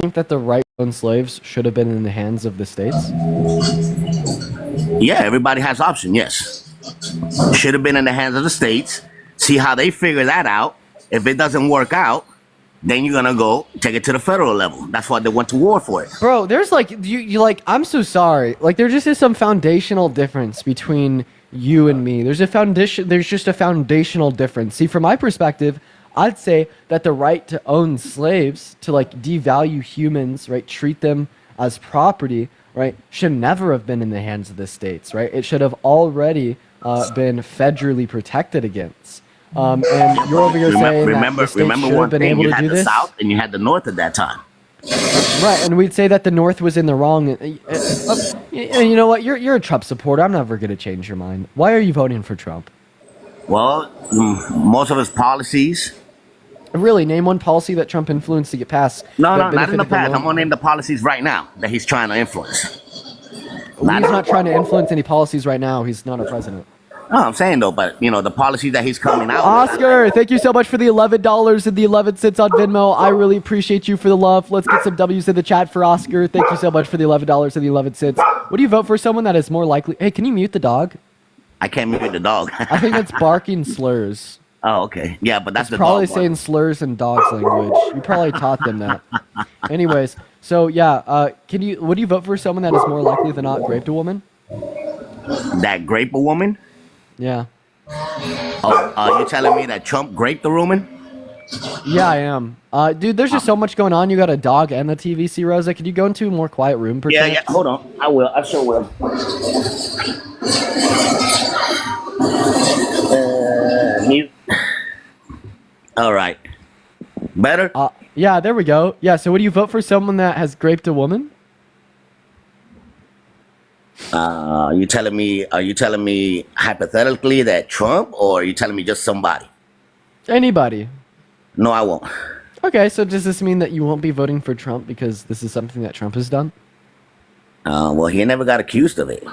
think that the right to own slaves should have been in the hands of the states? Yeah, everybody has option. Yes, should have been in the hands of the states. See how they figure that out. If it doesn't work out, then you're gonna go take it to the federal level. That's why they went to war for it. Bro, there's like you like I'm so sorry. Like there just is some foundational difference between you and me. There's just a foundational difference. See, from my perspective, I'd say that the right to own slaves, to like devalue humans, right, treat them as property, right, should never have been in the hands of the states, right? It should have already been federally protected against. And you're over here saying that the states should have been able to do this. You had the South and you had the North at that time. Right, and we'd say that the North was in the wrong. You know what? You're a Trump supporter. I'm never going to change your mind. Why are you voting for Trump? Well, most of his policies. Really, name one policy that Trump influenced to get passed. No, not in the past. I'm going to name the policies right now that he's trying to influence. He's not trying to influence any policies right now. He's not a president. No, I'm saying though, but you know the policies that he's coming out. Oscar, thank you so much for the $11 and the 11 cents on Venmo. I really appreciate you for the love. Let's get some W's in the chat for Oscar. Thank you so much for the $11 and the 11 cents. Would you vote for someone that is more likely? Hey, can you mute the dog? I can't mute the dog. I think it's barking slurs. Oh, okay. Yeah, but that's it's the probably dog saying one. slurs in dog's language. You probably taught them that. Anyways, so yeah, would you vote for someone that is more likely than not raped a woman? That grape a woman? Yeah. Oh, you telling me that Trump raped the woman? Yeah, I am. Dude, there's just so much going on. You got a dog and the TVC, Rosa. Could you go into a more quiet room, perchance? Yeah. Hold on. I will. I sure will. Mute. All right. Better? Yeah, there we go. Yeah, so would you vote for someone that has raped a woman? Are you telling me hypothetically that Trump, or are you telling me just somebody? Anybody. No, I won't. Okay, so does this mean that you won't be voting for Trump because this is something that Trump has done? Well, he never got accused of it.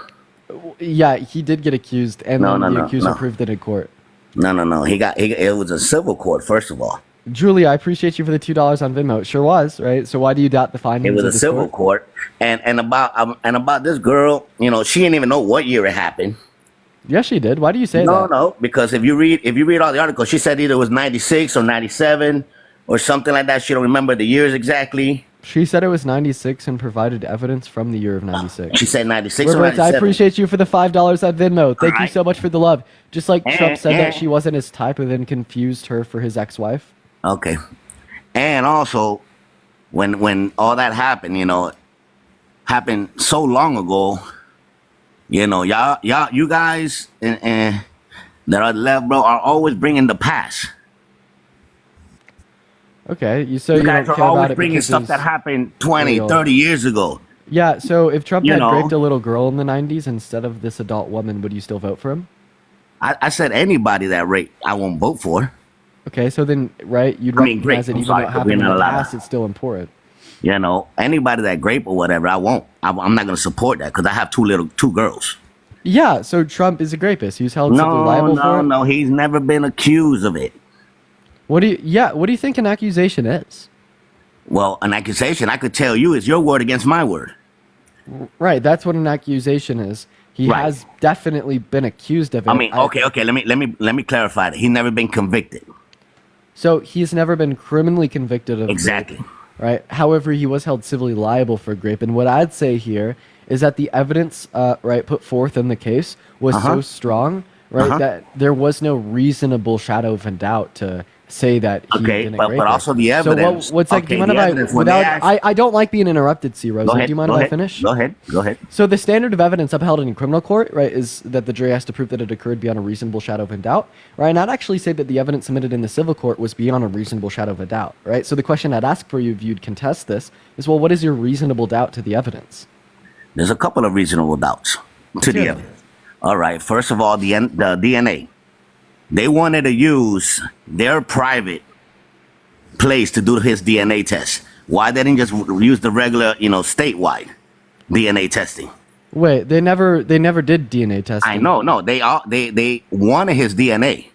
Yeah, he did get accused, and the accuser no. proved it in court. No. It was a civil court, first of all. Julie, I appreciate you for the $2 on Venmo. It sure was, right? So why do you doubt the findings? It was a civil court, and about this girl, you know, she didn't even know what year it happened. Yes, she did. Why do you say that? No, because if you read all the articles, she said either it was 96 or 97 or something like that. She don't remember the years exactly. She said it was 96 and provided evidence from the year of 96. She said 96 or Roberts, 97. I appreciate you for the $5 on Venmo. Thank you right. so much for the love. Just like Trump said that she wasn't his type and then confused her for his ex-wife. Okay. And also, when all that happened, you know, happened so long ago, you know, you guys and that are left, bro, are always bringing the past. Okay, You you guys don't are care about always it bringing because stuff it's that happened 20, real. 30 years ago. Yeah, so if Trump You had know. raped a little girl in the 90s instead of this adult woman, would you still vote for him? I said anybody that raped, I won't vote for. Okay, so then, right, you'd I mean, recognize grape, that I'm even sorry, though it but happened we're in not the allowed. past, it's still important. You know, anybody that grape or whatever, I won't. I'm not going to support that because I have two girls. Yeah, so Trump is a rapist. He was held civilly liable for it. No. He's never been accused of it. What do you think an accusation is? Well, an accusation, I could tell you, is your word against my word. Right, that's what an accusation is. He Right. has definitely been accused of it. I mean, okay. Let me clarify that. He's never been convicted. So he's never been criminally convicted of Exactly. rape, right? However, he was held civilly liable for rape. And what I'd say here is that the evidence, right, put forth in the case was so strong, right, that there was no reasonable shadow of a doubt to say that he Okay, didn't but rape her. also the evidence. So what's like? Do you Okay, mind the if evidence, I when they without? ask- I don't like being interrupted, C. Rosa. Go ahead. Do you mind if I finish? Go ahead. So the standard of evidence upheld in criminal court, right, is that the jury has to prove that it occurred beyond a reasonable shadow of a doubt, right? And I'd actually say that the evidence submitted in the civil court was beyond a reasonable shadow of a doubt, right? So the question I'd ask for you if you'd contest this is, well, what is your reasonable doubt to the evidence? There's a couple of reasonable doubts to the Sure. evidence. All right. First of all, the DNA. They wanted to use their private place to do his DNA test. Why they didn't just use the regular, statewide DNA testing? Wait, they never did DNA testing. I know, no, they wanted his DNA.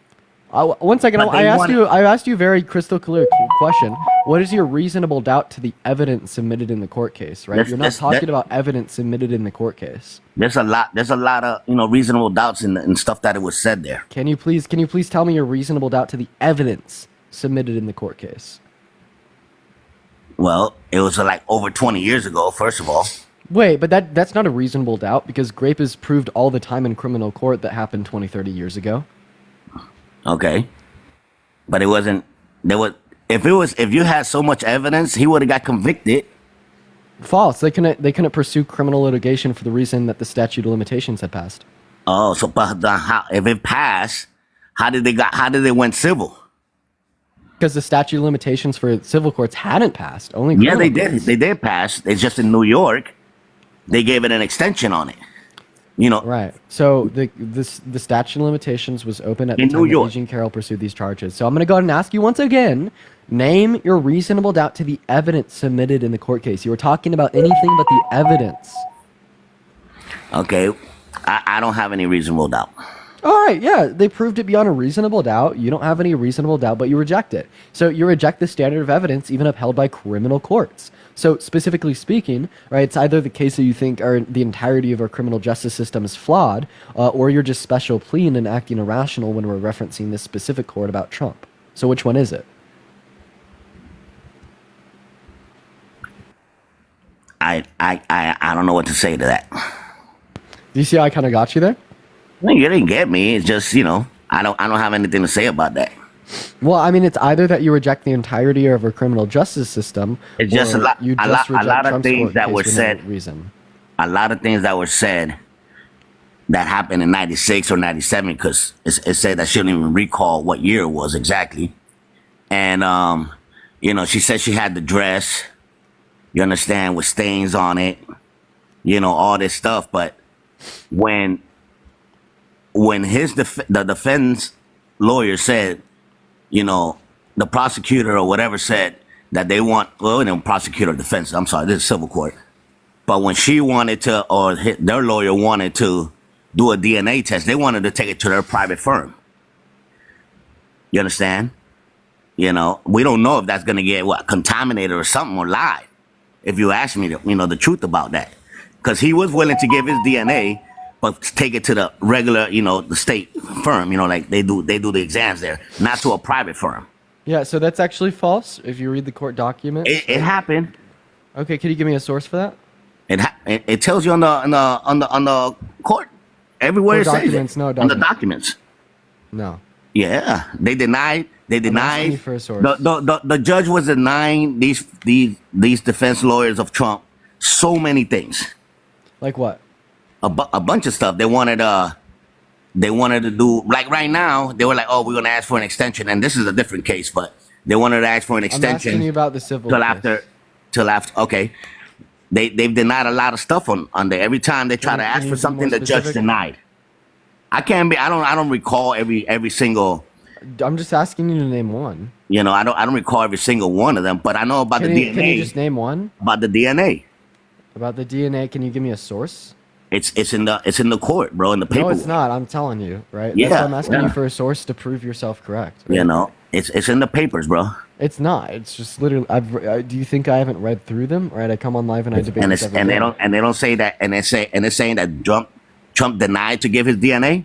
One second, But they I asked you very crystal clear. question. What is your reasonable doubt to the evidence submitted in the court case, right? You're not talking about evidence submitted in the court case. There's a lot of, reasonable doubts in stuff that it was said there. Can you please tell me your reasonable doubt to the evidence submitted in the court case? Well, it was like over 20 years ago, first of all. Wait, but that's not a reasonable doubt, because grape is proved all the time in criminal court that happened 20, 30 years ago. Okay. But it wasn't, if you had so much evidence, he would have got convicted. False. They couldn't pursue criminal litigation for the reason that the statute of limitations had passed. Oh, so if it passed, how did they went civil? Because the statute of limitations for civil courts hadn't passed. Only Yeah, they criminal did. courts. They did pass. It's just in New York, they gave it an extension on it. Right. So the statute of limitations was open at the In time New that York. Eugene Carroll pursued these charges. So I'm going to go ahead and ask you once again, name your reasonable doubt to the evidence submitted in the court case. You were talking about anything but the evidence. Okay, I don't have any reasonable doubt. All right, yeah, they proved it beyond a reasonable doubt. You don't have any reasonable doubt, but you reject it. So you reject the standard of evidence even upheld by criminal courts. So specifically speaking, right, it's either the case that you think the entirety of our criminal justice system is flawed, or you're just special pleading and acting irrational when we're referencing this specific court about Trump. So which one is it? I don't know what to say to that. Do you see how I kind of got you there? Well, you didn't get me. It's just, I don't have anything to say about that. Well, I mean, it's either that you reject the entirety of our criminal justice system, It's just or a lot, you a just lot, a reject lot of Trump's things court that case were for no said. reason. A lot of things that were said that happened in '96 or '97, because it said I shouldn't even recall what year it was exactly. And she said she had the dress, you understand, with stains on it, all this stuff. But when the defense lawyer said, the prosecutor or whatever said that they want, prosecutor or defense, I'm sorry, this is civil court. But when she wanted to, or their lawyer wanted to do a DNA test, they wanted to take it to their private firm. You understand? We don't know if that's going to get contaminated or something or lied. If you ask me, the truth about that, because he was willing to give his DNA, but take it to the regular, the state firm, like they do the exams there, not to a private firm. Yeah, so that's actually false. If you read the court document, It happened. Okay, can you give me a source for that? It tells you on the court everywhere. Court it says documents, it, no, it on the doesn't. documents. No. Yeah, they denied. They asking denied. you for a source. The judge was denying these defense lawyers of Trump so many things. Like what? A bunch of stuff. They wanted to do, like right now, they were like, oh, we're going to ask for an extension. And this is a different case, but they wanted to ask for an I'm asking you extension about the civil till case. after, okay. They've denied a lot of stuff on there. Every time they try to ask you for be something, more the judge specific? denied. I don't recall every single, I'm just asking you to name one. I don't recall every single one of them, but I know about the DNA. Can you just name one? About the DNA. About the DNA, can you give me a source? It's in the court, bro, in the paper. No, it's not. I'm telling you, right? Yeah, That's why I'm asking yeah. you for a source to prove yourself correct. Right? It's in the papers, bro. It's not. It's just literally. Do you think I haven't read through them? Right? I come on live and I debate. And this every they day. don't say that, and they're saying that Trump denied to give his DNA.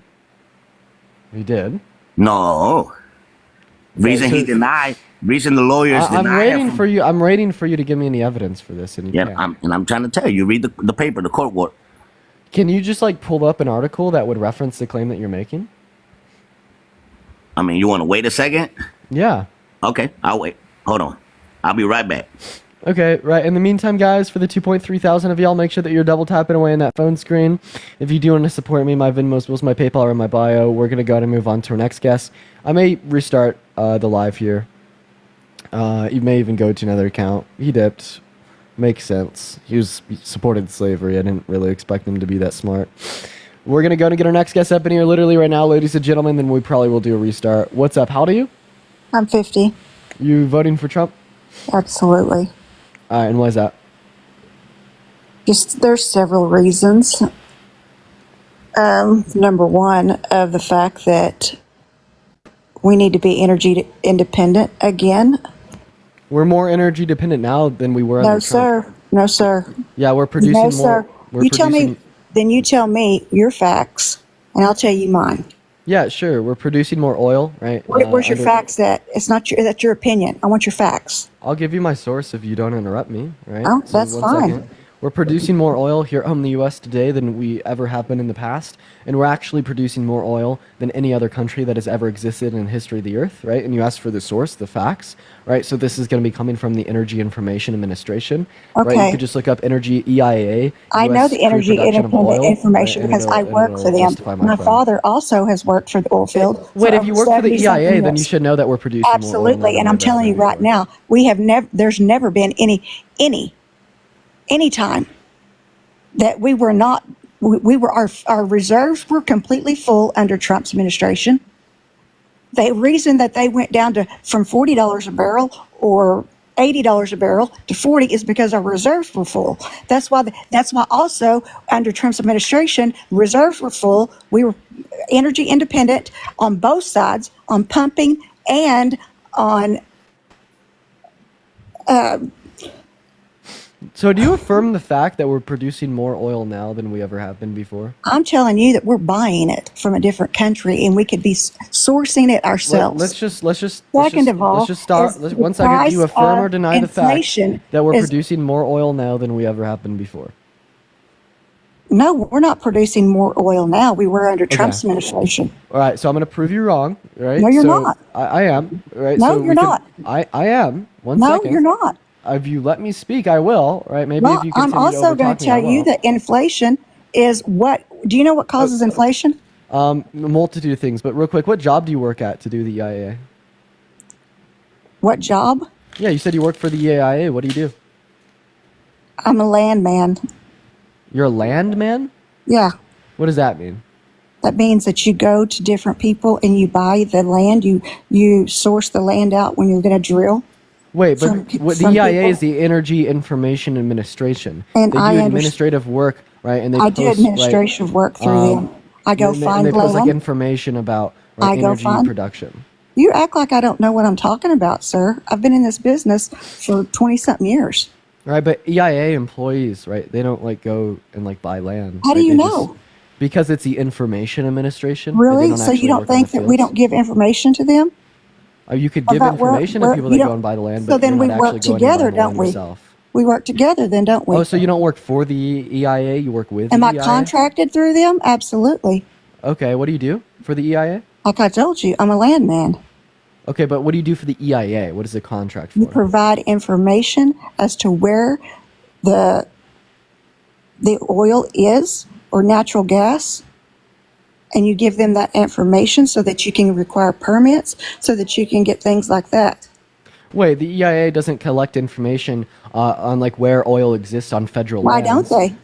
He did. No. Reason so- he denied. Reason the lawyers I'm denied. waiting for you. I'm waiting for you to give me any evidence for this. And you Yeah, can't. I'm trying to tell you. You read the paper, the court work. Can you just pull up an article that would reference the claim that you're making? I mean, you want to wait a second? Yeah. Okay, I'll wait. Hold on. I'll be right back. Okay, right. In the meantime, guys, for the 2.3 thousand of y'all, make sure that you're double tapping away on that phone screen. If you do want to support me, my Venmo's, my PayPal are in my bio. We're going to go ahead and move on to our next guest. I may restart the live here. You may even go to another account. He dipped. Makes sense. He supported slavery. I didn't really expect him to be that smart. We're going to go and get our next guest up in here literally right now, ladies and gentlemen. Then we probably will do a restart. What's up? How old are you? I'm 50. You voting for Trump? Absolutely. All right, and why is that? Just there's several reasons. Number one, of the fact that we need to be energy independent again. We're more energy dependent now than we were No, under Trump. sir. No, sir. Yeah, we're producing No, more. sir. We're You tell producing. me, then you tell me your facts, and I'll tell you mine. Yeah, sure. We're producing more oil, right? Where's your facts at? It's not your, that's your opinion. I want your facts. I'll give you my source if you don't interrupt me, right? Oh, So that's one fine. second. We're producing more oil here at home in the U.S. today than we ever have been in the past, and we're actually producing more oil than any other country that has ever existed in the history of the earth, right? And you asked for the source, the facts, right? So this is going to be coming from the Energy Information Administration, right? You Okay. could just look up Energy EIA. I know US the crude Energy production of Independent oil, Information right? because I work for them. justify My claim. father also has worked for the oil field. Wait, for if you over work for the 70-something EIA, then you years. should know that we're producing more oil now Absolutely, than and we I'm ever telling have you right before. now, we have never. There's never been any time that we were not. We were our reserves were completely full under Trump's administration. The reason that they went down to from $40 a barrel or $80 a barrel to 40 is because our reserves were full. That's why. That's why also under Trump's administration, reserves were full. We were energy independent on both sides, on pumping and on. So do you affirm the fact that we're producing more oil now than we ever have been before? I'm telling you that we're buying it from a different country, and we could be sourcing it ourselves. Second of all, let's just stop. is One the second. Do you price affirm of or deny the fact inflation that we're is- producing more oil now than we ever have been before? No, we're not producing more oil now. We were under Trump's administration. All right. So I'm going to prove you wrong. Right. No, you're So not. I am. Right. No, so you're we can- not. I am. One No, second. you're not. If you let me speak, I will. Right. Maybe Well, if you I'm continue also over going talk to me, I tell you won't. that inflation is what. Do you know what causes inflation? A multitude of things. But real quick, what job do you work at to do the EIA? What job? Yeah, you said you worked for the EIA. What do you do? I'm a landman. You're a landman? Yeah. What does that mean? That means that you go to different people and you buy the land. You source the land out when you're going to drill. Wait, but what the from EIA people. is the Energy Information Administration. And they do I administrative work, right? And they I post, do administrative work through them. I go and find they post like land. information about I go energy find- production. You act like I don't know what I'm talking about, sir. I've been in this business for 20-something years. Right, but EIA employees, right? They don't like go and like buy land. How do right? you They know? Because it's the Information Administration. They Really? don't So actually you don't work on think the that we fields. don't give information to them? You could give About where- information to where- people you that go don't- and buy the land, so but then you're we not work actually going and buying together, the don't land we? yourself. We work together then, don't we? Oh, so you don't work for the EIA? You work with Am the I EIA? contracted through them? Absolutely. Okay, what do you do for the EIA? Like I told you, I'm a landman. Okay, but what do you do for the EIA? What is the contract You for? provide information as to where the oil is or natural gas, and you give them that information so that you can require permits, so that you can get things like that. Wait, the EIA doesn't collect information on like where oil exists on federal Why lands. don't they?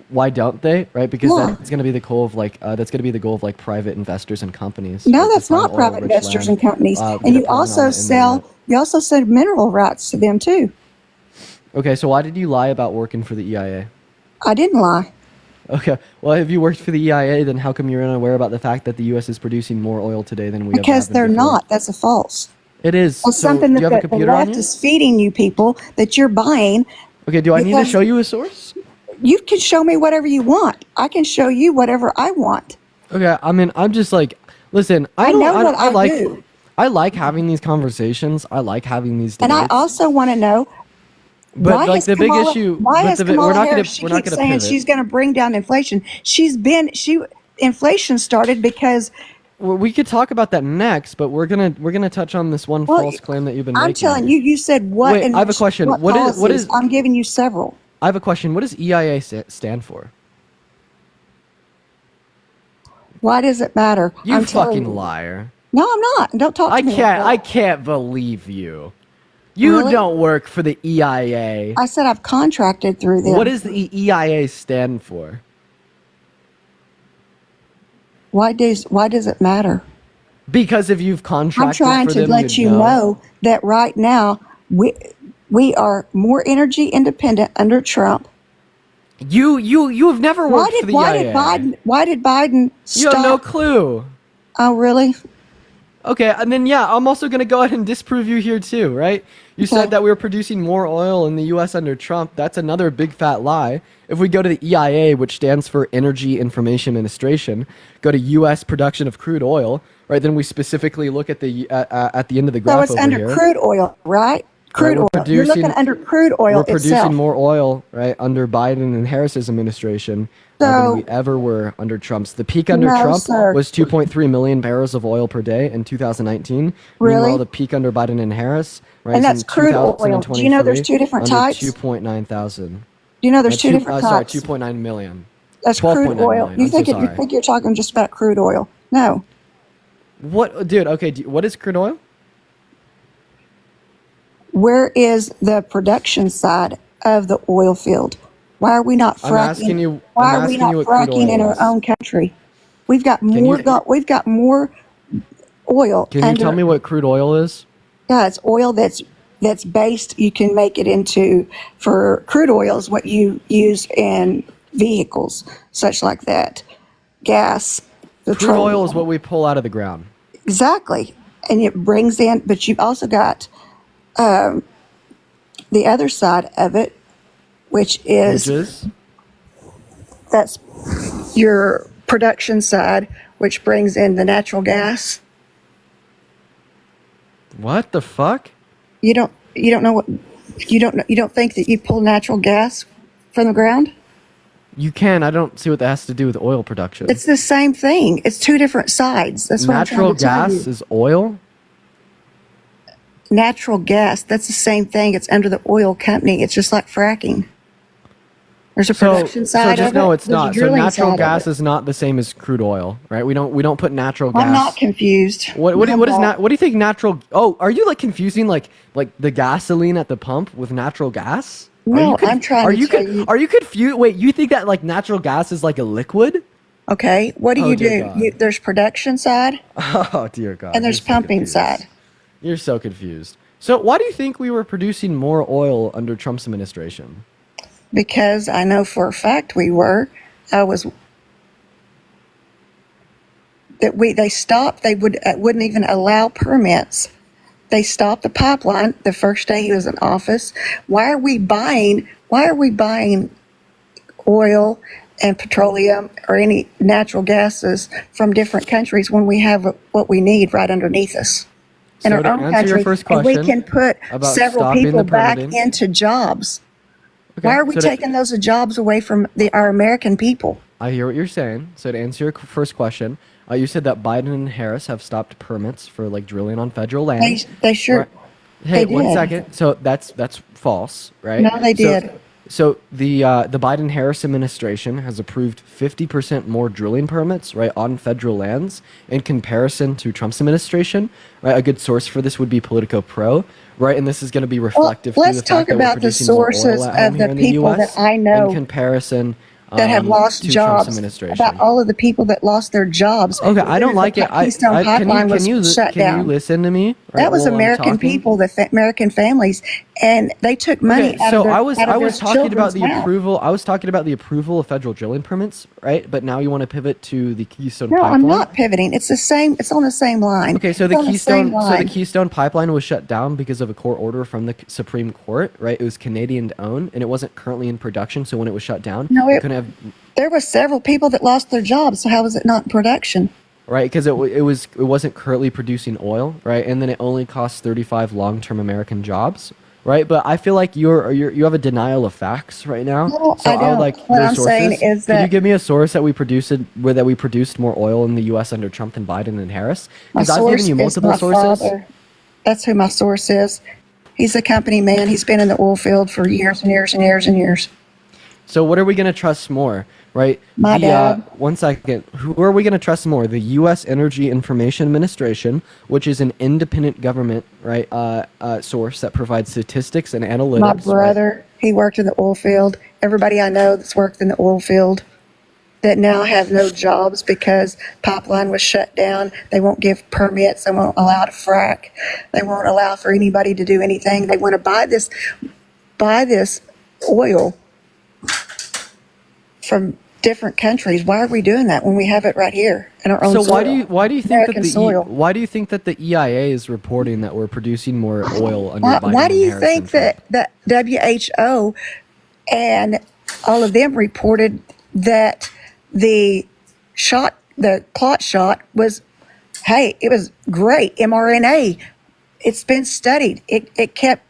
Why don't they? Right, because Yeah. that's going to be the goal of that's going to be the goal of like private investors and companies. No, right, to that's find not private oil-rich investors land, and companies. get And a you permit on also it, and then you also sell mineral rights to them too. Okay, so why did you lie about working for the EIA? I didn't lie. Okay, well, if you worked for the EIA, then how come you're unaware about the fact that the U.S. is producing more oil today than we ever Because have they're before? not. That's a false. It is. That's So, something do you that have a the computer on left you? is feeding you people that you're buying. Okay, do I need to because- show you a source? You can show me whatever you want. I can show you whatever I want. Okay, I mean, I'm just like, listen, I don't, know I, what I I like, do. I like having these conversations. I like having these And debates. I also want to know but why like has the big Kamala, issue, why but has the, Kamala we're not Harris, gonna, we're not keeps gonna saying pivot. she's going to bring down inflation. Inflation started because Well, we could talk about that next, but we're gonna touch on this one Well, false claim that you've been I'm making. telling you, you said what? Wait, and I have a question. What is- policies. I'm giving you several. I have a question. What does EIA stand for? Why does it matter? You I'm telling fucking you. liar. No, I'm not. Don't talk to me. like that. I can't believe you. You Really? don't work for the EIA. I said I've contracted through them. What does the EIA stand for? Why does it matter? Because if you've I'm contracted trying for to them let you know that right now we are more energy independent under Trump. You have never worked for the EIA. Why did Biden You stop? have no clue. Oh, really? Okay, and then yeah, I'm also gonna go ahead and disprove you here too, right? You said Okay. that we were producing more oil in the U.S. under Trump. That's another big fat lie. If we go to the EIA, which stands for Energy Information Administration, go to U.S. production of crude oil, right? Then we specifically look at the end of the So graph it's over under here. crude oil, right? Right, Crude oil. You're looking under crude we're oil producing itself. more oil, right, under Biden and Harris's administration than we So, ever were under Trump's. The peak under no, Trump sir. was 2.3 million barrels of oil per day in 2019. Meanwhile, Really? the peak under Biden and Harris, right, And is that's in crude oil. Do you know there's 2023 two different under types? 2.9 thousand. Do you know there's two different Sorry, types? 2.9 million. That's crude 12.9 oil. million. You I'm so think you sorry. think you're talking just about crude oil? No. What, dude? Okay, what is crude oil? Where is the production side of the oil field? Why are we not I'm asking fracking? you. Why I'm are we asking not you what crude fracking in oil our is. own country? We've got Can more. you We've got more oil. can you tell me what crude oil is? Yeah, it's oil that's based. You can make it into for crude oil is what you use in vehicles, such like that. Gas, Crude petroleum. oil is what we pull out of the ground. Exactly, and it brings in. But you've also got the other side of it, which Which is is? that's your production side, which brings in the natural gas. What the fuck? You don't know what you don't think that you pull natural gas from the ground? You can. I don't see what that has to do with oil production. It's the same thing. It's two different sides. That's what Natural I'm trying to tell gas you. is oil? Natural gas, that's the same thing. It's under the oil company. It's just like fracking. There's a production side just of know it. it's There's a not. So drilling natural side of gas it. is not the same as crude oil, right? We don't put natural gas. I'm not confused. What I'm what is not. what do you think natural? Oh, are you like confusing like the gasoline at the pump with natural gas? No, I'm trying to tell you. Are you confused? Wait, you think that like natural gas is like a liquid? Okay, what do Oh you dear do? God. There's production side Oh dear God. and there's you're so pumping confused. side. You're so confused. So why do you think we were producing more oil under Trump's administration? Because I know for a fact we were. I was that we they stopped. They wouldn't even allow permits. They stopped the pipeline the first day he was in office. Why are we buying? Why are we buying oil and petroleum or any natural gases from different countries when we have what we need right underneath us in So our to own answer your country, first and we question can put about several stopping people the back permitting. into jobs? Okay, Why are we so to- taking those jobs away from our American people? I hear what you're saying. So to answer your first question, you said that Biden and Harris have stopped permits for like drilling on federal land. They sure Right. Hey, they one did. second. So that's false, right? No, they So- did. So the Biden-Harris administration has approved 50% more drilling permits, right, on federal lands in comparison to Trump's administration. Right, a good source for this would be Politico Pro, right, and this is going to be reflective to let's the fact talk that we're about the producing more sources oil at home of here the in the people that U.S. I know in comparison that have lost to Trump's jobs. administration. About all of the people that lost their jobs. Okay, I don't like it. Keystone Pipeline was shut can you down. listen to me? Right, That was while I'm American talking? people, American families, and they took money Okay, out so of their I was out of I their was talking about children's the mouth. approval. I was talking about the approval of federal drilling permits, right? But now you want to pivot to the Keystone No, Pipeline. I'm not pivoting. It's the same. It's on the same line. Okay, so It's the on same line. Keystone Pipeline was shut down because of a court order from the Supreme Court, right? It was Canadian owned and it wasn't currently in production, so when it was shut down, No, you it- couldn't have There were several people that lost their jobs. So how was it not in production? right because it wasn't currently producing oil, right? And then it only costs 35 long-term American jobs. Right, but I feel like you have a denial of facts right now. No, So I would don't. like What those I'm sources. saying is Could you that- give me a source that we produced more oil in the U.S. under Trump than Biden and Harris? My Because I've source given you is multiple my sources. father. That's who my source is. He's a company man. He's been in the oil field for years and years and years and years. So what are we going to trust more, right? My dad. One second. Who are we going to trust more? The U.S. Energy Information Administration, which is an independent government, right, source that provides statistics and analytics. My right? brother, he worked in the oil field. Everybody I know that's worked in the oil field that now have no jobs because pipeline was shut down. They won't give permits. They won't allow to frack. They won't allow for anybody to do anything. They want to buy this oil from different countries. Why are we doing that when we have it right here in our own So soil? why do you think American soil. why do you think that the EIA is reporting that we're producing more oil under Biden Why do and you Harris think than Trump? that WHO and all of them reported that the clot shot was, hey, it was great, mRNA. It's been studied. It kept,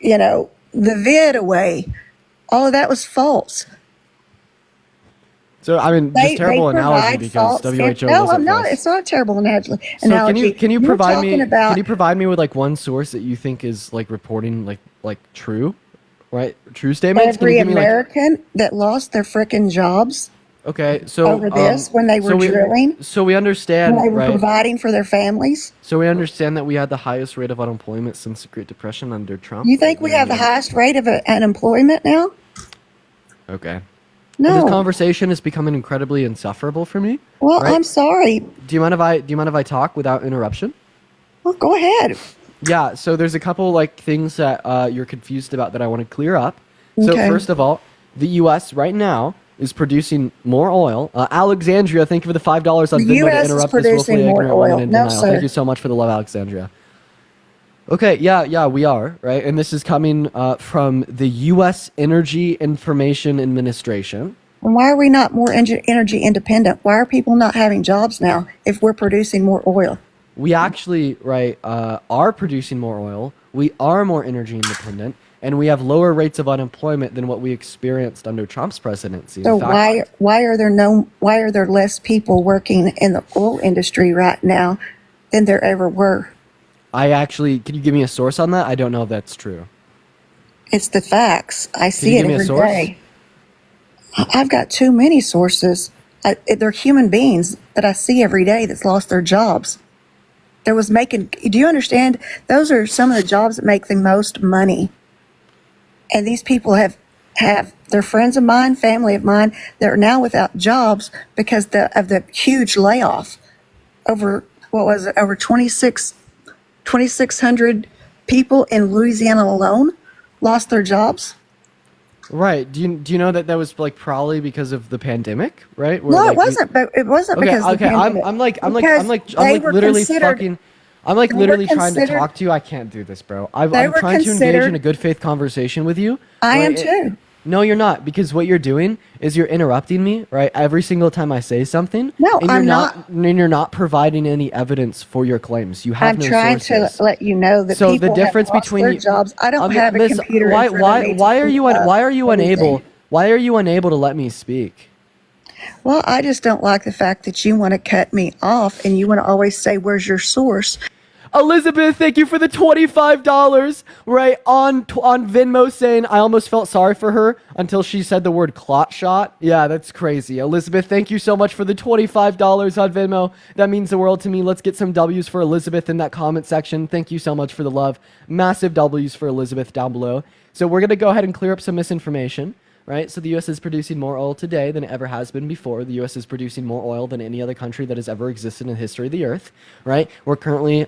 the vid away. All of that was false. So I mean, just terrible analogy because WHO No, wasn't I'm not. for us. It's not a terrible analogy. So can you You're provide me talking about- can you provide me with like one source that you think is like reporting like true, right? True statements. Can you every give me, like, American that lost their frickin' jobs okay, so over this when they were drilling, So we understand, when they were right? providing for their families? So we understand that we had the highest rate of unemployment since the Great Depression under Trump. You think we have the highest rate of unemployment now? Okay. Well, No. this conversation is becoming incredibly insufferable for me. Well, right? I'm sorry. Do you mind if I talk without interruption? Well, go ahead. Yeah, so there's a couple like things that you're confused about that I want to clear up. So Okay. first of all, the U.S. right now is producing more oil. Alexandria, thank you for the $5 on The Venmo to US is interrupt this producing willfully more ignorant woman oil. in No, denial. sir. Thank you so much for the love, Alexandria. Okay, yeah, we are, right? And this is coming from the U.S. Energy Information Administration. And why are we not more energy independent? Why are people not having jobs now if we're producing more oil? We actually, right, are producing more oil. We are more energy independent, and we have lower rates of unemployment than what we experienced under Trump's presidency. So In fact, why are there less people working in the oil industry right now than there ever were? can you give me a source on that? I don't know if that's true. It's the facts. I you see it give me a every source? day. I've got too many sources. They're human beings that I see every day that's lost their jobs. Do you understand? Those are some of the jobs that make the most money. And these people have they're friends of mine, family of mine, that are now without jobs because of the huge layoff. Over, what was it, over 2,600 people in Louisiana alone lost their jobs. Right. Do you know that was like probably because of the pandemic, right? Where, No, like, it wasn't. But it wasn't Okay, because of the okay. pandemic. I'm like They were literally considered- fucking. I'm like they were literally trying to considered- talk to you. I can't do this, bro. I'm They were trying to engage considered- in a good faith conversation with you. I am right? too. No, you're not, because what you're doing is you're interrupting me, right? Every single time I say something. No, and I'm you're not. And you're not providing any evidence for your claims. You have I'm no trying sources. to let you know that So people the difference have lost between their you, jobs. I don't have a Miss, computer why, in front why, of me. why are you anything. why are you unable to let me speak? Well, I just don't like the fact that you want to cut me off and you want to always say, "Where's your source?" Elizabeth, thank you for the $25, right, on Venmo, saying I almost felt sorry for her until she said the word clot shot. Yeah, that's crazy. Elizabeth, thank you so much for the $25 on Venmo. That means the world to me. Let's get some W's for Elizabeth in that comment section. Thank you so much for the love. Massive W's for Elizabeth down below. So we're going to go ahead and clear up some misinformation. Right, so the U.S. is producing more oil today than it ever has been before. The U.S. is producing more oil than any other country that has ever existed in the history of the Earth. Right, we're currently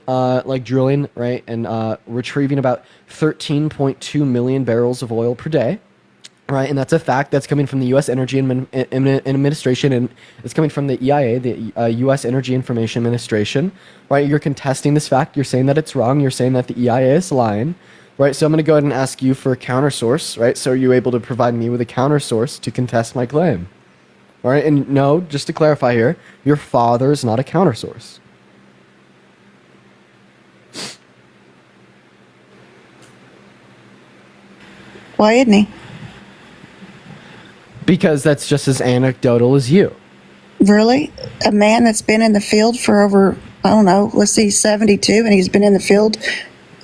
drilling, right, and retrieving about 13.2 million barrels of oil per day. Right, and that's a fact that's coming from the U.S. Energy Administration, and it's coming from the EIA, the U.S. Energy Information Administration. Right, you're contesting this fact. You're saying that it's wrong. You're saying that the EIA is lying. Right, so I'm going to go ahead and ask you for a counter source, right? So are you able to provide me with a counter source to contest my claim? All right, and no, just to clarify here, your father is not a counter source. Why isn't he? Because that's just as anecdotal as you. Really? A man that's been in the field for over, I don't know, let's see, 72, and he's been in the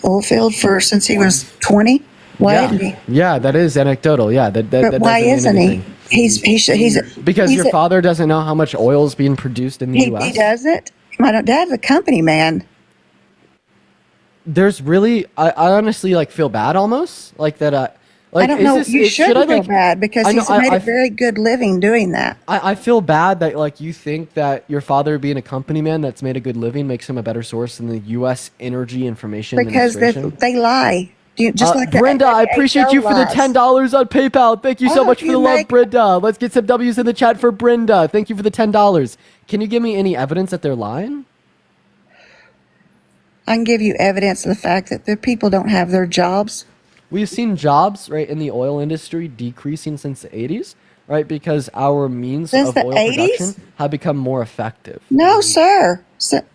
oil field since he was 20? Why isn't he? Yeah, that is anecdotal. Yeah, that But why doesn't isn't mean he? anything. Because he's your father doesn't know how much oil is being produced in the U.S. He doesn't. My dad's a company man. There's really, I honestly like feel bad almost like that. I don't know. You shouldn't feel like, bad because I know, he's made a very good living doing that. I feel bad that like you think that your father being a company man that's made a good living makes him a better source than the U.S. Energy Information Because Administration. they lie. Just like the Brenda, I WHO appreciate you for the lies. $10 on PayPal. Thank you so Oh, much for you the love, make- Brenda. Let's get some W's in the chat for Brenda. Thank you for the $10. Can you give me any evidence that they're lying? I can give you evidence of the fact that the people don't have their jobs. We've seen jobs, right, in the oil industry decreasing since the 80s, right, because our means Since of the oil 80s? production have become more effective. No, sir.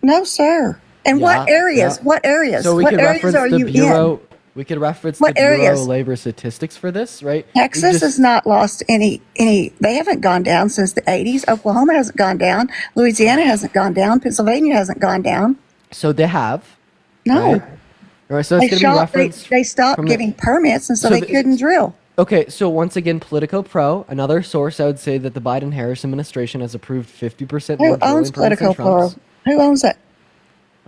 No, sir. And what Yeah, areas? yeah. What areas? So we what could areas reference are the you Bureau. in? We could reference What the Bureau areas? of Labor Statistics for this, right? Texas has not lost any. They haven't gone down since the 80s. Oklahoma hasn't gone down. Louisiana hasn't gone down. Pennsylvania hasn't gone down. So they have. No. Right? All right, so it's going to be referenced. They stopped from the- giving permits, and so So they the- couldn't drill. Okay, so once again, Politico Pro, another source, I would say that the Biden-Harris administration has approved 50% Who more drilling owns permits than Politico Pro? Trump's. Who owns it?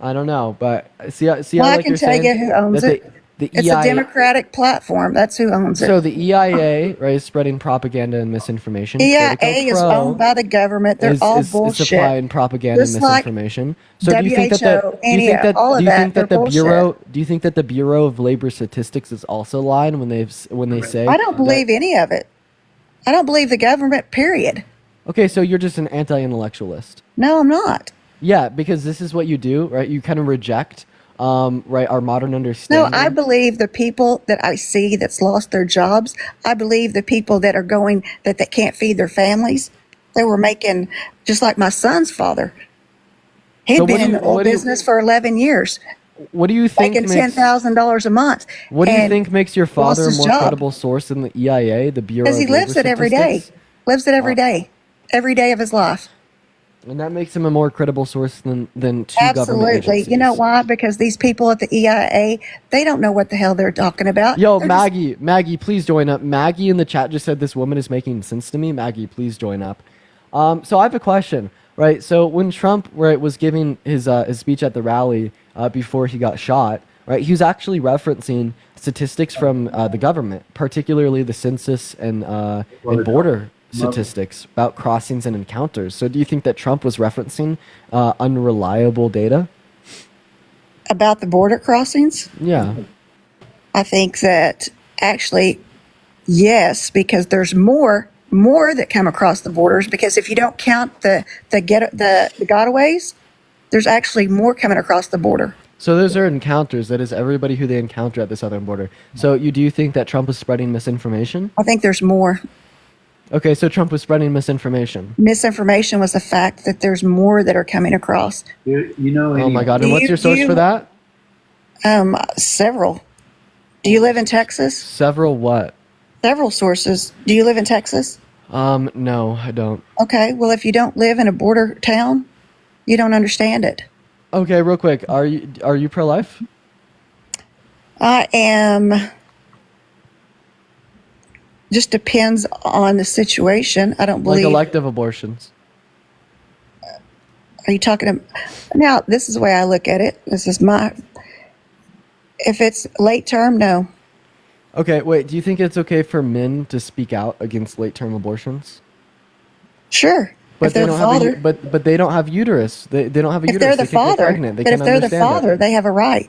I don't know, but see Well, how I like can you're tell saying you who owns that it. the It's a EIA Democratic platform. That's who owns it. So the EIA, right, is spreading propaganda and misinformation. EIA Politico is Pro owned by the government. They're all is bullshit. supplying propaganda and Just like misinformation. So do you think that WHO, all of do you that, think that they're the bullshit. Bureau of Labor Statistics is also lying when they say I don't believe that, any of it. I don't believe the government, period. Okay, so you're just an anti-intellectualist. No, I'm not. Yeah, because this is what you do, right? You kind of reject right, our modern No, understanding. I believe the people that I see that's lost their jobs. I believe the people that are going that they can't feed their families. They were making just like my son's father. He'd So what been do in you- the oil what do you- business for 11 years, What do you think making makes $10,000 a month. What do you and think makes your father a lost his more job. credible source than the EIA, the Bureau Because of he Labor lives it every day. Statistics? Lives it every day of his life. And that makes him a more credible source than two government Absolutely. agencies. You know why? Because these people at the EIA, they don't know what the hell they're talking about. Yo, They're just- Maggie, please join up. Maggie in the chat just said this woman is making sense to me. Maggie, please join up. So I have a question, right? So when Trump, right, was giving his speech at the rally before he got shot, right, he was actually referencing statistics from the government, particularly the census and border statistics about crossings and encounters. So do you think that Trump was referencing unreliable data? about the border crossings. Yeah. I think that actually, yes, because there's more that come across the borders. Because if you don't count the gotaways, there's actually more coming across the border. So those are encounters. That is everybody who they encounter at the southern border. So do you think that Trump was spreading misinformation? I think there's more. Okay, so Trump was spreading misinformation. Misinformation was the fact that there's more that are coming across. You know, Oh my God! And Do what's you- your source do for you- that? Several. Do you live in Texas? Several what? Several sources. Do you live in Texas? No, I don't. Okay. Well, if you don't live in a border town, you don't understand it. Okay, real quick, are you pro-life? I am. Just depends on the situation. I don't Like believe. elective abortions? Are you talking? Now, this is the way I look at it. This is my. If it's late term, no. Okay, wait. Do you think it's okay for men to speak out against late-term abortions? Sure. But if they're they the don't have father. but they don't have uterus. They don't have a If uterus. they're the They can't get father. pregnant. They But if can't they're the understand it. father, they have a right.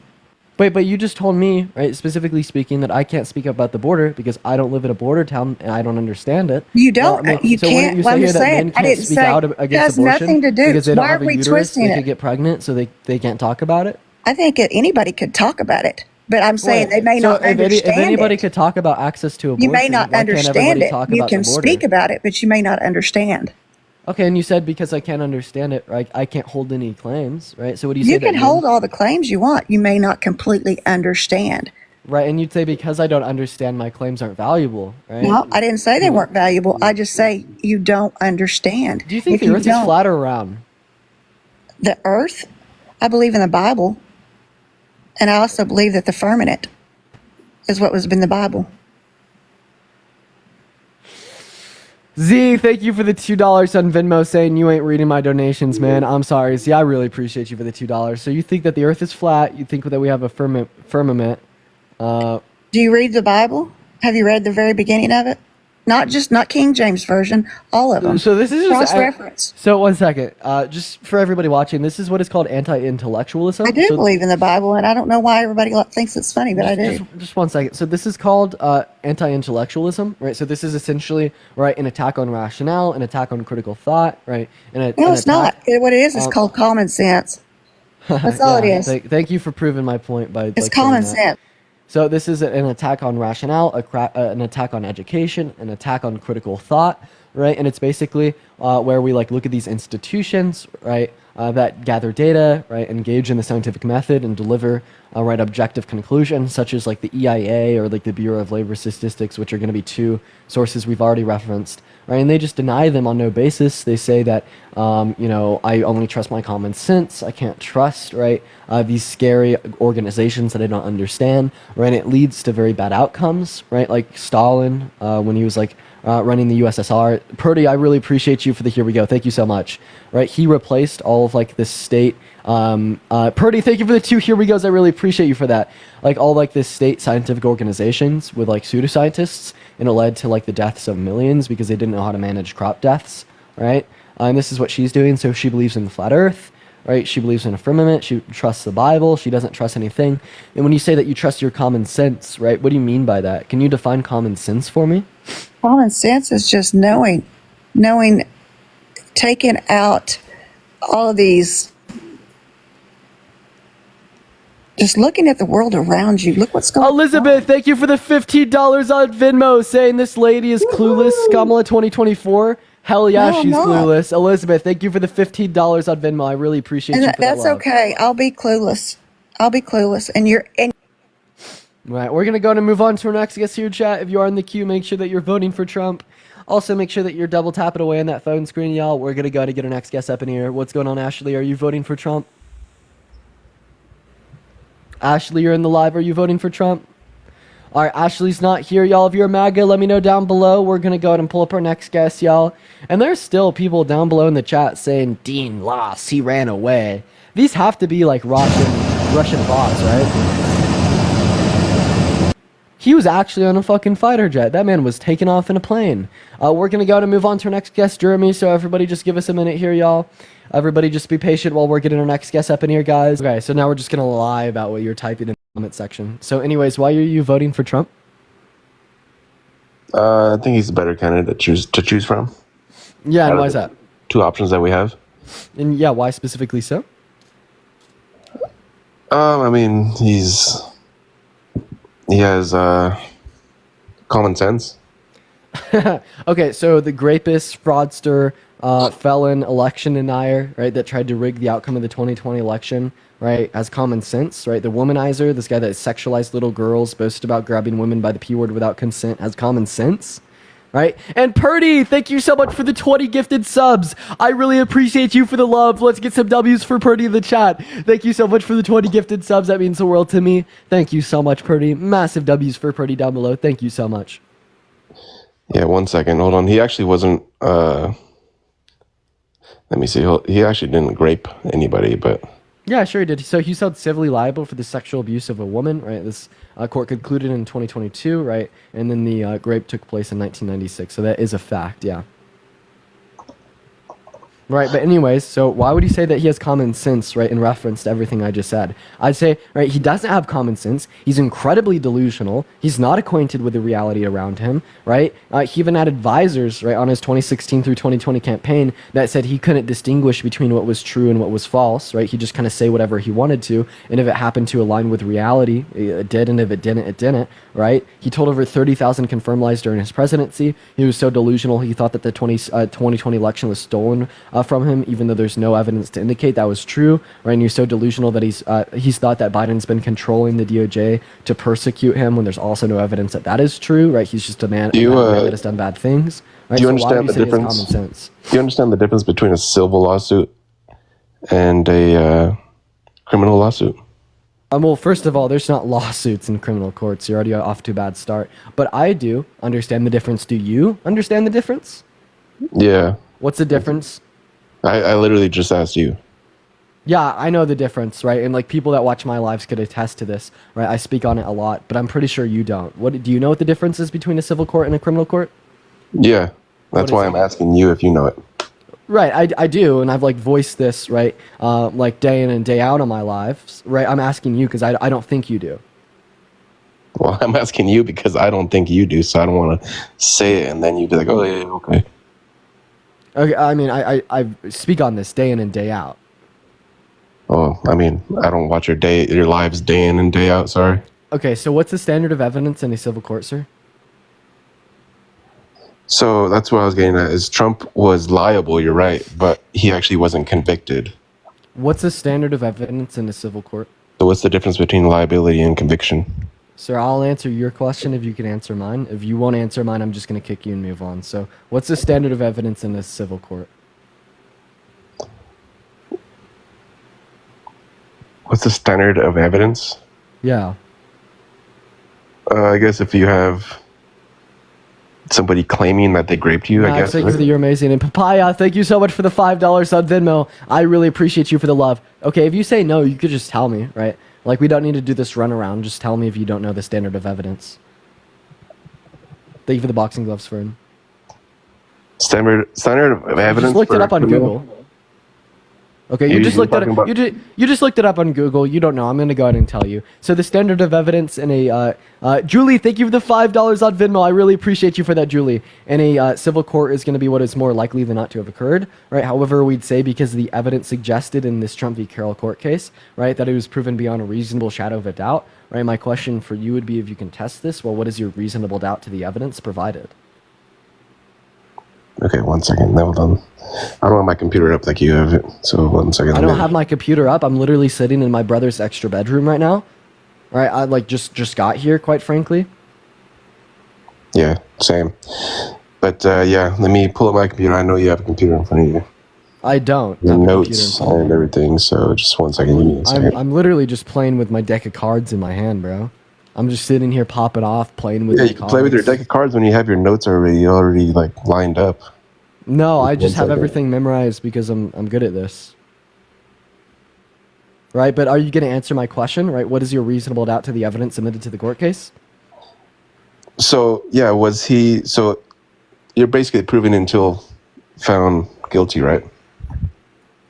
But you just told me, right, specifically speaking, that I can't speak about the border because I don't live in a border town and I don't understand it. You don't. You so wouldn't can't. you Well, say I'm here just that saying. men I can't didn't speak say. out It against has abortion nothing to do. because they don't Why have are a we uterus? twisting They it? could get pregnant, so they can't talk about it. I think that anybody could talk about it, but I'm saying Wait, they may so not if understand anybody it. could talk about access to abortion, You may not why can't understand everybody it. talk You about can the border? speak about it, but you may not understand. Okay, and you said because I can't understand it, right? I can't hold any claims, right? So what do you say? You that can men- hold all the claims you want. You may not completely understand. right, and you'd say because I don't understand, my claims aren't valuable, right? No, I didn't say they weren't valuable. I just say you don't understand. Do you think If the Earth is don't- flat or round? The earth? I believe in the Bible. And I also believe that the firmament is what was in the Bible. Z, thank you for the $2 on Venmo saying you ain't reading my donations, man. I'm sorry. Z, I really appreciate you for the $2. So you think that the Earth is flat? You think that we have a firmament? Do you read the Bible? Have you read the very beginning of it? not King James Version, all of them. So this is just cross-reference. So one second, just for everybody watching, this is what is called anti-intellectualism. I do So believe in the Bible, and I don't know why everybody thinks it's funny, but I do. just one second. So this is called anti-intellectualism, right? So this is essentially right an attack on rationale, an attack on critical thought, right? No, it's not. What it is called common sense. That's all it is. Thank you for proving my point by It's common sense. So this is an attack on rationale, an attack on education, an attack on critical thought, right? And it's basically where we like look at these institutions, right, that gather data, right, engage in the scientific method and deliver right objective conclusions, such as like the EIA or like the Bureau of Labor Statistics, which are going to be two sources we've already referenced, right? And they just deny them on no basis. They say that I only trust my common sense. I can't trust, right, these scary organizations that I don't understand, right? And it leads to very bad outcomes, right? Like Stalin, when he was like running the USSR. Purdy, I really appreciate you for the here we go. Thank you so much. Right, he replaced all of like this state. Purdy, thank you for the 2 here we goes. I really appreciate you for that. Like all like this state scientific organizations with like pseudoscientists, and it led to like the deaths of millions because they didn't know how to manage crop deaths. Right, and this is what she's doing. So she believes in the flat Earth. Right, she believes in a firmament. She trusts the Bible. She doesn't trust anything. And when you say that you trust your common sense, right, what do you mean by that? Can you define common sense for me? Common sense is just knowing, taking out all of these, just looking at the world around you. Look what's going on. Elizabeth, thank you for the $15 on Venmo, saying this lady is clueless. Kamala 2024. Hell yeah, No, I'm she's not. clueless. Elizabeth, thank you for the $15 on Venmo. I really appreciate you for that That's love. okay. I'll be clueless. And Right, we're gonna go and move on to our next guest here, chat. If you are in the queue, make sure that you're voting for Trump. Also, make sure that you're double tapping away on that phone screen, y'all. We're gonna go to get our next guest up in here. What's going on, Ashley? Are you voting for Trump? Ashley, you're in the live. Are you voting for Trump? All right, Ashley's not here, y'all. If you're a MAGA, let me know down below. We're going to go ahead and pull up our next guest, y'all. And there's still people down below in the chat saying, Dean lost, he ran away. These have to be like Russian bots, right? He was actually on a fucking fighter jet. That man was taken off in a plane. We're going to go ahead and move on to our next guest, Jeremy. So everybody just give us a minute here, y'all. Everybody just be patient while we're getting our next guest up in here, guys. Okay, so now we're just going to lie about what you're typing in the comment section. So anyways, why are you voting for Trump? I think he's a better candidate to choose from. Yeah, and why is that? Two options that we have. And yeah, why specifically so? I mean, he has common sense. Okay, so the rapist, fraudster, felon, election denier, right, that tried to rig the outcome of the 2020 election, right, has common sense, right? The womanizer, this guy that sexualized little girls, boasted about grabbing women by the P word without consent, has common sense, right? And Purdy, thank you so much for the 20 gifted subs. I really appreciate you for the love. Let's get some W's for Purdy in the chat. Thank you so much for the 20 gifted subs. That means the world to me. Thank you so much, Purdy. Massive W's for Purdy down below. Thank you so much. Yeah, 1 second. Hold on. He actually wasn't. Let me see. He actually didn't rape anybody, but. Yeah, sure he did. So he's held civilly liable for the sexual abuse of a woman, right? This court concluded in 2022, right? And then the rape took place in 1996. So that is a fact, yeah. Right, but anyways, so why would you say that he has common sense, right, in reference to everything I just said? I'd say, right, he doesn't have common sense. He's incredibly delusional. He's not acquainted with the reality around him, right? He even had advisors, right, on his 2016 through 2020 campaign that said he couldn't distinguish between what was true and what was false, right? He just kind of say whatever he wanted to, and if it happened to align with reality, it did, and if it didn't, it didn't, right? He told over 30,000 confirmed lies during his presidency. He was so delusional, he thought that the 2020 election was stolen from him, even though there's no evidence to indicate that was true, right? And he's so delusional that he's thought that Biden's been controlling the DOJ to persecute him when there's also no evidence that that is true, right? He's just a man that has done bad things. Right? Do you so understand the difference? Common sense? Do you understand the difference between a civil lawsuit and a criminal lawsuit? Well, first of all, there's not lawsuits in criminal courts. You're already off to a bad start. But I do understand the difference. Do you understand the difference? Yeah. What's the difference? I literally just asked you. Yeah, I know the difference, right? And like people that watch my lives could attest to this, right? I speak on it a lot, but I'm pretty sure you don't. What do you know what the difference is between a civil court and a criminal court? Yeah, What that's is why it? I'm asking you if you know it. Right, I do, and I've like voiced this, right, like day in and day out of my lives, right? I'm asking you because I don't think you do. Well, I'm asking you because I don't think you do, so I don't want to say it and then you'd be like, oh, yeah, okay. Okay, I mean, I speak on this day in and day out. Oh, I mean, I don't watch your lives day in and day out, sorry. Okay, so what's the standard of evidence in a civil court, sir? So that's what I was getting at, is Trump was liable, you're right, but he actually wasn't convicted. What's the standard of evidence in a civil court? So what's the difference between liability and conviction? Sir, I'll answer your question if you can answer mine. If you won't answer mine, I'm just going to kick you and move on. So, what's the standard of evidence in a civil court? What's the standard of evidence? Yeah. I guess if you have somebody claiming that they raped you, I Max, guess. thank you for the You're Amazing. And Papaya, thank you so much for the $5 on Venmo. I really appreciate you for the love. Okay, if you say no, you could just tell me, right? Like, we don't need to do this runaround. Just tell me if you don't know the standard of evidence. Thank you for the boxing gloves, Fern. Standard of evidence. Just looked it for up on criminal? Google. Okay, You're you just usually looked it talking up. about- You just looked it up on Google. You don't know. I'm going to go ahead and tell you. So the standard of evidence in a Julie, thank you for the $5 on Venmo. I really appreciate you for that, Julie. In a civil court is going to be what is more likely than not to have occurred, right? However, we'd say because the evidence suggested in this Trump v. Carroll court case, right, that it was proven beyond a reasonable shadow of a doubt, right? My question for you would be, if you can test this, well, what is your reasonable doubt to the evidence provided? Okay, 1 second. Hold on. I don't have my computer up like you have it. So 1 second. I don't have my computer up. I'm literally sitting in my brother's extra bedroom right now. All right, I like just got here, quite frankly. Yeah, same. But yeah, let me pull up my computer. I know you have a computer in front of you. I don't. Your have a computer in notes front of me. and everything. So just 1 second. Give me a second. I'm literally just playing with my deck of cards in my hand, bro. I'm just sitting here popping off, playing with Yeah, the you can play with your cards. deck of cards when you have your notes already like lined up. No, I just One have second. everything memorized because I'm good at this. Right, but are you going to answer my question, right? What is your reasonable doubt to the evidence submitted to the court case? So yeah, was he? So you're basically proven until found guilty, right?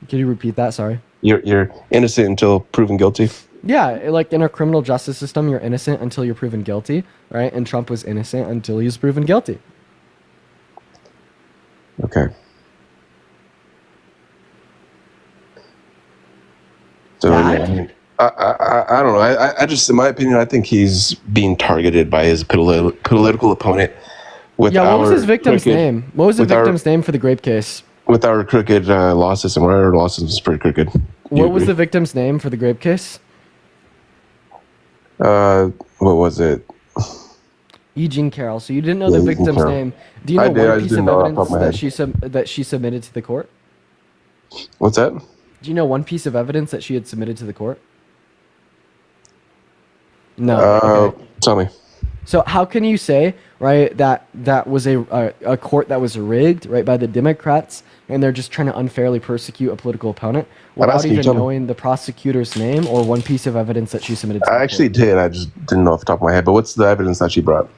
Can you repeat that? Sorry. You're innocent until proven guilty. Yeah, like in our criminal justice system, you're innocent until you're proven guilty, right? And Trump was innocent until he was proven guilty. Okay. So Yeah, yeah, I mean, I don't know. I just, in my opinion, I think he's being targeted by his political opponent. With Yeah, what was our his victim's crooked- name? What was the with our- victim's name for the grape case? With our crooked law system, our law system is pretty crooked. Do you What was the agree? victim's name for the grape case? What was it? E. Jean Carroll. So you didn't know Yeah, the E. Jean victim's Carroll. name. Do you I know did, I one just piece of didn't know off the top evidence of my that she submitted to the court? What's that? Do you know one piece of evidence that she had submitted to the court? No. Okay. Tell me. So how can you say, right, that that was a court that was rigged, right, by the Democrats, and they're just trying to unfairly persecute a political opponent without asking you, even tell me. knowing the prosecutor's name or one piece of evidence that she submitted to I the actually court? did. I just didn't know off the top of my head. But what's the evidence that she brought?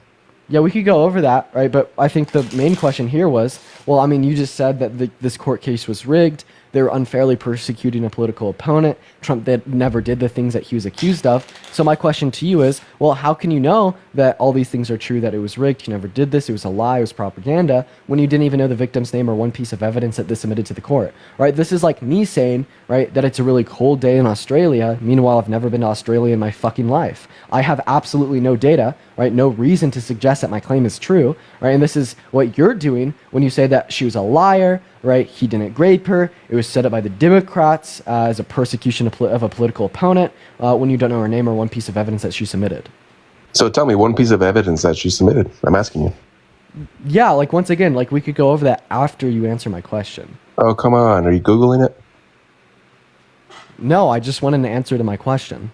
Yeah, we could go over that, right? But I think the main question here was, well, I mean, you just said that this court case was rigged. They were unfairly persecuting a political opponent. Trump never did the things that he was accused of. So my question to you is, well, how can you know that all these things are true, that it was rigged, he never did this, it was a lie, it was propaganda, when you didn't even know the victim's name or one piece of evidence that they submitted to the court, right? This is like me saying, right, that it's a really cold day in Australia. Meanwhile, I've never been to Australia in my fucking life. I have absolutely no data, right? No reason to suggest that my claim is true, right? And this is what you're doing when you say that she was a liar, right? He didn't rape her. It was set up by the Democrats as a persecution of a political opponent when you don't know her name or one piece of evidence that she submitted. So tell me one piece of evidence that she submitted. I'm asking you. Yeah, like once again, like we could go over that after you answer my question. Oh, come on. Are you Googling it? No, I just wanted an answer to my question.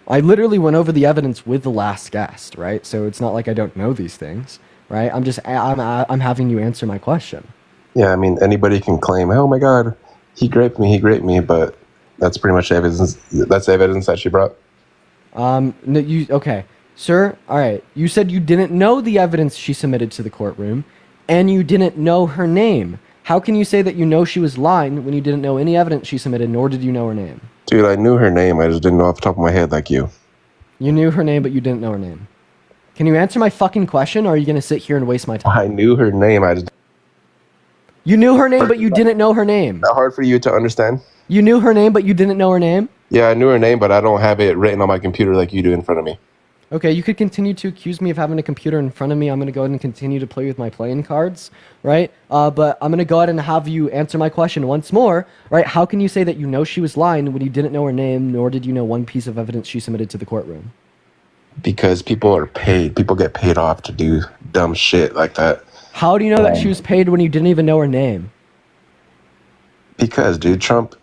I literally went over the evidence with the last guest, right? So it's not like I don't know these things, right? I'm having you answer my question. Yeah, I mean, anybody can claim, oh my God, he raped me, but that's pretty much evidence. That's evidence that she brought. No, okay. Sir, all right. You said you didn't know the evidence she submitted to the courtroom, and you didn't know her name. How can you say that you know she was lying when you didn't know any evidence she submitted, nor did you know her name? Dude, I knew her name. I just didn't know off the top of my head like you. You knew her name, but you didn't know her name. Can you answer my fucking question, or are you going to sit here and waste my time? I knew her name. I just... You knew her name, but you didn't know her name. That hard for you to understand? You knew her name, but you didn't know her name? Yeah, I knew her name, but I don't have it written on my computer like you do in front of me. Okay, you could continue to accuse me of having a computer in front of me. I'm going to go ahead and continue to play with my playing cards, right? But I'm going to go ahead and have you answer my question once more, right? How can you say that you know she was lying when you didn't know her name, nor did you know one piece of evidence she submitted to the courtroom? Because people are paid. People get paid off to do dumb shit like that. How do you know that she was paid when you didn't even know her name? Because, dude, Trump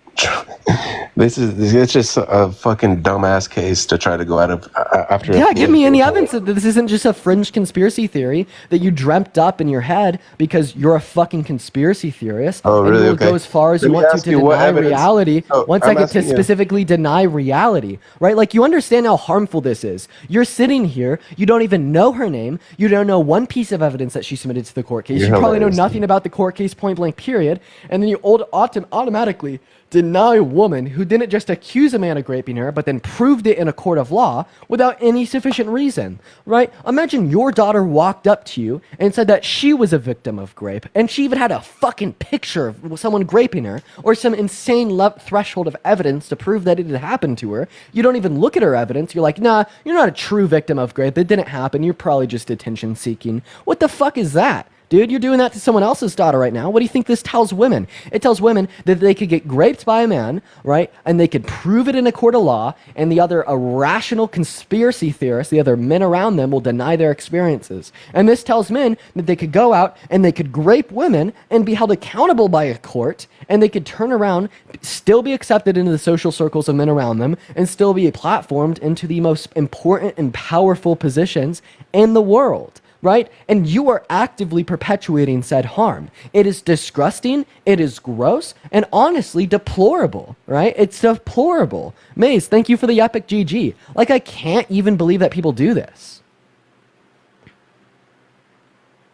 it's just a fucking dumbass case to try to go out of after. Yeah, give me any evidence that this isn't just a fringe conspiracy theory that you dreamt up in your head because you're a fucking conspiracy theorist. Oh, really? And you'll Okay. go as far as Let you me want ask to you what deny evidence- reality. Oh, One I'm second, to asking you. specifically deny reality, right? Like, you understand how harmful this is. You're sitting here, you don't even know her name, you don't know one piece of evidence that she submitted to the court case, You're you probably know hilarious. nothing about the court case point blank period, and then you automatically deny a woman who didn't just accuse a man of raping her, but then proved it in a court of law without any sufficient reason, right? Imagine your daughter walked up to you and said that she was a victim of rape, and she even had a fucking picture of someone raping her, or some insane threshold of evidence to prove that it had happened to her. You don't even look at her evidence. You're like, nah, you're not a true victim of rape. It didn't happen. You're probably just attention seeking. What the fuck is that? Dude, you're doing that to someone else's daughter right now. What do you think this tells women? It tells women that they could get raped by a man, right? And they could prove it in a court of law, and the other irrational conspiracy theorists, the other men around them, will deny their experiences. And this tells men that they could go out and they could rape women and be held accountable by a court, and they could turn around, still be accepted into the social circles of men around them, and still be platformed into the most important and powerful positions in the world. Right? And you are actively perpetuating said harm. It is disgusting, it is gross, and honestly deplorable, right? It's deplorable. Maze, thank you for the epic GG. Like, I can't even believe that people do this.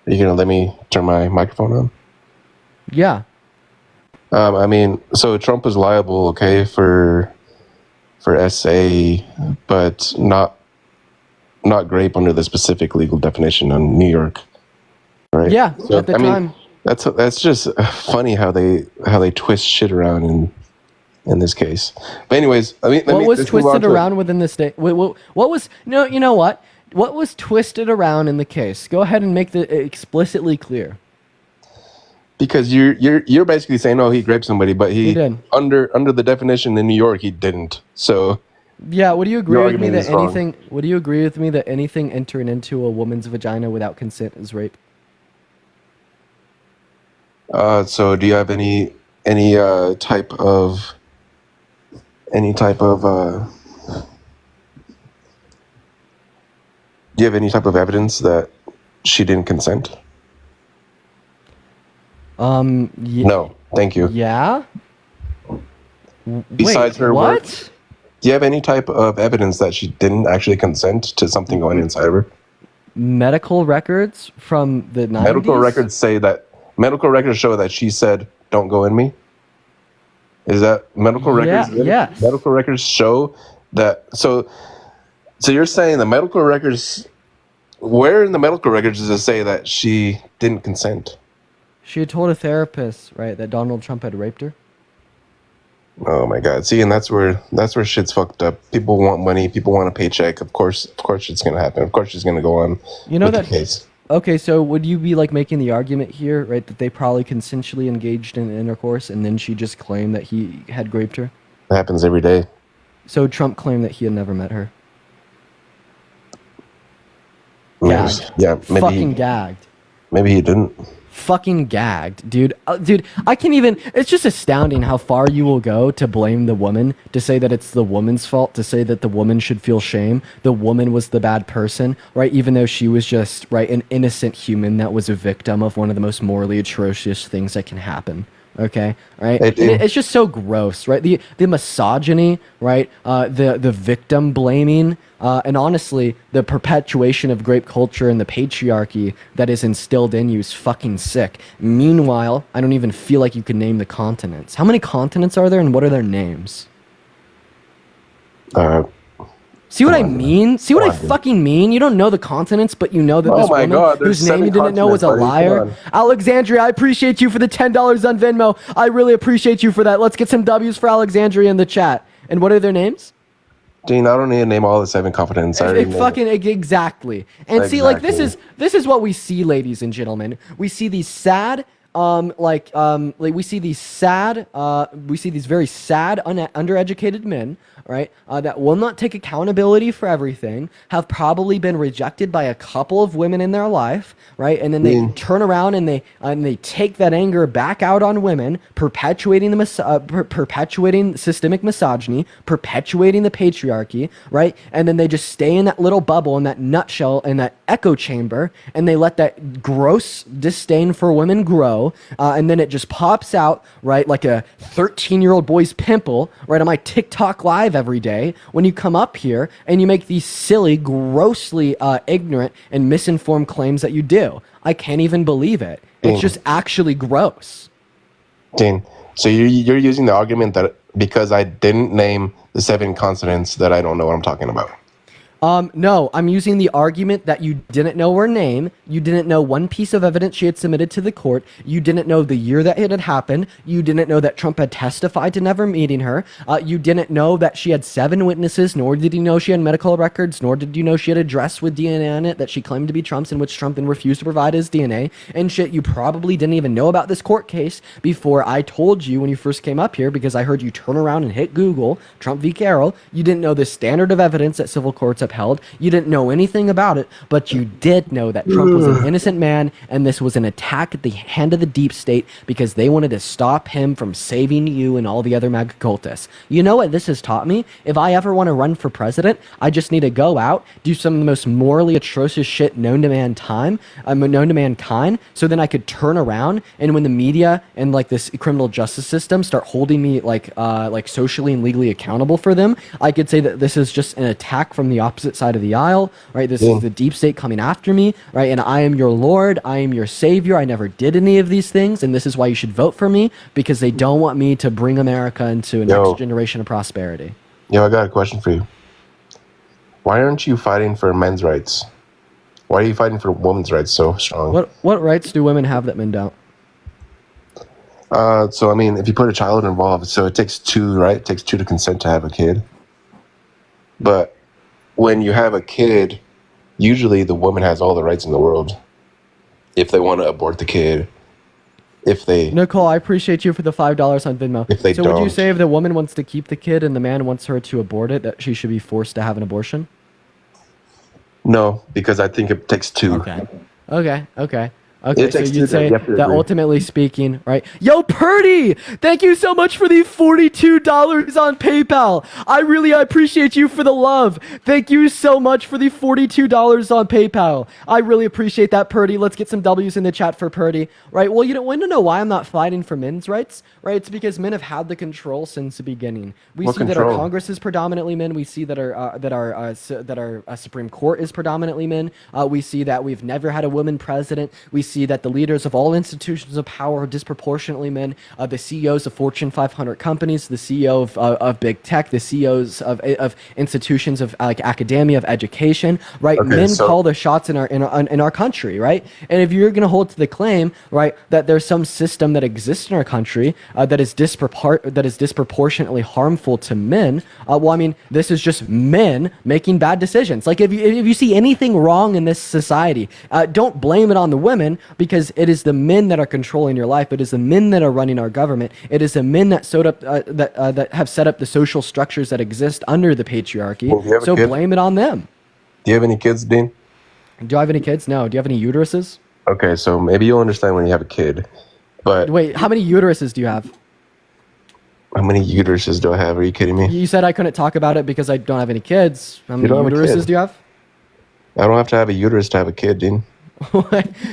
Are you gonna let me turn my microphone on? Yeah. I mean, so Trump was liable, okay, for SA, but not grape under the specific legal definition on New York, right? Yeah, at the time. That's just funny how they twist shit around in this case. But anyways, What was twisted around within the state? What was, no, you know what? What was twisted around in the case? Go ahead and make it explicitly clear. Because you're basically saying, oh, he raped somebody, but he did. under the definition in New York, he didn't. So Yeah, would you agree Your with me argument that is wrong. anything? Would you agree with me that anything entering into a woman's vagina without consent is rape? so do you have any type of do you have any type of evidence that she didn't consent? No, thank you. Yeah. Besides her work? what? Do you have any type of evidence that she didn't actually consent to something going inside of her? Medical records from the 90s? Medical records show that she said, "Don't go in me." Is that medical records? Yes. Medical records show that. So you're saying the medical records? Where in the medical records does it say that she didn't consent? She had told a therapist, right, that Donald Trump had raped her. Oh my God! See, and that's where shit's fucked up. People want money. People want a paycheck. Of course, it's gonna happen. Of course, she's gonna go on. You know with that the case. Okay, so would you be like making the argument here, right, that they probably consensually engaged in intercourse and then she just claimed that he had raped her? It happens every day. So Trump claimed that he had never met her. Gagged. Yeah, Fucking gagged. Maybe he didn't. Fucking gagged, dude. Dude, I can't even. It's just astounding how far you will go to blame the woman, to say that it's the woman's fault, to say that the woman should feel shame. The woman was the bad person, right? Even though she was just, right, an innocent human that was a victim of one of the most morally atrocious things that can happen, Okay, right? It- And it- it's just so gross, right? The misogyny, right? The victim blaming, and honestly, the perpetuation of grape culture and the patriarchy that is instilled in you is fucking sick. Meanwhile, I don't even feel like you can name the continents. How many continents are there, and what are their names? Uh, See what I Come on, mean? See what I Come on, dude. fucking mean? You don't know the continents, but you know that Oh this my woman God, there's whose name you 7 didn't know was a continents, buddy. liar. Come on. Alexandria, I appreciate you for the $10 on Venmo. I really appreciate you for that. Let's get some W's for Alexandria in the chat. And what are their names? Dean, I don't need to name all the 7 continents. I already know. Exactly. And see, like this Exactly. is what we see, ladies and gentlemen. We see these sad, we see these very sad, undereducated men, right? That will not take accountability for everything, have probably been rejected by a couple of women in their life, right? And then they turn around and they take that anger back out on women, perpetuating perpetuating systemic misogyny, perpetuating the patriarchy, right? And then they just stay in that little bubble, in that nutshell, in that echo chamber, and they let that gross disdain for women grow, and then it just pops out, right, like a 13-year-old boy's pimple, right, on my TikTok live every day when you come up here and you make these silly, grossly ignorant and misinformed claims that you do. I can't even believe it. It's just actually gross. Dean, so you're using the argument that because I didn't name the 7 consonants that I don't know what I'm talking about. No, I'm using the argument that you didn't know her name, you didn't know one piece of evidence she had submitted to the court, you didn't know the year that it had happened, you didn't know that Trump had testified to never meeting her, you didn't know that she had 7 witnesses, nor did you know she had medical records, nor did you know she had a dress with DNA on it that she claimed to be Trump's, in which Trump then refused to provide his DNA, and shit, you probably didn't even know about this court case before I told you when you first came up here, because I heard you turn around and hit Google, Trump v. Carroll. You didn't know the standard of evidence that civil courts upheld. You didn't know anything about it, but you did know that Trump was an innocent man, and this was an attack at the hand of the deep state because they wanted to stop him from saving you and all the other MAGA cultists. You know what this has taught me? If I ever want to run for president, I just need to go out, do some of the most morally atrocious shit known to mankind, so then I could turn around, and when the media and like this criminal justice system start holding me like socially and legally accountable for them, I could say that this is just an attack from the opposite side of the aisle, right? This is the deep state coming after me, right? And I am your Lord, I am your Savior, I never did any of these things, and this is why you should vote for me, because they don't want me to bring America into a next generation of prosperity. Yo, I got a question for you. Why aren't you fighting for men's rights? Why are you fighting for women's rights so strong? What rights do women have that men don't? So, I mean, if you put a child involved, so it takes 2, right? It takes 2 to consent to have a kid. But when you have a kid, usually the woman has all the rights in the world. If they want to abort the kid, if they... Nicole, I appreciate you for the $5 on Venmo. If they so would you don't. say if the woman wants to keep the kid and the man wants her to abort it, that she should be forced to have an abortion? No, because I think it takes 2. Okay. It So takes 2 you'd say you have to that agree. ultimately speaking, right? Yo, Purdy, thank you so much for the $42 on PayPal. I appreciate you for the love. Thank you so much for the $42 on PayPal. I really appreciate that, Purdy. Let's get some W's in the chat for Purdy, right? Well, you don't want to know why I'm not fighting for men's rights, right? It's because men have had the control since the beginning. We What see that our control? Congress is predominantly men. We see that our Supreme Court is predominantly men. We see that we've never had a woman president. We see that the leaders of all institutions of power are disproportionately men. The CEOs of Fortune 500 companies, the CEO of big tech, the CEOs of institutions of like academia, of education, right? Okay, Men so- call the shots in our country, right? And if you're going to hold to the claim, right, that there's some system that exists in our country that is disproportionately harmful to men, well, I mean, this is just men making bad decisions. Like if you see anything wrong in this society, don't blame it on the women, because it is the men that are controlling your life. It is the men that are running our government. It is the men that that have set up the social structures that exist under the patriarchy. Well, do you have a So kid? blame it on them. Do you have any kids, Dean? Do I have any kids? No. Do you have any uteruses? Okay, so maybe you'll understand when you have a kid. But Wait, how many uteruses do you have? how many uteruses do I have? Are you kidding me? You said I couldn't talk about it because I don't have any kids. How many don't have a uteruses kid. do you have? I don't have to have a uterus to have a kid, Dean.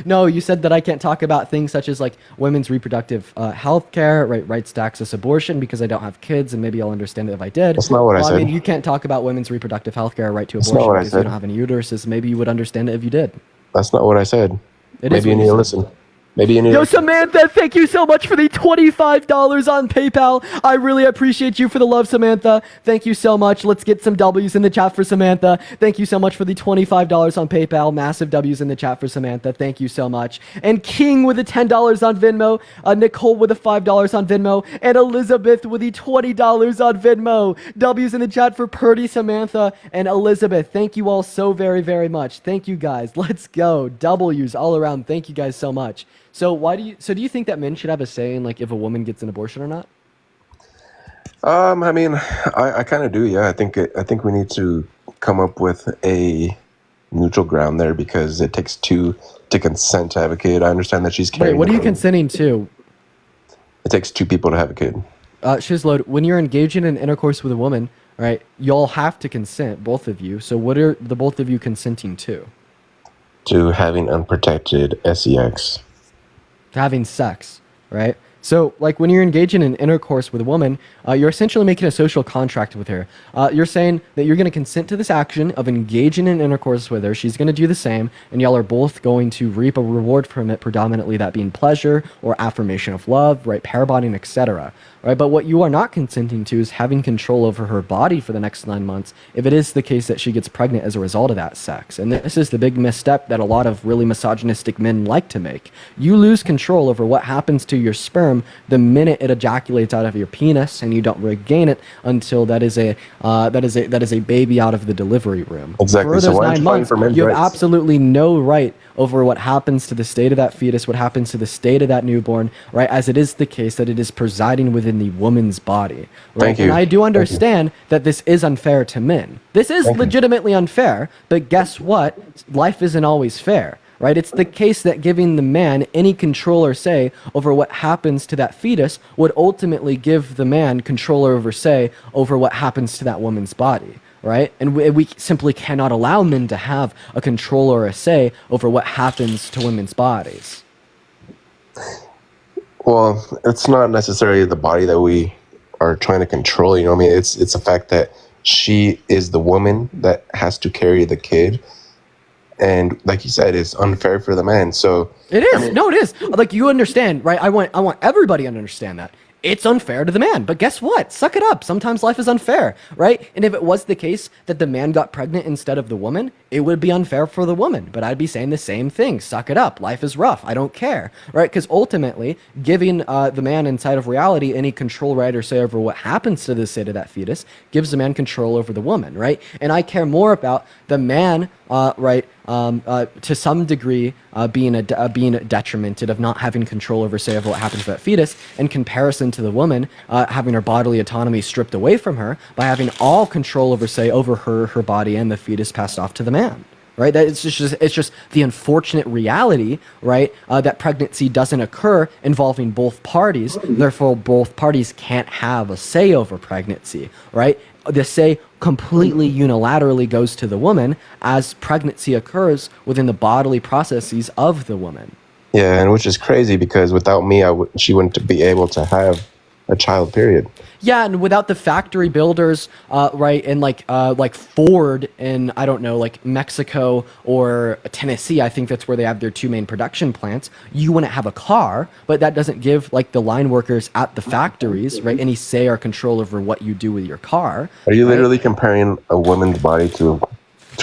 No, you said that I can't talk about things such as like women's reproductive health care, rights to access abortion because I don't have kids, and maybe I'll understand it if I did. That's not what I Well, said. I mean, you can't talk about women's reproductive health care, right to That's not abortion what I because you said. don't have any uteruses. Maybe you would understand it if you did. That's not what I said. It is Maybe you what need you to said. listen. Maybe you need Yo, to listen. Samantha, thank you so much for the $25 on PayPal. I really appreciate you for the love, Samantha. Thank you so much. Let's get some W's in the chat for Samantha. Thank you so much for the $25 on PayPal. Massive W's in the chat for Samantha. Thank you so much. And King with the $10 on Venmo. Nicole with the $5 on Venmo. And Elizabeth with the $20 on Venmo. W's in the chat for Purdy, Samantha, and Elizabeth. Thank you all so very, very much. Thank you guys. Let's go. W's all around. Thank you guys so much. So do you think that men should have a say in like if a woman gets an abortion or not? I mean, I kind of do. Yeah, I think we need to come up with a neutral ground there because it takes two to consent to have a kid. I understand that she's Wait, carrying. what are you the kid. consenting to? It takes two people to have a kid. Shizload, when you're engaging in intercourse with a woman, right, y'all have to consent, both of you. So what are the both of you consenting to? To having unprotected sex. To having sex, right? So, like, when you're engaging in intercourse with a woman, you're essentially making a social contract with her. You're saying that you're going to consent to this action of engaging in intercourse with her. She's going to do the same, and y'all are both going to reap a reward from it, predominantly that being pleasure or affirmation of love, right? Pair bonding, etc. Right? But what you are not consenting to is having control over her body for the next 9 months if it is the case that she gets pregnant as a result of that sex. And this is the big misstep that a lot of really misogynistic men like to make. You lose control over what happens to your sperm the minute it ejaculates out of your penis, and you don't regain it until that is a baby out of the delivery room. Exactly. For So those why aren't 9 you fighting months, for men's you have rights? absolutely no right over what happens to the state of that fetus, what happens to the state of that newborn, right? As it is the case that it is presiding within the woman's body. Right? Thank you. And I do Thank you. understand that this is unfair to men. This is Thank you. legitimately unfair, but guess what? Life isn't always fair. Right? It's the case that giving the man any control or say over what happens to that fetus would ultimately give the man control over say over what happens to that woman's body. Right? And we simply cannot allow men to have a control or a say over what happens to women's bodies. Well, it's not necessarily the body that we are trying to control. You know what I mean? It's the fact that she is the woman that has to carry the kid. And like you said, it's unfair for the man. So It is. No, it is. Like, you understand, right? I want everybody to understand that. It's unfair to the man. But guess what? Suck it up. Sometimes life is unfair, right? And if it was the case that the man got pregnant instead of the woman, it would be unfair for the woman. But I'd be saying the same thing. Suck it up. Life is rough. I don't care, right? Because ultimately, giving the man inside of reality any control, right, or say over what happens to the state of that fetus gives the man control over the woman, right? And I care more about the man, right, to some degree, being detrimented of not having control over, say, over what happens to that fetus, in comparison to the woman having her bodily autonomy stripped away from her by having all control over, say, over her body and the fetus passed off to the man. Right? That it's just the unfortunate reality, right? That pregnancy doesn't occur involving both parties. Therefore, both parties can't have a say over pregnancy, right? The say completely unilaterally goes to the woman as pregnancy occurs within the bodily processes of the woman. yeah, and which is crazy because without me, she wouldn't be able to have a child. Period. Yeah, and without the factory builders, right, and like Ford in, I don't know, like Mexico or Tennessee, I think that's where they have their two main production plants, you wouldn't have a car, but that doesn't give like the line workers at the factories, right, any say or control over what you do with your car. Are you right? literally comparing a woman's body to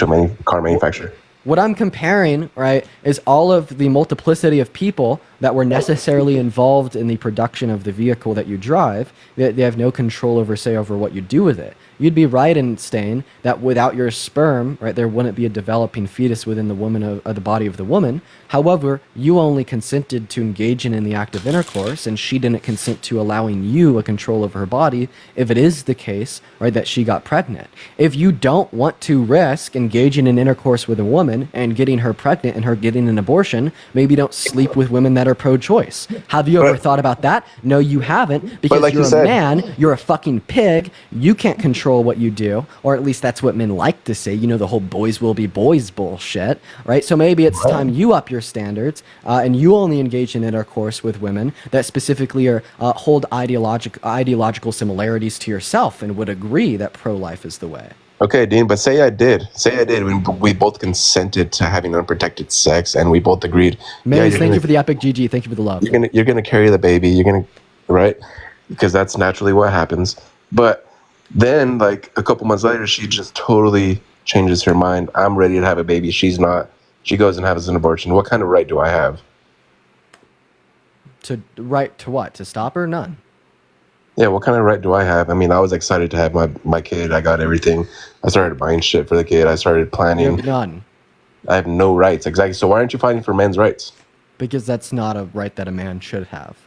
a car manufacturer? What I'm comparing, right, is all of the multiplicity of people that were necessarily involved in the production of the vehicle that you drive. They have no control over, say, over what you do with it. You'd be right in saying that without your sperm, right, there wouldn't be a developing fetus within the woman of the body of the woman. However, you only consented to engaging in the act of intercourse, and she didn't consent to allowing you a control over her body if it is the case, right, that she got pregnant. If you don't want to risk engaging in intercourse with a woman and getting her pregnant and her getting an abortion, maybe don't sleep with women that are pro-choice. Have you ever thought about that? No, you haven't, because like you're you a said- man, you're a fucking pig, you can't control control what you do, or at least that's what men like to say. You know, the whole boys will be boys bullshit, right? So maybe it's time you up your standards and you only engage in intercourse with women that specifically are hold ideological similarities to yourself and would agree that pro-life is the way. Okay, Dean, but say I did. Say I did when we both consented to having unprotected sex and we both agreed. Maze, thank you for the epic GG. Thank you for the love. You're gonna carry the baby. You're gonna, right? Because that's naturally what happens. But then, like a couple months later, she just totally changes her mind. I'm ready to have a baby. She's not. She goes and has an abortion. What kind of right do I have? Right to what? To stop her? None. Yeah, what kind of right do I have? I mean, I was excited to have my kid. I got everything. I started buying shit for the kid. I started planning. You have none. I have no rights. Exactly. So why aren't you fighting for men's rights? Because that's not a right that a man should have.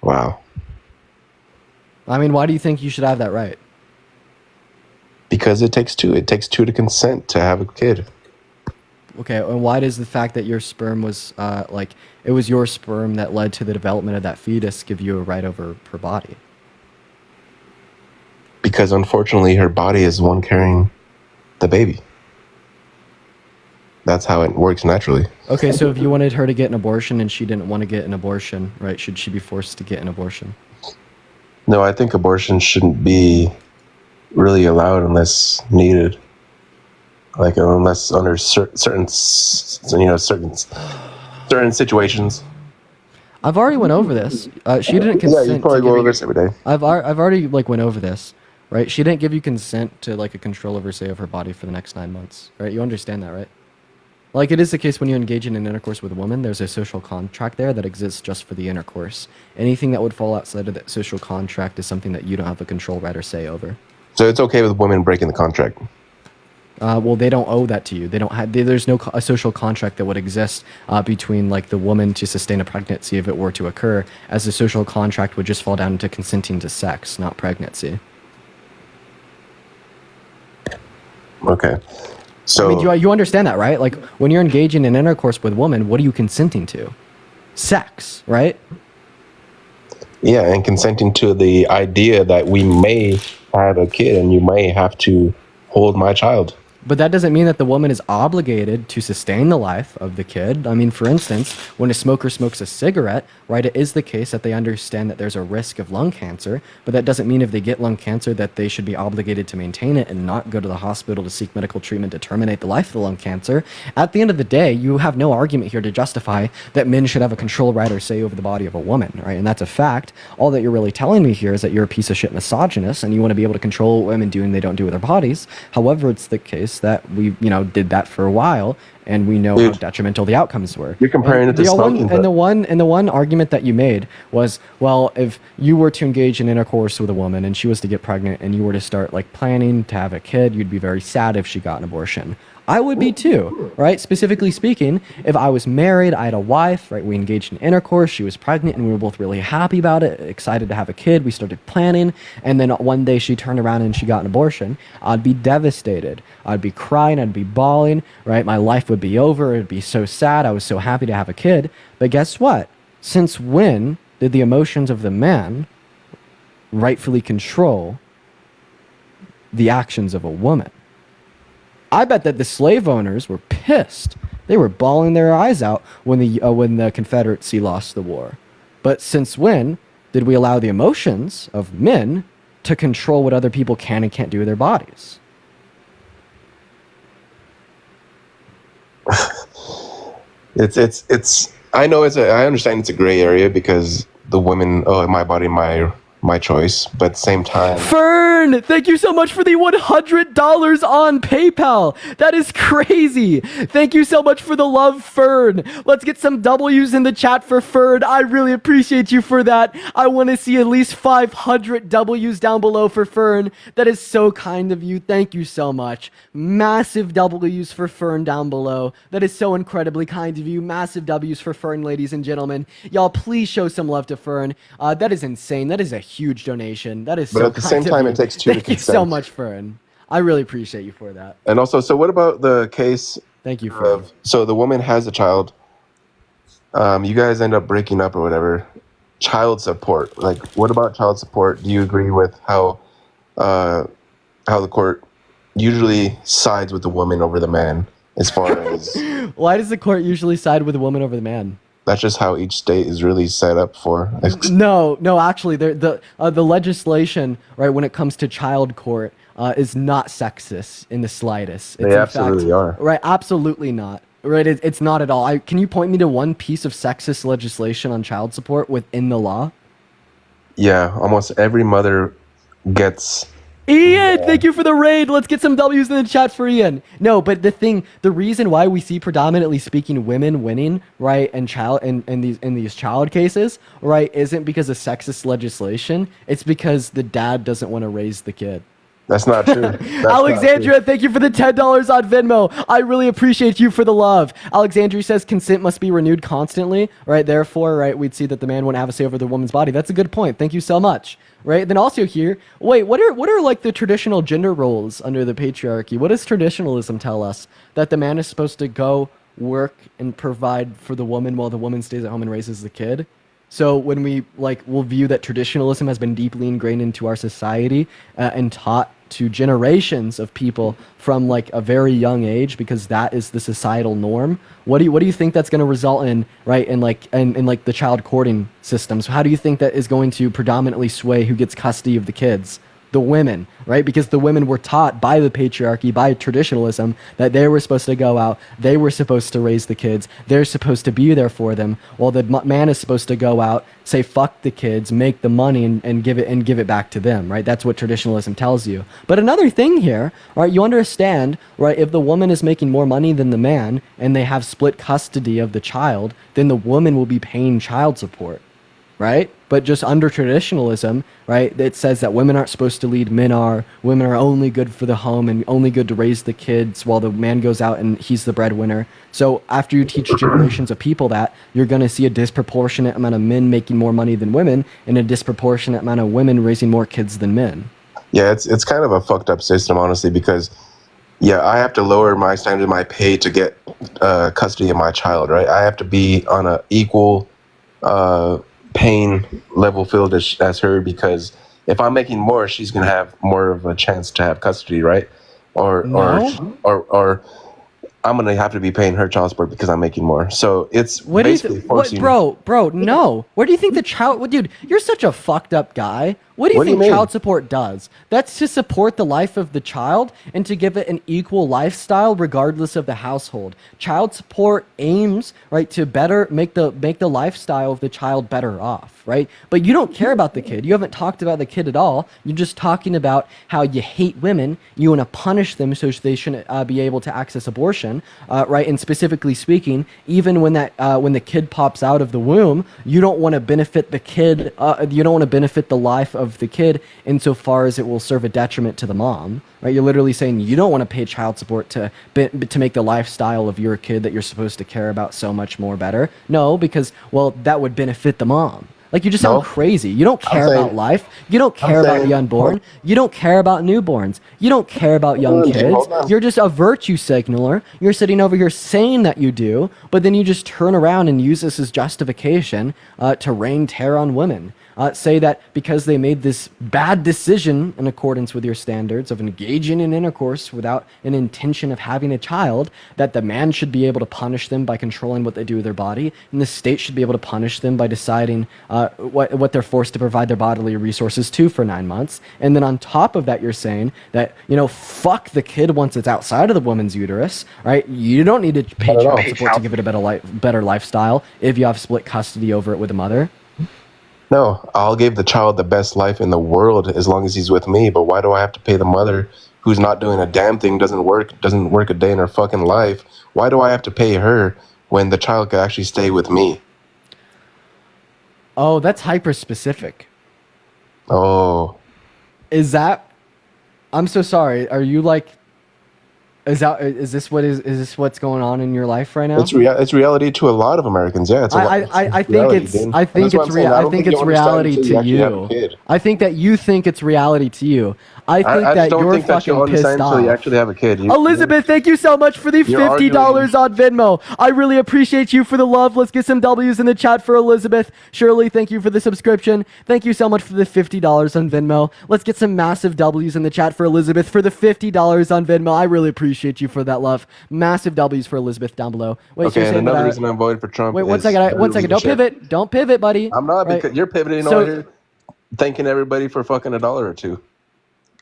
Wow. I mean, why do you think you should have that right? Because it takes two. It takes two to consent to have a kid. Okay, and why does the fact that your sperm was, it was your sperm that led to the development of that fetus give you a right over her body? Because unfortunately, her body is the one carrying the baby. That's how it works naturally. Okay, so if you wanted her to get an abortion and she didn't want to get an abortion, right, should she be forced to get an abortion? No, I think abortion shouldn't be really allowed unless needed. Like unless under certain situations. I've already went over this. She didn't consent. Yeah, you probably go over this every day. I've already went over this, right? She didn't give you consent to a control over, say, of her body for the next 9 months, right? You understand that, right? Like it is the case when you engage in an intercourse with a woman, there's a social contract there that exists just for the intercourse. Anything that would fall outside of that social contract is something that you don't have a control, right, or say over. So it's okay with women breaking the contract. Well, they don't owe that to you. They don't have. There's no a social contract that would exist between the woman to sustain a pregnancy if it were to occur, as the social contract would just fall down into consenting to sex, not pregnancy. Okay. So I mean, you understand that, right? Like when you're engaging in intercourse with a woman, what are you consenting to? Sex, right? Yeah, and consenting to the idea that we may have a kid and you may have to hold my child. But that doesn't mean that the woman is obligated to sustain the life of the kid. I mean, for instance, when a smoker smokes a cigarette, right, it is the case that they understand that there's a risk of lung cancer, but that doesn't mean if they get lung cancer that they should be obligated to maintain it and not go to the hospital to seek medical treatment to terminate the life of the lung cancer. At the end of the day, you have no argument here to justify that men should have a control right or say over the body of a woman, right? And that's a fact. All that you're really telling me here is that you're a piece of shit misogynist and you want to be able to control what women do and they don't do with their bodies. However, it's the case that we, did that for a while, and we know how detrimental the outcomes were. You're comparing it to smoking. And the one argument that you made was, well, if you were to engage in intercourse with a woman and she was to get pregnant and you were to start planning to have a kid, you'd be very sad if she got an abortion. I would be too, right? Specifically speaking, if I was married, I had a wife, right? We engaged in intercourse, she was pregnant, and we were both really happy about it, excited to have a kid. We started planning, and then one day she turned around and she got an abortion. I'd be devastated. I'd be crying, I'd be bawling, right? My life would be over. It'd be so sad. I was so happy to have a kid. But guess what? Since when did the emotions of the man rightfully control the actions of a woman? I bet that the slave owners were pissed. They were bawling their eyes out when the Confederacy lost the war. But since when did we allow the emotions of men to control what other people can and can't do with their bodies? It's I know I understand it's a gray area because the women, my body, my choice, but at the same time. Fern, thank you so much for the $100 on PayPal. That is crazy. Thank you so much for the love, Fern. Let's get some W's in the chat for Fern. I really appreciate you for that. I want to see at least 500 W's down below for Fern. That is so kind of you. Thank you so much. Massive W's for Fern down below. That is so incredibly kind of you. Massive W's for Fern, ladies and gentlemen. Y'all, please show some love to Fern. That is insane. That is a huge donation. That is so kind of you. But at the same time, it takes two to consent. Thank you so much, Fern. I really appreciate you for that. And also, so what about the case? Thank you, Fern. So the woman has a child. You guys end up breaking up or whatever. Child support. What about child support? Do you agree with how how the court usually sides with the woman over the man as far as Why does the court usually side with the woman over the man? that's just how each state is really set up for. No, actually, the legislation, right, when it comes to child court, is not sexist in the slightest. It's They absolutely are. Right, absolutely not. Right, it's not at all. Can you point me to one piece of sexist legislation on child support within the law? Yeah, almost every mother gets. Ian, thank you for the raid. Let's get some W's in the chat for Ian. No, but the reason why we see predominantly speaking women winning, right, and these child cases, right, isn't because of sexist legislation. It's because the dad doesn't want to raise the kid. That's not true. That's Alexandria, not true. thank you for the $10 on Venmo. I really appreciate you for the love. Alexandria says consent must be renewed constantly, right? Therefore, right, we'd see that the man wouldn't have a say over the woman's body. That's a good point. Thank you so much. Right? Then also here, wait, what are like the traditional gender roles under the patriarchy? What does traditionalism tell us? That the man is supposed to go work and provide for the woman while the woman stays at home and raises the kid? So when we'll view that traditionalism has been deeply ingrained into our society and taught to generations of people from like a very young age, because that is the societal norm. What do you think that's going to result in, right? In the child courting systems. How do you think that is going to predominantly sway who gets custody of the kids? The women, right? Because the women were taught by the patriarchy, by traditionalism, that they were supposed to go out, they were supposed to raise the kids, they're supposed to be there for them, while the man is supposed to go out, say fuck the kids, make the money, and give it back to them, right? That's what traditionalism tells you. But another thing here, right? You understand, right? If the woman is making more money than the man, and they have split custody of the child, then the woman will be paying child support. Right? But just under traditionalism, right, it says that women aren't supposed to lead, men are. Women are only good for the home and only good to raise the kids while the man goes out and he's the breadwinner. So after you teach generations of people that, you're going to see a disproportionate amount of men making more money than women and a disproportionate amount of women raising more kids than men. Yeah, it's kind of a fucked up system, honestly, because yeah, I have to lower my standard of my pay to get custody of my child, right? I have to be on a equal pain level field as her, because if I'm making more, she's gonna have more of a chance to have custody, right? Or I'm gonna have to be paying her child support because I'm making more. So it's basically forcing. Bro, no. Where do you think the child? Dude, you're such a fucked up guy. What do you think child support does? That's to support the life of the child and to give it an equal lifestyle regardless of the household. Child support aims, right, to better make the lifestyle of the child better off, right? But you don't care about the kid. You haven't talked about the kid at all. You're just talking about how you hate women. You want to punish them so they shouldn't be able to access abortion, right? And specifically speaking, even when the kid pops out of the womb, you don't want to benefit the kid. You don't want to benefit the life of the kid insofar as it will serve a detriment to the mom, right? You're literally saying you don't want to pay child support to make the lifestyle of your kid that you're supposed to care about so much more better. No, because, well, that would benefit the mom. Like, you just sound crazy. You don't care about life. You don't care about the unborn. You don't care about newborns. You don't care about young kids. You're just a virtue signaler. You're sitting over here saying that you do, but then you just turn around and use this as justification to rain terror on women. Say that because they made this bad decision in accordance with your standards of engaging in intercourse without an intention of having a child, that the man should be able to punish them by controlling what they do with their body, and the state should be able to punish them by deciding what they're forced to provide their bodily resources to for 9 months. And then on top of that, you're saying that, fuck the kid once it's outside of the woman's uterus, right? You don't need to pay child support to give it a better lifestyle if you have split custody over it with a mother. No, I'll give the child the best life in the world as long as he's with me. But why do I have to pay the mother who's not doing a damn thing, doesn't work a day in her fucking life? Why do I have to pay her when the child could actually stay with me? Oh, that's hyper specific. Oh. Is that? I'm so sorry. Are you like? Is this what's going on in your life right now? It's reality to a lot of Americans. Yeah, I think it's reality to you. I think that you think it's reality to you. I think I that just don't you're think that you'll fucking pissed understand until you off. actually have a kid. Elizabeth, thank you so much for the You're $50 on Venmo. I really appreciate you for the love. Let's get some W's in the chat for Elizabeth. Shirley, thank you for the subscription. Thank you so much for the $50 on Venmo. Let's get some massive W's in the chat for Elizabeth for the $50 on Venmo. I really appreciate you for that love. Massive W's for Elizabeth down below. Wait, so Okay, you're and saying that another reason I'm voting for Trump. wait, one is second. One second. Don't leadership. pivot. Don't pivot, buddy. I'm not, Right. because you're pivoting So- over here, thanking everybody for fucking $1 or $2.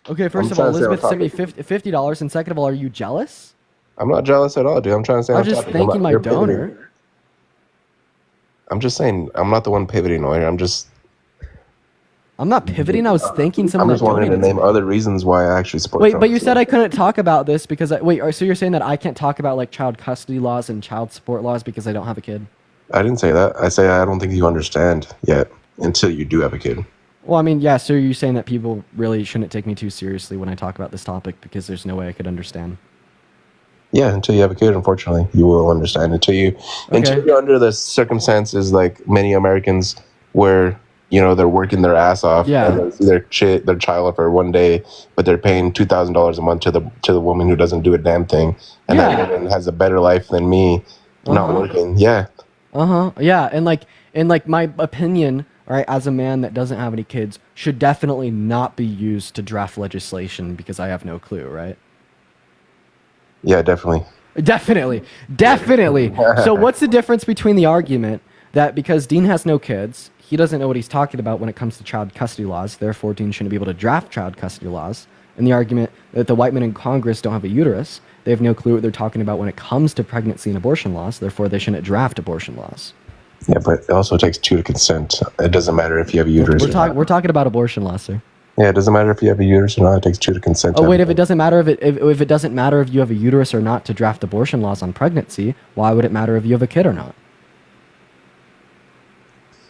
Okay, first I'm of all, trying to stay on Elizabeth sent me topic. $50, and second of all, are you jealous? I'm not jealous at all, dude. I'm trying to say I'm just thanking my donor. I'm just saying I'm not the one pivoting over here. I'm not pivoting. I was thanking someone. I'm just that wanting to donated name other reasons why I actually support Wait, Trump. but you said I couldn't talk about this because so you're saying that I can't talk about like child custody laws and child support laws because I don't have a kid? I didn't say that. I say I don't think you understand yet until you do have a kid. Well, I mean, yeah, so you're saying that people really shouldn't take me too seriously when I talk about this topic because there's no way I could understand. Yeah, until you have a kid, unfortunately, you will understand. Until you're under the circumstances like many Americans where, they're working their ass off. Yeah. And they see their child for one day, but they're paying $2,000 a month to the woman who doesn't do a damn thing. And that woman has a better life than me, not working. Yeah. Yeah, and like my opinion, right, as a man that doesn't have any kids, should definitely not be used to draft legislation because I have no clue, right? Yeah, definitely. Definitely. So what's the difference between the argument that because Dean has no kids, he doesn't know what he's talking about when it comes to child custody laws, therefore Dean shouldn't be able to draft child custody laws, and the argument that the white men in Congress don't have a uterus, they have no clue what they're talking about when it comes to pregnancy and abortion laws, therefore they shouldn't draft abortion laws. Yeah, but it also takes two to consent. It doesn't matter if you have a uterus or not. We're talking about abortion laws, sir. Yeah, it doesn't matter if you have a uterus or not. It takes two to consent. Oh wait, if it doesn't matter if it doesn't matter if you have a uterus or not to draft abortion laws on pregnancy, why would it matter if you have a kid or not?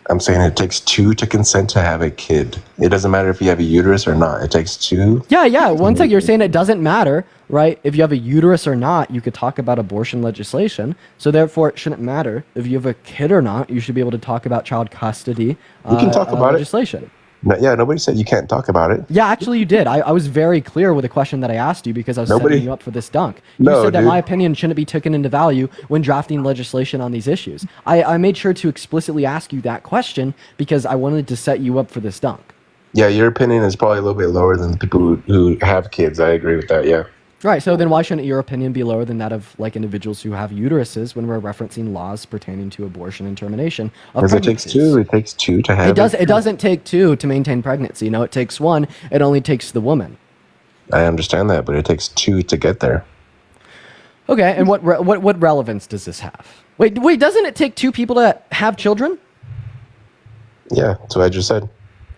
I'm saying it takes two to consent to have a kid. It doesn't matter if you have a uterus or not. It takes two. Yeah. One second, you're saying it doesn't matter, right? If you have a uterus or not, you could talk about abortion legislation. So therefore, it shouldn't matter if you have a kid or not. You should be able to talk about child custody. You can talk about legislation. Yeah, nobody said you can't talk about it. Yeah, actually, you did. I was very clear with the question that I asked you because I was setting you up for this dunk. You said that my opinion shouldn't be taken into value when drafting legislation on these issues. I made sure to explicitly ask you that question because I wanted to set you up for this dunk. Yeah, your opinion is probably a little bit lower than the people who have kids. I agree with that, yeah. Right, so then why shouldn't your opinion be lower than that of like individuals who have uteruses when we're referencing laws pertaining to abortion and termination of Because pregnancies? it takes two to have It doesn't take two to maintain pregnancy. No, it takes one. It only takes the woman. I understand that, but it takes two to get there. Okay, and what relevance does this have? Wait, doesn't it take two people to have children? Yeah, that's what I just said.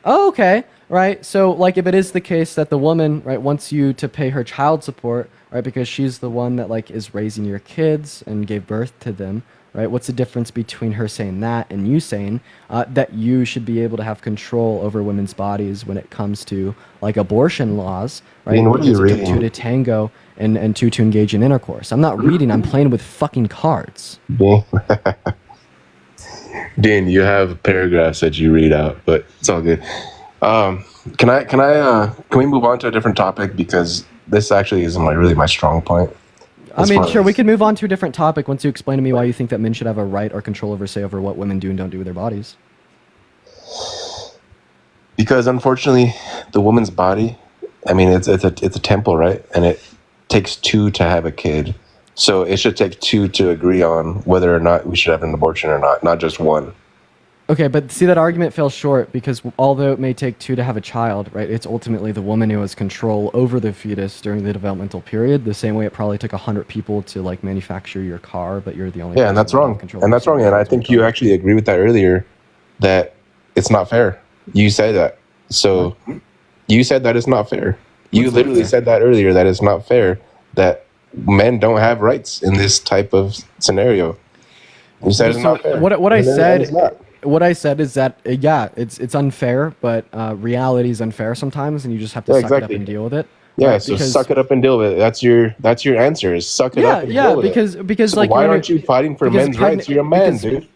Oh, okay. Right. So, like, if it is the case that the woman, right, wants you to pay her child support, right, because she's the one that, like, is raising your kids and gave birth to them, right, what's the difference between her saying that and you saying that you should be able to have control over women's bodies when it comes to, like, abortion laws, right? Dean, what are you Because it took reading? two to tango and two to engage in intercourse. I'm not reading. I'm playing with fucking cards. Dean, you have paragraphs that you read out, but it's all good. Can we move on to a different topic, because this actually isn't really my strong point. I mean, sure, we can move on to a different topic once you explain to me why you think that men should have a right or control over, say, over what women do and don't do with their bodies. Because unfortunately, the woman's body, I mean, it's a temple, right? And it takes two to have a kid. So it should take two to agree on whether or not we should have an abortion or not just one. Okay, but see, that argument fell short because although it may take two to have a child, right, it's ultimately the woman who has control over the fetus during the developmental period, the same way it probably took 100 people to, like, manufacture your car, but you're the only Yeah, and that's wrong. And that's wrong. And I think you actually agree with that earlier, that it's not fair. You said that. So you said that it's not fair. You literally said that earlier, that it's not fair, that men don't have rights in this type of scenario. You said it's not fair. What I said... It's not. What I said is that, yeah, it's unfair, but reality is unfair sometimes, and you just have to suck it up and deal with it. Yeah, right? so suck it up and deal with it. That's your answer, is suck it up and deal with it. Because So like, why aren't you fighting for men's rights? You're a man, dude.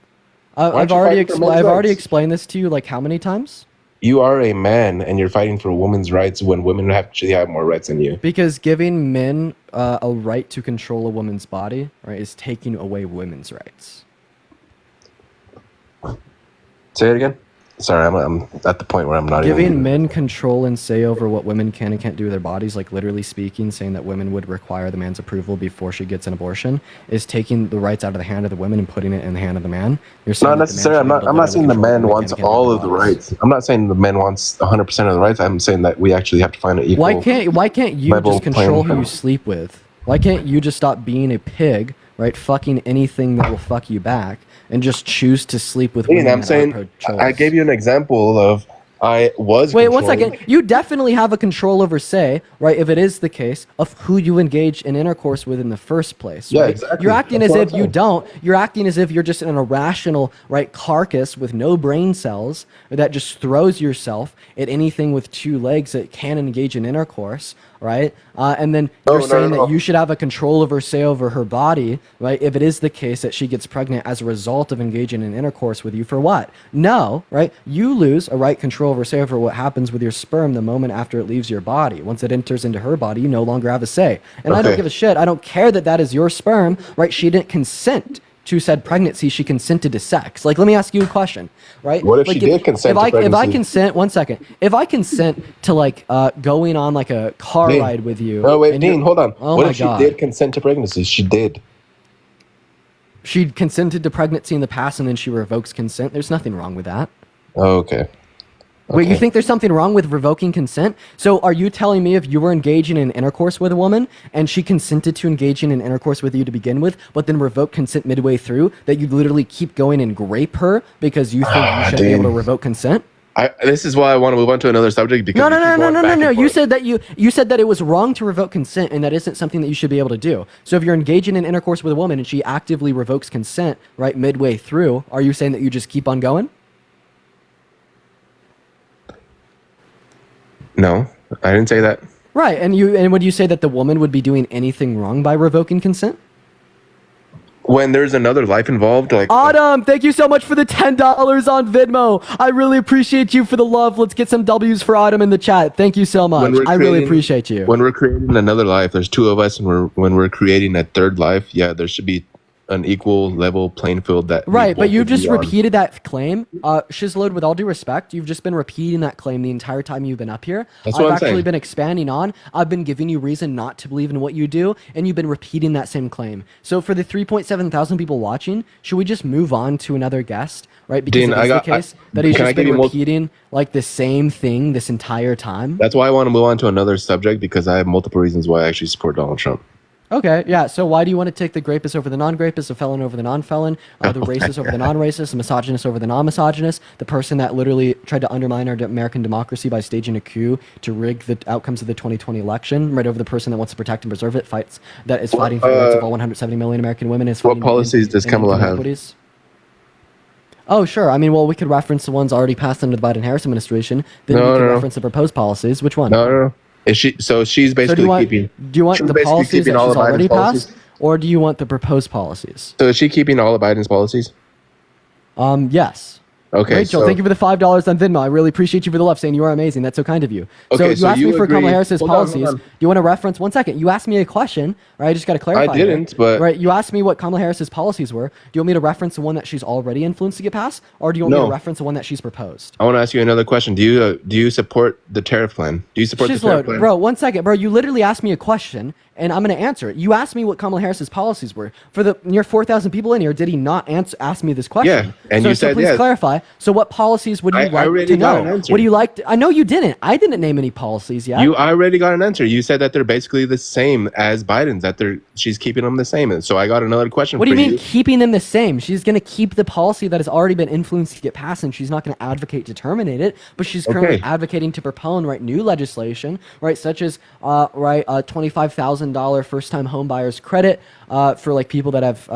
I've already explained this to you like how many times? you are a man and you're fighting for women's rights when women actually have more rights than you? Because giving men a right to control a woman's body, right, is taking away women's rights. Say it again. Sorry, I'm at the point where I'm not Giving even... men control and say over what women can and can't do with their bodies, like literally speaking, saying that women would require the man's approval before she gets an abortion, is taking the rights out of the hand of the women and putting it in the hand of the man. You're saying Not necessarily. I'm not saying the man wants all of the rights. I'm not saying the man wants 100% of the rights. I'm saying that we actually have to find an equal. Why can't you level just control playing who you sleep with? Why can't you just stop being a pig, right? Fucking anything that will fuck you back, and just choose to sleep with women. I'm saying I gave you an example of I was. Wait, 1 second. You definitely have a control over, say, right, if it is the case, of who you engage in intercourse with in the first place. Yeah, right? exactly. You're acting That's as what if I'm you saying. don't. You're acting as if you're just an irrational, right, carcass with no brain cells that just throws yourself at anything with 2 legs that can engage in intercourse, right? And then you're saying that you should have a control over, say, over her body, right? If it is the case that she gets pregnant as a result of engaging in intercourse with you, for what? No, right? You lose a right control over, say, over what happens with your sperm the moment after it leaves your body. Once it enters into her body, you no longer have a say. And I don't give a shit. I don't care that that is your sperm, right? She didn't consent to said pregnancy. She consented to sex. Like, let me ask you a question, right? What if like she did consent to pregnancy? If I consent, 1 second. If I consent to like going on like a car Dean. ride with you. No, wait, Dean, hold on. Oh What my if she God. did consent to pregnancy? She did. She consented to pregnancy in the past and then she revokes consent. There's nothing wrong with that. Oh, okay. Wait, you Okay. think there's something wrong with revoking consent? So are you telling me if you were engaging in intercourse with a woman and she consented to engaging in intercourse with you to begin with, but then revoke consent midway through, that you'd literally keep going and grape her because you think you shouldn't be able to Dean. revoke consent? This is why I want to move on to another subject because No. we keep going back and You forth. said that you said that it was wrong to revoke consent, and that isn't something that you should be able to do. So if you're engaging in intercourse with a woman and she actively revokes consent right midway through, are you saying that you just keep on going? No, I didn't say that. Right, and would you say that the woman would be doing anything wrong by revoking consent? When there's another life involved, like Autumn, thank you so much for the $10 on Venmo. I really appreciate you for the love. Let's get some W's for Autumn in the chat. Thank you so much. I really appreciate you. When we're creating another life, there's 2 of us, and when we're creating a third life, yeah, there should be an equal level playing field that we Right, but both you agree just on. repeated that claim. Shizload, with all due respect, you've just been repeating that claim the entire time you've been up here. That's what I've I'm actually saying. been expanding on. I've been giving you reason not to believe in what you do, and you've been repeating that same claim. So for the 3.7 thousand people watching, should we just move on to another guest, right? Because Dean, it is the case that he's can I just give been you repeating like the same thing this entire time. That's why I want to move on to another subject because I have multiple reasons why I actually support Donald Trump. Okay, yeah. So why do you want to take the grapist over the non-grapist, the felon over the non-felon, the racist over the non-racist, the misogynist over the non-misogynist, the person that literally tried to undermine our American democracy by staging a coup to rig the outcomes of the 2020 election, right over the person that wants to protect and preserve it, that is fighting for the rights of all 170 million American women. What policies does Kamala have? Oh, sure. I mean, well, we could reference the ones already passed under the Biden-Harris administration. Then we could reference the proposed policies. Which one? No. Is she? So she's basically do you want she's the basically policies that keeping all she's of Biden's already policies? passed, or do you want the proposed policies? So is she keeping all of Biden's policies? Yes. Okay. Rachel, so, thank you for the $5 on Venmo. I really appreciate you for the love, saying you are amazing. That's so kind of you. Okay, you so asked you me for agree- Kamala Harris's hold on, hold policies. on. Do you want to reference? 1 second. You asked me a question, right? I just got to clarify. I didn't, here. but- right. You asked me what Kamala Harris's policies were. Do you want me to reference the one that she's already influenced to get passed, or do you want me No. to reference the one that she's proposed? I want to ask you another question. Do you support the tariff plan? Do you support the tariff plan? Bro, 1 second, bro. You literally asked me a question, and I'm going to answer it. You asked me what Kamala Harris's policies were. For the near 4,000 people in here, did he not ask me this question? Yeah, and you said please yes. clarify. So what policies would you I like already to got know? an answer. What do you like? I know you didn't. I didn't name any policies yet. You already got an answer. You said that they're basically the same as Biden's. She's keeping them the same. And so I got another question. What do for you mean keeping them the same? She's going to keep the policy that has already been influenced to get passed, and she's not going to advocate to terminate it. But she's currently Okay. advocating to propel and write new legislation, right, such as $25,000 first-time home buyers credit for like people that have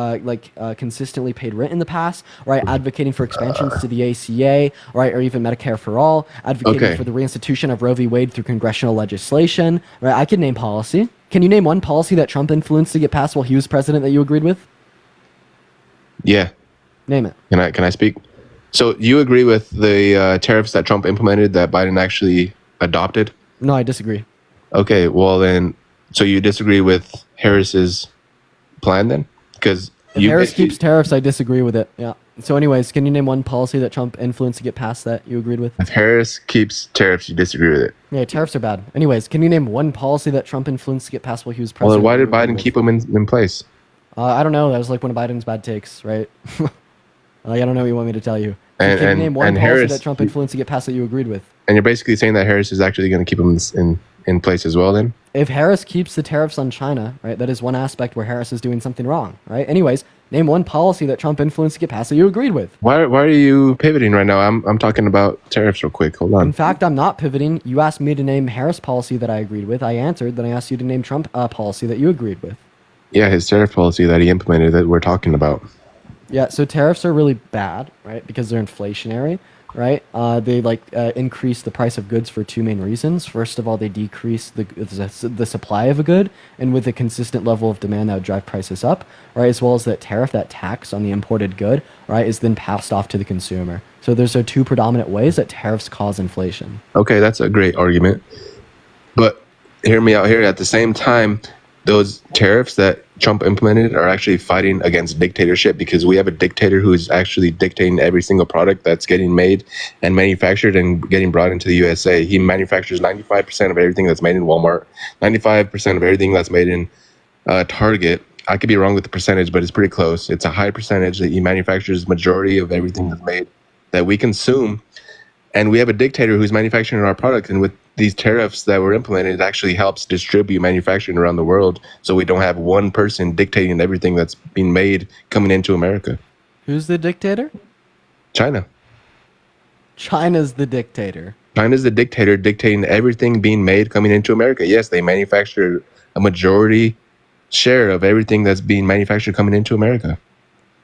consistently paid rent in the past, right? Advocating for expansions to the ACA, right, or even Medicare for all. Advocating for the reinstitution of Roe v. Wade through congressional legislation, right? I could name policy. Can you name one policy that Trump influenced to get passed while he was president that you agreed with? Yeah. Name it. Can I speak? So you agree with the tariffs that Trump implemented that Biden actually adopted? No, I disagree. Okay, well then, so you disagree with Harris's plan then? Because If Harris keeps tariffs, I disagree with it. Yeah. So, anyways, can you name one policy that Trump influenced to get past that you agreed with? if Harris keeps tariffs, you disagree with it. Yeah, tariffs are bad. Anyways, can you name one policy that Trump influenced to get past while he was president? Well, then why that you did agreed Biden with? keep them in place? I don't know. That was like one of Biden's bad takes, right? Like, I don't know what you want me to tell you. So And- can you and- name one and policy Harris- that Trump influenced to get past that you agreed with? And you're basically saying that Harris is actually going to keep them in place as well then? If Harris keeps the tariffs on China, right, that is one aspect where Harris is doing something wrong, right? Anyways, name one policy that Trump influenced to get past that you agreed with. Why are you pivoting right now? I'm talking about tariffs real quick. Hold In on. fact, I'm not pivoting. You asked me to name Harris policy that I agreed with. I answered. Then I asked you to name Trump policy that you agreed with. Yeah, his tariff policy that he implemented that we're talking about. Yeah, so tariffs are really bad, right? Because they're inflationary, right? They increase the price of goods for two main reasons. First of all, they decrease the supply of a good, and with a consistent level of demand, that would drive prices up, right? As well as that tariff, that tax on the imported good, right, is then passed off to the consumer. So those are two predominant ways that tariffs cause inflation. Okay, that's a great argument. But hear me out here. At the same time, those tariffs that Trump implemented are actually fighting against dictatorship because we have a dictator who is actually dictating every single product that's getting made and manufactured and getting brought into the USA. He manufactures 95% of everything that's made in Walmart, 95% of everything that's made in Target. I could be wrong with the percentage, but it's pretty close. It's a high percentage that he manufactures majority of everything that's made that we consume. And we have a dictator who's manufacturing our product. And with these tariffs that were implemented, it actually helps distribute manufacturing around the world. So we don't have one person dictating everything that's being made coming into America. Who's the dictator? China. China's the dictator. China's the dictator dictating everything being made coming into America. Yes, they manufacture a majority share of everything that's being manufactured coming into America.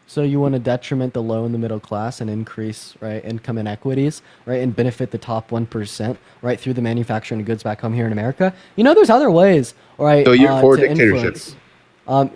So you want to detriment the low and the middle class and increase, right, income inequities, right, and benefit the top 1%, right, through the manufacturing of goods back home here in America. You know, there's other ways, right? So you're for to dictatorship?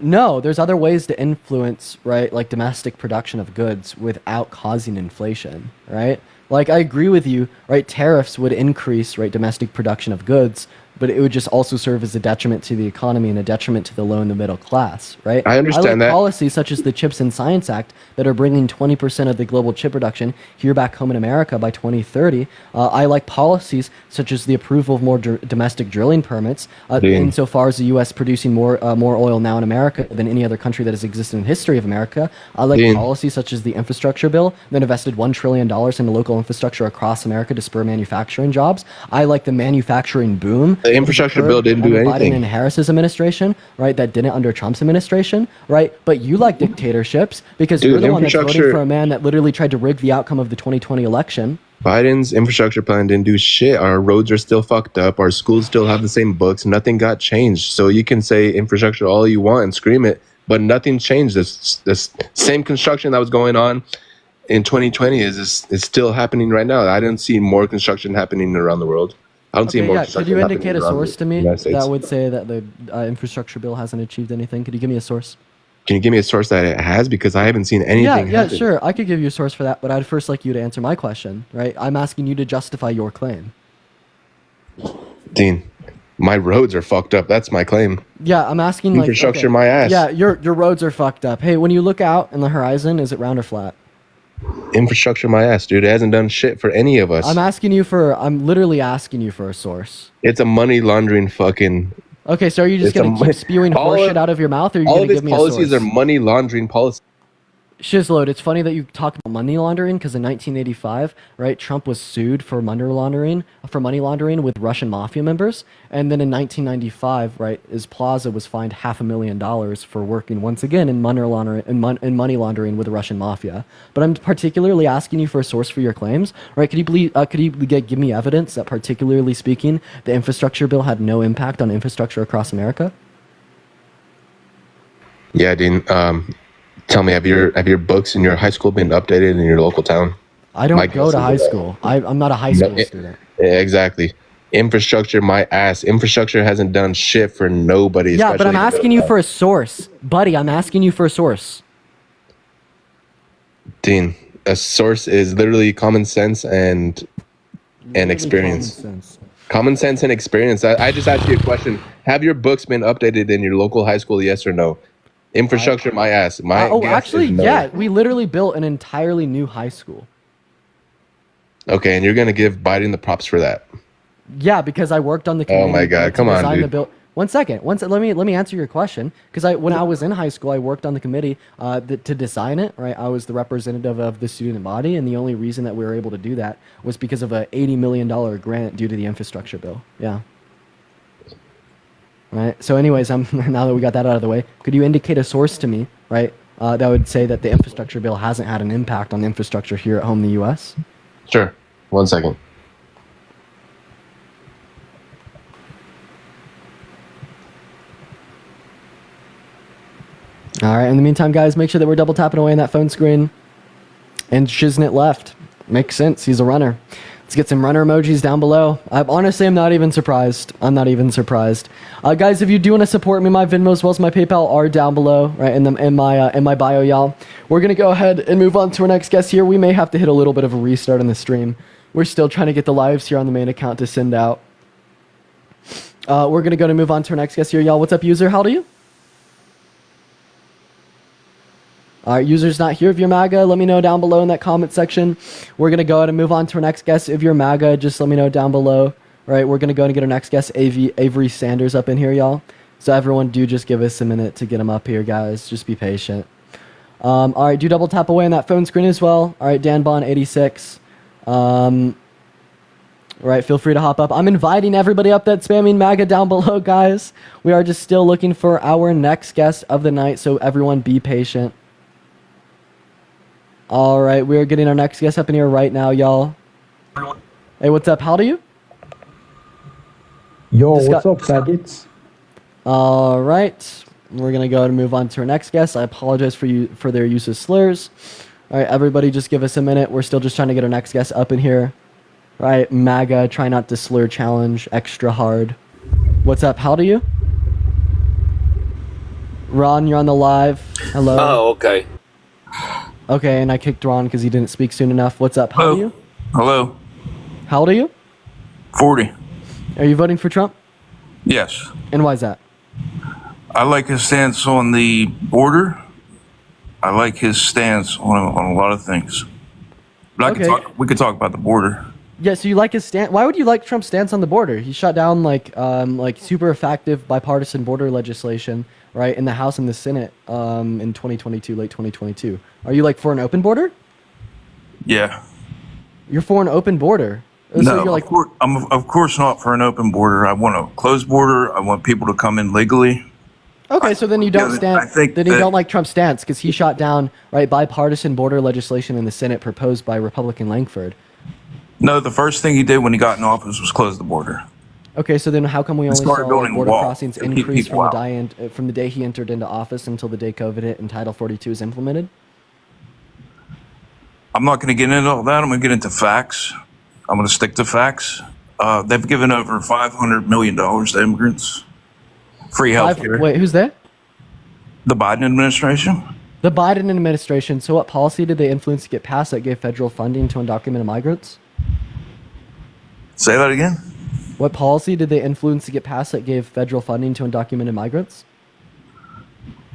No, there's other ways to influence, right, like domestic production of goods without causing inflation, right? Like, I agree with you, right? Tariffs would increase, right, domestic production of goods, but it would just also serve as a detriment to the economy and a detriment to the low and the middle class, right? I understand that. Policies such as the Chips and Science Act that are bringing 20% of the global chip production here back home in America by 2030. I like policies such as the approval of more domestic drilling permits, insofar as the U.S. producing more oil now in America than any other country that has existed in the history of America. I like policies such as the infrastructure bill that invested $1 trillion into local infrastructure across America to spur manufacturing jobs. I like the manufacturing boom. The infrastructure bill didn't do Biden anything. and Harris's administration, right? That didn't under Trump's administration, right? But you like dictatorships because Dude, you're the one that's voting infrastructure- for a man that literally tried to rig the outcome of the 2020 election. Biden's infrastructure plan didn't do shit. Our roads are still fucked up. Our schools still have the same books. Nothing got changed. So you can say infrastructure all you want and scream it, but nothing changed. This same construction that was going on in 2020 is still happening right now. I don't see more construction happening around the world. I don't see Okay, more yeah. construction Could you happening indicate a around source the to me United States. that would say that the infrastructure bill hasn't achieved anything? Could you give me a source? Can you give me a source that it has? Because I haven't seen anything Yeah, happen. sure. I could give you a source for that, but I'd first like you to answer my question, right? I'm asking you to justify your claim. Dean, my roads are fucked up. That's my claim. Yeah, I'm asking like Infrastructure, my ass. Yeah, your roads are fucked up. Hey, when you look out in the horizon, is it round or flat? Infrastructure, my ass, dude. It hasn't done shit for any of us. I'm literally asking you for a source. It's a money laundering fucking. Okay, so are you just It's a gonna mon- keep spewing all horseshit of- out of your mouth, or are you All gonna of his give me a policies source? are money laundering policies. Shizload, it's funny that you talk about money laundering because in 1985, right, Trump was sued for money laundering with Russian mafia members, and then in 1995, right, his Plaza was fined $500,000 for working once again in money laundering with the Russian mafia. But I'm particularly asking you for a source for your claims, right? Could you give me evidence that, particularly speaking, the infrastructure bill had no impact on infrastructure across America? Yeah, Dean. Tell me, have your books in your high school been updated in your local town? I don't My go guess to is high that- school. I'm not a high school student. Yeah, exactly. Infrastructure, my ass. Infrastructure hasn't done shit for nobody. Yeah, but I'm especially- asking you for a source. Buddy, I'm asking you for a source. Dean, A source is literally common sense and experience. Common sense and experience. I just asked you a question. Have your books been updated in your local high school? Yes or no? Infrastructure, my ass. My guess actually, is no. yeah. We literally built an entirely new high school. Okay, and you're gonna give Biden the props for that. Yeah, because I worked on the committee. Oh my God, come on, dude. One second. Let me answer your question. Because when I was in high school, I worked on the committee to design it. Right, I was the representative of the student body, and the only reason that we were able to do that was because of a $80 million grant due to the infrastructure bill. Yeah. Right. So, anyways, now that we got that out of the way, could you indicate a source to me, right, that would say that the infrastructure bill hasn't had an impact on infrastructure here at home in the U.S.? Sure. 1 second. All right. In the meantime, guys, make sure that we're double tapping away on that phone screen. And Shiznit left. Makes sense. He's a runner. Let's get some runner emojis down below. Honestly, I'm not even surprised. Guys, if you do want to support me, my Venmo as well as my PayPal are down below, right in my bio, y'all. We're gonna go ahead and move on to our next guest here. We may have to hit a little bit of a restart on the stream. We're still trying to get the lives here on the main account to send out. We're gonna move on to our next guest here, y'all. What's up, user? How old are you? All right, users not here. If you're MAGA, let me know down below in that comment section. We're going to go ahead and move on to our next guest. If you're MAGA, just let me know down below. All right, we're going to go and get our next guest, Avery Sanders, up in here, y'all. So everyone, do just give us a minute to get him up here, guys. Just be patient. All right, do double tap away on that phone screen as well. All right, DanBon86. All right, feel free to hop up. I'm inviting everybody up that's spamming MAGA down below, guys. We are just still looking for our next guest of the night, so everyone be patient. All right, we're getting our next guest up in here right now, y'all. Hey, what's up? How old are you? Yo, what's up, faggots? All right, we're gonna go ahead and move on to our next guest. I apologize for their use of slurs. All right, everybody, just give us a minute. We're still just trying to get our next guest up in here. All right, MAGA, try not to slur challenge, extra hard. What's up? How old are you? Ron, you're on the live. Hello. Oh, okay. Okay, and I kicked Ron because he didn't speak soon enough. What's up? How old are you? Hello. How old are you? 40. Are you voting for Trump? Yes. And why is that? I like his stance on the border. I like his stance on a lot of things. But we could talk about the border. Yeah, so you like his stance. Why would you like Trump's stance on the border? He shut down like super effective bipartisan border legislation, right, in the House and the Senate in 2022, late 2022. Are you like for an open border? Yeah. You're for an open border. So No, you're like, I'm of course not for an open border. I want a closed border. I want people to come in legally. okay, so then you don't Yeah, I think then you that- don't like Trump's stance because he shot down right bipartisan border legislation in the Senate proposed by Republican Langford. No, the first thing he did when he got in office was close the border. Okay, so then how come we only started saw building a border wall crossings to keep increase people from the day he entered into office until the day COVID hit and Title 42 is implemented? I'm not going to get into all that. I'm going to get into facts. I'm going to stick to facts. They've given over $500 million to immigrants. Free health care. Wait, who's that? The Biden administration. The Biden administration. So what policy did they influence to get passed that gave federal funding to undocumented migrants? Say that again. What policy did they influence to get passed that gave federal funding to undocumented migrants?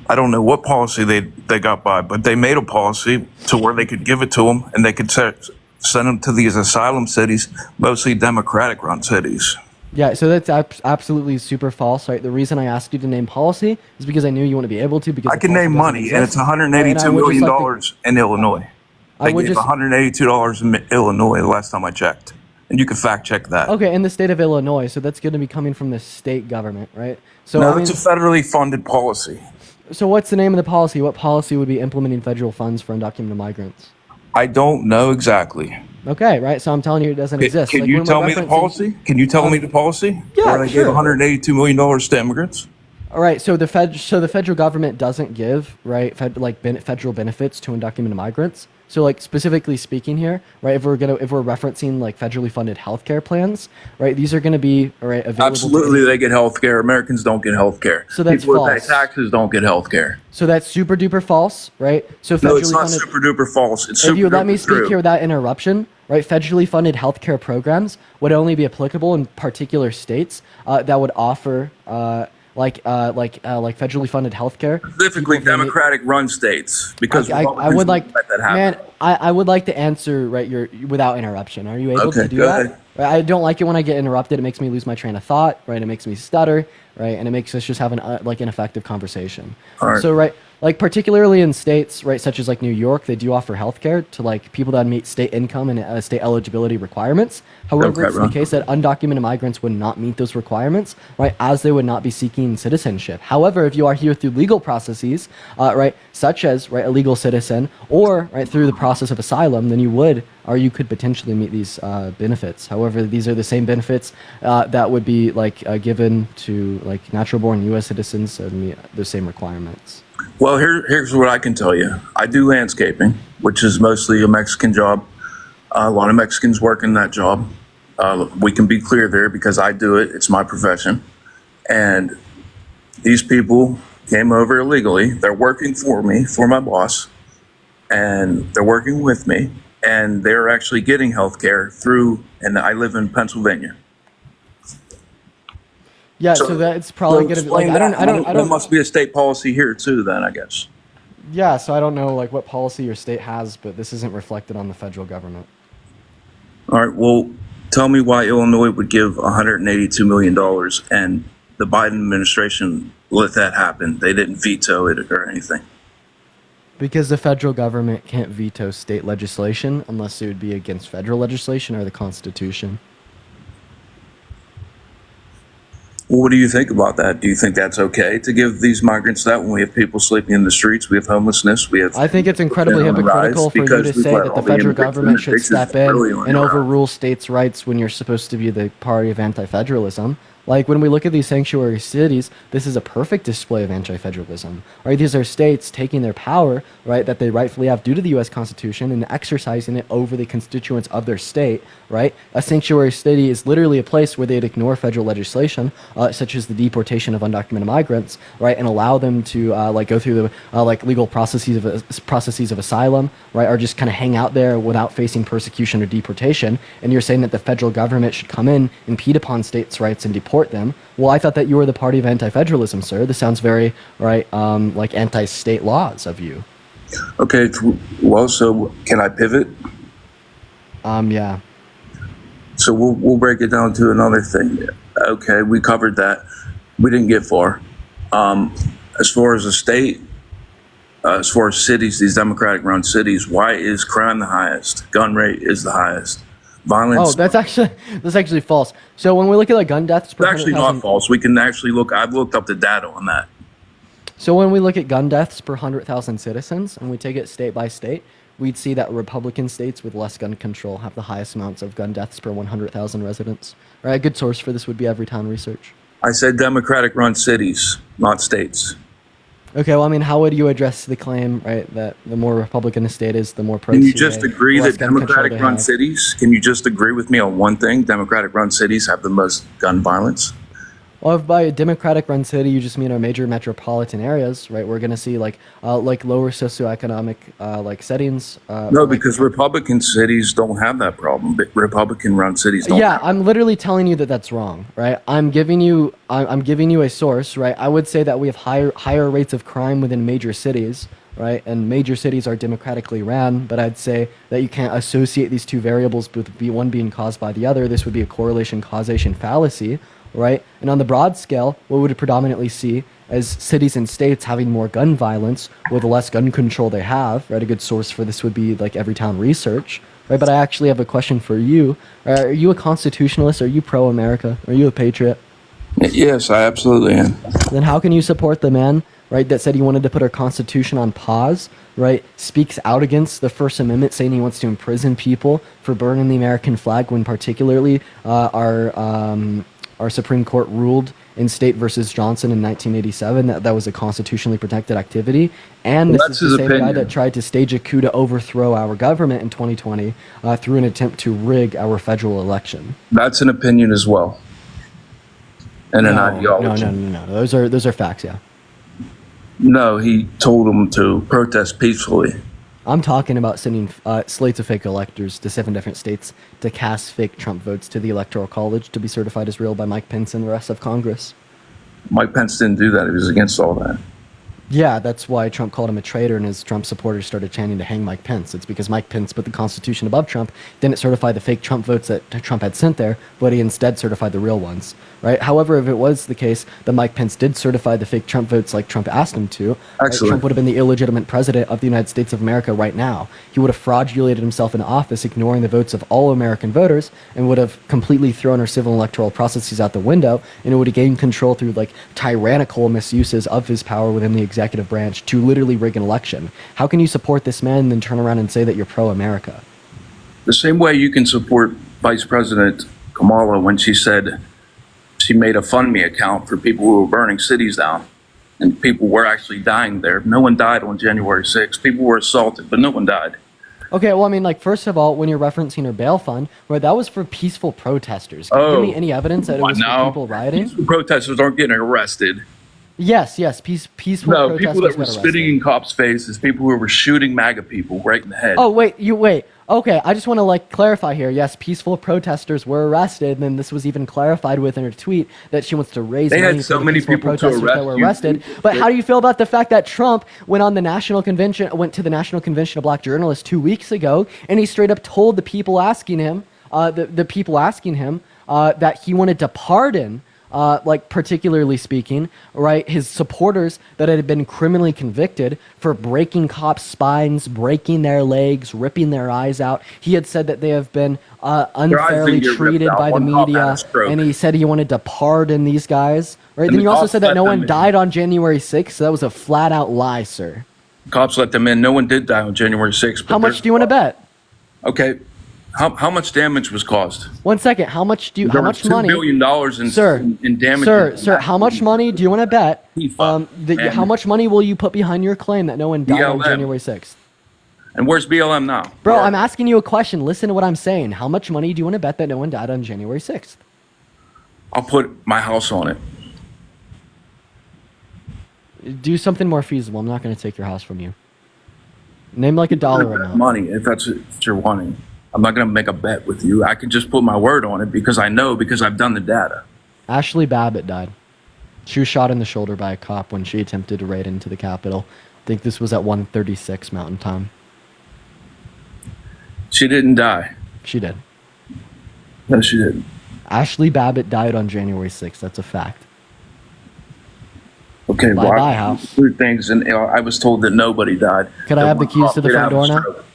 I don't know what policy they got by, but they made a policy to where they could give it to them and they could send them to these asylum cities, mostly Democratic-run cities. Yeah, so that's absolutely super false, right? The reason I asked you to name policy is because I knew you want to be able to. Because I can name money, and it's $182 million in Illinois. They gave $182 in Illinois the last time I checked. And you can fact check that. Okay, in the state of Illinois, so that's going to be coming from the state government, right? So no, it's a federally funded policy. So what's the name of the policy? What policy would be implementing federal funds for undocumented migrants? I don't know exactly. Okay, right. So I'm telling you, it doesn't exist. Can you tell me the policy? Can you tell me the policy? Yeah, where they gave $182 million to immigrants. All right. So the federal government doesn't give federal benefits to undocumented migrants. So like specifically speaking here, right? If we're referencing like federally funded healthcare plans, right? These are going to be right available. Absolutely, they get health care. Americans don't get health care. So that's People that false. pay taxes don't get health care. So that's super duper false, right? So No, it's federally not funded. super duper false. It's If super you let me duper speak true. here without interruption, right? Federally funded healthcare programs would only be applicable in particular states that would offer like federally funded healthcare. Specifically Democratic-run states, because I Republicans would like, won't let that happen. man, I would like to answer right your without interruption. Are you able Okay, to do go that? ahead. Right, I don't like it when I get interrupted. It makes me lose my train of thought. Right, it makes me stutter. Right, and it makes us just have an ineffective conversation. All right. So right, like particularly in states right such as like New York, they do offer healthcare to like people that meet state income and state eligibility requirements. However, Okay, it's the Ron. case that undocumented migrants would not meet those requirements, right? As they would not be seeking citizenship. However, if you are here through legal processes, right, such as right a legal citizen or right through the process of asylum, then you would or you could potentially meet these benefits. However, these are the same benefits that would be like given to like natural-born U.S. citizens that meet the same requirements. Well, here's what I can tell you. I do landscaping, which is mostly a Mexican job. A lot of Mexicans work in that job. We can be clear there because I do it. It's my profession. And these people came over illegally. They're working for me, for my boss, and they're working with me. And they're actually getting health care through, and I live in Pennsylvania. Yeah, so that's probably going to be like There must be a state policy here too, then I guess. Yeah, so I don't know like what policy your state has, but this isn't reflected on the federal government. All right. Well, tell me why Illinois would give $182 million and the Biden administration let that happen. They didn't veto it or anything. Because the federal government can't veto state legislation unless it would be against federal legislation or the Constitution. Well, what do you think about that? Do you think that's okay to give these migrants that when we have people sleeping in the streets, we have homelessness, we have... I think it's incredibly on the hypocritical rise for you because to we've say let that all the the federal immigrants government and should fixes step in really on and the rise. overrule states' rights when you're supposed to be the party of anti-federalism. Like when we look at these sanctuary cities, this is a perfect display of anti-federalism. Right? These are states taking their power, right, that they rightfully have due to the U.S. Constitution and exercising it over the constituents of their state. Right? A sanctuary city is literally a place where they'd ignore federal legislation, such as the deportation of undocumented migrants, right, and allow them to like go through the like legal processes of asylum, right, or just kind of hang out there without facing persecution or deportation. And you're saying that the federal government should come in, impede upon states' rights, and deport them. Well, I thought that you were the party of anti-federalism, sir. This sounds very right, like anti-state laws of you. Okay. Well, so can I pivot? Yeah. So we'll break it down to another thing. Okay, we covered that. We didn't get far. As far as the state, as far as cities, these Democratic-run cities, why is crime the highest? Gun rate is the highest. Violence. Oh, that's actually false. So when we look at like gun deaths per It's actually 100,000 not false. We can actually look. I've looked up the data on that. So when we look at gun deaths per 100,000 citizens, and we take it state by state, we'd see that Republican states with less gun control have the highest amounts of gun deaths per 100,000 residents. Right, a good source for this would be Everytown Research. I said Democratic-run cities, not states. Okay, well, I mean, how would you address the claim, right, that the more Republican a state is, the more pro Can you CA, just agree the less that gun control they Democratic-run have? cities? Can you just agree with me on one thing? Democratic-run cities have the most gun violence. Well, if by a Democratic-run city you just mean our major metropolitan areas, right, we're going to see like lower socioeconomic like settings. No, because Republican cities don't have that problem. But Republican-run cities don't. Yeah, I'm literally telling you that that's wrong, right? I'm giving you a source, right? I would say that we have higher rates of crime within major cities, right? And major cities are democratically ran, but I'd say that you can't associate these two variables with one being caused by the other. This would be a correlation causation fallacy, right? And on the broad scale, what we would predominantly see as cities and states having more gun violence with the less gun control they have, right? A good source for this would be like Everytown Research, right? But I actually have a question for you. Are you a constitutionalist? Are you pro-America? Are you a patriot? Yes, I absolutely am. Then how can you support the man, right, that said he wanted to put our Constitution on pause, right, speaks out against the First Amendment, saying he wants to imprison people for burning the American flag when particularly our Supreme Court ruled in State versus Johnson in 1987 that that was a constitutionally protected activity. And this That's is his the same guy opinion. that tried to stage a coup to overthrow our government in 2020 through an attempt to rig our federal election. That's an opinion as well, and an No, ideology. no. Those are facts, yeah. No, he told them to protest peacefully. I'm talking about sending slates of fake electors to 7 different states to cast fake Trump votes to the Electoral College to be certified as real by Mike Pence and the rest of Congress. Mike Pence didn't do that. He was against all that. Yeah, that's why Trump called him a traitor and his Trump supporters started chanting to hang Mike Pence. It's because Mike Pence put the Constitution above Trump, didn't certify the fake Trump votes that Trump had sent there, but he instead certified the real ones, right? However, if it was the case that Mike Pence did certify the fake Trump votes like Trump asked him to, right, Excellent. Trump would have been the illegitimate president of the United States of America right now. He would have fraudulated himself in office, ignoring the votes of all American voters, and would have completely thrown our civil and electoral processes out the window, and it would have gained control through like tyrannical misuses of his power within the executive branch to literally rig an election. How can you support this man and then turn around and say that you're pro-America? The same way you can support Vice President Kamala when she said she made a fund me account for people who were burning cities down, and people were actually dying there. No one died on January 6th. People were assaulted, but no one died. Okay, well, I mean, like, first of all, when you're referencing her bail fund, right, that was for peaceful protesters. Can you give me any evidence that it was for people rioting? Peaceful protesters aren't getting arrested. Yes, peaceful No, protesters people that were got spitting arrested. in cops' faces, people who were shooting MAGA people right in the head. Oh, wait. Okay, I just want to, like, clarify here. Yes, peaceful protesters were arrested, and then this was even clarified within her tweet that she wants to raise They money had so for the many peaceful people to protesters that arrest. were You- arrested. But how do you feel about the fact that Trump went to the National Convention of Black Journalists 2 weeks ago, and he straight up told the people asking him, that he wanted to pardon, like particularly speaking, right, his supporters that had been criminally convicted for breaking cops' spines, breaking their legs, ripping their eyes out. He had said that they have been unfairly didn't get ripped treated out. by the One cop had media, a stroke. and he said he wanted to pardon these guys. Right? And Then the you also cops said that let no them one in. died on January 6th, so that was a flat-out lie, sir. Cops let them in. No one did die on January 6th. but How much there's- do you want to bet? Okay. How much damage was caused? 1 second. How much There much was $2 money? billion in, Sir, in damage. Sir, how much money do you want to bet? FIFA and- How much money will you put behind your claim that no one died on BLM. January 6th? And where's BLM now? Bro, I'm asking you a question. Listen to what I'm saying. How much money do you want to bet that no one died on January 6th? I'll put my house on it. Do something more feasible. I'm not going to take your house from you. Name like a dollar amount. Money, if that's what you're wanting. I'm not going to make a bet with you. I can just put my word on it because I know, because I've done the data. Ashley Babbitt died. She was shot in the shoulder by a cop when she attempted to raid into the Capitol. I think this was at 1:36 Mountain Time. She didn't die. She did. No, she didn't. Ashley Babbitt died on January 6th. That's a fact. Okay, Bye-bye, well, I house. through things, and I was told that nobody died. Could I That have the one keys cop to the did front have a door now? stroke.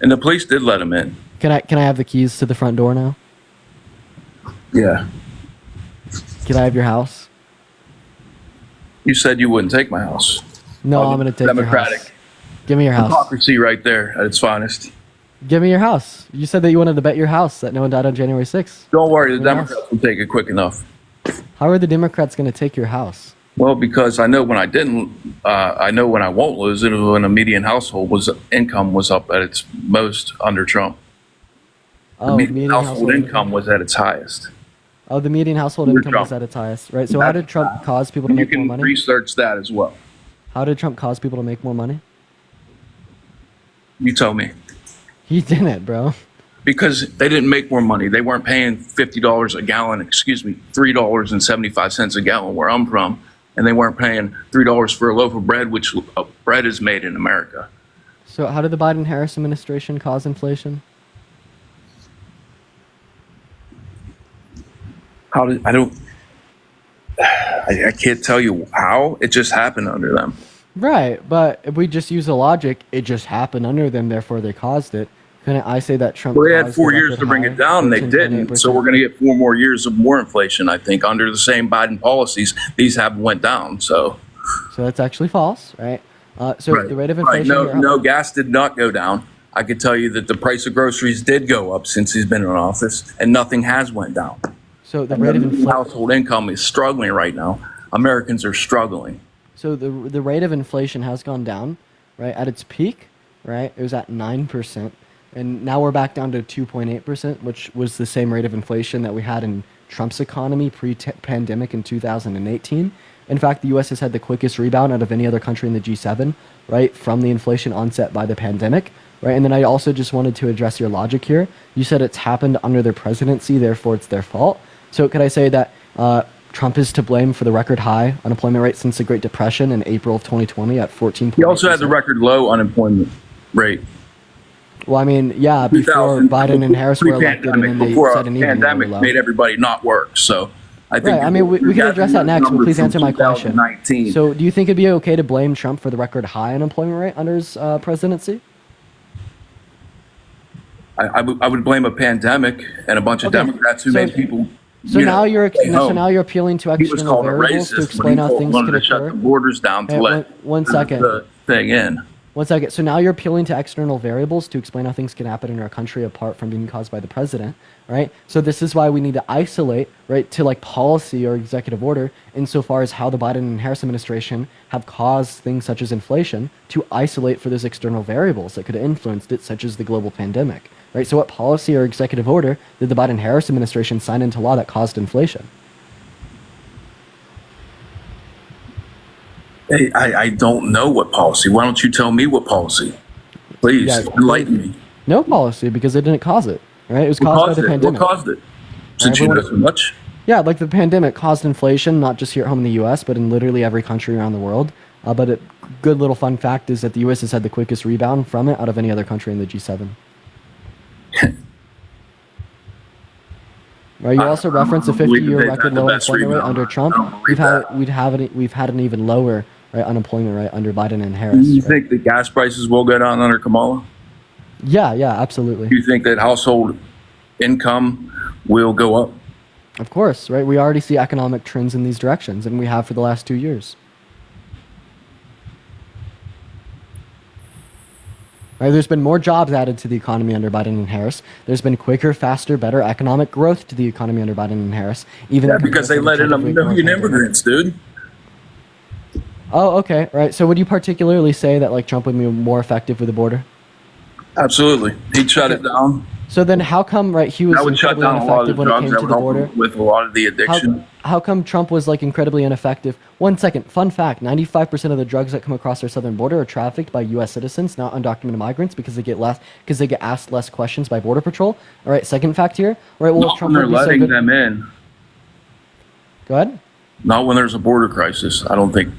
And the police did let him in. Can I have the keys to the front door now? Yeah. Can I have your house? You said you wouldn't take my house. No, Oh, I'm going to take Democratic. your house. Give me your house. Hypocrisy right there at its finest. Give me your house. You said that you wanted to bet your house that no one died on January 6th. Don't worry, the Yes. Democrats will take it quick enough. How are the Democrats going to take your house? Well, because I know when I didn't, I know when I won't lose it when a median household income was up at its most under Trump. The Oh, median household income was at its highest. Oh, the median household Under income was Trump. at its highest, right? So how did Trump cause people to And you make more can money? research that as well. How did Trump cause people to make more money? You tell me. He didn't, bro. Because they didn't make more money. They weren't paying $50 a gallon, $3.75 a gallon where I'm from. And they weren't paying $3 for a loaf of bread, which bread is made in America. So how did the Biden-Harris administration cause inflation? I can't tell you how. It just happened under them. Right, but if we just use the logic, it just happened under them, therefore they caused it. Couldn't I say that Trump Well, they had caused 4 the years record to bring high, it down, and they 13.8%? didn't. So we're going to get 4 more years of more inflation, I think, under the same Biden policies. These haven't went down, so. So that's actually false, right? So the rate of Right. inflation... here- No, gas did not go down. I could tell you that the price of groceries did go up since he's been in office, and nothing has went down. So the And rate of median inflation. household income is struggling right now. Americans are struggling. So the rate of inflation has gone down, right? At its peak, right, it was at 9%, and now we're back down to 2.8%, which was the same rate of inflation that we had in Trump's economy pre-pandemic in 2018. In fact, the U.S. has had the quickest rebound out of any other country in the G7, right, from the inflation onset by the pandemic, right? And then I also just wanted to address your logic here. You said it's happened under their presidency, therefore it's their fault. So could I say that Trump is to blame for the record high unemployment rate since the Great Depression in April of 2020 at 14%? He also had the record low unemployment rate. Well, I mean, yeah, before 2000, Biden and Harris were elected, and then they before set an even pandemic lower low. made everybody not work. So I think. Right. I mean, we can address that next, but please answer my question. 2019. So, do you think it'd be okay to blame Trump for the record high unemployment rate under his presidency? I would blame a pandemic and a bunch of Okay, Democrats who so- made people. So you now know, you're stay so home. now you're appealing to He was external called a variables to racist explain when how he things wanted can to shut the occur. borders down to Hey, let one second. the thing in. 1 second. So now you're appealing to external variables to explain how things can happen in our country apart from being caused by the president, right? So this is why we need to isolate, right, to like policy or executive order insofar as how the Biden and Harris administration have caused things such as inflation to isolate for those external variables that could have influenced it, such as the global pandemic, right? So what policy or executive order did the Biden Harris administration sign into law that caused inflation? Hey, I don't know what policy. Why don't you tell me what policy? Please Yeah, enlighten me. No policy because it didn't cause it, right? It was What caused by caused the it? pandemic. What caused it? Since you know Everyone- so much. Yeah, like the pandemic caused inflation, not just here at home in the U.S., but in literally every country around the world. But a good little fun fact is that the U.S. has had the quickest rebound from it out of any other country in the G7. Right, you also referenced a I don't believe 50-year they've record had the low best unemployment rate rebound. under Trump. I don't believe We've had an even lower right, unemployment rate under Biden and Do Harris. you right? think that gas prices will go down under Kamala? Yeah, absolutely. Do you think that household income will go up? Of course, right? We already see economic trends in these directions, and we have for the last 2 years. Right, there's been more jobs added to the economy under Biden and Harris. There's been quicker, faster, better economic growth to the economy under Biden and Harris. Even Yeah, in because they comparison let to in the a Trump million pandemic. immigrants, dude. Oh, okay, right. So would you particularly say that like Trump would be more effective with the border? Absolutely. He'd shut it down. So then how come, right, he was That would shut incredibly down a lot of ineffective the when it drugs came that to would the help border? with a lot of the addiction. How come Trump was like incredibly ineffective? 1 second, fun fact, 95% of the drugs that come across our southern border are trafficked by US citizens, not undocumented migrants, because they get asked less questions by Border Patrol. All right, second fact here. All right, well, if Not when Trump they're would be so letting good. them in. Go ahead. Not when there's a border crisis. I don't think.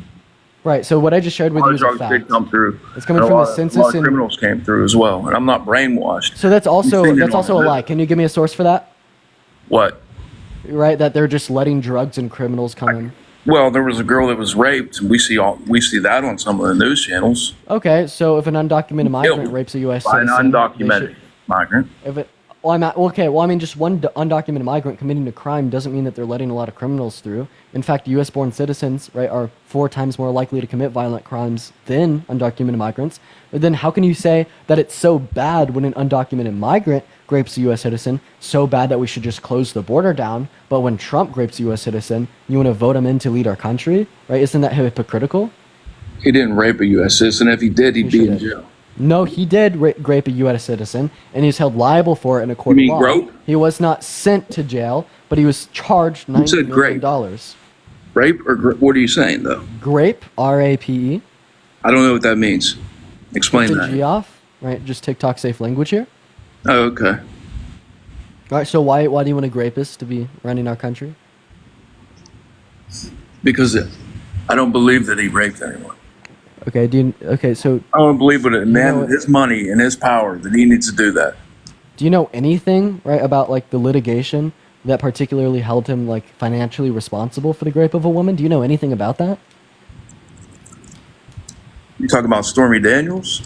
Right, so what I just shared A with lot you of is a drugs fact. did come through. It's coming And a from the lot of- census A lot of and- criminals came through as well, and I'm not brainwashed. So that's also You've seen it a on lie. Can you give me a source for that? What? Right, that they're just letting drugs and criminals come in. Well, there was a girl that was raped, and we see that on some of the news channels. Okay, so if an undocumented migrant Killed rapes a U.S. by an citizen, they undocumented should- migrant. If it, well, I mean, just one undocumented migrant committing a crime doesn't mean that they're letting a lot of criminals through. In fact, U.S.-born citizens, right, are 4 times more likely to commit violent crimes than undocumented migrants. But then, how can you say that it's so bad when an undocumented migrant rapes a U.S. citizen, so bad that we should just close the border down? But when Trump rapes a U.S. citizen, you want to vote him in to lead our country, right? Isn't that hypocritical? He didn't rape a U.S. citizen. If he did, he'd He be in should've. jail. No, he did rape a U.S. citizen, and he's held liable for it in a court You mean of law. grope? He was not sent to jail, but he was charged $90 said million. grape? Rape or what are you saying though? Grape, R-A-P-E. I don't know what that means. Explain It's a G that. off, right? Just TikTok safe language here. Oh, okay. All right, so why do you want a rapist to be running our country? Because I don't believe that he raped anyone. Okay, so I don't believe with a man know with it- his money and his power that he needs to do that. do you know anything, right, about like the litigation that particularly held him like financially responsible for the rape of a woman? Do you know anything about that? You talking about Stormy Daniels?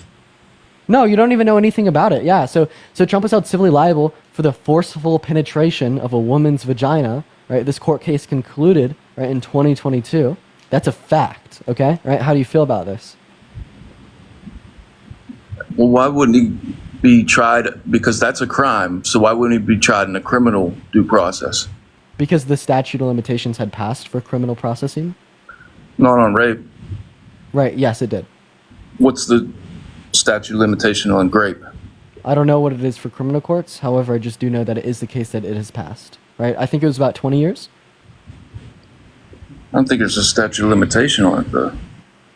No, you don't even know anything about it. Yeah, so Trump was held civilly liable for the forceful penetration of a woman's vagina, right? This court case concluded, right, in 2022. That's a fact, okay? Right? How do you feel about this? Well, why wouldn't he be tried? Because that's a crime. So why wouldn't he be tried in a criminal due process? Because the statute of limitations had passed for criminal processing? Not on rape. Right, yes, it did. What's the statute of limitation on grape? I don't know what it is for criminal courts. However, I just do know that it is the case that it has passed. Right? I think it was about 20 years. I don't think there's a statute of limitation on it, though.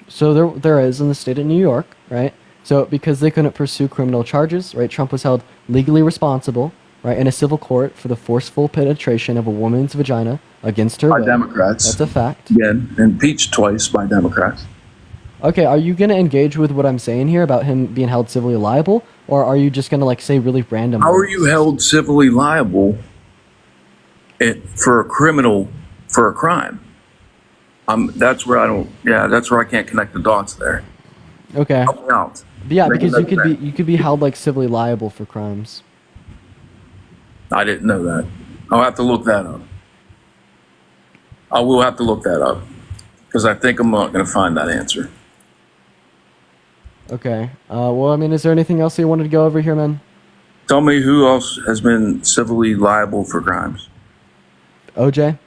So there is in the state of New York, right? So because they couldn't pursue criminal charges, right? Trump was held legally responsible, right, in a civil court for the forceful penetration of a woman's vagina against her By will. Democrats. That's a fact. Again, impeached twice by Democrats. Okay, are you gonna engage with what I'm saying here about him being held civilly liable, or are you just gonna like say really random? How are words? you held civilly liable for a crime? That's where I don't. Yeah, that's where I can't connect the dots there. Okay. Help me out. Yeah, Make because it make you could be held like civilly liable for crimes. I didn't know that. I'll have to look that up. I will have to look that up because I think I'm not going to find that answer. Okay. Well, I mean, is there anything else you wanted to go over here, man? Tell me who else has been civilly liable for crimes. OJ?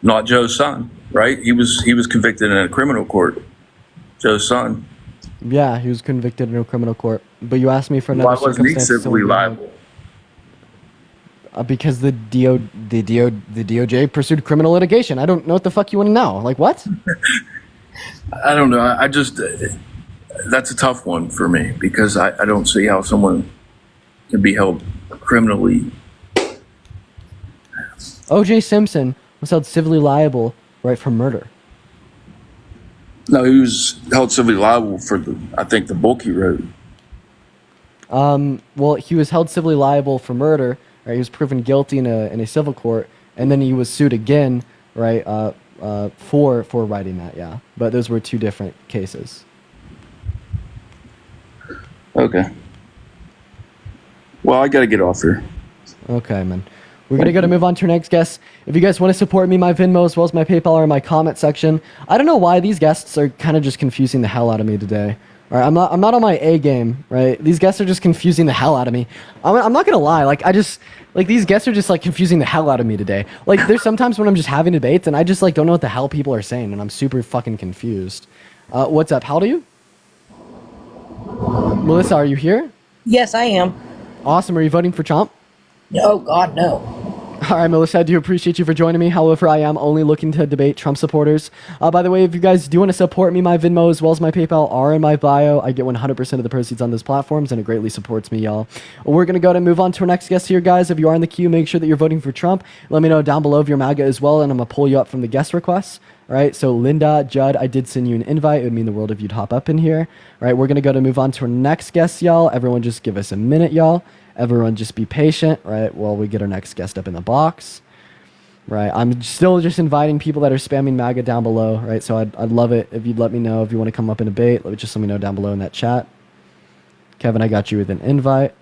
Not Joe's son, right? He was convicted in a criminal court. Joe's son. Yeah, he was convicted in a criminal court. But you asked me for another Why wasn't he circumstance. civilly liable? Because the DOJ pursued criminal litigation. I don't know what the fuck you want to know. Like, what? I don't know. I just that's a tough one for me because I don't see how someone can be held criminally. OJ Simpson was held civilly liable, right, for murder. No, he was held civilly liable for the book he wrote. Well, he was held civilly liable for murder. Right? He was proven guilty in a civil court, and then he was sued again, right, for writing that. Yeah, but those were two different cases. Okay. Well, I got to get off here. Okay, man. We're going to move on to our next guest. If you guys want to support me, my Venmo as well as my PayPal are in my comment section. I don't know why these guests are kind of just confusing the hell out of me today. All right, I'm not on my A game, right? These guests are just confusing the hell out of me. I'm not going to lie. These guests are just like confusing the hell out of me today. Like there's sometimes when I'm just having debates and I just like don't know what the hell people are saying and I'm super fucking confused. What's up? How old are you? Melissa, are you here? Yes, I am. Awesome. Are you voting for Trump? Oh, God, no. All right, Melissa, I do appreciate you for joining me. However, I am only looking to debate Trump supporters. By the way, if you guys do want to support me, my Venmo as well as my PayPal are in my bio. I get 100% of the proceeds on those platforms, and it greatly supports me, y'all. We're going to go ahead and move on to our next guest here, guys. If you are in the queue, make sure that you're voting for Trump. Let me know down below if you're MAGA as well, and I'm going to pull you up from the guest requests. All right, so Linda, Judd, I did send you an invite. It would mean the world if you'd hop up in here. All right, we're going to go to move on to our next guest, y'all. Everyone just give us a minute, y'all. Everyone just be patient, right, while we get our next guest up in the box. Right, I'm still just inviting people that are spamming MAGA down below, right? So I'd love it if you'd let me know if you want to come up and debate. Let me know down below in that chat. Kevin, I got you with an invite.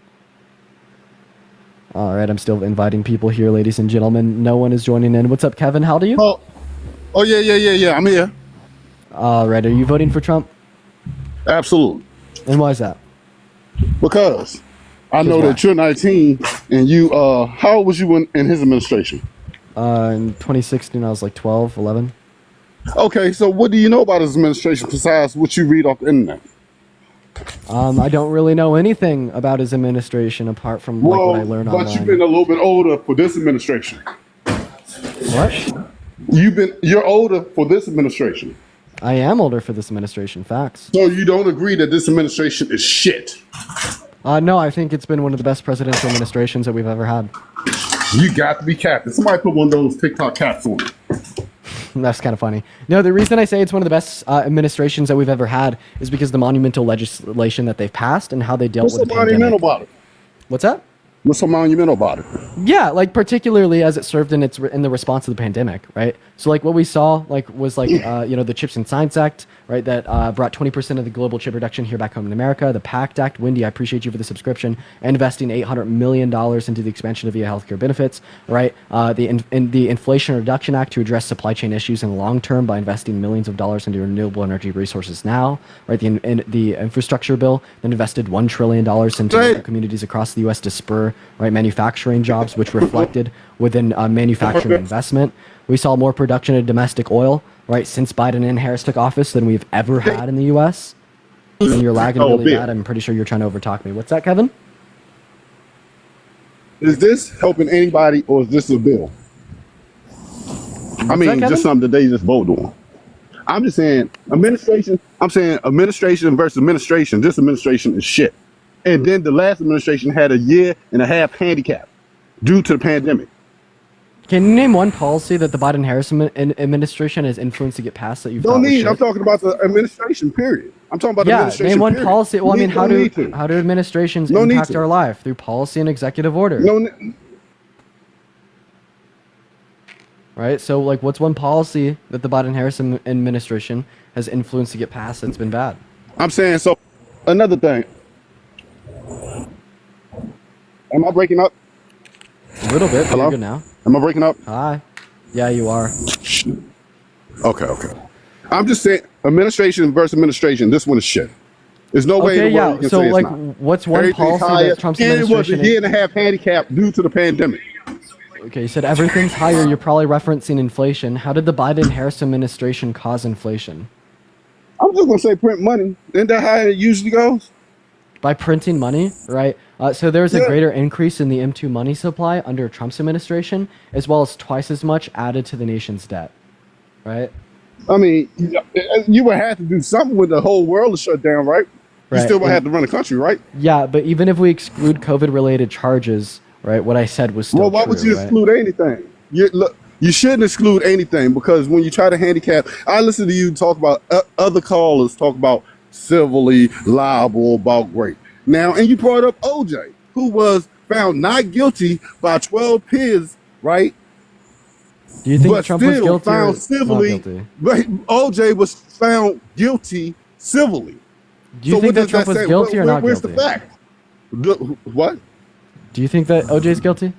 All right, I'm still inviting people here, ladies and gentlemen. No one is joining in. What's up, Kevin? How old are you? Oh yeah. I'm here. All right, are you voting for Trump? Absolutely. And why is that? Because I know why? that you're 19 and you, how old was you in his administration? In 2016, I was like 12, 11. Okay, so what do you know about his administration besides what you read off the internet? I don't really know anything about his administration apart from like what I learned but online. you've been a little bit older for this administration. What? You're older for this administration. I am older for this administration, facts. So you don't agree that this administration is shit. No, I think it's been one of the best presidential administrations that we've ever had. You got to be capping. Somebody put one of those TikTok caps on it. That's kind of funny. No, the reason I say it's one of the best administrations that we've ever had is because the monumental legislation that they've passed and how they dealt What's with so the pandemic. monumental about it? What's that? What's so monumental about it? Yeah, like particularly as it served in the response to the pandemic, right? So like what we saw was the Chips and Science Act, right? That brought 20% of the global chip production here back home in America. The PACT Act, Wendy, I appreciate you for the subscription, and investing $800 million into the expansion of VA healthcare benefits, right? The Inflation Reduction Act to address supply chain issues in the long term by investing millions of dollars into renewable energy resources now, right? The infrastructure bill that invested $1 trillion into local communities across the U.S. to spur right, manufacturing jobs, which reflected within manufacturing investment. We saw more production of domestic oil, right, since Biden and Harris took office than we've ever had in the U.S. And you're lagging Oh, really Bill. bad. I'm pretty sure you're trying to overtalk me. What's that, Kevin? Is this helping anybody, or is this a bill? I mean, Kevin? just something that they just voted on. I'm just saying administration. I'm saying administration versus administration. This administration is shit. And then the last administration had a year and a half handicap due to the pandemic. Can you name one policy that the Biden-Harris administration has influenced to get passed that you've Don't thought was need. shit? I'm talking about the administration. Period. I'm talking about the Yeah, administration. name one period. policy. Well, I mean, Don't need to. how do administrations No need impact to. our life? Through policy and executive order. No, ne- Right? So, like, what's one policy that the Biden-Harris administration has influenced to get passed that's been bad? I'm saying so. Another thing. Am I breaking up? A little bit, but Hello? you're good now. Am I breaking up? Hi. Yeah, you are. Okay. I'm just saying administration versus administration. This one is shit. There's no way in Okay, the world yeah. you can So, say like, it's not. what's one Everything's policy higher, that Trump's and it was administration... a year and a half handicap due to the pandemic. Okay, you said everything's higher. You're probably referencing inflation. How did the Biden-Harris administration cause inflation? I'm just gonna say print money. Isn't that how it usually goes? By printing money, right? So there's a Yeah. greater increase in the M2 money supply under Trump's administration, as well as twice as much added to the nation's debt, right? I mean, you would have to do something when the whole world is shut down, right? You Right, still would and- have to run the country, right? Yeah, but even if we exclude COVID-related charges, right, what I said was still Well, why true, would you right? exclude anything? You shouldn't exclude anything because when you try to handicap, I listen to you talk about other callers talk about civilly liable about rape. Now, and you brought up OJ, who was found not guilty by 12 peers, right? Do you think But Trump was still guilty or found not civilly. guilty? But OJ was found guilty civilly. Do you So think what that does Trump that was say? guilty or not Where's guilty? the fact? What? Do you think that OJ's guilty?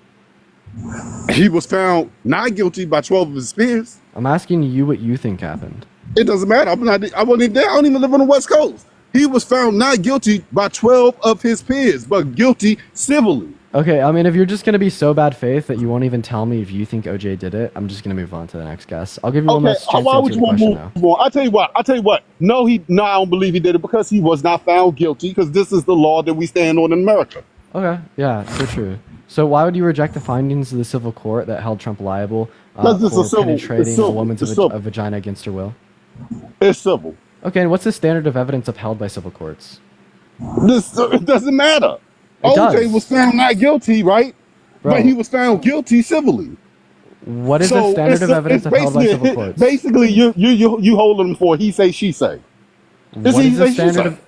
He was found not guilty by 12 of his peers. I'm asking you what you think happened. It doesn't matter. I wasn't even there. I don't even live on the West Coast. He was found not guilty by 12 of his peers, but guilty civilly. Okay, I mean, if you're just gonna be so bad faith that you won't even tell me if you think OJ did it, I'm just gonna move on to the next guest. I'll give you one Okay, last chance why to would answer you the want to question move now. on? I tell you what. No, I don't believe he did it because he was not found guilty because this is the law that we stand on in America. Okay, yeah, so true. So why would you reject the findings of the civil court that held Trump liable That's just for a civil- penetrating it's civil- a woman's it's civil. vagina against her will? It's civil. Okay, and what's the standard of evidence upheld by civil courts? It doesn't matter. It OJ does. was found not guilty, right? Bro. But he was found guilty civilly. What is the standard of evidence upheld by civil courts? Basically, you holding him for he say she say. What he is the say, she standard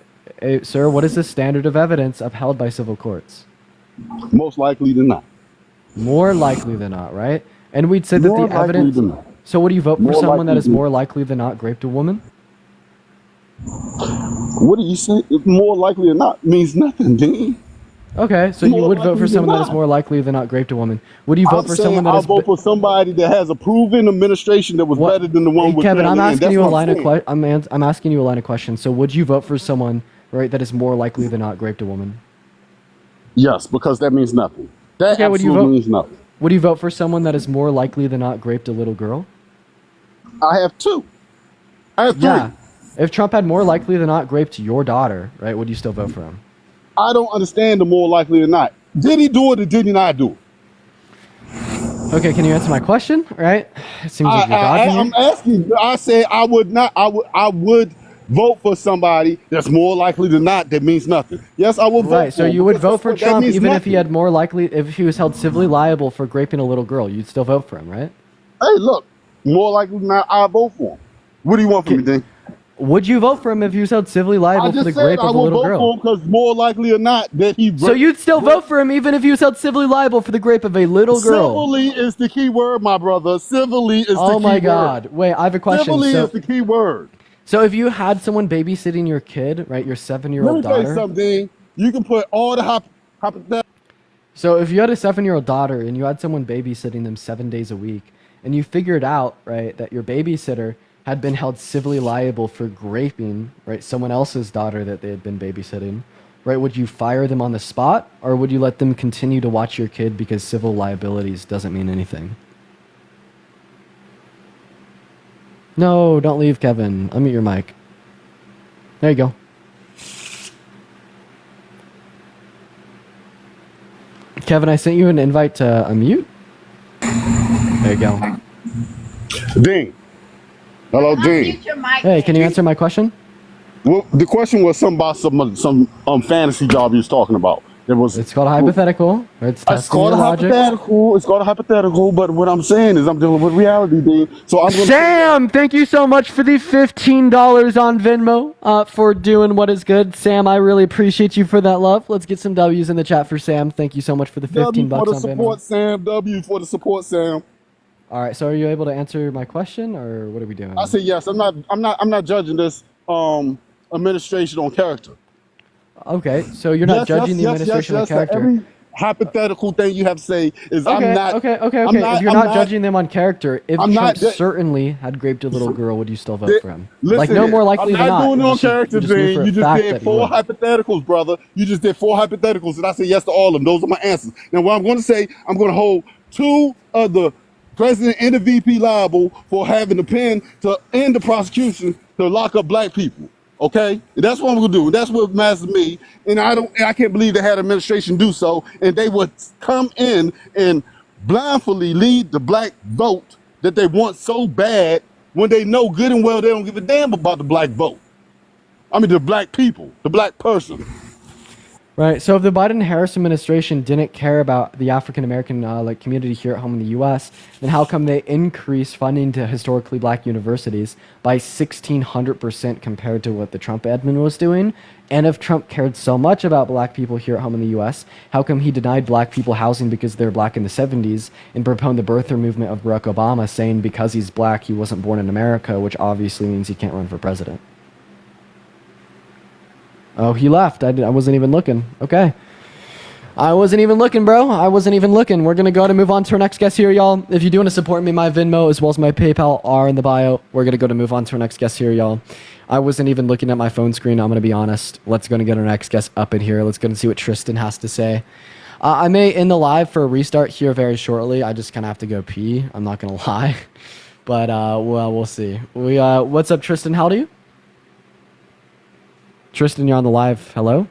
say. of, sir, what is the standard of evidence upheld by civil courts? Most likely than not. More likely than not, right? And we'd say that More the likely evidence. than not. So would you vote for More someone that likely is than- more likely than not raped a woman? What do you say? More likely than not means nothing, Dean. Okay, so you More would vote likely for than someone that is not. more likely than not raped a woman. Would you vote I'm for saying someone that I'll is? vote for somebody that has a proven administration that was What- better than the one Hey, with Kevin, I'm Family, and asking that's you a what I'm line of saying. I'm asking you a line of questions. So would you vote for someone, right, that is more likely than not raped a woman? Yes, because that means nothing. That Okay, would you absolutely vote- means nothing. Would you vote for someone that is more likely than not raped a little girl? I have two. I have three. Yeah. If Trump had more likely than not raped your daughter, right, would you still vote for him? I don't understand the more likely than not. Did he do it or did he not do it? Okay, can you answer my question? Right? It seems like you're dodging I'm here. asking. I said I would not. I would vote for somebody that's more likely than not. That means nothing. Yes, I would vote. Right, so for him you would because vote that's for what- that Trump means even if he nothing. had more likely, if he was held civilly liable for raping a little girl, you'd still vote for him, right? Hey, look, more likely than not, I vote for him. What do you want from me, Dean? Would you vote for him if he was held civilly I liable for just the said rape I of a will little vote girl? for him because more likely or not that he. So you'd still vote for him even if he was held civilly liable for the rape of a little girl? Civilly is the key word, my brother. Civilly is the key word. Oh my God! Wait, I have a question. Civilly So, is the key word. so if you had someone babysitting your kid, right, your Let 7-year-old me tell you daughter. something, Dean. You can put all the hypothetical. So if you had a 7-year-old daughter and you had someone babysitting them 7 days a week, and you figured out, right, that your babysitter had been held civilly liable for raping, right, someone else's daughter that they had been babysitting, right? Would you fire them on the spot, or would you let them continue to watch your kid because civil liabilities doesn't mean anything? No, don't leave, Kevin. Unmute your mic. There you go. Kevin, I sent you an invite to unmute. There you go. Dean. Hello, Dean. Hey, can you answer my question? Well, the question was something about some fantasy job you was talking about. It's called a hypothetical. It's called a hypothetical. It's called a hypothetical. But what I'm saying is I'm dealing with reality, Dean. So I'm Sam, thank you so much for the $15 on Venmo for doing what is good. Sam, I really appreciate you for that love. Let's get some W's in the chat for Sam. Thank you so much for the 15 bucks on Venmo. support, Sam. W for the support, Sam. All right. So are you able to answer my question, or what are we doing? I say yes. I'm not judging this administration on character. Okay, so you're not judging the administration on character. Every hypothetical thing you have to say is Okay, I'm not. okay. If you're not judging them on character, if Trump certainly had raped a little girl, would you still vote for him? Listen, Like, no more likely than not. I'm not doing it on character, Dean. You just did that 4 hypotheticals, brother. You just did 4 hypotheticals, and I said yes to all of them. Those are my answers. Now, what I'm going to say, I'm going to hold 2 of the president and the VP liable for having the pen to end the prosecution to lock up black people. Okay, and that's what I'm gonna do. That's what matters to me, and I can't believe they had administration do so, and they would come in and blindly lead the black vote that they want so bad when they know good and well they don't give a damn about the black vote. I mean, the black people, the black person. Right. So if the Biden-Harris administration didn't care about the African-American community here at home in the U.S., then how come they increased funding to historically black universities by 1,600% compared to what the Trump admin was doing? And if Trump cared so much about black people here at home in the U.S., how come he denied black people housing because they're black in the 70s and proponed the birther movement of Barack Obama, saying because he's black, he wasn't born in America, which obviously means he can't run for president? Oh, he left. I wasn't even looking. Okay. I wasn't even looking, bro. I wasn't even looking. We're going to go ahead and move on to our next guest here, y'all. If you do want to support me, my Venmo as well as my PayPal are in the bio. We're going to go to move on to our next guest here, y'all. I wasn't even looking at my phone screen. I'm going to be honest. Let's go and get our next guest up in here. Let's go and see what Tristan has to say. I may end the live for a restart here very shortly. I just kind of have to go pee. I'm not going to lie. But, well, we'll see. What's up, Tristan? How old are you? Tristan, you're on the live. Hello?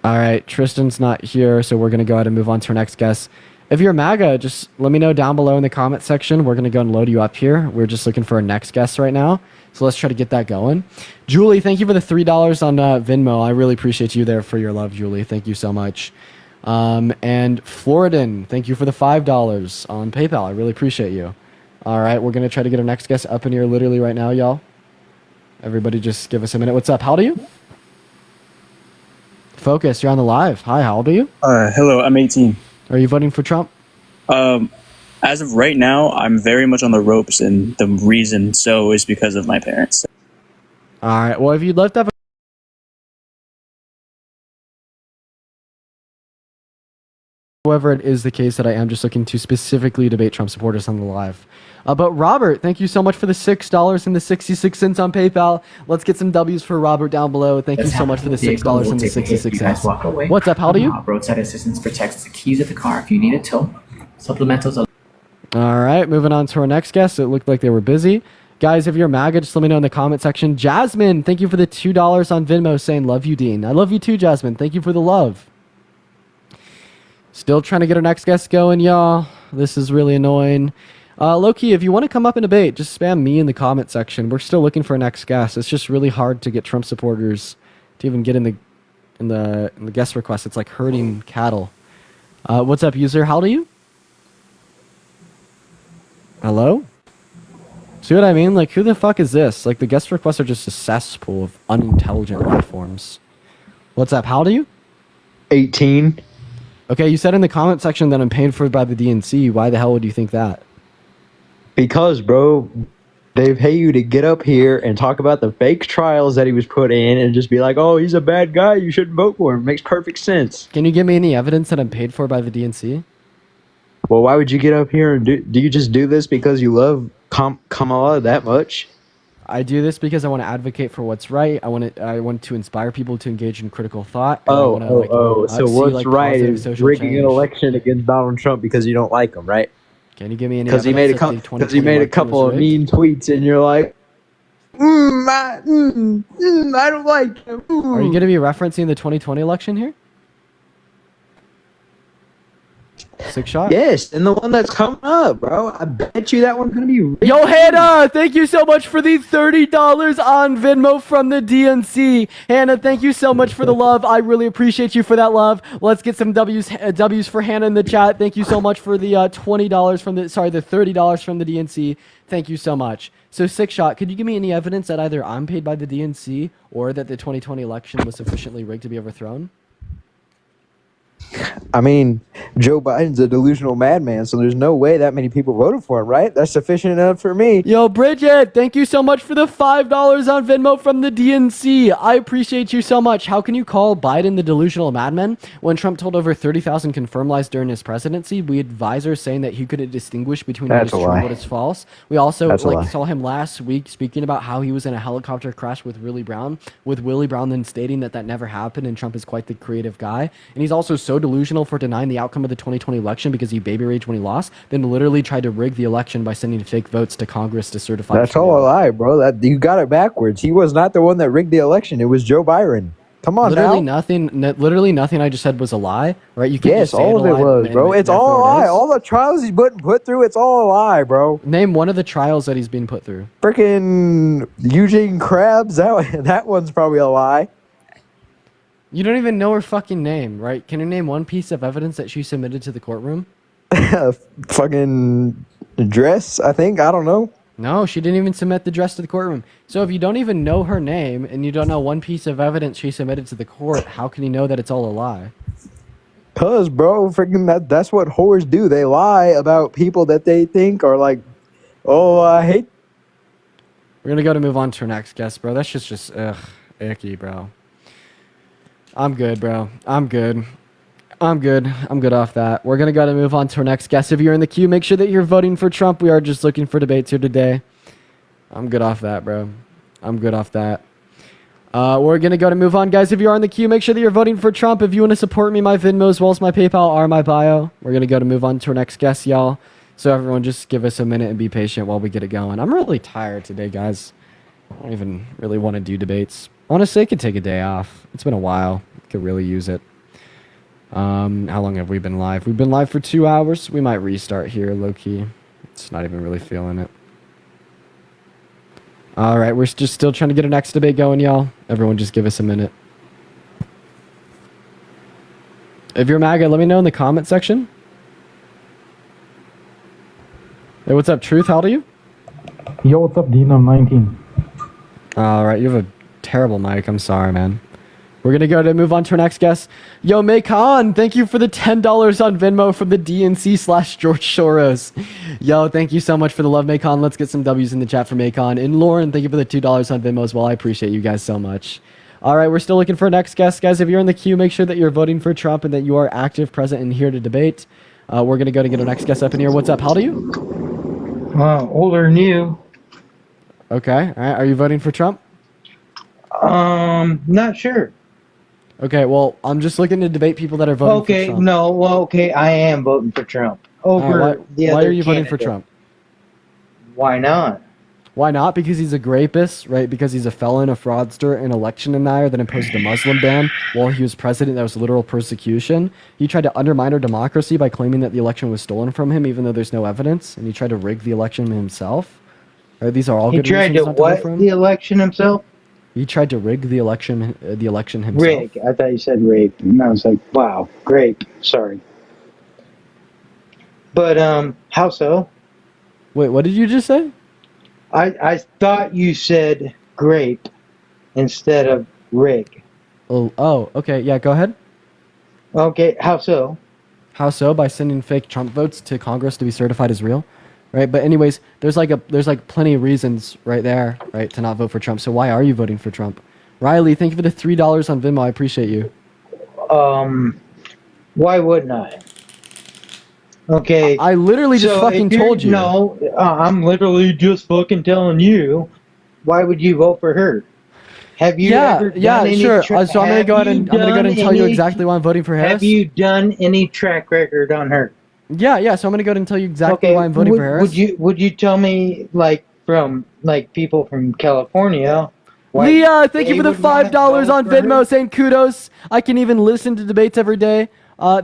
All right, Tristan's not here, so we're going to go ahead and move on to our next guest. If you're MAGA, just let me know down below in the comment section. We're going to go and load you up here. We're just looking for our next guest right now, so let's try to get that going. Julie, thank you for the $3 on Venmo. I really appreciate you there for your love, Julie. Thank you so much. And Floridan, thank you for the $5 on PayPal. I really appreciate you. All right, we're going to try to get our next guest up in here literally right now, y'all. Everybody just give us a minute. What's up? How old are you? Focus, you're on the live. Hi, how old are you? Hello, I'm 18. Are you voting for Trump? As of right now, I'm very much on the ropes, and the reason so is because of my parents. All right. Well, if you'd left up however, it is the case that I am just looking to specifically debate Trump supporters on the live. But Robert, thank you so much for the $6 and the 66 cents on PayPal. Let's get some W's for Robert down below. Thank you so much for the $6 and the 66 cents. What's up? How old are you? Roadside assistance protects the keys of the car if you need a tow. Supplementals are... All right, moving on to our next guest. It looked like they were busy. Guys, if you're MAGA, just let me know in the comment section. Jasmine, thank you for the $2 on Venmo saying, love you, Dean. I love you too, Jasmine. Thank you for the love. Still trying to get our next guest going, y'all. This is really annoying. Loki, if you want to come up and debate, just spam me in the comment section. We're still looking for our next guest. It's just really hard to get Trump supporters to even get in the guest request. It's like herding cattle. What's up, user? How old are you? Hello? See what I mean? Like, who the fuck is this? Like, the guest requests are just a cesspool of unintelligent life forms. What's up? How old are you? 18. Okay, you said in the comment section that I'm paid for by the DNC. Why the hell would you think that? Because, bro, they pay you to get up here and talk about the fake trials that he was put in and just be like, oh, he's a bad guy, you shouldn't vote for him. Makes perfect sense. Can you give me any evidence that I'm paid for by the DNC? Well, why would you get up here and do you just do this because you love Kamala that much? I do this because I want to advocate for what's right. I want to inspire people to engage in critical thought. And I Oh, want to So see what's like right positive is social rigging an change. election against Donald Trump because you don't like him, right? Can you give me any Because he made a evidence that the because he 2020 made a election couple was of rigged? mean tweets, and you're like, I don't like him. Are you going to be referencing the 2020 election here? Six shot? Yes, and the one that's coming up, bro. I bet you that one's gonna be. Yo, Hannah, thank you so much for the $30 on Venmo from the DNC. Hannah, thank you so much for the love. I really appreciate you for that love. Let's get some W's for Hannah in the chat. Thank you so much for the $20 from the $30 from the DNC. Thank you so much. So, Six Shot, could you give me any evidence that either I'm paid by the DNC or that the 2020 election was sufficiently rigged to be overthrown? I mean, Joe Biden's a delusional madman, so there's no way that many people voted for him, right? That's sufficient enough for me. Yo, Bridget, thank you so much for the $5 on Venmo from the DNC. I appreciate you so much. How can you call Biden the delusional madman when Trump told over 30,000 confirmed lies during his presidency? We advisors saying that he couldn't distinguish between what is true and what is false. We also saw him last week speaking about how he was in a helicopter crash with Willie Brown, then stating that never happened and Trump is quite the creative guy. And he's also so delusional for denying the outcome of the 2020 election because he baby raged when he lost, then literally tried to rig the election by sending fake votes to Congress to certify. That's all a lie, bro. That you got it backwards. He was not the one that rigged the election. It was Joe Biden. Come on, literally now. Literally nothing I just said was a lie, right? You can't Yes, just say all of it was, bro. It's all a lie. All the trials he's put through, it's all a lie, bro. Name one of the trials that he's being put through. Freaking Eugene Krabs. That one's probably a lie. You don't even know her fucking name, right? Can you name one piece of evidence that she submitted to the courtroom? Fucking dress, I think. I don't know. No, she didn't even submit the dress to the courtroom. So if you don't even know her name and you don't know one piece of evidence she submitted to the court, how can you know that it's all a lie? Cause, bro, freaking that's what whores do. They lie about people that they think are like, oh, I hate. We're gonna go to move on to our next guest, bro. That's just icky, bro. I'm good, bro. I'm good off that. We're going to move on to our next guest. If you're in the queue, make sure that you're voting for Trump. We are just looking for debates here today. I'm good off that, bro. I'm good off that. We're going to move on, guys. If you are in the queue, make sure that you're voting for Trump. If you want to support me, my Venmo as well as my PayPal are in my bio. We're going to move on to our next guest, y'all. So everyone just give us a minute and be patient while we get it going. I'm really tired today, guys. I don't even really want to do debates. Honestly, I could take a day off. It's been a while. Could really use it. How long have we been live? We've been live for 2 hours. We might restart here, low-key. It's not even really feeling it. All right, we're just still trying to get our next debate going, y'all. Everyone just give us a minute. If you're MAGA, let me know in the comment section. Hey, what's up, Truth? How old are you? Yo, what's up, Dean? I'm 19. All right, you have a terrible mic. I'm sorry, man. We're going to move on to our next guest. Yo, Macon, thank you for the $10 on Venmo from the DNC/George Soros. Yo, thank you so much for the love, Macon. Let's get some W's in the chat for Macon. And Lauren, thank you for the $2 on Venmo as well. I appreciate you guys so much. All right, we're still looking for our next guest. Guys, if you're in the queue, make sure that you're voting for Trump and that you are active, present, and here to debate. We're going to get our next guest up in here. What's up? How old are you? Older than you. Okay. All right. Are you voting for Trump? Not sure. Okay, well, I'm just looking to debate people that are voting for Trump. I am voting for Trump. Why are you voting for Trump? Why not? Why not? Because he's a rapist, right? Because he's a felon, a fraudster, an election denier that imposed a Muslim ban while he was president. That was literal persecution. He tried to undermine our democracy by claiming that the election was stolen from him, even though there's no evidence, and he tried to rig the election himself. Right? These are all good reasons not to vote for him. The election himself? He tried to rig the election himself. Rig. I thought you said rape. And I was like, wow, grape. Sorry. But, how so? Wait, what did you just say? I thought you said grape instead of rig. Oh, okay. Yeah, go ahead. Okay, how so? How so? By sending fake Trump votes to Congress to be certified as real? Right, but anyways, there's plenty of reasons right there, right, to not vote for Trump. So why are you voting for Trump? Riley, thank you for the $3 on Venmo. I appreciate you. Why wouldn't I? Okay. I literally just fucking told you. No, I'm literally just fucking telling you. why would you vote for her? Have you Yeah, ever done yeah, any sure. tra- So I'm gonna have go ahead you and I'm gonna go ahead done and tell you any- exactly why I'm voting for Harris. Have you done any track record on her? Yeah. So I'm gonna go ahead and tell you exactly why I'm voting for Harris. Would you tell me from people from California? why Leah, thank you they for the would wanna $5 vote on for her? Venmo, saying kudos. I can even listen to debates every day.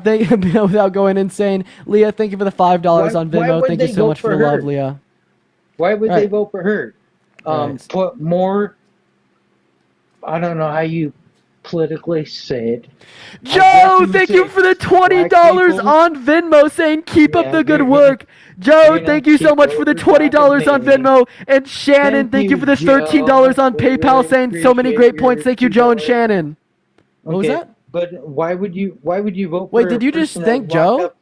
They without going insane. Leah, thank you for the $5 Why- on why Venmo. would Thank you they so vote much for for the love, her? Leah. Why would they Right. vote for her? Right. Put more. I don't know how you politically say it. Joe, thank you for the $20 on Venmo, saying keep up Yeah, the good you're work. Joe, you're gonna thank you so keep much for the $20 on over-talking me. Venmo. And Shannon, thank you you, for the Joe. $13 on We PayPal, really saying so many appreciate great points. your Thank you, Joe and $2. Shannon. What was Okay, that? but why would you vote Wait, for did a you just person thank that locked Joe? up?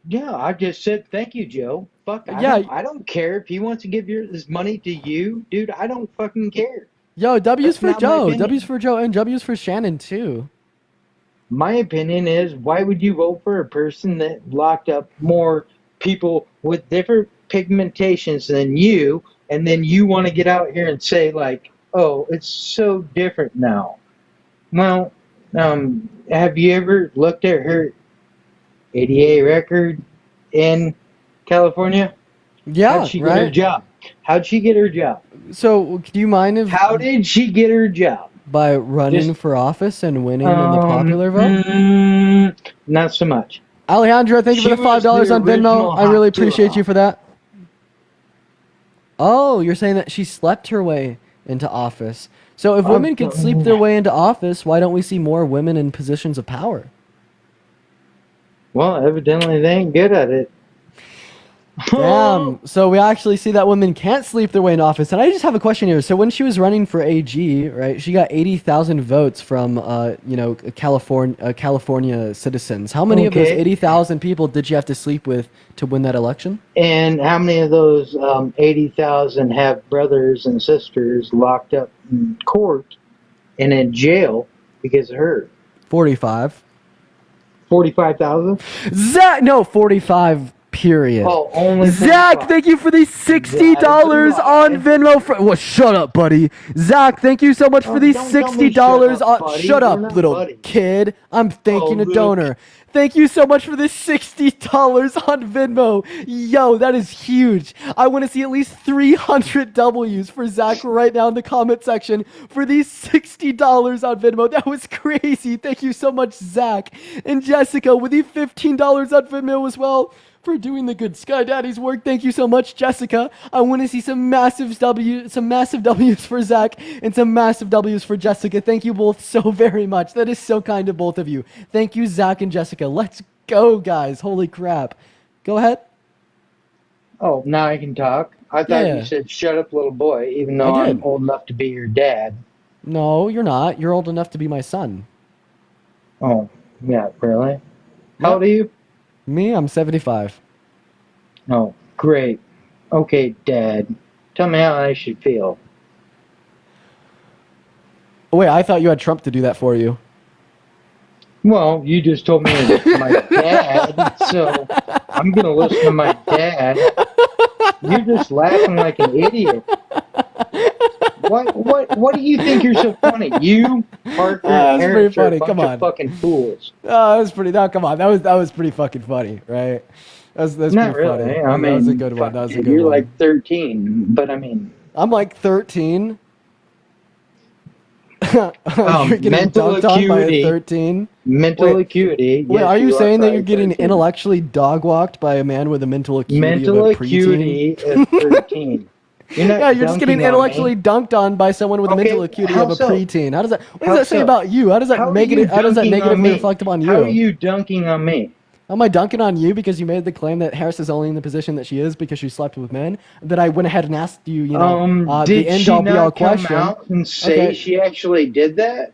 Yeah, I just said thank you, Joe. Fuck, Yeah. I don't care if he wants to give his money to you, dude. I don't fucking care. Yo, W's That's for not my Joe. opinion. W's for Joe and W's for Shannon, too. My opinion is, why would you vote for a person that locked up more people with different pigmentations than you, and then you want to get out here and say like, oh, it's so different now? Well, have you ever looked at her ADA record in California? Yeah, How'd she get her right? job? How'd she get her job? So, do you mind if How did she get her job? by running Just- for office and winning in the popular vote? Not so much. Alejandra, thank you for She the $5 was the on Venmo. original I really hot appreciate girl. you for that. Oh, you're saying that she slept her way into office. So if women could sleep their way into office, why don't we see more women in positions of power? Well, evidently they ain't good at it. Damn. So we actually see that women can't sleep their way in office. And I just have a question here. So when she was running for AG, right, she got 80,000 votes from, California citizens. How many of those Okay. 80,000 people did she have to sleep with to win that election? And how many of those 80,000 have brothers and sisters locked up in court and in jail because of her? 45. 45,000? Zach, no, 45. Period. Oh, only Zach, 45. thank you for the $60 on Venmo. Well, shut up, buddy. Zach, thank you so much for the Don't tell me $60 shut up, on. buddy. Shut We're up, not little buddies. kid. I'm thanking a look. donor. Thank you so much for the $60 on Venmo. Yo, that is huge. I want to see at least 300 W's for Zach right now in the comment section for these $60 on Venmo. That was crazy. Thank you so much, Zach. And Jessica with the $15 on Venmo as well for doing the good Sky Daddy's work. Thank you so much, Jessica. I want to see some massive W's for Zach and some massive W's for Jessica. Thank you both so very much. That is so kind of both of you. Thank you, Zach and Jessica. Let's go, guys. Holy crap. Go ahead. Oh, now I can talk. I thought Yeah. you said shut up, little boy, even though I I'm did. old enough to be your dad. No, you're not. You're old enough to be my son. Oh, yeah, really? How old are you? Me, I'm 75. Oh, great. Okay, Dad. Tell me how I should feel. Oh, wait, I thought you had Trump to do that for you. Well, you just told me it's my dad, so I'm going to listen to my dad. You're just laughing like an idiot. What do you think you're so funny? You, Parker, That's and pretty Harris are a funny. bunch Come of on. fucking fools. Oh, that was pretty. No, come on. That was pretty fucking funny, right? That's Not pretty really. funny. I mean, that was a good one. fuck, That was a dude, good you're one. like 13, but I mean, I'm like 13. You're getting mental dunked on by a acuity. 13. mental Wait, acuity. Wait, yes, are you saying that you're probably getting 13. intellectually dog walked by a man with a mental acuity mental of a acuity preteen? of 13? You're not Yeah, you're just getting dunking on intellectually me. dunked on by someone with a Okay, mental acuity how of a so? preteen. What does How that say so? about you? How does that How are negative? you How does that dunking on negatively me? reflect upon you? How are you dunking on me? Am I dunking on you because you made the claim that Harris is only in the position that she is because she slept with men? That I went ahead and asked you, the Did end she all be all not come question. out and say Okay. she actually did that?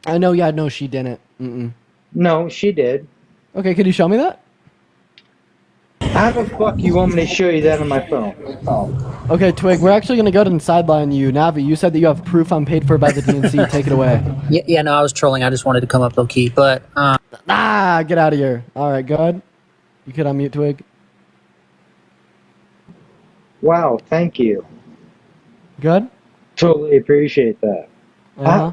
I know, yeah, no, she didn't. Mm-mm. No, she did. Okay, could you show me that? How the fuck you want me to show you that on my phone? Okay, Twig, we're actually going to go ahead and sideline you. Navi, you said that you have proof I'm paid for by the DNC. Take it away. Yeah, no, I was trolling. I just wanted to come up low key, but Get out of here. All right, go ahead. You could unmute Twig. Wow, thank you. Good? totally appreciate that. Uh huh.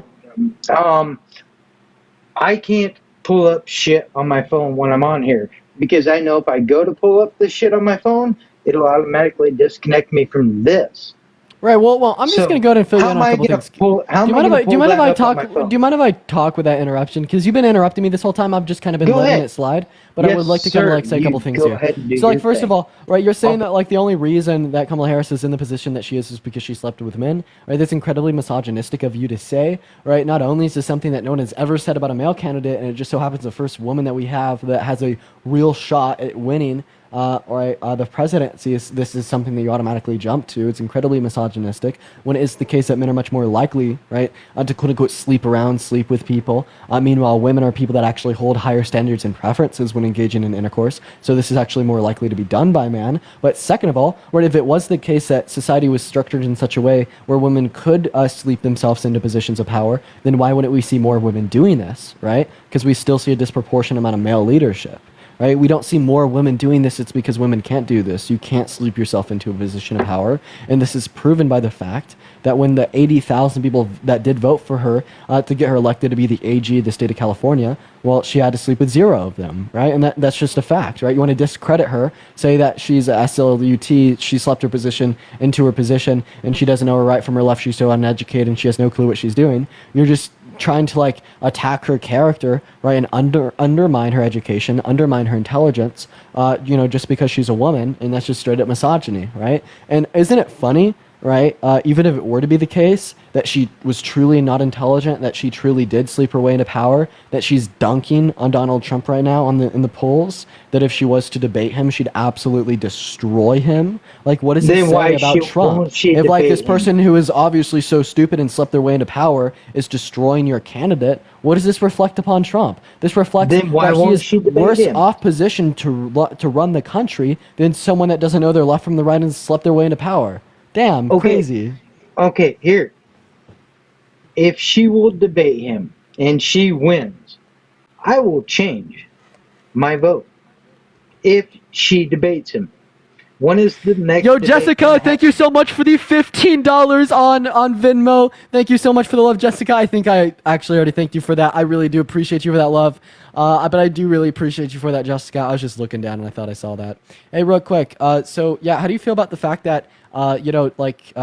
I can't pull up shit on my phone when I'm on here because I know if I go to pull up the shit on my phone, it'll automatically disconnect me from this. Right. Well, I'm just gonna So go ahead and fill you how in am on a I couple gonna things. pull? How Do am you I mind if gonna I do you pull mind if that I up on talk? my Do phone? you mind if I talk with that interruption? Because you've been interrupting me this whole time. I've just kind of been Go letting ahead. it slide. But I Yes, would like to kind of sir. like say a couple You things go here. ahead and do So like your first of thing. all, right, you're saying Oh, that like the only reason that Kamala Harris is in the position that she is because she slept with men. Right. That's incredibly misogynistic of you to say. Right. Not only is this something that no one has ever said about a male candidate, and it just so happens the first woman that we have that has a real shot at winning the presidency this is something that you automatically jump to. It's incredibly misogynistic when it is the case that men are much more likely, right, to quote unquote sleep around, sleep with people. Meanwhile, women are people that actually hold higher standards and preferences when engaging in intercourse. So this is actually more likely to be done by man. But second of all, right, if it was the case that society was structured in such a way where women could sleep themselves into positions of power, then why wouldn't we see more women doing this, right? Because we still see a disproportionate amount of male leadership. Right? We don't see more women doing this. It's because women can't do this. You can't sleep yourself into a position of power. And this is proven by the fact that when the 80,000 people that did vote for her to get her elected to be the AG of the state of California, well, she had to sleep with 0 of them, right? And that's just a fact, right? You want to discredit her, say that she's a SLUT, she slept her position into her position, and she doesn't know her right from her left, she's so uneducated, and she has no clue what she's doing. You're just trying to like attack her character, right, and undermine her education, undermine her intelligence, just because she's a woman, and that's just straight up misogyny, right? And isn't it funny, right? Even if it were to be the case that she was truly not intelligent, that she truly did sleep her way into power, that she's dunking on Donald Trump right now in the polls, that if she was to debate him, she'd absolutely destroy him. Like, what does this then say why about Trump? won't she If like this debate him? person who is obviously so stupid and slept their way into power is destroying your candidate, what does this reflect upon Trump? This reflects Then why that he won't is she debate worse him? off positioned to run the country than someone that doesn't know their left from the right and slept their way into power. Damn, Okay, crazy. okay, here. If she will debate him and she wins, I will change my vote if she debates him. When is the next Yo, debate Jessica, gonna thank you happen? so much for the $15 on Venmo. Thank you so much for the love, Jessica. I think I actually already thanked you for that. I really do appreciate you for that love. But I do really appreciate you for that, Jessica. I was just looking down and I thought I saw that. Hey, real quick. So yeah, how do you feel about the fact that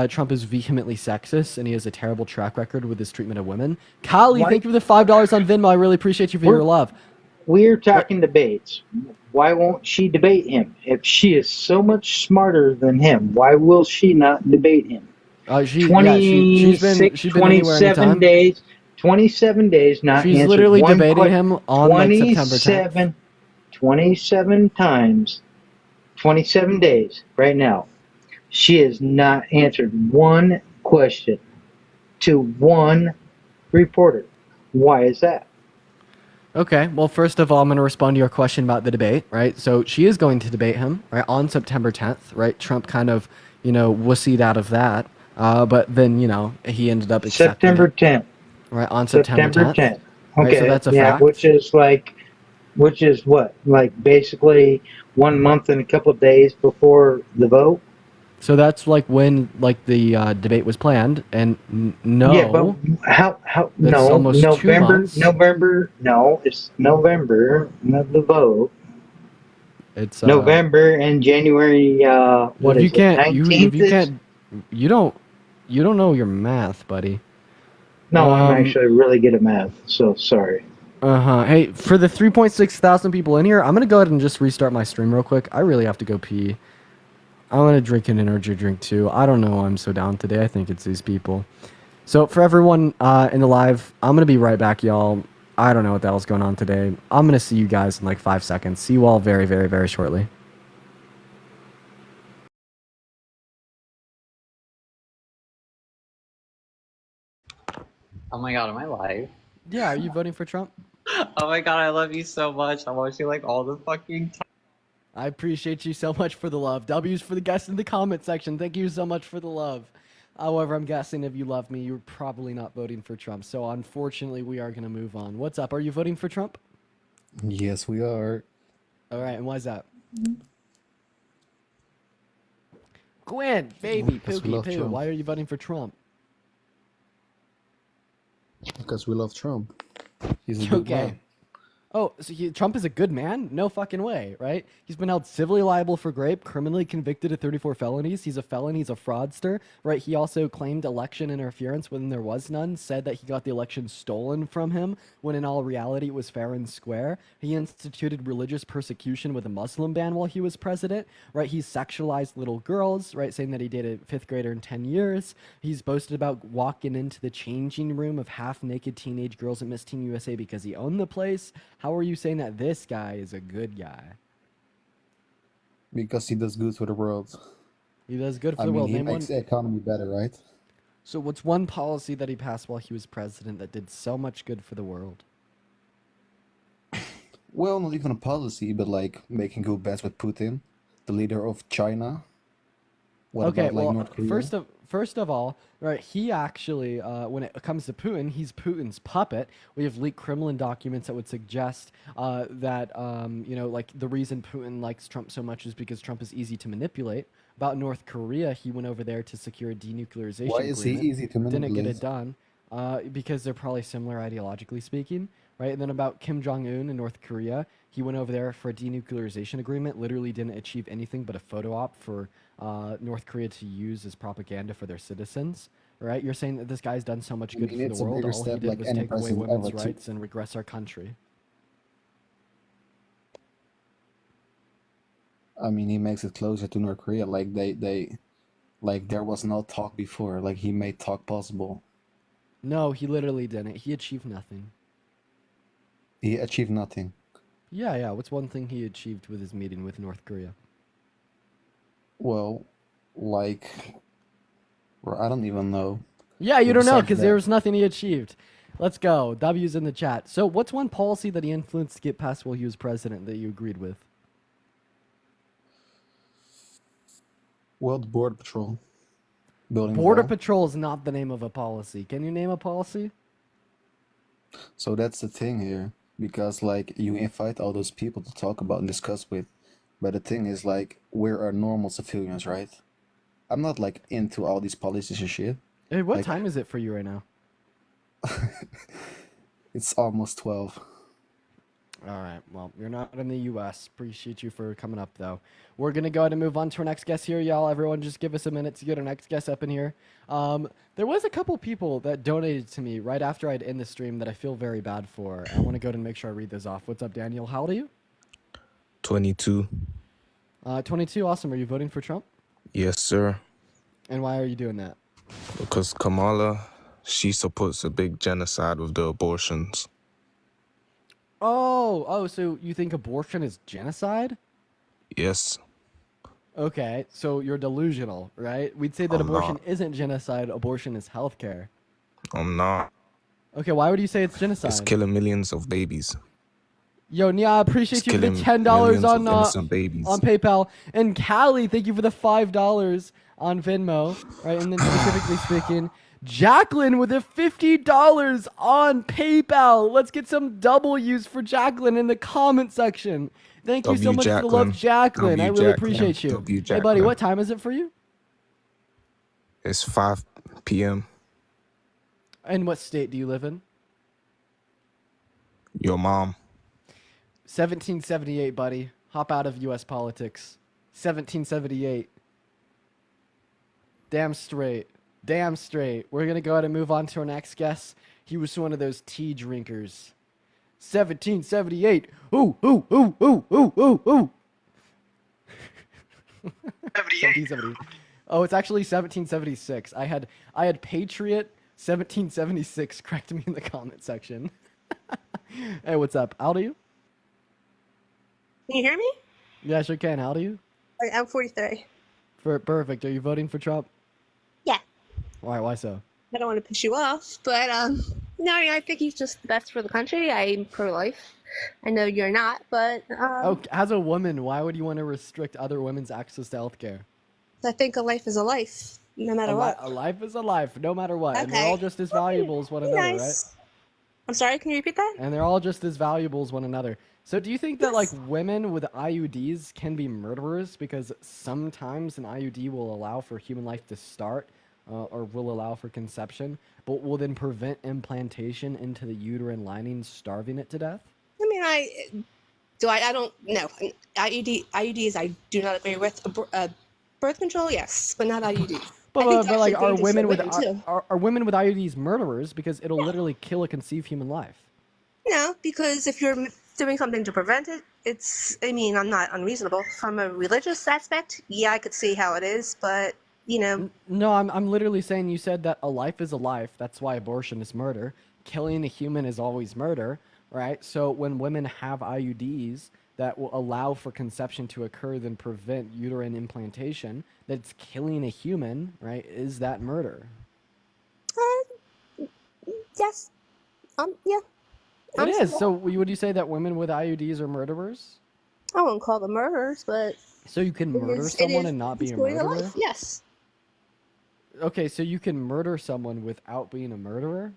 Trump is vehemently sexist and he has a terrible track record with his treatment of women? Kali, Why? thank you for the $5 on Venmo. I really appreciate you for your We're love. we're But talking debates. Why won't she debate him? If she is so much smarter than him, why will she not debate him? she's been anywhere 27 anytime. days, 27 days not She's answered literally one debating question. him on like September 10th. 27 times, 27 days right now. She has not answered one question to one reporter. Why is that? Okay, well, first of all, I'm going to respond to your question about the debate, right? So she is going to debate him, right, on September 10th, right? Trump kind of, wussied out of that, but then, he ended up accepting September it, 10th. right, on September September 10th, 10th. right? So Okay, that's a yeah, fact. which is what? Like basically 1 month and a couple of days before the vote? So that's like when like the debate was planned, and Yeah, but no, how, that's no, almost 2 months. no, it's November, not the vote. It's November and January, what if you is it, can't if 19th you is? can't you don't you don't know your math, buddy. No, I'm Um, actually really good at math, so sorry. Uh-huh. Hey, for the 3.6 thousand people in here, I'm going to go ahead and just restart my stream real quick. I really have to go pee. I'm going to drink an energy drink too. I don't know why I'm so down today. I think it's these people. So for everyone in the live, I'm going to be right back, y'all. I don't know what the hell's going on today. I'm going to see you guys in like 5 seconds. See you all very, very, very shortly. Oh my god, am I live? Yeah, are you voting for Trump? Oh my god, I love you so much. I watch you like all the fucking time. I appreciate you so much for the love. W's for the guests in the comment section. Thank you so much for the love. However, I'm guessing if you love me, you're probably not voting for Trump. So unfortunately, we are going to move on. What's up? Are you voting for Trump? Yes, we are. All right, and why is that? Gwen, baby, Because we Pookie, love Poo, Trump. why are you voting for Trump? Because we love Trump. He's a good Okay. man. Oh, so Trump is a good man? No fucking way, right? He's been held civilly liable for rape, criminally convicted of 34 felonies. He's a felon. He's a fraudster, right? He also claimed election interference when there was none, said that he got the election stolen from him, when in all reality it was fair and square. He instituted religious persecution with a Muslim ban while he was president, right? He sexualized little girls, right? Saying that he dated a fifth grader in 10 years. He's boasted about walking into the changing room of half-naked teenage girls at Miss Teen USA because he owned the place. How are you saying that this guy is a good guy? Because he does good for the world. He does good for I the mean, world. he Name one. makes the economy better, right? So what's one policy that he passed while he was president that did so much good for the world? Well, not even a policy, but like making good bets with Putin, the leader of China. What Okay, about like well, North Korea? first of all, right, he actually, when it comes to Putin, he's Putin's puppet. We have leaked Kremlin documents that would suggest that, like the reason Putin likes Trump so much is because Trump is easy to manipulate. About North Korea, he went over there to secure a denuclearization Why is he agreement. easy to Didn't get manipulate? it done because they're probably similar ideologically speaking, right? And then about Kim Jong-un in North Korea, he went over there for a denuclearization agreement, literally didn't achieve anything but a photo op for North Korea to use as propaganda for their citizens, right? You're saying that this guy's done so much I good mean, for it's the a world, bigger all he step did like was any take away president women's ever took. rights and regress our country. I mean, he makes it closer to North Korea. Like like there was no talk before. Like he made talk possible. No, he literally didn't. He achieved nothing. He achieved nothing. Yeah. What's one thing he achieved with his meeting with North Korea? Well, like, well, I don't even know. Yeah, you But don't know besides because that- there was nothing he achieved. Let's go. W's in the chat. So, what's one policy that he influenced to get passed while he was president that you agreed with? Well, the Border Patrol. Building the Border wall. Patrol is not the name of a policy. Can you name a policy? So that's the thing here. Because, like, you invite all those people to talk about and discuss with. But the thing is, like, we're normal civilians, right? I'm not, like, into all these policies and shit. Hey, what Like- time is it for you right now? It's almost 12. All right. Well, you're not in the U.S. Appreciate you for coming up, though. We're going to go ahead and move on to our next guest here, y'all. Everyone, just give us a minute to get our next guest up in here. There was a couple people that donated to me right after I'd end the stream that I feel very bad for. I want to go ahead and make sure I read those off. What's up, Daniel? How old are you? 22. 22. Awesome. Are you voting for Trump? Yes, sir. And why are you doing that? Because Kamala, she supports a big genocide with the abortions. Oh, so you think abortion is genocide? Yes. Okay, so you're delusional, right? We'd say that I'm abortion not. isn't genocide, abortion is healthcare. I'm not. Okay, why would you say it's genocide? It's killing millions of babies. Yo, Nia, I appreciate It's you for the killing $10 millions on of innocent babies. on PayPal. And Callie, thank you for the $5 on Venmo, right? And then specifically speaking, Jacqueline with the $50 on PayPal. Let's get some W's for Jacqueline in the comment section. Thank you so W much for the love, Jacqueline. W I really Jacqueline. appreciate you. W Hey, buddy, Jacqueline. what time is it for you? It's 5 p.m. And what state do you live in? Your mom. 1778, buddy. Hop out of U.S. politics. 1778. Damn straight. Damn straight. We're going to go ahead and move on to our next guest. He was one of those tea drinkers. 1778. Ooh, ooh, ooh, ooh, ooh, ooh, ooh. 1770. Oh, it's actually 1776. I had Patriot 1776. Correct me in the comment section. Hey, what's up? How old are you? Can you hear me? Yeah, sure can. How old are you? I'm 43. Perfect. Are you voting for Trump? Yeah. Why so? I don't want to piss you off, but no, I think he's just the best for the country. I'm pro-life. I know you're not, but Oh, as a woman, why would you want to restrict other women's access to healthcare? I think a life is a life, no matter what. A life is a life, no matter what. And they're Okay. all just as valuable as one Be another, nice. right? I'm sorry, can you repeat that? And they're all just as valuable as one another. So do you think that like women with IUDs can be murderers because sometimes an IUD will allow for human life to start or will allow for conception, but will then prevent implantation into the uterine lining, starving it to death? I mean, I don't know. IUDs, I do not agree with. Birth control, yes, but not IUDs. I think But they're like, actually dangerous for women, too. are women with IUDs murderers because it'll literally kill a conceived human life? No, because if you're doing something to prevent it, I mean, I'm not unreasonable. From a religious aspect, yeah, I could see how it is, but, you know. No, I'm literally saying you said that a life is a life. That's why abortion is murder. Killing a human is always murder, right? So when women have IUDs that will allow for conception to occur, then prevent uterine implantation, that's killing a human, right? Is that murder? Yes. Yeah. It is. So would you say that women with IUDs are murderers? I won't call them murderers, but So you can murder someone and not be a destroying murderer? life. Yes. Okay, so you can murder someone without being a murderer?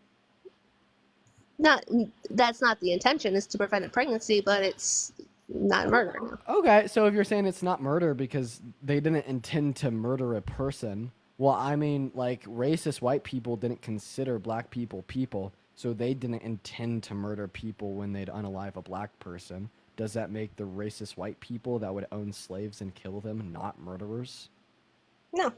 That's not the intention, is to prevent a pregnancy, but it's not murder. No. Okay, so if you're saying it's not murder because they didn't intend to murder a person, well, I mean, like, racist white people didn't consider black people people, so they didn't intend to murder people when they'd unalive a black person. Does that make the racist white people that would own slaves and kill them not murderers? No.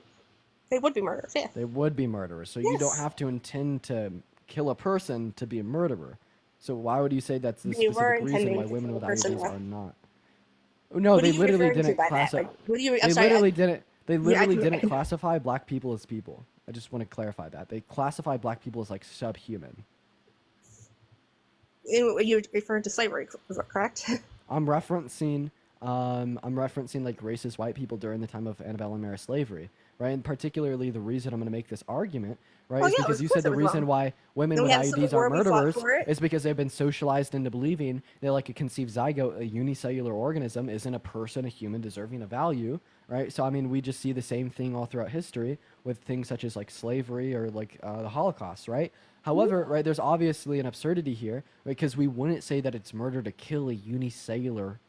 They would be murderers, yeah. They would be murderers, so you don't have to intend to kill a person to be a murderer. So why would you say that's the You were specific reason why intending women to with kill a person, IUDs right? are not? No, What are they you literally referring to didn't by that? classify. Like, what do you? I'm They sorry, literally didn't. They literally I- didn't classify black people as people. I just want to clarify that they classify black people as like subhuman. You're referring to slavery, correct? I'm referencing like racist white people during the time of antebellum era slavery, right? And particularly the reason I'm going to make this argument, right, is because you said the reason why women Then we with had a civil IUDs war, are we fought murderers for it. is because they've been socialized into believing that like a conceived zygote, a unicellular organism, isn't a person, a human deserving of value, right? So I mean, we just see the same thing all throughout history with things such as like slavery or like the Holocaust, right? However, right, there's obviously an absurdity here because we wouldn't say that it's murder to kill a unicellular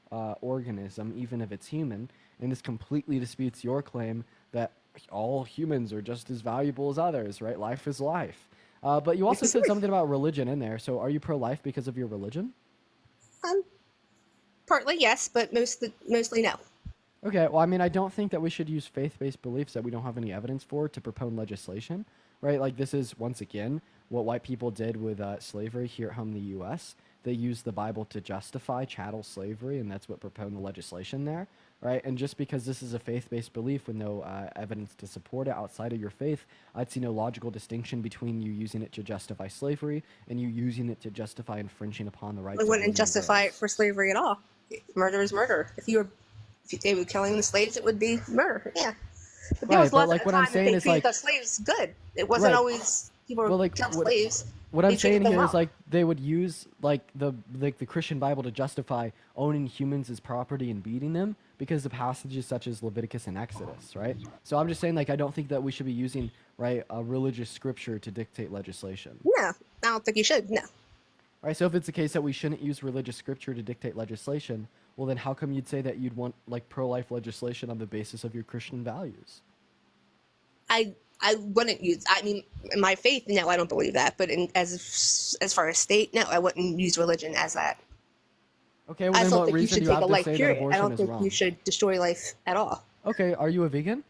organism, even if it's human, and this completely disputes your claim that all humans are just as valuable as others, right? Life is life. But you also said something about religion in there. So are you pro-life because of your religion? Partly yes, but mostly no. Okay, well, I mean, I don't think that we should use faith-based beliefs that we don't have any evidence for to propone legislation, right? Like, this is, once again, what white people did with slavery here at home in the U.S. They used the Bible to justify chattel slavery, and that's what proponed the legislation there, right? And just because this is a faith-based belief with no evidence to support it outside of your faith, I'd see no logical distinction between you using it to justify slavery and you using it to justify infringing upon the rights We of wouldn't women and justify girls. it for slavery at all. Murder is murder. If they were killing the slaves, it would be murder. Yeah. But there Right, was but laws like at what the I'm time that saying they is treated like, the slaves good. It wasn't Right. always people were well, like killing what, slaves. what I'm They treated saying them here is well. like they would use like the Christian Bible to justify owning humans as property and beating them because of passages such as Leviticus and Exodus, right? So I'm just saying like I don't think that we should be using right a religious scripture to dictate legislation. No, I don't think you should. No. Right, so if it's the case that we shouldn't use religious scripture to dictate legislation, well then how come you'd say that you'd want like pro-life legislation on the basis of your Christian values? I wouldn't use. I mean, in my faith, no, I don't believe that. But as far as state, no, I wouldn't use religion as that. Okay, well I then don't what think you reason should do you take have a to life. say that Period. I abortion don't is think wrong? you should destroy life at all. Okay, are you a vegan?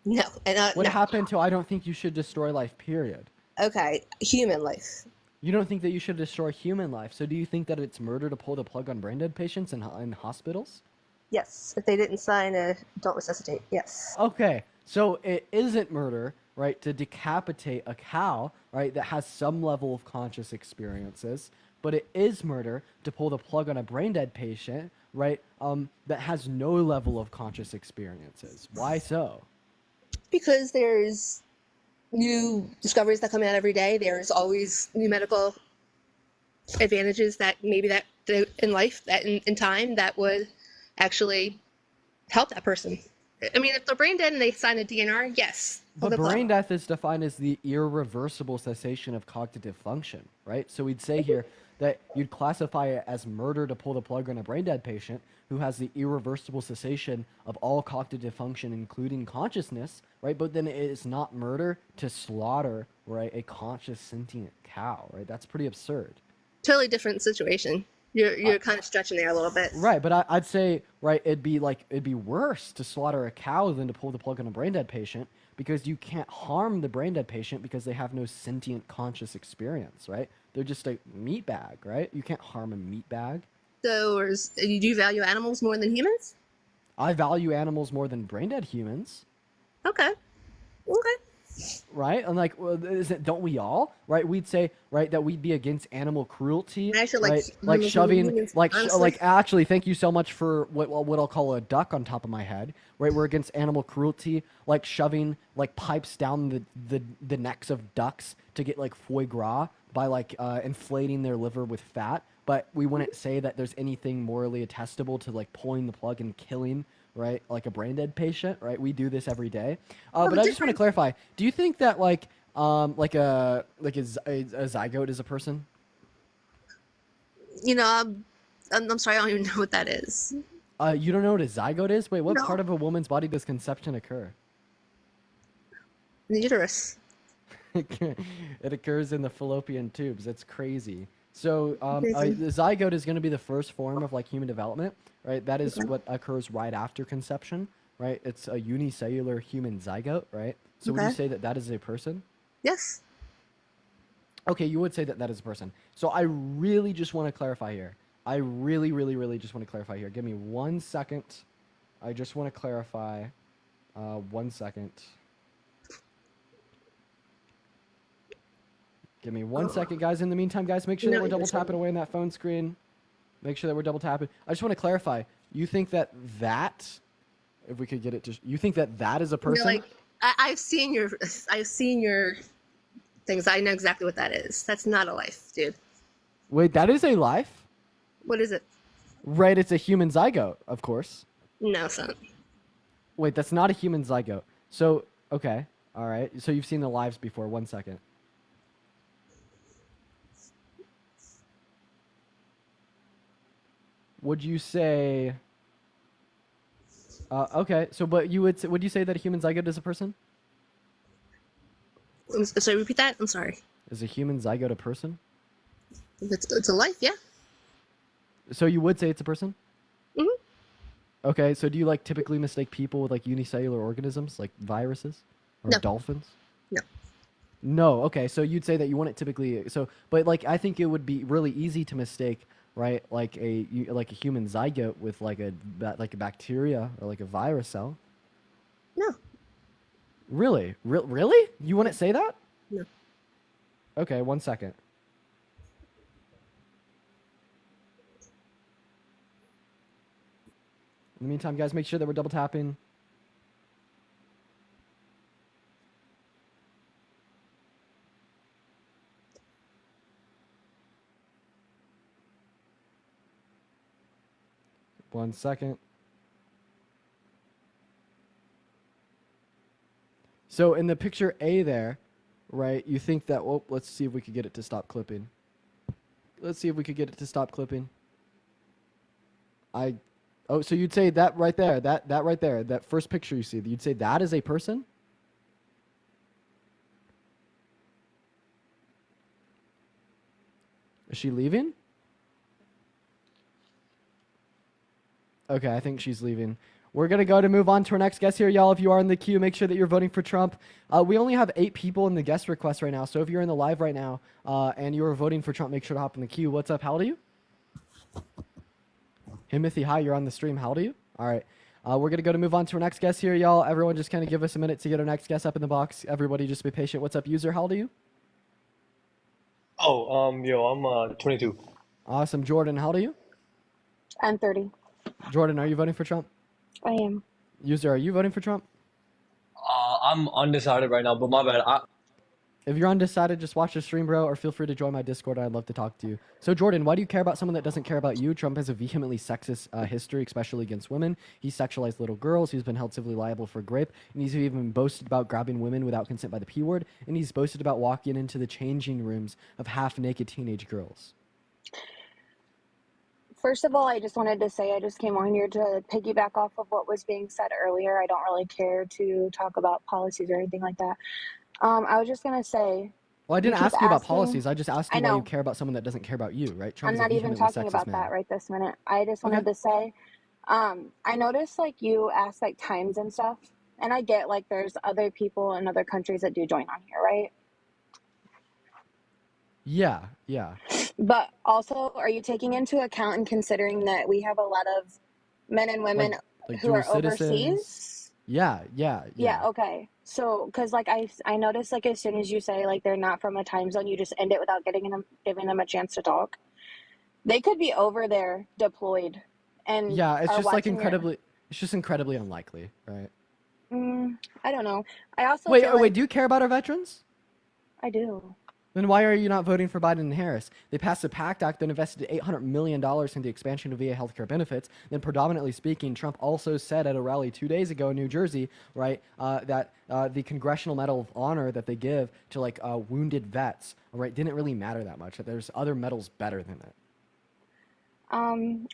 No, and What no. happened to I don't think you should destroy life, period? Okay, human life. You don't think that you should destroy human life, so do you think that it's murder to pull the plug on brain dead patients in hospitals? Yes, if they didn't sign a don't resuscitate. Yes. Okay, so it isn't murder, right, to decapitate a cow, right, that has some level of conscious experiences, but it is murder to pull the plug on a brain dead patient, right, that has no level of conscious experiences. Why so? Because there's new discoveries that come out every day. There's always new medical advantages that maybe that in life, that in time, that would actually help that person. I mean, if they're brain dead and they sign a DNR, yes. But brain death is defined as the irreversible cessation of cognitive function, right? So we'd say here that you'd classify it as murder to pull the plug on a brain dead patient, who has the irreversible cessation of all cognitive function, including consciousness, right? But then it is not murder to slaughter, right, a conscious sentient cow, right? That's pretty absurd. Totally different situation. You're kind of stretching there a little bit. Right, but I'd say, right, it'd be worse to slaughter a cow than to pull the plug on a brain dead patient, because you can't harm the brain dead patient because they have no sentient conscious experience, right? They're just a meat bag, right? You can't harm a meat bag. So, you do value animals more than humans? I value animals more than brain dead humans. Okay. Okay. Right? And like, well, don't we all? Right? We'd say, right, that we'd be against animal cruelty. I actually right? like shoving, humans, like, honestly. actually, thank you so much for what I'll call a duck on top of my head. Right? We're against animal cruelty, like shoving like pipes down the necks of ducks to get like foie gras by like inflating their liver with fat. But we wouldn't say that there's anything morally attestable to like pulling the plug and killing, right, like a brain dead patient, right? We do this every day. But I just want to clarify: do you think that like a zygote is a person? You know, I'm sorry, I don't even know what that is. You don't know what a zygote is? Wait, what No. part of a woman's body does conception occur? The uterus. It occurs in the fallopian tubes. That's crazy. So Crazy. the zygote is going to be the first form of like human development, right? That is what occurs right after conception, right? It's a unicellular human zygote, right? So would you Okay. say that that is a person? Yes. Okay, you would say that that is a person. So I really just want to clarify here. I really, really, really just want to clarify here. Give me 1 second. I just want to clarify. 1 second. Give me 1 second, guys. In the meantime, guys, make sure that No, we're double you're fine. tapping away on that phone screen. Make sure that we're double tapping. I just want to clarify. You think that, if we could get it to, you think that that is a You know, person? like I've seen your things. I know exactly what that is. That's not a life, dude. Wait, that is a life? What is it? Right, it's a human zygote, of course. No, son. Wait, that's not a human zygote. So, okay, all right. So you've seen the lives before. 1 second. Would you say? Okay, so but would you say that a human zygote is a person? Sorry, repeat that. I'm sorry. Is a human zygote a person? It's a life, yeah. So you would say it's a person? Mhm. Okay, so do you like typically mistake people with like unicellular organisms, like viruses or No. dolphins? No. No. Okay, so you'd say that you wouldn't typically. So, but like I think it would be really easy to mistake, right? Like a human zygote with like a bacteria or like a virus cell. No. Really? Really? You wouldn't say that? No. Okay, 1 second. In the meantime, guys, make sure that we're double tapping. One second. So in the picture A there, right, you think that, well, let's see if we could get it to stop clipping. Let's see if we could get it to stop clipping. Oh, so you'd say that right there, that right there, that first picture you see, you'd say that is a person? Is she leaving? Okay, I think she's leaving. We're going to move on to our next guest here. Y'all, if you are in the queue, make sure that you're voting for Trump. We only have 8 people in the guest request right now, so if you're in the live right now and you're voting for Trump, make sure to hop in the queue. What's up? How old are you? Himothy, hi, you're on the stream. How old are you? All right. We're going to move on to our next guest here, y'all. Everyone just kind of give us a minute to get our next guest up in the box. Everybody just be patient. What's up, user? How old are you? Oh, I'm 22. Awesome. Jordan, how old are you? I'm 30. Jordan, are you voting for Trump? I am. User, are you voting for Trump? I'm undecided right now, but my bad. If you're undecided, just watch the stream, bro, or feel free to join my Discord. I'd love to talk to you. So, Jordan, why do you care about someone that doesn't care about you? Trump has a vehemently sexist history, especially against women. He's sexualized little girls. He's been held civilly liable for rape. And he's even boasted about grabbing women without consent by the P word. And he's boasted about walking into the changing rooms of half-naked teenage girls. First of all, I just wanted to say I just came on here to piggyback off of what was being said earlier. I don't really care to talk about policies or anything like that. I was just gonna say. Well, I didn't keep ask you about asking- policies. I just asked I you why you know. care about someone that doesn't care about you, right? I'm Trump's a not even vehemently talking sexist about man. that right this minute. I just wanted to say, I noticed like you asked like times and stuff, and I get like there's other people in other countries that do join on here, right? Yeah, yeah. But also, are you taking into account and considering that we have a lot of men and women Like who are dual citizens. overseas? Yeah. Yeah, okay. So, because like I noticed like as soon as you say like they're not from a time zone, you just end it without giving them a chance to talk. They could be over there deployed, and Yeah, it's are just like watching incredibly. It's just incredibly unlikely, right? I don't know. I also Wait, feel wait. like Do you care about our veterans? I do. Then why are you not voting for Biden and Harris? They passed a PACT Act that invested $800 million in the expansion of VA healthcare benefits. Then, predominantly speaking, Trump also said at a rally 2 days ago in New Jersey, right, that the Congressional Medal of Honor that they give to like wounded vets, right, didn't really matter that much. That there's other medals better than it.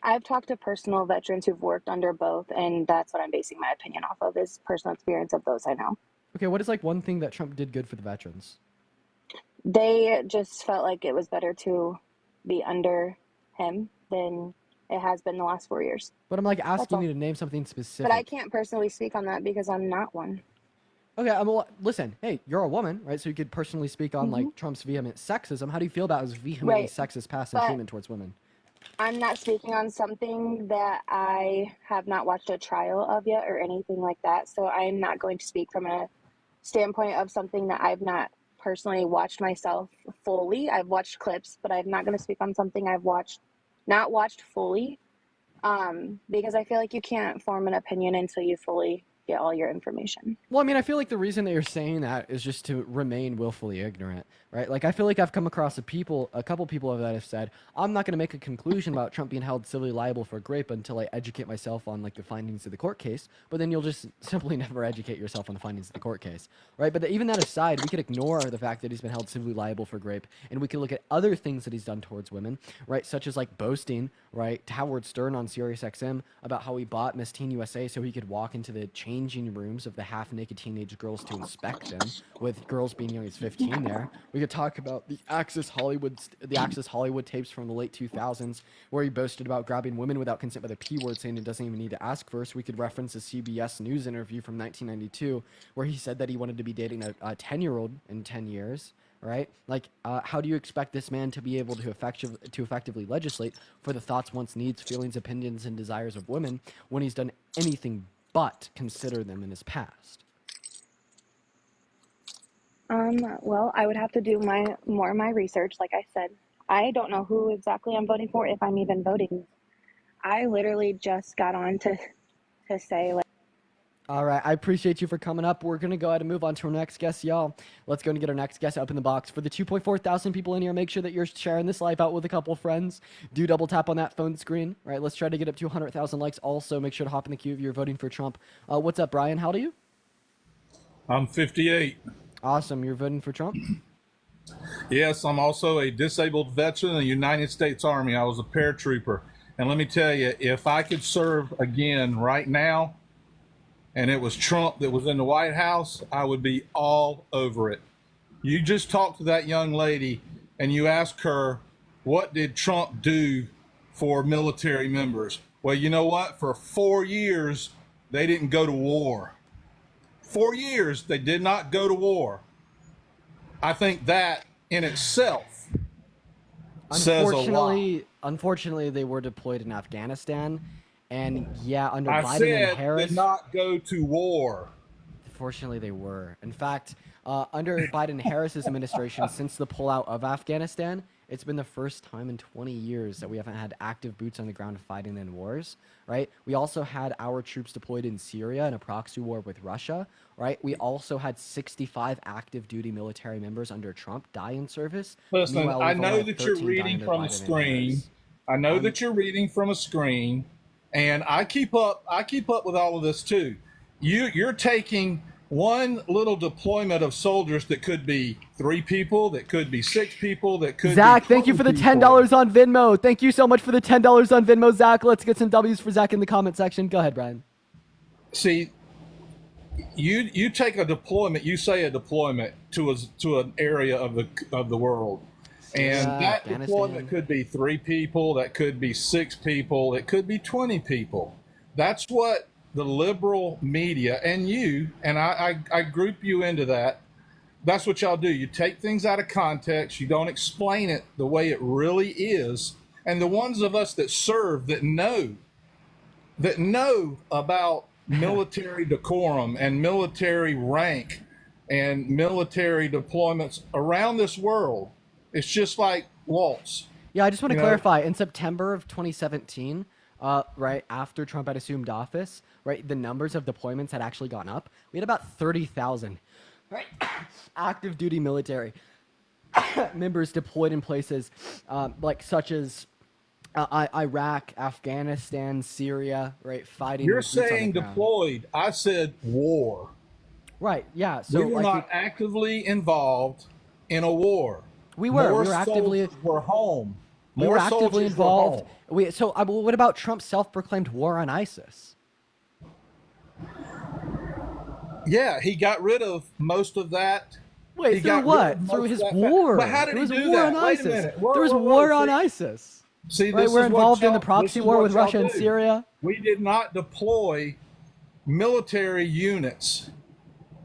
I've talked to personal veterans who've worked under both, and that's what I'm basing my opinion off of is personal experience of those I know. Okay, what is like one thing that Trump did good for the veterans? They just felt like it was better to be under him than it has been the last 4 years. But I'm like asking all. you to name something specific. But I can't personally speak on that because I'm not one. Okay, well, listen, hey, you're a woman, right? So you could personally speak on like Trump's vehement sexism. How do you feel about his vehemently Right, sexist past and but- treatment towards women? I'm not speaking on something that I have not watched a trial of yet or anything like that. So I'm not going to speak from a standpoint of something that I've not personally watched myself fully. I've watched clips, but I'm not going to speak on something I've not watched fully, because I feel like you can't form an opinion until you fully get all your information. Well, I mean, I feel like the reason that you're saying that is just to remain willfully ignorant, right? Like, I feel like I've come across a couple people that have said, I'm not going to make a conclusion about Trump being held civilly liable for rape until I educate myself on, like, the findings of the court case. But then you'll just simply never educate yourself on the findings of the court case, right? But even that aside, we could ignore the fact that he's been held civilly liable for rape, and we could look at other things that he's done towards women, right? Such as, like, boasting, right, to Howard Stern on SiriusXM about how he bought Miss Teen USA so he could walk into the changing rooms of the half-naked teenage girls to inspect them, with girls being young as 15 there. We could talk about the Access Hollywood tapes from the late 2000s, where he boasted about grabbing women without consent by the P word, saying it doesn't even need to ask first. We could reference a CBS News interview from 1992, where he said that he wanted to be dating a 10-year-old in 10 years. Right? Like, how do you expect this man to be able to effectively legislate for the thoughts, wants, needs, feelings, opinions, and desires of women when he's done anything but consider them in his past? Well, I would have to do more of my research. Like I said, I don't know who exactly I'm voting for, if I'm even voting. I literally just got on to say, like, All right, I appreciate you for coming up. We're going to go ahead and move on to our next guest, y'all. Let's go and get our next guest up in the box. For the 2.4 thousand people in here, make sure that you're sharing this live out with a couple friends. Do double tap on that phone screen. Right, let's try to get up to 100,000 likes. Also, make sure to hop in the queue if you're voting for Trump. What's up, Brian? How old are you? I'm 58. Awesome. You're voting for Trump? Yes, I'm also a disabled veteran in the United States Army. I was a paratrooper. And let me tell you, if I could serve again right now, and it was Trump that was in the White House, I would be all over it. You just talk to that young lady and you ask her, what did Trump do for military members? Well, you know what? For 4 years, they didn't go to war. 4 years, they did not go to war. I think that in itself says a lot. Unfortunately, they were deployed in Afghanistan. And yeah, under I Biden said and Harris, did not go to war. Fortunately, they were. In fact, under Biden-Harris's administration, since the pullout of Afghanistan, it's been the first time in 20 years that we haven't had active boots on the ground fighting in wars, right? We also had our troops deployed in Syria in a proxy war with Russia, right? We also had 65 active duty military members under Trump die in service. Listen, Meanwhile, I we've know only had that you're 13 reading dying under from a Biden and screen. Harris. I know that you're reading from a screen, and I keep up with all of this too. You're taking one little deployment of soldiers that could be 3 people, that could be 6 people, that could Zach, be thank you for the 20 $10 people. on Venmo. Thank you so much for the $10 on Venmo, Zach. Let's get some W's for Zach in the comment section. Go ahead, Brian. See, you take a deployment, you say a deployment to an area of the world, and Yeah, that Afghanistan. deployment could be 3 people, that could be 6 people, it could be 20 people. That's what the liberal media and you and I group you into that. That's what y'all do. You take things out of context. You don't explain it the way it really is. And the ones of us that serve, that know about military decorum and military rank and military deployments around this world, it's just like Waltz. Yeah, I just want to You know? clarify. In September of 2017, right after Trump had assumed office, right, the numbers of deployments had actually gone up. We had about 30,000, right, active duty military members deployed in places like such as Iraq, Afghanistan, Syria, right, fighting. You're with boots on the saying ground. deployed. I said war. Right. Yeah. So We were like not actively involved in a war. we were More actively soldiers were home. we More were actively soldiers were involved. home. So what about Trump's self-proclaimed war on ISIS? Yeah, he got rid of most of that. Wait, He through got rid what? of most Through of his that war. But how did There he was a do war that? on Wait ISIS. a minute. There was war on ISIS. See, Right, this we're is what involved in the y'all- proxy this is war what with y'all Russia and do. Syria. We did not deploy military units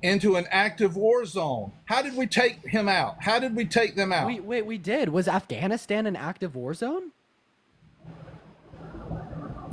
into an active war zone. How did we take him out? How did we take them out? We did. Was Afghanistan an active war zone?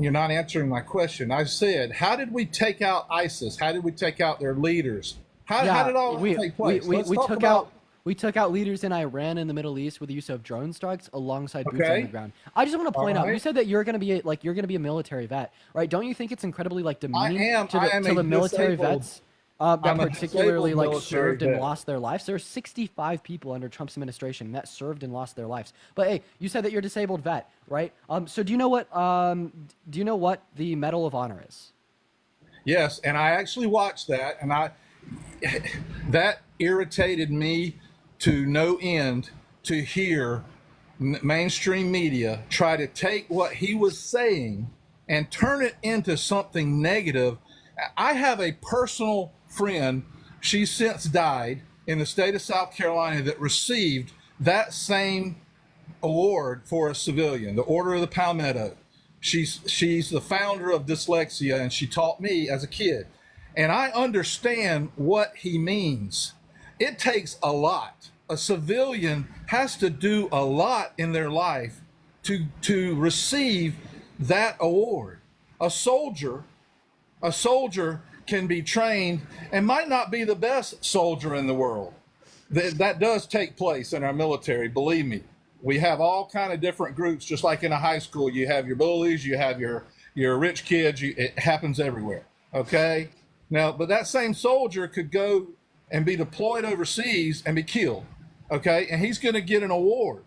You're not answering my question. I said, how did we take out ISIS? How did we take out their leaders? How did all that take place? Let's talk about. We took out leaders in Iran and the Middle East with the use of drone strikes alongside boots on Okay. the ground. I just want to point out, you Alright. said that you're going to be a military vet, right? Don't you think it's incredibly like demeaning am to a the military disabled- vets that I'm a particularly disabled like military served and vet. lost their lives? There are 65 people under Trump's administration that served and lost their lives. But hey, you said that you're a disabled vet, right? So do you know what the Medal of Honor is? Yes, and I actually watched that, and that irritated me to no end to hear mainstream media try to take what he was saying and turn it into something negative. I have a personal friend, she's since died, in the state of South Carolina that received that same award for a civilian, the Order of the Palmetto. She's the founder of dyslexia, and she taught me as a kid. And I understand what he means. It takes a lot. A civilian has to do a lot in their life to receive that award. A soldier can be trained and might not be the best soldier in the world. That does take place in our military, believe me. We have all kind of different groups, just like in a high school. You have your bullies, you have your rich kids. It happens everywhere. Okay. Now, but that same soldier could go and be deployed overseas and be killed. Okay, and he's going to get an award.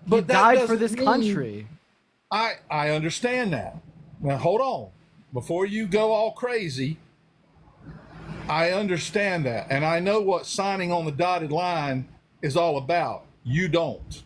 He that died for doesn't this mean- country. I understand that. Now hold on. Before you go all crazy, I understand that. And I know what signing on the dotted line is all about. You don't.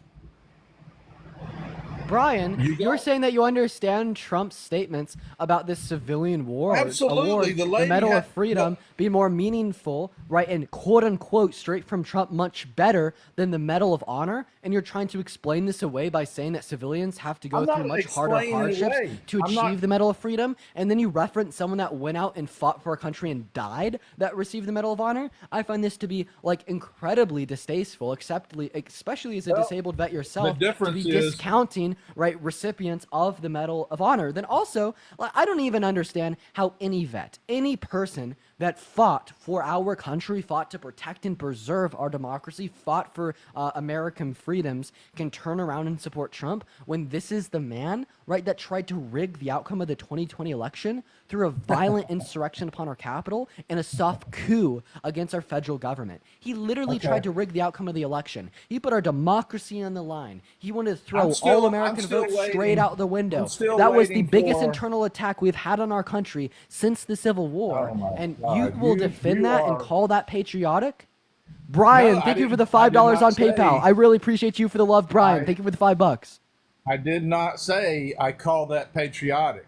Brian, You you were don't. saying that you understand Trump's statements about this civilian war Absolutely. award, The the lady Medal had- of Freedom, be more meaningful, right, and quote unquote straight from Trump much better than the Medal of Honor, and you're trying to explain this away by saying that civilians have to go I'm not through much harder explaining it hardships away. to I'm not- achieve the Medal of Freedom, and then you reference someone that went out and fought for a country and died that received the Medal of Honor. I find this to be like incredibly distasteful, especially as a disabled vet yourself, to difference be is- discounting right recipients of the Medal of Honor. Then also, like, I don't even understand how any vet, any person that fought for our country, fought to protect and preserve our democracy, fought for American freedoms, can turn around and support Trump when this is the man, right, that tried to rig the outcome of the 2020 election through a violent insurrection upon our Capitol and a soft coup against our federal government. He literally tried to rig the outcome of the election. He put our democracy on the line. He wanted to throw all American American still vote straight waiting. out the I'm window. still That was the waiting biggest for. internal attack we've had on our country since the Civil War. Oh my And you God! will defend You that and are. call that patriotic? No, Brian, I thank you for the didn't. I did $5 not on PayPal. say. I really appreciate you for the love, Brian. I Thank you for the $5. I did not say I call that patriotic.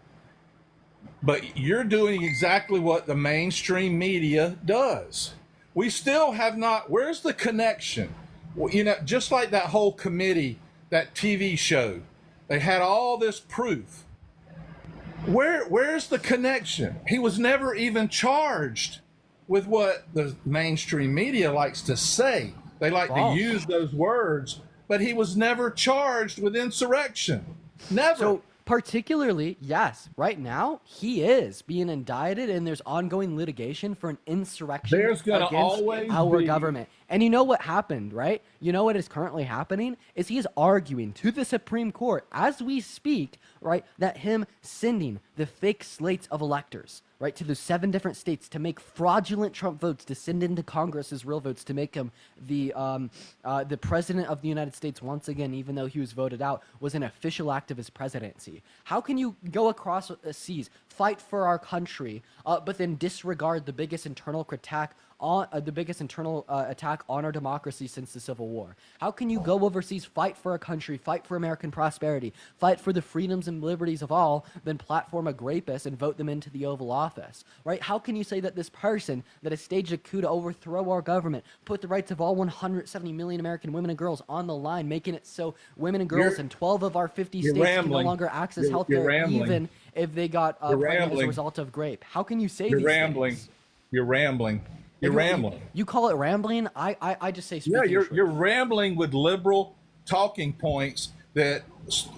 But you're doing exactly what the mainstream media does. We still have not. Where's the connection? Well, just like that whole committee, that TV show, they had all this proof. Where's the connection? He was never even charged with what the mainstream media likes to say. They like to False. use those words, but he was never charged with insurrection. Never. So, particularly, yes, right now, he is being indicted and there's ongoing litigation for an insurrection There's gonna against always our be. government. And you know what happened, right? You know what is currently happening is he is arguing to the Supreme Court as we speak, right, that him sending the fake slates of electors, right, to the 7 different states to make fraudulent Trump votes to send into Congress as real votes to make him the president of the United States once again, even though he was voted out, was an official act of his presidency. How can you go across seas, fight for our country, but then disregard the biggest internal attack on attack on our democracy since the Civil War? How can you go overseas, fight for a country, fight for American prosperity, fight for the freedoms and liberties of all, then platform a rapist and vote them into the Oval Office, right? How can you say that this person that has staged a coup to overthrow our government, put the rights of all 170 million American women and girls on the line, making it so women and girls in 12 of our 50 states can no longer access health care even if they got pregnant as a result of grape? How can you say You're these rambling. things? You're rambling. You're rambling. You call it rambling? I just say speaking Yeah, truth. you're rambling with liberal talking points that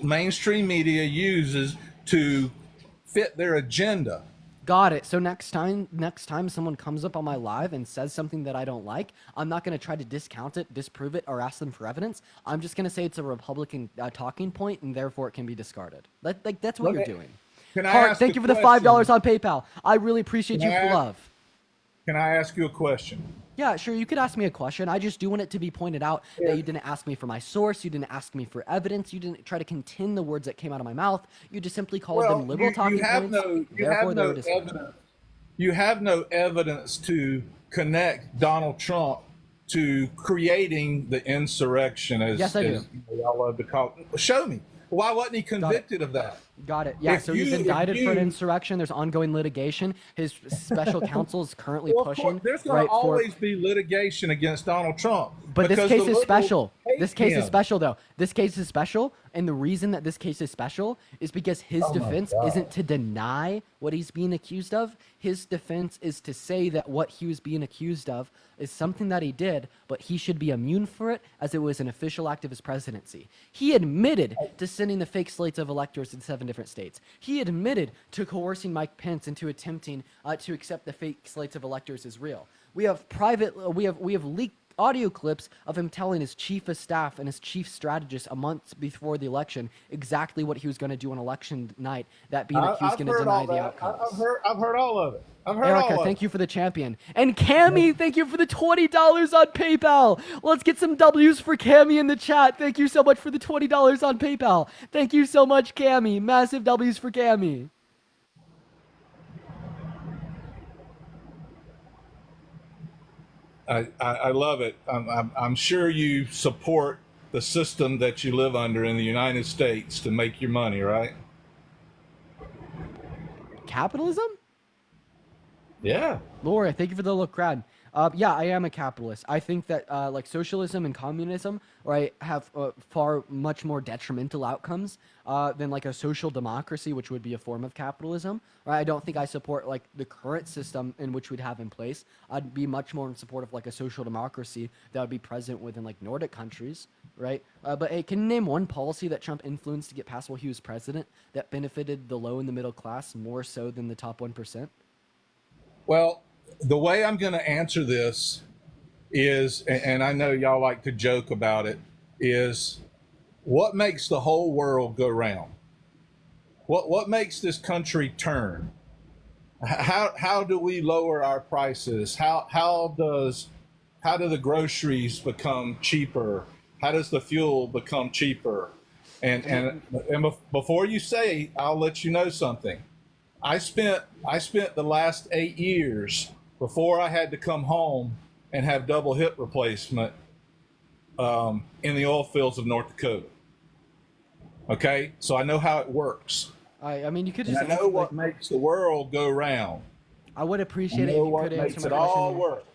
mainstream media uses to fit their agenda. Got it. So next time someone comes up on my live and says something that I don't like, I'm not going to try to discount it, disprove it, or ask them for evidence. I'm just going to say it's a Republican talking point, and therefore it can be discarded. That's what you're doing. Can I Hart, ask thank a you for the question? $5 on PayPal. I really appreciate Can you I for the ask- love. Can I ask you a question? Yeah, sure. You could ask me a question. I just do want it to be pointed out that you didn't ask me for my source. You didn't ask me for evidence. You didn't try to contend the words that came out of my mouth. You just simply called them liberal talking points. Therefore, they were discarded. evidence. You have no evidence to connect Donald Trump to creating the insurrection, as, Yes, I do. as y'all love to call it. Show me. Why wasn't he convicted of that? Got it. Yeah, If so he's you- indicted if for an you- insurrection. There's ongoing litigation. His special counsel is currently Well, of pushing. course, there's going right, to always be litigation against Donald Trump. But this because case the is liberals special. hate This case is him. special, though. This case is special, and the reason that this case is special is because his Oh my defense God. isn't to deny what he's being accused of. His defense is to say that what he was being accused of is something that he did, but he should be immune for it as it was an official act of his presidency. He admitted to sending the fake slates of electors in 7 different states. He admitted to coercing Mike Pence into attempting to accept the fake slates of electors as real. We have we have leaked audio clips of him telling his chief of staff and his chief strategist a month before the election exactly what he was going to do on election night, that being that he was I've going to heard deny all the that. outcomes. I've heard all of it. I've heard Erica, all of thank it. you for the champion. And Cammy, thank you for the $20 on PayPal. Let's get some W's for Cammy in the chat. Thank you so much for the $20 on PayPal. Thank you so much, Cammy. Massive W's for Cammy. I love it. I'm sure you support the system that you live under in the United States to make your money, right? Capitalism? Yeah. Laura, thank you for the look, crowd. Yeah, I am a capitalist. I think that like socialism and communism, right, have far much more detrimental outcomes than like a social democracy, which would be a form of capitalism. Right? I don't think I support like the current system in which we'd have in place. I'd be much more in support of like a social democracy that would be present within like Nordic countries, right? But hey, can you name one policy that Trump influenced to get passed while he was president that benefited the low and the middle class more so than the top 1%? Well, the way I'm going to answer this is, and I know y'all like to joke about it, is what makes the whole world go round? What makes this country turn? How do we lower our prices? How do the groceries become cheaper? How does the fuel become cheaper? Before you say, I'll let you know something. I spent the last 8 years before I had to come home and have double hip replacement in the oil fields of North Dakota. Okay, so I know how it works. I mean, you could And just. I know what makes the world go round. I would I appreciate it know if you what could makes answer it my all question. work.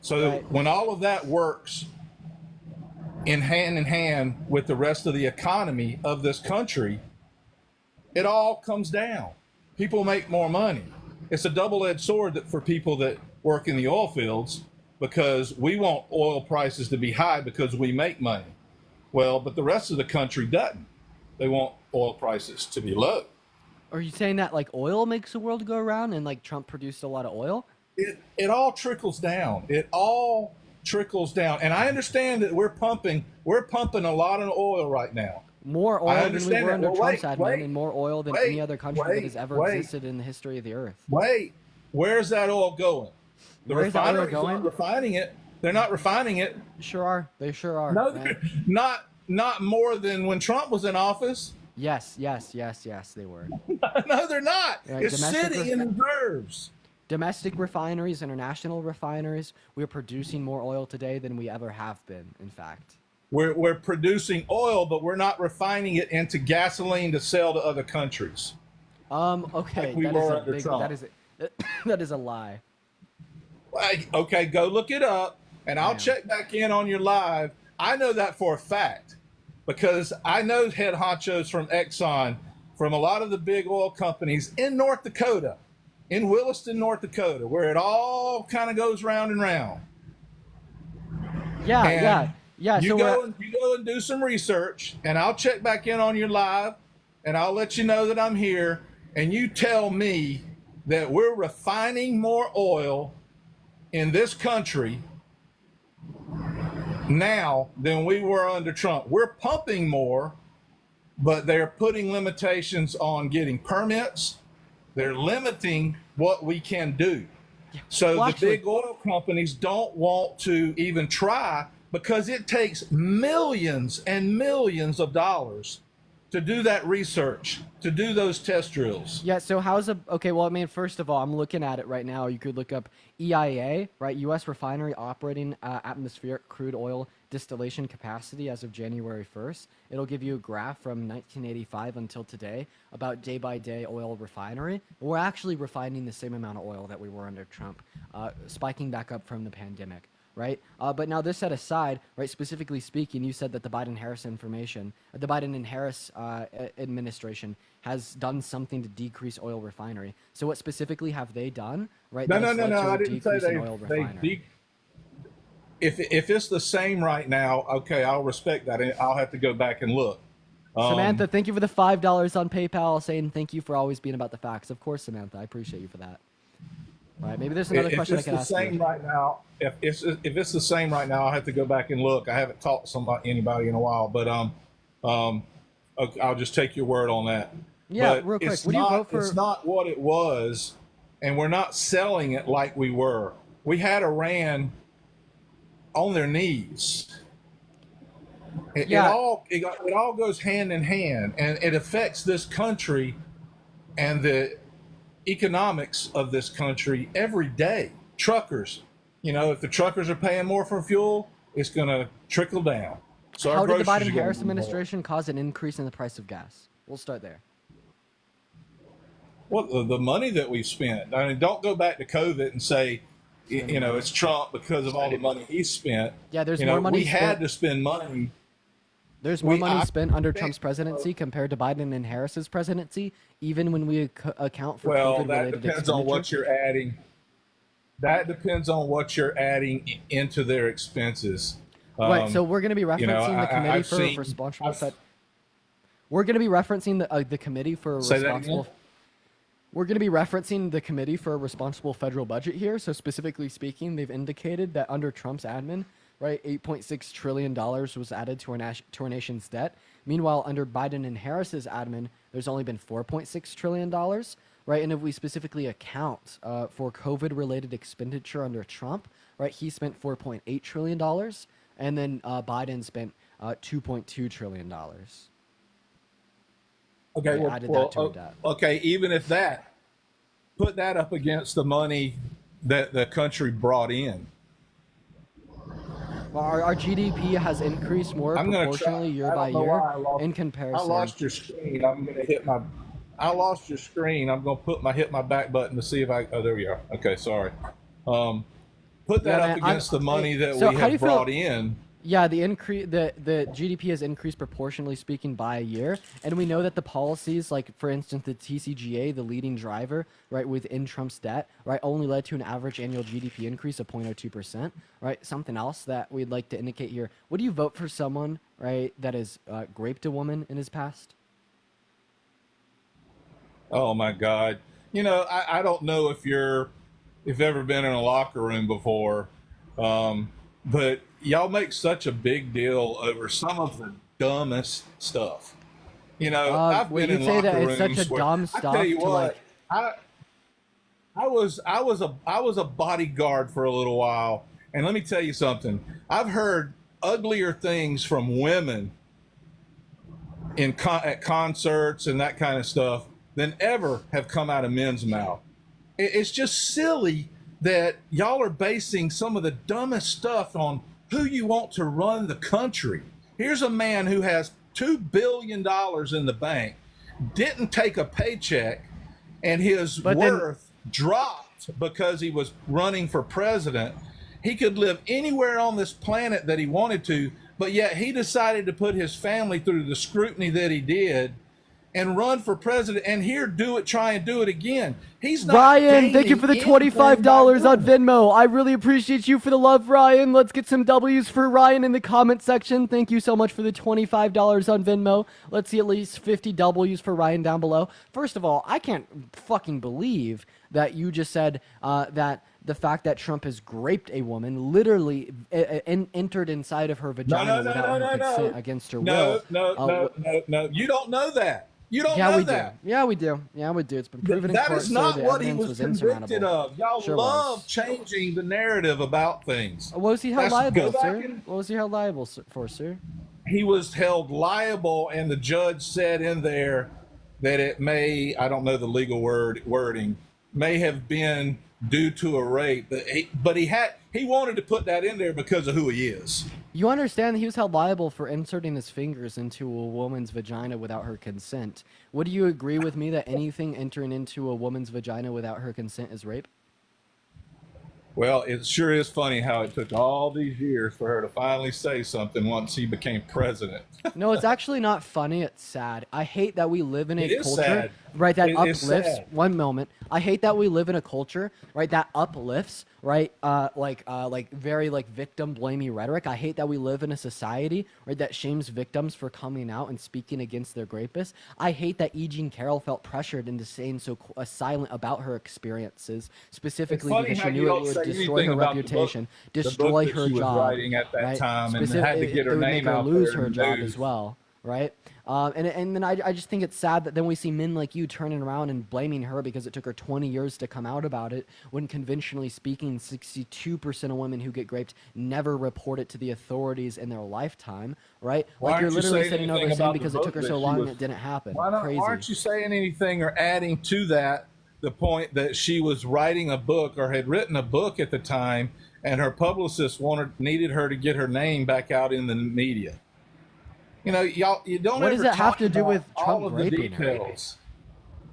So Right. when all of that works in hand with the rest of the economy of this country, it all comes down. People make more money. It's a double-edged sword that for people that work in the oil fields, because we want oil prices to be high because we make money. Well, but the rest of the country doesn't. They want oil prices to be low. Are you saying that like oil makes the world go around and like Trump produced a lot of oil? It all trickles down. It all trickles down. And I understand that we're pumping a lot of oil right now. More I oil than we understand were that. under Well, Trump's wait, admin, wait, and more oil than wait, any other country that has ever wait. existed in the history of the earth. Wait, where's that oil going? The Where's that oil refineries going? aren't refining it. They're not refining it. Sure are. They sure are. No, man. not more than when Trump was in office. Yes, they were. No, they're not. Right, It's sitting in reserves. Domestic refineries, international refineries, we're producing more oil today than we ever have been, in fact. We're producing oil, but we're not refining it into gasoline to sell to other countries. Okay, Like we that were is a under big, Trump. that is a lie. Like, okay, go look it up, and I'll check back in on your live. I know that for a fact because I know head honchos from Exxon, from a lot of the big oil companies in North Dakota, in Williston, North Dakota, where it all kind of goes round and round. Yeah. You So go and do some research, and I'll check back in on your live, and I'll let you know that I'm here. And you tell me that we're refining more oil in this country now than we were under Trump. We're pumping more, but they're putting limitations on getting permits. They're limiting what we can do. So the big oil companies don't want to even try because it takes millions and millions of dollars to do that research, to do those test drills. Yeah, so okay, well, I mean, first of all, I'm looking at it right now. You could look up EIA, right? U.S. refinery operating atmospheric crude oil distillation capacity as of January 1st. It'll give you a graph from 1985 until today about day-by-day oil refinery. We're actually refining the same amount of oil that we were under Trump, spiking back up from the pandemic. Right, but now this set aside, right? Specifically speaking, you said that the Biden and Harris administration has done something to decrease oil refinery. So what specifically have they done? Right? No. that has led to a I didn't say decrease in oil refinery? If it's the same right now, okay, I'll respect that. I'll have to go back and look. Samantha, thank you for the $5 on PayPal, saying thank you for always being about the facts. Of course, Samantha, I appreciate you for that. All right, maybe there's another question I can ask you. Right now, if it's the same right now, I'll have to go back and look. I haven't talked to anybody in a while, but okay, I'll just take your word on that. Yeah, but real quick, it's would you vote for? It's not what it was, and we're not selling it like we were. We had Iran on their knees. It all goes hand in hand, and it affects this country and the economics of this country every day. Truckers, if the truckers are paying more for fuel, it's going to trickle down. So How did the Biden-Harris administration cause an increase in the price of gas? We'll start there. Well, the money that we've spent. I mean, don't go back to COVID and say, it's Trump because of all the money he spent. Yeah, there's more money. We had to spend money. There's more money spent under Trump's presidency compared to Biden and Harris's presidency, even when we account for COVID-related that depends on what you're adding. That depends on what you're adding into their expenses. Right. So we're going to be referencing the committee for responsible. We're going to be referencing the committee for responsible. We're going to be referencing the committee for a responsible federal budget here. So specifically speaking, they've indicated that under Trump's admin, right, $8.6 trillion was added to our nation's debt. Meanwhile, under Biden and Harris's admin, there's only been $4.6 trillion, right? And if we specifically account for COVID-related expenditure under Trump, right, he spent $4.8 trillion, and then Biden spent $2.2 trillion. Okay, They well, added that to her debt. okay, even if that, put that up against the money that the country brought in. Well, our GDP has increased more I'm gonna try. proportionally year I by don't know year why in I comparison. lost your screen. I'm gonna hit my. I lost your screen. I'm gonna hit my back button to see if I. Oh, there we are. Okay, sorry. Put that Yeah, up man, against the money that so we how do you have brought feel? in. Yeah, the GDP has increased proportionally speaking by a year, and we know that the policies, like for instance the TCGA, the leading driver, right, within Trump's debt, right, only led to an average annual GDP increase of 0.02%, right? Something else that we'd like to indicate here: would you vote for someone, right, that has raped a woman in his past? Oh my God! You know, I don't know if you've ever been in a locker room before, but y'all make such a big deal over some of the dumbest stuff. You know, I've Well, been you'd in say that locker it's such rooms a where dumb I stuff tell you to what, like. I was a bodyguard for a little while, and let me tell you something. I've heard uglier things from women at concerts and that kind of stuff than ever have come out of men's mouth. It's just silly that y'all are basing some of the dumbest stuff on who you want to run the country. Here's a man who has $2 billion in the bank, didn't take a paycheck, and his worth dropped because he was running for president. He could live anywhere on this planet that he wanted to, but yet he decided to put his family through the scrutiny that he did and run for president, and here try and do it again. He's not Ryan, thank you gaining for the anything $25 by on Venmo. I really appreciate you for the love, Ryan. Let's get some W's for Ryan in the comment section. Thank you so much for the $25 on Venmo. Let's see at least 50 W's for Ryan down below. First of all, I can't fucking believe that you just said that the fact that Trump has raped a woman, literally entered inside of her vagina without her consent against her will. No. You don't know that. You don't Yeah, know we that. do. Yeah, we do. Yeah, we do. It's been proven in That court, is so not the what he evidence was insurmountable. convicted of. Y'all Sure love was. changing the narrative about things. What was he held Go liable, back sir? and- What was he held liable for, sir? He was held liable, and the judge said in there that it may, I don't know the legal wording, may have been due to a rape, but he wanted to put that in there because of who he is. You understand that he was held liable for inserting his fingers into a woman's vagina without her consent. Would you agree with me that anything entering into a woman's vagina without her consent is rape? Well, it sure is funny how it took all these years for her to finally say something once he became president. No, it's actually not funny. It's sad. I hate that we live in a It is culture, sad. right, that It is uplifts. sad. One moment. I hate that we live in a culture, right, that uplifts, right, like very like victim blamey rhetoric. I hate that we live in a society, right, that shames victims for coming out and speaking against their rapists. I hate that E. Jean Carroll felt pressured into staying so silent about her experiences, specifically funny because how she you knew it don't would say destroy anything her about the reputation, book that destroy she her was job, writing at that right? time, and had to get her it would name make her out lose there her in the job news. as well, right? And then I just think it's sad that then we see men like you turning around and blaming her because it took her 20 years to come out about it, when conventionally speaking, 62% of women who get raped never report it to the authorities in their lifetime, right? Why Like you're aren't you literally saying sitting over anything saying about the because it book took her that so she long was- it didn't happen. Why Crazy. aren't you saying anything or adding to that the point that she was writing a book or had written a book at the time, and her publicist needed her to get her name back out in the media? You know, y'all, you don't What ever does that have talk to do about with all Trump of the raping her? details.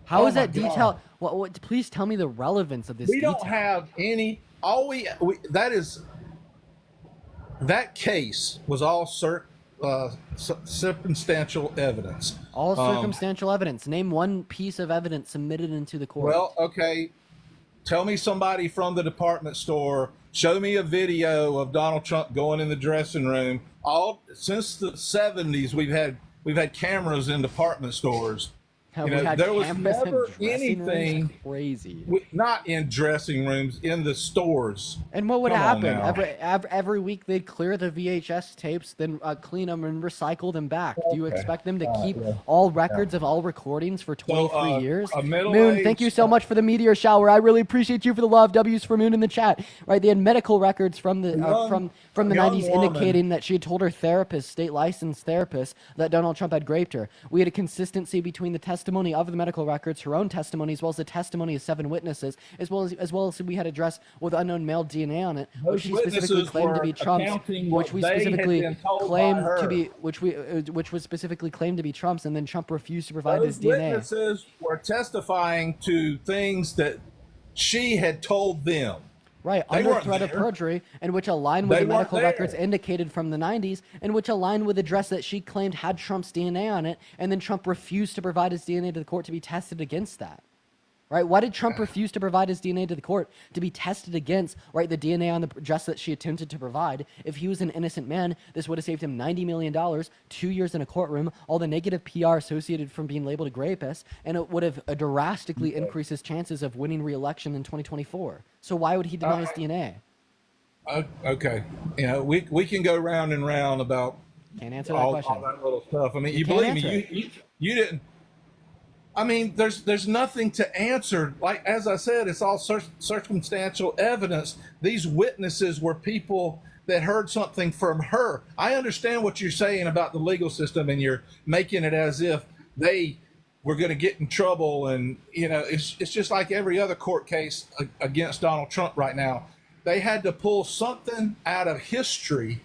How Oh is my that God. detail? What? Please tell me the relevance of this We detail. don't have any. That case was all circumstantial evidence. All circumstantial evidence. Name one piece of evidence submitted into the court. Well, okay. Tell me somebody from the department store. Show me a video of Donald Trump going in the dressing room. All since the 70s, we've had cameras in department stores. Have You we know, had there was cameras in never dressing rooms? anything, Crazy. not in dressing rooms, in the stores. And what would Come on happen? now. Every week they'd clear the VHS tapes, then clean them and recycle them back. Do you Okay. expect them to keep Yeah. all records of all recordings for 23 years? a Moon, thank you middle-aged- so much for the meteor shower. I really appreciate you for the love. W's for Moon in the chat. Right, they had medical records from the from the young 90s woman. indicating that she had told her therapist, state licensed therapist, that Donald Trump had raped her. We had a consistency between the testimony of the medical records, her own testimony, as well as the testimony of 7 witnesses, as well as we had a dress with unknown male DNA on it, Those which she specifically witnesses claimed to were be Trump's, accounting which what we they had specifically been told by claimed to her. be, which was specifically claimed to be Trump's, and then Trump refused to provide Those his DNA. witnesses were testifying to things that she had told them. Right, They under weren't threat of there. perjury, and which aligned with They the weren't medical there. records indicated from the 90s, and which aligned with the dress that she claimed had Trump's DNA on it, and then Trump refused to provide his DNA to the court to be tested against that. Right? Why did Trump refuse to provide his DNA to the court to be tested against, right, the DNA on the dress that she attempted to provide? If he was an innocent man, this would have saved him $90 million, 2 years in a courtroom, all the negative PR associated from being labeled a rapist, and it would have drastically increased his chances of winning re-election in 2024. So why would he deny his DNA? Okay. You know, we can go round and round about Can't answer that all question. that little stuff. I mean, You you can't believe me, answer you didn't. I mean, there's nothing to answer. Like, as I said, it's all circumstantial evidence. These witnesses were people that heard something from her. I understand what you're saying about the legal system, and you're making it as if they were going to get in trouble. And, you know, it's just like every other court case against Donald Trump right now. They had to pull something out of history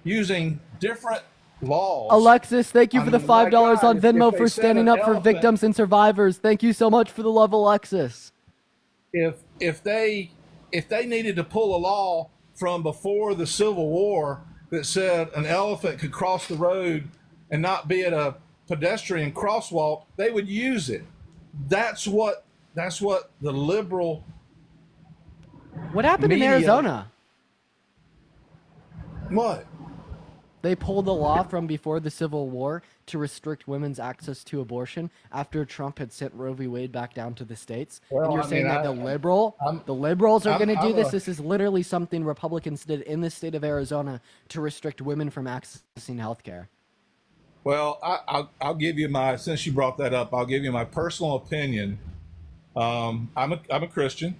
using different laws. Alexis, thank you I for the mean, my $5 God, on Venmo if they for said standing an up for elephant- victims and survivors. Thank you so much for the love, Alexis. If they needed to pull a law from before the Civil War that said an elephant could cross the road and not be at a pedestrian crosswalk, they would use it. That's what the liberal What happened media- in Arizona? What? They pulled a law from before the Civil War to restrict women's access to abortion after Trump had sent Roe v. Wade back down to the states. Well, and you're I saying mean, that I'm- the liberals are going to do I'm this. a- This is literally something Republicans did in the state of Arizona to restrict women from accessing health care. Well, I'll give you since you brought that up, I'll give you my personal opinion. I'm a Christian,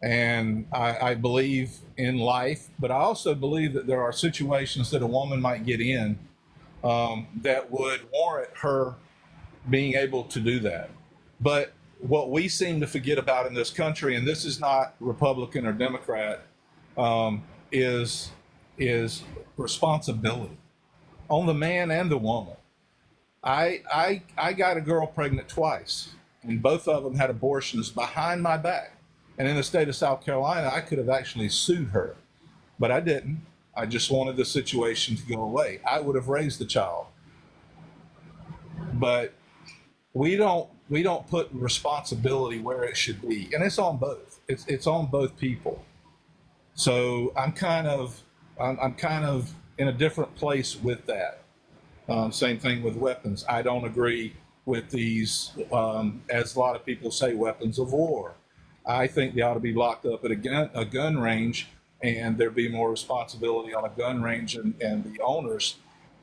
and I believe in life, but I also believe that there are situations that a woman might get in that would warrant her being able to do that. But what we seem to forget about in this country, and this is not Republican or Democrat, is responsibility on the man and the woman. I got a girl pregnant twice, and both of them had abortions behind my back. And in the state of South Carolina, I could have actually sued her, but I didn't. I just wanted the situation to go away. I would have raised the child. But we don't put responsibility where it should be, and it's on both. It's on both people. So I'm kind of in a different place with that. Same thing with weapons. I don't agree with these, as a lot of people say, weapons of war. I think they ought to be locked up at a gun range, and there be more responsibility on a gun range, and the owners,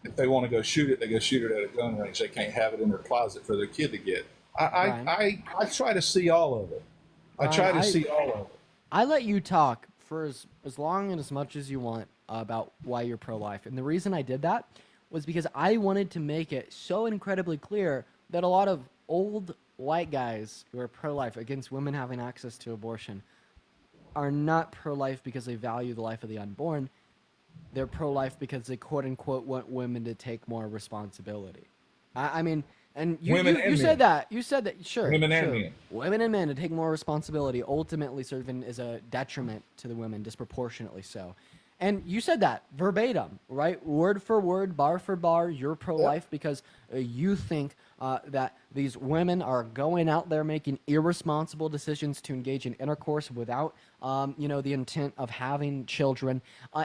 if they want to go shoot it, they go shoot it at a gun range. They can't have it in their closet for their kid to get. I try to see all of it. I try to see all of it. I let you talk for as long and as much as you want about why you're pro-life. And the reason I did that was because I wanted to make it so incredibly clear that a lot of old white guys who are pro-life against women having access to abortion are not pro-life because they value the life of the unborn. They're pro-life because they quote-unquote want women to take more responsibility. I mean, and you said that. You said that, sure. Women and sure. men. Women and men to take more responsibility, ultimately serving as a detriment to the women, disproportionately so. And you said that verbatim, right? Word for word, bar for bar, you're pro-life because you think that these women are going out there making irresponsible decisions to engage in intercourse without, the intent of having children.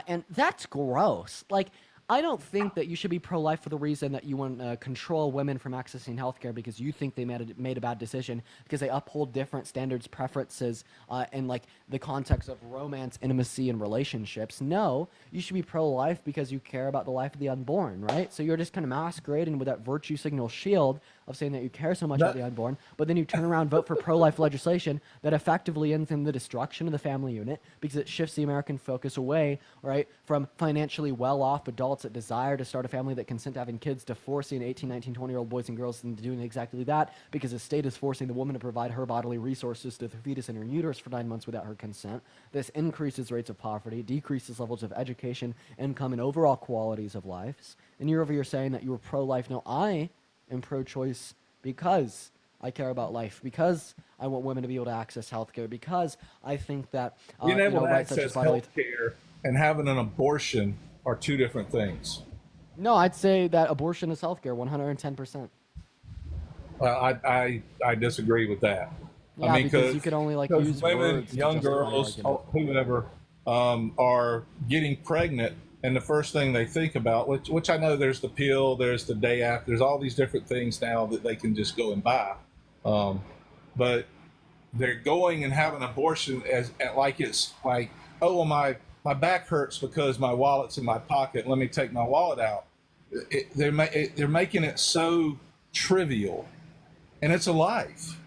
And that's gross. Like, I don't think that you should be pro-life for the reason that you want to control women from accessing healthcare because you think they made a bad decision because they uphold different standards, preferences, and like the context of romance, intimacy, and relationships. No, you should be pro-life because you care about the life of the unborn, right? So you're just kind of masquerading with that virtue signal shield of saying that you care so much about the unborn, but then you turn around and vote for pro-life legislation that effectively ends in the destruction of the family unit because it shifts the American focus away, right, from financially well-off adults that desire to start a family that consent to having kids to forcing 18, 19, 20-year-old boys and girls into doing exactly that because the state is forcing the woman to provide her bodily resources to the fetus in her uterus for 9 months without her consent. This increases rates of poverty, decreases levels of education, income, and overall qualities of lives. And you're over here saying that you were pro-life. No, I am pro-choice because I care about life, because I want women to be able to access healthcare, because I think that Being able to rights such as access bodily health care and having an abortion are two different things. No, I'd say that abortion is healthcare, 110%. Well, I disagree with that. Yeah, I mean, because you could only like use women, words to young justify your girls, argument. whoever, are getting pregnant, and the first thing they think about, which I know there's the pill, there's the day after, there's all these different things now that they can just go and buy, but they're going and having an abortion like it's like, oh, well, my back hurts because my wallet's in my pocket. Let me take my wallet out. They're making it so trivial, and it's a life.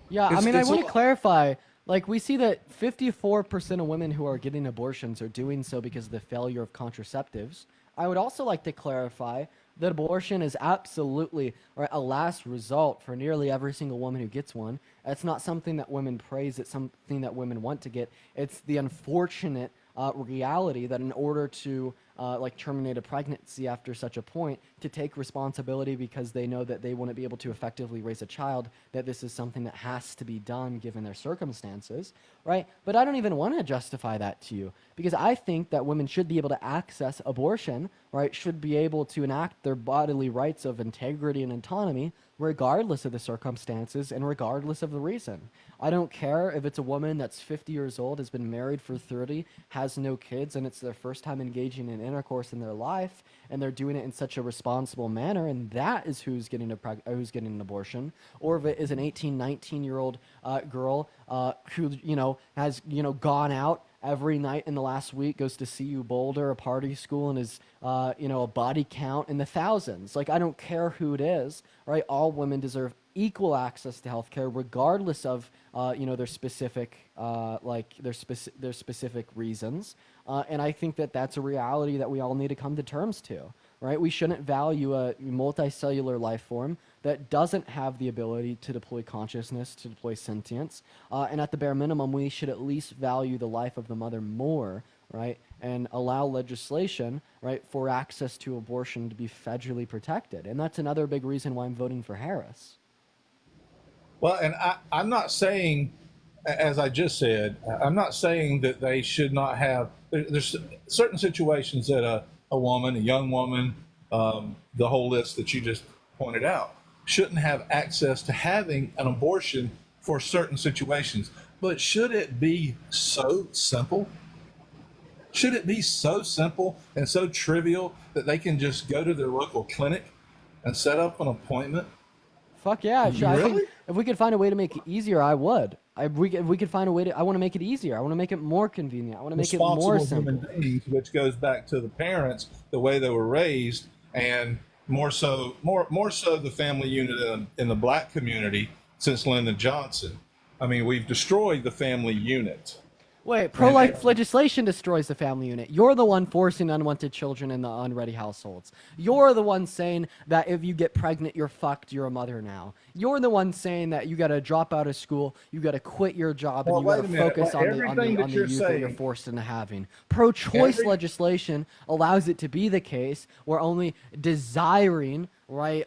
Yeah, I It's- mean, I it's want a- to clarify. Like, we see that 54% of women who are getting abortions are doing so because of the failure of contraceptives. I would also like to clarify that abortion is absolutely a last result for nearly every single woman who gets one. It's not something that women praise. It's something that women want to get. It's the unfortunate reality that in order to like terminate a pregnancy after such a point, to take responsibility because they know that they wouldn't be able to effectively raise a child, that this is something that has to be done given their circumstances, right? But I don't even want to justify that to you because I think that women should be able to access abortion, right? Should be able to enact their bodily rights of integrity and autonomy regardless of the circumstances and regardless of the reason. I don't care if it's a woman that's 50 years old, has been married for 30, has no kids, and it's their first time engaging in intercourse in their life, and they're doing it in such a responsible manner, and that is who's getting an abortion. Or if it is an 18, 19-year-old girl who, has, gone out every night in the last week, goes to CU Boulder, a party school, and is, a body count in the thousands. Like, I don't care who it is, right? All women deserve equal access to healthcare, regardless of, their specific, their specific reasons. And I think that that's a reality that we all need to come to terms to, right? We shouldn't value a multicellular life form that doesn't have the ability to deploy consciousness, to deploy sentience. And at the bare minimum, we should at least value the life of the mother more, right? And allow legislation, right, for access to abortion to be federally protected. And that's another big reason why I'm voting for Harris. Well, and I'm not saying, as I just said, I'm not saying that they should not have. There's certain situations that a woman, a young woman, the whole list that you just pointed out, shouldn't have access to having an abortion for certain situations. But should it be so simple? Should it be so simple and so trivial that they can just go to their local clinic and set up an appointment? Fuck yeah. Sure. I Really? think if we could find a way to make it easier, I would. If we could find a way to, I want to make it easier. I want to make it more convenient. I want to make it more Responsible simple. human beings, which goes back to the parents, the way they were raised, and more so the family unit in the black community since Lyndon Johnson. I mean, we've destroyed the family unit. Wait, pro-life legislation destroys the family unit. You're the one forcing unwanted children in the unready households. You're the one saying that if you get pregnant, you're fucked, you're a mother now. You're the one saying that you got to drop out of school, you got to quit your job, and you got to focus on the youth that you're forced into having. Pro-choice legislation allows it to be the case where only desiring, right,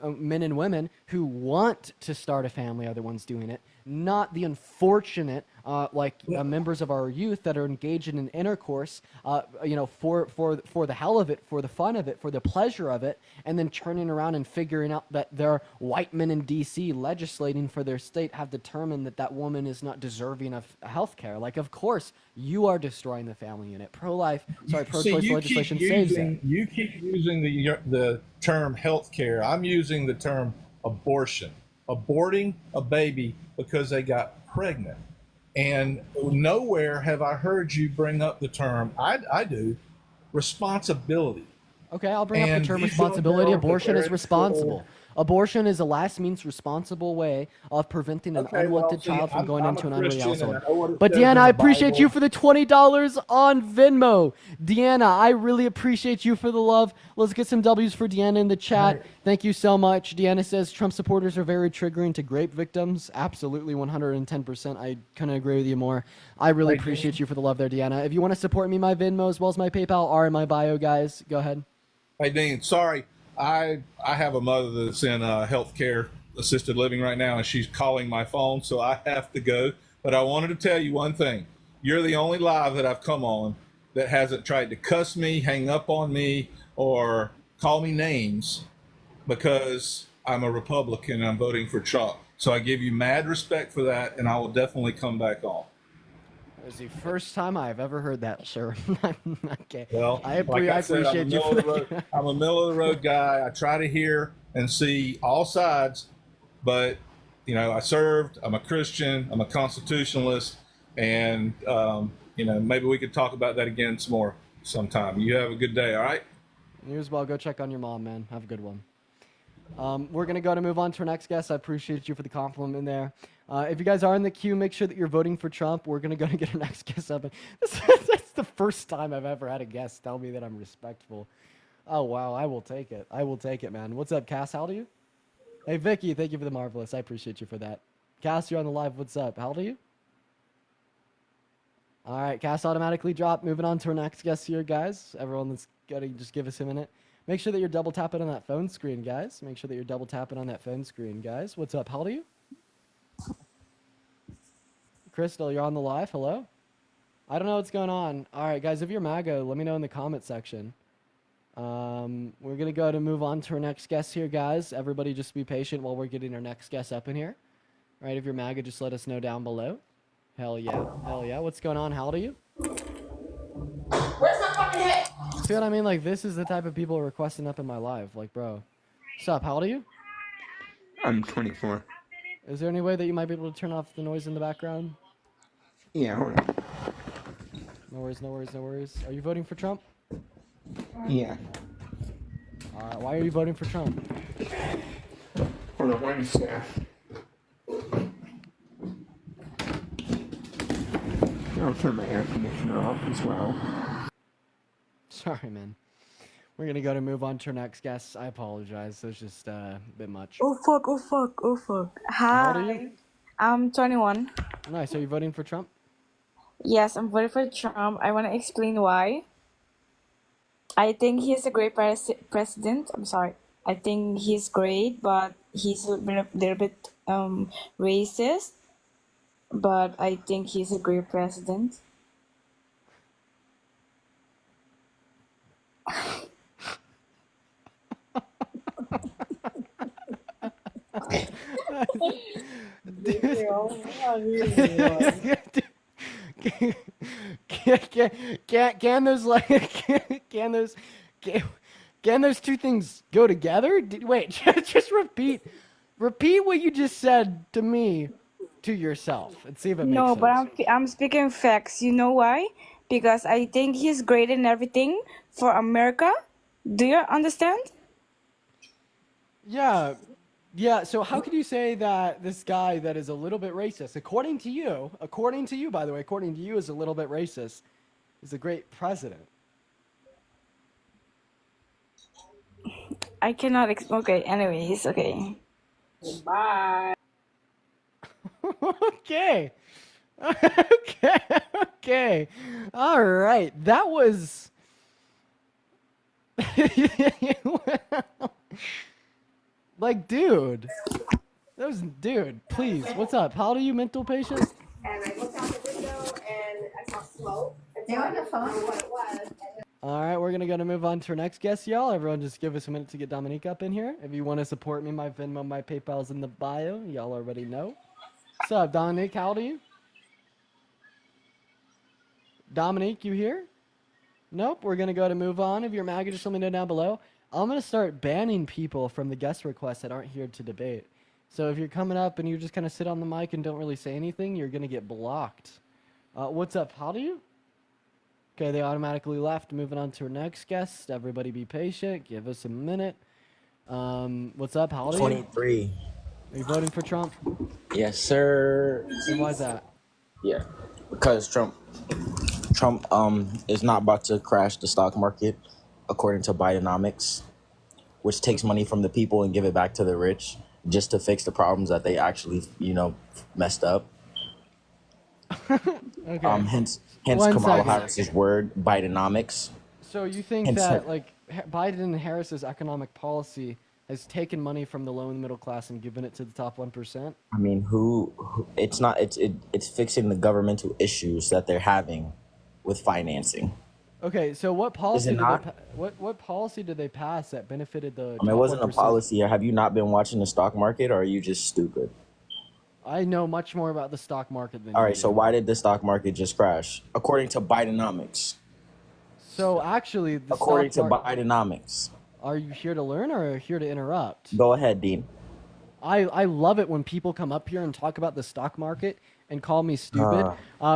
men and women who want to start a family are the ones doing it, not the unfortunate members of our youth that are engaged in an intercourse, for the hell of it, for the fun of it, for the pleasure of it, and then turning around and figuring out that their white men in D.C. legislating for their state have determined that that woman is not deserving of health care. Like, of course, you are destroying the family unit. Pro-choice legislation saves it. You keep using the term health care. I'm using the term abortion. Aborting a baby because they got pregnant. And nowhere have I heard you bring up the term, I do, responsibility. Okay, I'll bring up And the term these responsibility. little girls Abortion that is are in responsible. school- Abortion is a last means responsible way of preventing an unwanted child from going into an unruly household. But Deanna, I appreciate you for the $20 on Venmo. Deanna, I really appreciate you for the love. Let's get some W's for Deanna in the chat. Thank you so much. Deanna says Trump supporters are very triggering to rape victims. Absolutely, 110%. I couldn't agree with you more. I really appreciate you for the love there, Deanna. If you want to support me, my Venmo as well as my PayPal are in my bio, guys. Go ahead. Hey, Dean, sorry. I have a mother that's in healthcare assisted living right now, and she's calling my phone, so I have to go. But I wanted to tell you one thing. You're the only live that I've come on that hasn't tried to cuss me, hang up on me, or call me names because I'm a Republican and I'm voting for Trump. So I give you mad respect for that, and I will definitely come back on. It was the first time I've ever heard that, sir. Okay. Well, I like I said, appreciate you for that. I'm a middle of the road guy. I try to hear and see all sides, but I served. I'm a Christian. I'm a constitutionalist, and maybe we could talk about that again some more sometime. You have a good day. All right. You as well. Go check on your mom, man. Have a good one. We're going to move on to our next guest. I appreciate you for the compliment there. If you guys are in the queue, make sure that you're voting for Trump. We're going to get our next guest up. That's the first time I've ever had a guest tell me that I'm respectful. Oh, wow. I will take it. I will take it, man. What's up, Cass? How old are you? Hey, Vicky, thank you for the marvelous. I appreciate you for that. Cass, you're on the live. What's up? How old are you? All right, Cass automatically dropped. Moving on to our next guest here, guys. Everyone that's got to just give us a minute. Make sure that you're double tapping on that phone screen, guys. Make sure that you're double tapping on that phone screen, guys. What's up? How old are you? Crystal, you're on the live. Hello? I don't know what's going on. All right, guys, if you're MAGA, let me know in the comment section. We're going to move on to our next guest here, guys. Everybody just be patient while we're getting our next guest up in here. All right, if you're MAGA, just let us know down below. Hell yeah. Hell yeah. What's going on? How old are you? Where's my fucking head? See what I mean? Like, this is the type of people requesting up in my live. Like, bro. What's up? How old are you? I'm 24. Is there any way that you might be able to turn off the noise in the background? Yeah, hold on. No worries, no worries, no worries. Are you voting for Trump? Yeah. Why are you voting for Trump? Hold on one second. I'll turn my air conditioner off as well. Sorry, man. We're going to move on to our next guest. I apologize. It's just a bit much. Oh fuck. How old are Hi. you? I'm 21. Nice. Are you voting for Trump? Yes, I'm voting for Trump. I want to explain why. I think he's a great president. I'm sorry. I think he's great, but he's a little bit racist. But I think he's a great president. Can those two things go together? Wait, just repeat what you just said to me to yourself and see if it makes No, sense. but I'm speaking facts. You know why? Because I think he's great in everything for America. Do you understand? Yeah. So how could you say that this guy that is a little bit racist, according to you, by the way, according to you is a little bit racist, is a great president? I cannot. Okay. Anyways. Okay. Bye. Okay. Okay. All right. That was. Like, dude. Dude, please. What's up? How old are you, mental patient? and I saw smoke. And It so I was a didn't fun know what it was. All right, we're gonna move on to our next guest, y'all. Everyone, just give us a minute to get Dominique up in here. If you want to support me, my Venmo, my PayPal's in the bio. Y'all already know. What's up, Dominique? How old are you? Dominique, you here? Nope. We're gonna go to move on. If you're maggot, just let me know down below. I'm gonna start banning people from the guest requests that aren't here to debate. So if you're coming up and you just kind of sit on the mic and don't really say anything, you're gonna get blocked. What's up? How old are you? Okay, they automatically left. Moving on to our next guest. Everybody be patient. Give us a minute. What's up? How old are you? 23. Are you voting for Trump? Yes, sir. And why is that? Yeah, because Trump is not about to crash the stock market, according to Bidenomics, which takes money from the people and give it back to the rich just to fix the problems that they actually, messed up. Okay. Hence One Kamala second. Harris's word, Bidenomics. So you think Hence that her- like Biden and Harris's economic policy has taken money from the low and middle class and given it to the top 1%? I mean, who it's not. It's fixing the governmental issues that they're having with financing. Okay, so what policy it did not? what policy did they pass that benefited the I mean, it top wasn't a 1%? policy. Have you not been watching the stock market, or are you just stupid? I know much more about the stock market than All you right, do. so why did the stock market just crash? According to Bidenomics. So actually, the According to stock market. Bidenomics. Are you here to learn or here to interrupt? Go ahead, Dean. I love it when people come up here and talk about the stock market and call me stupid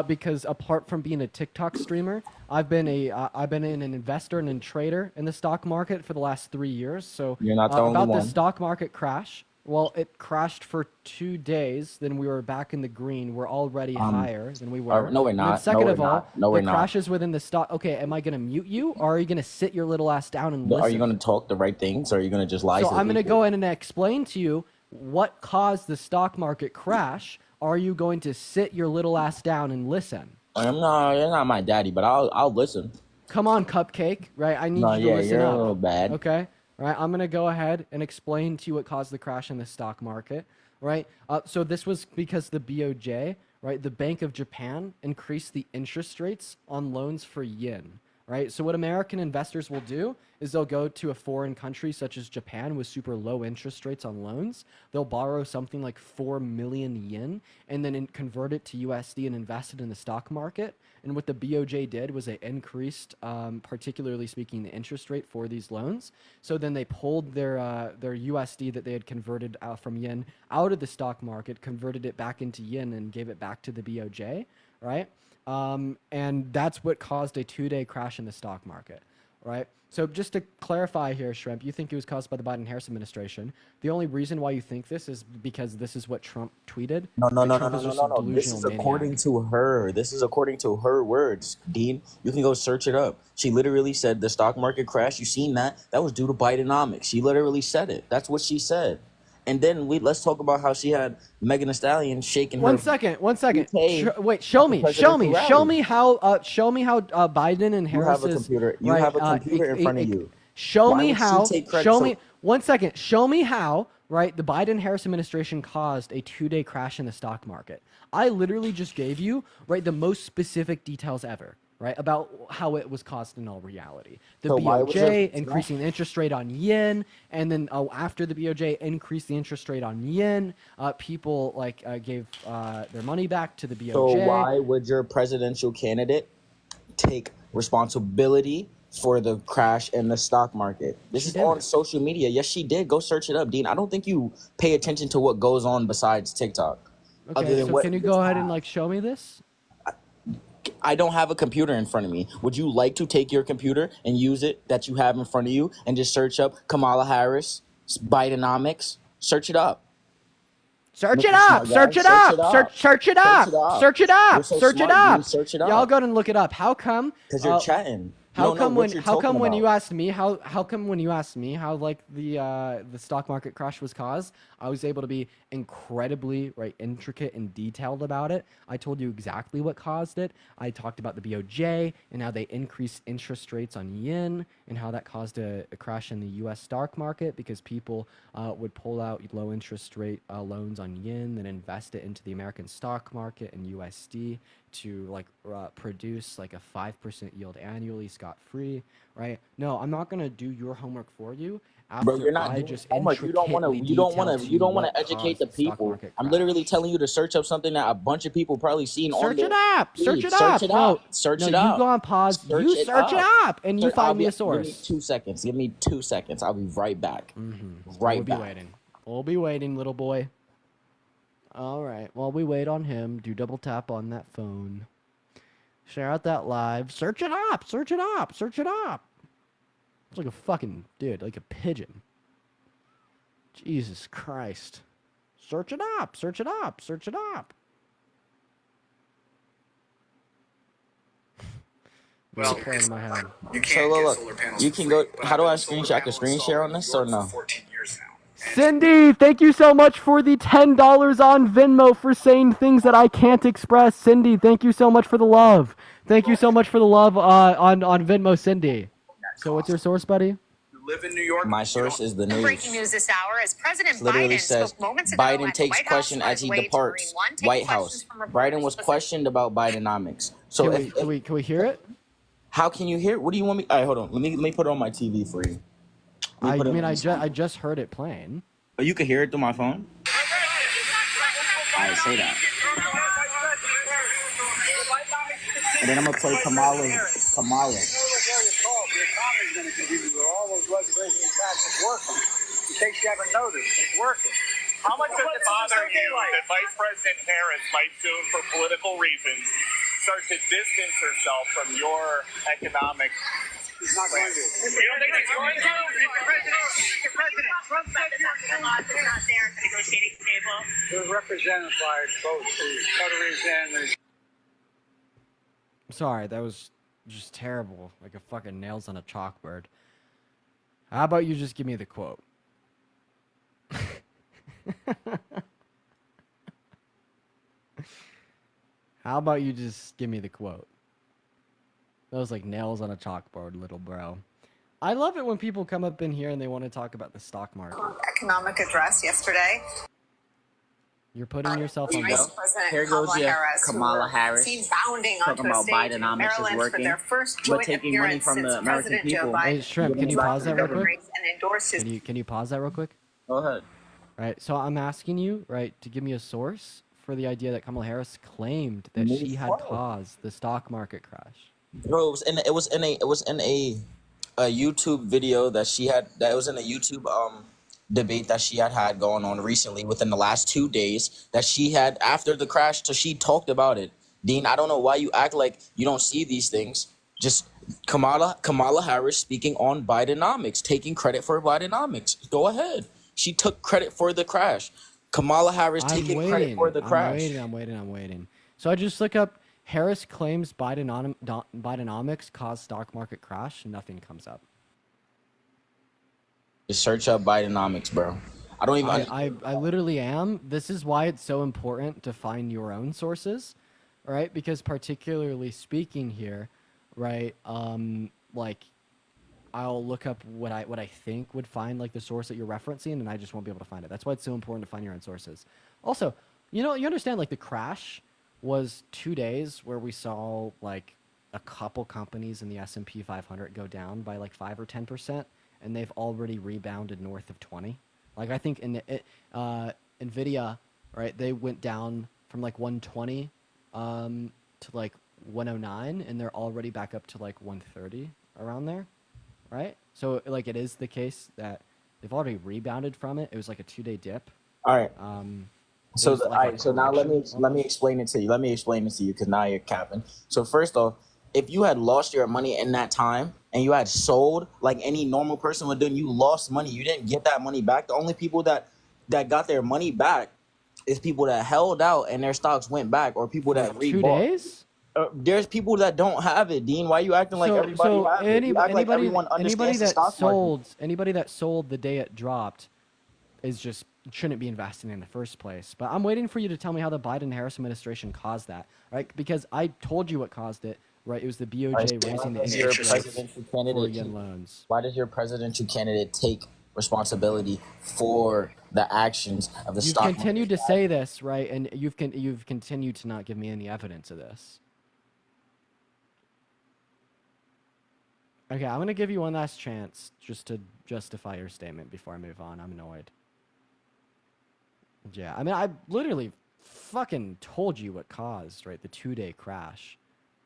because apart from being a TikTok streamer, I've been an investor and a trader in the stock market for the last 3 years. So You're not the only about one. the stock market crash. Well, it crashed for 2 days. Then we were back in the green. We're already higher than we were. no, we're And then not. second No, of we're all, not. No, we're the not. crashes within the stock. Okay, am I gonna mute you or are you gonna sit your little ass down and listen? Are you going to talk the right things, or are you going to just lie So to the I'm going to people? go in and explain to you what caused the stock market crash. Are you going to sit your little ass down and listen? You're not my daddy, but I'll listen. Come on, Cupcake, right? I need No, you to yeah, listen you're up. a little bad. Okay? All right, I'm going to go ahead and explain to you what caused the crash in the stock market, right? So this was because the BOJ, right, the Bank of Japan, increased the interest rates on loans for yen, right? So what American investors will do is they'll go to a foreign country such as Japan with super low interest rates on loans. They'll borrow something like 4 million yen and then convert it to USD and invest it in the stock market. And what the BOJ did was they increased, particularly speaking, the interest rate for these loans. So then they pulled their USD that they had converted from yen out of the stock market, converted it back into yen, and gave it back to the BOJ, right? And that's what caused a 2-day crash in the stock market, right? So just to clarify here, Shrimp, you think it was caused by the Biden-Harris administration. The only reason why you think this is because this is what Trump tweeted. No. Trump is just a This delusional is maniac. according to her. This is according to her words, Dean. You can go search it up. She literally said the stock market crash. You seen that? That was due to Bidenomics. She literally said it. That's what she said. And then let's talk about how she had Megan Thee Stallion shaking her. One second. bouquet Wait, show at the me presidential rally. how Biden and You Harris have a computer. You have a computer in front of you. Show Why me would she how. take credit Show for- me 1 second. Show me how. Right, the Biden-Harris administration caused a 2-day crash in the stock market. I literally just gave you the most specific details ever. Right, about how it was caused in all reality. The So why was BOJ it- increasing the interest rate on yen, and then after the BOJ increased the interest rate on yen, people gave their money back to the BOJ. So why would your presidential candidate take responsibility for the crash in the stock market? This is on social media. Yes, she did. Go search it up, Dean. I don't think you pay attention to what goes on besides TikTok. Okay, so can you go ahead and show me this? I don't have a computer in front of me. Would you like to take your computer and use it that you have in front of you and just search up Kamala Harris, Bidenomics? Search it up. Search it up. Search it up. Search it up. Search it up. You're so Search it smart, up. dude. Search it up. Y'all go and look it up. How come? Because you're chatting. You don't know what you're How come talking when about. you asked me how come when you asked me how the stock market crash was caused, I was able to be incredibly intricate and detailed about it. I told you exactly what caused it. I talked about the BOJ and how they increased interest rates on yen and how that caused a crash in the U.S. stock market because people would pull out low interest rate loans on yen and invest it into the American stock market and USD to produce a 5% yield annually scot-free, right? No, I'm not gonna do your homework for you. Bro, After you're not I doing just homework. You don't want to. intricately You don't want detail to. to You you don't want what to educate caused the the stock people. market I'm literally crash. telling you to search up something that a bunch of people probably seen on Search their it up. Search feed. it Search up. it No, up. Search no, it you go up. on pause. You Search it search it up. up, and you I'll find me be. a Give me source. 2 seconds. Give me 2 seconds. I'll be right back. We'll Right be back. waiting. We'll be waiting, little boy. All right. While we wait on him, do double tap on that phone. Share out that live. Search it up. Search it up. Search it up. It's like a fucking dude, like a pigeon. Jesus Christ. Search it up. Search it up. Search it up. Well, playing in my head. So look, you can go. How do I screen share? I can screen share on this or no? Cindy, thank you so much for the $10 on Venmo for saying things that I can't express. Cindy, thank you so much for the love. Thank you so much for the love on Venmo, Cindy. So what's your source, buddy? Live in New York. My source is the news. Breaking news this hour as President Literally Biden says spoke moments ago Biden at the takes White House question on as his he way to departs Marine One, taking White questions House. from reporters. Biden was questioned about Bidenomics. So Can we hear it? How can you hear? What do you want me? All right, hold on. Let me put it on my TV for you. I just heard it playing. Oh, you can hear it through my phone. I say that. And then I'm gonna play Kamala. The economy's going to continue with all those legislation and taxes working. In case you haven't noticed, it's working. How much does it bother you that Vice President Harris might soon, for political reasons, start to distance herself from your economic? He's not going to. You don't think he's going to? Mr. President, Trump said The laws are not there at the negotiating table. we're represented by both the coteries and the Sorry, that was just terrible. Like a fucking nails on a chalkboard. How about you just give me the quote? How about you just give me the quote? That was like nails on a chalkboard, little bro. I love it when people come up in here and they want to talk about the stock market. Economic address yesterday. You're putting yourself on Vice the... President Here goes Kamala your Harris, Kamala who Harris were seen bounding talking onto a about stage in Bidenomics is Maryland for working, their first but joint taking money appearance from since the American President Joe people. Hey, Biden Shrimp, can you pause that real quick? and endorsed his Can you pause that real quick? Go ahead. Right, so I'm asking you, right, to give me a source for the idea that Kamala Harris claimed that she had caused the stock market crash. Bro, it was in a YouTube video that she had. That was in a YouTube debate that she had going on recently within the last 2 days that she had after the crash. So she talked about it. Dean, I don't know why you act like you don't see these things. Just Kamala Harris speaking on Bidenomics, taking credit for Bidenomics. Go ahead. She took credit for the crash. Kamala Harris taking credit for the crash. I'm waiting. So I just look up Harris claims Bidenomics caused stock market crash. Nothing comes up. Just search up Bidenomics, bro. I don't even. I literally am. This is why it's so important to find your own sources, right? Because particularly speaking here, right? Like, I'll look up what I think would find like the source that you're referencing, and I just won't be able to find it. That's why it's so important to find your own sources. Also, you understand like the crash was 2 days where we saw like a couple companies in the S&P 500 go down by like 5 or 10%, and they've already rebounded north of 20. Like I think in Nvidia, right? They went down from like 120 to like 109, and they're already back up to like 130 around there. Right? So, like, it is the case that they've already rebounded from it. It was like a 2-day dip. All right. So, all right. So now let me explain it to you. Let me explain it to you because now you're capping. So first off, if you had lost your money in that time and you had sold like any normal person would do, and you lost money, you didn't get that money back. The only people that got their money back is people that held out and their stocks went back, or people that rebought. 2 days? There's people that don't have it, Dean. Why are you acting like everybody has it? You act like everyone understands the stock market. Anybody that sold the day it dropped, is just shouldn't be investing in the first place. But I'm waiting for you to tell me how the Biden-Harris administration caused that, right? Because I told you what caused it, right? It was the BOJ raising the interest rates for yen loans. Why does your presidential candidate take responsibility for the actions of the You've stock market? continued to say this, right? And you've continued to not give me any evidence of this. Okay, I'm gonna give you one last chance just to justify your statement before I move on. I'm annoyed. Yeah, I mean, I literally fucking told you what caused, right? The 2-day crash.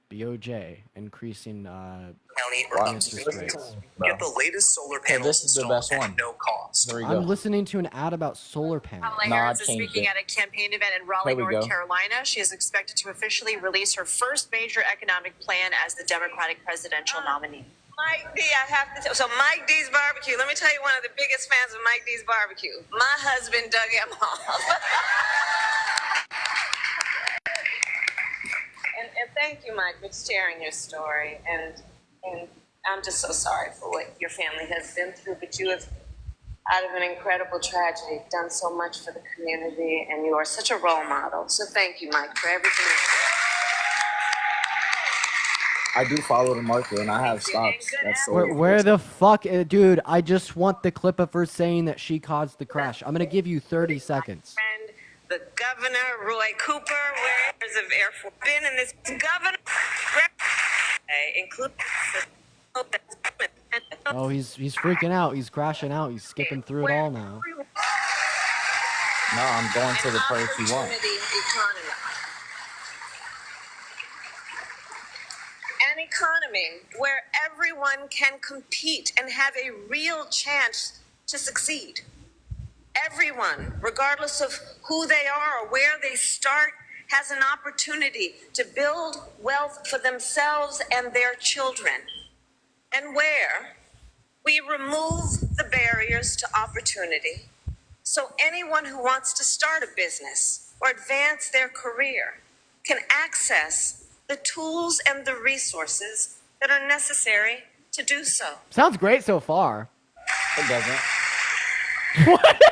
BOJ increasing interest rates. Get the latest solar panels. This is the best one. No cost. There we I'm go. listening to an ad about solar panels. Kamala Harris is speaking at a campaign event in Raleigh, There we North go. Carolina. She is expected to officially release her first major economic plan as the Democratic presidential nominee. Mike D, I have to tell. So Mike D's barbecue. Let me tell you, one of the biggest fans of Mike D's barbecue. My husband dug him off. and thank you, Mike, for sharing your story. And I'm just so sorry for what your family has been through. But you have, out of an incredible tragedy, done so much for the community, and you are such a role model. So thank you, Mike, for everything you do. I do follow the market, and I have stocks. That's Where the fuck, dude? I just want the clip of her saying that she caused the crash. I'm gonna give you 30 seconds. Friend, the governor, Roy Cooper, where's of Air Force, been in this governor, including. Oh, he's freaking out. He's crashing out. He's skipping through it all now. No, I'm going to the place you want. An economy where everyone can compete and have a real chance to succeed. Everyone, regardless of who they are or where they start, has an opportunity to build wealth for themselves and their children. And where we remove the barriers to opportunity so anyone who wants to start a business or advance their career can access the tools and the resources that are necessary to do so. Sounds great so far. It doesn't. What?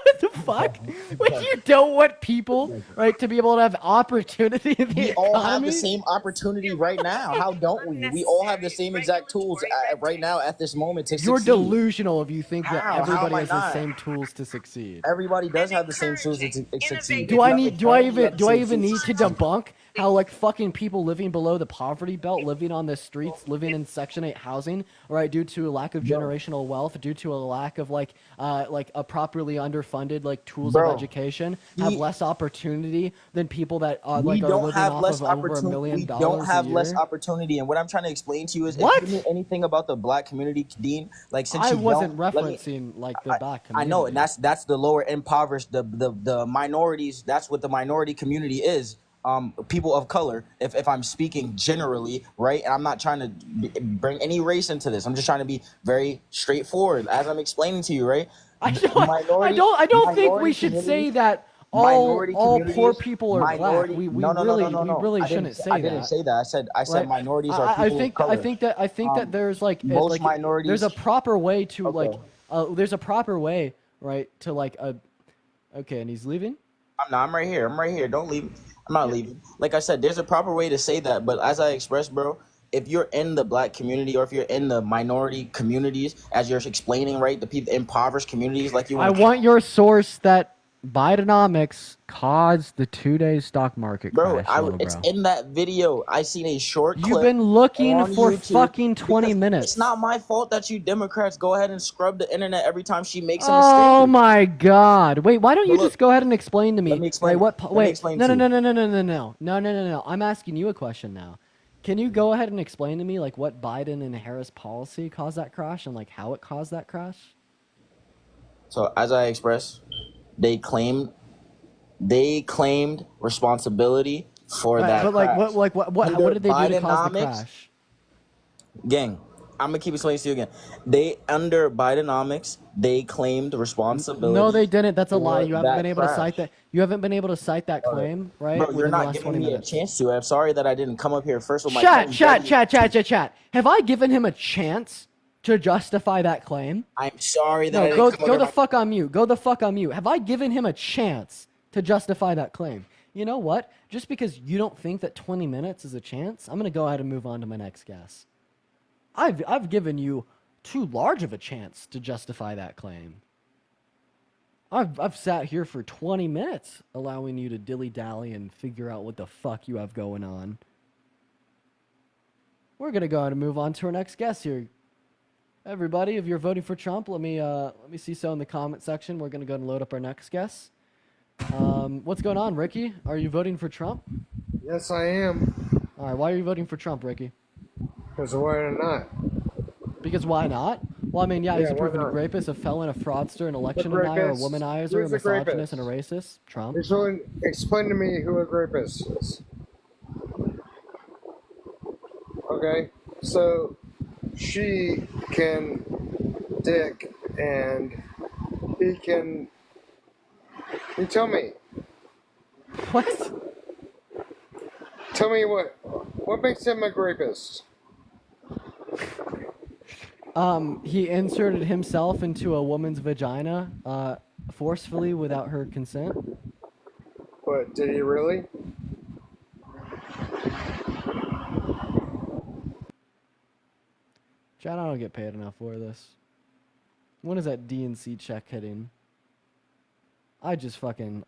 What the fuck? Like, you don't want people, right, to be able to have opportunity in the We economy? all have the same opportunity right now. How don't we? We all have the same exact tools right now at this moment to You're succeed. delusional if you think that How? How everybody am I has the not? same tools to succeed. Everybody does have the same tools to succeed. Do I even need to debunk how, like, fucking people living below the poverty belt, living on the streets, living in Section 8 housing, right, due to a lack of generational wealth, due to a lack of like a properly underfunded like tools of education, have less opportunity than people that like are living off of over $1 million We don't have a year? less opportunity, and what I'm trying to explain to you is, What? if you knew anything about the black community, Dean, like since I you wasn't don't, let me- referencing like the black I community. know, and that's the lower impoverished, the minorities. That's what the minority community is. People of color. If I'm speaking generally, right, and I'm not trying to bring any race into this. I'm just trying to be very straightforward as I'm explaining to you, right? I don't think we should say that all poor people are black. We really shouldn't say that. I didn't say that. I said Right? minorities are people of color. I think that there's like most minorities. there's a proper way to there's a proper way, right, to like okay, and he's leaving? I'm right here. Don't leave. I'm not leaving. Like I said, there's a proper way to say that, but as I expressed, bro, if you're in the black community or if you're in the minority communities, as you're explaining, right, the people impoverished communities, like you I want your source that Bidenomics caused the 2-day stock market crash. It's in that video. I seen a short clip. You've been looking on for YouTube fucking 20 because minutes. It's not my fault that you Democrats go ahead and scrub the internet every time she makes a mistake. Oh my God! Wait, why don't you Look, just go ahead and explain to me? let me explain. Wait, what? Let me Wait, explain no. to No. I'm asking you a question now. Can you go ahead and explain to me like what Biden and Harris policy caused that crash and like how it caused that crash? So as I expressed, they claimed responsibility for that. But like crash. what did they do to cause the Bidenomics, crash? Gang, I'm gonna keep explaining to you again. Under Bidenomics, they claimed responsibility. No, they didn't. That's a lie. for You haven't that been able to crash. cite that. You haven't been able to cite that claim, right? Bro, you're within the not last giving 20 me minutes. a chance to. I'm sorry that I didn't come up here first with my claim ready. Chat. Have I given him a chance to justify that claim? I'm sorry that I No, didn't go come go under the my... fuck on mute. Go the fuck on mute. Have I given him a chance to justify that claim? You know what? Just because you don't think that 20 minutes is a chance, I'm gonna go ahead and move on to my next guess. I've given you too large of a chance to justify that claim. I've sat here for 20 minutes allowing you to dilly-dally and figure out what the fuck you have going on. We're going to go ahead and move on to our next guest here. Everybody, if you're voting for Trump, let me see so in the comment section. We're going to go and load up our next guest. What's going on, Ricky? Are you voting for Trump? Yes, I am. All right, why are you voting for Trump, Ricky? Because why not? Because why not? Well, I mean, yeah, he's a why proven not? rapist, a felon, a fraudster, an election Look, denier, a rapist. womanizer, a Who's a misogynist, rapist? and a racist. Trump. Explain to me who a rapist is. Okay, so she can dick and he can. You tell me. What? Tell me what makes him a rapist? He inserted himself into a woman's vagina, forcefully without her consent. What, did he really? Chad, I don't get paid enough for this. When is that DNC check hitting? I just fucking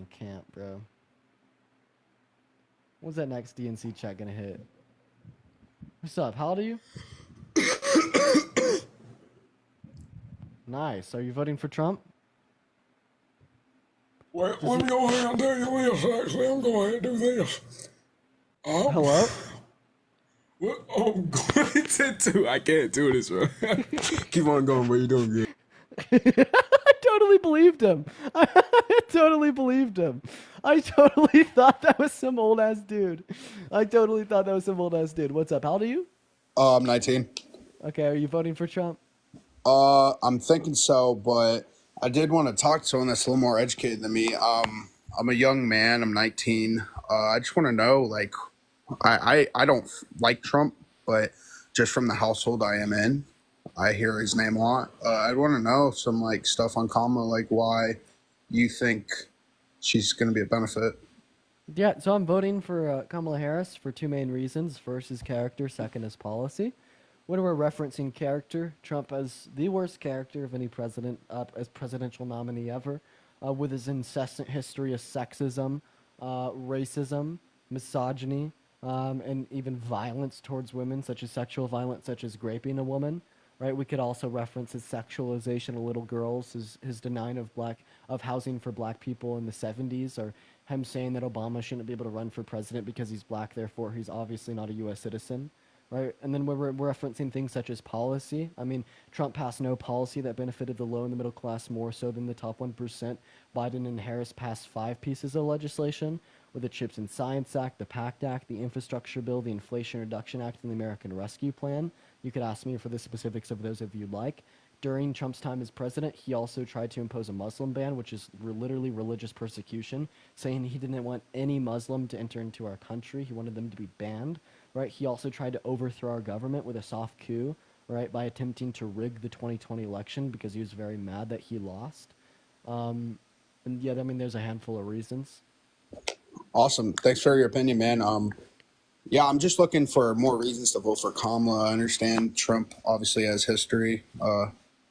can't, bro. When's that next DNC check gonna hit? What's up? How old are you? Nice. Are you voting for Trump? Wait, let me go ahead and do this, actually. I'm going to do this. Hello? What? Oh, I can't do this, bro. Keep on going, bro. You're doing good. I totally believed him. I totally believed him. I totally thought that was some old ass dude. What's up? How old are you? I'm 19. Okay, are you voting for Trump? I'm thinking so, but I did want to talk to someone that's a little more educated than me. I'm a young man. I'm 19. I just want to know, like, I don't like Trump, but just from the household I am in, I hear his name a lot. I want to know some, like, stuff on Kamala, like why you think she's going to be a benefit. Yeah, so I'm voting for Kamala Harris for two main reasons. First is character, second is policy. When we're referencing character, Trump as the worst character of any president, as presidential nominee ever, with his incessant history of sexism, racism, misogyny, and even violence towards women, such as sexual violence, such as raping a woman. Right? We could also reference his sexualization of little girls, his denying of housing for black people in the 70s, or him saying that Obama shouldn't be able to run for president because he's black, therefore he's obviously not a U.S. citizen. Right? And then we're referencing things such as policy. I mean, Trump passed no policy that benefited the low and the middle class more so than the top 1%. Biden and Harris passed 5 pieces of legislation, with the CHIPS and Science Act, the PACT Act, the Infrastructure Bill, the Inflation Reduction Act, and the American Rescue Plan. You could ask me for the specifics of those if you'd like. During Trump's time as president, he also tried to impose a Muslim ban, which is literally religious persecution, saying he didn't want any Muslim to enter into our country. He wanted them to be banned, right? He also tried to overthrow our government with a soft coup, right, by attempting to rig the 2020 election because he was very mad that he lost. And yeah, I mean, there's a handful of reasons. Awesome. Thanks for your opinion, man. Yeah, I'm just looking for more reasons to vote for Kamala. I understand Trump obviously has history,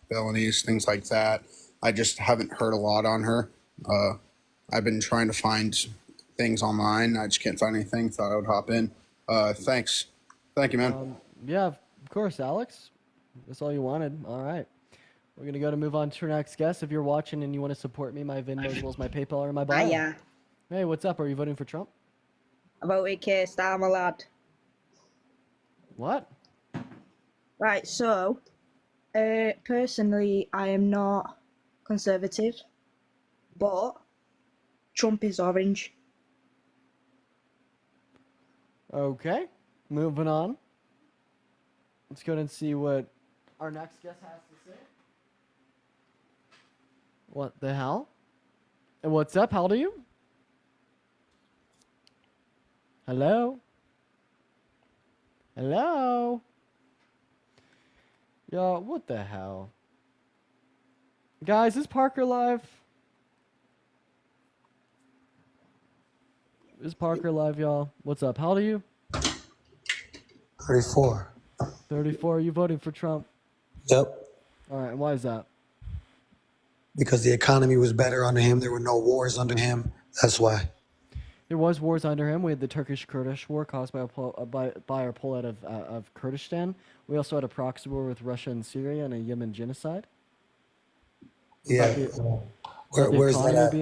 felonies, things like that. I just haven't heard a lot on her. I've been trying to find things online. I just can't find anything. Thought I would hop in. Thanks. Thank you, man. Yeah, of course, Alex. That's all you wanted. All right. We're going to move on to our next guest. If you're watching and you want to support me, my Venmo as well as my PayPal or my bio. Hiya. Hey, what's up? Are you voting for Trump? I voted Keir Starmer, lad. What? Right, so, personally, I am not conservative, but Trump is orange. Okay, moving on. Let's go ahead and see what our next guest has to say. What the hell? And what's up? How old are you? Hello? Hello? Yo, what the hell? Guys, is Parker live? Is Parker live, y'all? What's up? How old are you? 34. 34. You voting for Trump? Yep. All right. And why is that? Because the economy was better under him. There were no wars under him. That's why. There was wars under him. We had the Turkish-Kurdish war caused by our pull out of Kurdistan. We also had a proxy war with Russia and Syria and a Yemen genocide. Yeah. Where's that at?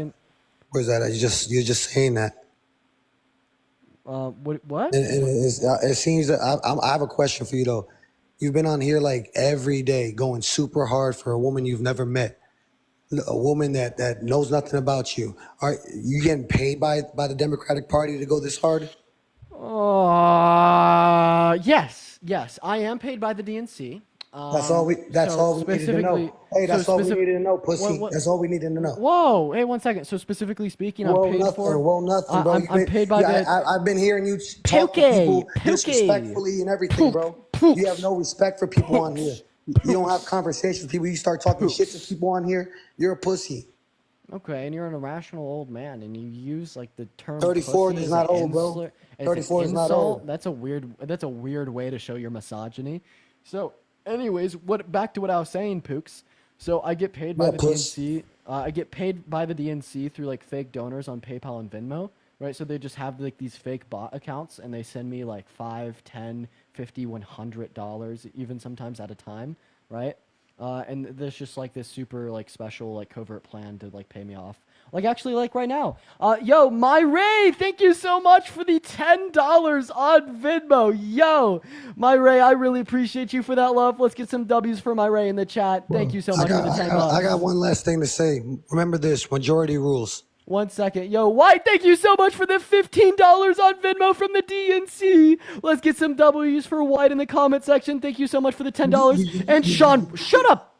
Where's that at? You're just saying that. What? It seems that I have a question for you though. You've been on here like every day, going super hard for a woman you've never met, a woman that knows nothing about you. Are you getting paid by the Democratic Party to go this hard? Yes, I am paid by the DNC. That's all we needed to know. Hey, that's all we needed to know, pussy. That's all we needed to know. Whoa, hey, 1 second. So specifically speaking, I'm paid nothing, for. nothing, bro. I'm paid by the. I've been hearing you talk to people disrespectfully and everything, bro. You have no respect for people on here. You don't have conversations with people. You start talking shit to people on here. You're a pussy. Okay, and you're an irrational old man, and you use like the term. 34 pussy is as not an old, bro. insult- as 34 an is not insult. old. That's a weird way to show your misogyny. So, anyways, back to what I was saying, Pooks. So I get paid by the DNC. I get paid by the DNC through like fake donors on PayPal and Venmo, right? So they just have like these fake bot accounts, and they send me like $5, $10, $50, $100, even sometimes at a time, right? And there's just like this super like special like covert plan to like pay me off. Like actually like right now. Yo, My Ray, thank you so much for the $10 on Venmo. Yo, My Ray, I really appreciate you for that love. Let's get some W's for My Ray in the chat. Thank you so much for the $10. I got one last thing to say. Remember this: majority rules. 1 second. Yo, White, thank you so much for the $15 on Venmo from the DNC. Let's get some W's for White in the comment section. Thank you so much for the $10. And Sean, shut up,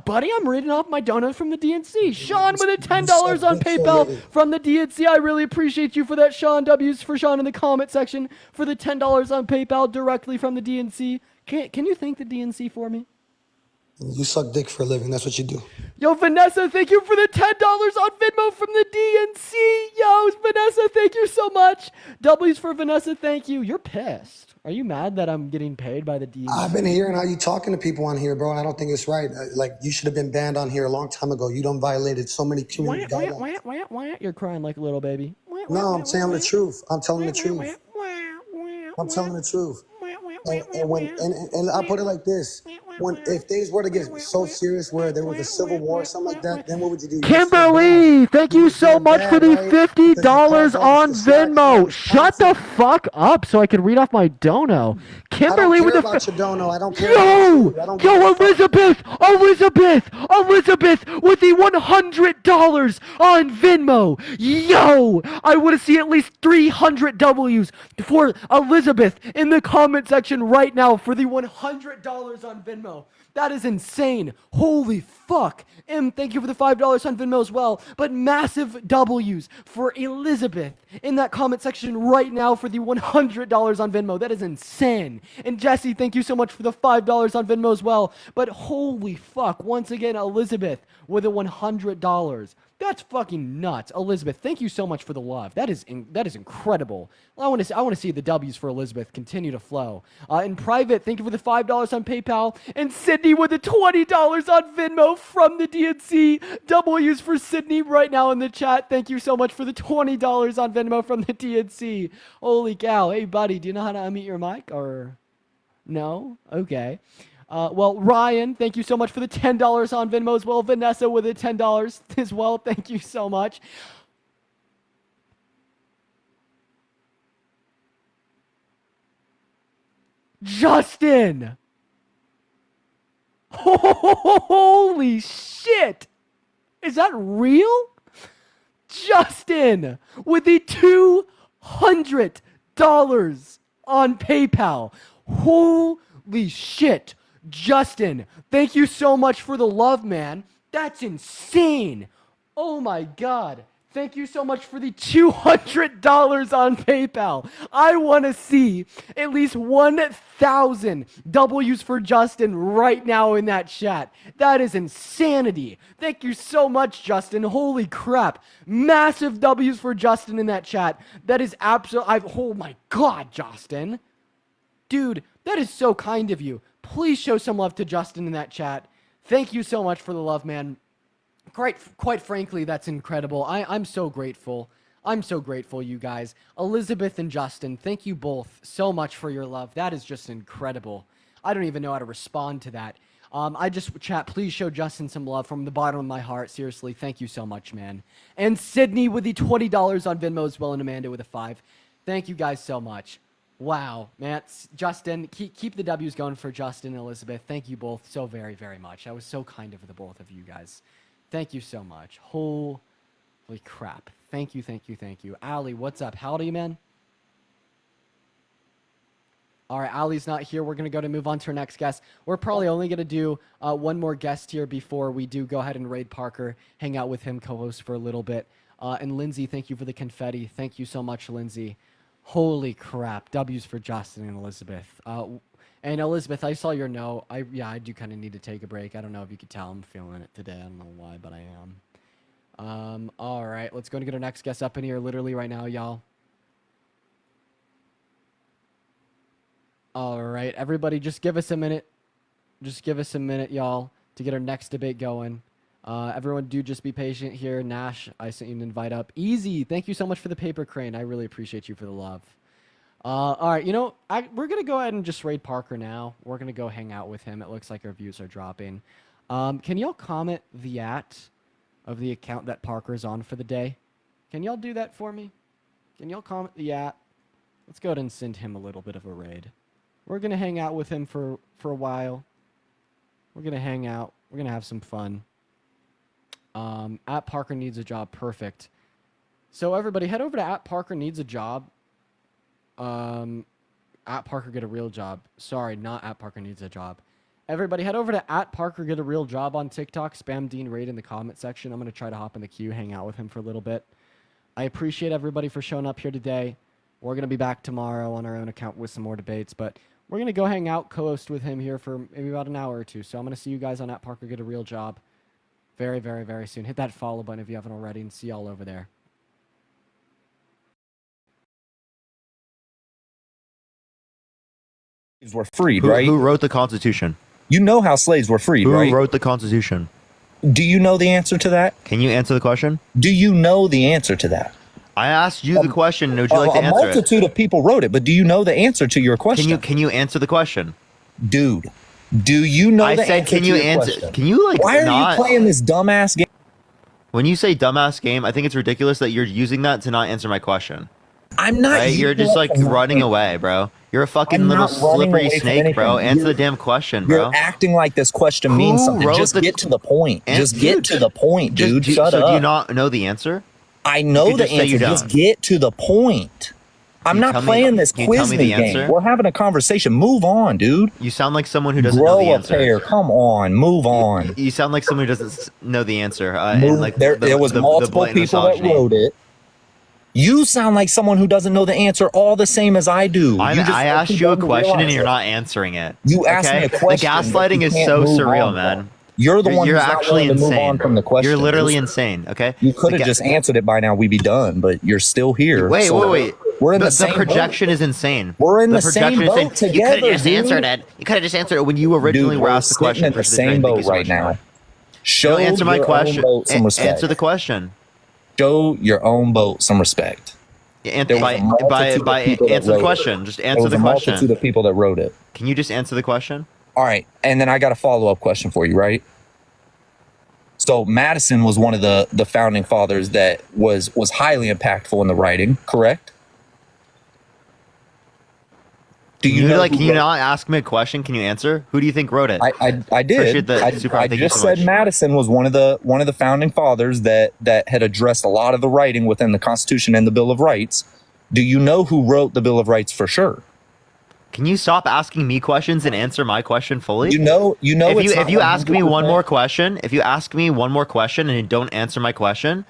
buddy. I'm reading off my donut from the DNC. Sean with the $10 on PayPal from the DNC. I really appreciate you for that, Sean. W's for Sean in the comment section for the $10 on PayPal directly from the DNC. Can you thank the DNC for me? You suck dick for a living. That's what you do. Yo, Vanessa, thank you for the $10 on Venmo from the DNC. Yo, Vanessa, thank you so much. W's for Vanessa, thank you. You're pissed. Are you mad that I'm getting paid by the DNC? I've been hearing how you talking to people on here, bro, and I don't think it's right. Like, you should have been banned on here a long time ago. You done violated so many community guidelines. You're crying like a little baby. No, I'm telling the truth. I'm telling the truth. I'm telling the truth. And I put it like this: if things were to get so serious where there was a civil war or something like that, then what would you do? Kimberly, thank you so much for the $50 on Venmo. Shut the fuck up so I can read off my dono. Kimberly with the about your dono. I don't care. Yo, Elizabeth with the $100 on Venmo. Yo, I want to see at least 300 W's for Elizabeth in the comment section right now for the $100 on Venmo. That is insane. Holy fuck. Thank you for the $5 on Venmo as well. But massive W's for Elizabeth in that comment section right now for the $100 on Venmo. That is insane. And Jesse, thank you so much for the $5 on Venmo as well. But holy fuck. Once again, Elizabeth with a $100. That's fucking nuts. Elizabeth, thank you so much for the love. That is incredible. I want to see the W's for Elizabeth continue to flow. In private, thank you for the $5 on PayPal. And Sydney with the $20 on Venmo from the DNC. W's for Sydney right now in the chat. Thank you so much for the $20 on Venmo from the DNC. Holy cow. Hey, buddy, do you know how to unmute your mic? Or no? Okay. Well, Ryan, thank you so much for the $10 on Venmo as well. Vanessa with the $10 as well. Thank you so much. Justin! Holy shit! Is that real? Justin with the $200 on PayPal. Holy shit. Justin, thank you so much for the love, man. That's insane. Oh my God. Thank you so much for the $200 on PayPal. I want to see at least 1,000 W's for Justin right now in that chat. That is insanity. Thank you so much, Justin. Holy crap. Massive W's for Justin in that chat. That is absolutely... Oh my God, Justin. Dude, that is so kind of you. Please show some love to Justin in that chat. Thank you so much for the love, man. Quite frankly, that's incredible. I'm so grateful. I'm so grateful, you guys. Elizabeth and Justin, thank you both so much for your love. That is just incredible. I don't even know how to respond to that. Chat, please show Justin some love from the bottom of my heart. Seriously, thank you so much, man. And Sydney with the $20 on Venmo as well, and Amanda with a 5. Thank you guys so much. Wow, man. Justin, keep the W's going for Justin and Elizabeth. Thank you both so very, very much. That was so kind of the both of you guys. Thank you so much. Holy crap. Thank you, thank you, thank you. Ali, what's up? How old are you, man? All right, Ali's not here. We're going to move on to our next guest. We're probably only going to do one more guest here before we do go ahead and raid Parker, hang out with him, co-host for a little bit. And Lindsay, thank you for the confetti. Thank you so much, Lindsay. Holy crap. W's for Justin and Elizabeth. And Elizabeth, I saw your note. I do kind of need to take a break. I don't know if you could tell I'm feeling it today. I don't know why, but I am. All right, let's go and get our next guest up in here literally right now, y'all. All right, everybody, just give us a minute. Just give us a minute, y'all, to get our next debate going. Everyone, do just be patient here. Nash, I sent you an invite up. Easy, thank you so much for the paper crane. I really appreciate you for the love. All right, you know, we're going to go ahead and just raid Parker now. We're going to go hang out with him. It looks like our views are dropping. Can y'all comment the of the account that Parker's on for the day? Can y'all do that for me? Can y'all comment the Let's go ahead and send him a little bit of a raid. We're going to hang out with him for a while. We're going to hang out. We're going to have some fun. At Parker Needs a Job. Perfect. So everybody, head over to at Parker Needs a Job. At Parker Get a Real Job. Sorry, not at Parker Needs a Job. Everybody, head over to at Parker Get a Real Job on TikTok. Spam Dean Raid in the comment section. I'm going to try to hop in the queue, hang out with him for a little bit. I appreciate everybody for showing up here today. We're going to be back tomorrow on our own account with some more debates, but we're going to go hang out, co-host with him here for maybe about an hour or two. So I'm going to see you guys on at Parker Get a Real Job very, very, very soon. Hit that follow button if you haven't already, and see y'all over there. Were freed, right? Who wrote the Constitution? You know how slaves were freed, Who right? Who wrote the Constitution? Do you know the answer to that? Can you answer the question? Do you know the answer to that? I asked you the question. Would you like to answer it? A multitude of people wrote it, but do you know the answer to your question? Can you answer the question? Dude, do you know the answer to your question? Can you like Why are you playing this dumbass game? When you say dumbass game, I think it's ridiculous that you're using that to not answer my question. I'm not. Right? You're just like running away, bro. You're a fucking little slippery snake, bro. Answer the damn question, bro. You're acting like this question means something. Just get to the point. Just get to the point, dude. Shut up. So do you not know the answer? I know the answer. Just get to the point. I'm not playing this quiz me game. We're having a conversation. Move on, dude. You sound like someone who doesn't know the answer. Grow a pair. Come on, move on. You sound like someone who doesn't know the answer. There was multiple people that wrote it. You sound like someone who doesn't know the answer all the same as I do. I asked you a question and you're not answering it. You asked me a question. The gaslighting is so surreal, man. You're the one who's actually not willing to move on from the question. You're literally insane, okay? You could have just answered it by now. We'd be done, but you're still here. Wait. We're in the same projection boat. is insane. We're in the same boat together, You could have just answered it. You could have just answered it when you originally were asked the question. We're in the same boat right now. Show answer my question. Answer the question. Show your own boat some respect. Answer the question. Just answer the question. There was a multitude of people that wrote it. Can you just answer the question? All right, and then I got a follow-up question for you, right? So Madison was one of the founding fathers that was highly impactful in the writing, correct? Can you not ask me a question? Can you answer? Who do you think wrote it? I did. I just said Madison was one of the founding fathers that had addressed a lot of the writing within the Constitution and the Bill of Rights. Do you know who wrote the Bill of Rights for sure? Can you stop asking me questions and answer my question fully? You know. If you ask me one more question, and you don't answer my question,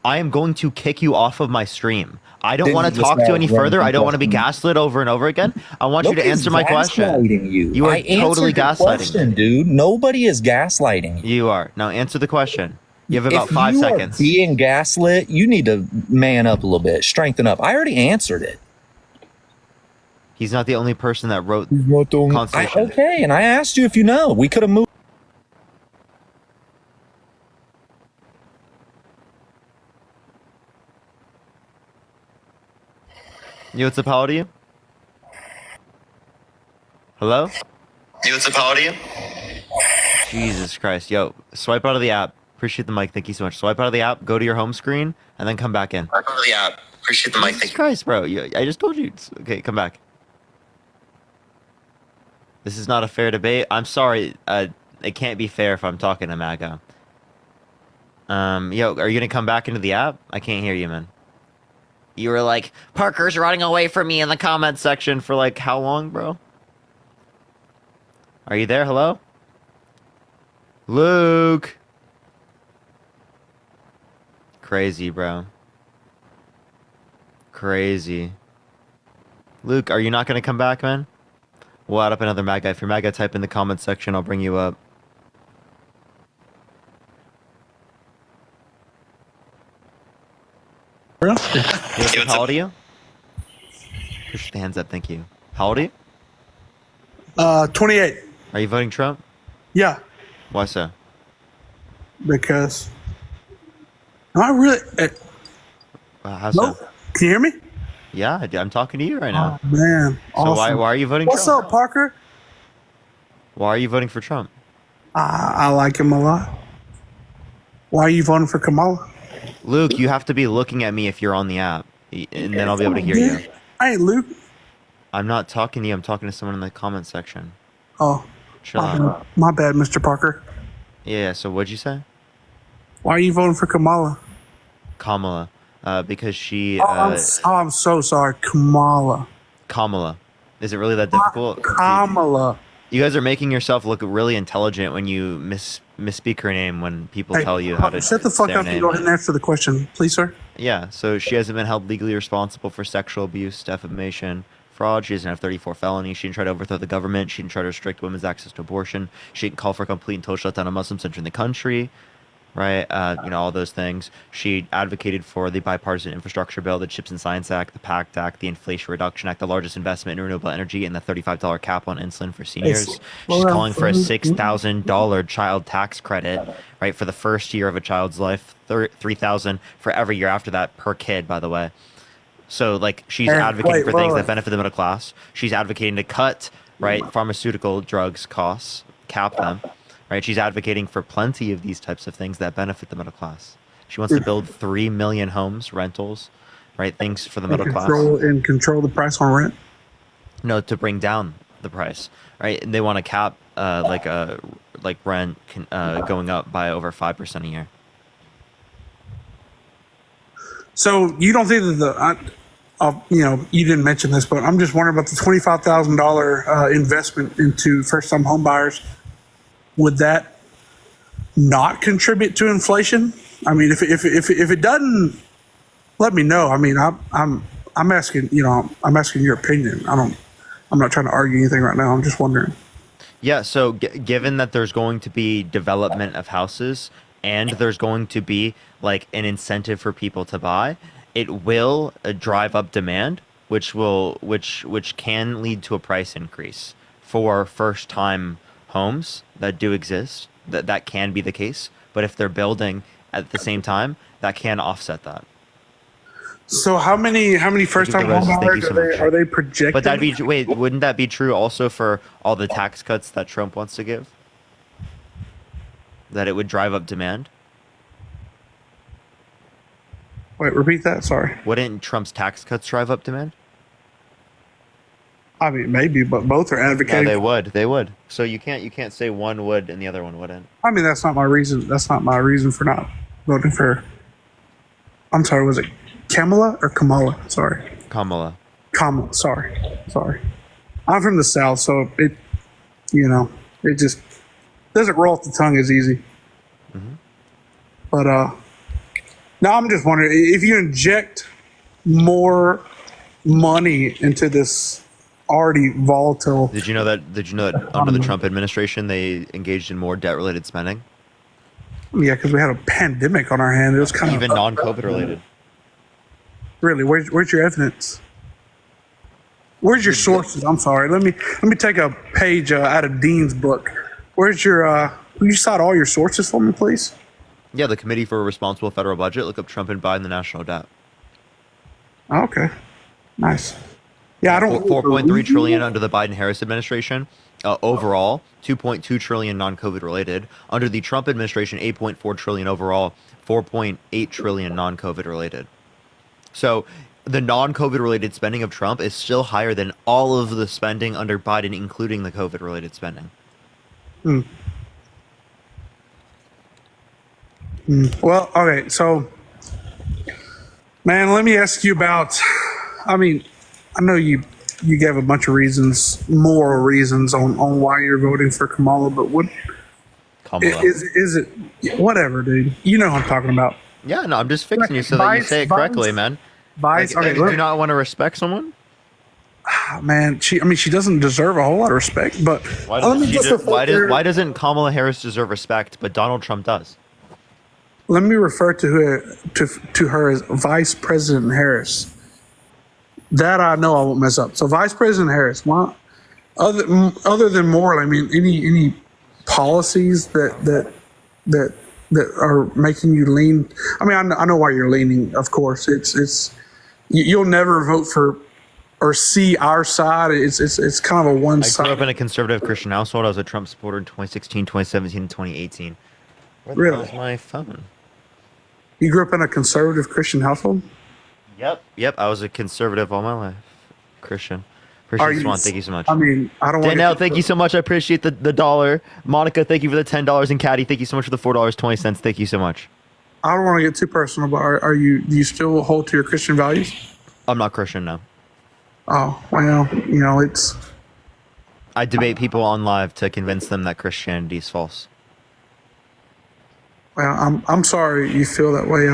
I am going to kick you off of my stream. I don't Then want you to just talk to you any gotta run further. some I don't want to be questions. gaslit over and over again. I want you to Nobody's answer my question. gaslighting you. You are I totally answered the gaslighting question, me. dude. Nobody is gaslighting you. You are. Now answer the question. You have about If 5 you seconds. are being gaslit, you need to man up a little bit, strengthen up. I already answered it. He's not the only person that wrote Constitution. Okay, and I asked you if you know. We could have moved. You, what's up, how old are you? Hello? You, what's up, how old are you? Jesus Christ. Yo, swipe out of the app. Appreciate the mic. Thank you so much. Swipe out of the app, go to your home screen, and then come back in. Swipe out of the app. Appreciate the mic. Jesus Christ, bro. I just told you. Okay, come back. This is not a fair debate. I'm sorry. It can't be fair if I'm talking to MAGA. Yo, are you gonna come back into the app? I can't hear you, man. You were like, Parker's running away from me in the comments section for like how long, bro? Are you there? Hello? Luke! Crazy, bro. Crazy. Luke, are you not gonna come back, man? We'll add up another MAGA. If you're MAGA, type in the comments section. I'll bring you up. Yes, how old are you? Push the hands up, thank you. How old are you? 28. Are you voting Trump? Yeah, Why so? because I really. How Hello? so? Can you hear me? Yeah, I'm talking to you right now. Oh, man, So awesome. why are you voting What's Trump? up, Parker? Why are you voting for Trump? I like him a lot. Why are you voting for Kamala? Luke, you have to be looking at me if you're on the app, and then I'll be able to hear you. Hey, Luke. I'm not talking to you. I'm talking to someone in the comment section. Oh, Chill my out. bad. My bad, Mr. Parker. Yeah. So what'd you say? Why are you voting for Kamala? Kamala, because she. I'm so sorry, Kamala. Kamala. Is it really that difficult? Kamala. You guys are making yourself look really intelligent when you misspeak her name when people Hey, tell you how to shut the fuck say her up and name. go ahead and answer the question, please, sir. Yeah, so she hasn't been held legally responsible for sexual abuse, defamation, fraud. She doesn't have 34 felonies. She didn't try to overthrow the government. She didn't try to restrict women's access to abortion. She didn't call for a complete and total shutdown of Muslims entering the country. Right, all those things. She advocated for the bipartisan infrastructure bill, the CHIPS and Science Act, the PACT Act, the Inflation Reduction Act, the largest investment in renewable energy, and the $35 cap on insulin for seniors. She's calling for a $6,000 child tax credit, right, for the first year of a child's life, $3,000 for every year after that per kid, by the way. So, like, she's advocating for things that benefit the middle class. She's advocating to cut, right, pharmaceutical drugs costs, cap them. Right, she's advocating for plenty of these types of things that benefit the middle class. She wants to build 3 million homes, rentals, right? Things for the middle class. Control the price on rent. No, to bring down the price, right? And they want to cap like rent going up by over 5% a year. So you don't think that you didn't mention this, but I'm just wondering about the $25,000 investment into first-time home buyers. Would that not contribute to inflation? I mean, if it doesn't, let me know. I mean, I'm asking, I'm asking your opinion. I'm not trying to argue anything right now. I'm just wondering. Yeah. So given that there's going to be development of houses and there's going to be like an incentive for people to buy, it will drive up demand, which can lead to a price increase for first-time homes that do exist. That can be the case, but if they're building at the same time, that can offset that. So how many first-time home buyers are they projecting? But wouldn't that be true also for all the tax cuts that Trump wants to give? That it would drive up demand? Wait, repeat that. Sorry. Wouldn't Trump's tax cuts drive up demand? I mean, maybe, but both are advocating. Yeah, they would. So you can't say one would and the other one wouldn't. I mean, that's not my reason. That's not my reason for not voting for. I'm sorry. Was it Kamala or Kamala? Sorry. Kamala. Kamala. Sorry. I'm from the South, so it just doesn't roll off the tongue as easy. Mm-hmm. But Now I'm just wondering if you inject more money into this already volatile. Did you know that under the Trump administration they engaged in more debt-related spending? Yeah, because we had a pandemic on our hand. It was kind even of non-COVID related. Really, where's your evidence? Where's your sources? I'm sorry. Let me take a page out of Dean's book. Where's your? Will you cite all your sources for me, please? Yeah, the Committee for a Responsible Federal Budget. Look up Trump and Biden, the national debt. Okay, nice. Yeah, I don't. 4.3 trillion under the Biden-Harris administration. Overall, 2.2 trillion non-COVID related. Under the Trump administration, 8.4 trillion overall, 4.8 trillion non-COVID related. So the non-COVID related spending of Trump is still higher than all of the spending under Biden, including the COVID related spending. Well, okay, so, man, let me ask you about. I mean, I know you gave a bunch of reasons, moral reasons on why you're voting for Kamala, but what Kamala. is it? Whatever, dude. You know what I'm talking about. Yeah, no, I'm just fixing you so that you say it correctly, man. Vice. Like, Okay, do you not want to respect someone? Man, she doesn't deserve a whole lot of respect, but Why doesn't Kamala Harris deserve respect, but Donald Trump does? let me refer to her as Vice President Harris. That I know I won't mess up. So Vice President Harris, why, other than moral, I mean, any policies that are making you lean. I mean, I know why you're leaning. Of course, it's you'll never vote for or see our side. It's kind of a one side. I grew up in a conservative Christian household. I was a Trump supporter in 2016, 2017, and 2018. Where the hell is my phone? You grew up in a conservative Christian household? Yep. I was a conservative all my life. Christian. Are you- Swan, thank you so much. I mean, I don't want Danielle, thank you so much. I appreciate the dollar. Monica, thank you for the $10. And Caddy, thank you so much for the $4.20. Thank you so much. I don't want to get too personal, but do you still hold to your Christian values? I'm not Christian, no. Oh, well, it's. I debate people on live to convince them that Christianity is false. Well, I'm sorry you feel that way.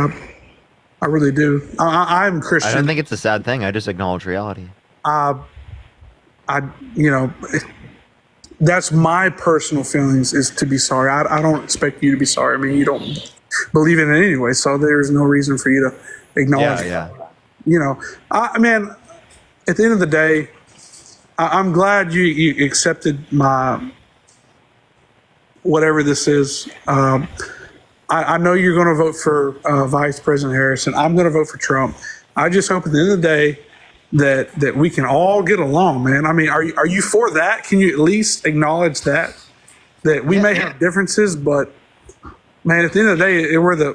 I really do. I'm Christian. I don't think it's a sad thing. I just acknowledge reality. That's my personal feelings is to be sorry. I don't expect you to be sorry. I mean, you don't believe in it anyway, so there's no reason for you to acknowledge. Yeah. Man, at the end of the day, I'm glad you accepted my whatever this is. I know you're going to vote for Vice President Harris, and I'm going to vote for Trump. I just hope at the end of the day that we can all get along, man. I mean, are you for that? Can you at least acknowledge that we may have differences, but man, at the end of the day, we're the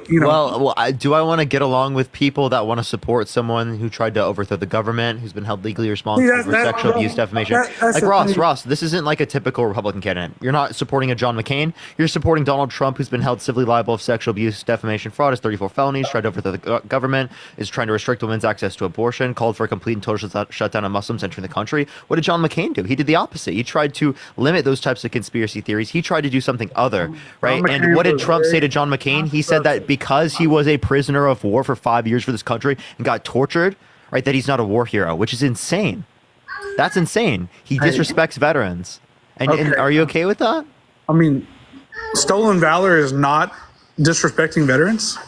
do I want to get along with people that want to support someone who tried to overthrow the government, who's been held legally responsible for sexual abuse, defamation? Like Ross, this isn't like a typical Republican candidate. You're not supporting a John McCain. You're supporting Donald Trump, who's been held civilly liable of sexual abuse, defamation, fraud, has 34 felonies, tried to overthrow the government, is trying to restrict women's access to abortion, called for a complete and total shutdown of Muslims entering the country. What did John McCain do? He did the opposite. He tried to limit those types of conspiracy theories. He tried to do something other, right? And what did Trump say to John McCain? He said that because he was a prisoner of war for 5 years for this country and got tortured, right, that he's not a war hero, which is insane. That's insane. He disrespects veterans. And are you okay with that? I mean, stolen valor is not disrespecting veterans.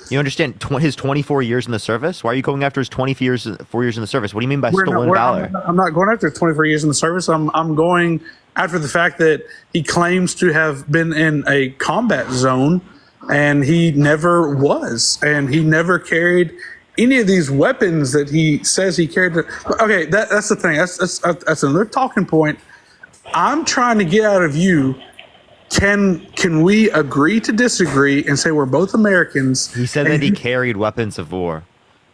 You understand his 24 years in the service? Why are you going after his 4 years in the service? What do you mean by stolen valor? I'm not going after 24 years in the service. I'm going after the fact that he claims to have been in a combat zone, and he never was, and he never carried any of these weapons that he says he carried. Okay, that's the thing. That's another talking point. I'm trying to get out of you. Can we agree to disagree and say we're both Americans? He said that he carried weapons of war,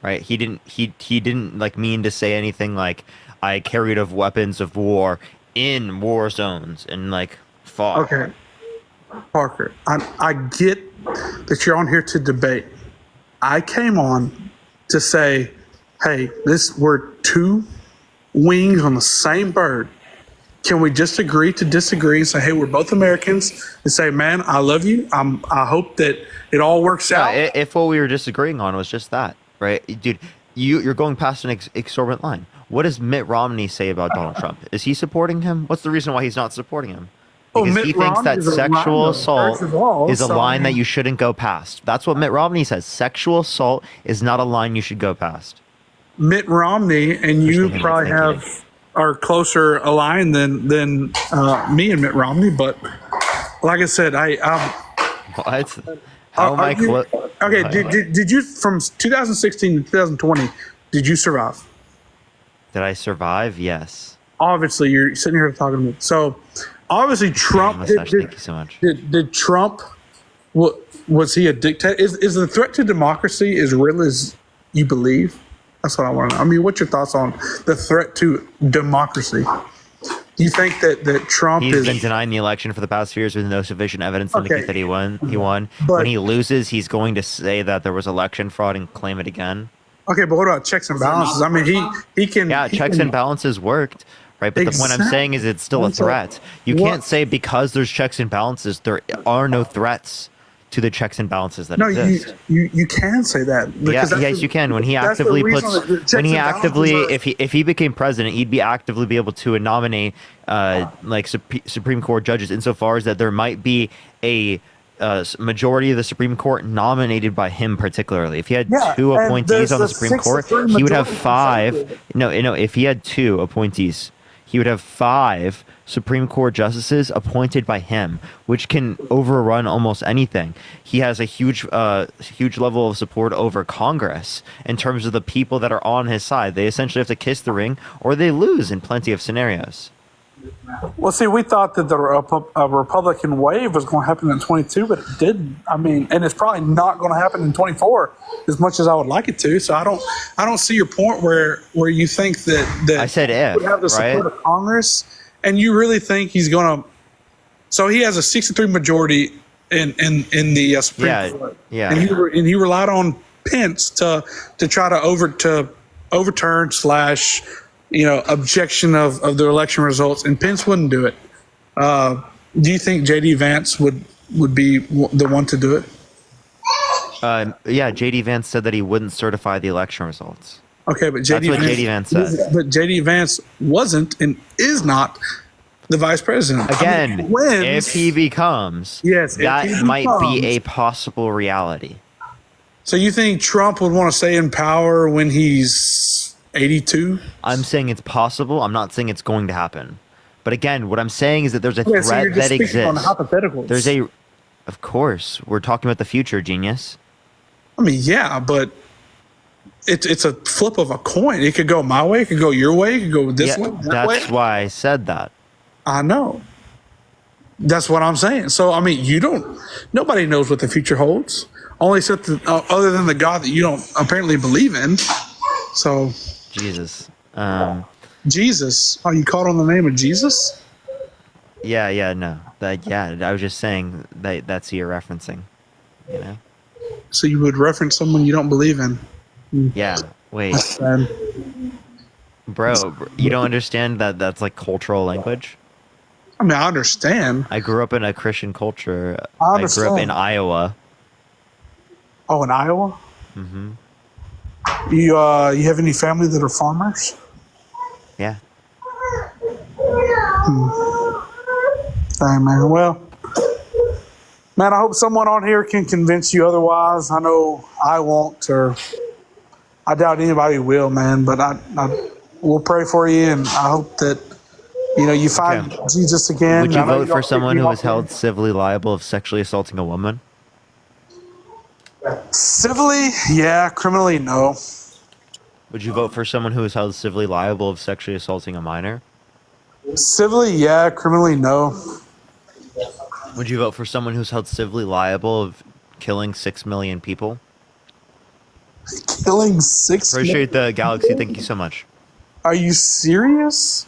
right? He didn't like mean to say anything like I carried of weapons of war in war zones and like fought. Okay, Parker, I get that you're on here to debate. I came on to say, hey, we're two wings on the same bird. Can we just agree to disagree and say, hey, we're both Americans, and say, man, I love you. I hope that it all works out. If what we were disagreeing on was just that, right, dude, you're going past an exorbitant line. What does Mitt Romney say about Donald Trump? Is he supporting him? What's the reason why he's not supporting him? Because he thinks that sexual assault is a line that you shouldn't go past. That's what Mitt Romney says. Sexual assault is not a line you should go past. Mitt Romney and you probably are closer aligned than me and Mitt Romney. But like I said, What? How am I okay, did you, from 2016 to 2020, did you survive? Did I survive? Yes. Obviously, you're sitting here talking to me. So, obviously, Trump. Thank you so much. Did Trump? Was he a dictator? Is the threat to democracy as real as you believe? That's what I want to know. I mean, what's your thoughts on the threat to democracy? Do you think that Trump He's been denying the election for the past few years with no sufficient evidence to indicate that he won. But when he loses, he's going to say that there was election fraud and claim it again. Okay, but what about checks and balances? I mean, he can. Yeah, checks and balances worked, right? But the point I'm saying is it's still a threat. You can't say because there's checks and balances, there are no threats to the checks and balances that exist. You can say that. Yes, you can. When he actively if he became president, he'd be actively able to nominate like Supreme Court judges, insofar as that there might be a majority of the Supreme Court nominated by him particularly. If he had two appointees on the Supreme Court, he would have five. No, if he had two appointees, he would have 5 Supreme Court justices appointed by him, which can overrun almost anything. He has a huge level of support over Congress in terms of the people that are on his side. They essentially have to kiss the ring or they lose in plenty of scenarios. Well, see, we thought that the Republican wave was going to happen in 22, but it didn't. I mean, and it's probably not going to happen in 24 as much as I would like it to. So I don't see your point where you think that I said if, would have the support of Congress, and you really think he's going to. So he has a 63 majority in the Supreme Court. Yeah, and he relied on Pence to try to overturn objection of the election results, and Pence wouldn't do it. Do you think J.D. Vance would be the one to do it? Yeah, J.D. Vance said that he wouldn't certify the election results. Okay, but That's what J.D. Vance said. But J.D. Vance wasn't and is not the vice president. Again, if he becomes, that might be a possible reality. So you think Trump would want to stay in power when he's 82? I'm saying it's possible. I'm not saying it's going to happen. But again, what I'm saying is that there's a threat that exists. On hypotheticals. Of course, we're talking about the future, genius. I mean, yeah, but it's a flip of a coin. It could go my way, it could go your way, it could go this way. That's why I said that. I know. That's what I'm saying. So, I mean, nobody knows what the future holds. Only other than the God that you don't apparently believe in. So. Jesus. Jesus? Oh, you called on the name of Jesus? Yeah, no. I was just saying that's who you're referencing. You know? So you would reference someone you don't believe in? Yeah, wait. Bro, you don't understand that that's like cultural language? I mean, I understand. I grew up in a Christian culture. I grew up in Iowa. Oh, in Iowa? Mm-hmm. You have any family that are farmers? Yeah. Dang, man. Well, man, I hope someone on here can convince you otherwise. I know I won't, or I doubt anybody will, man. But we'll pray for you, and I hope that you find Jesus again. Would you vote for someone who was held civilly liable of sexually assaulting a woman? Civilly, yeah. Criminally, no. Would you vote for someone who was held civilly liable of sexually assaulting a minor? Civilly, yeah. Criminally, no. Would you vote for someone who's held civilly liable of killing 6 million people? Killing 6 million? Appreciate the galaxy. Thank you so much. Are you serious?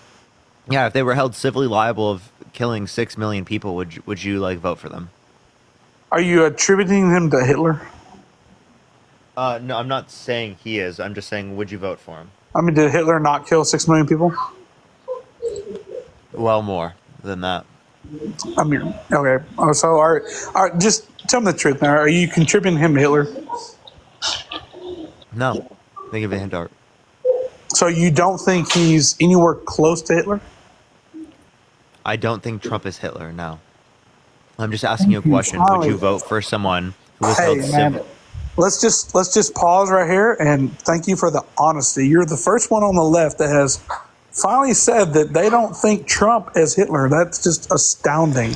Yeah, if they were held civilly liable of killing 6 million people, would you vote for them? Are you attributing him to Hitler? No, I'm not saying he is. I'm just saying, would you vote for him? I mean, did Hitler not kill 6 million people? Well, more than that. I mean, okay. Oh, so just tell me the truth now. Are you contributing him to Hitler? No. Think of a hint, Art. So you don't think he's anywhere close to Hitler? I don't think Trump is Hitler, no. I'm just asking you a question. Would you vote for someone who was held civil? Let's just pause right here and thank you for the honesty. You're the first one on the left that has finally said that they don't think Trump as Hitler. That's just astounding.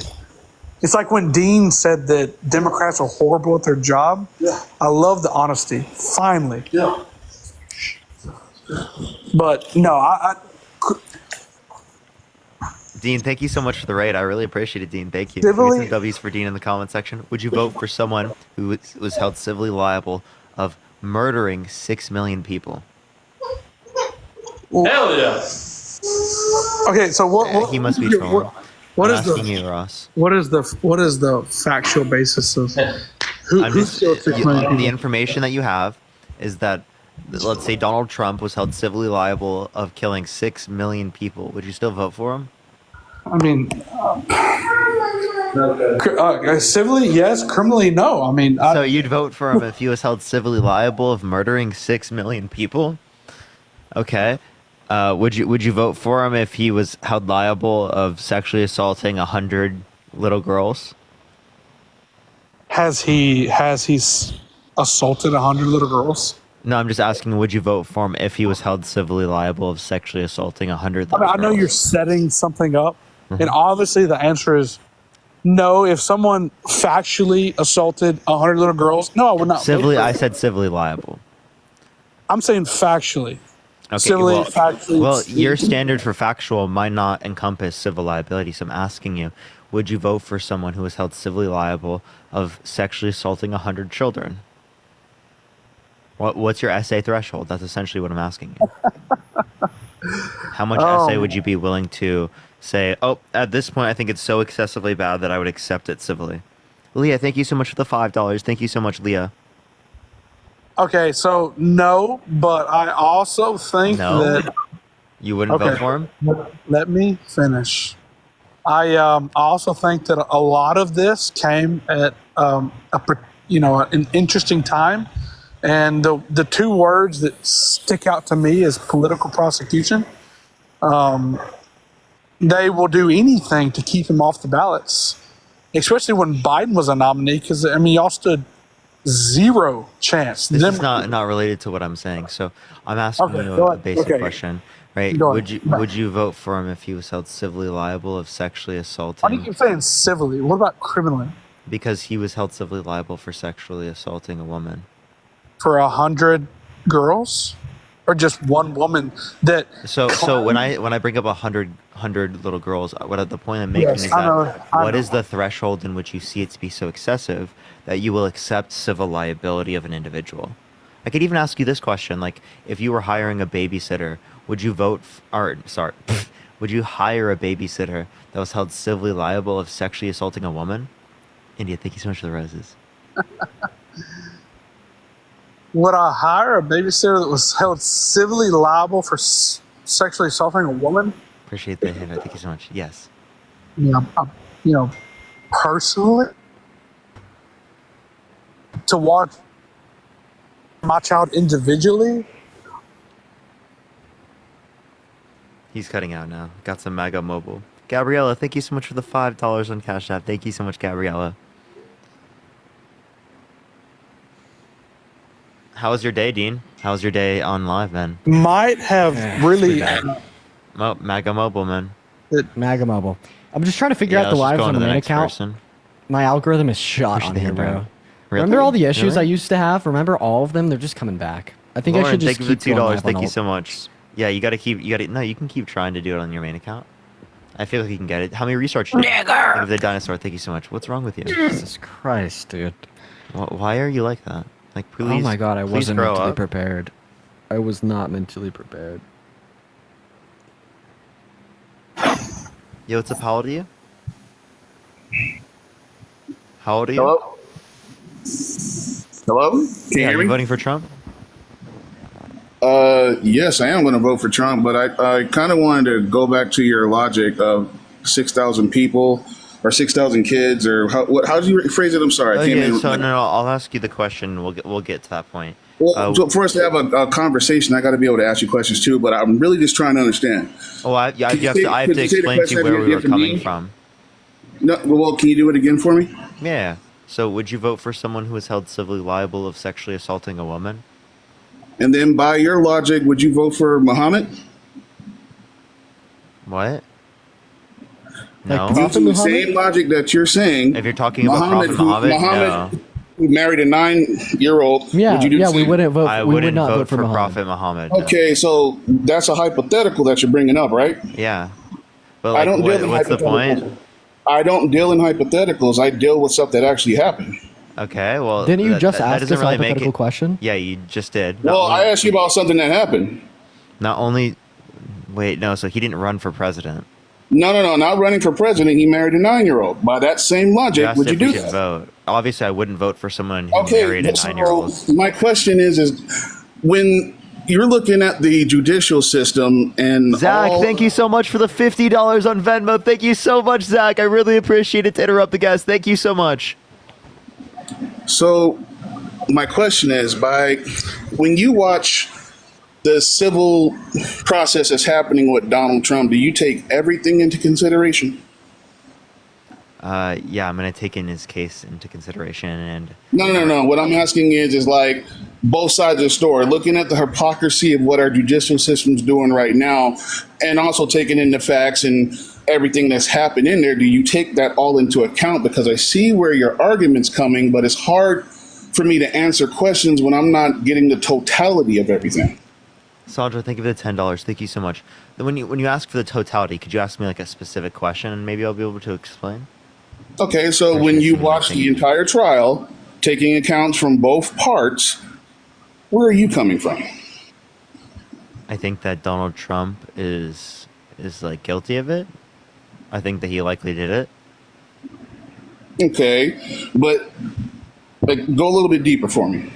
It's like when Dean said that Democrats are horrible at their job. Yeah. I love the honesty. Finally. Yeah. But no, Dean, thank you so much for the raid. I really appreciate it, Dean. Thank you. Civilly, Get some W's for Dean in the comment section. Would you vote for someone who was held civilly liable of murdering 6 million people? Hell yeah. Okay, so what he must be trolling. What I'm is asking the you, Ross? what is the factual basis of who killed 6 million people? The information that you have is that, let's say Donald Trump was held civilly liable of killing 6 million people. Would you still vote for him? I mean, civilly, yes. Criminally, no. I mean, so you'd vote for him if he was held civilly liable of murdering 6 million people? Okay. Would you vote for him if he was held liable of sexually assaulting 100 little girls? Has he assaulted 100 little girls? No, I'm just asking, would you vote for him if he was held civilly liable of sexually assaulting 100 little I know girls? you're setting something up, and obviously the answer is no. If someone factually assaulted 100 little girls, no, I would not. Civilly, I said civilly liable. I'm saying factually. Okay, Civilly, factually. well, your standard for factual might not encompass civil liability, so I'm asking you, would you vote for someone who was held civilly liable of sexually assaulting 100 children? What's your essay threshold? That's essentially what I'm asking you. How much essay would you be willing to say, oh, at this point, I think it's so excessively bad that I would accept it civilly? Leah, thank you so much for the $5. Thank you so much, Leah. Okay, so no, but I also think that you wouldn't vote for him. Let me finish. I also think that a lot of this came at an interesting time, and the two words that stick out to me is political prosecution. They will do anything to keep him off the ballots, especially when Biden was a nominee, because I mean y'all stood zero chance. This is not related to what I'm saying. So I'm asking you a basic question, right? Would you vote for him if he was held civilly liable of sexually assaulting? Why do you keep saying civilly? What about criminally? Because he was held civilly liable for sexually assaulting a woman. For 100 girls, or just one woman that? So when I bring up 100 little girls, the point I'm making is that what is the threshold in which you see it to be so excessive that you will accept civil liability of an individual? I could even ask you this question: like, if you were hiring a babysitter, would you would you hire a babysitter that was held civilly liable of sexually assaulting a woman? India, thank you so much for the roses. Would I hire a babysitter that was held civilly liable for sexually assaulting a woman? Appreciate the hint. Thank you so much. Yes. Yeah, personally, to watch my child individually. He's cutting out now. Got some MAGA mobile. Gabriella, thank you so much for the $5 on Cash App. Thank you so much, Gabriella. How was your day, Dean? How was your day on live, man? Might have really. MAGA mobile, man. MAGA mobile. I'm just trying to figure out the lives on the main account. My algorithm is shot on here, bro. Really? Remember all the issues I used to have? Remember all of them? They're just coming back. I think Lauren, I should just thank you keep for going $2. Thank you so much. Yeah, you can keep trying to do it on your main account. I feel like you can get it. How many research did you think of the dinosaur? Thank you so much. What's wrong with you? Jesus Christ, dude. Why are you like that? Like, please. Oh my god, I wasn't grow mentally up. prepared. I was not mentally prepared. Yo, what's up? How old are you? How old are you? Hello? Can you hear me? Voting for Trump? Yes, I am going to vote for Trump, but I kind of wanted to go back to your logic of 6,000 people or 6,000 kids, or how did you phrase it? I'm sorry. I came in. So no, I'll ask you the question. We'll get to that point. So for us to have a conversation, I got to be able to ask you questions too, but I'm really just trying to understand. Oh, I have to explain to you where we were coming from. No, well, can you do it again for me? Yeah. So would you vote for someone who is held civilly liable of sexually assaulting a woman? And then by your logic, would you vote for Muhammad? What? No. Using the same logic that you're saying. If you're talking about Prophet Muhammad, who married a 9-year-old, Yeah, would you do the we same? wouldn't vote. I we wouldn't would not vote vote for for Muhammad. Prophet Muhammad. No. Okay, so that's a hypothetical that you're bringing up, right? Yeah. But I like, don't deal in what's the point? hypotheticals. I don't deal in hypotheticals. I deal with stuff that actually happened. Okay, well, Didn't you just that ask doesn't this really make hypothetical it. question? Yeah, you just did. Well, I asked you about something that happened. Not only. Wait, no. So he didn't run for president. No, not running for president. He married a 9-year-old. By that same logic, Asked would you if we do should that? vote. Obviously, I wouldn't vote for someone who Okay, married a 9-year-old. so my question is when you're looking at the judicial system and Zach, thank you so much for the $50 on Venmo. Thank you so much, Zach. I really appreciate it to interrupt the guest. Thank you so much. So my question is, when you watch the civil process that's happening with Donald Trump, do you take everything into consideration? Yeah, I'm gonna take in his case into consideration, and No. What I'm asking is like both sides of the story, looking at the hypocrisy of what our judicial system's doing right now, and also taking in the facts and everything that's happened in there. Do you take that all into account? Because I see where your argument's coming, but it's hard for me to answer questions when I'm not getting the totality of everything. Sandra, thank you for the $10. Thank you so much. When you ask for the totality, could you ask me like a specific question, and maybe I'll be able to explain? Okay, so when you watch the entire trial, taking accounts from both parts, where are you coming from? I think that Donald Trump is like guilty of it. I think that he likely did it. Okay, but go a little bit deeper for me.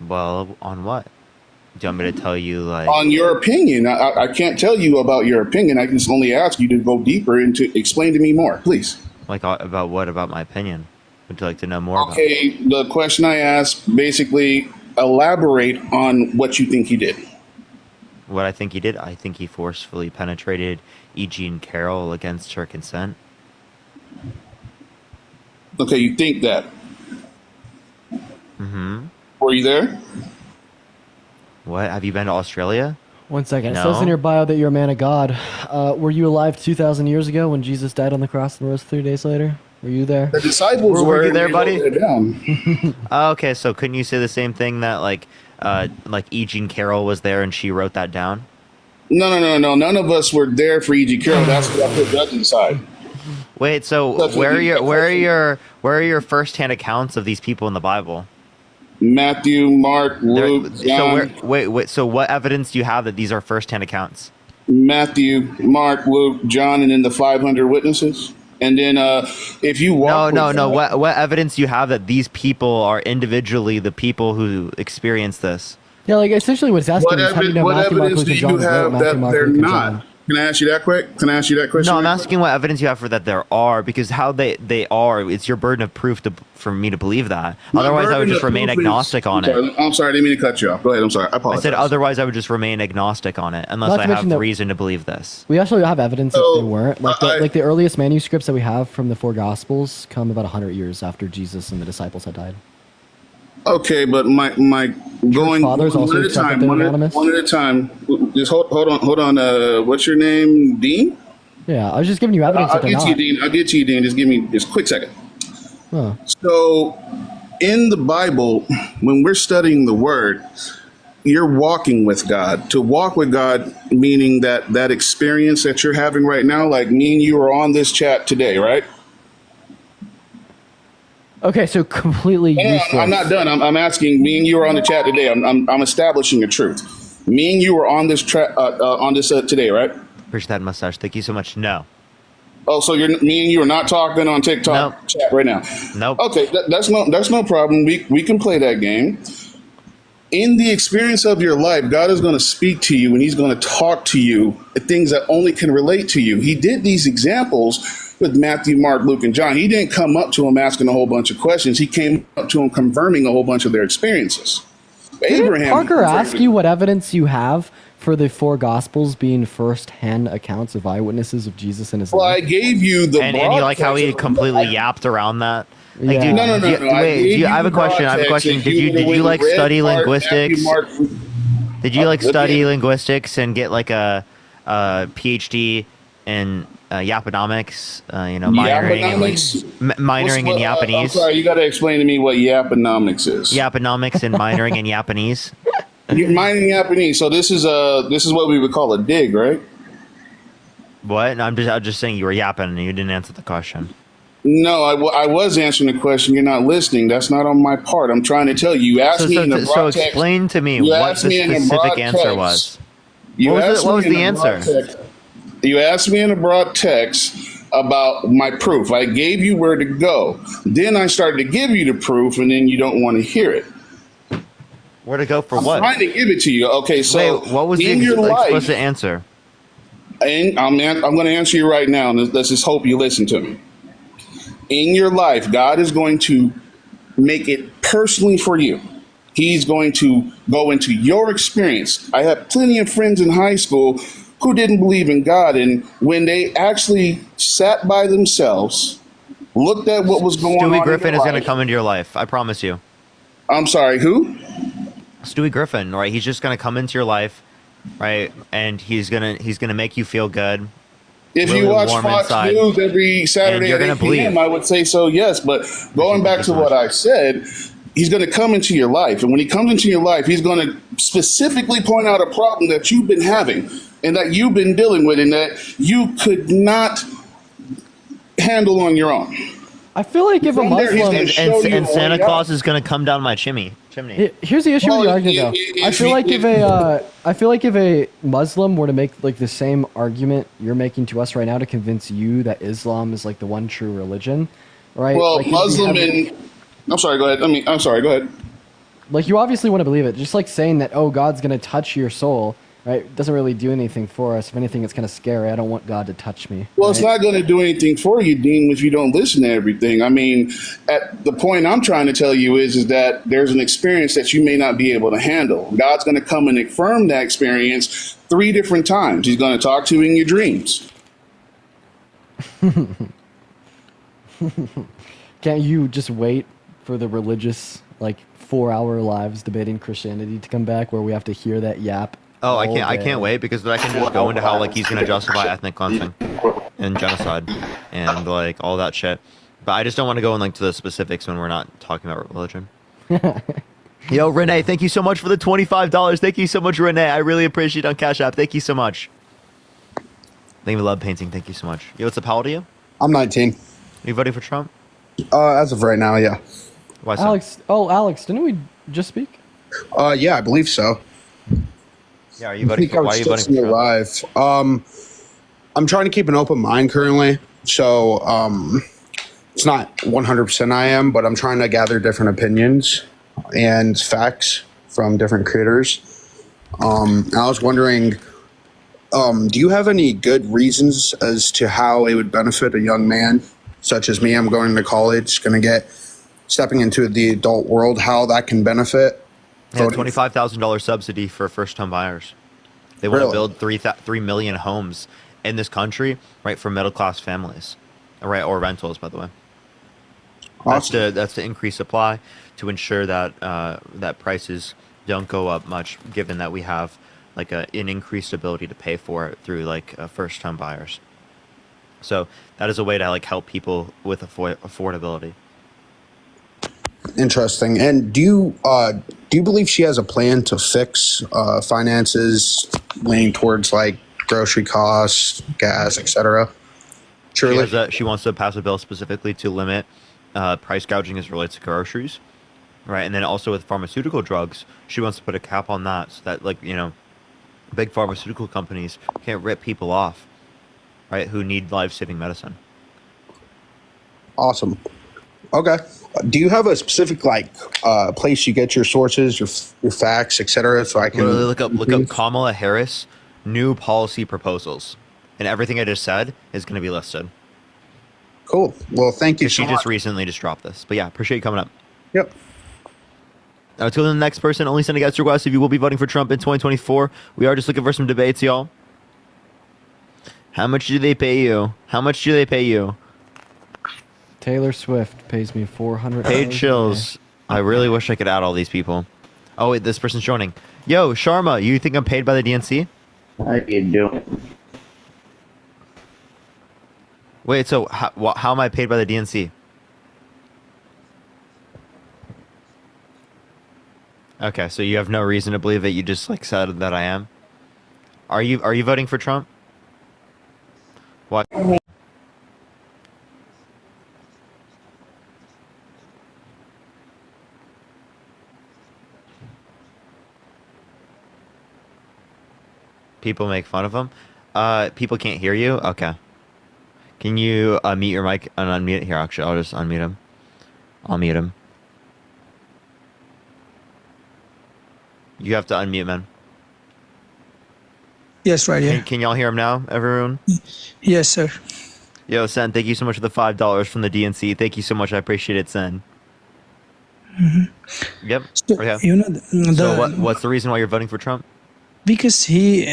Well, on what? Do you want me to tell you, like... On your opinion. I can't tell you about your opinion. I can just only ask you to go deeper and to explain to me more, please. Like, about what? About my opinion? Would you like to know more about? Okay, the question I asked, basically elaborate on what you think he did. What I think he did? I think he forcefully penetrated E. Jean Carroll against her consent. Okay, you think that. Mm-hmm. Were you there? What? Have you been to Australia? 1 second. It No. says in your bio that you're a man of God. Were you alive 2,000 years ago when Jesus died on the cross and rose 3 days later? Were you there? The disciples Were you there, they buddy? wrote it down. Okay, so couldn't you say the same thing that like E. Jean Carroll was there and she wrote that down? No. None of us were there for E.G. Carroll. That's what I put that inside. Wait, so That's where what are your first-hand accounts of these people in the Bible? Matthew, Mark, Luke, John. So what evidence do you have that these are first-hand accounts? Matthew, Mark, Luke, John, and then the 500 witnesses. And then if you walk No. What evidence do you have that these people are individually the people who experienced this? Yeah, like essentially what it's asking is how do you know what Matthew, Mark, evidence Luke, do and you John wrote have Matthew, that Mark, they're Luke, and not? John? Can I ask you that quick? Can I ask you that question? No, I'm asking what evidence you have for that there are, because how they are, it's your burden of proof for me to believe that. Otherwise, I would just remain agnostic on it. I'm sorry, I didn't mean to cut you off. Go ahead, I'm sorry. I apologize. I said otherwise I would just remain agnostic on it, unless Not to I mention have that- reason to believe this. We actually have evidence that they weren't. Like I- the earliest manuscripts that we have from the four Gospels come about 100 years after Jesus and the disciples had died. Okay, but my going fathers one also at a accept that time, they're one anonymous? at a time. Just hold on. What's your name, Dean? Yeah, I was just giving you evidence I'll that they're get to not. you, Dean. I'll get to you, Dean. Just give me just a quick second. Huh. So, in the Bible, when we're studying the Word, you're walking with God. To walk with God, meaning that experience that you're having right now, like me and you are on this chat today, right? Okay, so completely No, useless. I'm not done. I'm asking. Me and you are on the chat today. I'm establishing a truth. Me and you are on this today, right? Appreciate that mustache. Thank you so much. No. Oh, so me and you are not talking on TikTok chat right now? Nope. Okay, that's no problem. We can play that game. in the experience of your life, God is going to speak to you and he's going to talk to you things that only can relate to you. He did these examples with Matthew, Mark, Luke, and John. He didn't come up to him asking a whole bunch of questions. He came up to him confirming a whole bunch of their experiences. Did Parker ask you what evidence you have for the four gospels being first-hand accounts of eyewitnesses of Jesus and his Well, life? I gave you the and you like how he completely yapped around that. Like, Yeah. dude, No. Wait, I have a question. Did you like study linguistics? Did you like study linguistics and get like a PhD in Yaponomics? Minoring in Japanese. I'm sorry, you got to explain to me what Yaponomics is. Yaponomics and minoring in Japanese. You're mining Japanese, so this is what we would call a dig, right? What? No, I'm just saying you were yapping and you didn't answer the question. No, I was answering the question. You're not listening. That's not on my part. I'm trying to tell you. You asked me in the broad text. So explain to me what the specific answer was. What was the answer? You asked me in a broad text about my proof. I gave you where to go. Then I started to give you the proof, and then you don't want to hear it. Where to go for I'm what? trying to give it to you. Okay, so wait, what was the in your life, explicit answer? And I'm going to answer you right now, and let's just hope you listen to me. In your life, God is going to make it personally for you. He's going to go into your experience. I have plenty of friends in high school who didn't believe in God, and when they actually sat by themselves, looked at what was going on. Stewie Griffin is going to come into your life. I promise you. I'm sorry, who? Stewie Griffin, right? He's just going to come into your life, right? And he's gonna make you feel good. If really you watch warm Fox inside, News every Saturday at 8 p.m., I would say so, yes. But going back to what I said, he's going to come into your life. And when he comes into your life, he's going to specifically point out a problem that you've been having and that you've been dealing with and that you could not handle on your own. I feel like if a Muslim and Santa Claus is going to come down my chimney. Here's the issue with the argument, though. I feel like if a Muslim were to make like the same argument you're making to us right now to convince you that Islam is like the one true religion, right? Well, like, Muslim and I'm sorry. Go ahead. I'm sorry. Go ahead. Like you obviously want to believe it. Just like saying that, oh, God's gonna touch your soul, right? Doesn't really do anything for us. If anything, it's kind of scary. I don't want God to touch me. Well, right? It's not going to do anything for you, Dean, if you don't listen to everything. I mean, at the point I'm trying to tell you is that there's an experience that you may not be able to handle. God's going to come and affirm that experience 3 different times. He's going to talk to you in your dreams. Can't you just wait for the religious, like 4-hour lives debating Christianity to come back, where we have to hear that yap? Oh, I can't wait, because then I can just go into how like he's gonna justify ethnic cleansing and genocide and like all that shit. But I just don't want to go in like to the specifics when we're not talking about religion. Yo, Renee, thank you so much for the $25. Thank you so much, Renee. I really appreciate it on Cash App. Thank you so much. Thank you, love painting. Thank you so much. Yo, what's up? How old are you? I'm 19. Are you voting for Trump? As of right now, yeah. Why so? Alex, didn't we just speak? Yeah, I believe so. Yeah, are you voting for? Why are you voting for Trump? Live. I'm trying to keep an open mind currently, so it's not 100% I am, but I'm trying to gather different opinions and facts from different creators. I was wondering, do you have any good reasons as to how it would benefit a young man such as me? I'm going to college, stepping into the adult world, how that can benefit. Yeah, $25,000 subsidy for first-time buyers. They want to build 3 million homes in this country, right, for middle-class families, right, or rentals, by the way. Awesome. That's to increase supply, to ensure that that prices don't go up much, given that we have like an increased ability to pay for it through like first-time buyers. So that is a way to like help people with affordability. Interesting. And do you believe she has a plan to fix finances leaning towards like grocery costs, gas, etc.? Truly, she wants to pass a bill specifically to limit price gouging as it relates to groceries, right? And then also with pharmaceutical drugs, she wants to put a cap on that, so that like big pharmaceutical companies can't rip people off, right? Who need life-saving medicine. Awesome. Okay. Do you have a specific place you get your sources, your facts, etc.? So I can Literally look up Kamala Harris new policy proposals, and everything I just said is going to be listed. Cool. Well, thank you. She just recently just dropped this, but yeah, appreciate you coming up. Yep. Now, to the next person, only send a guest request if you will be voting for Trump in 2024. We are just looking for some debates, y'all. How much do they pay you? How much do they pay you? Taylor Swift pays me $400. Paid chills. I really wish I could add all these people. Oh wait, this person's joining. Yo, Sharma, you think I'm paid by the DNC? How you doing? Wait, so how am I paid by the DNC? Okay, so you have no reason to believe it. You just said that I am. Are you voting for Trump? What? People make fun of him. People can't hear you. Okay. Can you mute your mic and unmute it? Here, actually, I'll just unmute him. I'll mute him. You have to unmute, man. Yes, right here. Can y'all hear him now, everyone? Yes, sir. Yo, Sen, thank you so much for the $5 from the DNC. Thank you so much. I appreciate it, Sen. Yep. So, Okay. So what's the reason why you're voting for Trump? Because he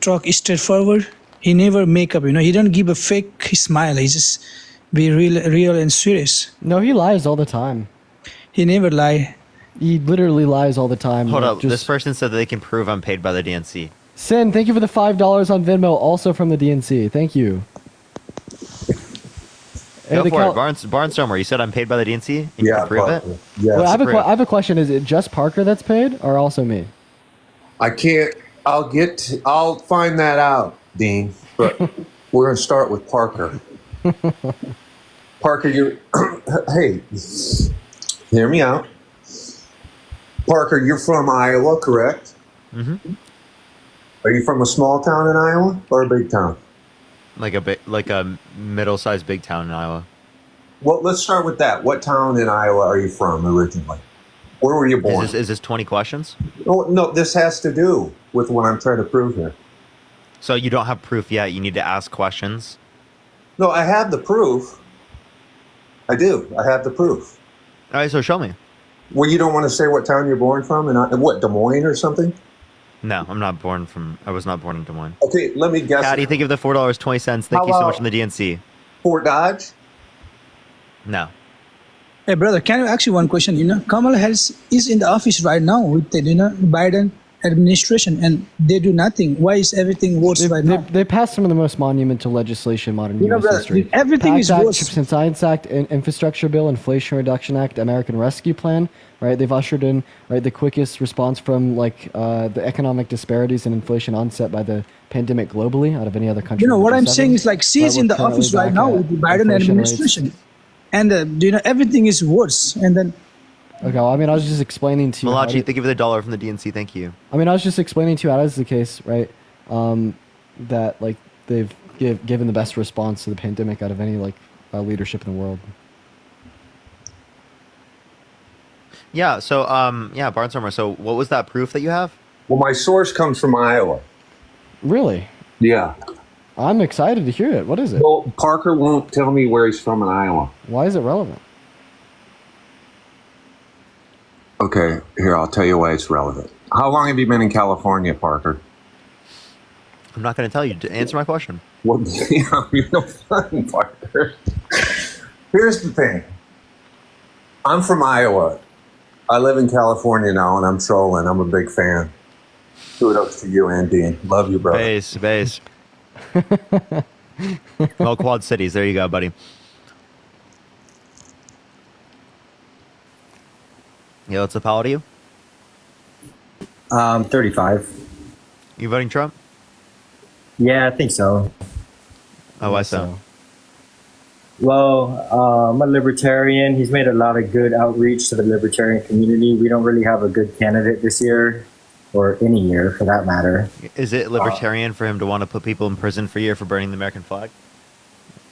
talk straightforward. He never make up. He don't give a fake smile. He just be real and serious. No, he lies all the time. He never lie. He literally lies all the time. Hold up. This person said that they can prove I'm paid by the DNC. Sin, thank you for the $5 on Venmo, also from the DNC. Thank you. Go for it, Barnstormer. You said I'm paid by the DNC? You can prove it? Yeah. Well, I have a question. Is it just Parker that's paid, or also me? I can't. I'll find that out, Dean. But we're going to start with Parker. Parker, hey, hear me out. Parker, you're from Iowa, correct? Mm-hmm. Are you from a small town in Iowa or a big town? Like a middle-sized big town in Iowa. Well, let's start with that. What town in Iowa are you from originally? Where were you born? Is this 20 questions? No, this has to do with what I'm trying to prove here. So you don't have proof yet. You need to ask questions. No, I have the proof. I do. I have the proof. All right, so show me. Well, you don't want to say what town you're born from? And what, Des Moines or something? No, I was not born in Des Moines. Okay, let me guess. Patty, think of the $4.20. Thank you so much from the DNC. Fort Dodge? No. Hey, brother, can I ask you one question? Kamala Harris is in the office right now with the Biden administration, and they do nothing. Why is everything worse right now? They passed some of the most monumental legislation in modern U.S. history. Everything Tax is Act, worse. Chips and Science Act, Infrastructure Bill, Inflation Reduction Act, American Rescue Plan. Right, they've ushered in the quickest response from the economic disparities and inflation onset by the pandemic globally out of any other country. What I'm saying is she's in the office right now with the Biden administration, and everything is worse. And then okay, well, I was just explaining to you. Malachi, thank you for the $1 from the DNC. Thank you. I was just explaining to you how that's the case, right? That they've given the best response to the pandemic out of any leadership in the world. Yeah. So Barnstormer. So what was that proof that you have? Well, my source comes from Iowa. Really? Yeah. I'm excited to hear it. What is it? Well, Parker won't tell me where he's from in Iowa. Why is it relevant? Okay, here, I'll tell you why it's relevant. How long have you been in California, Parker? I'm not going to tell you. Answer my question. Well, you're no fun, Parker. Here's the thing. I'm from Iowa. I live in California now, and I'm trolling. I'm a big fan. Kudos to you, Andy. Love you, brother. Base. Well, Quad Cities. There you go, buddy. Yo, what's up? How old are you? 35. You voting Trump? Yeah, I think so. Oh, why so? Well, I'm a libertarian. He's made a lot of good outreach to the libertarian community. We don't really have a good candidate this year, or any year for that matter. Is it libertarian for him to want to put people in prison for a year for burning the American flag?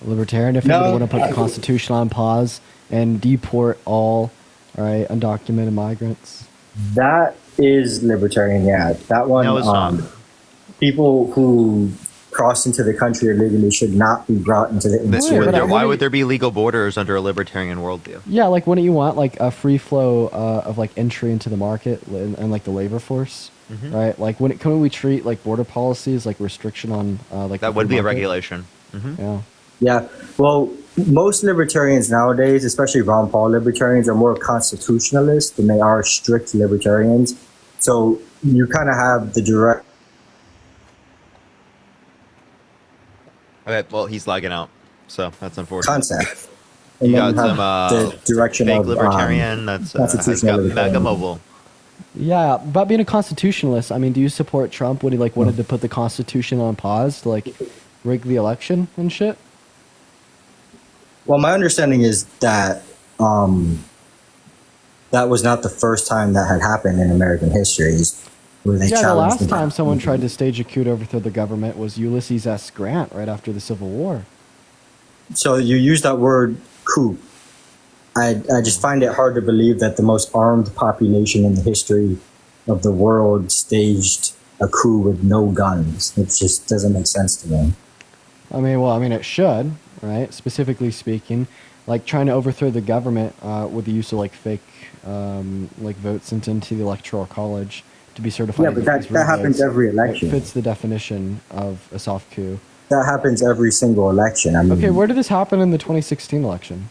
Libertarian if you want to put the Constitution on pause and deport all right undocumented migrants. That is libertarian, yeah. That one, No, it's not. people who cross into the country illegally should not be brought into the interior. Why would there be legal borders under a libertarian worldview? Yeah, like wouldn't you want like a free flow of like entry into the market and like the labor force, right? Like couldn't we treat like border policies like restriction on like That the would free be a market? regulation. Yeah. Yeah, well, most libertarians nowadays, especially Ron Paul libertarians, are more constitutionalist than they are strict libertarians. So you kind of have the direct. Okay, well, he's lagging out, so that's unfortunate. Concept. You And got then you some have the direction fake of, libertarian that's has constitutional got libertarian. mega mobile. Yeah, about being a constitutionalist. I mean, do you support Trump when he like wanted to put the Constitution on pause to like rig the election and shit? Well, my understanding is that that was not the first time that had happened in American history. Where they Yeah, the challenged last time someone tried to stage a coup to overthrow the government was Ulysses S. Grant right after the Civil War. So you use that word coup. I just find it hard to believe that the most armed population in the history of the world staged a coup with no guns. It just doesn't make sense to me. I mean, it should, right? Specifically speaking, like trying to overthrow the government with the use of like fake like votes sent into the Electoral College to be certified. Yeah, but that happens every election. It fits the definition of a soft coup. That happens every single election. I mean, Okay, where did this happen in the 2016 election?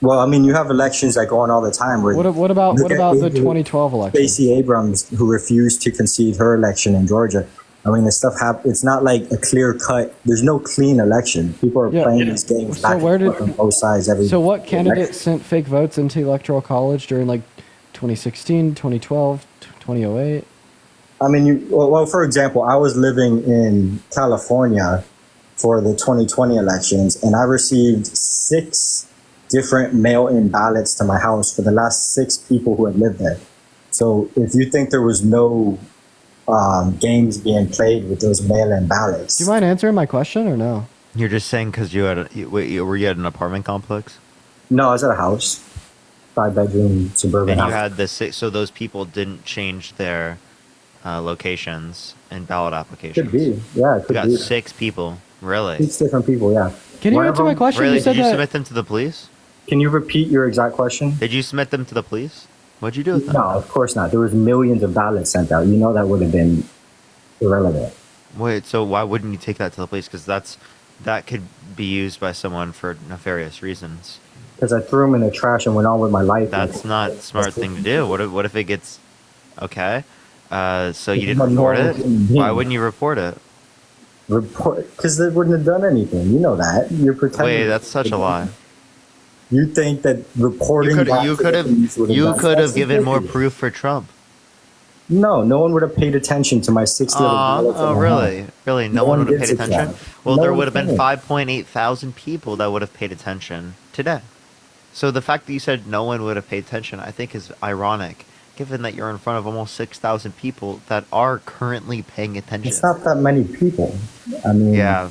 well, I mean, you have elections that go on all the time. Where What about look at the Avery- 2012 election? Stacey Abrams, who refused to concede her election in Georgia. I mean, this stuff it's not like a clear cut. There's no clean election. People are playing these games So back where and did- forth on both sides. So what candidate sent fake votes into the Electoral College during like 2016, 2012, 2008? I mean, well, for example, I was living in California for the 2020 elections, and I received 6 different mail-in ballots to my house for the last 6 people who had lived there. So if you think there was no games being played with those mail-in ballots, Do you mind answering my question or no? You're just saying because you had were you at an apartment complex? no, I was at a house, 5-bedroom suburban And you house. had the so those people didn't change their locations and ballot applications. Could be, yeah, it You could got be. 6 people, really? 6 different people, yeah. Can you One of answer my them- question? Really? You said Did you that. submit them to the police? Can you repeat your exact question? Did you submit them to the police? What'd you do with them? No, of course not. There was millions of ballots sent out. You know that would have been irrelevant. Wait, so why wouldn't you take that to the police? Because that could be used by someone for nefarious reasons. Because I threw them in the trash and went on with my life. That's not a smart thing to do. What if it gets okay? So you It's didn't a report normal it? human being. Why wouldn't you report it? Because they wouldn't have done anything. You know that. You're pretending. Wait, that's such a lie. You think that reporting? You could have given more proof for Trump. No, no one would have paid attention to my 60 other ballots. Oh, in my really? house. Really? No one would have gives paid a attention? crap. Well, No there one would have been cares. 5.8 thousand people that would have paid attention today. So the fact that you said no one would have paid attention, I think is ironic, given that you're in front of almost 6,000 people that are currently paying attention. It's not that many people. I mean, Yeah.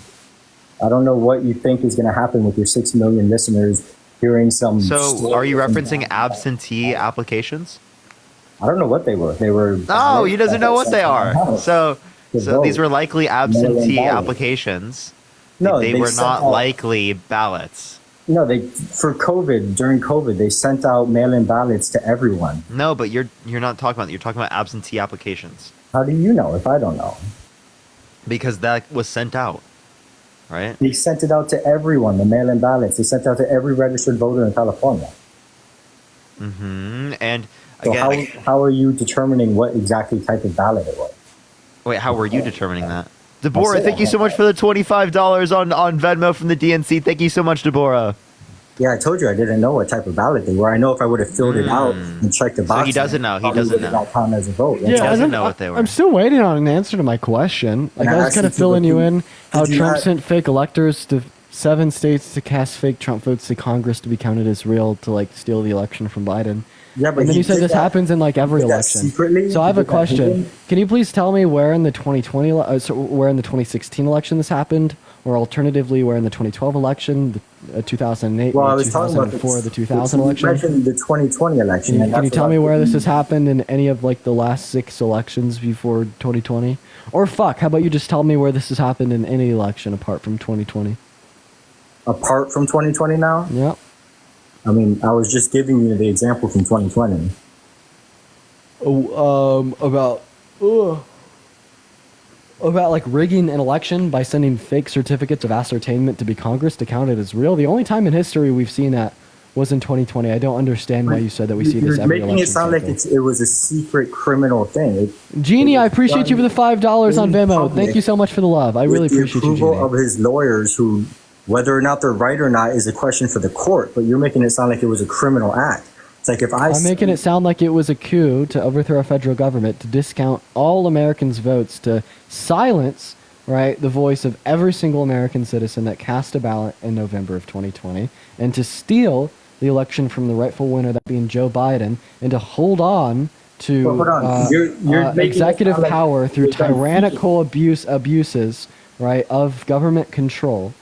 I don't know what you think is going to happen with your 6 million listeners hearing some. So story are you from- referencing absentee applications? I don't know what they were. They were. No, he doesn't know what they are. So vote. these were likely absentee applications. No, they they were sent not out- likely ballots. No, during COVID, they sent out mail-in ballots to everyone. No, but you're not talking about that. You're talking about absentee applications How do you know if I don't know? because that was sent out, right? They sent it out to everyone, the mail-in ballots. They sent it out to every registered voter in California. Mm-hmm. And So again, how are you determining what exactly type of ballot it was? wait, how were you determining that? Deborah, thank you so much for the $25 on Venmo from the DNC. Thank you so much, Deborah. Yeah, I told you I didn't know what type of ballot they were. I know if I would have filled it out and checked the box. he doesn't know. He probably doesn't would have know. not count as a vote. He doesn't know what they were. I'm still waiting on an answer to my question. Like And I I was asked kind you of to filling you repeat- in how Did you Trump not- sent fake electors to 7 states to cast fake Trump votes to Congress to be counted as real to like steal the election from Biden. Yeah, but And then he you said did this that- happens in like every did that election. secretly? So I have He a did that question. hidden? Can you please tell me where in the 2020, where in the 2016 election this happened, or alternatively where in the 2012 election, the 2008, Well, I the was talking about 2004, the 2000 election? You mentioned the 2020 election. Can and you that's tell what me I- where this has happened in any of like the last 6 elections before 2020? Or fuck, how about you just tell me where this has happened in any election apart from 2020? Apart from 2020 now? Yep. I mean, I was just giving you the example from 2020. About like rigging an election by sending fake certificates of ascertainment to be Congress to count it as real. The only time in history we've seen that was in 2020. I don't understand why you said that we see this You're every making election it sound cycle. like it was a secret criminal thing. Jeannie, I appreciate you for the $5 on in Venmo. public Thank you so much for the love. I really with the appreciate you, approval Jeannie. of his lawyers, who, whether or not they're right or not, is a question for the court. But you're making it sound like it was a criminal act. It's like if I'm making it sound like it was a coup to overthrow a federal government, to discount all Americans' votes, to silence, right, the voice of every single American citizen that cast a ballot in November of 2020, and to steal the election from the rightful winner, that being Joe Biden, and to hold on to Well, hold on. You're making it executive sound like power through you're done tyrannical abuses, right, of government control,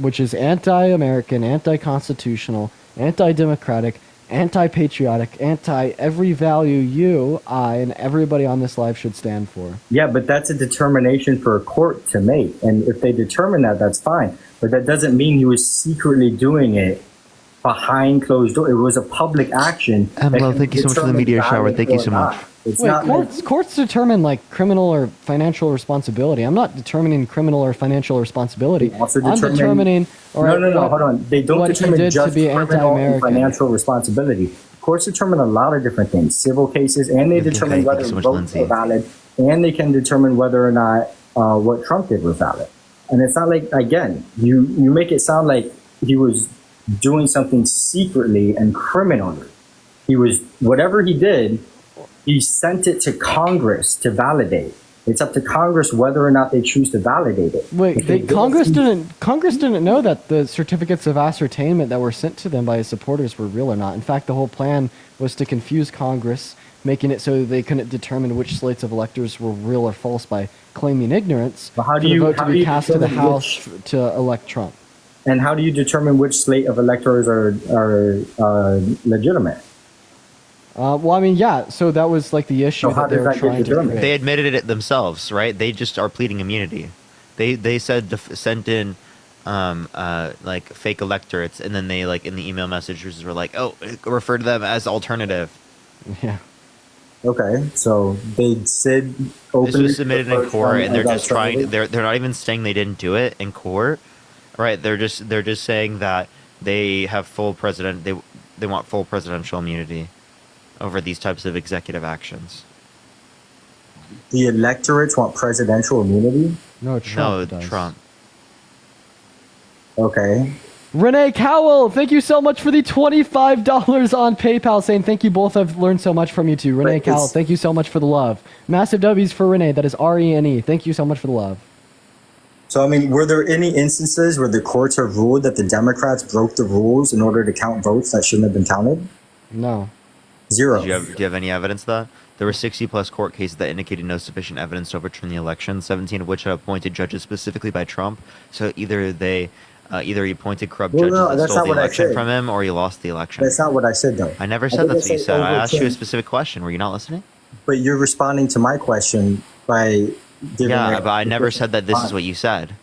which is anti-American, anti-constitutional, anti-democratic, anti-patriotic, anti-every value you, I, and everybody on this live should stand for. Yeah, but that's a determination for a court to make. And if they determine that, that's fine. But that doesn't mean he was secretly doing it behind closed doors. It was a public action. Well, thank you so much for the meteor shower. Thank you so much. It's Wait, not courts determine like criminal or financial responsibility. I'm not determining criminal or financial responsibility. also I'm determining. All right, no, what- hold on. They don't what he determine did just to be criminal and anti-American. financial responsibility. Courts determine a lot of different things, civil cases, and they determine whether votes are valid, and they can determine whether or not what Trump did was valid. And it's not like, again, you make it sound like he was doing something secretly and criminally. He was, whatever he did, he sent it to Congress to validate. It's up to Congress whether or not they choose to validate it. Wait, Congress didn't know that the certificates of ascertainment that were sent to them by his supporters were real or not. In fact, the whole plan was to confuse Congress, making it so they couldn't determine which slates of electors were real or false by claiming ignorance But how for do the you- vote how to do be you cast to the determine House to elect Trump. And how do you determine which slate of electors are legitimate? Well, I mean, yeah. So that was like the issue So how that they does were that get trying to determined? create. They admitted it themselves, right? They just are pleading immunity. They said sent in like fake electorates, and then they like in the email messages were like, oh, refer to them as alternative. Yeah. Okay, so they said This openly was submitted in refer to court, them and they're as just trying. alternative? They're not even saying they didn't do it in court, right? They're just saying that they have full president. They want full presidential immunity over these types of executive actions. The electorates want presidential immunity? No, Trump No, does. Trump. Okay. Renee Cowell, thank you so much for the $25 on PayPal, saying thank you both. I've learned so much from you two. Renee But Cowell, it's- thank you so much for the love. Massive W's for Renee. That is RENE. Thank you so much for the love. So, I mean, were there any instances where the courts have ruled that the Democrats broke the rules in order to count votes that shouldn't have been counted? No. Zero. Do you have any evidence of that? There were 60 plus court cases that indicated no sufficient evidence to overturn the election, 17 of which had appointed judges specifically by Trump. So either he appointed corrupt Well, judges no, that that's stole not the what I election said. from him, or he lost the election. That's not what I said, though. I never I said think I that's what you said said. I asked you a overturn. specific question. Were you not listening? But you're responding to my question by giving Yeah, it- but I never said that this is what you said.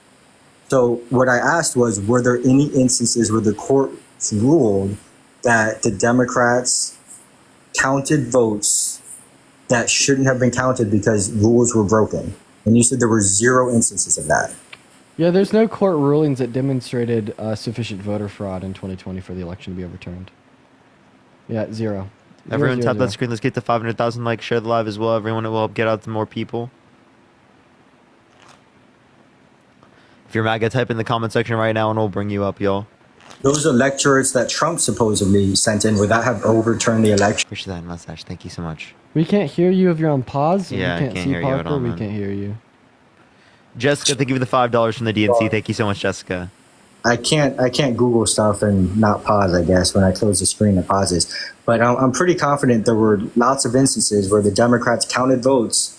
So what I asked was, were there any instances where the courts ruled that the Democrats counted votes that shouldn't have been counted because rules were broken? And you said there were zero instances of that. Yeah, there's no court rulings that demonstrated sufficient voter fraud in 2020 for the election to be overturned. Yeah, zero. Everyone Zero, tap that screen. Let's get to 500,000 likes. Share the live as well. Everyone, it will help get out to more people. If you're MAGA, type in the comment section right now and we'll bring you up, y'all. Those electorates that Trump supposedly sent in, would that have overturned the election? Appreciate that mustache. Thank you so much. We can't hear you if you're on pause. Yeah, I we can't can't see hear you Parker. at all, we man. can't hear you. Jessica, thank you for the $5 from the DNC. Thank you so much, Jessica. I can't Google stuff and not pause. I guess when I close the screen, it pauses. But I'm pretty confident there were lots of instances where the Democrats counted votes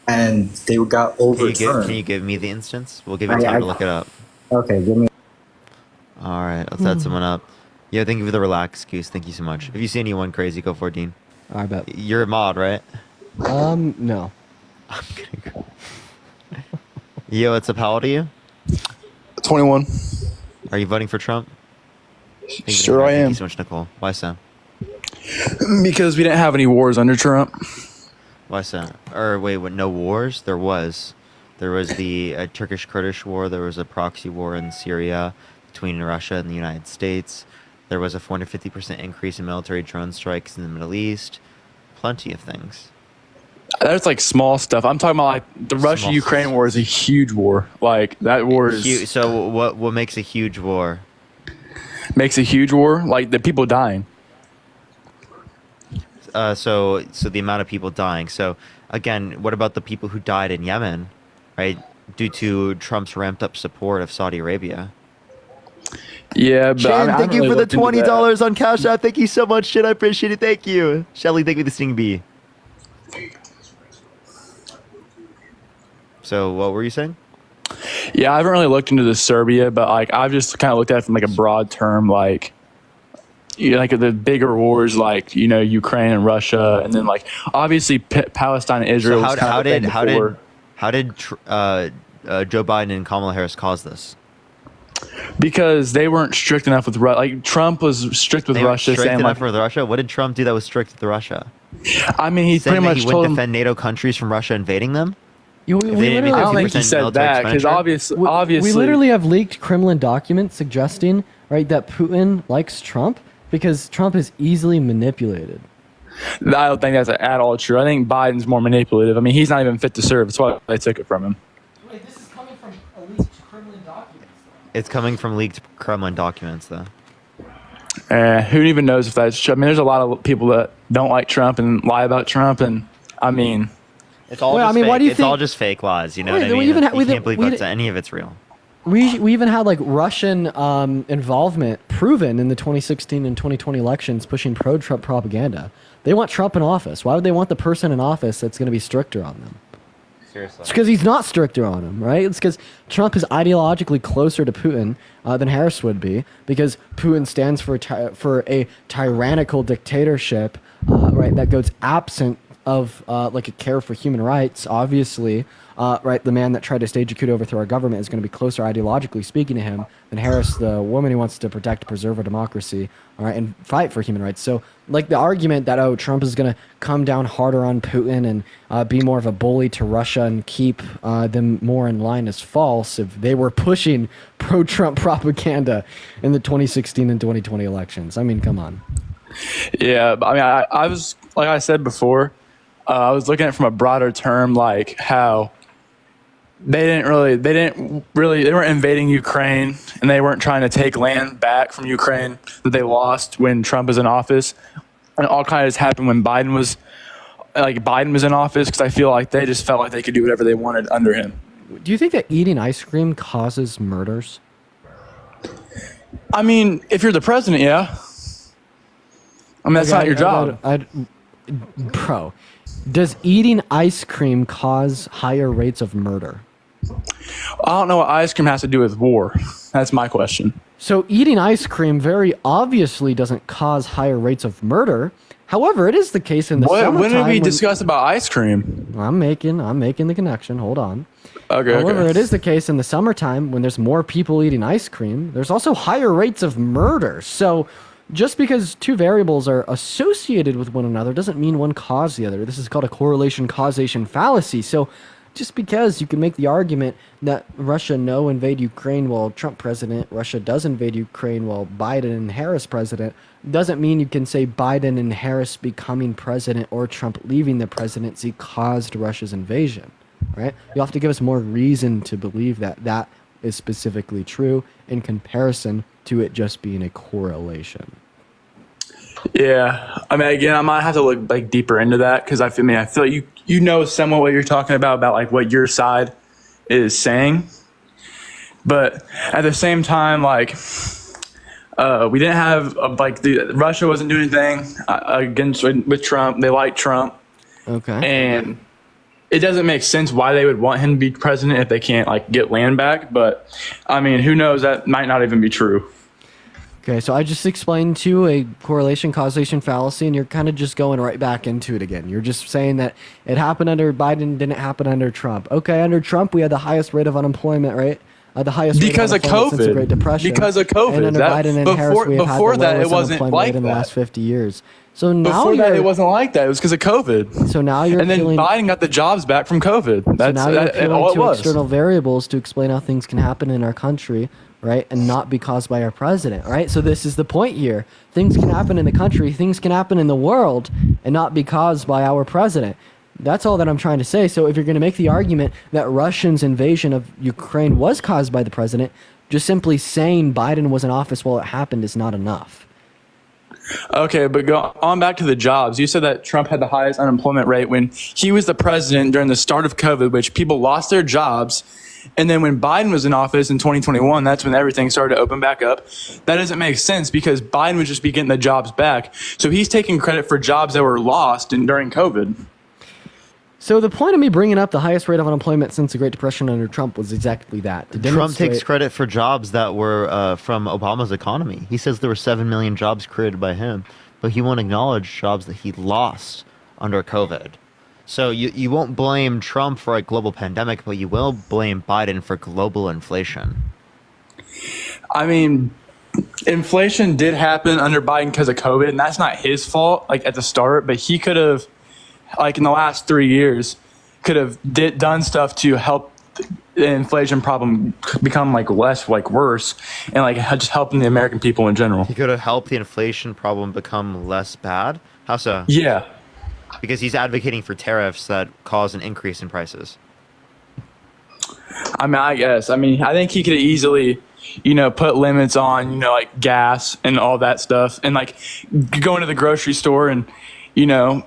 and they got overturned. Can you give me the instance? We'll give you time to look it up. Okay, give me. All right, let's add someone up. Yeah, thank you for the relaxed goose. Thank you so much. If you see anyone crazy, go for it, Dean. I bet. You're a mod, right? No. I'm kidding. Yo, what's up? How old are you? 21. Are you voting for Trump? Sure I am. Thank you so much, Nicole. Why so? Because we didn't have any wars under Trump. Why so? Or wait, what? No wars? There was. There was the Turkish-Kurdish war. There was a proxy war in Syria between Russia and the United States. There was a 450% increase in military drone strikes in the Middle East. Plenty of things. That's like small stuff. I'm talking about like the Russia-Ukraine war is a huge war. Like that war is. So what makes a huge war? Makes a huge war? Like the people dying. So the amount of people dying. So again, what about the people who died in Yemen, right? Due to Trump's ramped up support of Saudi Arabia. Yeah, but Shan, thank you for the $20 on Cash App. Thank you so much, Shan. I appreciate it. Thank you. Shelly, thank you for the Sting Bee. So what were you saying? Yeah, I haven't really looked into the Serbia, but like I've just kind of looked at it from like a broad term, like like the bigger wars, like Ukraine and Russia, and then like obviously Palestine and Israel. So how did Joe Biden and Kamala Harris cause this? Because they weren't strict enough with Russia. Like Trump was strict with Russia, strict saying enough like, with Russia. What did Trump do that was strict with Russia? I mean, he saying pretty much he told wouldn't them, defend NATO countries from Russia invading them. I don't think he said that because obviously, we literally have leaked Kremlin documents suggesting, right, that Putin likes Trump because Trump is easily manipulated. I don't think that's at all true. I think Biden's more manipulative. I mean, he's not even fit to serve. That's why they took it from him. Wait, this is coming from leaked Kremlin documents. It's coming from leaked Kremlin documents, though. Who even knows if that's true? I mean, there's a lot of people that don't like Trump and lie about Trump, and I mean, it's all. Just fake. Why do you think? It's all just fake lies. You know what I mean? You can't believe any of it's real. We even had like Russian involvement proven in the 2016 and 2020 elections, pushing pro-Trump propaganda. They want Trump in office. Why would they want the person in office that's going to be stricter on them? Seriously. It's because he's not stricter on them, right? It's because Trump is ideologically closer to Putin than Harris would be, because Putin stands for a tyrannical dictatorship, right, that goes absent of like a care for human rights. Obviously, right, the man that tried to stage a coup to overthrow our government is going to be closer ideologically speaking to him than Harris, the woman who wants to protect, preserve our democracy, all right, and fight for human rights. So, like the argument that Trump is going to come down harder on Putin and be more of a bully to Russia and keep them more in line is false. If they were pushing pro-Trump propaganda in the 2016 and 2020 elections, I mean, come on. Yeah, I mean, I was, like I said before, I was looking at it from a broader term, like how they weren't invading Ukraine, and they weren't trying to take land back from Ukraine that they lost when Trump was in office. And it all kind of just happened when Biden was in office, because I feel like they just felt like they could do whatever they wanted under him. Do you think that eating ice cream causes murders? I mean, if you're the president, yeah. I mean, that's not your job. Bro, does eating ice cream cause higher rates of murder? I don't know what ice cream has to do with war. That's my question. So eating ice cream very obviously doesn't cause higher rates of murder. However, it is the case in the summertime. When did we discuss about ice cream? I'm making the connection. Hold on. Okay. However, it is the case in the summertime when there's more people eating ice cream. There's also higher rates of murder. So just because two variables are associated with one another doesn't mean one caused the other. This is called a correlation causation fallacy. So just because you can make the argument that Russia no invade Ukraine while Trump president, Russia does invade Ukraine while Biden and Harris president, doesn't mean you can say Biden and Harris becoming president or Trump leaving the presidency caused Russia's invasion, right? You have to give us more reason to believe that that is specifically true in comparison to it just being a correlation. Yeah, I mean, again, I might have to look like deeper into that, because I feel like you know somewhat what you're talking about like what your side is saying, But at the same time, like, we didn't have Russia wasn't doing anything against with Trump. They like Trump. Okay. And it doesn't make sense why they would want him to be president if they can't like get land back. But I mean, who knows? That might not even be true. Okay, so I just explained to you a correlation causation fallacy, and you're kind of just going right back into it again. You're just saying that it happened under Biden, didn't happen under Trump. Okay, under Trump, we had the highest rate of unemployment, right? The highest because rate of unemployment since the COVID. Great Depression. Because of COVID. And under Biden and Harris, we have had the that, it lowest wasn't unemployment like rate in the that. last 50 years. So now Before that, you're- it wasn't like that. It was because of COVID. So now you're and then feeling- Biden got the jobs back from COVID. So That's now you're all appealing it to was. external variables to explain how things can happen in our country, right? And not be caused by our president, right? So this is the point here. Things can happen in the country, things can happen in the world, and not be caused by our president. That's all that I'm trying to say. So if you're going to make the argument that Russia's invasion of Ukraine was caused by the president, just simply saying Biden was in office while it happened is not enough. Okay, but go on back to the jobs. You said that Trump had the highest unemployment rate when he was the president during the start of COVID, which people lost their jobs. And then when Biden was in office in 2021, that's when everything started to open back up. That doesn't make sense because Biden would just be getting the jobs back. So he's taking credit for jobs that were lost during COVID. So the point of me bringing up the highest rate of unemployment since the Great Depression under Trump was exactly that. To Trump demonstrate- takes credit for jobs that were from Obama's economy. He says there were 7 million jobs created by him, but he won't acknowledge jobs that he lost under COVID. So you won't blame Trump for a global pandemic, but you will blame Biden for global inflation. I mean, inflation did happen under Biden because of COVID, and that's not his fault, like at the start, but he could have, like in the last 3 years, could have done stuff to help the inflation problem become like less, like worse, and like just helping the American people in general. He could have helped the inflation problem become less bad? How so? Yeah. Because he's advocating for tariffs that cause an increase in prices. I mean, I guess. I mean, I think he could easily, put limits on, like gas and all that stuff. And like going to the grocery store and,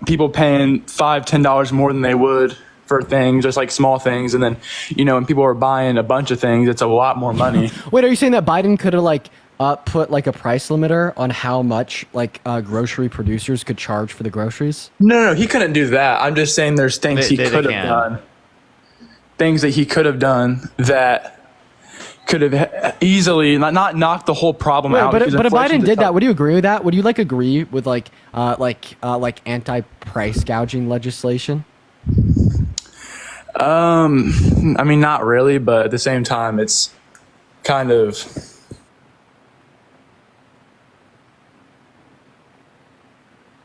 people paying $5, $10 more than they would for things, just like small things. And then, when people are buying a bunch of things, it's a lot more money. Wait, are you saying that Biden could have put like a price limiter on how much grocery producers could charge for the groceries? No, he couldn't do that. I'm just saying there's things he could have done. Things that he could have done that could have easily not knocked the whole problem out. But if Biden did that, would you agree with that? Would you agree with anti-price gouging legislation? I mean, not really, but at the same time, it's kind of.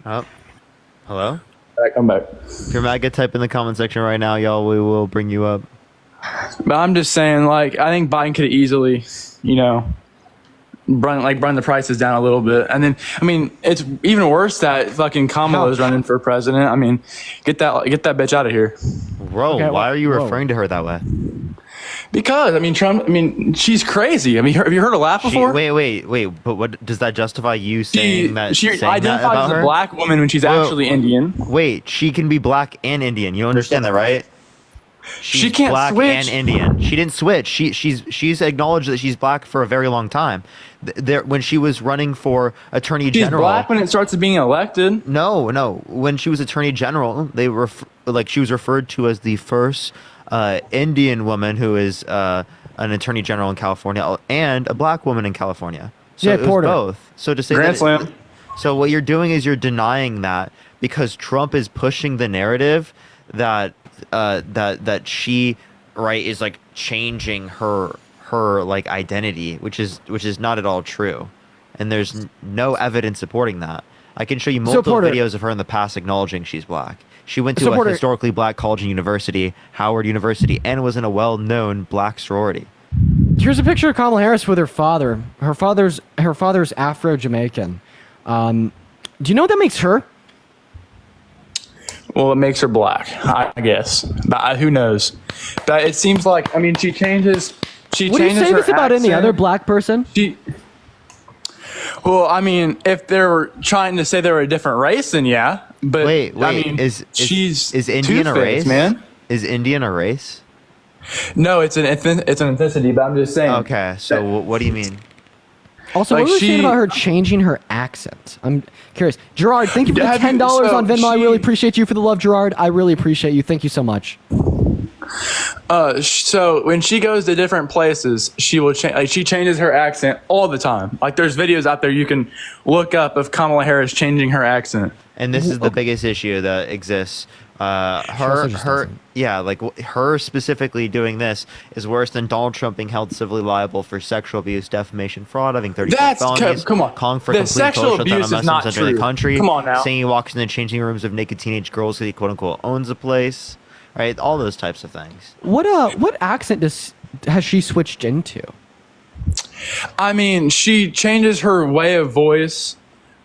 Oh, hello? Right, come back. If you're MAGA, type in the comment section right now, y'all. We will bring you up. But I'm just saying, I think Biden could easily, run the prices down a little bit. And then, I mean, it's even worse that fucking Kamala is running for president. I mean, get that bitch out of here. Bro, okay, why are you referring to her that way? Because, I mean, Trump, she's crazy. I mean, have you heard her laugh before? Wait. But what does that justify you saying that? She saying identifies that as a black woman when she's actually Indian. Wait, she can be black and Indian. You understand that, right? She can't black switch. And Indian. She didn't switch. She's acknowledged that she's black for a very long time. When she was running for attorney general, she's black when it starts being elected. No. When she was attorney general, she was referred to as the first Indian woman who is an attorney general in California and a black woman in California. So it was both. So to say Grand Slam. So what you're doing is you're denying that because Trump is pushing the narrative that she is changing her identity, which is not at all true, and there's no evidence supporting that. I can show you multiple videos of her in the past acknowledging she's black. She went to a historically black college and university, Howard University, and was in a well-known black sorority. Here's a picture of Kamala Harris with her father. Her father's Afro-Jamaican. Do you know what that makes her? Well, it makes her black, I guess. But who knows? But it seems like, she changes. Would you say this about any other black person? Well, if they're trying to say they're a different race, then yeah. But wait, she's is Indian a race, man? Is Indian a race? No, it's an ethnicity, but I'm just saying. Okay, so what do you mean? Also, Like what was you saying she- about her changing her accent? I'm curious. Gerard, thank you for the Have you- $10 so on Venmo. I she- really appreciate you for the love, Gerard. I really appreciate you. Thank you so much. So when she goes to different places, she will change. Like she changes her accent all the time. Like there's videos out there you can look up of Kamala Harris changing her accent. And this is the biggest issue that exists. Her specifically doing this is worse than Donald Trump being held civilly liable for sexual abuse, defamation, fraud, having 34 felonies, come on. calling for The complete sexual total shutdown abuse of is not Muslims entering the true. country. Come on now. Saying he walks in the changing rooms of naked teenage girls because he quote unquote owns a place. Right, all those types of things. What accent has she switched into? I mean, she changes her way of voice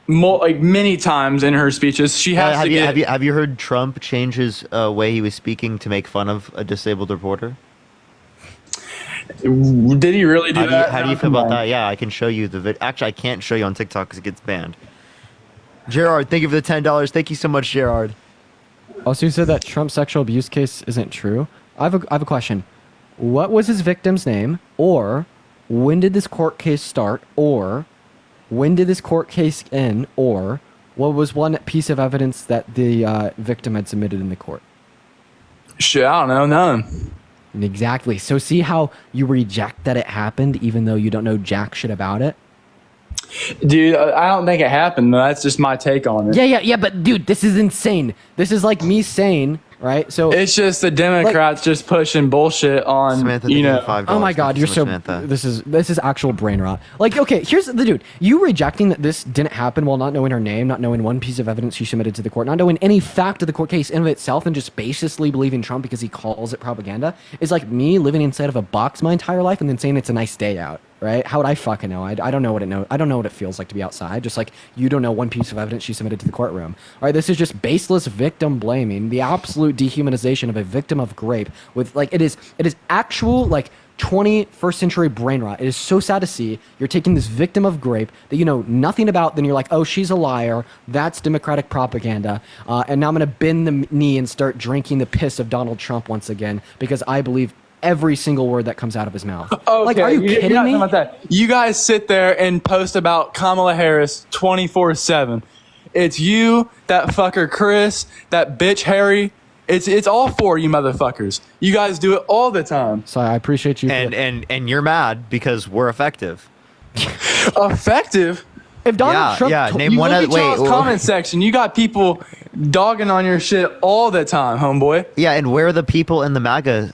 many times in her speaches. She has to get. Have you heard Trump change his way he was speaking to make fun of a disabled reporter? Did he really do that? How do you feel about that? Yeah, I can show you the video. Actually, I can't show you on TikTok because it gets banned. Gerard, thank you for the $10. Thank you so much, Gerard. Also, you said that Trump's sexual abuse case isn't true. I have a question. What was his victim's name? Or when did this court case start? Or when did this court case end? Or what was one piece of evidence that the victim had submitted in the court? Shit, I don't know. None. Exactly. So see how you reject that it happened even though you don't know jack shit about it? Dude, I don't think it happened. That's just my take on it. Yeah, but dude, this is insane. This is like me saying, right? So it's just the Democrats just pushing bullshit on, Samantha, you know. Oh my God, you're so. This is actual brain rot. Like, okay, here's the dude. You rejecting that this didn't happen while not knowing her name, not knowing one piece of evidence she submitted to the court, not knowing any fact of the court case in of itself, and just basically believing Trump because he calls it propaganda is like me living inside of a box my entire life and then saying it's a nice day out. Right? How would I fucking know? I don't know what I don't know what it feels like to be outside. Just like you don't know one piece of evidence she submitted to the courtroom. All right, this is just baseless victim blaming, the absolute dehumanization of a victim of rape. With like it is actual like 21st century brain rot. It is so sad to see. You're taking this victim of rape that you know nothing about. Then you're like, oh, she's a liar. That's Democratic propaganda. And now I'm gonna bend the knee and start drinking the piss of Donald Trump once again because I believe every single word that comes out of his mouth. Okay, like, are you kidding you're not me? talking about that. You guys sit there and post about Kamala Harris 24/7. It's you, that fucker Chris, that bitch Harry. It's all four of you motherfuckers. You guys do it all the time. So I appreciate you. And you're mad because we're effective. Effective? If Donald Trump, name you one look other. at y'all's comment section. You got people dogging on your shit all the time, homeboy. Yeah, and where are the people in the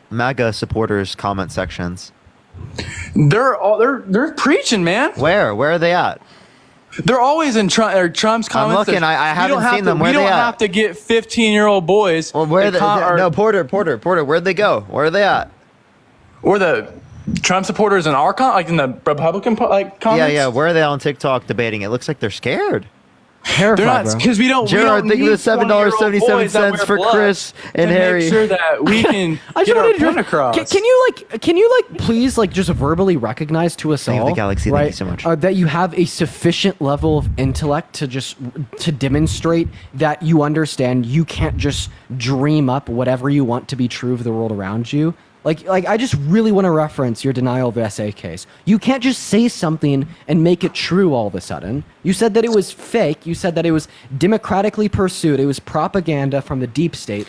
MAGA supporters comment sections? They're preaching, man. Where are they at? They're always in Trump's comments. I'm looking. section. I haven't seen them. Where we they don't at? have to get 15-year-old boys. Well, where no Porter. Where'd they go? Where are they at? Where the Trump supporters in our like in the Republican comments? Yeah. Where are they on TikTok debating? It looks like they're scared. They're not because we don't. Gerard, we thank don't you for the $7.77 for Chris and Harry. Make sure that we can I get just our wanted to point across. Can you please just verbally recognize to us Thank you, all, the Galaxy. right, Thank you so much. that you have a sufficient level of intellect to demonstrate that you understand you can't just dream up whatever you want to be true of the world around you. Like I just really want to reference your denial of essay case. You can't just say something and make it true all of a sudden. You said that it was fake. You said that it was democratically pursued. It was propaganda from the deep state.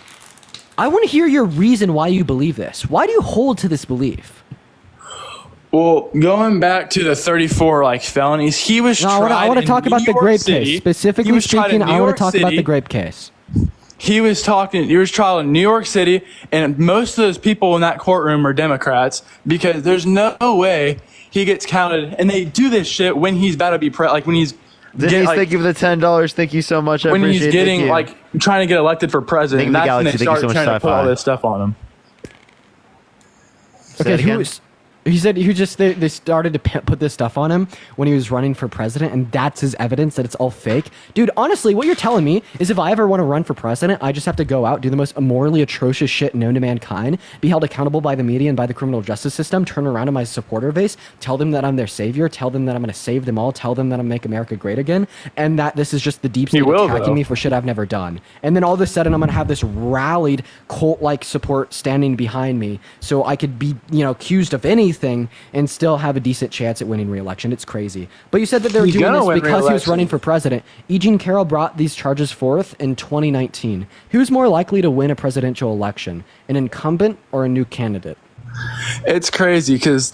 I want to hear your reason why you believe this. Why do you hold to this belief? Well, going back to the 34 felonies, he was tried. I want to talk about the grape case. Specifically speaking, I want to talk about the grape case. He was tried in New York City, and most of those people in that courtroom are Democrats because there's no way he gets counted. And they do this shit when he's about to be when he's Denise, thank you for the $10. Thank you so much. I when appreciate he's getting it. trying to get elected for president. That's when they start trying to put all this stuff on him. Okay, He said they started to put this stuff on him when he was running for president, and that's his evidence that it's all fake. Dude, honestly, what you're telling me is if I ever want to run for president, I just have to go out, do the most morally atrocious shit known to mankind, be held accountable by the media and by the criminal justice system, turn around to my supporter base, tell them that I'm their savior, tell them that I'm going to save them all, tell them that I'm make America great again, and that this is just the deep state attacking me for shit I've never done. And then all of a sudden, I'm going to have this rallied cult-like support standing behind me, so I could be, accused of anything and still have a decent chance at winning re-election. It's crazy. But you said that they were doing this because he was running for president. E. Jean Carroll brought these charges forth in 2019. Who's more likely to win a presidential election, an incumbent or a new candidate? It's crazy because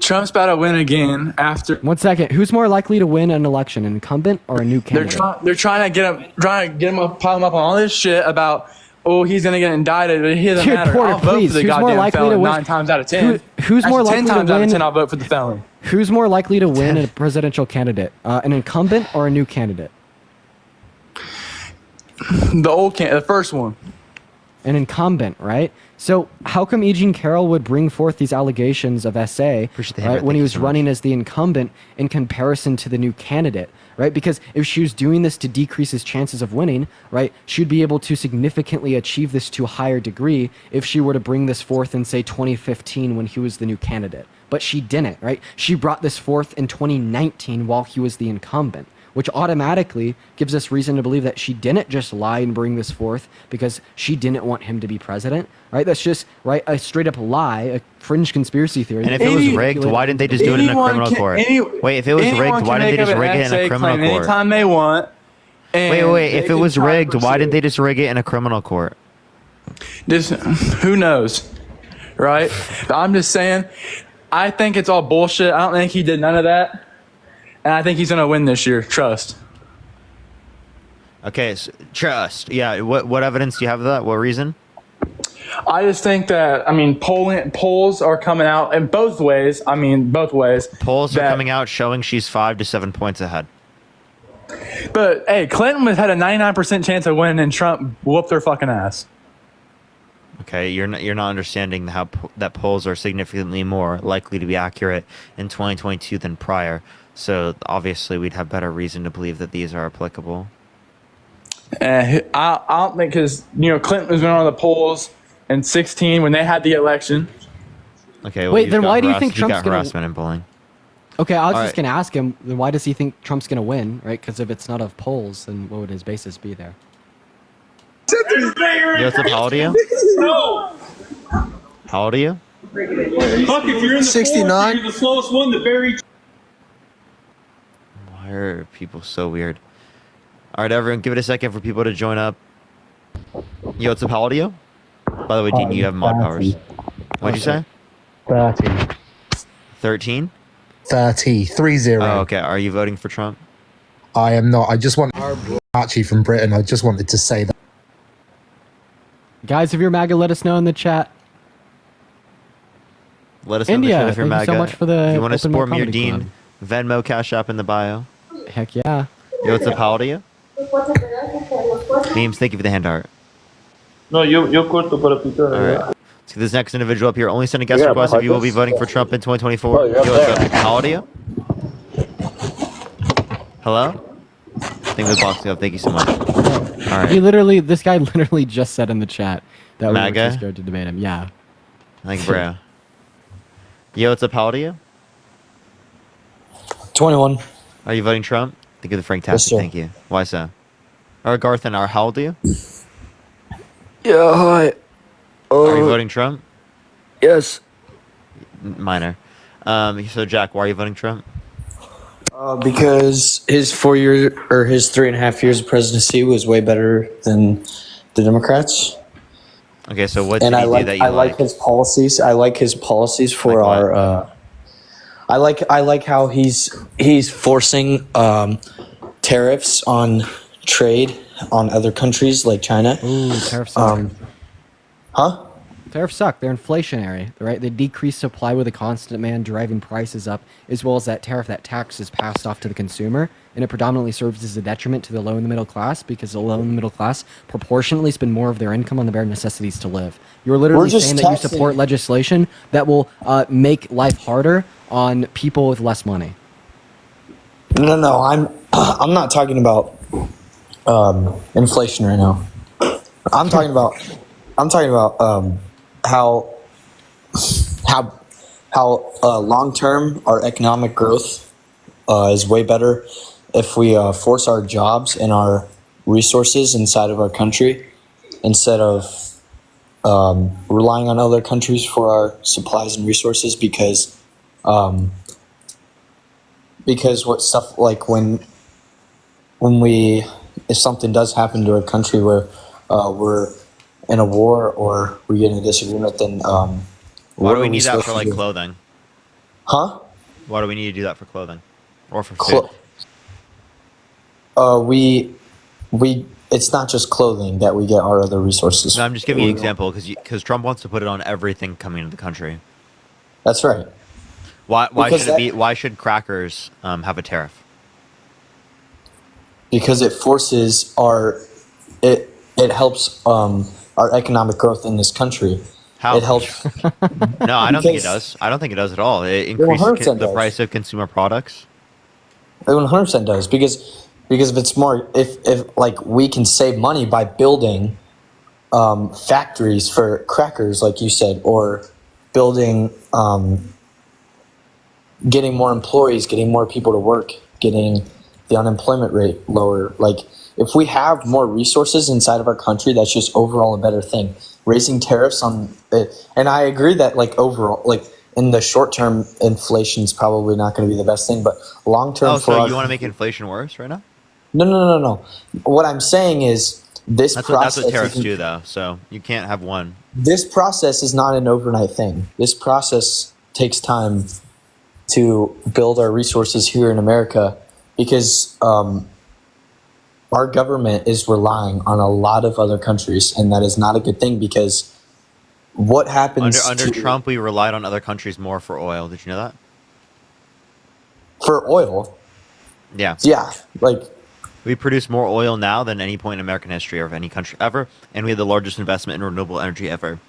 Trump's about to win again after. 1 second. Who's more likely to win an election, an incumbent or a new candidate? They're trying to get him up, pile him up on all this shit about. Oh, he's gonna get indicted. It doesn't matter. Porter, I'll vote please. for the Who's more goddamn likely felon to win? 9 times out of 10. Who's more likely 10 to times out of win? 10, I'll vote for the felon. Who's more likely to win a presidential candidate, an incumbent or a new candidate? The first one. An incumbent, right? So how come E. Jean Carroll would bring forth these allegations of SA right, when he was running as the incumbent in comparison to the new candidate, right? Because if she was doing this to decrease his chances of winning, right, she'd be able to significantly achieve this to a higher degree if she were to bring this forth in, say, 2015 when he was the new candidate. But she didn't, right? She brought this forth in 2019 while he was the incumbent, which automatically gives us reason to believe that she didn't just lie and bring this forth because she didn't want him to be president, right? That's just, right, a straight up lie, a fringe conspiratory theory. And if it was rigged, why didn't they just do it in a criminal court? Wait, if it was rigged, why didn't they just rig it in a criminal court? Anytime they want. Wait, if it was rigged, why didn't they just rig it in a criminal court? Who knows, right? But I'm just saying, I think it's all bullshit. I don't think he did none of that. And I think he's going to win this year. Trust. Okay, so, trust. Yeah, what evidence do you have of that? What reason? I just think that, polls are coming out in both ways. Both ways. Polls are coming out showing she's 5 to 7 points ahead. But, hey, Clinton had a 99% chance of winning and Trump whooped their fucking ass. Okay, you're not understanding how that polls are significantly more likely to be accurate in 2022 than prior. So obviously, we'd have better reason to believe that these are applicable. I don't think because Clinton was on the polls in 2016 when they had the election. Okay. Well, wait, then why do you think Trump's got harassment and bullying? Okay, I was just going to ask him. Then why does he think Trump's going to win? Right? Because if it's not of polls, then what would his basis be there? Yo, what's up? How old are you? No. How old are you? Fuck, if you're in the 69. you're the slowest one to bury. Why are people so weird? All right, everyone, give it a second for people to join up. Yo, what's up? How old are you? By the way, Dean, you have mod powers. What'd you say? 30. 13? 30. 30. Oh, okay. Are you voting for Trump? I am not. I just want Archie from Britain. I just wanted to say that. Guys, if you're MAGA, let us know in the chat. Let us know India, in the chat if you're thank MAGA. you so much for the if you want to Open Mic support me or Comedy Dean, Club. Venmo, Cash App in the bio. Heck yeah. Yo, what's up? How old are you? Memes, thank you for the hand art. No, yo corto para picar. All right. Let's get this next individual up here. Only send a guest request if you will be voting for Trump in 2024. Yo, what's up? How old are you? Hello? I think we're boxing up. Thank you so much. All right. This guy literally just said in the chat that we were MAGA? too scared to debate him. Yeah. Like, bro. Yo, what's up? How old are you? 21. Are you voting Trump? Think of the Frank Yes, Tassi. sir. Thank you. Why so? Or Garth and how old are you? Yeah, hi. Are you voting Trump? Yes. Minor. So Jack, why are you voting Trump? Because his 4 years or his 3.5 years of presidency was way better than the Democrats. Okay, so what And did I he do like that you I like his policies. I like his policies for our. I like how he's forcing tariffs on trade on other countries like China. Ooh, tariffs. Huh? Tariffs suck. They're inflationary, right? They decrease supply with a constant demand, driving prices up, as well as that tax is passed off to the consumer, and it predominantly serves as a detriment to the low and the middle class because the low and the middle class proportionately spend more of their income on the bare necessities to live. You're literally saying that you support legislation that will make life harder on people with less money. No, I'm not talking about inflation right now. I'm talking about how long term our economic growth is way better if we force our jobs and our resources inside of our country instead of relying on other countries for our supplies and resources because what stuff like when if something does happen to a country where we're in a war or we get in a disagreement, then why do we need that for like clothing? Huh? Why do we need to do that for clothing or for food? We it's not just clothing that we get our other resources. No, I'm just giving you an example because Trump wants to put it on everything coming into the country. That's right. Why should crackers have a tariff? Because it forces it helps our economic growth in this country. How? It helps. No, I don't think it does. I don't think it does at all. It increases the price of consumer products. It 100% does because if it's more if like we can save money by building factories for crackers like you said, or building getting more employees, getting more people to work, getting the unemployment rate lower. Like if we have more resources inside of our country, that's just overall a better thing. Raising tariffs on it, and I agree that like overall, like in the short term, inflation is probably not going to be the best thing, but long term. Oh, so you want to make inflation worse right now? No. What I'm saying is this process. That's what tariffs do, though. So you can't have one. This process is not an overnight thing. This process takes time to build our resources here in America because our government is relying on a lot of other countries, and that is not a good thing because what happens under Trump, we relied on other countries more for oil. Did you know that? For oil? Yeah. Yeah, like we produce more oil now than any point in American history or of any country ever, and we had the largest investment in renewable energy ever.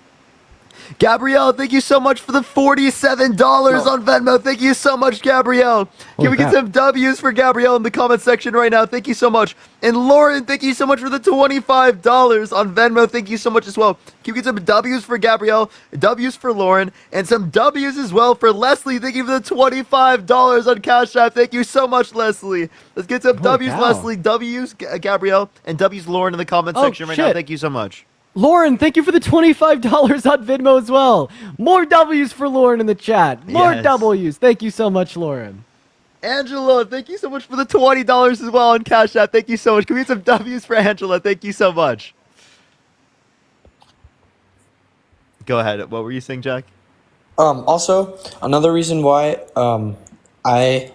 Gabrielle, thank you so much for the $47 on Venmo. Thank you so much, Gabrielle. Can we get some W's for Gabrielle in the comment section right now? Thank you so much. And Lauren, thank you so much for the $25 on Venmo. Thank you so much as well. Can we get some W's for Gabrielle, W's for Lauren, and some W's as well for Leslie? Thank you for the $25 on Cash App. Thank you so much, Leslie. Let's get some W's, Leslie, W's, Gabrielle, and W's, Lauren in the comment section right now. Thank you so much. Lauren, thank you for the $25 on Venmo as well. More W's for Lauren in the chat. More W's. Thank you so much, Lauren. Angela, thank you so much for the $20 as well on Cash App. Thank you so much. Can we get some W's for Angela? Thank you so much. Go ahead. What were you saying, Jack? Also, another reason why I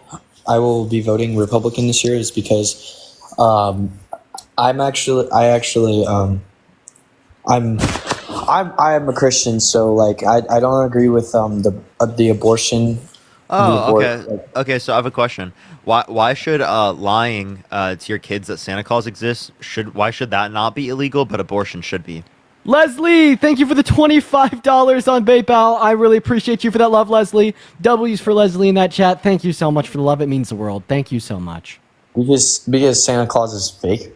will be voting Republican this year is because I am a Christian, so like I don't agree with the abortion. Oh, okay. Okay, so I have a question. Why should lying to your kids that Santa Claus exists? Why should that not be illegal, but abortion should be? Leslie, thank you for the $25 on PayPal. I really appreciate you for that love, Leslie. W's for Leslie in that chat. Thank you so much for the love. It means the world. Thank you so much. Because Santa Claus is fake.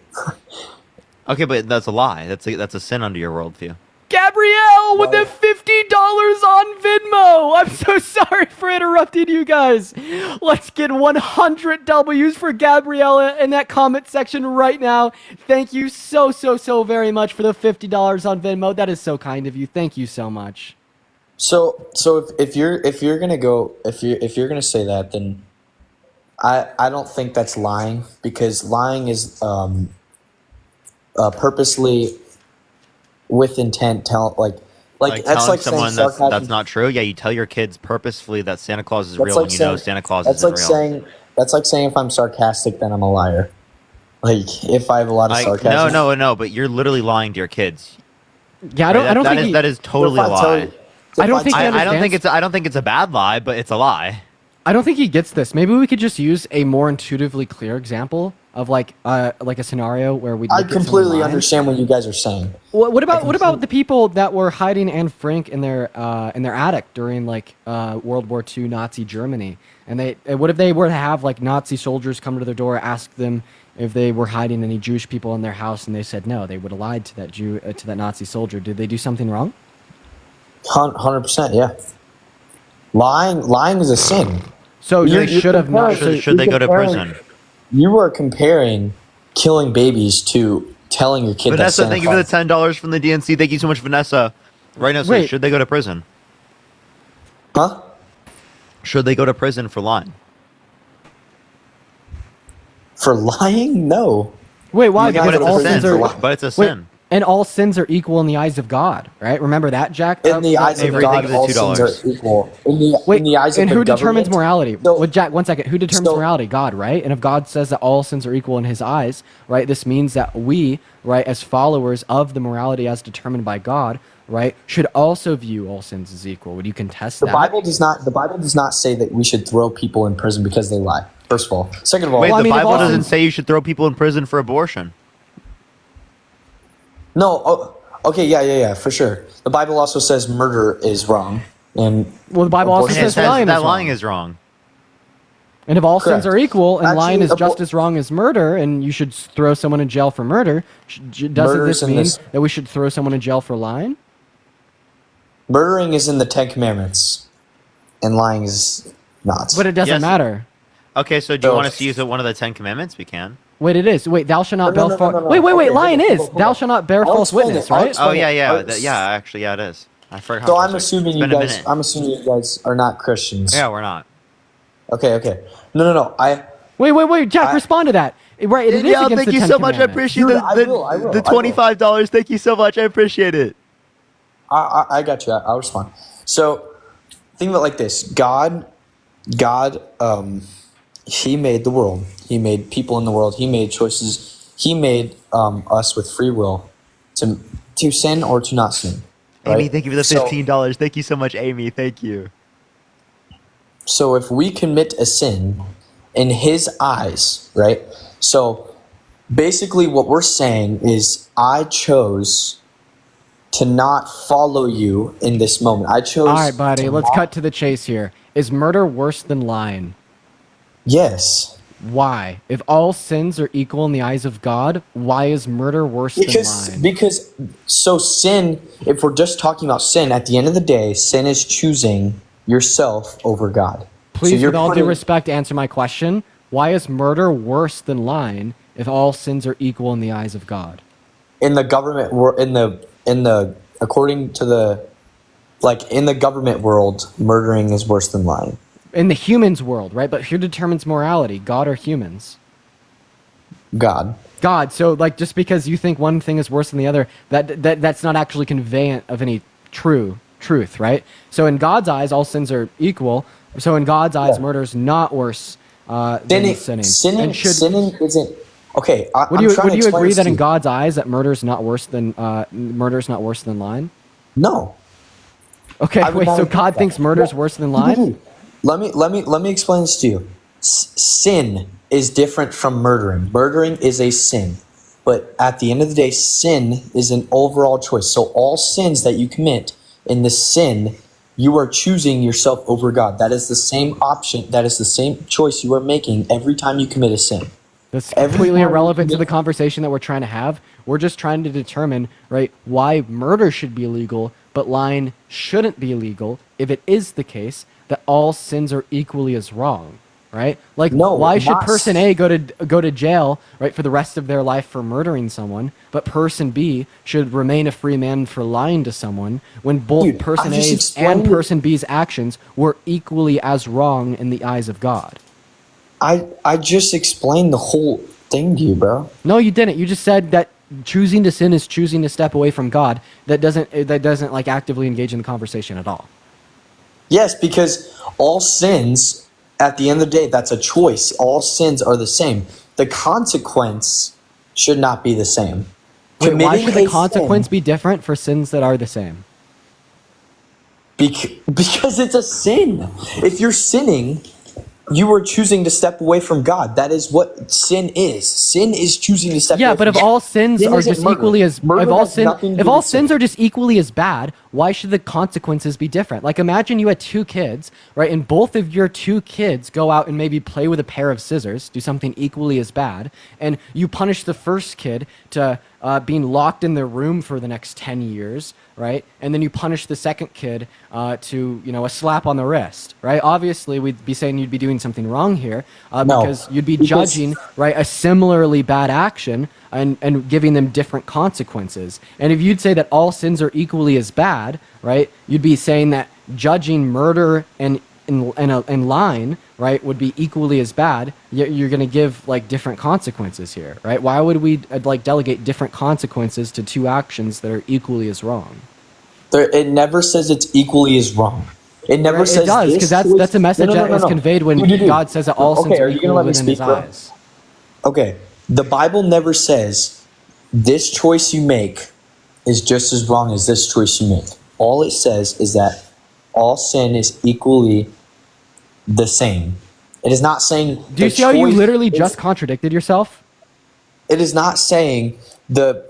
Okay, but that's a lie. That's a sin under your worldview. Gabrielle with the $50 on Venmo. I'm so sorry for interrupting you guys. Let's get 100 W's for Gabrielle in that comment section right now. Thank you so very much for the $50 on Venmo. That is so kind of you. Thank you so much. So if you're gonna say that, then I don't think that's lying, because lying is purposely with intent that's like someone that's not true. Yeah, you tell your kids purposefully that Santa Claus is real when you know Santa Claus isn't real. That's like saying if I'm sarcastic, then I'm a liar. Like if I have a lot of sarcasm. No, but you're literally lying to your kids. Yeah, I don't think that is totally a lie. I don't think he I don't think understands- I don't think it's a bad lie, but it's a lie. I don't think he gets this. Maybe we could just use a more intuitively clear example of like a scenario where we. I completely understand what you guys are saying. What about the people that were hiding Anne Frank in their attic during like World War II Nazi Germany? And what if they were to have like Nazi soldiers come to their door, ask them if they were hiding any Jewish people in their house, and they said no, they would have lied to that to that Nazi soldier. Did they do something wrong? 100%, yeah. Lying is a sin. So they should have not. Should they go to prison? You are comparing killing babies to telling your kid Vanessa, that thank you for the $10 from the DNC. Thank you so much, Vanessa. Right now, Wait. should they go to prison? Huh? Should they go to prison for lying? For lying? No. Wait, why? You gotta Because go to all prison sins for are. lying. But it's a Wait, sin. and all sins are equal in the eyes of God, right? Remember that, Jack? In the eyes of Everything God, is all $2. sins are equal. In the eyes of and the who government, determines morality? So- Well, Jack, one second. Who determines so- morality? God, right? And if God says that all sins are equal in His eyes, right? This means that we, right, as followers of the morality as determined by God, right, should also view all sins as equal. Would you contest The that? Bible does not say that we should throw people in prison because they lie. First of all. Second of all, Wait, Well, I the mean, if Bible all doesn't sins- say you should throw people in prison for abortion. no. Okay, yeah, for sure. The Bible also says murder is wrong, and Well, the Bible also abortion And it says says lying that is lying wrong. is wrong. And if all sins Correct. are equal and lying is Actually, just as wrong as murder, and you should throw someone in jail for murder, doesn't Murder's this in mean this- that we should throw someone in jail for lying? murdering is in the Ten Commandments, and lying is not. But it doesn't Yes. matter. Okay, so do you So- want us to use one of the 10 Commandments? We can. Wait, it is. Wait, thou shalt not No, bear no, no, false. no, no. Wait, Okay, lying hold on, is. hold on. Thou shalt not bear I'll false explain witness, it. I'll right? explain Oh, yeah. it. Yeah, actually, yeah, it is. I forgot. So how I'm much- assuming it's you been a guys. minute. I'm assuming you guys are not Christians. Yeah, we're not. Okay. No. Wait, Jack, respond to that. Right, it is Danielle, against thank the you Ten so much. I Commandments. appreciate Dude, I will. the $25. Thank you so much. I appreciate it. I got you. I'll respond. So think of it like this: God, He made the world. He made people in the world. He made choices. He made us with free will to sin or to not sin. Amy, Right? thank you for the $15. Thank you so much, Amy. Thank you. So if we commit a sin in His eyes, right? So basically, what we're saying is, I chose to not follow you in this moment. I chose. All right, buddy, to let's not- cut to the chase here. Is murder worse than lying? Yes. Why? If all sins are equal in the eyes of God, why is murder worse than lying? Because so sin, if we're just talking about sin, at the end of the day, sin is choosing yourself over God. Please, so with all due putting- respect, answer my question. Why is murder worse than lying if all sins are equal in the eyes of God? in the government in the according to the in the government world, murdering is worse than lying. In the humans world, right? But who determines morality? God or humans? God. God. So just because you think one thing is worse than the other, that's not actually conveyant of any truth, right? So in God's eyes, all sins are equal. So in God's eyes, murder is not worse than sinning. Sinning isn't okay. Would you agree that in God's eyes that murder is not worse than lying? No. Okay, I would wait. not So agree God with that. thinks murder is worse than lying? Let me explain this to you. Sin is different from murdering. Murdering is a sin. But at the end of the day, sin is an overall choice. So all sins that you commit in the sin, you are choosing yourself over God. That is the same option. That is the same choice you are making every time you commit a sin. That's completely irrelevant to the conversation that we're trying to have. We're just trying to determine, right, why murder should be illegal, but lying shouldn't be illegal if it is the case that all sins are equally as wrong, right? Why should person A go to jail, right, for the rest of their life for murdering someone, but person B should remain a free man for lying to someone when both person A's and person B's actions were equally as wrong in the eyes of God? I just explained the whole thing to you, bro. No, you didn't. You just said that choosing to sin is choosing to step away from God. That doesn't actively engage in the conversation at all. Yes, because all sins, at the end of the day, that's a choice. All sins are the same. The consequence should not be the same. Wait, why Committing should the a consequence sin, be different for sins that are the same? because it's a sin. If you're sinning, you are choosing to step away from God. That is what sin is. Sin is choosing to step Yeah, away but from if God. all sins Sin are isn't just murder. equally as Murder has nothing to if do all with sin. sins are just equally as bad, why should the consequences be different? Like imagine you had two kids, right? And both of your two kids go out and maybe play with a pair of scissors, do something equally as bad, and you punish the first kid to being locked in their room for the next 10 years, right? And then you punish the second kid to, a slap on the wrist, right? Obviously, we'd be saying you'd be doing something wrong here No, because you'd be judging, right, a similarly bad action and giving them different consequences. And if you'd say that all sins are equally as bad, right, you'd be saying that judging murder and lying, right, would be equally as bad. You're going to give like different consequences here, right? Why would we like delegate different consequences to two actions that are equally as wrong? It never says it's equally as wrong. It never Right, says it does, because that's a message that is conveyed when God says that all sins Okay, are are you gonna equal let me within speak, His bro? eyes. Okay, the Bible never says this choice you make is just as wrong as this choice you make. All it says is that all sin is equally the same. It is not saying. Do you see how you literally just contradicted yourself? It is not saying the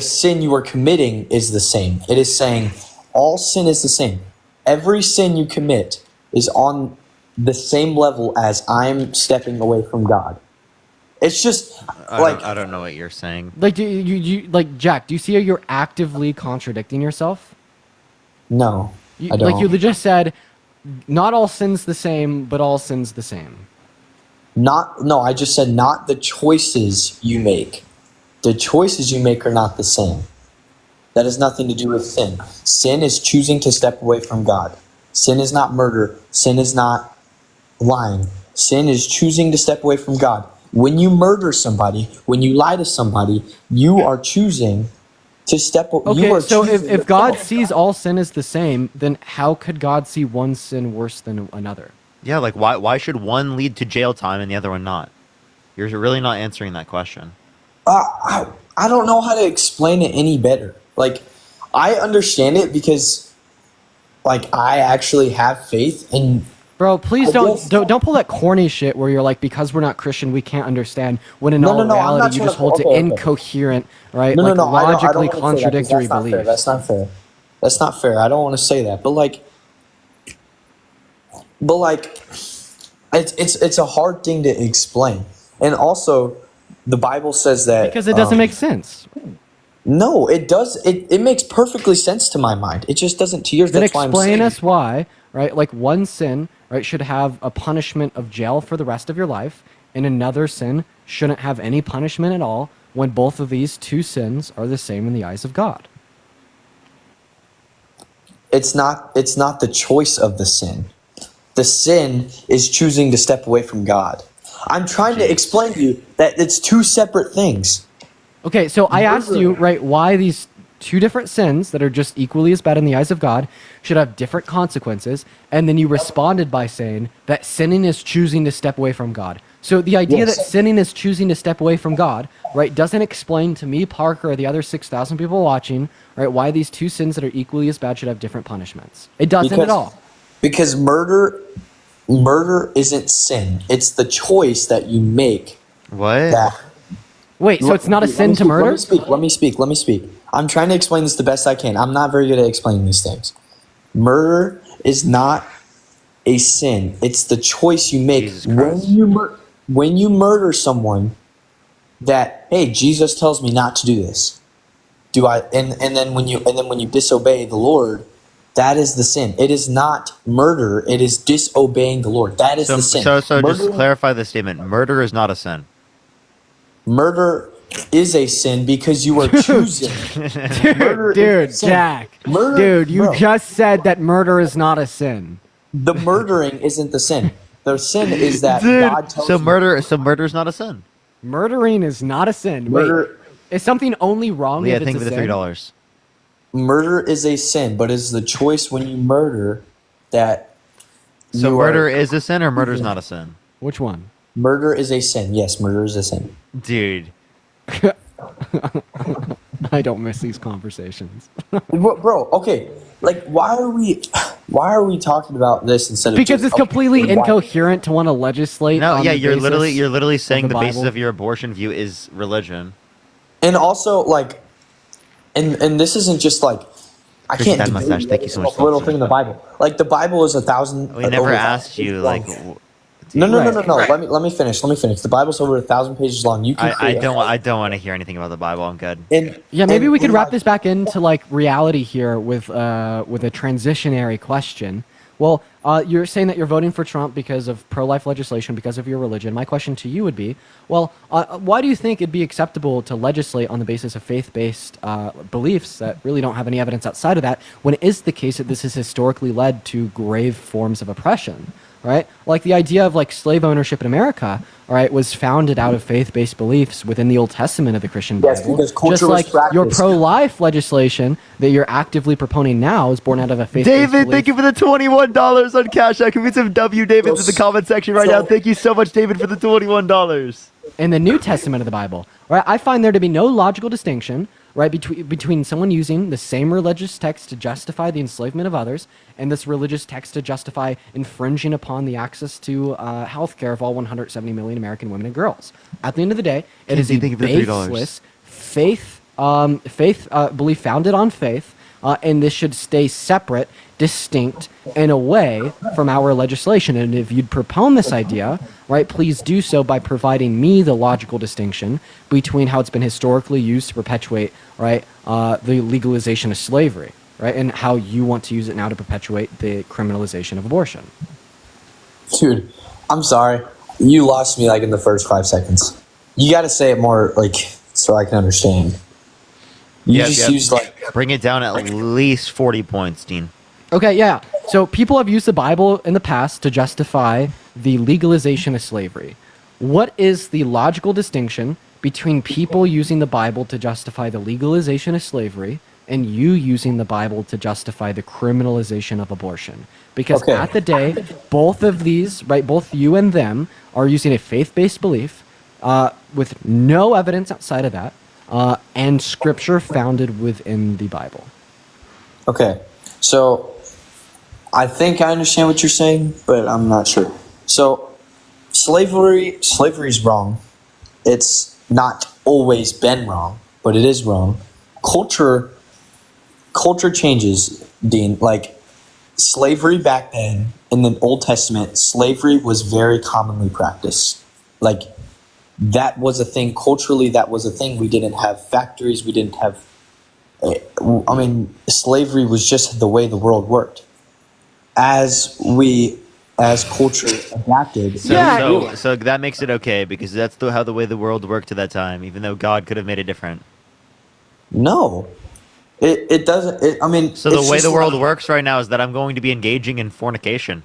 sin you are committing is the same. It is saying all sin is the same. Every sin you commit is on the same level as I'm stepping away from God. It's just I don't know what you're saying. Like, do you like Jack? Do you see how you're actively contradicting yourself? No, I don't. Like you just said, not all sins the same, but all sins the same. I just said not the choices you make. The choices you make are not the same. That has nothing to do with sin. Sin is choosing to step away from God. Sin is not murder. Sin is not lying. Sin is choosing to step away from God. When you murder somebody, when you lie to somebody, you are choosing to step away. Okay, so if God sees all sin as the same, then how could God see one sin worse than another? Yeah, like why should one lead to jail time and the other one not? You're really not answering that question. I don't know how to explain it any better. Like, I understand it because, like, I actually have faith in. Bro, please don't pull that corny shit where you're like, because we're not Christian, we can't understand. When in all reality, you just hold to incoherent, right? No, logically I don't contradictory wanna say that, 'cause beliefs. that's not fair. That's not fair. I don't want to say that, but it's a hard thing to explain, and also, the Bible says that Because it doesn't make sense. No, it does. It makes perfectly sense to my mind. It just doesn't to yours. Then That's why I'm explain saying. us why, right? Like one sin, right, should have a punishment of jail for the rest of your life, and another sin shouldn't have any punishment at all when both of these two sins are the same in the eyes of God. It's not the choice of the sin. The sin is choosing to step away from God. I'm trying to explain to you that it's two separate things. Okay, so I asked you, right, why these two different sins that are just equally as bad in the eyes of God should have different consequences, and then you responded by saying that sinning is choosing to step away from God. So the idea that sinning is choosing to step away from God, right, doesn't explain to me, Parker, or the other 6,000 people watching, right, why these two sins that are equally as bad should have different punishments. It doesn't at all. Because murder isn't sin. It's the choice that you make. What? Wait, so it's not a sin to murder? Let me speak. I'm trying to explain this the best I can. I'm not very good at explaining these things. Murder is not a sin. It's the choice you make when you murder someone. That, hey, Jesus tells me not to do this. Do I? And then when you disobey the Lord, that is the sin. It is not murder. It is disobeying the Lord. That is the sin. So just to clarify the statement. Murder is not a sin. Murder is a sin because you are choosing. Dude, Jack. Dude, you just said that murder is not a sin. The murdering isn't the sin. The sin is that God tells you. So murder is not a sin. Murdering is not a sin. Wait, is something only wrong if it's think a of the sin? $3. Murder is a sin, but it's the choice when you murder that. So murder is a sin or murder is not a sin? Which one? Murder is a sin. Yes, murder is a sin. Dude. I don't miss these conversations. Bro, okay, like why are we talking about this instead of Because just, it's completely why- incoherent to want to legislate. No, on yeah, the you're basis literally of saying the basis Bible. of your abortion view is religion. And also, like, and this isn't just like I Appreciate can't that debate mustache. Thank you so much, a little Steve. thing in the Bible. Like the Bible is 1,000. We never over asked you, like. No. Let me finish. The Bible's over 1,000 pages long. You can. I don't want to hear anything about the Bible. I'm good. Yeah, maybe we could in wrap my- this back into like reality here with a transitionary question. Well, you're saying that you're voting for Trump because of pro-life legislation, because of your religion. My question to you would be, well, why do you think it'd be acceptable to legislate on the basis of faith-based beliefs that really don't have any evidence outside of that, when it is the case that this has historically led to grave forms of oppression? Right? Like the idea of like slave ownership in America, all right, was founded out of faith-based beliefs within the Old Testament of the Christian Yes, Bible. because culture Just was like your practiced. pro-life legislation that you're actively proponing now is born out of a faith-based David, belief. thank you for the $21 on Cash App. Can we get some W Davids in the comment section right now? Thank you so much, David, for the $21. In the New Testament of the Bible, right? I find there to be no logical distinction, right, between someone using the same religious text to justify the enslavement of others and this religious text to justify infringing upon the access to health care of all 170 million American women and girls. At the end of the day, it is a thank you for the $3. baseless faith belief founded on faith, and this should stay separate, distinct, and away from our legislation. And if you'd propound this idea, right, please do so by providing me the logical distinction between how it's been historically used to perpetuate, right, the legalization of slavery, right, and how you want to use it now to perpetuate the criminalization of abortion. Dude, I'm sorry. You lost me like in the first 5 seconds. You got to say it more like so I can understand. You just used like Bring it down at least 40 points, Dean. Okay, yeah. So people have used the Bible in the past to justify the legalization of slavery. What is the logical distinction between people using the Bible to justify the legalization of slavery and you using the Bible to justify the criminalization of abortion? Because at the day, both of these, right, both you and them are using a faith-based belief with no evidence outside of that and scripture founded within the Bible. Okay, so I think I understand what you're saying, but I'm not sure. So slavery is wrong. It's not always been wrong, but it is wrong. Culture changes, Dean. Like slavery back then in the Old Testament, slavery was very commonly practiced. Like that was a thing. Culturally, that was a thing. We didn't have factories. We didn't have. I mean, slavery was just the way the world worked. As culture adapted. So that makes it okay because that's how the way the world worked at that time, even though God could have made it different. No, it doesn't. I mean, so the way the world works right now is that I'm going to be engaging in fornication.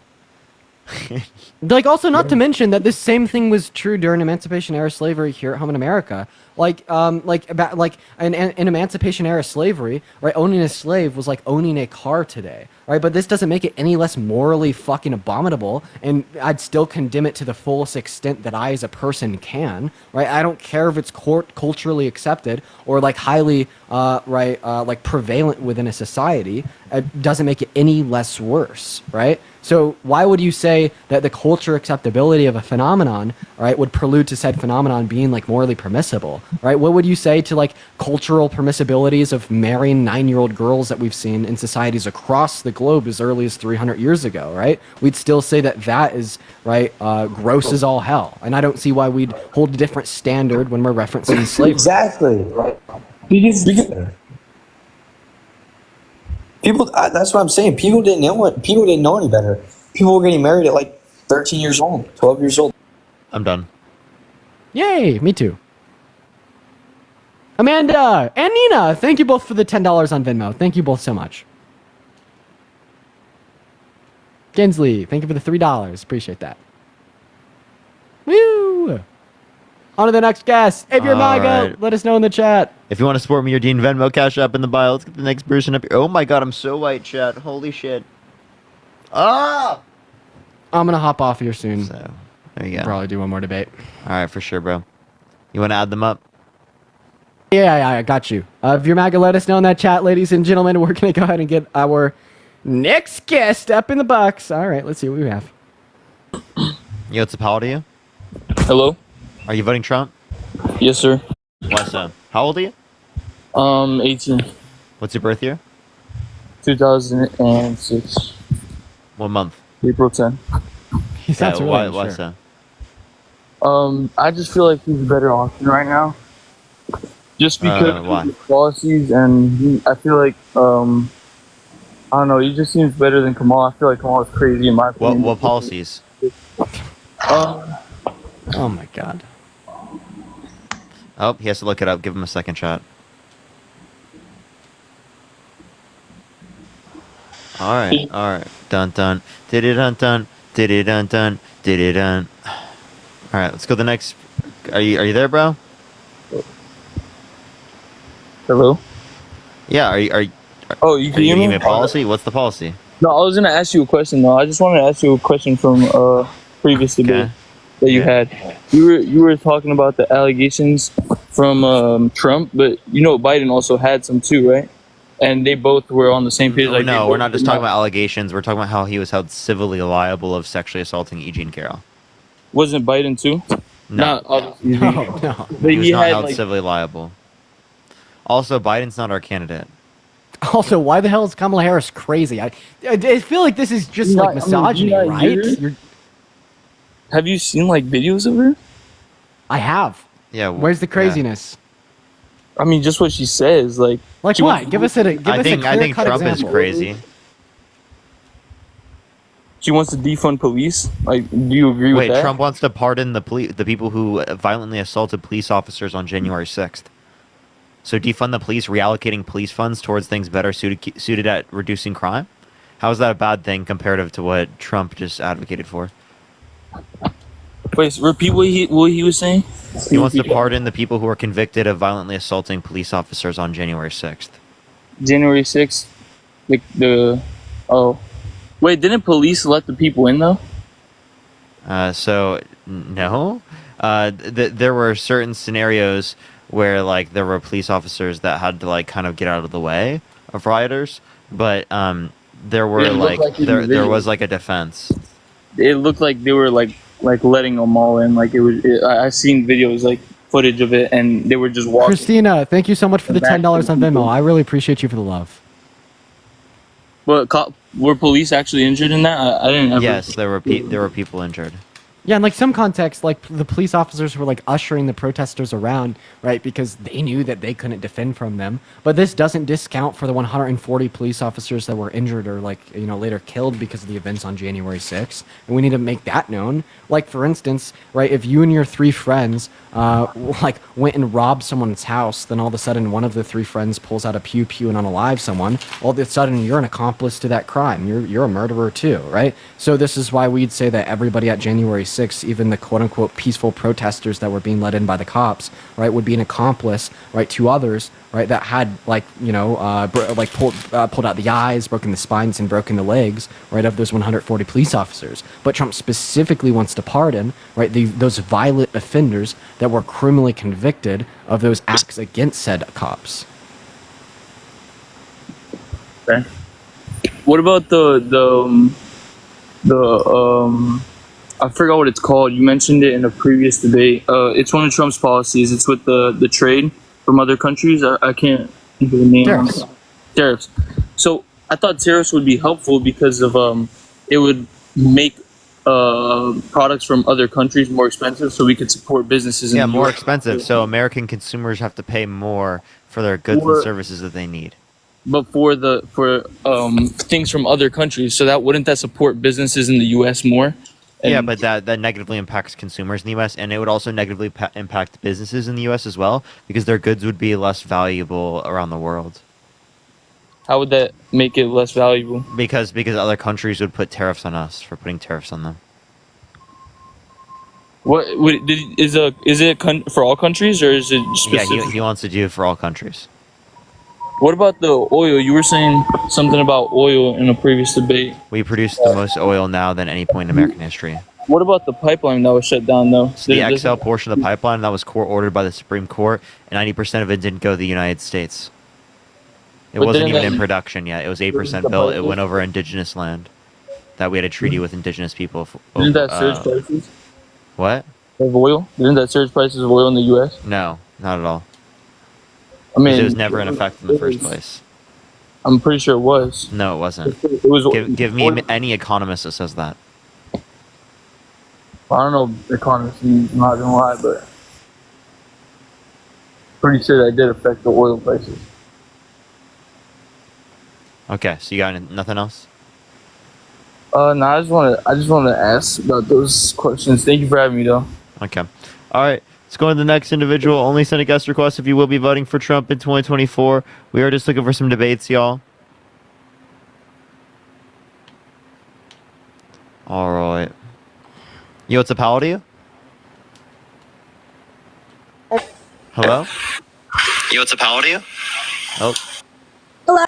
Like, also not to mention that this same thing was true during Emancipation era slavery here at home in America. Like in Emancipation era slavery, right? Owning a slave was like owning a car today, right? But this doesn't make it any less morally fucking abominable, and I'd still condemn it to the fullest extent that I, as a person, can, right? I don't care if it's culturally accepted or like highly, like prevalent within a society. It doesn't make it any less worse, right? So why would you say that the culture acceptability of a phenomenon, right, would prelude to said phenomenon being like morally permissible, right? What would you say to like cultural permissibilities of marrying 9-year-old girls that we've seen in societies across the globe as early as 300 years ago, right? We'd still say that that is, right, gross as all hell. And I don't see why we'd hold a different standard when we're referencing slavery. Exactly. People, that's what I'm saying. People didn't know any better. People were getting married at like 13 years old, 12 years old. I'm done. Yay, me too. Amanda and Nina, thank you both for the $10 on Venmo. Thank you both so much. Gensley, thank you for the $3. Appreciate that. Woo! On to the next guest. If you're MAGA, let us know in the chat. If you want to support me, your Dean Venmo, Cash App in the bio. Let's get the next person up here. Oh my god, I'm so white, chat. Holy shit. Ah! I'm going to hop off here soon. So, there you go. Probably do one more debate. Alright, for sure, bro. You want to add them up? Yeah, I got you. If you're MAGA, let us know in that chat, ladies and gentlemen. We're going to go ahead and get our next guest up in the box. All right, let's see what we have. Yo, it's a power to you. Hello? Are you voting Trump? Yes, sir. Why so? How old are you? 18. What's your birth year? 2006. What month? April 10. He sounds really why unsure. so? I just feel like he's a better option right now. Just because why? of his policies, and I feel like, I don't know, he just seems better than Kamala. I feel like Kamala's crazy in my opinion. What policies? Oh my god. Oh, he has to look it up. Give him a second shot. All right. Dun dun. Did it dun dun. Did it dun dun. Did it dun. All right, let's go to the next. Are you there, bro? Hello? Yeah. Are you? Oh, you can Are you hear me? giving me a policy? What's the policy? No, I was gonna ask you a question though. I just wanted to ask you a question from previous debate that you had. You were talking about the allegations from Trump, but you know Biden also had some too, right? And they both were on the same page. Like No, we're not just talking about allegations. We're talking about how he was held civilly liable of sexually assaulting E. Jean Carroll. Wasn't Biden too? No. No. But He was he not had held like civilly liable. Also, Biden's not our candidate. Also, why the hell is Kamala Harris crazy? I feel like this is just like misogyny, right? Have you seen like videos of her? I have. Yeah. Where's the craziness? I mean, just what she says, like she what? wants- Give us a I think clear-cut Trump example. is crazy. She wants to defund police. Like, do you agree with Wait, that? Trump wants to pardon the people who violently assaulted police officers on January 6th. So defund the police, reallocating police funds towards things better suited at reducing crime? How is that a bad thing comparative to what Trump just advocated for? Wait, repeat what he was saying. He wants to pardon the people who were convicted of violently assaulting police officers on January 6th. January 6th, wait, didn't police let the people in though? No. There were certain scenarios where like there were police officers that had to like kind of get out of the way of rioters, but there were It looked like in the there video. was like a defense. It looked like they were like letting them all in. Like I seen videos like footage of it, and they were just walking. Christina, thank you so much for the Back to $10 on the Venmo. people. I really appreciate you for the love. But were police actually injured in that? I didn't. Ever... Yes, there were people injured. Yeah, in like some context, like the police officers were like ushering the protesters around, right? Because they knew that they couldn't defend from them. But this doesn't discount for the 140 police officers that were injured or like, later killed because of the events on January 6th. And we need to make that known. Like, for instance, right, if you and your three friends went and robbed someone's house, then all of a sudden one of the three friends pulls out a pew and unalives someone, all of a sudden you're an accomplice to that crime. You're a murderer too, right? So this is why we'd say that everybody at January 6th, even the quote-unquote peaceful protesters that were being let in by the cops, right, would be an accomplice, right, to others, right, that had pulled out the eyes, broken the spines, and broken the legs, right, of those 140 police officers. But Trump specifically wants to pardon, right, those violent offenders that were criminally convicted of those acts against said cops. Okay. What about the I forgot what it's called. You mentioned it in a previous debate. It's one of Trump's policies. It's with the trade from other countries. I can't think of the name. Tariffs. Tariffs. So I thought tariffs would be helpful because of it would make products from other countries more expensive, so we could support businesses. In the More US. expensive. So American consumers have to pay more for their goods and services that they need. But for things from other countries, so wouldn't that support businesses in the U.S. more? Yeah, but that negatively impacts consumers in the U.S., and it would also negatively impact businesses in the U.S. as well, because their goods would be less valuable around the world. How would that make it less valuable? Because other countries would put tariffs on us for putting tariffs on them. Is it for all countries, or is it specific? Yeah, he wants to do it for all countries. What about the oil? You were saying something about oil in a previous debate. We produce the most oil now than any point in American history. What about the pipeline that was shut down, though? So the XL portion of the pipeline that was court ordered by the Supreme Court, and 90% of it didn't go to the United States. It But wasn't didn't even that- in production yet. It was 8% the built. It prices? went over indigenous land. That we had a treaty with indigenous people. Didn't that surge prices What? of oil? Didn't that surge prices of oil in the U.S.? No, not at all. I mean, It was never in effect in the first place. I'm pretty sure it was. No, it wasn't. It was. Give me any economist that says that. I don't know economists. I'm not gonna lie, but pretty sure that did affect the oil prices. Okay, so you got nothing else? No, I just want to ask about those questions. Thank you for having me, though. Okay. All right. Let's go to the next individual. Only send a guest request if you will be voting for Trump in 2024. We are just looking for some debates, y'all. All right. Yo, what's up? How old are you? Hello? Yo, what's up? How old are you? Oh. Hello.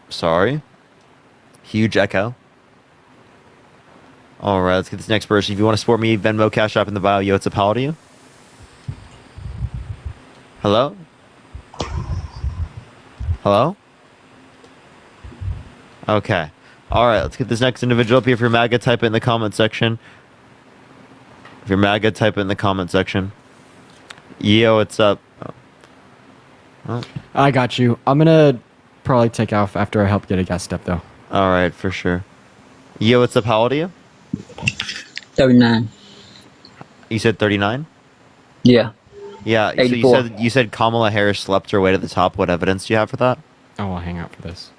Sorry. Huge echo. All right, let's get this next person. If you want to support me, Venmo, Cash App in the bio. Yo, what's up? How old are you? Hello? Hello? Okay. All right, let's get this next individual up here. If you're MAGA, type it in the comment section. If you're MAGA, type it in the comment section. Yo, what's up? Oh. I got you. I'm gonna probably take off after I help get a guest up, though. All right, for sure. Yo, what's up? How old are you? 39. You said 39? Yeah. Yeah, so 84. you said Kamala Harris slept her way to the top. What evidence do you have for that? Oh, I'll hang out for this.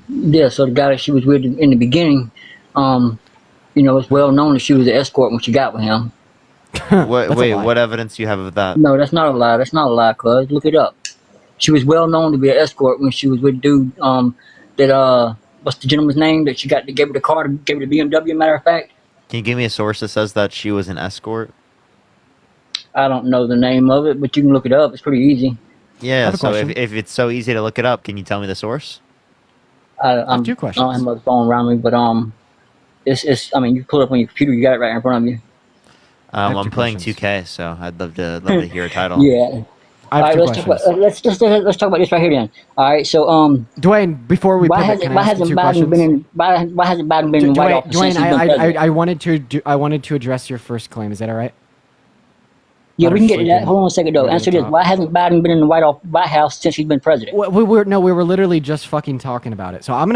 Yeah, so the guy that she was with in the beginning, it's well known that she was an escort when she got with him. What evidence do you have of that? No, that's not a lie. That's not a lie, cuz. Look it up. She was well known to be an escort when she was with dude, what's the gentleman's name that she gave her the car, gave her the BMW, matter of fact? Can you give me a source that says that she was an escort? I don't know the name of it, but you can look it up. It's pretty easy. Yeah, so if it's so easy to look it up, can you tell me the source? I have two questions. I don't have my phone around me, but I mean, you pull it up on your computer. You got it right in front of you. I'm playing 2K, so I'd love to hear a title. Yeah. I have All two right, questions. let's talk about this right here then. All right, so Dwayne, before we why pivot, can I why ask you hasn't two Biden questions? been in why hasn't Biden been in the White Office since Dwayne, he's been president? I wanted to address your first claim. Is that all right? Yeah, we can get to that. sleeping Hold on a second though. over the Answer this: top. why hasn't Biden been in the White House since he's been president? We were literally just fucking talking about it. So I'm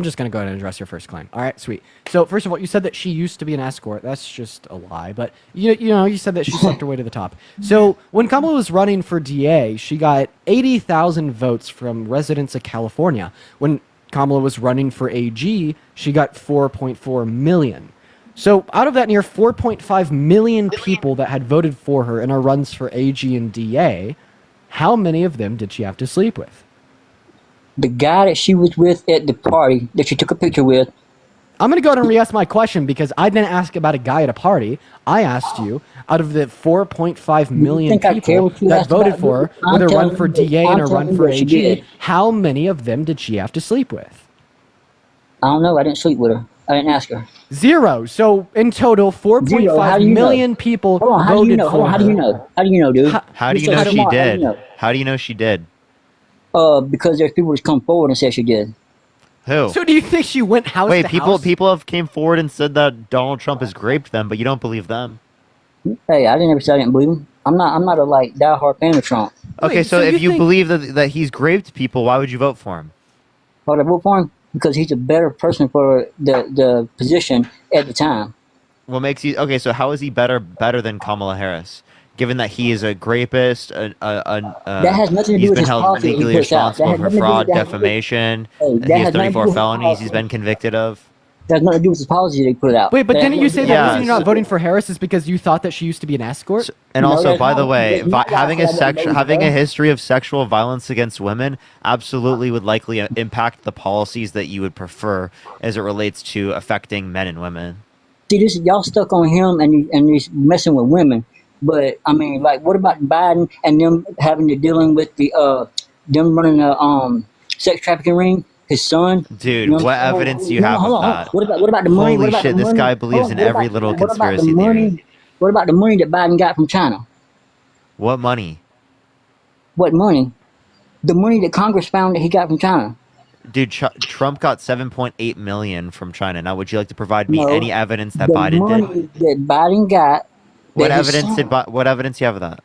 just gonna go ahead and address your first claim. All right, sweet. So first of all, you said that she used to be an escort. That's just a lie. But you said that she slept her way to the top. So when Kamala was running for DA, she got 80,000 votes from residents of California. When Kamala was running for AG, she got 4.4 million. So out of that near 4.5 million people that had voted for her in her runs for AG and DA, how many of them did she have to sleep with? The guy that she was with at the party that she took a picture with. I'm going to go ahead and re-ask my question because I didn't ask about a guy at a party. I asked you, out of the 4.5 million think I care people what you that asked voted about? for her I'm with a run telling for you- DA and I'm a telling run you for what she AG, did. how many of them did she have to sleep with? I don't know. I didn't sleep with her. I didn't ask her. 0. So in total, Zero. How 4.5 do you know? million people Hold on. How do you voted know? for Hold on. How do you her. know? How do you know, dude? How do you said know tomorrow. she How do did? you know? How do you know she did? Because there's people that come forward and said she did. Who? So do you think she went house Wait, to people house? people have came forward and said that Donald Trump has raped them, but you don't believe them. Hey, I didn't ever say I didn't believe him. I'm not a diehard fan of Trump. Okay, Wait, so so if you you think- believe that he's raped people, why would you vote for him? Why would I vote for him? Because he's a better person for the position at the time. What makes you okay? So how is he better than Kamala Harris? Given that he is a rapist, That has nothing to do he's with been his held policy that he legally puts out. That responsible has for nothing to do fraud, with- that- defamation. Hey, that He has has nothing to do 34 with his felonies policy. he's been convicted of. That has nothing to do with his policy that he put out. Wait, but That didn't has you nothing say to that do the with- reason you're not voting for Harris is because you thought that she used to be an escort? And No, also, that's by the not- way, that's not having why a I wasn't voting having for a her. history of sexual violence against women absolutely would likely impact the policies that you would prefer as it relates to affecting men and women. See, this y'all stuck on him and he's messing with women. But I mean, like, what about Biden and them having to dealing with the them running a sex trafficking ring? his son. Dude, You know what I'm saying? evidence do you No, have hold of on, hold on. that? What about the money? Holy What about shit, the this money? guy believes in What every about, little what about the conspiracy theory. money? What about the money that Biden got from China? What money? What money? The money that Congress found that he got from China. Dude, Trump got 7.8 million from China. Now, would you like to provide me No, any evidence that the Biden did? money that Biden got. What That his evidence son, what evidence do you have of that?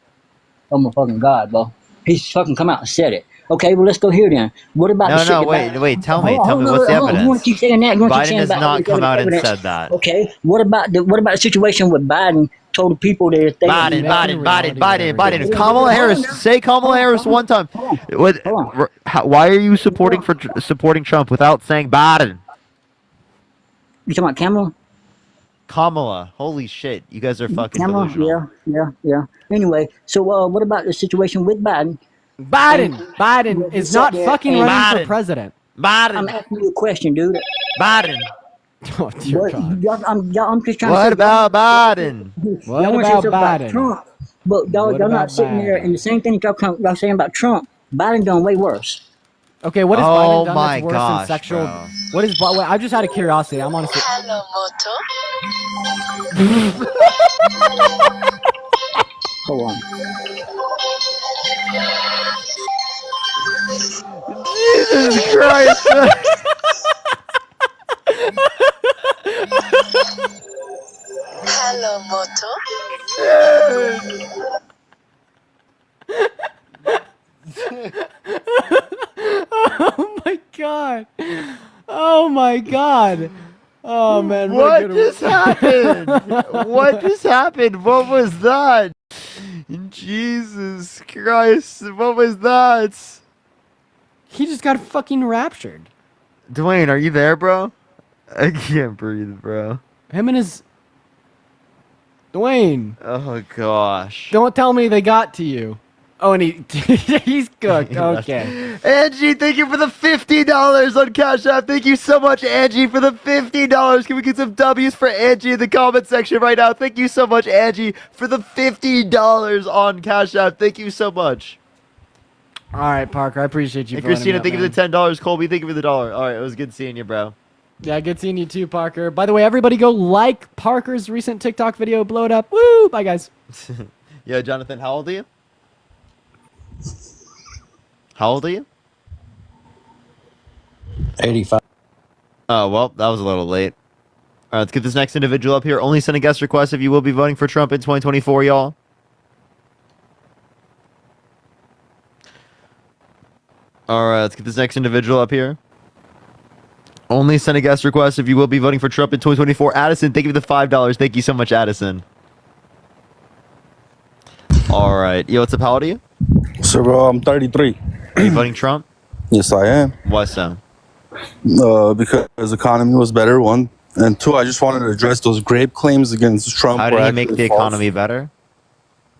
oh my fucking God, bro. He's fucking come out and said it. Okay, well, let's go here then. What about the shit No, that wait, Biden... wait, tell Hold me, on, hold on, what's the hold on. You want evidence? to keep saying that? You want to keep Biden saying has about not come out and evidence? said that. Okay, what about the situation with Biden told the people that if they... Biden. Kamala Harris, say Kamala Harris one time. Why are you supporting Trump without saying Biden? You talking about Kamala? Kamala, holy shit, you guys are fucking Kamala, delusional. yeah. Anyway, so what about the situation with Biden? Biden is not fucking running for president. I'm asking you a question, dude. Biden. Oh dear God. I'm just trying What to say... about Biden? What y'all want to say about something about Biden? Trump, but y'all What not about sitting there, and the same thing y'all saying about Trump, Biden done way worse. Okay, what has Oh Biden done my that's worse gosh, than sexual? bro. What is? I'm just out of curiosity. I'm honestly. Hello, Moto. Hold on. Jesus Christ. Hello, Moto. Oh my God. Oh my God. Oh man. What just happened? What just happened? What was that? Jesus Christ, what was that? He just got fucking raptured. Dwayne, are you there, bro? I can't breathe, bro. Him and his. Dwayne. Oh gosh. Don't tell me they got to you. Oh, and he's cooked. Okay. Angie, thank you for the $50 on Cash App. Thank you so much, Angie, for the $50. Can we get some W's for Angie in the comment section right now? Thank you so much, Angie, for the $50 on Cash App. Thank you so much. All right, Parker. I appreciate you. And Christina, up, thank you man. for the $10. Colby, thank you for the $1. All right, it was good seeing you, bro. Yeah, good seeing you too, Parker. By the way, everybody go like Parker's recent TikTok video. Blow it up. Woo! Bye, guys. Yeah, Jonathan, how old are you? How old are you? 85. Oh, well, that was a little late. All right, let's get this next individual up here. Only send a guest request if you will be voting for Trump in 2024, y'all. All right, let's get this next individual up here. Only send a guest request if you will be voting for Trump in 2024. Addison, thank you for the $5. Thank you so much, Addison. All right. Yo, what's up? How old are you? So, bro, I'm 33. Are you voting Trump? Yes, I am. Why so? Because his economy was better, one. And two, I just wanted to address those grave claims against Trump. How did he make the economy better?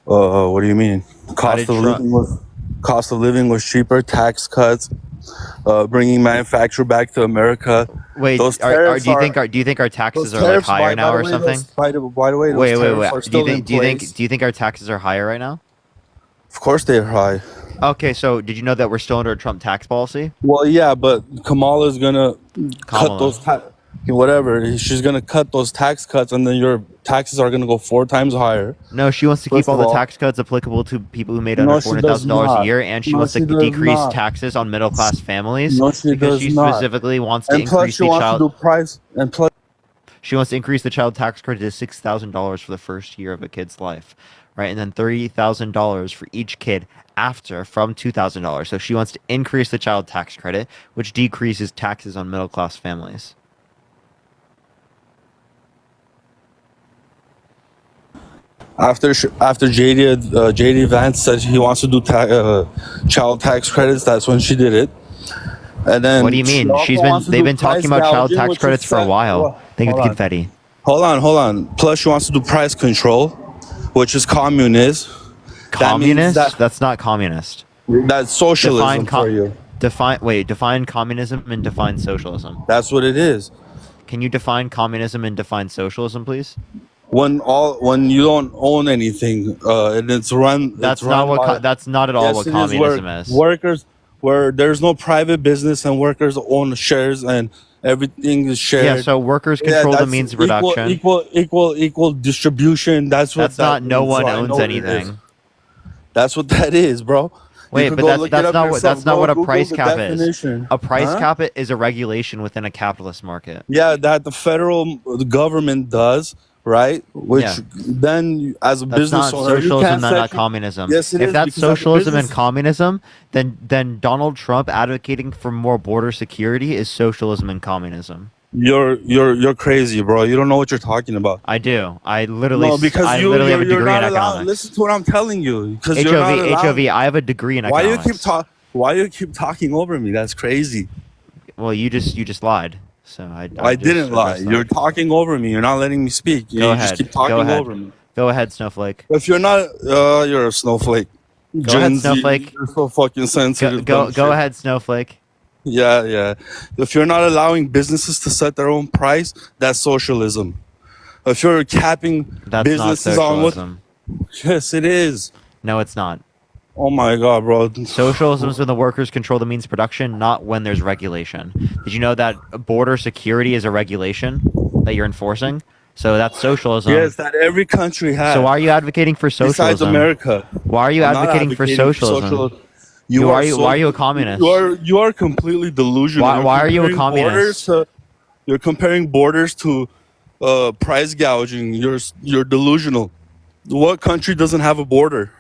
What do you mean? Cost of living was cheaper, tax cuts, bringing manufacture back to America. Wait, do you think our taxes are like higher now or something? By the way, Wait. Do you think our taxes are higher right now? Of course they're high. Okay, so did you know that we're still under a Trump tax policy? Well, yeah, but Kamala's gonna cut those whatever. She's gonna cut those tax cuts, and then your taxes are gonna go 4 times higher. No, she wants to keep all the tax cuts applicable to people who made under $400,000 a year, and she wants to decrease taxes on middle class families because she specifically wants to increase the child. She wants to increase the child tax credit to $6,000 for the first year of a kid's life, right? And then $30,000 for each kid after from $2,000. So she wants to increase the child tax credit, which decreases taxes on middle class families. After JD Vance said he wants to do child tax credits, that's when she did it. And then what do you mean? They've been talking about child tax credits for a while. Thank you for the confetti. Hold on. Plus, she wants to do price control, which is communist. Communist? That's not communist. That's socialism for you. Define communism and define socialism. That's what it is. Can you define communism and define socialism, please? When you don't own anything, and it's run. That's not at all what communism is. where there's no private business and workers own shares and everything is shared. Yeah, so workers control the that's means of production. equal distribution. That's what That's not no means. one So I owns know what it is. anything. That's what that is, bro. Wait, but that's not what a price cap is. Definition. A price Huh? cap is a regulation within a capitalist market. Yeah, that the federal government does, right? Which Yeah. then, as a That's business not owner, you socialism, can't that's not set- communism. Yes, it if is, that's because as a socialism and business- communism, then Donald Trump advocating for more border security is socialism and communism. You're crazy, bro. You don't know what you're talking about. I do. I literally No, because I you, literally have a you're degree in not allowed. economics. Listen to what I'm telling you. Because you're not allowed. HOV, I have a degree in Why economics. Why you keep talking over me? That's crazy. Well, you just lied. So I just didn't lie. addressed that. You're talking over me. You're not letting me speak. You Go just ahead. keep talking Go ahead. over me. Go ahead, Snowflake. If you're not, you're a snowflake. Go ahead, Snowflake. You're so fucking sensitive. Go ahead, Snowflake. Yeah. If you're not allowing businesses to set their own price, that's socialism. If you're capping That's not businesses on what, socialism. yes, it is. No, it's not. Oh my god, bro. Socialism is when the workers control the means of production, not when there's regulation. Did you know that border security is a regulation that you're enforcing? So that's socialism. Yes, that every country has. So why are you advocating for socialism? Besides America. Why are you I'm not advocating for socialism? Why are you a communist? You are completely delusional. Why are you a Comparing communist? You're comparing borders to price gouging. You're delusional. What country doesn't have a border?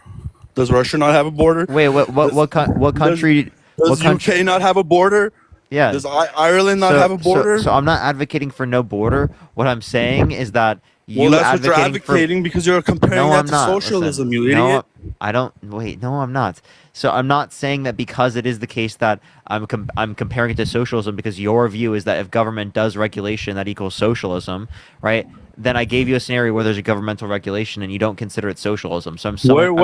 Does Russia not have a border? Wait, what country? Does UK not have a border? Yeah. Does Ireland not have a border? So I'm not advocating for no border. What I'm saying is that you that's what you're advocating advocating because you're comparing No, that I'm to not. socialism, Listen, you idiot. No, I don't. Wait, no, I'm not. So I'm not saying that because it is the case that I'm comparing it to socialism because your view is that if government does regulation that equals socialism, right? Then I gave you a scenario where there's a governmental regulation and you don't consider it socialism. So I'm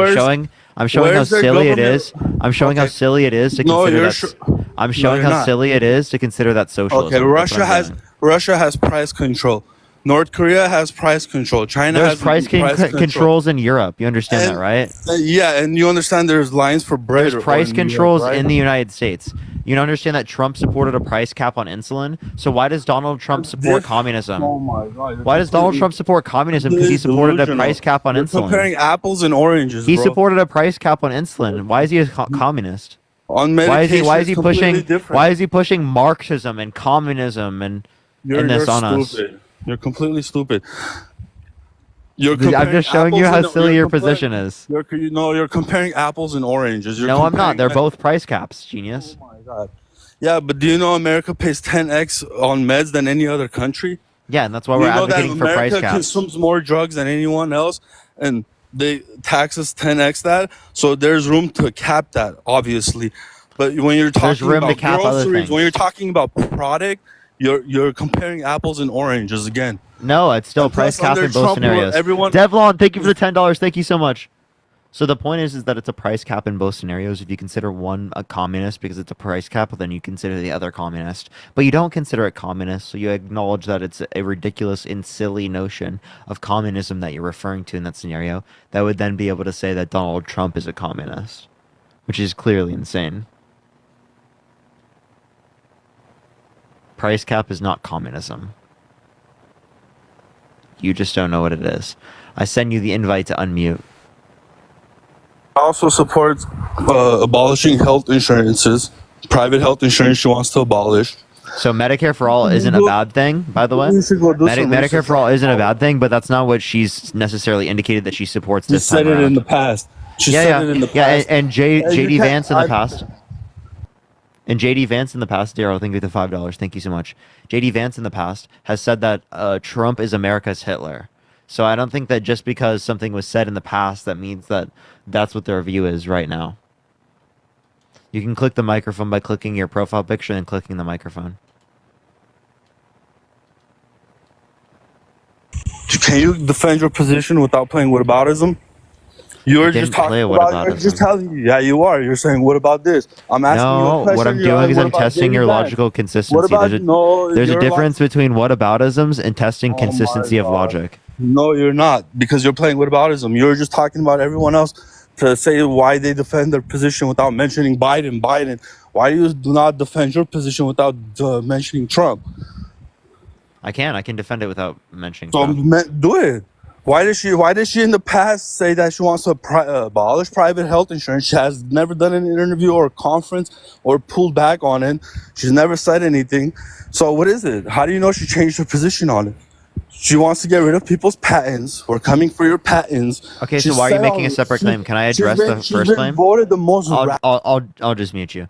showing how silly it is. I'm showing how silly it is to consider that. I'm showing how silly it is to consider that socialism. Okay, That's what I'm doing. Russia has price control. North Korea has price control. China There's has price control. controls in Europe. You understand that, right? Yeah, and you understand there's lines for bread. There's price controls in the United States. You don't understand that Trump supported a price cap on insulin. So why does Donald Trump support communism? Oh my God! Why does Donald Trump support communism? Because he supported a price cap on You're insulin. comparing apples and oranges. He bro. supported a price cap on insulin. Why is he a communist? On Why is he medication, it's pushing? completely different. Why is he pushing Marxism and communism and this on us? Stupid. You're completely stupid. You're I'm just showing you how silly your position is. You're comparing apples and oranges. You're No, I'm not. comparing- They're both price caps, genius. Oh my God. Yeah, but do you know America pays 10x on meds than any other country? Yeah, and that's why Do we're you know that advocating for price America caps. consumes more drugs than anyone else, and they tax us 10x that. So there's room to cap that, obviously. But when you're talking room to about cap other groceries, things. when you're talking about product, you're comparing apples and oranges again. No, it's still And price plus, cap under in both Trump, scenarios. everyone- Devlon, thank you for the $10. Thank you so much. So the point is that it's a price cap in both scenarios. If you consider one a communist because it's a price cap, then you consider the other communist. But you don't consider it communist, so you acknowledge that it's a ridiculous and silly notion of communism that you're referring to in that scenario. That would then be able to say that Donald Trump is a communist, which is clearly insane. Price cap is not communism. You just don't know what it is. I send you the invite to unmute. Also supports abolishing health insurances. Private health insurance she wants to abolish. So Medicare for all isn't a bad thing, by the way. You should go do some Medicare research. for all isn't a bad thing, but that's not what she's necessarily indicated that she supports She this time said it around. in the past. She said it in the past. and you JD can't- Vance in the past. And JD Vance in the past, Daryl, thank you for the $5. Thank you so much. JD Vance in the past has said that Trump is America's Hitler. So I don't think that just because something was said in the past, that means that that's what their view is right now. You can click the microphone by clicking your profile picture and clicking the microphone. Can you defend your position without playing whataboutism? You're didn't just talking play about. You're just whataboutism. telling you. Yeah, you are. You're saying, "What about this?" I'm asking you a No, question. what I'm you're doing like, is "What I'm about testing JD your Vance?" logical consistency. What about there's no? a you're difference between whataboutisms and testing consistency of God. logic. No, you're not, because you're playing whataboutism. You're just talking about everyone else to say why they defend their position without mentioning Biden. Why do not defend your position without mentioning Trump? I can defend it without mentioning So Trump. do it. Why did she in the past say that she wants to abolish private health insurance? She has never done an interview or a conference or pulled back on it. She's never said anything. So what is it? How do you know she changed her position on it? She wants to get rid of people's patents. We're coming for your patents. Okay, so why are you making a separate claim? Can I address the first claim? Voted the most. I'll just mute you.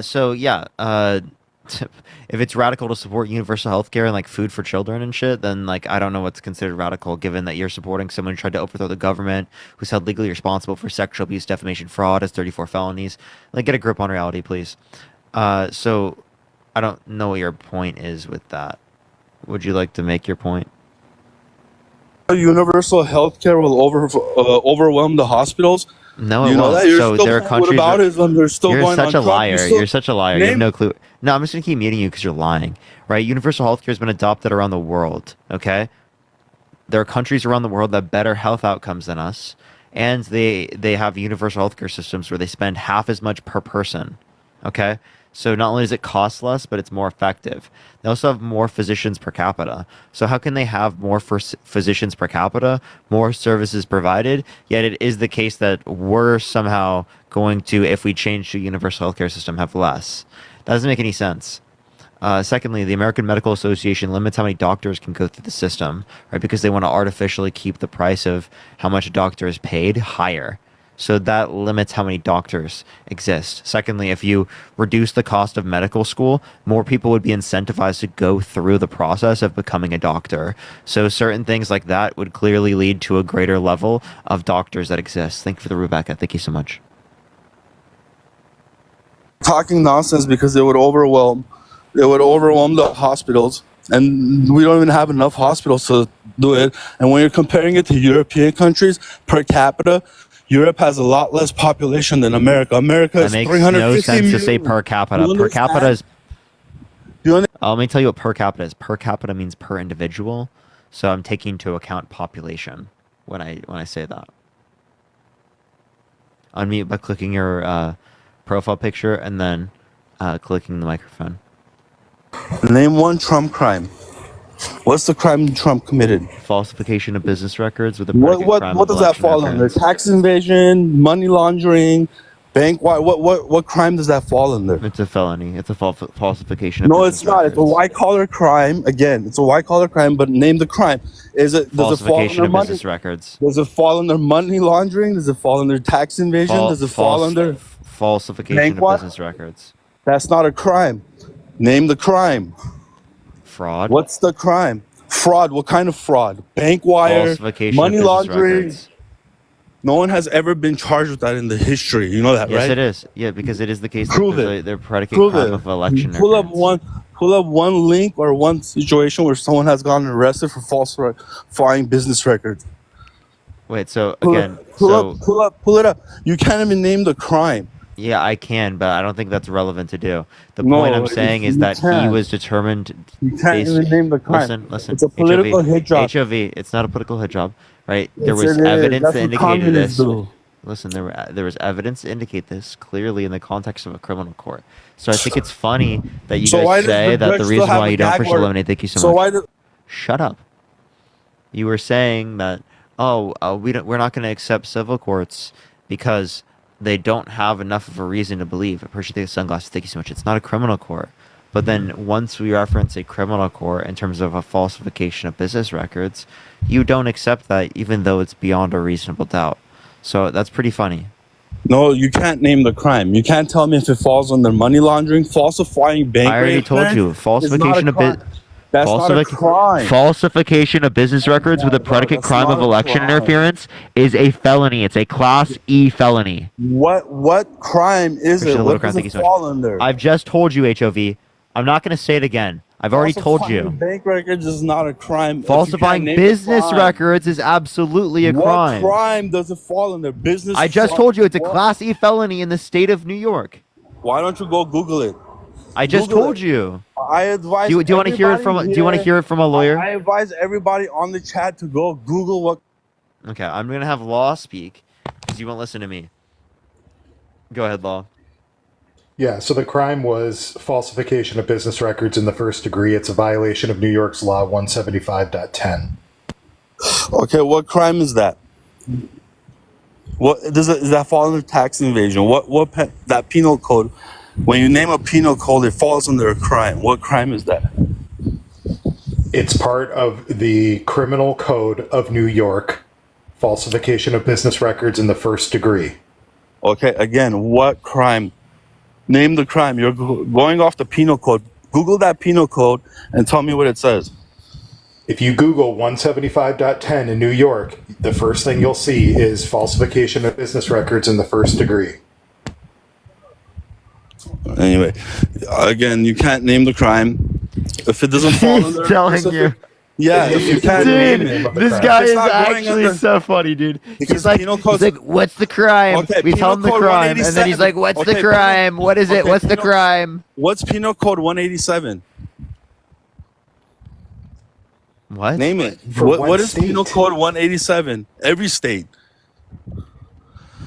So yeah, if it's radical to support universal health care and like food for children and shit, then like I don't know what's considered radical, given that you're supporting someone who tried to overthrow the government, who's held legally responsible for sexual abuse, defamation, fraud, has 34 felonies. Like, get a grip on reality, please. So I don't know what your point is with that. Would you like to make your point? Universal health care will overwhelm the hospitals. No, it you know won't. that? So there are countries. They're still You're going such on a Trump. liar. You're such a liar. You have no clue. No, I'm just gonna keep muting you because you're lying. Right? Universal healthcare has been adopted around the world. Okay. There are countries around the world that have better health outcomes than us, and they have universal healthcare systems where they spend half as much per person. Okay. So not only does it cost less, but it's more effective. They also have more physicians per capita. So how can they have more physicians per capita, more services provided, yet it is the case that we're somehow going to, if we change to a universal healthcare system, have less? That doesn't make any sense. Secondly, the American Medical Association limits how many doctors can go through the system, right? Because they want to artificially keep the price of how much a doctor is paid higher. So that limits how many doctors exist. Secondly, if you reduce the cost of medical school, more people would be incentivized to go through the process of becoming a doctor. So certain things like that would clearly lead to a greater level of doctors that exist. Thank you for the Rebecca. Thank you so much. Talking nonsense because it would overwhelm the hospitals, and we don't even have enough hospitals to do it. And when you're comparing it to European countries per capita, Europe has a lot less population than America. America is 350 million. That makes no sense to say per capita. Per capita is... Let me tell you what per capita is. Per capita means per individual. So I'm taking into account population when I say that. Unmute by clicking your profile picture and then clicking the microphone. Name one Trump crime. What's the crime Trump committed? Falsification of business records with a predicate crime. What does that fall under? Tax invasion, money laundering, bank. What crime does that fall under? It's a felony. It's a falsification of No, business it's not. records. It's a white collar crime. Again, it's a white collar crime. But name the crime. Does it fall falsification under of business records? Does it fall under money laundering? Does it fall under tax invasion? Does it fall under falsification of business records? That's not a crime. Name the crime. Fraud. What's the crime? Fraud. What kind of fraud? Bank wire, money laundering. No one has ever been charged with that in the history. You know that, right? Yes, it is. Yeah, because it is the case Prove that their predicate crime of election. Pull up one link or one situation where someone has gotten arrested for falsifying business records. Wait, so Pull it up. You can't even name the crime. Yeah, I can, but I don't think that's relevant to do. The point I'm saying is that he was determined. You can't even name the crime. Listen. It's a political hit job. HOV. It's not a political hit job, right? There was evidence that indicated this. Listen, there was evidence to indicate this clearly in the context of a criminal court. So I think it's funny that you guys say that the reason why you don't push eliminate. Thank you so much. Shut up. You were saying that we're not going to accept civil courts because they don't have enough of a reason to believe. I appreciate the sunglasses. Thank you so much. It's not a criminal court. But then once we reference a criminal court in terms of a falsification of business records, you don't accept that even though it's beyond a reasonable doubt. So that's pretty funny. No, you can't name the crime. You can't tell me if it falls under money laundering, falsifying bank. I already told you. Falsification of That's not a crime. Falsification of business records with a predicate crime of election interference is a felony. It's a Class E felony. What crime is it? What does it fall under? I've just told you, HOV. I'm not going to say it again. I've already told you. Bank records is not a crime. Falsifying business records is absolutely a crime. What crime does it fall under? Business. I just told you it's a Class E felony in the state of New York. Why don't you go Google it? I just told you. I advise. Do you want to hear it from? Do you want to hear it from a lawyer? I advise everybody on the chat to go Google what. Okay, I'm gonna have Law speak. because you won't listen to me. Go ahead, Law. Yeah, so the crime was falsification of business records in the first degree. It's a violation of New York's law 175.10. Okay, what crime is that? What does that fall under tax invasion? That penal code? When you name a penal code, it falls under a crime. What crime is that? It's part of the criminal code of New York, falsification of business records in the first degree. Okay, again, what crime? Name the crime. You're going off the penal code. Google that penal code and tell me what it says. If you Google 175.10 in New York, the first thing you'll see is falsification of business records in the first degree. Anyway, again, you can't name the crime. If it doesn't fall under telling you. Yeah, if you can't name it. This guy is actually so funny, dude. He's like, what's the crime? Okay, we tell him the Penal Code crime, and then he's like, what's the crime? What is it? What's the crime? What's Penal Code 187? What? Name it. For What is Penal Code 187? Every state.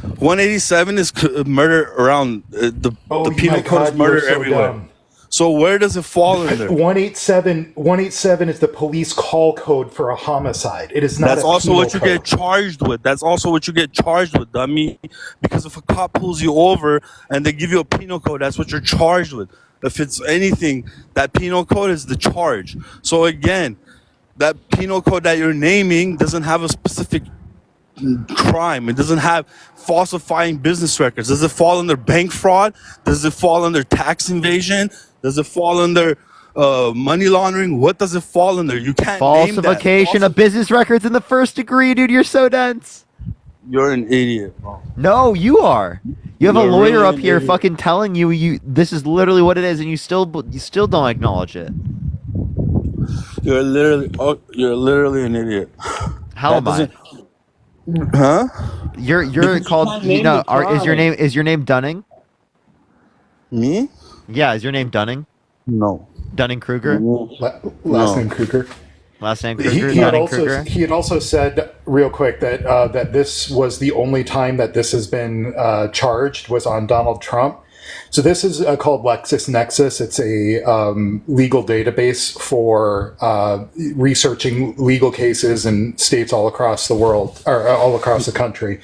187 is murder around the Penal Code is murder everywhere. Dumb. So where does it fall under? 187 is the police call code for a homicide. It is not. That's also what you code. get charged with. That's also what you get charged with, dummy. Because if a cop pulls you over and they give you a penal code, that's what you're charged with. If it's anything, that penal code is the charge. So again, that penal code that you're naming doesn't have a specific crime. It doesn't have falsifying business records. Does it fall under bank fraud? Does it fall under tax invasion? Does it fall under money laundering? What does it fall under? You can't name that. Falsification of business records in the first degree, dude. You're so dense. You're an idiot, bro. No, you are. You have a You're lawyer really up an here idiot. fucking telling you this is literally what it is, and you still don't acknowledge it. You're literally an idiot. How am I? Huh? You're Because called. you can't You name know, the is your name Dunning? Me? Yeah, is your name Dunning? No. Dunning Kruger. Last name Kruger. Last name He Kruger. had Dunning also Kruger. he had also said real quick that that this was the only time that this has been charged was on Donald Trump. So this is called LexisNexis. It's a legal database for researching legal cases in states all across the world or all across the country.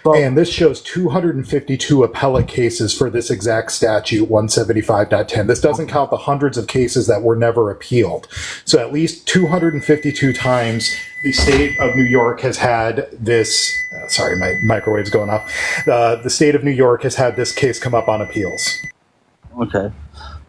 And this shows 252 appellate cases for this exact statute, 175.10. This doesn't count the hundreds of cases that were never appealed. So at least 252 times the state of New York has had this. Sorry, my microwave's going off. The state of New York has had this case come up on appeals. Okay.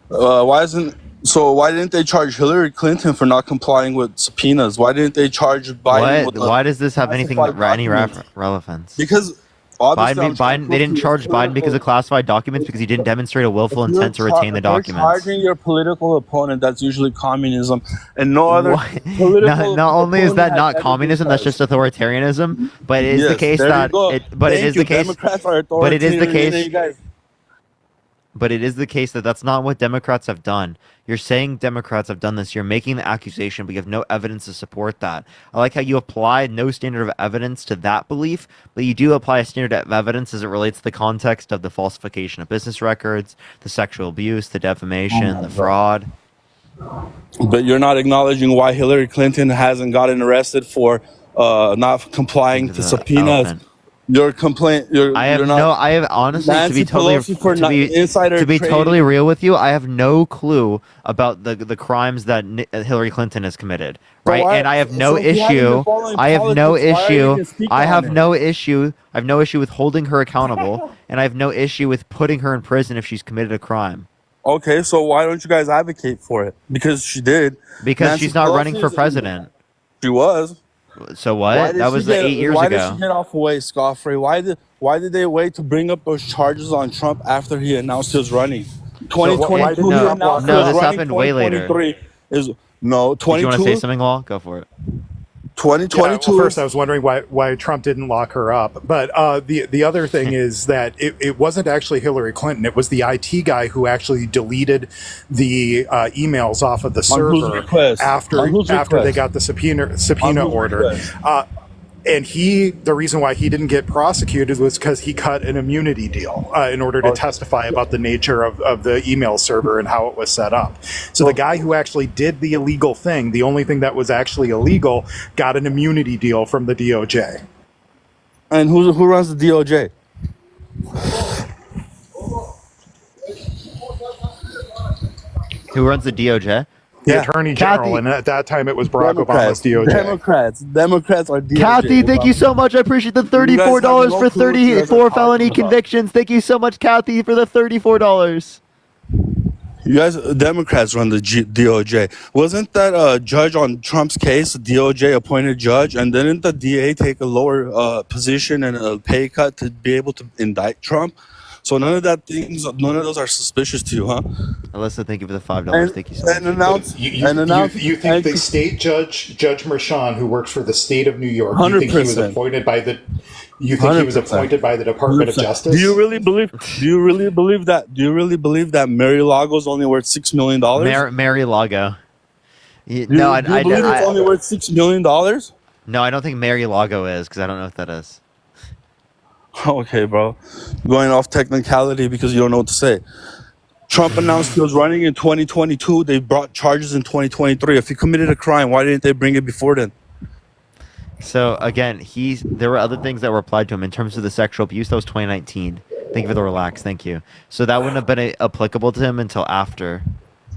Why didn't they charge Hillary Clinton for not complying with subpoenas? Why didn't they charge Biden with Why does this have anything any relevance? Because obviously Biden they didn't charge Biden because of classified documents because he didn't demonstrate a willful intent to retain the documents. Charging your political opponent, that's usually communism, and no other political. Not only is that opponent not has communism, that's just authoritarianism. But it is the Yes, case there you that go. it. But it Thank is you. the case. Democrats are But it is the authoritarian, case. you guys. But it is the case that that's not what Democrats have done. You're saying Democrats have done this. You're making the accusation, but you have no evidence to support that. I like how you apply no standard of evidence to that belief, but you do apply a standard of evidence as it relates to the context of the falsification of business records, the sexual abuse, the defamation, the fraud. But you're not acknowledging why Hillary Clinton hasn't gotten arrested for not complying to subpoenas. Your complaint. I have honestly, Nancy to be totally Pelosi for not insider to be trading. totally real with you, I have no clue about the crimes that Hillary Clinton has committed. Right, why- and I have no so if you haven't been issue. following I have no politics, why are you issue. gonna speak I on have it? no issue. I have no issue with holding her accountable, and I have no issue with putting her in prison if she's committed a crime. Okay, so why don't you guys advocate for it? Because she did. Because Nancy she's not Pelosi running for is- president. She was. So Why what? did That she was get- 8 years Why ago. did she get off away scot-free? Why did they wait to bring up those charges on Trump after he announced he was running? 2022 No, he announced he no, was this running. happened way later. 2023 is no Did you want to 22. say something, Law? Go for it. 2022. Yeah, well, first, I was wondering why Trump didn't lock her up. But the other thing is that it wasn't actually Hillary Clinton. It was the IT guy who actually deleted the emails off of the On whose server request? after On whose they request? got the subpoena On whose order. request? And the reason why he didn't get prosecuted was because he cut an immunity deal in order to testify about the nature of the email server and how it was set up. So the guy who actually did the illegal thing, the only thing that was actually illegal, got an immunity deal from the DOJ. And who runs the DOJ? Who runs the DOJ? The Attorney General, and at that time it was Barack Obama's DOJ. Democrats are DOJ. Kathy, thank you so much. I appreciate the $34 for 34 felony convictions. Thank you so much, Kathy, for the $34. You guys, Democrats run the DOJ. Wasn't that a judge on Trump's case, a DOJ appointed judge, and didn't the DA take a lower position and a pay cut to be able to indict Trump? So none of those are suspicious to you, huh? Alyssa, thank you for the $5. Thank you so much. You think the state judge, Judge Merchan, who works for the state of New York, you think he was appointed by the? You think he was appointed by the Department of Justice? Do you really believe that? Do you really believe that Mar-a-Lago's only worth $6 million? Mar-a-Lago. Do you believe it's only worth $6 million? No, I don't think Mar-a-Lago is, because I don't know what that is. Okay, bro. Going off technicality because you don't know what to say. Trump announced he was running in 2022. They brought charges in 2023. If he committed a crime, why didn't they bring it before then? So again, there were other things that were applied to him in terms of the sexual abuse. That was 2019. Thank you for the relax. Thank you. So that wouldn't have been applicable to him until after.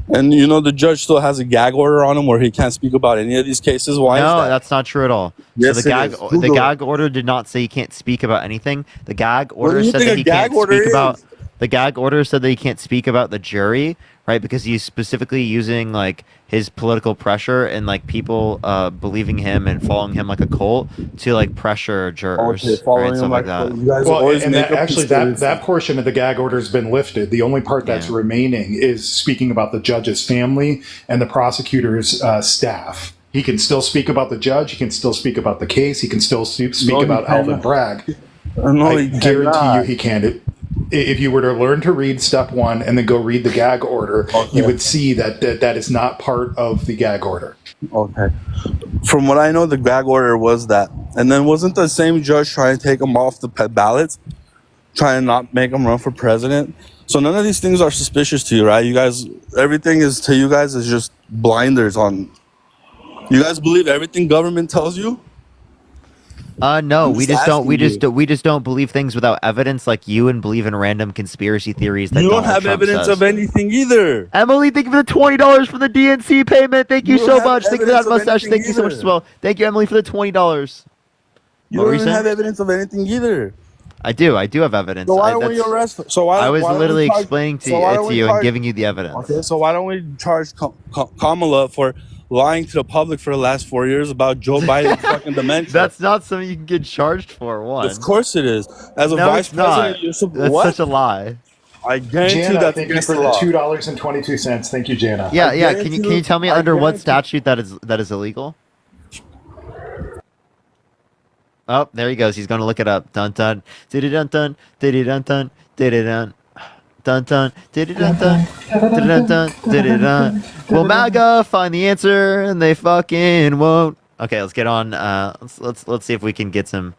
And you know the judge still has a gag order on him where he can't speak about any of these cases. Why? No, is that? That's not true at all. Yes, so the gag order did not say he can't speak about anything. The gag order said that he can't speak about. The gag order said that he can't speak about the jury, right? Because he's specifically using like his political pressure and like people believing him and following him like a cult to like pressure jurors, right? Stuff like that. Well, and that portion of the gag order has been lifted. The only part that's remaining is speaking about the judge's family and the prosecutor's staff. He can still speak about the judge. He can still speak about the case. He can still speak about Alvin Bragg. I guarantee you he can't. If you were to learn to read step 1 and then go read the gag order, you would see that is not part of the gag order. Okay. From what I know, the gag order was that. And then wasn't the same judge trying to take him off the ballots? Trying to not make him run for president? So none of these things are suspicious to you, right? You guys, everything is to you guys is just blinders on. You guys believe everything government tells you? No, we just don't believe things without evidence, like you, and believe in random conspiracy theories. That You don't Donald have Trump evidence says. of anything either. Emily, thank you for the $20 for the DNC payment. Thank you so much. Thank you for that mustache. Thank you so much as well. Thank you, Emily, for the $20. You don't even have evidence of anything either. I do have evidence. So why don't we arrest? I was literally explaining to you and giving you the evidence. Okay, so why don't we charge Kamala for lying to the public for the last 4 years about Joe Biden's fucking dementia? That's not something you can get charged for. One. Of course it is. As a No, vice it's not. president, you're That's what? such a lie. I guarantee Jana, that's thank you against for the the law. $2.22. Thank you, Jana. Yeah. Can you tell me under what statute that is illegal? Oh, there he goes. He's going to look it up. Dun dun. Diddy dun dun. Diddy dun dun. Diddy dun. Dun dun. Diddy dun dun. Diddy dun dun. Diddy dun. Will MAGA find the answer? And they fucking won't. Okay, let's get on. Let's see if we can get some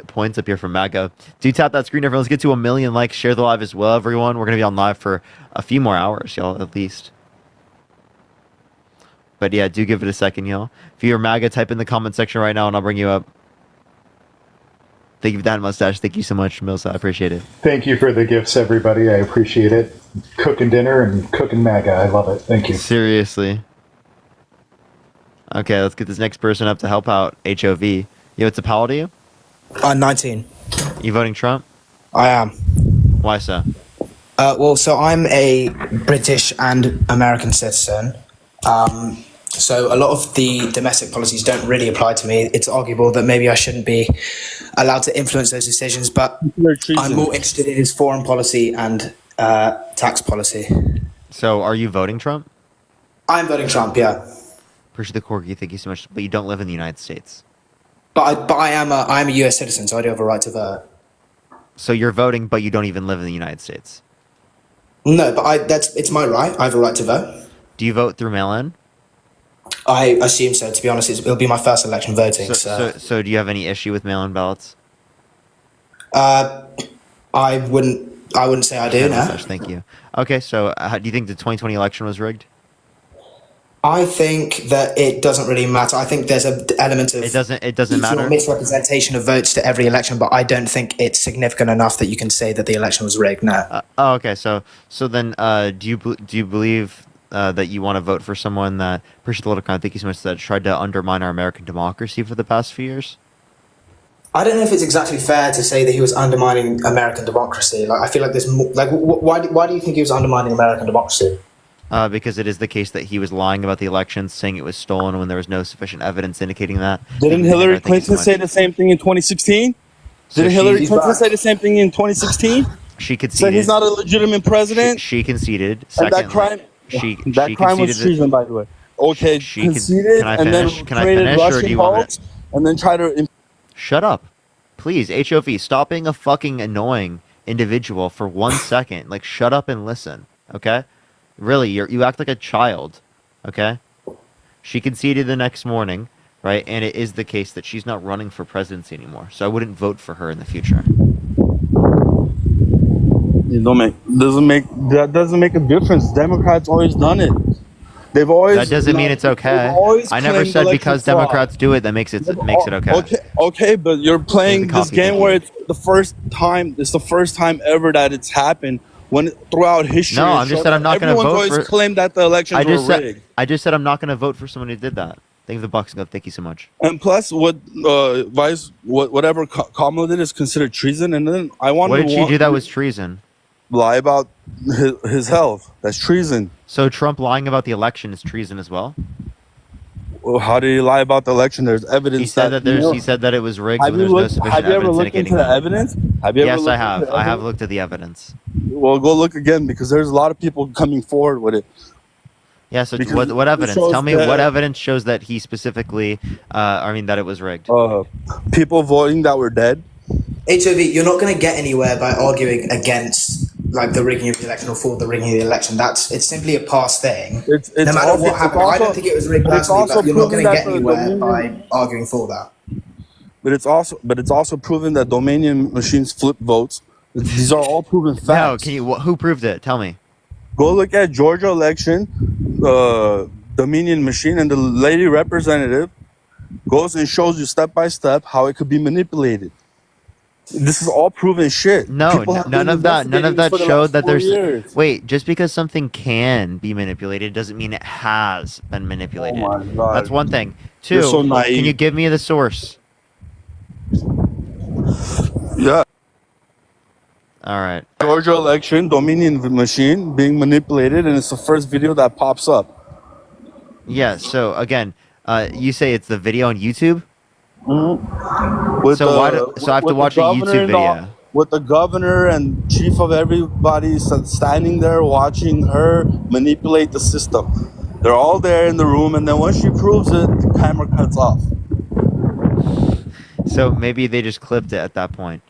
points up here from MAGA. Do tap that screen, everyone. Let's get to 1 million likes. Share the live as well, everyone. We're gonna be on live for a few more hours, y'all, at least. But yeah, do give it a second, y'all. If you're MAGA, type in the comment section right now, and I'll bring you up. Thank you for that mustache. Thank you so much, Milsa. I appreciate it. Thank you for the gifts, everybody. I appreciate it. Cooking dinner and cooking MAGA. I love it. Thank you. Seriously. Okay, let's get this next person up to help out HOV. Yo, what's up? How old are you? 19. You voting Trump? I am. Why so? Well, so I'm a British and American citizen. So a lot of the domestic policies don't really apply to me. It's arguable that maybe I shouldn't be allowed to influence those decisions, but I'm more interested in his foreign policy and tax policy. So are you voting Trump? I'm voting Trump, yeah. Appreciate the corgi. Thank you so much. But you don't live in the United States. But I am a US citizen, so I do have a right to vote. So you're voting, but you don't even live in the United States. No, but it's my right. I have a right to vote. Do you vote through mail-in? I assume so. To be honest, it'll be my first election voting. So do you have any issue with mail-in ballots? I wouldn't say I do. No No. such. Thank you. Okay, so do you think the 2020 election was rigged? I think that it doesn't really matter. I think there's an element of It doesn't equal matter. misrepresentation of votes to every election, but I don't think it's significant enough that you can say that the election was rigged. No. Okay. So then, do you believe that you want to vote for someone that, appreciate the little comment, thank you so much, that tried to undermine our American democracy for the past few years? I don't know if it's exactly fair to say that he was undermining American democracy. Like, I feel like there's more, like, why do you think he was undermining American democracy? Because it is the case that he was lying about the election, saying it was stolen when there was no sufficient evidence indicating that. Didn't Hillary Clinton say the same thing in 2016? Didn't Hillary Clinton say the same thing in 2016? She conceded. Said he's not a legitimate president. She conceded. And that crime, that crime was treason, by the way. Okay, conceded, and then created Russian hoax, and then try to. Shut up, please. HOV, stop being a fucking annoying individual for 1 second. Like, shut up and listen, okay? Really, you act like a child, okay? She conceded the next morning, right? And it is the case that she's not running for presidency anymore. So I wouldn't vote for her in the future. That doesn't make a difference. Democrats always done it. They've always. That doesn't mean it's okay. I never said because Democrats do it that makes it okay. Okay, but you're playing this game where it's the first time. It's the first time ever that it's happened. When throughout history, no, I'm just said I'm not going to vote for. Everyone's always claimed that the elections were rigged. I just said I'm not going to vote for someone who did that. Thank you, the Bucks. Thank you so much. And plus, whatever Kamala did is considered treason. And then I want. What did she do that was treason? Lie about his health. That's treason. So Trump lying about the election is treason as well. Well, how did he lie about the election? There's evidence. He said that he said that it was rigged. Have When there's no sufficient have you ever evidence looked indicating into the that. evidence? Have you ever Yes, looked I into have. the I have evidence? looked at the evidence. Well, go look again because there's a lot of people coming forward with it. Yeah. So Because what it evidence? shows Tell me that- what evidence shows that he specifically. That it was rigged. People voting that were dead. HOV, you're not going to get anywhere by arguing against like the rigging of the election or for the rigging of the election. It's simply a past thing. It's no matter also- what happened, I don't think it was rigged but it's personally, also but you're not going to proven get that the anywhere Dominion- by arguing for that. But it's also proven that Dominion machines flip votes. These are all proven facts. No, can you? Who proved it? Tell me. Go look at Georgia election, Dominion machine, and the lady representative goes and shows you step by step how it could be manipulated. This is all proven shit. No, People have none been of that investigating this for the showed last that 4 there's. years. Wait, just because something can be manipulated doesn't mean it has been manipulated. Oh my God. That's one thing. You're Two, so naive. can you give me the source? Yeah. All right. Georgia election, Dominion machine being manipulated, and it's the first video that pops up. Yeah. So again, you say it's the video on YouTube. With So why do- so I have to with the watch a governor YouTube and all- video? with the governor and chief of everybody standing there watching her manipulate the system. They're all there in the room, and then when she proves it, the camera cuts off. So maybe they just clipped it at that point.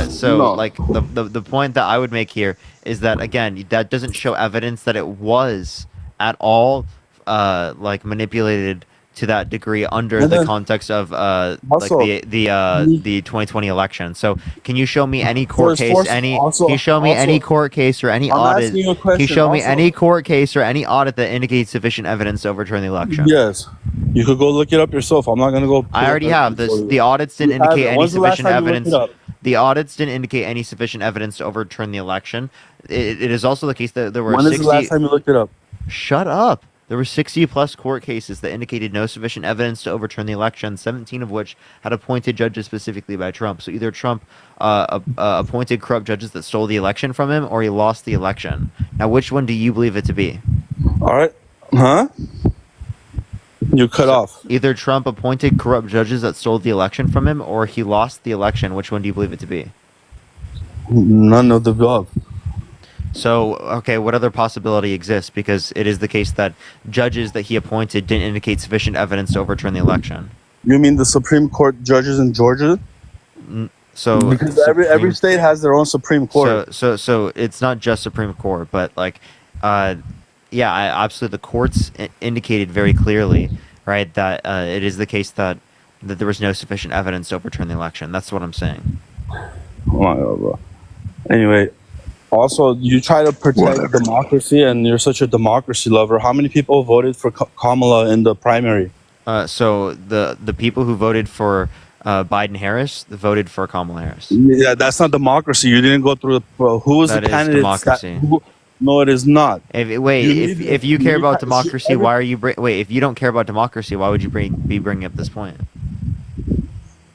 So No. like the point that I would make here is that again that doesn't show evidence that it was at all like manipulated to that degree under And the then- context of Also, like the 2020 election. So can you show me any court case, Force- any also- can you show me also- any court case or any I'm audit? asking you a Can you question, show me also. any court case or any audit that indicates sufficient evidence to overturn the election? Yes, you could go look it up yourself. I'm not gonna go. I already have this. The audits didn't You have indicate it. any When's the last sufficient time you looked evidence. it up? The audits didn't indicate any sufficient evidence to overturn the election. It is also the case that there were When is 60. the last time you looked it up? Shut up. There were 60 plus court cases that indicated no sufficient evidence to overturn the election, 17 of which had appointed judges specifically by Trump. So either Trump appointed corrupt judges that stole the election from him, or he lost the election. Now, which one do you believe it to be? All right, huh? You cut off. Either Trump appointed corrupt judges that stole the election from him, or he lost the election. Which one do you believe it to be? None of the above. So, okay, what other possibility exists? Because it is the case that judges that he appointed didn't indicate sufficient evidence to overturn the election. You mean the Supreme Court judges in Georgia? So Because every Supreme- state has their own Supreme Court. So it's not just Supreme Court, but like, yeah, absolutely. The courts indicated very clearly, right, that it is the case that there was no sufficient evidence to overturn the election. That's what I'm saying. Oh my God, bro. Anyway, also, you try to protect democracy, and you're such a democracy lover. How many people voted for Kamala in the primary? So the people who voted for Biden Harris voted for Kamala Harris. Yeah, that's not democracy. You didn't go through who was That the is candidate? democracy. No, it is not. If you care about democracy, why are you if you don't care about democracy, why would you be bringing up this point?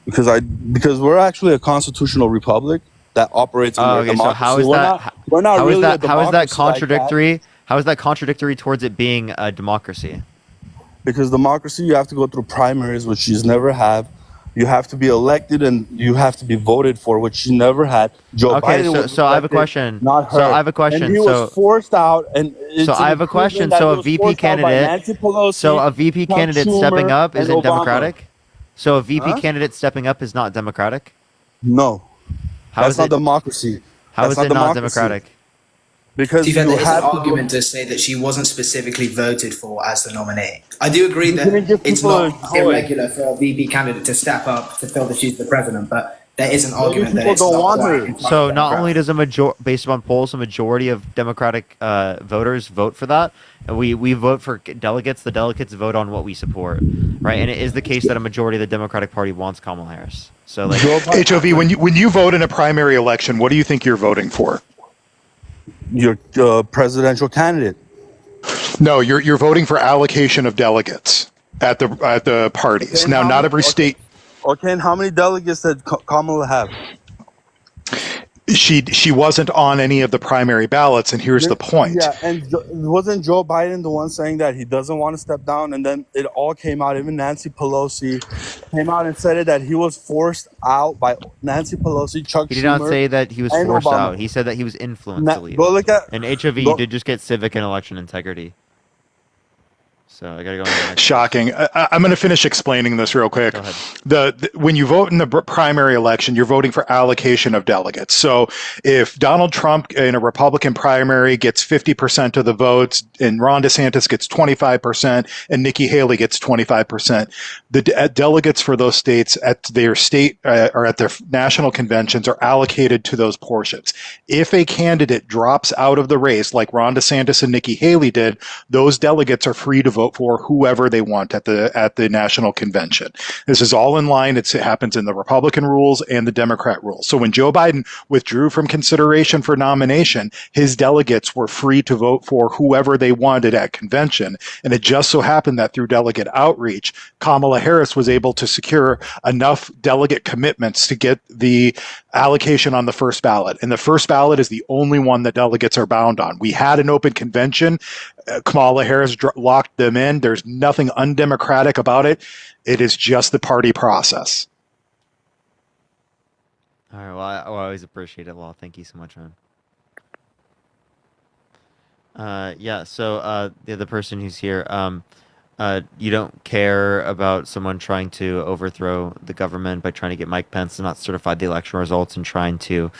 Because we're actually a constitutional republic that operates under Okay, democracy. so how is that? We're not how really is that? a How is that democracy like contradictory? How is that contradictory towards it being a democracy? Because democracy, you have to go through primaries, which you never have. You have to be elected, and you have to be voted for, which you never had. Joe Biden was so I have a elected, question. not her. So I have a question. And he was forced out. And so I have a question. So a VP candidate. So a VP candidate stepping up isn't democratic. So a VP candidate stepping up is not democratic. No, that's not democracy. How is it not democratic? Because To be fair, you there is an have to argument to say that she wasn't specifically voted for as the nominee. I do agree that didn't give it's people not a choice. irregular for a VP candidate to step up to feel that she's the president, but there is an argument that people it's don't not want quite her. in front So of not Democrats. only does based upon polls, a majority of Democratic voters vote for that. We vote for delegates. The delegates vote on what we support, right? And it is the case that a majority of the Democratic Party wants Kamala Harris. So like HOV, when you vote in a primary election, what do you think you're voting for? your presidential candidate. No, you're voting for allocation of delegates at the parties. Okay, Now, not every state. Okay, and how many delegates did Kamala have? She wasn't on any of the primary ballots, and here's the point. Yeah, and wasn't Joe Biden the one saying that he doesn't want to step down? And then it all came out. Even Nancy Pelosi came out and said it, that he was forced out by Nancy Pelosi, Chuck Schumer. he did not say that he was and forced Obama. out. He said that he was influenced to leave. Go look at. And HOV, you did just get civic and election integrity. So I gotta go on to the next. Shocking. I'm going to finish explaining this real quick. Go ahead. When you vote in the primary election, you're voting for allocation of delegates. So if Donald Trump in a Republican primary gets 50% of the votes, and Ron DeSantis gets 25%, and Nikki Haley gets 25%, the delegates for those states at their state or at their national conventions are allocated to those portions. If a candidate drops out of the race, like Ron DeSantis and Nikki Haley did, those delegates are free to vote for whoever they want at the national convention. This is all in line. It happens in the Republican rules and the Democrat rules. So when Joe Biden withdrew from consideration for nomination, his delegates were free to vote for whoever they wanted at convention. And it just so happened that through delegate outreach, Kamala Harris was able to secure enough delegate commitments to get the allocation on the first ballot. And the first ballot is the only one that delegates are bound on. We had an open convention. Kamala Harris locked them in. There's nothing undemocratic about it. It is just the party process. All right. Well, I always appreciate it, Law. Thank you so much, man. Yeah. So the other person who's here, you don't care about someone trying to overthrow the government by trying to get Mike Pence to not certify the election results and trying to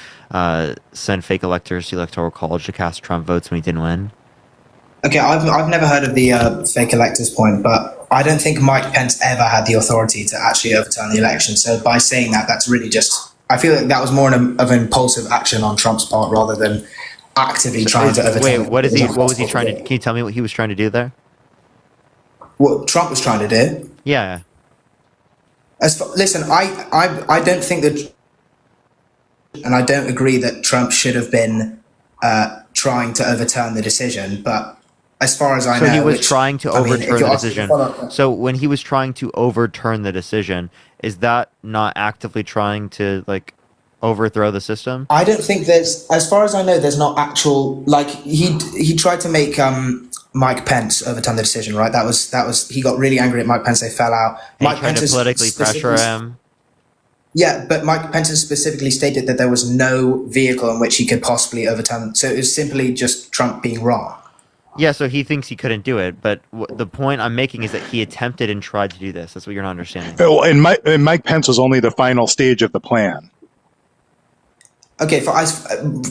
send fake electors to the Electoral College to cast Trump votes when he didn't win? Okay, I've never heard of the fake electors point, but I don't think Mike Pence ever had the authority to actually overturn the election. So by saying that, that's really just, I feel like that was more of an impulsive action on Trump's part rather than actively trying to overturn. Wait, what was he trying to? Can you tell me what he was trying to do there? What Trump was trying to do? Yeah. Listen, I don't think that, and I don't agree that Trump should have been trying to overturn the decision, but as far as I know, he was trying to overturn the decision. Follow-up. So when he was trying to overturn the decision, is that not actively trying to overthrow the system? I don't think there's, as far as I know, there's not actual he tried to make Mike Pence overturn the decision, right? That was he got really angry at Mike Pence. They fell out. Mike Pence tried to politically pressure him. Yeah, but Mike Pence has specifically stated that there was no vehicle in which he could possibly overturn. So it was simply just Trump being wrong. Yeah, so he thinks he couldn't do it, but the point I'm making is that he attempted and tried to do this. That's what you're not understanding. Oh, and Mike Pence was only the final stage of the plan. Okay,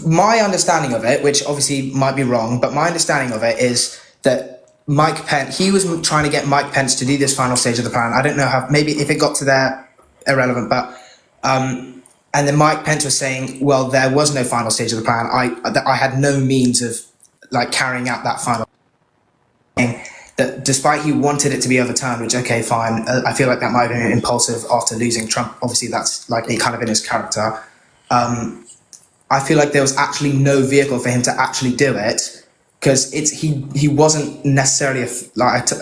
my understanding of it, which obviously might be wrong, but my understanding of it is that Mike Pence, he was trying to get Mike Pence to do this final stage of the plan. I don't know how, maybe if it got to there, irrelevant, but, and then Mike Pence was saying, well, there was no final stage of the plan. I had no means of like carrying out that final thing. That despite he wanted it to be overturned, which, okay, fine. I feel like that might have been impulsive after losing Trump. Obviously, that's like kind of in his character. I feel like there was actually no vehicle for him to actually do it, because he wasn't necessarily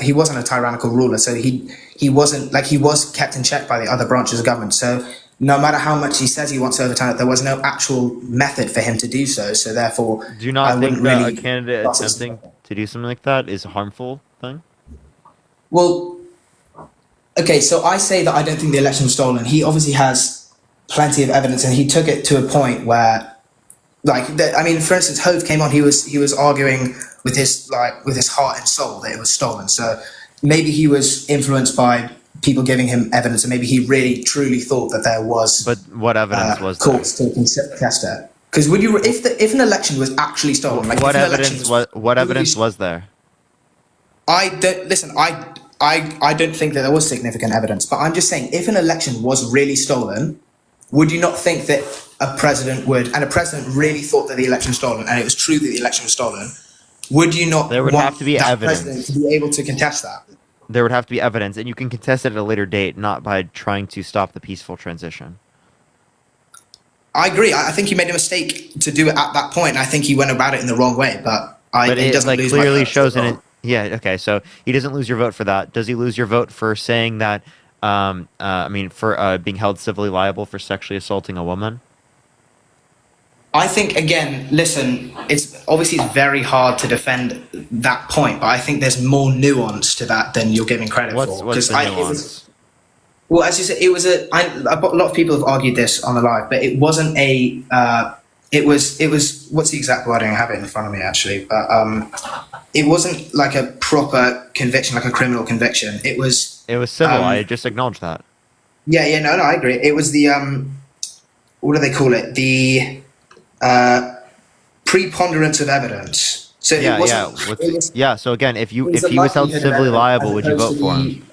he wasn't a tyrannical ruler, so he wasn't like, he was kept in check by the other branches of government. So no matter how much he says he wants to overturn it, there was no actual method for him to do so. So therefore, Do you not think that a candidate attempting to do something like that is a harmful thing? Well, okay, so I say that I don't think the election was stolen. He obviously has plenty of evidence, and he took it to a point where, like, I mean, for instance, Hove came on. He was arguing with his heart and soul that it was stolen. So maybe he was influenced by people giving him evidence, and maybe he really truly thought that there was. But what evidence was there? Courts to contest it. Because would you, if an election was actually stolen, like what evidence was there? I don't listen. I don't think that there was significant evidence, but I'm just saying, if an election was really stolen, would you not think that a president would, and a president really thought that the election was stolen, and it was true that the election was stolen, would you not? There would have to be evidence. President to be able to contest that. There would have to be evidence, and you can contest it at a later date, not by trying to stop the peaceful transition. I agree. I think he made a mistake to do it at that point. And I think he went about it in the wrong way, but it doesn't like lose clearly my shows in it. Yeah. Okay. So he doesn't lose your vote for that. Does he lose your vote for saying that? For being held civilly liable for sexually assaulting a woman? I think, again, listen, it's very hard to defend that point, but I think there's more nuance to that than you're giving credit for. What's the nuance? Well, as you said, it was a lot of people have argued this on the live, but it wasn't a. It was. What's the exact wording? I have it in front of me actually, but it wasn't like a proper conviction, like a criminal conviction. It was. It was civil. I just acknowledged that. Yeah. No, I agree. It was the what do they call it? The preponderance of evidence. So it wasn't. So again, if he was held civilly liable, would you vote for him?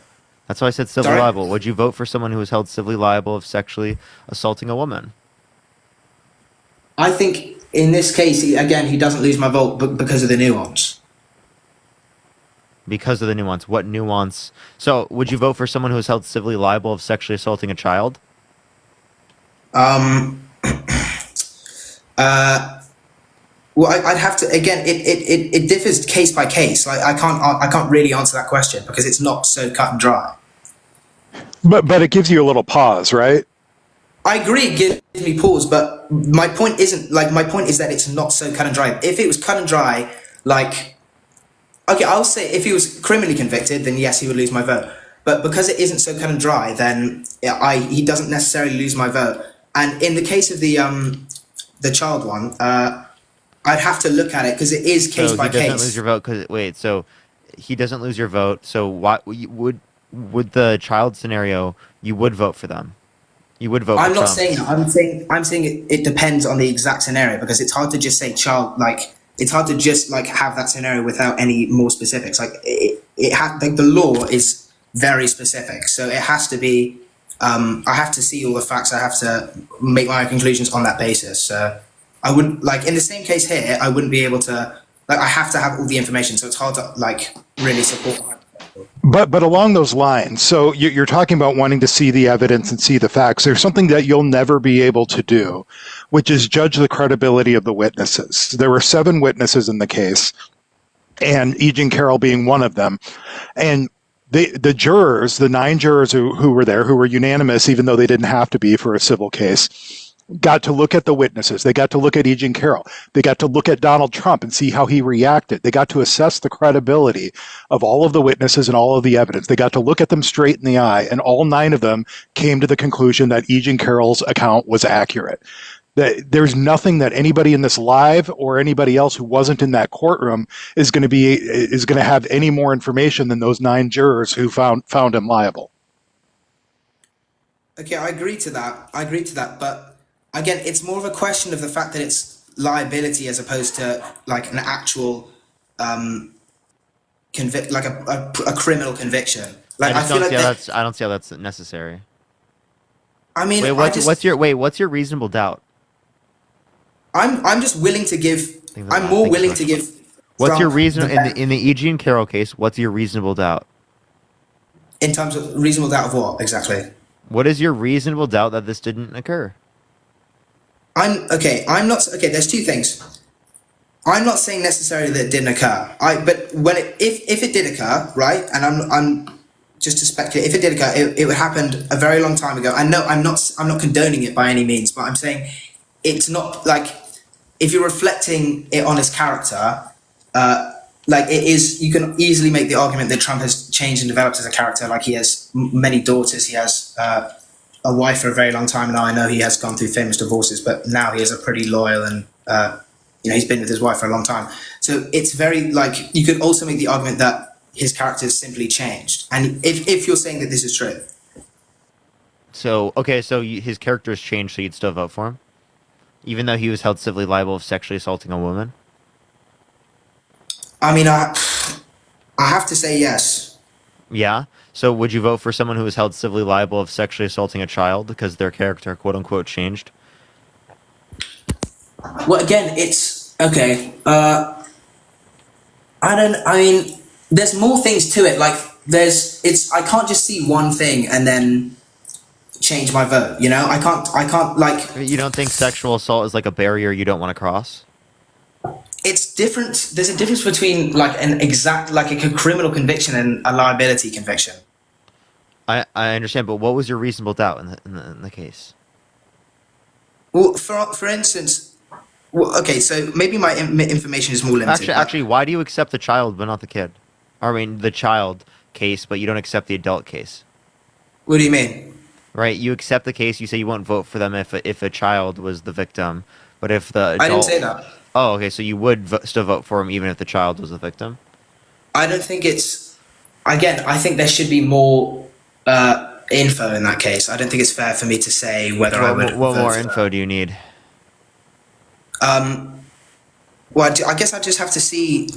That's why I said civilly liable. Would you vote for someone who was held civilly liable of sexually assaulting a woman? I think in this case, again, he doesn't lose my vote because of the nuance. Because of the nuance. What nuance? So, would you vote for someone who was held civilly liable of sexually assaulting a child? Well, I'd have to, again, it differs case by case. Like I can't really answer that question because it's not so cut and dry. But it gives you a little pause, right? I agree, it gives me pause, but my point is that it's not so cut and dry. If it was cut and dry, like, okay, I'll say if he was criminally convicted, then yes, he would lose my vote. But because it isn't so cut and dry, then he doesn't necessarily lose my vote. And in the case of the child one, I'd have to look at it because it is case by case. He doesn't lose your vote so he doesn't lose your vote. So what would the child scenario? You would vote for them. You would vote. I'm for not Trump. saying that. I'm saying it depends on the exact scenario because it's hard to just say child. Like it's hard to just like have that scenario without any more specifics. Like the law is very specific, so it has to be. I have to see all the facts. I have to make my own conclusions on that basis. So I wouldn't like in the same case here. I wouldn't be able to like. I have to have all the information, so it's hard to like really support. But along those lines, so you're talking about wanting to see the evidence and see the facts. There's something that you'll never be able to do, which is judge the credibility of the witnesses. There were 7 witnesses in the case, and E. Jean Carroll being one of them. And the jurors, the 9 jurors who were there, who were unanimous, even though they didn't have to be for a civil case, got to look at the witnesses. They got to look at E. Jean Carroll. They got to look at Donald Trump and see how he reacted. They got to assess the credibility of all of the witnesses and all of the evidence. They got to look at them straight in the eye, and all 9 of them came to the conclusion that E. Jean Carroll's account was accurate. There's nothing that anybody in this live or anybody else who wasn't in that courtroom is going to have any more information than those 9 jurors who found him liable. Okay, I agree to that. But again, it's more of a question of the fact that it's liability as opposed to like an actual a criminal conviction. Like I just feel don't like see how that, that's. I don't see how that's necessary. I mean, Wait, I just what's your reasonable doubt? I'm just willing to give. Think about I'm that. more Thank you so willing much. to give. What's your Trump reason the in the E.G. and Carroll case? What's your reasonable doubt? in terms of reasonable doubt of what exactly? What is your reasonable doubt that this didn't occur? I'm not okay. There's two things. I'm not saying necessarily that it didn't occur. But when if it did occur, right? And I'm just to speculate. If it did occur, it happened a very long time ago. I know I'm not condoning it by any means, but I'm saying it's not like if you're reflecting it on his character, like it is. You can easily make the argument that Trump has changed and developed as a character. Like he has many daughters. He has a wife for a very long time now. I know he has gone through famous divorces, but now he is a pretty loyal and he's been with his wife for a long time. So it's very like you could also make the argument that his character has simply changed. And if you're saying that this is true, So okay, so his character has changed, so you'd still vote for him, even though he was held civilly liable of sexually assaulting a woman. I mean, I have to say yes. Yeah. So would you vote for someone who was held civilly liable of sexually assaulting a child because their character, quote unquote, changed? Well, again, it's okay. I mean, there's more things to it. Like I can't just see one thing and then change my vote. You know, I can't like. You don't think sexual assault is like a barrier you don't want to cross? It's different. There's a difference between like a criminal conviction and a liability conviction. I understand, but what was your reasonable doubt in the case? Well, for instance, okay, so maybe my information is more limited. Actually, why do you accept the child but not the kid? I mean, the child case, but you don't accept the adult case. What do you mean? Right, you accept the case. You say you won't vote for them if a child was the victim, but if the adult... I didn't say that. Oh, okay, so you would still vote for him even if the child was the victim? I don't think it's... Again, I think there should be more info in that case. I don't think it's fair for me to say whether I would... What more info do you need? Well, I guess I just have to see...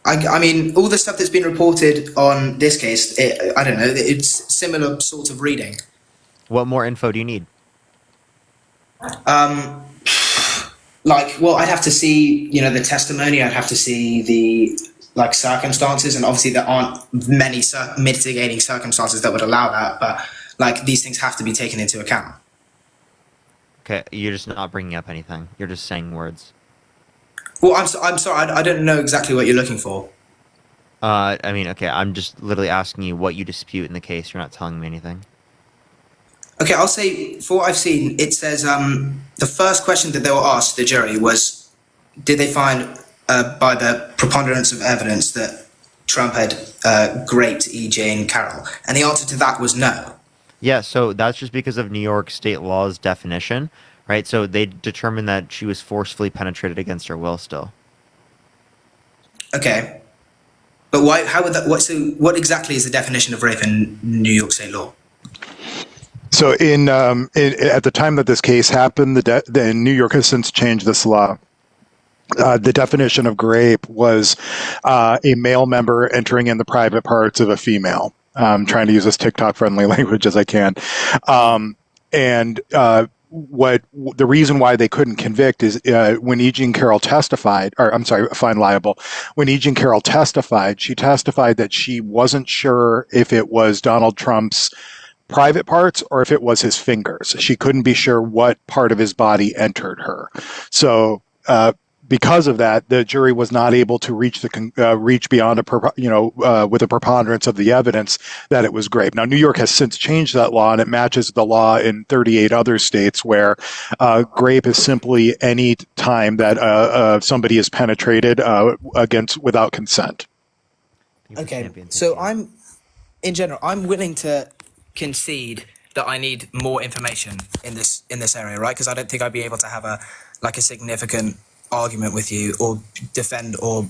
I mean, all the stuff that's been reported on this case, I don't know, it's similar sort of reading. What more info do you need? Well, I'd have to see, the testimony. I'd have to see the circumstances, and obviously there aren't many mitigating circumstances that would allow that. But these things have to be taken into account. Okay, you're just not bringing up anything. You're just saying words. Well, I'm sorry. I don't know exactly what you're looking for. I mean, okay, I'm just literally asking you what you dispute in the case. You're not telling me anything. Okay, I'll say, for what I've seen, it says the first question that they were asked, the jury, was, did they find by the preponderance of evidence that Trump had raped E.J. and Carroll? And the answer to that was no. Yeah, so that's just because of New York state law's definition, right? So they determined that she was forcefully penetrated against her will still. Okay. But why? How would that? What exactly is the definition of rape in New York state law? So at the time that this case happened, New York has since changed this law. The definition of rape was a male member entering in the private parts of a female. I'm trying to use as TikTok-friendly language as I can. What the reason why they couldn't convict is when E. Jean Carroll testified, or I'm sorry, find liable. When E. Jean Carroll testified, she testified that she wasn't sure if it was Donald Trump's private parts or if it was his fingers. She couldn't be sure what part of his body entered her. So because of that, the jury was not able to reach beyond with a preponderance of the evidence that it was rape. Now, New York has since changed that law, and it matches the law in 38 other states where rape is simply any time that somebody is penetrated without consent. Okay, so I'm willing to concede that I need more information in this area, right? Because I don't think I'd be able to have a significant argument with you or defend or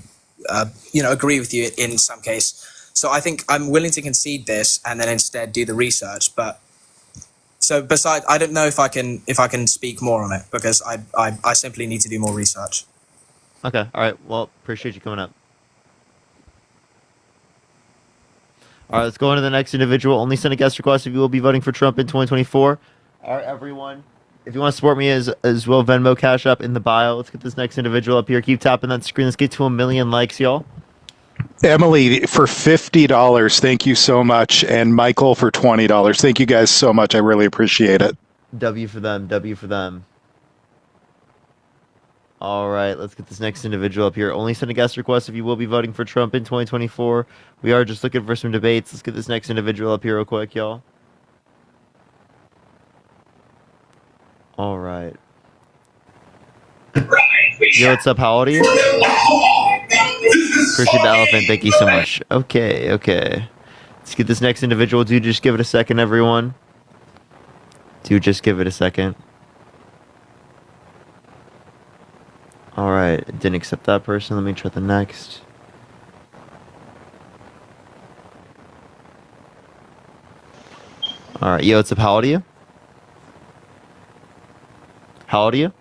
agree with you in some case. So I think I'm willing to concede this and then instead do the research. But so besides, I don't know if I can speak more on it because I simply need to do more research. Okay, all right. Well, appreciate you coming up. All right, let's go on to the next individual. Only send a guest request if you will be voting for Trump in 2024. All right, everyone. If you want to support me as well, Venmo, Cash App in the bio. Let's get this next individual up here. Keep tapping that screen. Let's get to 1 million likes, y'all. Emily for $50. Thank you so much. And Michael for $20. Thank you guys so much. I really appreciate it. W for them. W for them. All right, let's get this next individual up here. Only send a guest request if you will be voting for Trump in 2024. We are just looking for some debates. Let's get this next individual up here real quick, y'all. All right. Yo, what's up? How old are you? Appreciate the elephant. Thank you so much. Okay, okay. Let's get this next individual. Dude, just give it a second, everyone. Dude, just give it a second. All right, didn't accept that person. Let me try the next. All right, yo, what's up? How old are you? How old are you?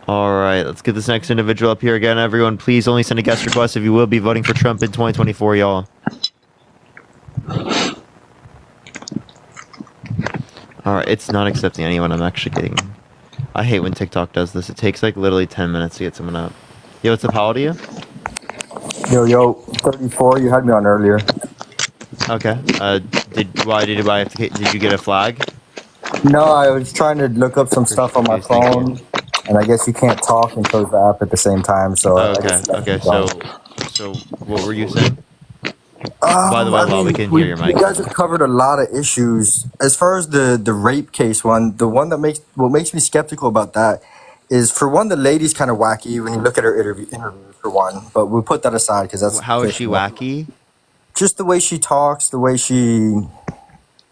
All right, let's get this next individual up here again. Everyone, please only send a guest request if you will be voting for Trump in 2024, y'all. All right, it's not accepting anyone. I'm actually getting... I hate when TikTok does this. It takes like literally 10 minutes to get someone up. Yo, what's up? How old are you? Yo, 34. You had me on earlier. Okay. Did you get a flag? No, I was trying to look up some stuff on my phone, and I guess you can't talk and close the app at the same time. So Okay. So what were you saying? By the way, while we can hear your mic. You guys have covered a lot of issues. As far as the rape case one, the one that makes me skeptical about that is, for one, the lady's kind of wacky when you look at her interview for one. But we'll put that aside because that's... How is she wacky? Just the way she talks, the way she...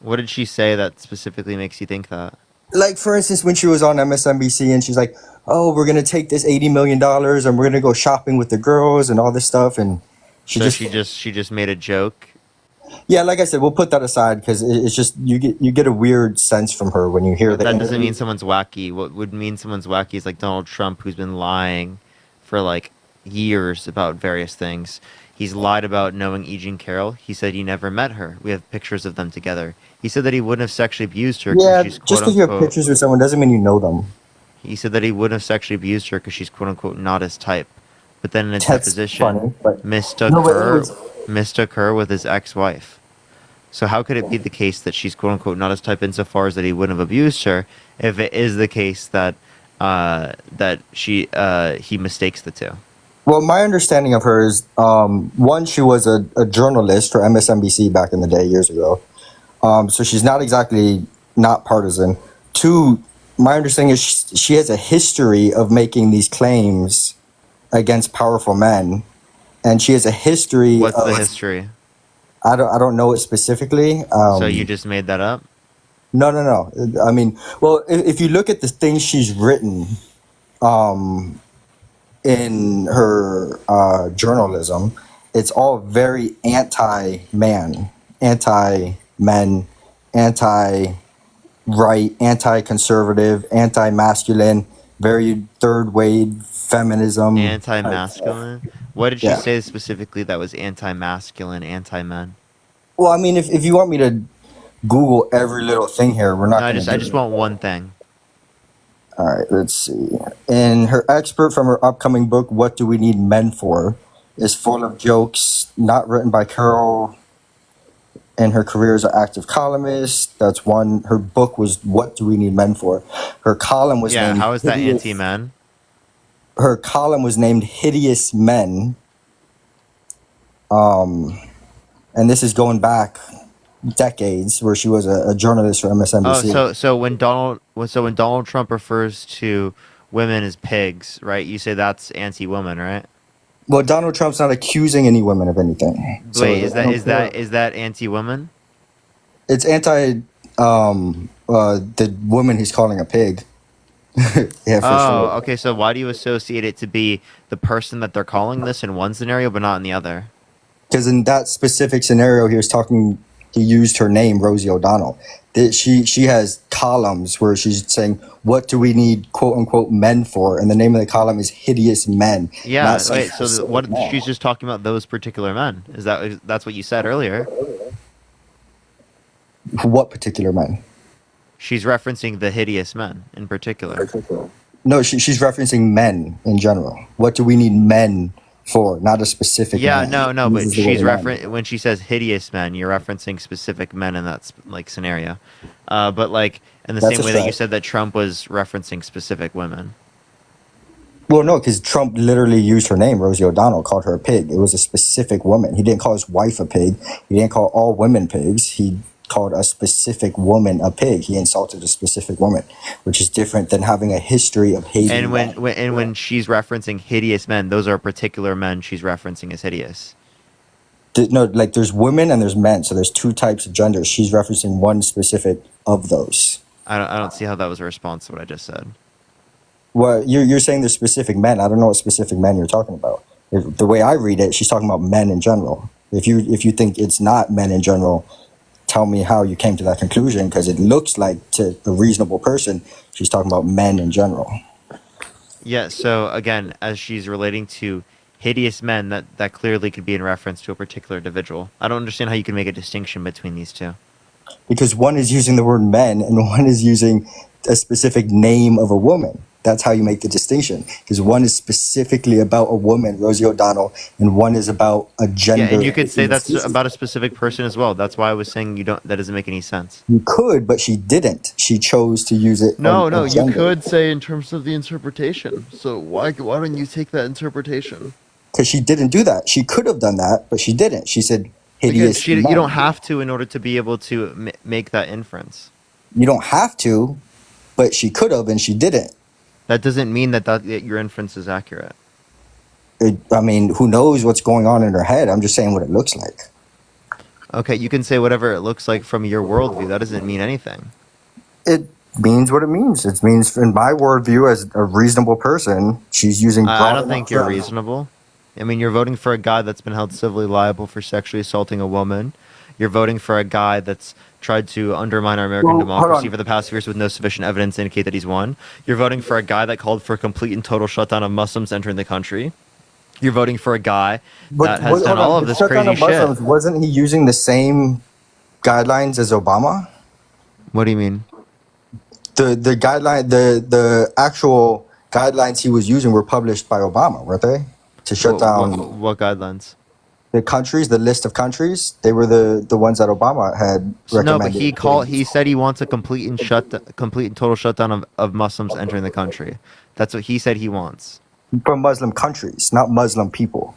What did she say that specifically makes you think that? Like, for instance, when she was on MSNBC and she's like, oh, we're going to take this $80 million and we're going to go shopping with the girls and all this stuff. And she just made a joke. Yeah, like I said, we'll put that aside because it's just you get a weird sense from her when you hear that. That doesn't mean someone's wacky. What would mean someone's wacky is like Donald Trump, who's been lying for like years about various things. He's lied about knowing E. Jean Carroll. He said he never met her. We have pictures of them together. He said that he wouldn't have sexually abused her. Yeah, she's, just because you have pictures with someone doesn't mean you know them. He said that he wouldn't have sexually abused her because she's quote unquote not his type. But then in a That's deposition, funny, mistook her with his ex-wife. So how could it be the case that she's quote unquote not his type insofar as that he wouldn't have abused her, if it is the case that he mistakes the two? Well, my understanding of her is, one, she was a journalist for MSNBC back in the day, years ago. So she's not exactly not partisan. Two, my understanding is she has a history of making these claims against powerful men, and she has a history. What's the history? I don't know it specifically. So you just made that up? No. I mean, well, if you look at the things she's written, in her journalism, it's all very anti-man, anti-men, anti-right, anti-conservative, anti-masculine, very third-wave feminism. Anti-masculine? What did she say specifically that was anti-masculine, anti-men? Well, I mean, if you want me to Google every little thing here, we're not. No, I just want one thing. All right, let's see. And her expert from her upcoming book, What Do We Need Men For?, is full of jokes, not written by Carol. And her career as an active columnist. That's one. Her book was What Do We Need Men For? Her column was named... how is that anti-men? Her column was named Hideous Men. And this is going back decades, where she was a journalist for MSNBC. Oh, so when Donald Trump refers to women as pigs, right? You say that's anti-woman, right? Well, Donald Trump's not accusing any women of anything. Wait, is that anti-woman? It's anti the woman he's calling a pig. Yeah, for sure. Okay. So why do you associate it to be the person that they're calling this in one scenario, but not in the other? Because in that specific scenario, he was talking he used her name, Rosie O'Donnell. She has columns where she's saying, what do we need, quote unquote, men for? And the name of the column is hideous men. Yeah, not some wait, so specific men. she's just talking about those particular men. That's what you said earlier? What particular men? She's referencing the hideous men in particular. No, she's referencing men in general. What do we need men for? Not a specific Yeah, man. no, but Uses the she's word men. when she says hideous men, you're referencing specific men in that like scenario. But like in the That's same a way that you fact. said that Trump was referencing specific women. Well, no, because Trump literally used her name, Rosie O'Donnell, called her a pig. It was a specific woman. He didn't call his wife a pig. He didn't call all women pigs. He called a specific woman a pig. He insulted a specific woman, which is different than having a history of hating And men. when she's referencing hideous men, those are particular men she's referencing as hideous. No, like there's women and there's men, so there's two types of genders. She's referencing one specific of those. I don't see how that was a response to what I just said. Well, you're saying there's specific men. I don't know what specific men you're talking about. The way I read it, she's talking about men in general. If you think it's not men in general, tell me how you came to that conclusion, because it looks like to a reasonable person, she's talking about men in general. Yeah, so again, as she's relating to hideous men, that clearly could be in reference to a particular individual. I don't understand how you can make a distinction between these two. Because one is using the word men and one is using a specific name of a woman. That's how you make the distinction. Because one is specifically about a woman, Rosie O'Donnell, and one is about a gender. Yeah, and you could say that's about a specific person as well. That's why I was saying that doesn't make any sense. You could, but she didn't. She chose to use it. No, on you gender. could say in terms of the interpretation. So why don't you take that interpretation? Because she didn't do that. She could have done that, but she didn't. She said hideous. You men. don't have to in order to be able to make that inference. You don't have to, but she could have, and she didn't. That doesn't mean that your inference is accurate. I mean, who knows what's going on in her head? I'm just saying what it looks like. Okay, you can say whatever it looks like from your worldview. That doesn't mean anything. It means what it means. It means, in my worldview, as a reasonable person, she's using. I broad don't think enough you're terms. reasonable. I mean, you're voting for a guy that's been held civilly liable for sexually assaulting a woman. You're voting for a guy that's tried to undermine our American democracy for the past years with no sufficient evidence to indicate that he's won. You're voting for a guy that called for a complete and total shutdown of Muslims entering the country. You're voting for a guy that has done all of this crazy shit. Wasn't he using the same guidelines as Obama? What do you mean? The guideline, the actual guidelines he was using were published by Obama, weren't they? To shut down what guidelines? the countries, the list of countries. They were the ones that Obama had recommended. No, but he said he wants a complete and total shutdown of Muslims entering the country. That's what he said he wants. From Muslim countries, not Muslim people.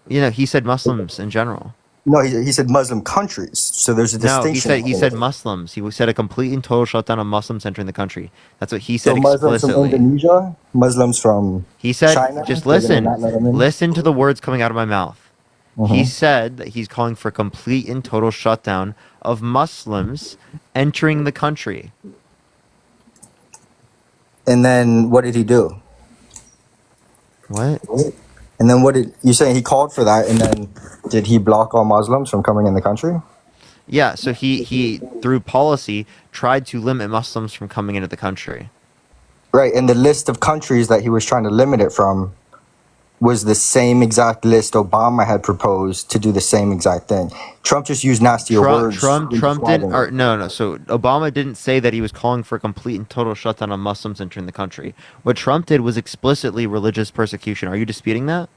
You know, he said Muslims in general. No, he said Muslim countries. So there's a distinction. No, he said Muslims. He said a complete and total shutdown of Muslims entering the country. That's what he said So Muslims explicitly. from Indonesia, Muslims from He said, China, just they're gonna listen. not let them in? Listen to the words coming out of my mouth. He Mhm. said that he's calling for a complete and total shutdown of Muslims entering the country. And then what did he do? What? And then what did you say? He called for that, and then did he block all Muslims from coming in the country? Yeah, so he through policy tried to limit Muslims from coming into the country. Right, and the list of countries that he was trying to limit it from was the same exact list Obama had proposed to do the same exact thing. Trump just used nastier words. Trump in didn't. describing it. Or, no. So Obama didn't say that he was calling for a complete and total shutdown of Muslims entering the country. What Trump did was explicitly religious persecution. Are you disputing that?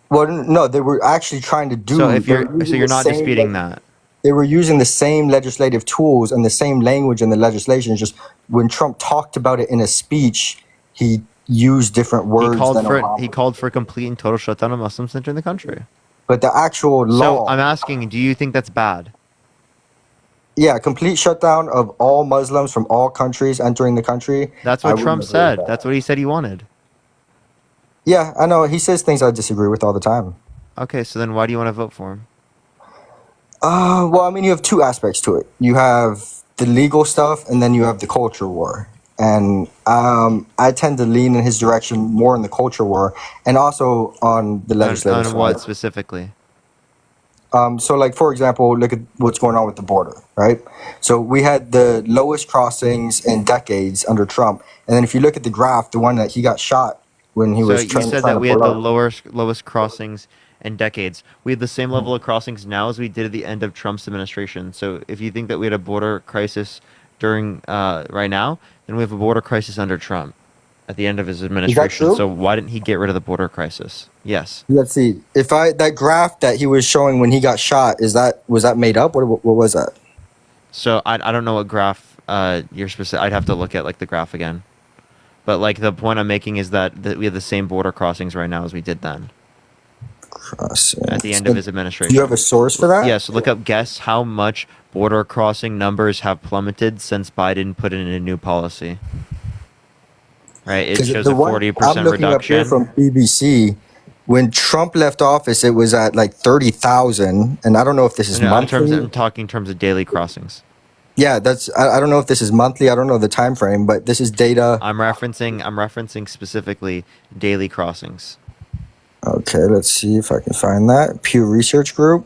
Well, no, they were actually trying to do. So if they were you're using the not same disputing that. They were using the same legislative tools and the same language in the legislation. It's just when Trump talked about it in a speech, he used different words. He called for a complete and total shutdown of Muslims entering the country. But the actual law. So I'm asking, do you think that's bad? Yeah, complete shutdown of all Muslims from all countries entering the country. That's I what wouldn't Trump agree with said. that. That's what he said he wanted. Yeah, I know. He says things I disagree with all the time. Okay, so then why do you want to vote for him? Well, I mean, you have two aspects to it. You have the legal stuff, and then you have the culture war. And I tend to lean in his direction more in the culture war, and also on the legislative On side. what specifically? So, like, for example, look at what's going on with the border, right? So we had the lowest crossings in decades under Trump. And then if you look at the graph, the one that he got shot when he So was you trying said to that we had pull the up. lowest crossings in decades. We had the same level of crossings now as we did at the end of Trump's administration. So if you think that we had a border crisis during right now, then we have a border crisis under Trump at the end of his administration. true? So why didn't he get rid of the border crisis? Yes. Let's see. If that graph that he was showing when he got shot, was that made up? What was that? So I don't know what graph you're specific. I'd have to look at like the graph again. But like the point I'm making is that we have the same border crossings right now as we did then. At the end of his administration. Do you have a source for that? Yes. Look up. Guess how much border crossing numbers have plummeted since Biden put in a new policy. Right. It 'Cause shows the a one 40% I'm looking up here reduction. from BBC. When Trump left office, it was at like 30,000, and I don't know if this is No, monthly. I'm talking in terms of daily crossings. Yeah, I don't know if this is monthly. I don't know the time frame, but this is data. I'm referencing specifically daily crossings. Okay, let's see if I can find that. Pew Research Group.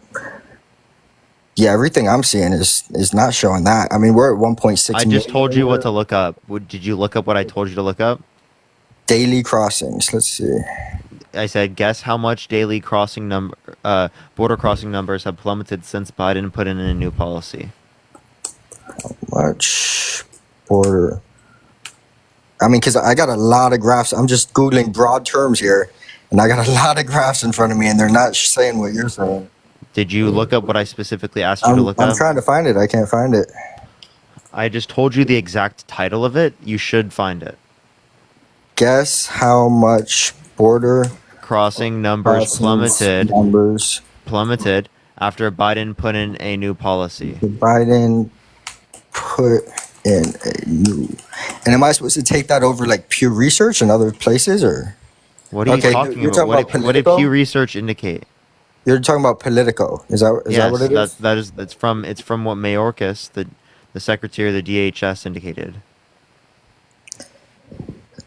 Yeah, everything I'm seeing is not showing that. I mean, we're at 1.6 I just told you what to look up. Did you look up what I told you to look up? daily crossings. Let's see. I said, guess how much daily border crossing numbers have plummeted since Biden put in a new policy. Much border. I mean, because I got a lot of graphs. I'm just Googling broad terms here, and I got a lot of graphs in front of me, and they're not saying what you're saying. Did you look up what I specifically asked you to look up? I'm trying to find it. I can't find it. I just told you the exact title of it. You should find it. Guess how much border crossing numbers plummeted after Biden put in a new policy. Biden put in a new. And am I supposed to take that over like Pew Research and other places, or? What are you talking about? What did Pew Research indicate? You're talking about Politico. Is that what it is? It's from what Mayorkas, the secretary of the DHS, indicated.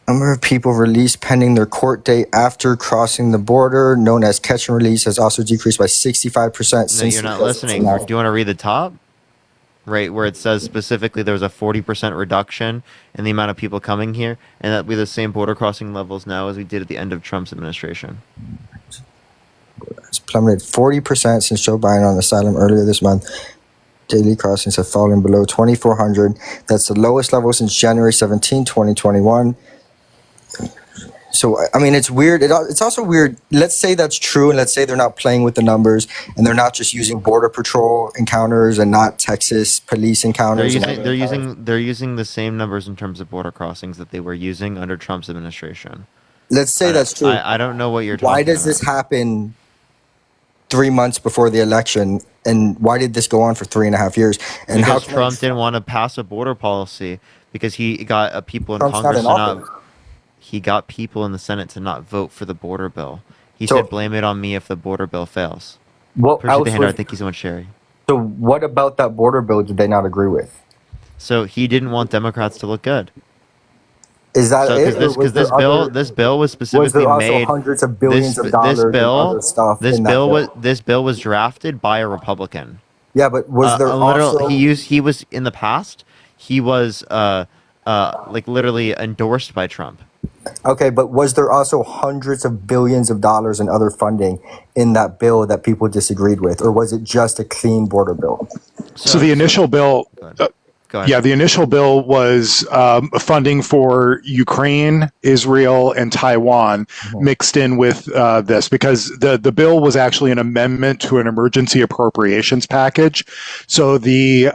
Number of people released pending their court date after crossing the border, known as catch and release, has also decreased by 65% No, since. you're not listening. Do you want to read the top? Right, where it says specifically there was a 40% reduction in the amount of people coming here, and that we have the same border crossing levels now as we did at the end of Trump's administration. It's plummeted 40% since Joe Biden on asylum earlier this month. Daily crossings have fallen below 2,400. That's the lowest level since January 17, 2021. So, I mean, it's weird. It's also weird. Let's say that's true, and let's say they're not playing with the numbers, and they're not just using Border Patrol encounters and not Texas police encounters. They're using the same numbers in terms of border crossings that they were using under Trump's administration. Let's say that's true. I don't know what you're talking about. Why does this happen 3 months before the election, and why did this go on for 3.5 years? And because how Trump didn't want to pass a border policy because he got people in Trump's Congress not in he got people in the Senate to not vote for the border bill. He So- said, "Blame it on me if the border bill fails." What Appreciate else the handout. was- Thank you so much, Sherry. So what about that border bill did they not agree with? So he didn't want Democrats to look good. Is that it? Because this bill was specifically also made. hundreds of billions of dollars and other stuff This in that bill bill? this bill was drafted by a Republican. Yeah, but was there also... he was in the past. He was like literally endorsed by Trump. Okay, but was there also hundreds of billions of dollars in other funding in that bill that people disagreed with, or was it just a clean border bill? So the initial bill, the initial bill was funding for Ukraine, Israel, and Taiwan mixed in with this, because the bill was actually an amendment to an emergency appropriations package. So the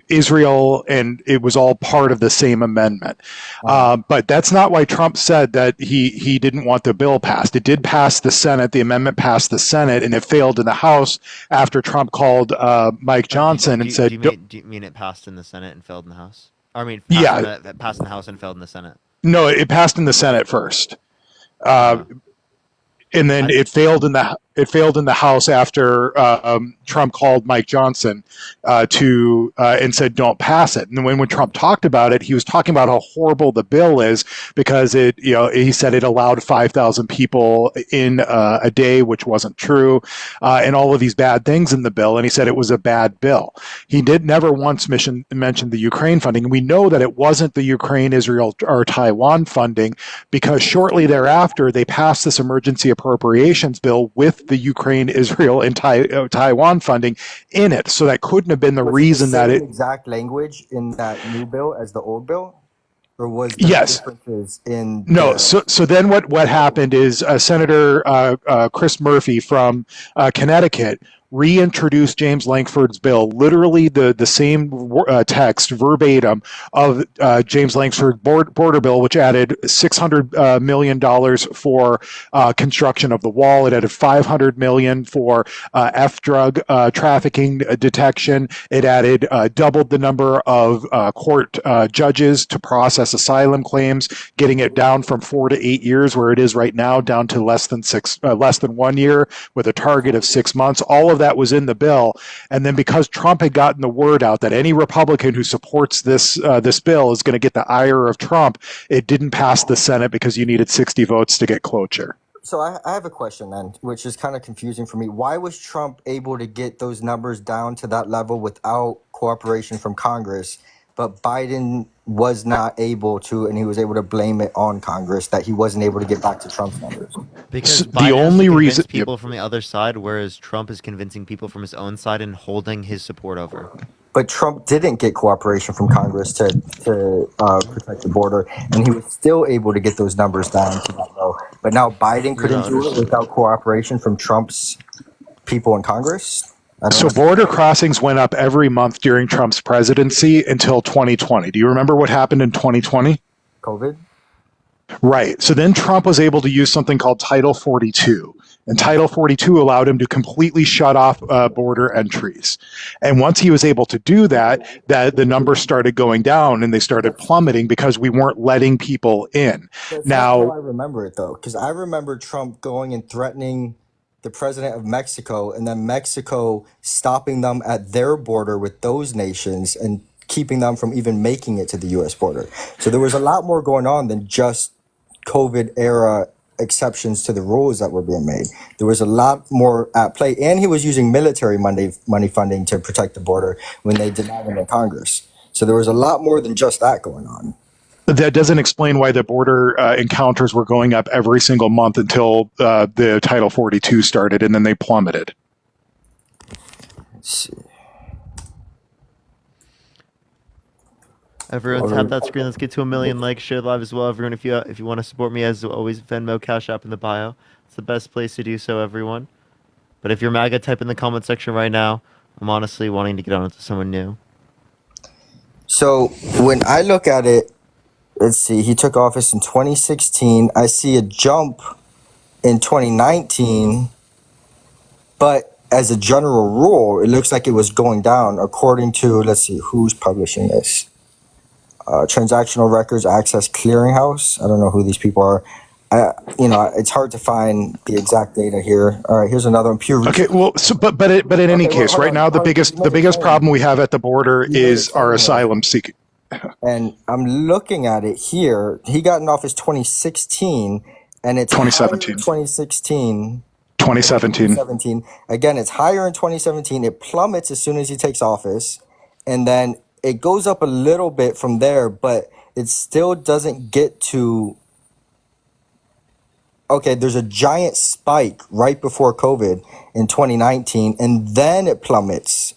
Israel, and it was all part of the same amendment. But that's not why Trump said that he didn't want the bill passed. It did pass the Senate. The amendment passed the Senate, and it failed in the House after Trump called Mike Johnson and said, Do you mean it passed in the Senate and failed in the House? I mean, passed in the House and failed in the Senate. No, it passed in the Senate first, and then it failed in the It failed in the House after Trump called Mike Johnson and said, "Don't pass it." And when Trump talked about it, he was talking about how horrible the bill is because he said it allowed 5,000 people in a day, which wasn't true, and all of these bad things in the bill. And he said it was a bad bill. He never once mentioned the Ukraine funding. We know that it wasn't the Ukraine, Israel, or Taiwan funding because shortly thereafter they passed this emergency appropriations bill with the Ukraine, Israel, and Taiwan funding in it. So that couldn't have been the reason that it exact language in that new bill as the old bill, or was there yes. differences in? No. So then what happened is Senator Chris Murphy from Connecticut reintroduced James Lankford's bill, literally the same text verbatim of James Lankford's border bill, which added $600 million for construction of the wall. It added $500 million for F-drug trafficking detection. It added doubled the number of court judges to process asylum claims, getting it down from 4 to 8 years, where it is right now, down to less than 1 year, with a target of 6 months. All of that was in the bill, and then because Trump had gotten the word out that any Republican who supports this bill is going to get the ire of Trump, it didn't pass the Senate because you needed 60 votes to get cloture. So I have a question then, which is kind of confusing for me. Why was Trump able to get those numbers down to that level without cooperation from Congress, but Biden was not able to, and he was able to blame it on Congress that he wasn't able to get back to Trump's numbers? Because the only reason people from the other side, whereas Trump is convincing people from his own side and holding his support over. But Trump didn't get cooperation from Congress to protect the border, and he was still able to get those numbers down to that low. But now Biden couldn't do it without cooperation from Trump's people in Congress? So border crossings went up every month during Trump's presidency until 2020. Do you remember what happened in 2020? COVID? Right. So then Trump was able to use something called Title 42. And Title 42 allowed him to completely shut off border entries. And once he was able to do that, the numbers started going down and they started plummeting because we weren't letting people in. That's now, not how I remember it, though, because I remember Trump going and threatening the president of Mexico, and then Mexico stopping them at their border with those nations and keeping them from even making it to the U.S. border. So there was a lot more going on than just COVID era exceptions to the rules that were being made. There was a lot more at play, and he was using military money funding to protect the border when they denied him in Congress. So there was a lot more than just that going on. that doesn't explain why the border encounters were going up every single month until the Title 42 started, and then they plummeted. Let's see. Everyone tap that screen. Let's get to 1 million likes. Share live as well. Everyone, if you want to support me, as always, Venmo, Cash App in the bio. It's the best place to do so, everyone. But if you're MAGA, type in the comment section right now. I'm honestly wanting to get on to someone new. So when I look at it, let's see, he took office in 2016. I see a jump in 2019, but as a general rule, it looks like it was going down according to, let's see, who's publishing this? Transactional Records Access Clearinghouse. I don't know who these people are. It's hard to find the exact data here. All right, here's another one. Okay, well, so, but in any case, right now the biggest problem we have at the border is our asylum seeking. And I'm looking at it here. He got in office 2016, and it's 2017. 2017. Again, it's higher in 2017. It plummets as soon as he takes office, and then it goes up a little bit from there, but it still doesn't get to. Okay, there's a giant spike right before COVID in 2019, and then it plummets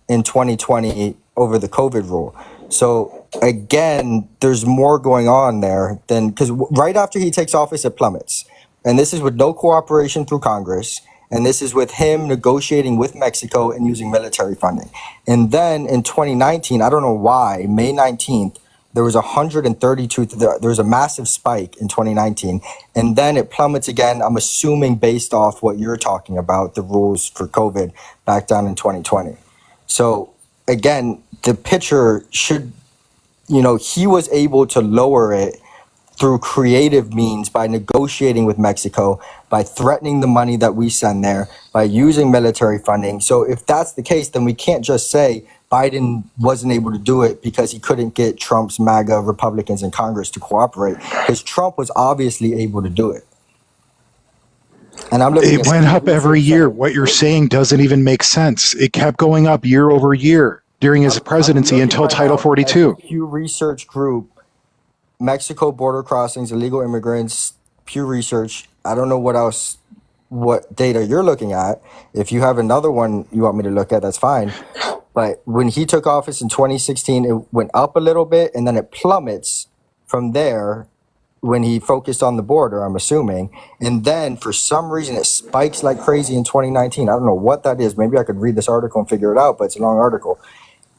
in 2020 over the COVID rule. So again, there's more going on there than, because right after he takes office, it plummets. And this is with no cooperation through Congress. And this is with him negotiating with Mexico and using military funding. And then in 2019, I don't know why, May 19th, there was 132, there was a massive spike in 2019. And then it plummets again, I'm assuming based off what you're talking about, the rules for COVID back down in 2020. So again, the picture should, he was able to lower it through creative means, by negotiating with Mexico, by threatening the money that we send there, by using military funding. So if that's the case, then we can't just say Biden wasn't able to do it because he couldn't get Trump's MAGA Republicans in Congress to cooperate, because Trump was obviously able to do it. And I'm looking It went up every year. What you're saying doesn't even make sense. It kept going up year over year during his presidency until Title 42. Pew Research Group, Mexico border crossings, illegal immigrants, Pew Research. I don't know what data you're looking at. If you have another one you want me to look at, that's fine. But when he took office in 2016, it went up a little bit, and then it plummets from there when he focused on the border, I'm assuming. And then for some reason, it spikes like crazy in 2019. I don't know what that is. Maybe I could read this article and figure it out, but it's a long article.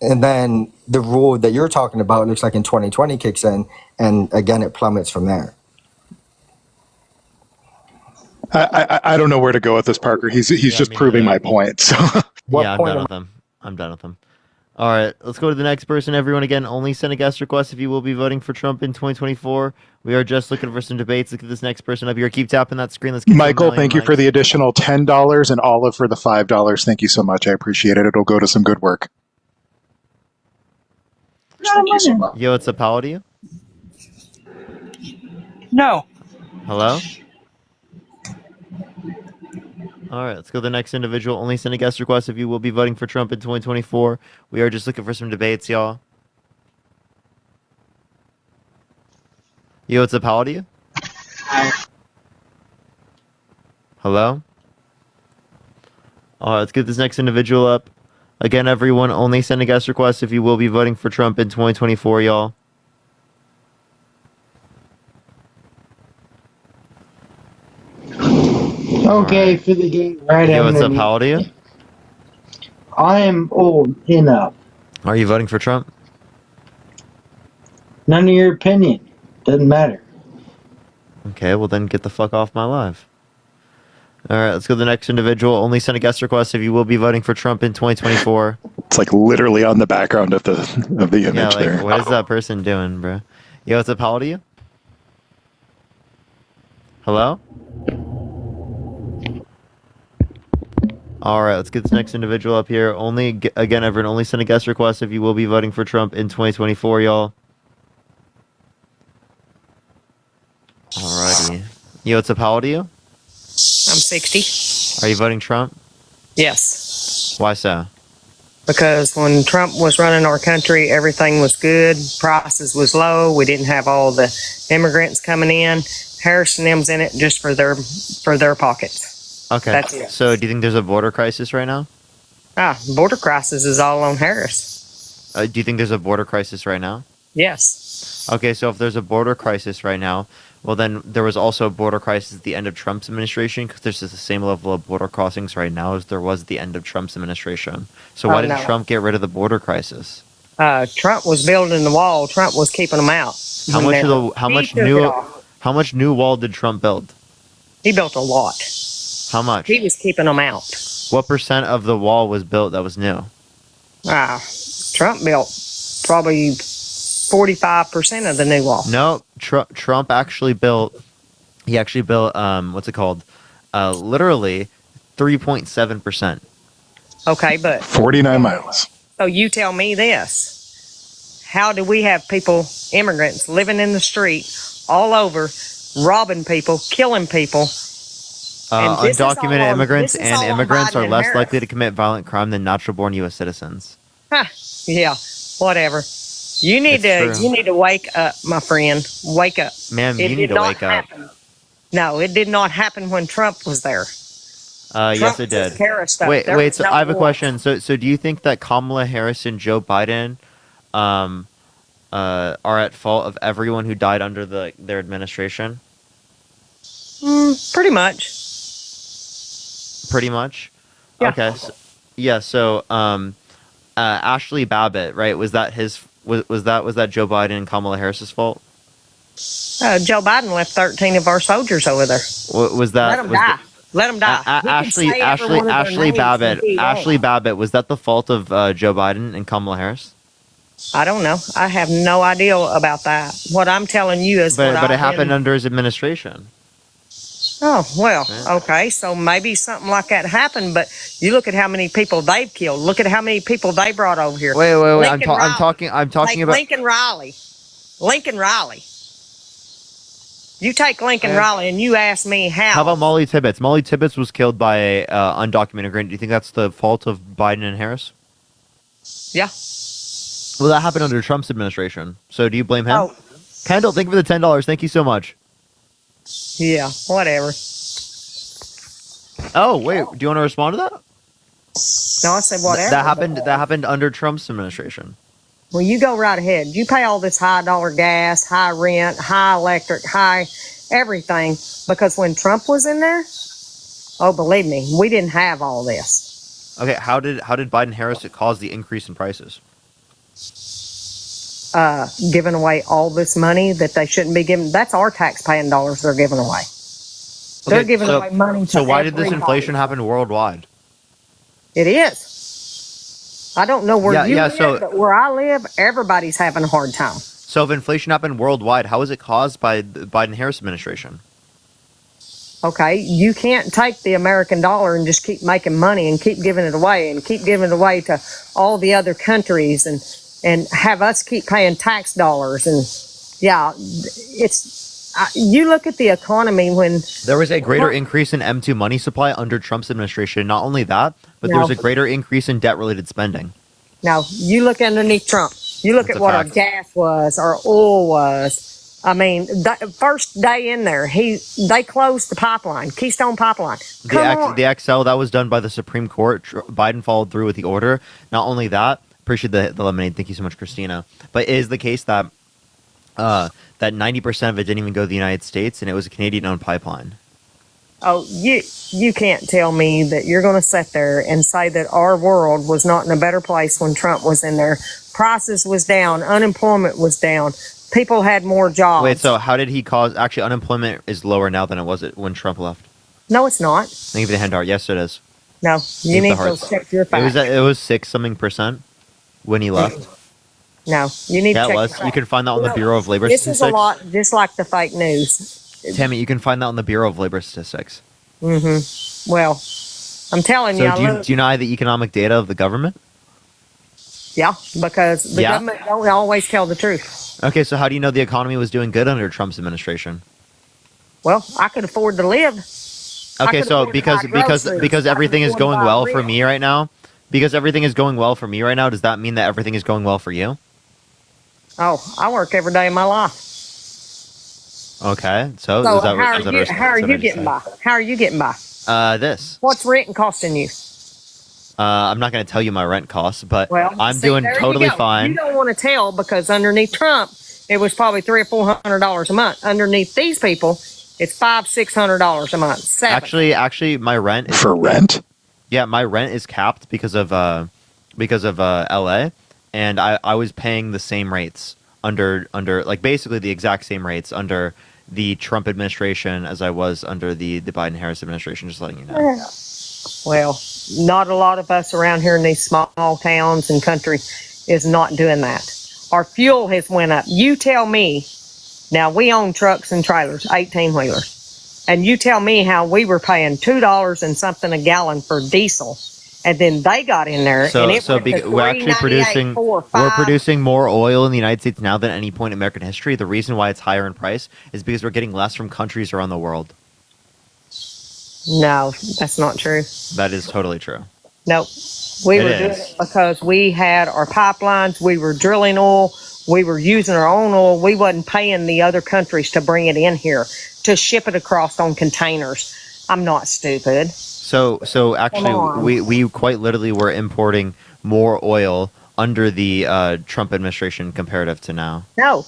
And then the rule that you're talking about looks like in 2020 kicks in, and again, it plummets from there. I don't know where to go with this, Parker. He's just proving my point. So Yeah, I'm done with them. I'm done with them. All right, let's go to the next person. Everyone, again, only send a guest request if you will be voting for Trump in 2024. We are just looking for some debates. Look at this next person up here. Keep tapping that screen. Let's get Michael, thank you for the additional $10 and Olive for the $5. Thank you so much. I appreciate it. It'll go to some good work. Yo, it's up. How old are you? No. Hello? All right, let's go to the next individual. Only send a guest request if you will be voting for Trump in 2024. We are just looking for some debates, y'all. Yo, what's up? How old are you? Hello? All right, let's get this next individual up. Again, everyone, only send a guest request if you will be voting for Trump in 2024, y'all. Okay, for the game, right? Yo, what's up? How old are you? I am old enough. Are you voting for Trump? None of your opinion. Doesn't matter. Okay, well then get the fuck off my live. All right, let's go to the next individual. Only send a guest request if you will be voting for Trump in 2024. It's like literally on the background of the image Yeah, like, there. what is that person doing, bro? Yo, what's up? How old are you? Hello? All right, let's get this next individual up here. Again, everyone, only send a guest request if you will be voting for Trump in 2024, y'all. Alrighty. Yo, what's up? How old are you? I'm 60. Are you voting Trump? Yes. Why so? Because when Trump was running our country, everything was good. Prices was low. We didn't have all the immigrants coming in. Harris and them's in it just for their pockets. Okay. That's it. So, do you think there's a border crisis right now? Border crisis is all on Harris. Do you think there's a border crisis right now? Yes. Okay, so if there's a border crisis right now, well, then there was also a border crisis at the end of Trump's administration, because there's the same level of border crossings right now as there was at the end of Trump's administration. So why did Trump get rid of the border crisis? Trump was building the wall. Trump was keeping them out. How much new wall did Trump build? He built a lot. How much? He was keeping them out. What percent of the wall was built that was new? Trump built probably 45% of the new wall. No, Trump actually built. He actually built. What's it called? Literally, 3.7%. Okay, but 49 miles. So you tell me this: how do we have people, immigrants, living in the street all over, robbing people, killing people? Undocumented immigrants and immigrants are less likely to commit violent crime than natural-born U.S. citizens. Yeah, whatever. You need to wake up, my friend. Wake up, ma'am. You need to wake up. No, it did not happen when Trump was there. Yes, it did. Wait. So I have a question. So do you think that Kamala Harris and Joe Biden, are at fault of everyone who died under their administration? Pretty much. Pretty much. Yeah. Okay. So, Ashley Babbitt, right? Was that Joe Biden and Kamala Harris's fault? Joe Biden left 13 of our soldiers over there. Was that? Let them die. Ashley Babbitt. Was that the fault of Joe Biden and Kamala Harris? I don't know. I have no idea about that. What I'm telling you is But what it I've happened been. under his administration. Oh, well, Right? okay. So maybe something like that happened, but you look at how many people they've killed. Look at how many people they brought over here. Wait. Lincoln I'm Riley. talking. I'm talking Take about. Lincoln Riley. Lincoln Riley. You take Lincoln Riley and you ask me how. How about Molly Tibbetts? Molly Tibbetts was killed by a undocumented immigrant. Do you think that's the fault of Biden and Harris? Yeah. Well, that happened under Trump's administration. So do you blame him? Oh. Kendall, thank you for the $10. Thank you so much. Yeah, whatever. Oh, wait. Do you want to respond to that? No, I said whatever. That happened under Trump's administration. Well, you go right ahead. You pay all this high dollar gas, high rent, high electric, high everything, because when Trump was in there, oh, believe me, we didn't have all this. Okay, how did Biden Harris cause the increase in prices? Giving away all this money that they shouldn't be giving. That's our tax-paying dollars they're giving away. They're giving away money to So why did this everybody. inflation happen worldwide? It is. I don't know where you live, but where I live, everybody's having a hard time. So if inflation happened worldwide, how is it caused by the Biden-Harris administration? Okay, you can't take the American dollar and just keep making money and keep giving it away and keep giving it away to all the other countries and have us keep paying tax dollars. And yeah, you look at the economy when There was a greater increase in M2 money supply under Trump's administration. Not only that, but there was a greater increase in debt-related spending. Now, you look underneath Trump. You look That's at a what fact. our gas was, our oil was. I mean, the first day in there, they closed the pipeline, Keystone Pipeline. The XL, that was done by the Supreme Court. Biden followed through with the order. Not only that, appreciate the lemonade. Thank you so much, Christina. But it is the case that that 90% of it didn't even go to the United States, and it was a Canadian-owned pipeline. Oh, you can't tell me that you're going to sit there and say that our world was not in a better place when Trump was in there. Prices was down, unemployment was down, people had more jobs. Wait, so how did he cause... Actually, unemployment is lower now than it was when Trump left. No, it's not. Thank you for the hand heart. Yes, it is. No, you need to check your facts. It was 6% when he left. No, you need to check Yeah, it your was. facts. You can find that on the Bureau of Labor This Statistics. is a lot just like the fake news. Tammy, you can find that on the Bureau of Labor Statistics. Mm-hmm. Well, I'm telling you, So do you deny the economic data of the government? Yeah, because the Yeah. government don't always tell the truth. Okay, so how do you know the economy was doing good under Trump's administration? Well, I could afford to live. Okay, so because everything is going well for me right now, does that mean that everything is going well for you? Oh, I work every day of my life. Okay, so So is that how is that are you? a- How are is that you what getting said? by? How are you getting by? This. What's rent costing you? I'm not going to tell you my rent costs, but Well, I'm see, doing there you totally go. fine. You don't want to tell because underneath Trump, it was probably $300 or $400 a month. Underneath these people, it's $500-600 a month. Actually, my rent is, For rent? Yeah, my rent is capped because of LA, and I was paying the same rates under like basically the exact same rates under the Trump administration as I was under the Biden Harris administration. Just letting you know. Well, not a lot of us around here in these small towns and country is not doing that. Our fuel has went up. You tell me. Now we own trucks and trailers, 18-wheelers, and you tell me how we were paying $2 and something a gallon for diesel, and then they got in there and it went to We're actually $3.98, we're producing more oil in the United States now than any point in American history. The reason why it's higher in price is because we're getting less from countries around the world. No, that's not true. That is totally true. Nope. We It were doing is. it because we had our pipelines, we were drilling oil, we were using our own oil. We wasn't paying the other countries to bring it in here, to ship it across on containers. I'm not stupid. So Come actually, on. we quite literally were importing more oil under the Trump administration comparative to now. No,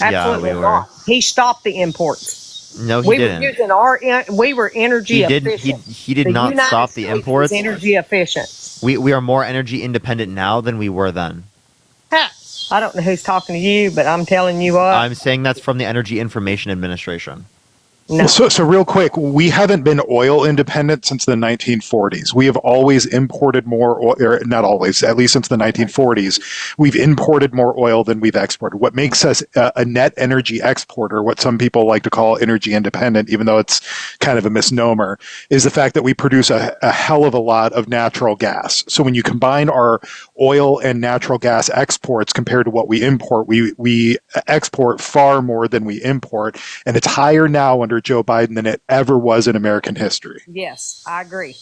Yeah, absolutely we were. not. He stopped the imports. No, he we didn't. were using we were energy He didn't. efficient. He did The not United stop the States was imports. energy efficient. We are more energy independent now than we were then. Ha! I don't know who's talking to you, but I'm telling you what. I'm saying that's from the Energy Information Administration. No. So real quick, we haven't been oil independent since the 1940s. We have always imported more oil, or not always, at least since the 1940s. We've imported more oil than we've exported. What makes us a net energy exporter, what some people like to call energy independent, even though it's kind of a misnomer, is the fact that we produce a hell of a lot of natural gas. So when you combine our oil and natural gas exports compared to what we import, we export far more than we import, and it's higher now under Joe Biden than it ever was in American history. Yes, I agree.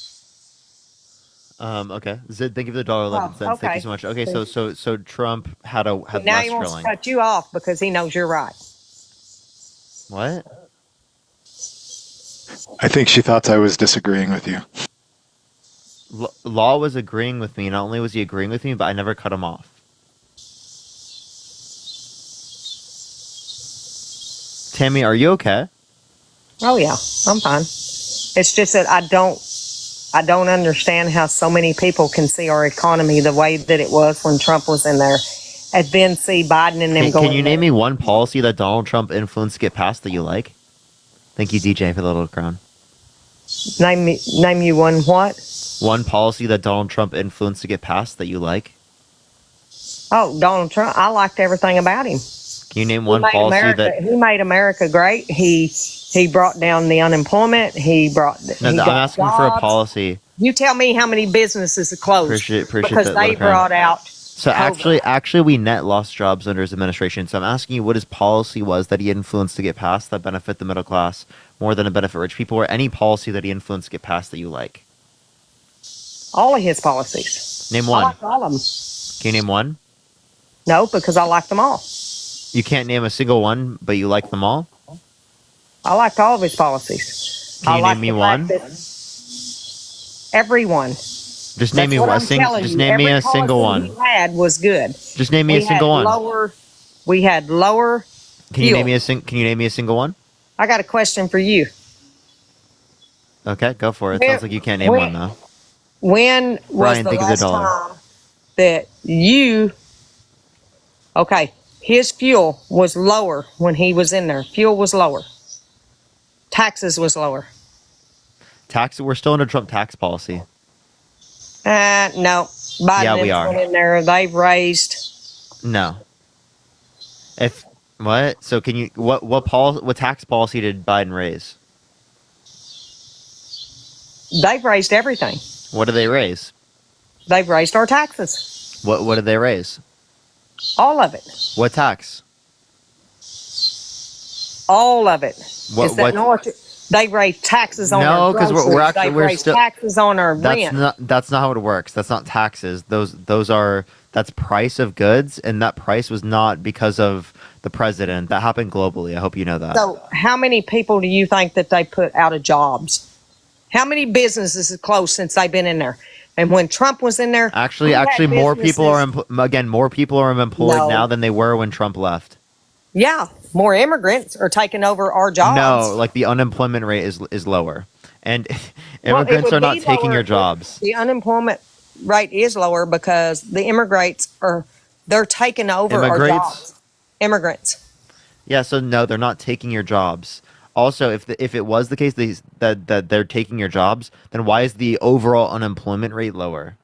Okay. Zid, thank you for the $1.11. Thank you Okay. so much. Okay, so Trump had Now less he wants drilling. to cut you off because he knows you're right. What? I think she thought I was disagreeing with you. Law was agreeing with me. Not only was he agreeing with me, but I never cut him off. Tammy, are you okay? Oh yeah, I'm fine. It's just that I don't understand how so many people can see our economy the way that it was when Trump was in there, and then see Biden and them going. Can you name me one policy that Donald Trump influenced to get passed that you like? Thank you, DJ, for the little crown. Name you one what? One policy that Donald Trump influenced to get passed that you like? Oh, Donald Trump. I liked everything about him. Can you name one policy that... He made America great. He brought down the unemployment. I'm asking for a policy. You tell me how many businesses are closed. Appreciate because that, they brought out. So COVID. actually, we net lost jobs under his administration. So I'm asking you what his policy was that he influenced to get passed that benefit the middle class more than to benefit rich people, or any policy that he influenced to get passed that you like. All of his policies. Name one. I like all of them. Can you name one? No, because I like them all. You can't name a single one, but you like them all? I liked all of his policies. Can you name me one? Everyone. Just name me a single. Just name me a single one. He had was good. Just name me a single one. We had lower. Can you name me a single one? I got a question for you. Okay, go for it. Sounds like you can't name one though. When was Brian, the think of the last dollar. time that you? Okay, his fuel was lower when he was in there. Fuel was lower. Taxes was lower. We're still under Trump tax policy. No. Biden Yeah, we are. went in there. They've raised. No. What? So can you what tax policy did Biden raise? They've raised everything. What did they raise? They've raised our taxes. What did they raise? All of it. What tax? All of it. What? They raised taxes on our No, because we're raised still taxes on our rent. That's not how it works. That's not taxes. That's price of goods, and that price was not because of the president. That happened globally. I hope you know that. So, how many people do you think that they put out of jobs? How many businesses have closed since they've been in there? And when Trump was in there, Actually, more people are employed now than they were when Trump left. Yeah, more immigrants are taking over our jobs. No, like the unemployment rate is lower, and immigrants are not taking your jobs. The unemployment rate is lower because the immigrants they're taking over our jobs. Immigrants. Yeah, so no, they're not taking your jobs. Also, if it was the case that they're taking your jobs, then why is the overall unemployment rate lower?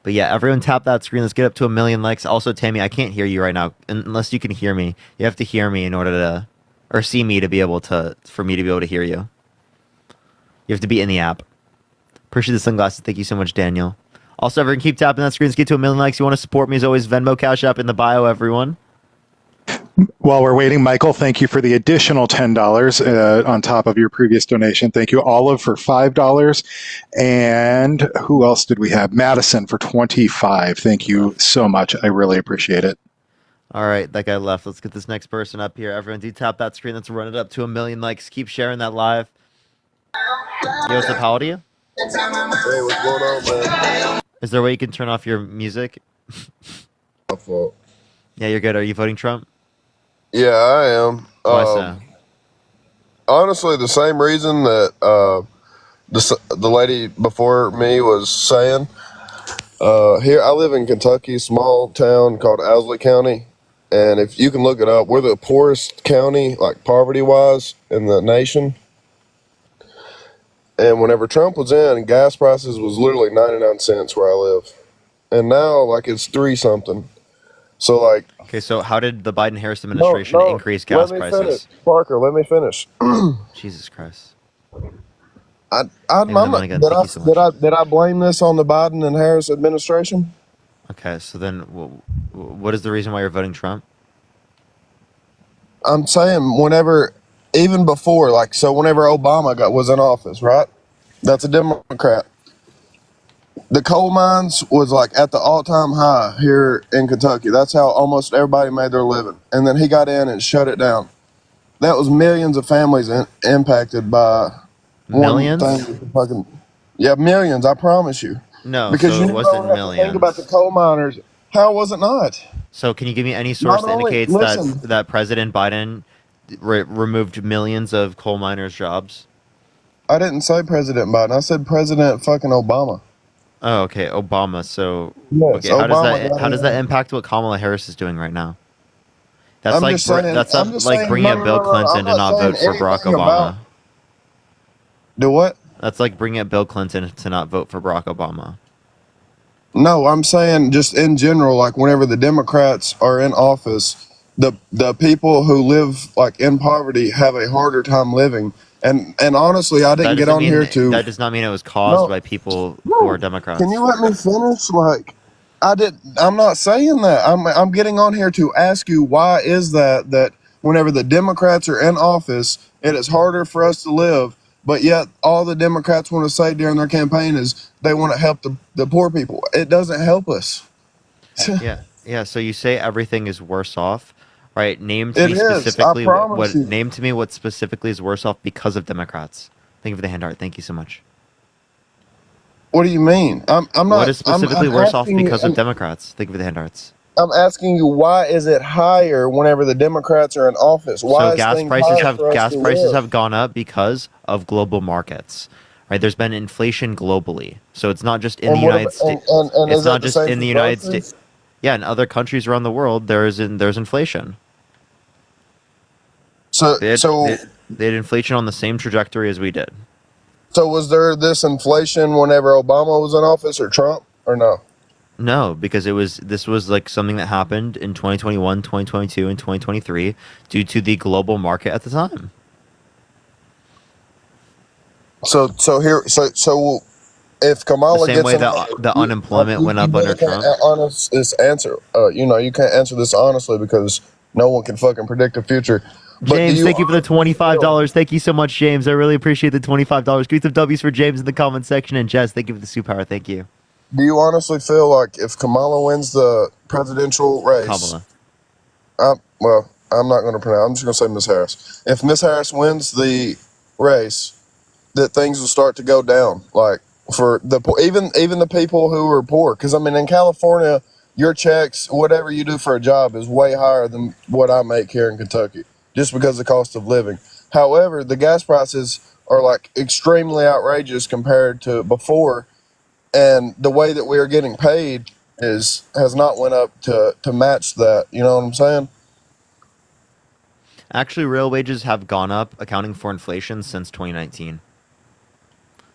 But yeah, everyone tap that screen. Let's get up to 1 million likes. Also, Tammy, I can't hear you right now. Unless you can hear me. You have to hear me in order to... Or see me to be able to... For me to be able to hear you. You have to be in the app. Appreciate the sunglasses. Thank you so much, Daniel. Also, everyone keep tapping that screen. Let's get to 1 million likes. You want to support me as always. Venmo, Cash App in the bio, everyone. While we're waiting, Michael, thank you for the additional $10 on top of your previous donation. Thank you, Olive, for $5. And who else did we have? Madison for $25. Thank you so much. I really appreciate it. All right, that guy left. Let's get this next person up here. Everyone, do tap that screen. Let's run it up to 1 million likes. Keep sharing that live. Yo, what's up? How old are you? Hey, what's going on, man? Is there a way you can turn off your music? My fault. Yeah, you're good. Are you voting Trump? Yeah, I am. Why so? Honestly, the same reason that the lady before me was saying. Here, I live in Kentucky, small town called Owsley County, and if you can look it up, we're the poorest county, like poverty-wise, in the nation. And whenever Trump was in, gas prices was literally 99 cents where I live. And now, like, it's 3 something. So, like... Okay, so how did the Biden-Harris administration increase gas let me prices? finish. Parker, let me finish. Jesus Christ. Did I blame this on the Biden and Harris administration? Okay, so then what is the reason why you're voting Trump? I'm saying whenever, even before, like, so whenever Obama was in office, right? That's a Democrat. The coal mines was like at the all-time high here in Kentucky. That's how almost everybody made their living. And then he got in and shut it down. That was millions of families impacted by Millions? one thing. Yeah, millions, I promise you. No, Because so you it wasn't don't have to millions. think about the coal miners. How was it not? So can you give me any source Not that only- indicates listen. that President Biden removed millions of coal miners' jobs? I didn't say President Biden. I said President fucking Obama. Oh, okay, Obama. So Yes, okay, how Obama got does in. that impact what Kamala Harris is doing right now? That's I'm like just saying- that's I'm just like saying- bringing no, up Bill no, no, Clinton I'm to not not vote saying for Barack anything Obama. about- Do what? That's like bringing up Bill Clinton to not vote for Barack Obama. No, I'm saying just in general, like whenever the Democrats are in office, the people who live like in poverty have a harder time living. And honestly, I didn't That get doesn't on mean here to. that does not mean it was caused No. by people who are Democrats. Can you let me finish? Like, I'm not saying that. I'm getting on here to ask you why is that whenever the Democrats are in office, it is harder for us to live, but yet all the Democrats want to say during their campaign is they want to help the poor people. It doesn't help us. Yeah. So you say everything is worse off, right? Name to It me is, I specifically promise you. name to me what specifically is worse off because of Democrats. Thank you for the hand art. Thank you so much. What do you mean? I'm not. What is specifically I'm worse off asking you- because of Democrats? Thank you for the hand arts. I'm asking you why is it higher whenever the Democrats are in office? Why So is gas things prices higher for us to live? have gone up because of global markets. Right? There's been inflation globally. So it's not just in And the what United about- States. and It's is that not the just same in the for United groceries? States. Yeah, in other countries around the world there's inflation. So They had inflation on the same trajectory as we did. So was there this inflation whenever Obama was in office or Trump or no? No, because this was like something that happened in 2021, 2022, and 2023 due to the global market at the time. So if Kamala The same gets way in, that the unemployment went up under Trump. Honest, this answer, you can't answer this honestly because no one can fucking predict the future. But James, thank you for the $25. Thank you so much, James. I really appreciate the $25. Give some W's for James in the comment section. And Jess, thank you for the superpower. Thank you. Do you honestly feel like if Kamala wins the presidential race, Kamala. well, I'm not going to pronounce. I'm just going to say Miss Harris. If Miss Harris wins the race, that things will start to go down. Like for the even the people who are poor, because I mean in California, your checks, whatever you do for a job, is way higher than what I make here in Kentucky, just because of the cost of living. However, the gas prices are like extremely outrageous compared to before, and the way that we are getting paid has not went up to match that. You know what I'm saying? Actually, real wages have gone up, accounting for inflation since 2019.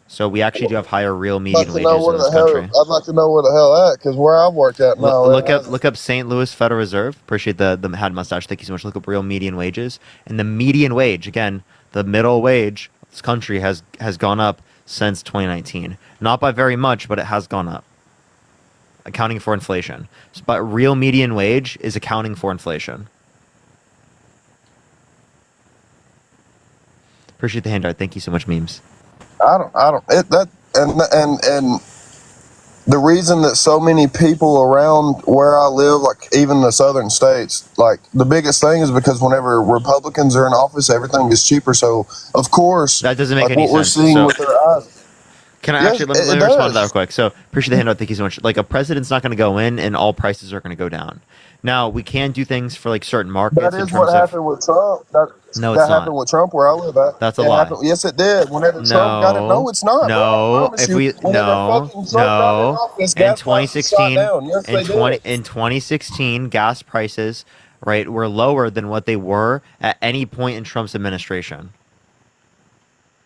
So we actually do have higher real median wages in this country. I'd like to know where the hell at, because where I've worked at now. Look up St. Louis Federal Reserve. Appreciate the head mustache. Thank you so much. Look up real median wages, and the median wage, again, the middle wage of this country has gone up since 2019. Not by very much, but it has gone up, accounting for inflation. But real median wage is accounting for inflation. Appreciate the handout. Thank you so much, memes. And the reason that so many people around where I live, like even the southern states, like the biggest thing is because whenever Republicans are in office, everything is cheaper. So of course that doesn't make like any what sense. we're seeing So- with their eyes. Can I Yes, actually let me it respond to that real does. quick? So appreciate the handout. Thank you so much. Like a president's not going to go in and all prices are going to go down. Now we can do things for like certain markets That in is terms what of. happened with Trump. No, that it's happened not. with Trump where I live at. That's a It lie. happened- Yes, it did. Whenever Trump got it, no, it's not. bro. I No, promise if you. we Whenever fucking Trump got in office, in gas prices shot 2016, down. Yes, they did. in 2016, gas prices right, were lower than what they were at any point in Trump's administration.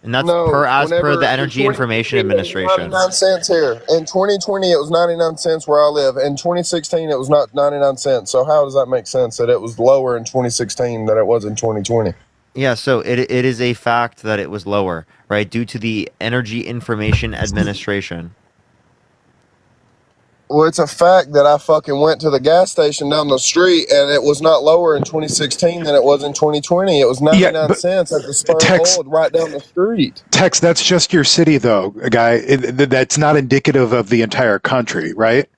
And that's as per the Energy Information Administration. 99 cents here. In 2020, it was 99 cents where I live. In 2016, it was not 99 cents. So how does that make sense that it was lower in 2016 than it was in 2020? Yeah, so it is a fact that it was lower, right, due to the Energy Information Administration. Well, it's a fact that I fucking went to the gas station down the street and it was not lower in 2016 than it was in 2020. It was 99 cents at the spur oil right down the street. Tex, that's just your city, though, guy. That's not indicative of the entire country, right?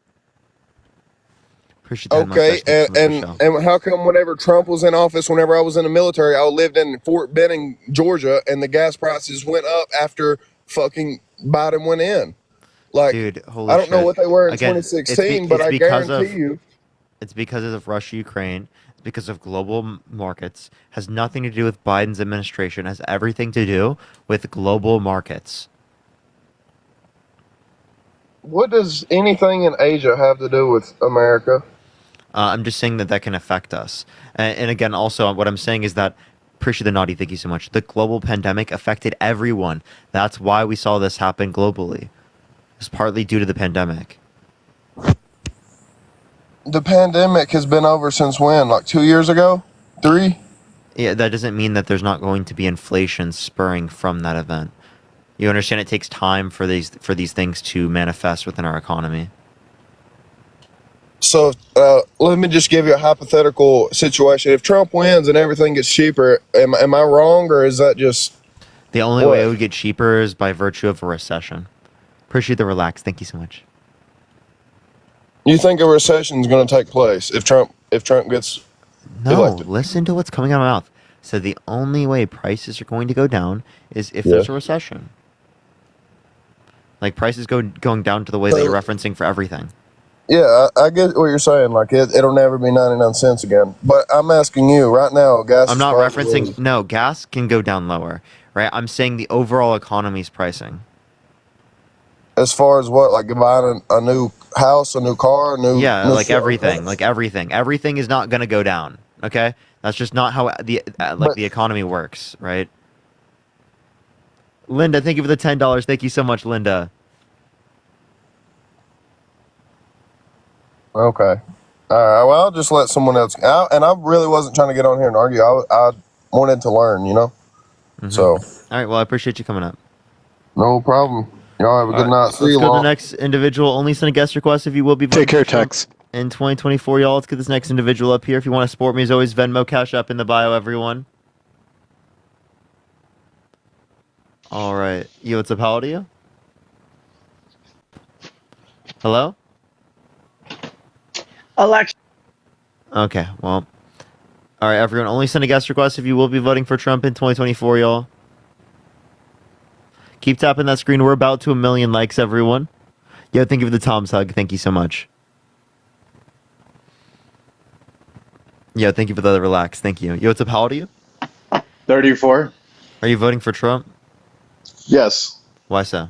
Okay, and how come whenever Trump was in office, whenever I was in the military, I lived in Fort Benning, Georgia, and the gas prices went up after fucking Biden went in? Like, dude, holy I don't know shit. what they were in Again, 2016, but I guarantee you. It's because of Russia, Ukraine, it's because of global markets, has nothing to do with Biden's administration, has everything to do with global markets. What does anything in Asia have to do with America? I'm just saying that can affect us. And again, also, what I'm saying is that, appreciate the naughty, thank you so much. The global pandemic affected everyone. That's why we saw this happen globally. It's partly due to the pandemic. The pandemic has been over since when? Like 2 years ago? 3? Yeah, that doesn't mean that there's not going to be inflation spurring from that event. You understand it takes time for these things to manifest within our economy. So let me just give you a hypothetical situation. If Trump wins and everything gets cheaper, am I wrong, or is that just... The only way it would get cheaper is by virtue of a recession. Appreciate the relax. Thank you so much. You think a recession is going to take place if Trump gets elected? Listen to what's coming out of my mouth. So the only way prices are going to go down is if there's a recession. Like prices going down to the way that you're referencing for everything. Yeah, I get what you're saying. Like it'll never be 99 cents again. But I'm asking you right now, gas. I'm not referencing. No, gas can go down lower, right? I'm saying the overall economy's pricing. As far as what, like buying a new house, a new car, new everything, everything is not going to go down. Okay, that's just not how the economy works, right? Linda, thank you for the $10. Thank you so much, Linda. Okay, all right. Well, I'll just let someone else. And I really wasn't trying to get on here and argue. I wanted to learn, you know. Mm-hmm. So. All right. Well, I appreciate you coming up. No problem. Y'all have a good night. See you. Let's go to the next individual. Only send a guest request if you will be. Take care, Tex. In 2024, y'all. Let's get this next individual up here. If you want to support me, as always, Venmo, Cash App in the bio, everyone. All right. Yo, what's up? How old are you? Hello? Alexa. Okay, well. All right, everyone. Only send a guest request if you will be voting for Trump in 2024, y'all. Keep tapping that screen. We're about to 1 million likes, everyone. Yo, thank you for the Tom's hug. Thank you so much. Yo, thank you for the relax. Thank you. Yo, what's up? How old are you? 34. Are you voting for Trump? Yes. Why so?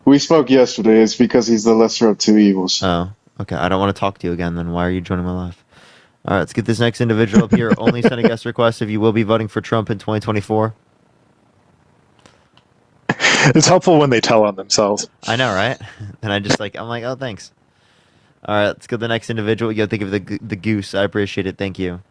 We spoke yesterday. It's because he's the lesser of two evils. Oh, okay. I don't want to talk to you again, then. Why are you joining my live? All right, let's get this next individual up here. Only send a guest request if you will be voting for Trump in 2024. It's helpful when they tell on themselves. I know, right? And I'm like, oh, thanks. All right, let's go to the next individual. Yo, think of the goose. I appreciate it. Thank you.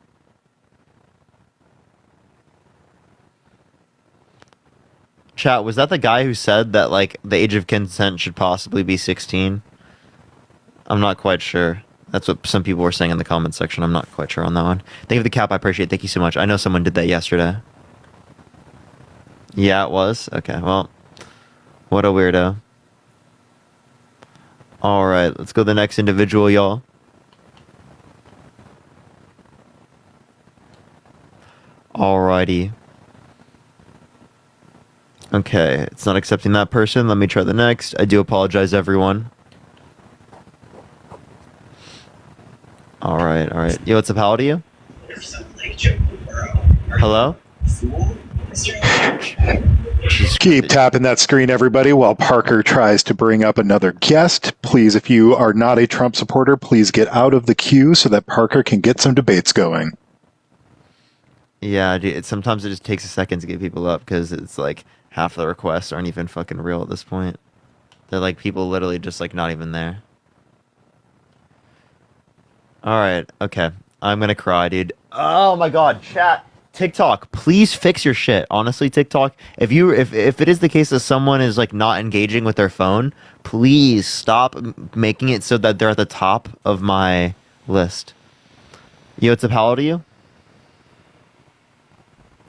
Chat, was that the guy who said that, like, the age of consent should possibly be 16? I'm not quite sure. That's what some people were saying in the comment section. I'm not quite sure on that one. Thank you for the cap. I appreciate it. Thank you so much. I know someone did that yesterday. Yeah, it was? Okay, well, what a weirdo. All right, let's go to the next individual, y'all. Alrighty. Okay, it's not accepting that person. Let me try the next. I do apologize, everyone. All right. Yo, what's up? How old are you? Hello? Jesus Keep tapping that screen, everybody, while Parker tries to bring up another guest. Please, if you are not a Trump supporter, please get out of the queue so that Parker can get some debates going. Yeah, dude, sometimes it just takes a second to get people up because it's like half the requests aren't even fucking real at this point. They're like people literally just like not even there. All right, okay. I'm gonna cry, dude. Oh my god, chat. TikTok, please fix your shit. Honestly, TikTok, if it is the case that someone is like not engaging with their phone, please stop making it so that they're at the top of my list. Yo, it's a pal to you?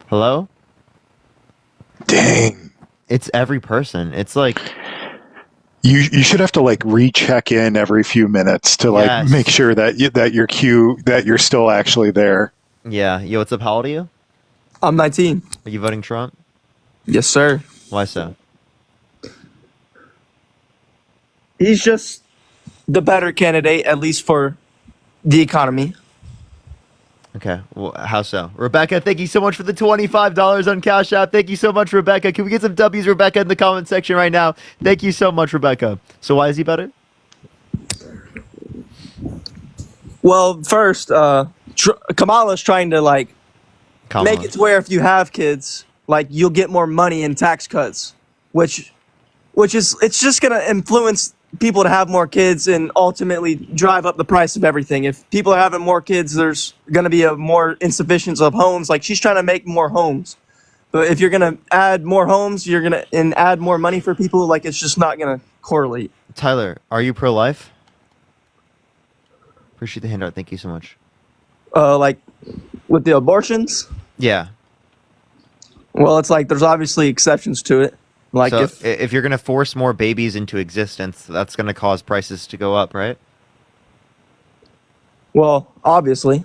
Hello? Dang. It's every person. It's like you should have to like recheck in every few minutes to like Yes. make sure that you're still actually there. yeah. Yo, what's up? How old are you? I'm 19. Are you voting Trump? Yes, sir. Why so? He's just the better candidate, at least for the economy. Okay. Well, how so? Rebecca, thank you so much for the $25 on Cash App. Thank you so much, Rebecca. Can we get some W's, Rebecca, in the comment section right now? Thank you so much, Rebecca. So why is he better? Well, first, Kamala's trying to like Kamala. make it to where if you have kids, like you'll get more money in tax cuts, which is it's just gonna influence people to have more kids and ultimately drive up the price of everything. If people are having more kids, there's gonna be a more insufficiency of homes. Like she's trying to make more homes, but if you're gonna add more homes, you're gonna and add more money for people. Like it's just not gonna correlate. Tyler, are you pro-life? Appreciate the handout. Thank you so much. Like with the abortions. Yeah. Well, it's like there's obviously exceptions to it. Like So if if you're going to force more babies into existence, that's going to cause prices to go up, right? well, obviously.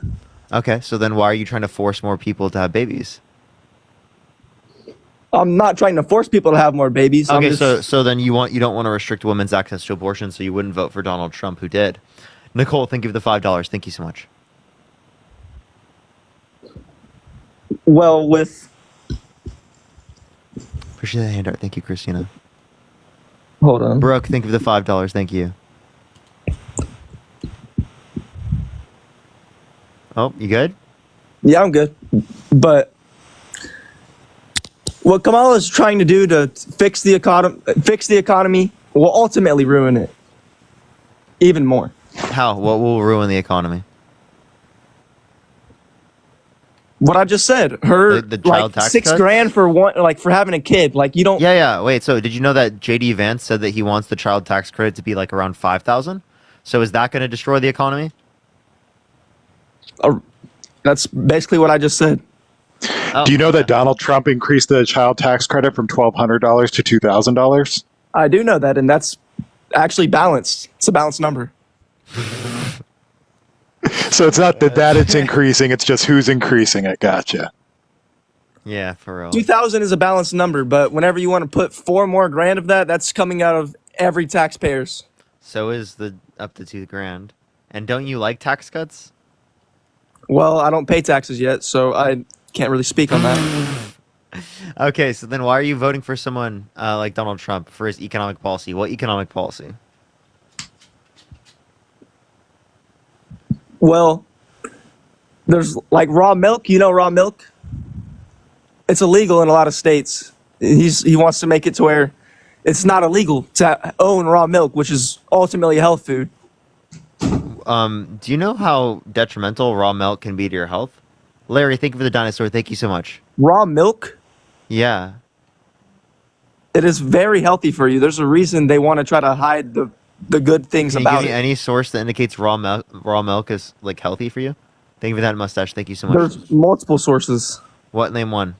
Okay, so then why are you trying to force more people to have babies? I'm not trying to force people to have more babies. I'm Okay, just- so then you don't want to restrict women's access to abortion, so you wouldn't vote for Donald Trump, who did. Nicole, thank you for the $5. Thank you so much. well, with Appreciate the handout. Thank you, Christina. hold on. Brooke, thank you for the $5. Thank you. Oh, you good? Yeah, I'm good. But what Kamala's trying to do to fix the economy will ultimately ruin it even more. How? What will ruin the economy? What I just said, her The child like tax $6 cuts? grand for one, like for having a kid. Like you don't. Yeah. Wait, so did you know that JD Vance said that he wants the child tax credit to be like around 5,000? So is that going to destroy the economy? That's basically what I just said. Oh, Do you know that Donald Trump increased the child tax credit from $1,200 to $2,000? I do know that, and that's actually balanced. It's a balanced number. So it's not that it's increasing, it's just who's increasing it. Gotcha. Yeah, for real. 2,000 is a balanced number, but whenever you want to put $4 more of that, that's coming out of every taxpayer's. So is the up to $2 grand. And don't you like tax cuts? Well, I don't pay taxes yet, so I can't really speak on that. Okay, so then why are you voting for someone like Donald Trump for his economic policy? What economic policy? Well, there's like raw milk. You know raw milk? It's illegal in a lot of states. He wants to make it to where it's not illegal to own raw milk, which is ultimately a health food. Do you know how detrimental raw milk can be to your health? Larry, thank you for the dinosaur. Thank you so much. Raw milk? Yeah. It is very healthy for you. There's a reason they want to try to hide the good things Can you about give me it. any source that indicates raw milk is like healthy for you? Thank you for that mustache. Thank you so much. There's multiple sources. What? Name one.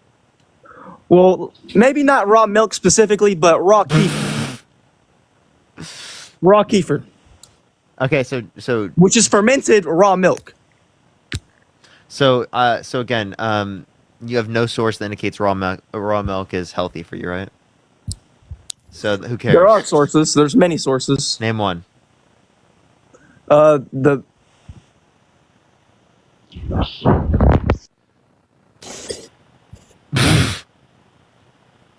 Well, maybe not raw milk specifically, but raw kefir. Raw kefir, Okay, so which is fermented raw milk. so again, you have no source that indicates raw milk is healthy for you, right? So who cares? There are sources. There's many sources. Name one. The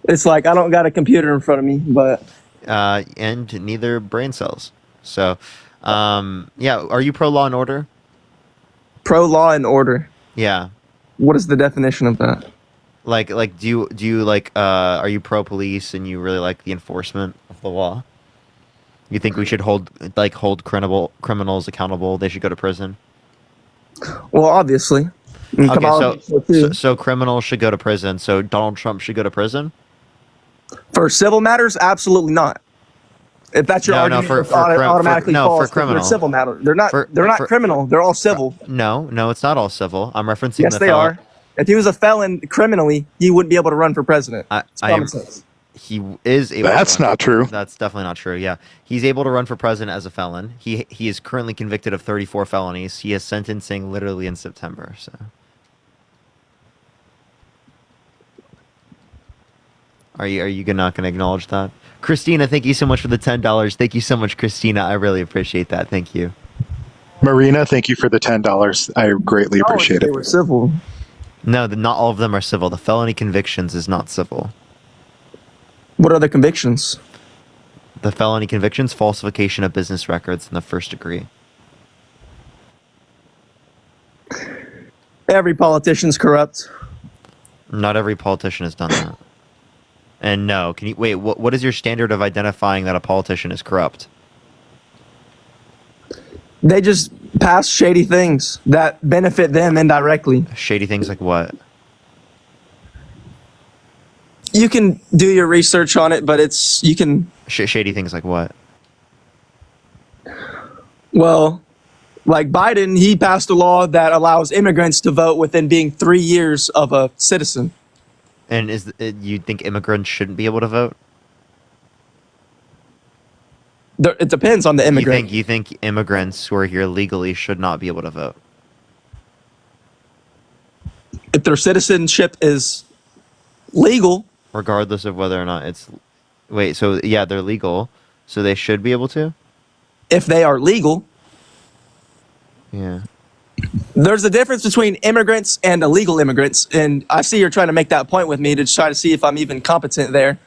It's like I don't got a computer in front of me, but and neither brain cells. So, yeah, are you pro law and order? Pro law and order. Yeah. What is the definition of that? Like, do you like, are you pro police and you really like the enforcement of the law? You think we should hold criminals accountable? They should go to prison? Well, obviously. Okay, so criminals should go to prison. So Donald Trump should go to prison? For civil matters, absolutely not. If that's your argument, it's automatically false. For criminal. For civil matter, they're not criminal. They're all civil. No, it's not all civil. I'm referencing. Yes, they are. If he was a felon criminally, he wouldn't be able to run for president. It's common sense. He is able. That's not true. That's definitely not true. Yeah, he's able to run for president as a felon. He is currently convicted of 34 felonies. He has sentencing literally in September. So. Are you not going to acknowledge that? Christina, thank you so much for the $10. Thank you so much, Christina. I really appreciate that. Thank you. Marina, thank you for the $10. I greatly appreciate it. They were civil. No, not all of them are civil. The felony convictions is not civil. What are the convictions? The felony convictions, falsification of business records in the first degree. Every politician's corrupt. Not every politician has done that. And no, can you wait? What is your standard of identifying that a politician is corrupt? They just pass shady things that benefit them indirectly. Shady things like what? You can do your research on it, but you can... Shady things like what? Well, like Biden, he passed a law that allows immigrants to vote within being 3 years of a citizen. And you think immigrants shouldn't be able to vote? It depends on the immigrant. You think immigrants who are here legally should not be able to vote? If their citizenship is legal. Regardless of whether or not it's... Wait, so yeah, they're legal, so they should be able to? If they are legal. Yeah. There's a difference between immigrants and illegal immigrants, and I see you're trying to make that point with me to try to see if I'm even competent there,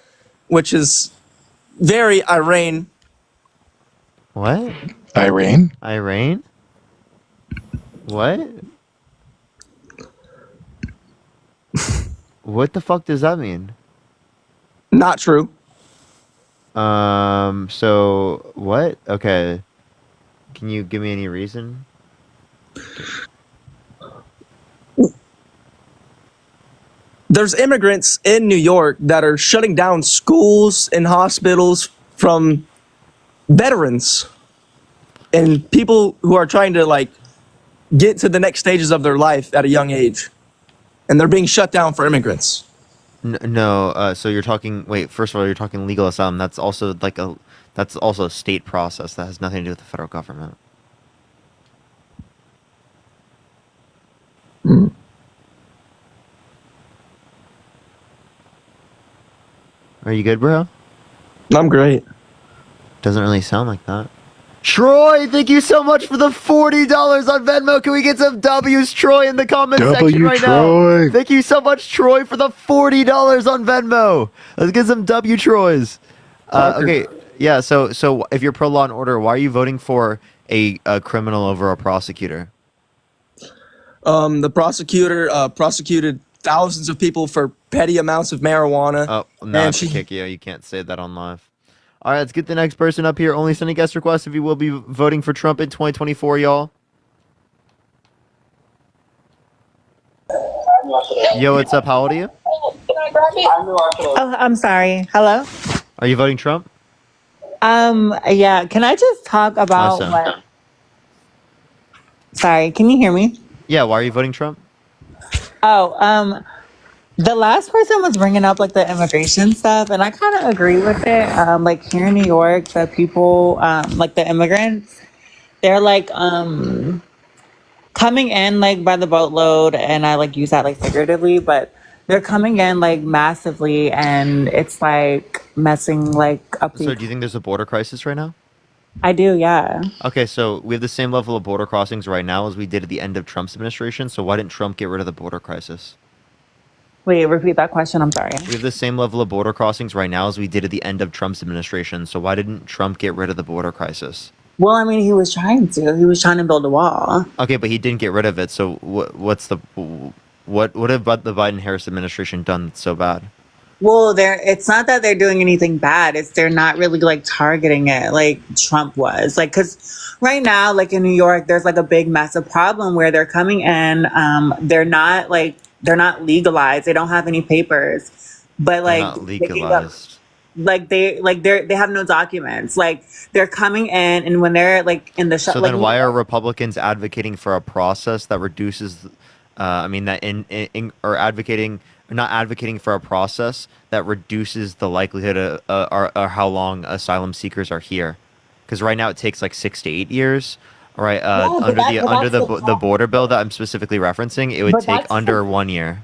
which is very Iran. What? Iran? Iran? What? What the fuck does that mean? Not true. So what? Okay. Can you give me any reason? There's immigrants in New York that are shutting down schools and hospitals from veterans and people who are trying to like get to the next stages of their life at a young age, and they're being shut down for immigrants. No, so you're talking. Wait, first of all, you're talking legal asylum. That's also that's also a state process that has nothing to do with the federal government. Are you good, bro? I'm great. Doesn't really sound like that. Troy, thank you so much for the $40 on Venmo. Can we get some W's, Troy, in the comment section right Troy. now? Thank you so much, Troy, for the $40 on Venmo. Let's get some W, Troys. Okay, yeah. So if you're pro law and order, why are you voting for a criminal over a prosecutor? The prosecutor prosecuted thousands of people for petty amounts of marijuana. Oh, no, I have to kick you. You can't say that on live. All right, let's get the next person up here. Only sending guest requests if you will be voting for Trump in 2024, y'all. Yo, what's up? How old are you? Oh, I'm sorry. Hello? Are you voting Trump? Yeah. Can I just talk about Awesome. what... Sorry, can you hear me? Yeah, why are you voting Trump? Oh, the last person was bringing up like the immigration stuff, and I kind of agree with it. Like here in New York, the people, like the immigrants, they're like coming in like by the boatload, and I like use that like figuratively, but they're coming in like massively, and it's like messing like up. So do you think there's a border crisis right now? I do, yeah. Okay, so we have the same level of border crossings right now as we did at the end of Trump's administration, so why didn't Trump get rid of the border crisis? Wait, repeat that question. I'm sorry. We have the same level of border crossings right now as we did at the end of Trump's administration. So why didn't Trump get rid of the border crisis? Well, I mean, he was trying to. He was trying to build a wall. Okay, but he didn't get rid of it. So what have the Biden-Harris administration done that's so bad? Well, it's not that they're doing anything bad. It's they're not really like targeting it like Trump was. Like, because right now, like in New York, there's like a big massive problem where they're coming in. They're not legalized. They don't have any papers, but They're like not they can go- legalized. they have no documents. Like they're coming in, and when they're like in the So like then why are Republicans advocating for a process that reduces, or not advocating for a process that reduces the likelihood of, or how long asylum seekers are here? Because right now it takes like 6 to 8 years. All right, but under that's the border bill that I'm specifically referencing, it would But take that's the- under 1 year.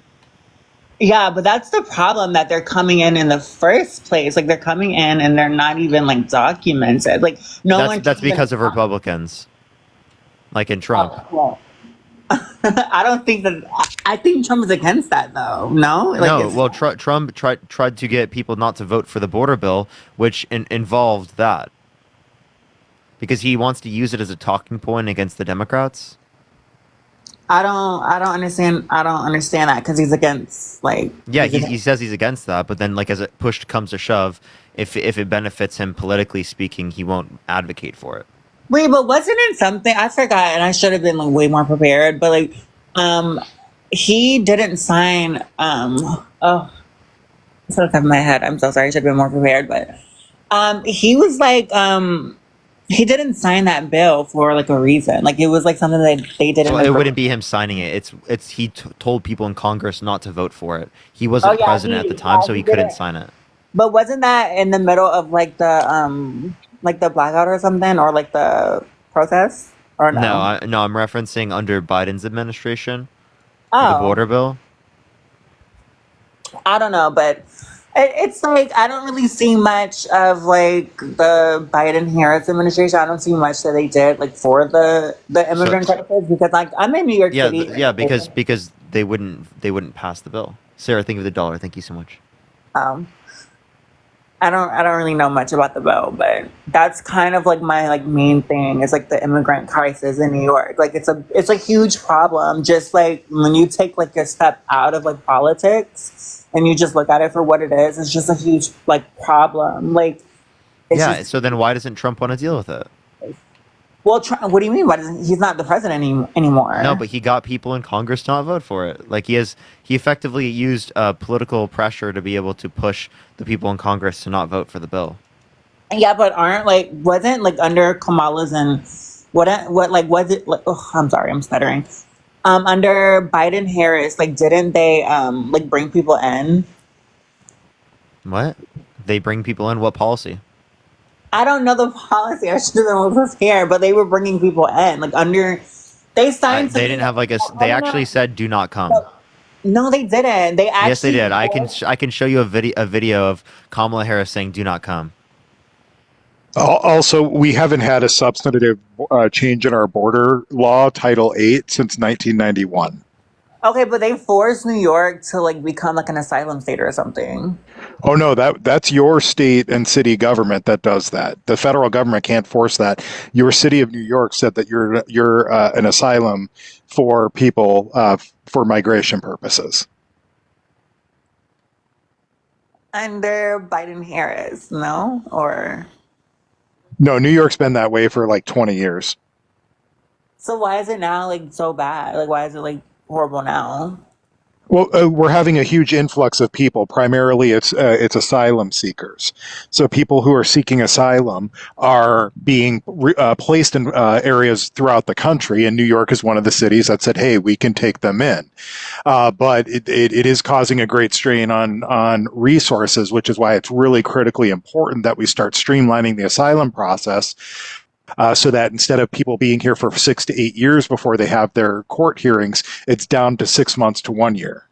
Yeah, but that's the problem that they're coming in the first place. Like they're coming in and they're not even like documented. Like That's because of Republicans, like in Trump. Well, I don't think that. I think Trump is against that though. No, like No, it's- well, Trump tried to get people not to vote for the border bill, which involved that, because he wants to use it as a talking point against the Democrats. I don't understand. I don't understand that because he's against like. Yeah, he says he's against that, but then like as it push comes to shove, if it benefits him politically speaking, he won't advocate for it. Wait, but wasn't it something I forgot? And I should have been like way more prepared. But like, he didn't sign. Oh, it's on the top of my head. I'm so sorry. I should have been more prepared. But he was like, he didn't sign that bill for like a reason. Like it was like something that they didn't. So it wouldn't be him signing it. It's he told people in Congress not to vote for it. He wasn't president at the time, so he couldn't sign it. But wasn't that in the middle of like the blackout or something, or like the protest, or no? No, I'm referencing under Biden's administration, Oh. the border bill. I don't know, but it's like I don't really see much of like the Biden-Harris administration. I don't see much that they did like for the immigrant crisis because like I'm in New York Yeah, City. because they wouldn't pass the bill. Sarah, think of the dollar. Thank you so much. I don't really know much about the bill, but that's kind of like my like main thing is like the immigrant crisis in New York. Like it's a huge problem. Just like when you take like a step out of like politics and you just look at it for what it is, it's just a huge like problem. Like So then why doesn't Trump want to deal with it? Well, what do you mean? Why doesn't he's not the president anymore? No, but he got people in Congress to not vote for it. Like he effectively used political pressure to be able to push the people in Congress to not vote for the bill. Yeah, but wasn't like under Kamala's and what like was it like? Oh, I'm sorry, I'm stuttering. Under Biden Harris, like didn't they like bring people in? What? They bring people in? What policy? I don't know the policy. I should have been more prepared, but they were bringing people in. Like under, they signed. They didn't have like a. They actually said do not come. No, they didn't. They actually. Yes, they did. I can show you a video of Kamala Harris saying do not come. Also, we haven't had a substantive change in our border law, Title 8, since 1991. Okay, but they forced New York to like become like an asylum state or something. Oh no, that's your state and city government that does that. The federal government can't force that. Your city of New York said that you're an asylum for people for migration purposes. Under Biden Harris, no? Or No, New York's been that way for like 20 years. so why is it now like so bad? Like why is it like horrible now? Well, we're having a huge influx of people. Primarily, it's asylum seekers. So people who are seeking asylum are being placed in areas throughout the country, and New York is one of the cities that said, "Hey, we can take them in." But it is causing a great strain on resources, which is why it's really critically important that we start streamlining the asylum process. So that instead of people being here for 6 to 8 years before they have their court hearings, it's down to 6 months to 1 year.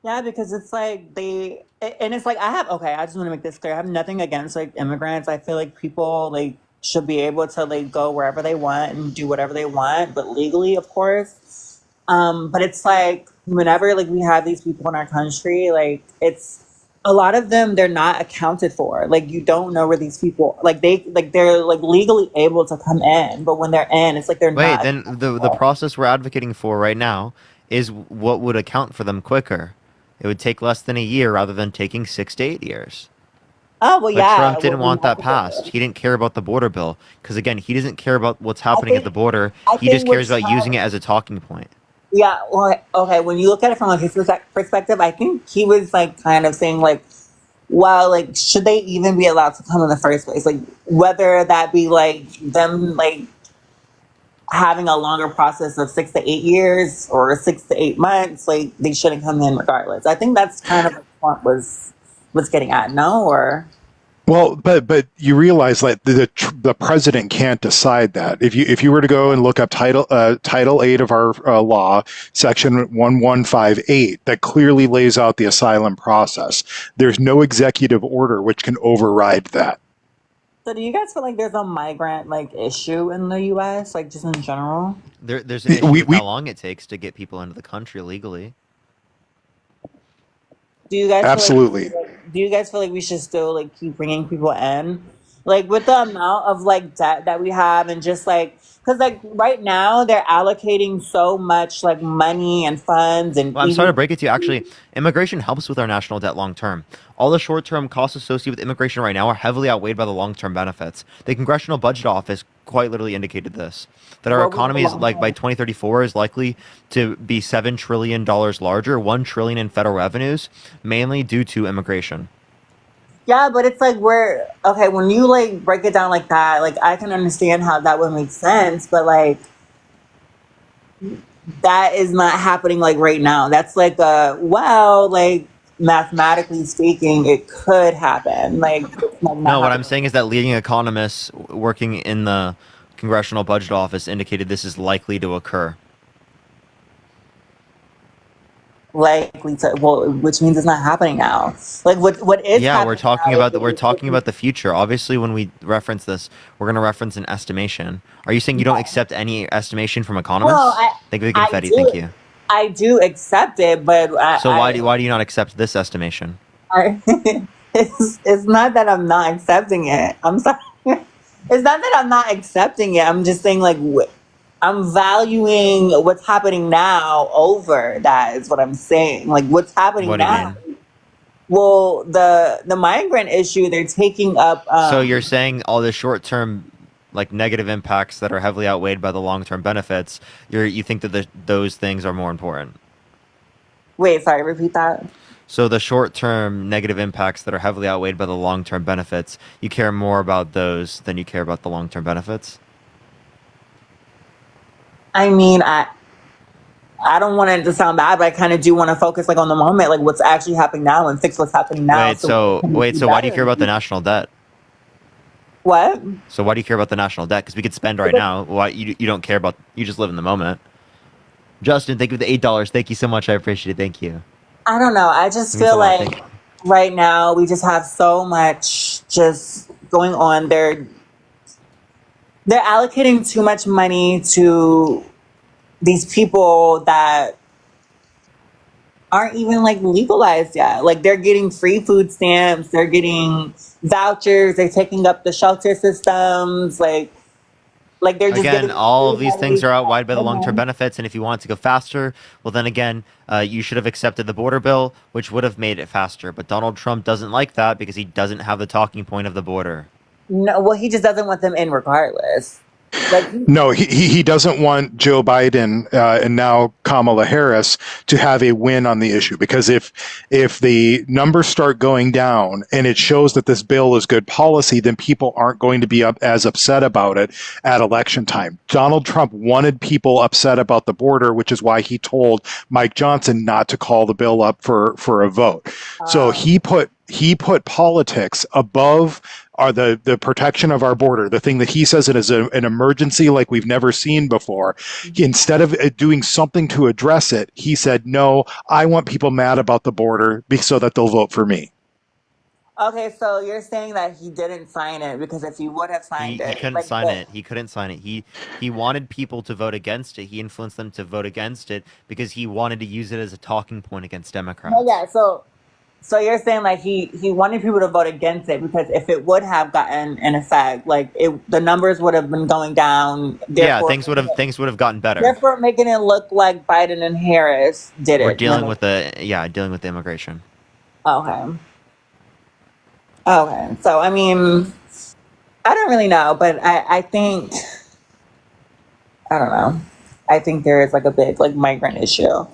Yeah, because it's like it's like I just want to make this clear. I have nothing against like immigrants. I feel like people like should be able to like go wherever they want and do whatever they want, but legally, of course. But it's like whenever like we have these people in our country, like it's a lot of them, they're not accounted for. Like you don't know where these people they're like legally able to come in, but when they're in, it's like they're Wait, not. then the process we're advocating for right now is what would account for them quicker. It would take less than a year rather than taking 6 to 8 years. Oh well, But yeah. Trump didn't Well, we want have that to go passed. there. He didn't care about the border bill because again, he doesn't care about what's I happening at think the border. I He just think cares what about using it as a talking point. Yeah, well, okay, when you look at it from like his perspective, I think he was like kind of saying like, well, like should they even be allowed to come in the first place? Like whether that be like them like having a longer process of 6 to 8 years or 6 to 8 months, like they shouldn't come in regardless. I think that's kind of what was getting at, no? Or Well, but you realize that the president can't decide that. If you were to go and look up Title 8 of our law, Section 1158, that clearly lays out the asylum process. There's no executive order which can override that. so do you guys feel like there's a migrant like issue in the US, like just in general? There's an issue We, with we how long it takes to get people into the country legally. Do you guys absolutely. do you guys feel like we should still like keep bringing people in, like with the amount of like debt that we have, and just like because like right now they're allocating so much like money and funds and Well, I'm sorry even to break it to you. Actually, immigration helps with our national debt long term. All the short term costs associated with immigration right now are heavily outweighed by the long term benefits. The Congressional Budget Office quite literally indicated this, that our what was the economy is long like by term? 2034 is likely to be $7 trillion larger, 1 trillion in federal revenues, mainly due to immigration. Yeah, but it's like we're okay when you like break it down like that. Like I can understand how that would make sense, but like that is not happening like right now. That's like like mathematically speaking, it could happen. Like it's like not No, what I'm happening. saying is that leading economists working in the Congressional Budget Office indicated this is likely to occur. Likely to, well, which means it's not happening now. Like what is Yeah, we're happening talking now about is we're talking about the future. Obviously, when we reference this, we're going to reference an estimation. Are you saying you don't accept any estimation from well, economists? Thank you for the I confetti. do Thank you. I do accept it, but So why do you not accept this estimation? I it's not that I'm not accepting it. I'm sorry. It's not that I'm not accepting it. I'm just saying like I'm valuing what's happening now over that is what I'm saying. Like what's happening What do you now. mean? Well, the migrant issue, they're taking up. So you're saying all the short-term, like negative impacts that are heavily outweighed by the long-term benefits. You think that those things are more important. Wait, sorry, repeat that. So the short-term negative impacts that are heavily outweighed by the long-term benefits, you care more about those than you care about the long-term benefits? I mean, I don't want it to sound bad, but I kind of do want to focus like on the moment, like what's actually happening now, and fix what's happening now. Wait, so why do you care about the national debt? What? So why do you care about the national debt? Because we could spend right now. Why you don't care about? You just live in the moment. Justin, thank you for the $8. Thank you so much. I appreciate it. Thank you. I don't know. I just It means a feel lot. like Thank you. right now we just have so much just going on. They're allocating too much money to these people that aren't even like legalized yet. Like they're getting free food stamps, they're getting vouchers, they're taking up the shelter systems, like they're just Again, getting all free of these money. things are outweighed by the long-term benefits, and if you want it to go faster, well, then again, you should have accepted the border bill, which would have made it faster. But Donald Trump doesn't like that because he doesn't have the talking point of the border. No, well, he just doesn't want them in regardless. Like No, he doesn't want Joe Biden and now Kamala Harris to have a win on the issue, because if the numbers start going down and it shows that this bill is good policy, then people aren't going to be as upset about it at election time. Donald Trump wanted people upset about the border, which is why he told Mike Johnson not to call the bill up for a vote. So he put politics above the protection of our border, the thing that he says it is an emergency like we've never seen before. Instead of doing something to address it, he said, no, I want people mad about the border so that they'll vote for me. Okay, so you're saying that he didn't sign it because if he would have signed He it, couldn't like sign it. He couldn't sign it. He wanted people to vote against it. He influenced them to vote against it because he wanted to use it as a talking point against no, Democrats. yeah. So you're saying like he wanted people to vote against it because if it would have gotten an effect, like the numbers would have been going down. Yeah, Therefore, things would have gotten better. therefore making it look like Biden and Harris did it. We're dealing with dealing with the immigration. Okay. Okay. So I mean, I don't really know, but I think I don't know. I think there is like a big like migrant issue.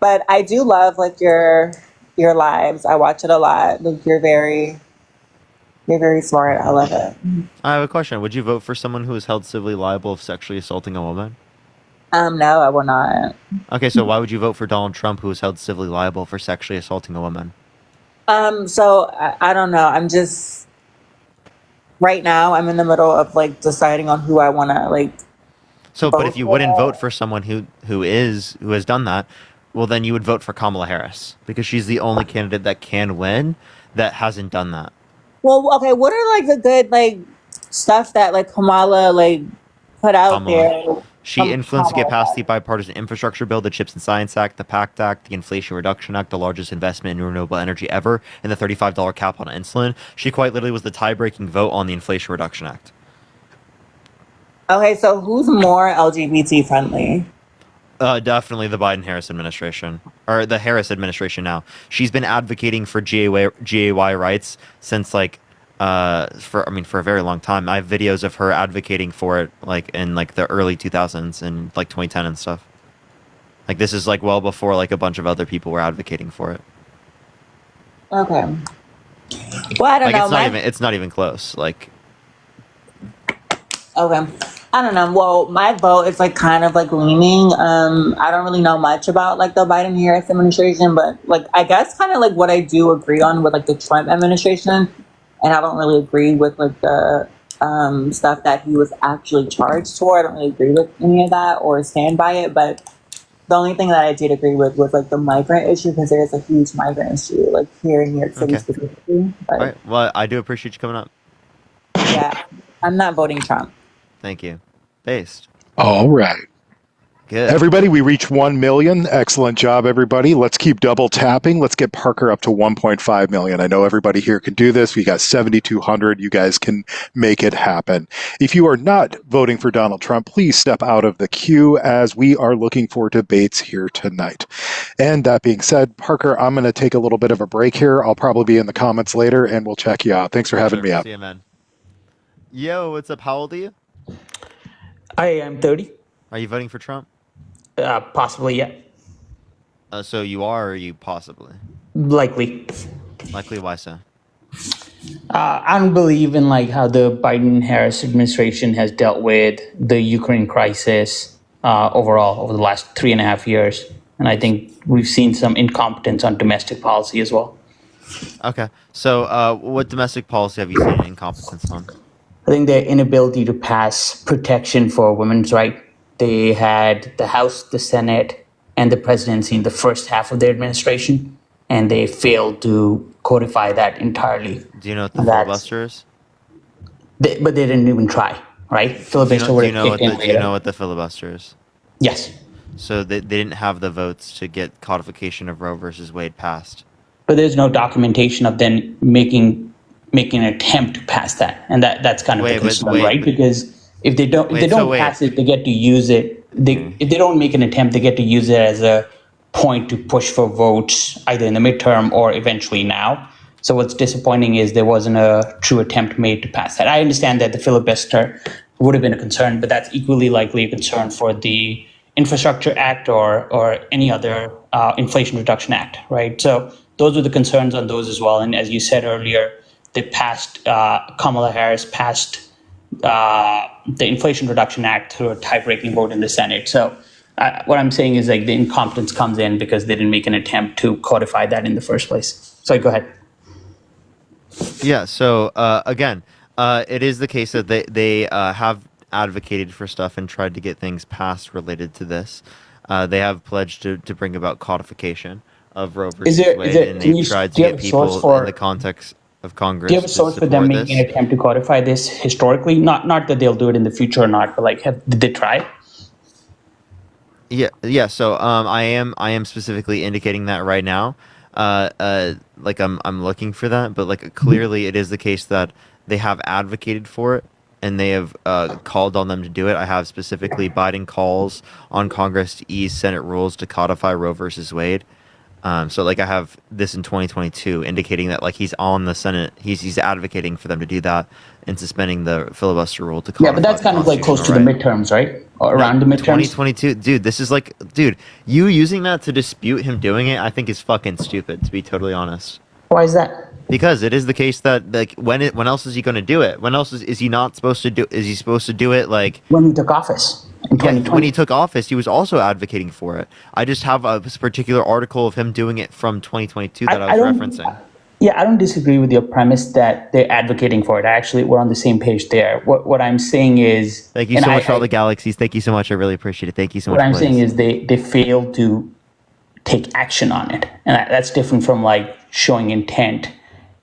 But I do love like your lives. I watch it a lot. Like you're very smart. I love it. I have a question. Would you vote for someone who is held civilly liable of sexually assaulting a woman? No, I will not. Okay, so why would you vote for Donald Trump, who is held civilly liable for sexually assaulting a woman? So I don't know. I'm just right now I'm in the middle of like deciding on who I wanna like So, but vote if you wouldn't for. vote for someone who has done that, well, then you would vote for Kamala Harris because she's the only candidate that can win that hasn't done that. Well, okay, what are like the good like stuff that like Kamala like put out there? She influenced to get passed the bipartisan infrastructure bill, the CHIPS and Science Act, the PACT Act, the Inflation Reduction Act, the largest investment in renewable energy ever, and the $35 cap on insulin. She quite literally was the tie-breaking vote on the Inflation Reduction Act. Okay, so who's more LGBT friendly? Definitely the Biden-Harris administration, or the Harris administration now. She's been advocating for GAY rights since like for a very long time. I have videos of her advocating for it like in like the early 2000s and like 2010 and stuff. Like this is like well before like a bunch of other people were advocating for it. Okay. Well, I don't Like know. it's not even close. Like Okay. I don't know. Well, my vote is like kind of like leaning. I don't really know much about like the Biden Harris administration, but like I guess kind of like what I do agree on with like the Trump administration, and I don't really agree with like the stuff that he was actually charged for. I don't really agree with any of that or stand by it. But the only thing that I did agree with was like the migrant issue because there is a huge migrant issue like here in New York City specifically. But, all right. Well, I do appreciate you coming up. yeah, I'm not voting Trump. Thank you. Based. All right. Good. Everybody, we reached 1 million. Excellent job, everybody. Let's keep double tapping. Let's get Parker up to 1.5 million. I know everybody here can do this. We got 7,200. You guys can make it happen. If you are not voting for Donald Trump, please step out of the queue as we are looking for debates here tonight. And that being said, Parker, I'm going to take a little bit of a break here. I'll probably be in the comments later and we'll check you out. Thanks for having me up. See you, man. Yo, what's up? How old are you? I am 30. Are you voting for Trump? Possibly, yeah. So you are, or you possibly? Likely. Likely, why so? I don't believe in like how the Biden-Harris administration has dealt with the Ukraine crisis overall over the last 3.5 years. And I think we've seen some incompetence on domestic policy as well. Okay. So what domestic policy have you seen incompetence on? I think their inability to pass protection for women's rights. They had the House, the Senate, and the presidency in the first half of their administration, and they failed to codify that entirely. Do you know what the filibuster is? But they didn't even try, right? Filibuster Do would you know have what kicked in do you later. know what the filibuster is? Yes. So they didn't have the votes to get codification of Roe versus Wade passed. But there's no documentation of them making an attempt to pass that, and that's kind of the concern, right? Because if they don't pass it, they get to use it. If they don't make an attempt, they get to use it as a point to push for votes either in the midterm or eventually now. So what's disappointing is there wasn't a true attempt made to pass that. I understand that the filibuster would have been a concern, but that's equally likely a concern for the Infrastructure Act or any other Inflation Reduction Act, right? So those were the concerns on those as well. And as you said earlier, they passed, Kamala Harris passed the Inflation Reduction Act through a tie-breaking vote in the Senate. So what I'm saying is like the incompetence comes in because they didn't make an attempt to codify that in the first place. Sorry, go ahead. Yeah. So again, it is the case that they have advocated for stuff and tried to get things passed related to this. They have pledged to bring about codification of Roe versus Wade, and they've tried to get people in the context. of Congress. Do you have a to source for them support making this. an attempt to codify this historically? Not that they'll do it in the future or not, but like, did they try? Yeah. So I am specifically indicating that right now. Like I'm looking for that, but like clearly it is the case that they have advocated for it and they have called on them to do it. I have specifically Biden calls on Congress to ease Senate rules to codify Roe versus Wade. So like I have this in 2022 indicating that like he's on the Senate, he's advocating for them to do that and suspending the filibuster rule to codify. Yeah, but that's kind of like close to the midterms, right? Or around the midterms. 2022, dude. This is like, dude, you using that to dispute him doing it, I think is fucking stupid. To be totally honest. Why is that? Because it is the case that like when else is he going to do it? When else is he not supposed to do? Is he supposed to do it like when he took office? Yeah, when he took office, he was also advocating for it. I just have a particular article of him doing it from 2022 that I was referencing. Yeah, I don't disagree with your premise that they're advocating for it. Actually, we're on the same page there. What I'm saying is... Thank you so much for all the galaxies. Thank you so much. I really appreciate it. Thank you so much. What I'm saying is they failed to take action on it. And that's different from like showing intent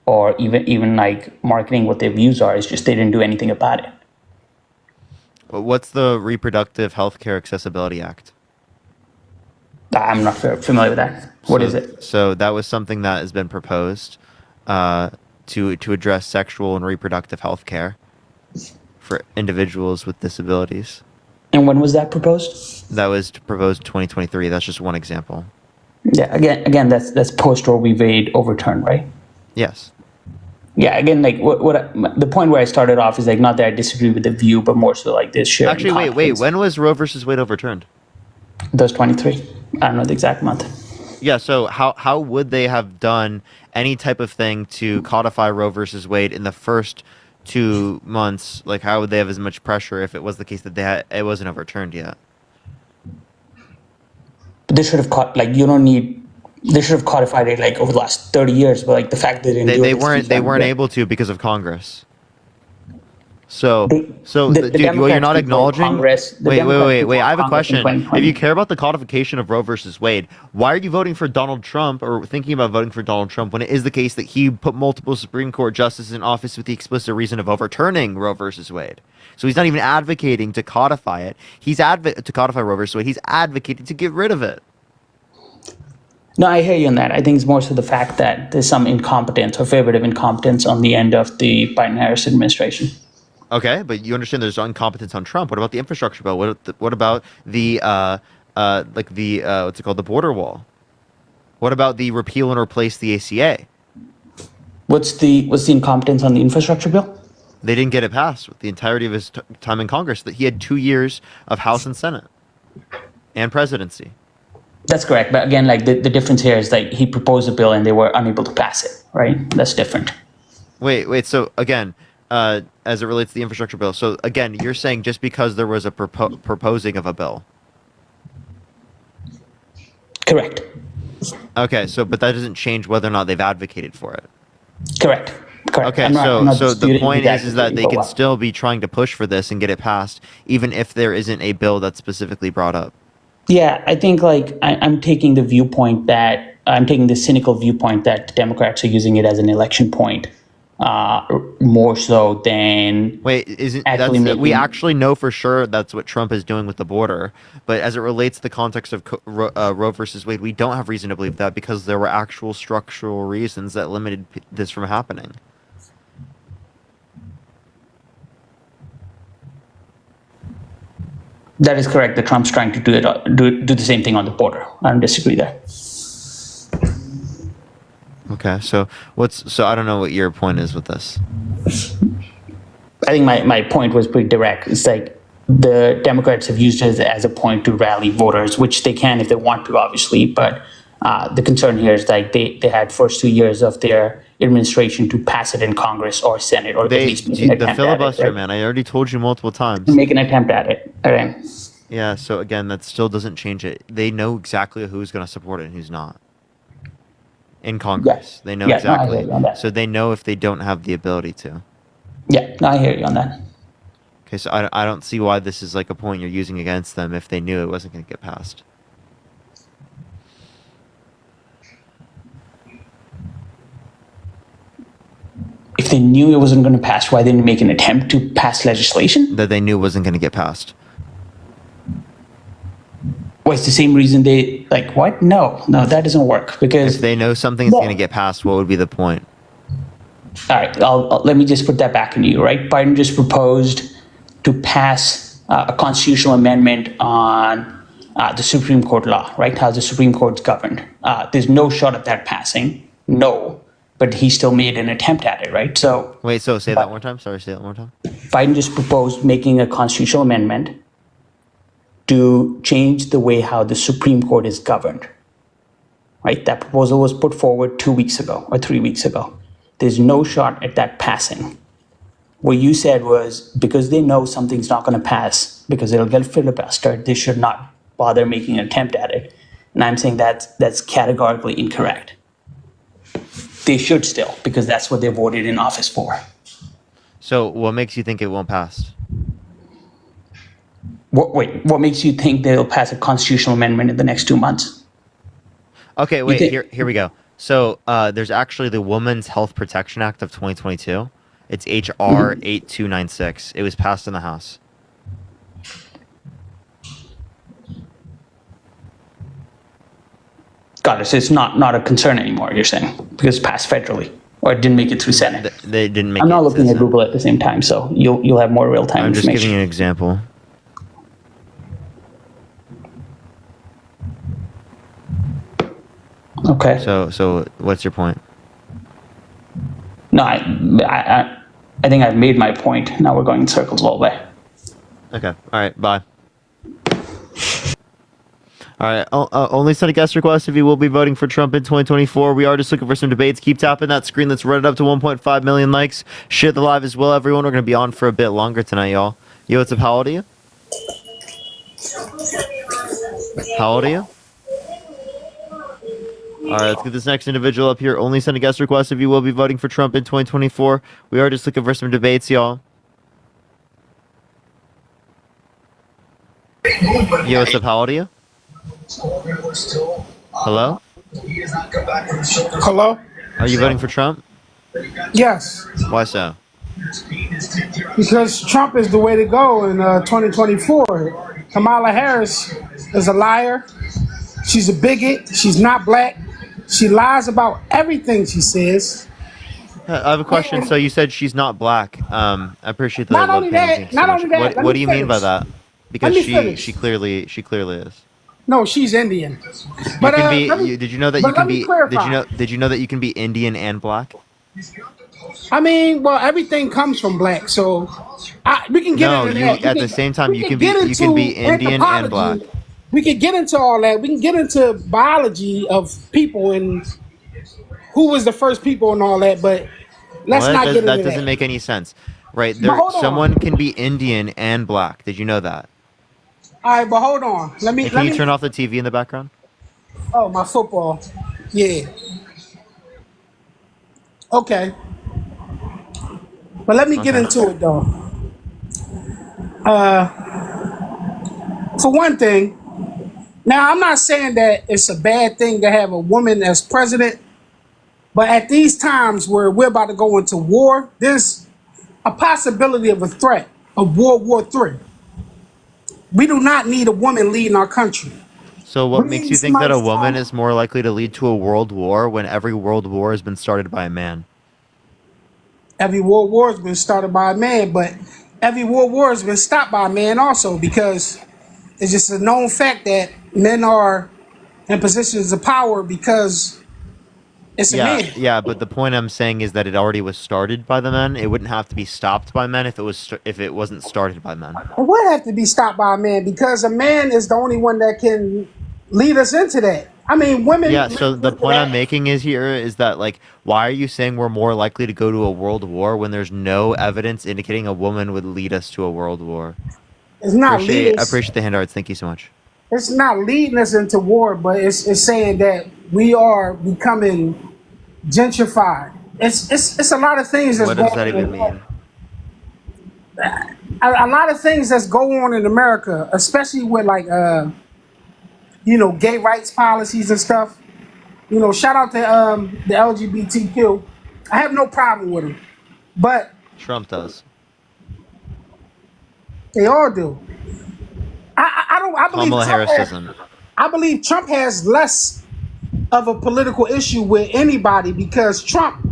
or even like marketing what their views are. It's just they didn't do anything about it. What's the Reproductive Healthcare Accessibility Act? I'm not familiar with that. What is it? So that was something that has been proposed to address sexual and reproductive health care for individuals with disabilities. And when was that proposed? That was proposed in 2023. That's just one example. Yeah, again, that's post Roe v. Wade overturned, right? Yes. Yeah, again, like the point where I started off is like not that I disagree with the view, but more so like this shit. Actually, wait. When was Roe versus Wade overturned? That was 23. I don't know the exact month. Yeah, so how would they have done any type of thing to codify Roe versus Wade in the first 2 months? Like, how would they have as much pressure if it was the case that it wasn't overturned yet? They should have they should have codified it like over the last 30 years, but like the fact that they weren't able to because of Congress. So, dude, you're not acknowledging. Wait. I have a question. If you care about the codification of Roe versus Wade, why are you voting for Donald Trump or thinking about voting for Donald Trump when it is the case that he put multiple Supreme Court justices in office with the explicit reason of overturning Roe versus Wade? So he's not even advocating to codify it. To codify Roe versus Wade. He's advocating to get rid of it. No, I hear you on that. I think it's more so the fact that there's some incompetence or figurative incompetence on the end of the Biden-Harris administration. Okay, but you understand there's incompetence on Trump. What about the infrastructure bill? What about the what's it called, the border wall? What about the repeal and replace the ACA? What's the incompetence on the infrastructure bill? They didn't get it passed with the entirety of his time in Congress. That he had 2 years of House and Senate and presidency. That's correct, but again, like the difference here is like he proposed a bill and they were unable to pass it, right? That's different. Wait. So again, as it relates to the infrastructure bill, so again, you're saying just because there was a proposing of a bill. Correct. Okay, but that doesn't change whether or not they've advocated for it. Correct. Okay, so the point is that they can still be trying to push for this and get it passed, even if there isn't a bill that's specifically brought up. Yeah, I think like I'm taking the cynical viewpoint that the Democrats are using it as an election point, more so than we actually know for sure that's what Trump is doing with the border. But as it relates to the context of Roe versus Wade, we don't have reason to believe that because there were actual structural reasons that limited this from happening. That is correct. That Trump's trying to do the same thing on the border. I don't disagree there. Okay, so I don't know what your point is with this. I think my point was pretty direct. It's like the Democrats have used it as a point to rally voters, which they can if they want to, obviously. But the concern here is like they had first 2 years of their administration to pass it in Congress or Senate, or at least make an attempt filibuster, at it, right? man. I already told you multiple times. Make an attempt at it. Okay. Yeah. So again, that still doesn't change it. They know exactly who's going to support it and who's not. In Congress, they know exactly. So they know if they don't have the ability to. Yeah, I hear you on that. Okay, so I don't see why this is like a point you're using against them if they knew it wasn't going to get passed. if they knew it wasn't going to pass, why didn't they make an attempt to pass legislation? That they knew wasn't going to get passed. Well, it's the same reason they, like, what? No, that doesn't work, because... If they know something's going to get passed, what would be the point? All right, let me just put that back into you, right? Biden just proposed to pass a constitutional amendment on the Supreme Court law, right? How the Supreme Court's governed. There's no shot at that passing, no, but he still made an attempt at it, right? So wait, so say that one more time. Sorry, say that one more time. Biden just proposed making a constitutional amendment to change the way how the Supreme Court is governed, right? That proposal was put forward 2 weeks ago or 3 weeks ago. There's no shot at that passing. What you said was because they know something's not going to pass because it'll get filibustered, they should not bother making an attempt at it. And I'm saying that's categorically incorrect. They should still, because that's what they voted in office for. So what makes you think it won't pass? What makes you think they'll pass a constitutional amendment in the next 2 months? Okay, wait, here we go. So there's actually the Women's Health Protection Act of 2022. It's HR 8296. It was passed in the House. Got it. So it's not a concern anymore, you're saying, because it's passed federally, or it didn't make it through Senate. They didn't make I'm it not looking to at Google at the same time, so you'll have more real-time I'm just information. giving you an example. Okay. So what's your point? No, I think I've made my point. Now we're going in circles all the way. Okay. All right. Bye. All right. Only send a guest request if you will be voting for Trump in 2024. We are just looking for some debates. Keep tapping that screen. Let's run it up to 1.5 million likes. Share the live as well, everyone. We're going to be on for a bit longer tonight, y'all. Yo, what's up? How old are you? How old are you? All right, let's get this next individual up here. Only send a guest request if you will be voting for Trump in 2024. We are just looking for some debates, y'all. Yo, what's up? How old are you? Hello? Hello? Are you voting for Trump? Yes, Why so? because Trump is the way to go in 2024. Kamala Harris is a liar. She's a bigot. She's not black. She lies about everything she says. I have a question. So you said she's not black. I appreciate that. Not only that, not only that. What do you mean by that? Because she clearly is. No, she's Indian. But did you know that you can be? Clarify. Did you know that you can be Indian and black? I mean, well, everything comes from black, so we can get into that. At the same time, you can be Indian and black. We can get into all that. We can get into biology of people and who was the first people and all that, but let's not get into that. That doesn't make any sense. Right. Someone can be Indian and black. Did you know that? All right, but hold on. Let me turn off the TV in the background? Oh, my football. Yeah. Okay. But let me get into it though. For one thing, now I'm not saying that it's a bad thing to have a woman as president, but at these times where we're about to go into war, there's a possibility of a threat of World War III. We do not need a woman leading our country. So what makes you think that a woman is more likely to lead to a world war when every world war has been started by a man? Every world war has been started by a man, but every world war has been stopped by a man also, because it's just a known fact that men are in positions of power because it's a man. Yeah, but the point I'm saying is that it already was started by the men. It wouldn't have to be stopped by men if it wasn't started by men. It would have to be stopped by a man because a man is the only one that can lead us into that. I mean, women. Yeah, so the point I'm making is that, like, why are you saying we're more likely to go to a world war when there's no evidence indicating a woman would lead us to a world war? It's not leading. I appreciate the hand arts. Thank you so much. It's not leading us into war, but it's saying that we are becoming gentrified. It's a lot of things that's going on. What does that even mean? A lot of things that's going on in America, especially with like gay rights policies and stuff. Shout out to the LGBTQ. I have no problem with them. But Trump does. they all do. I believe Kamala Harris doesn't. I believe Trump has less of a political issue with anybody because Trump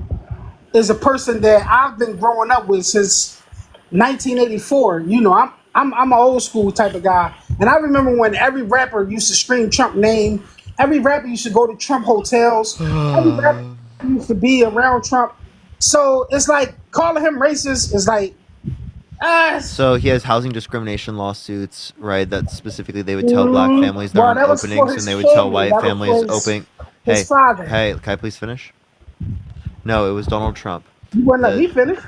is a person that I've been growing up with since 1984. You know, I'm an old school type of guy, and I remember when every rapper used to scream Trump name. Every rapper used to go to Trump hotels. Every rapper used to be around Trump. So it's like calling him racist is like. So he has housing discrimination lawsuits, right? That specifically they would tell black families there aren't that was for openings, his and they would tell family. white That was families for opening. his father. Hey, can I please finish? No, it was Donald Trump. You wouldn't let me finish.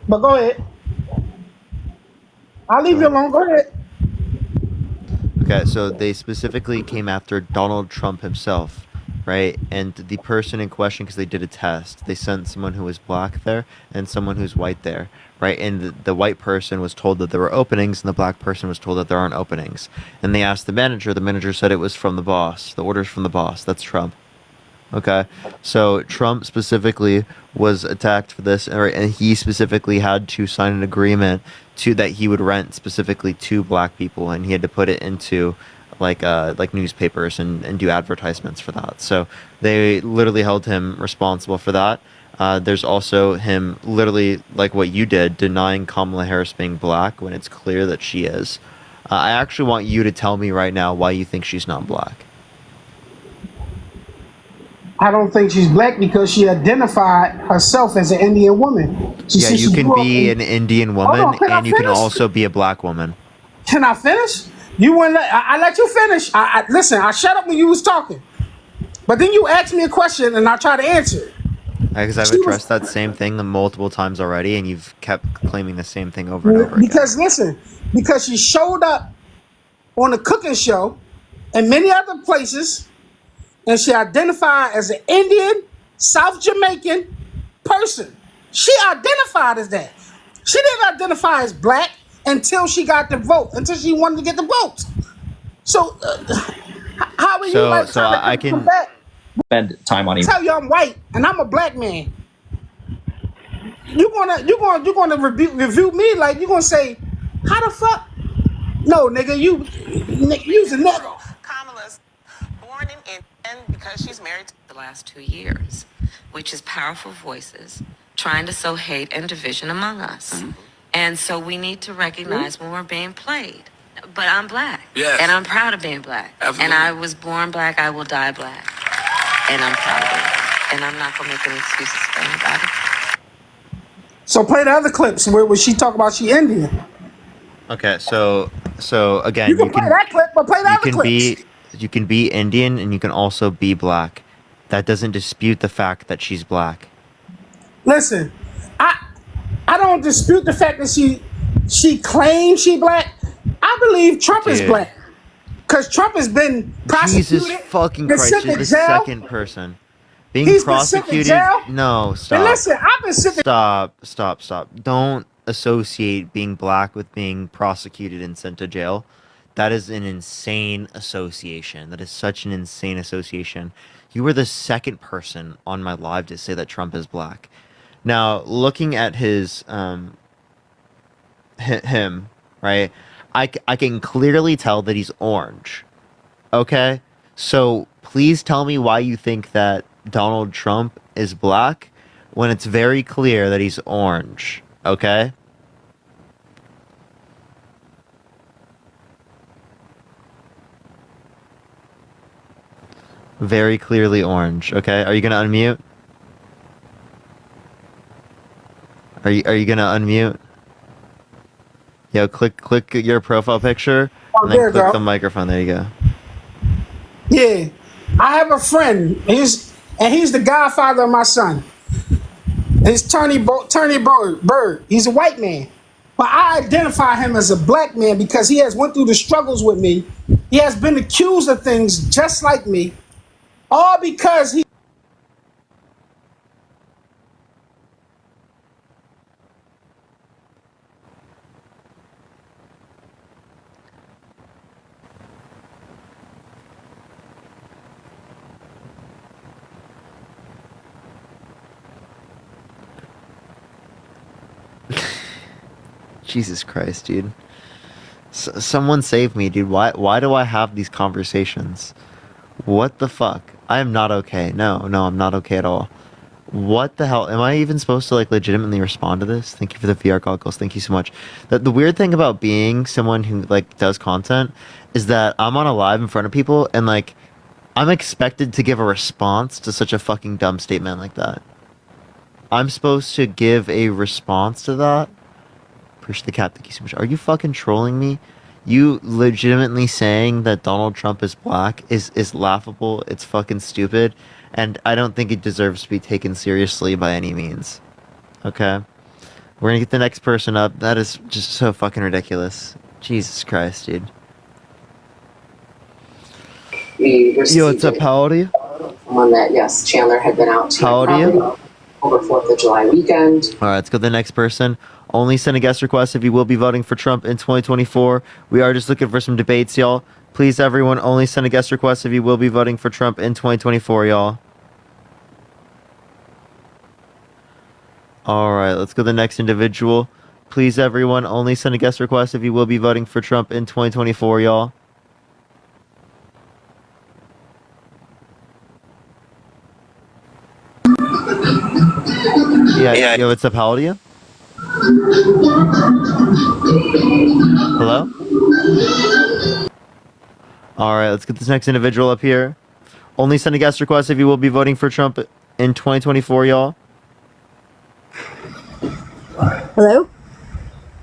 But go ahead. I'll leave you alone. Go ahead. Okay, so they specifically came after Donald Trump himself, right? And the person in question, because they did a test, they sent someone who was black there and someone who's white there, right? And the white person was told that there were openings, and the black person was told that there aren't openings. And they asked the manager said it was from the boss. The order's from the boss. That's Trump. Okay, so Trump specifically was attacked for this, and he specifically had to sign an agreement that he would rent specifically to black people, and he had to put it into like newspapers and do advertisements for that. So they literally held him responsible for that. There's also him literally, like what you did, denying Kamala Harris being black when it's clear that she is. I actually want you to tell me right now why you think she's not black. I don't think she's black because she identified herself as an Indian woman. Yeah, you can be an Indian woman and you can also be a black woman. Can I finish? You wouldn't I let you finish. Listen, I shut up when you was talking. But then you asked me a question and I tried to answer it. Because I've addressed that same thing multiple times already, and you've kept claiming the same thing over and over again. Because she showed up on a cooking show and many other places, and she identified as an Indian, South Jamaican person. She identified as that. She didn't identify as black until she got the vote, until she wanted to get the vote. So, how are you I can spend time on you. Tell you I'm white and I'm a black man. You're gonna review me like you're gonna say, how the fuck? No, nigga, you's a nigga. Kamala's born in India because she's married to the last 2 years, which is powerful voices trying to sow hate and division among us. Mm-hmm. And so we need to recognize when we're being played. But I'm black. Yes. And I'm proud of being black. Absolutely. And I was born black, I will die black. And I'm proud of it. And I'm not gonna make any excuses for anybody. So play the other clips where she talk about she Indian. Okay, so again, you can play that clip, but play the other clips. You can be Indian and you can also be black. That doesn't dispute the fact that she's black. Listen, I don't dispute the fact that she claims she black. I believe Trump is black. Because Trump has been prosecuted. Jesus fucking Christ, you're the second person. He's prosecuted? No, stop. And listen, I've been sitting. Stop. Don't associate being black with being prosecuted and sent to jail. That is an insane association. That is such an insane association. You were the second person on my live to say that Trump is black. Now, looking at his him, right? I can clearly tell that he's orange. Okay? So please tell me why you think that Donald Trump is black when it's very clear that he's orange. Okay? Very clearly orange. Okay? Are you gonna unmute? Are you gonna unmute? Yo, click your profile picture and then click the microphone. There you go. Yeah, I have a friend. He's the godfather of my son. It's Tony Bird. He's a white man, but I identify him as a black man because he has went through the struggles with me. He has been accused of things just like me, all because he. Jesus Christ, dude. Someone save me, dude. Why do I have these conversations? What the fuck? I am not okay. No, I'm not okay at all. What the hell? Am I even supposed to, like, legitimately respond to this? Thank you for the VR goggles. Thank you so much. The weird thing about being someone who, like, does content is that I'm on a live in front of people and, like, I'm expected to give a response to such a fucking dumb statement like that. I'm supposed to give a response to that? Push the cap. Thank you so much. Are you fucking trolling me? You legitimately saying that Donald Trump is black is laughable. It's fucking stupid. And I don't think it deserves to be taken seriously by any means. Okay? We're gonna get the next person up. That is just so fucking ridiculous. Jesus Christ, dude. Yo, what's up? How old are you? One that, yes, Chandler had been out to How old are you? over 4th of July weekend. Alright, let's go to the next person. Only send a guest request if you will be voting for Trump in 2024. We are just looking for some debates, y'all. Please, everyone, only send a guest request if you will be voting for Trump in 2024, y'all. Alright, let's go to the next individual. Please, everyone, only send a guest request if you will be voting for Trump in 2024, y'all. Yeah, yo, what's up? How old are you? Hello? Alright, let's get this next individual up here. Only send a guest request if you will be voting for Trump in 2024, y'all. Hello?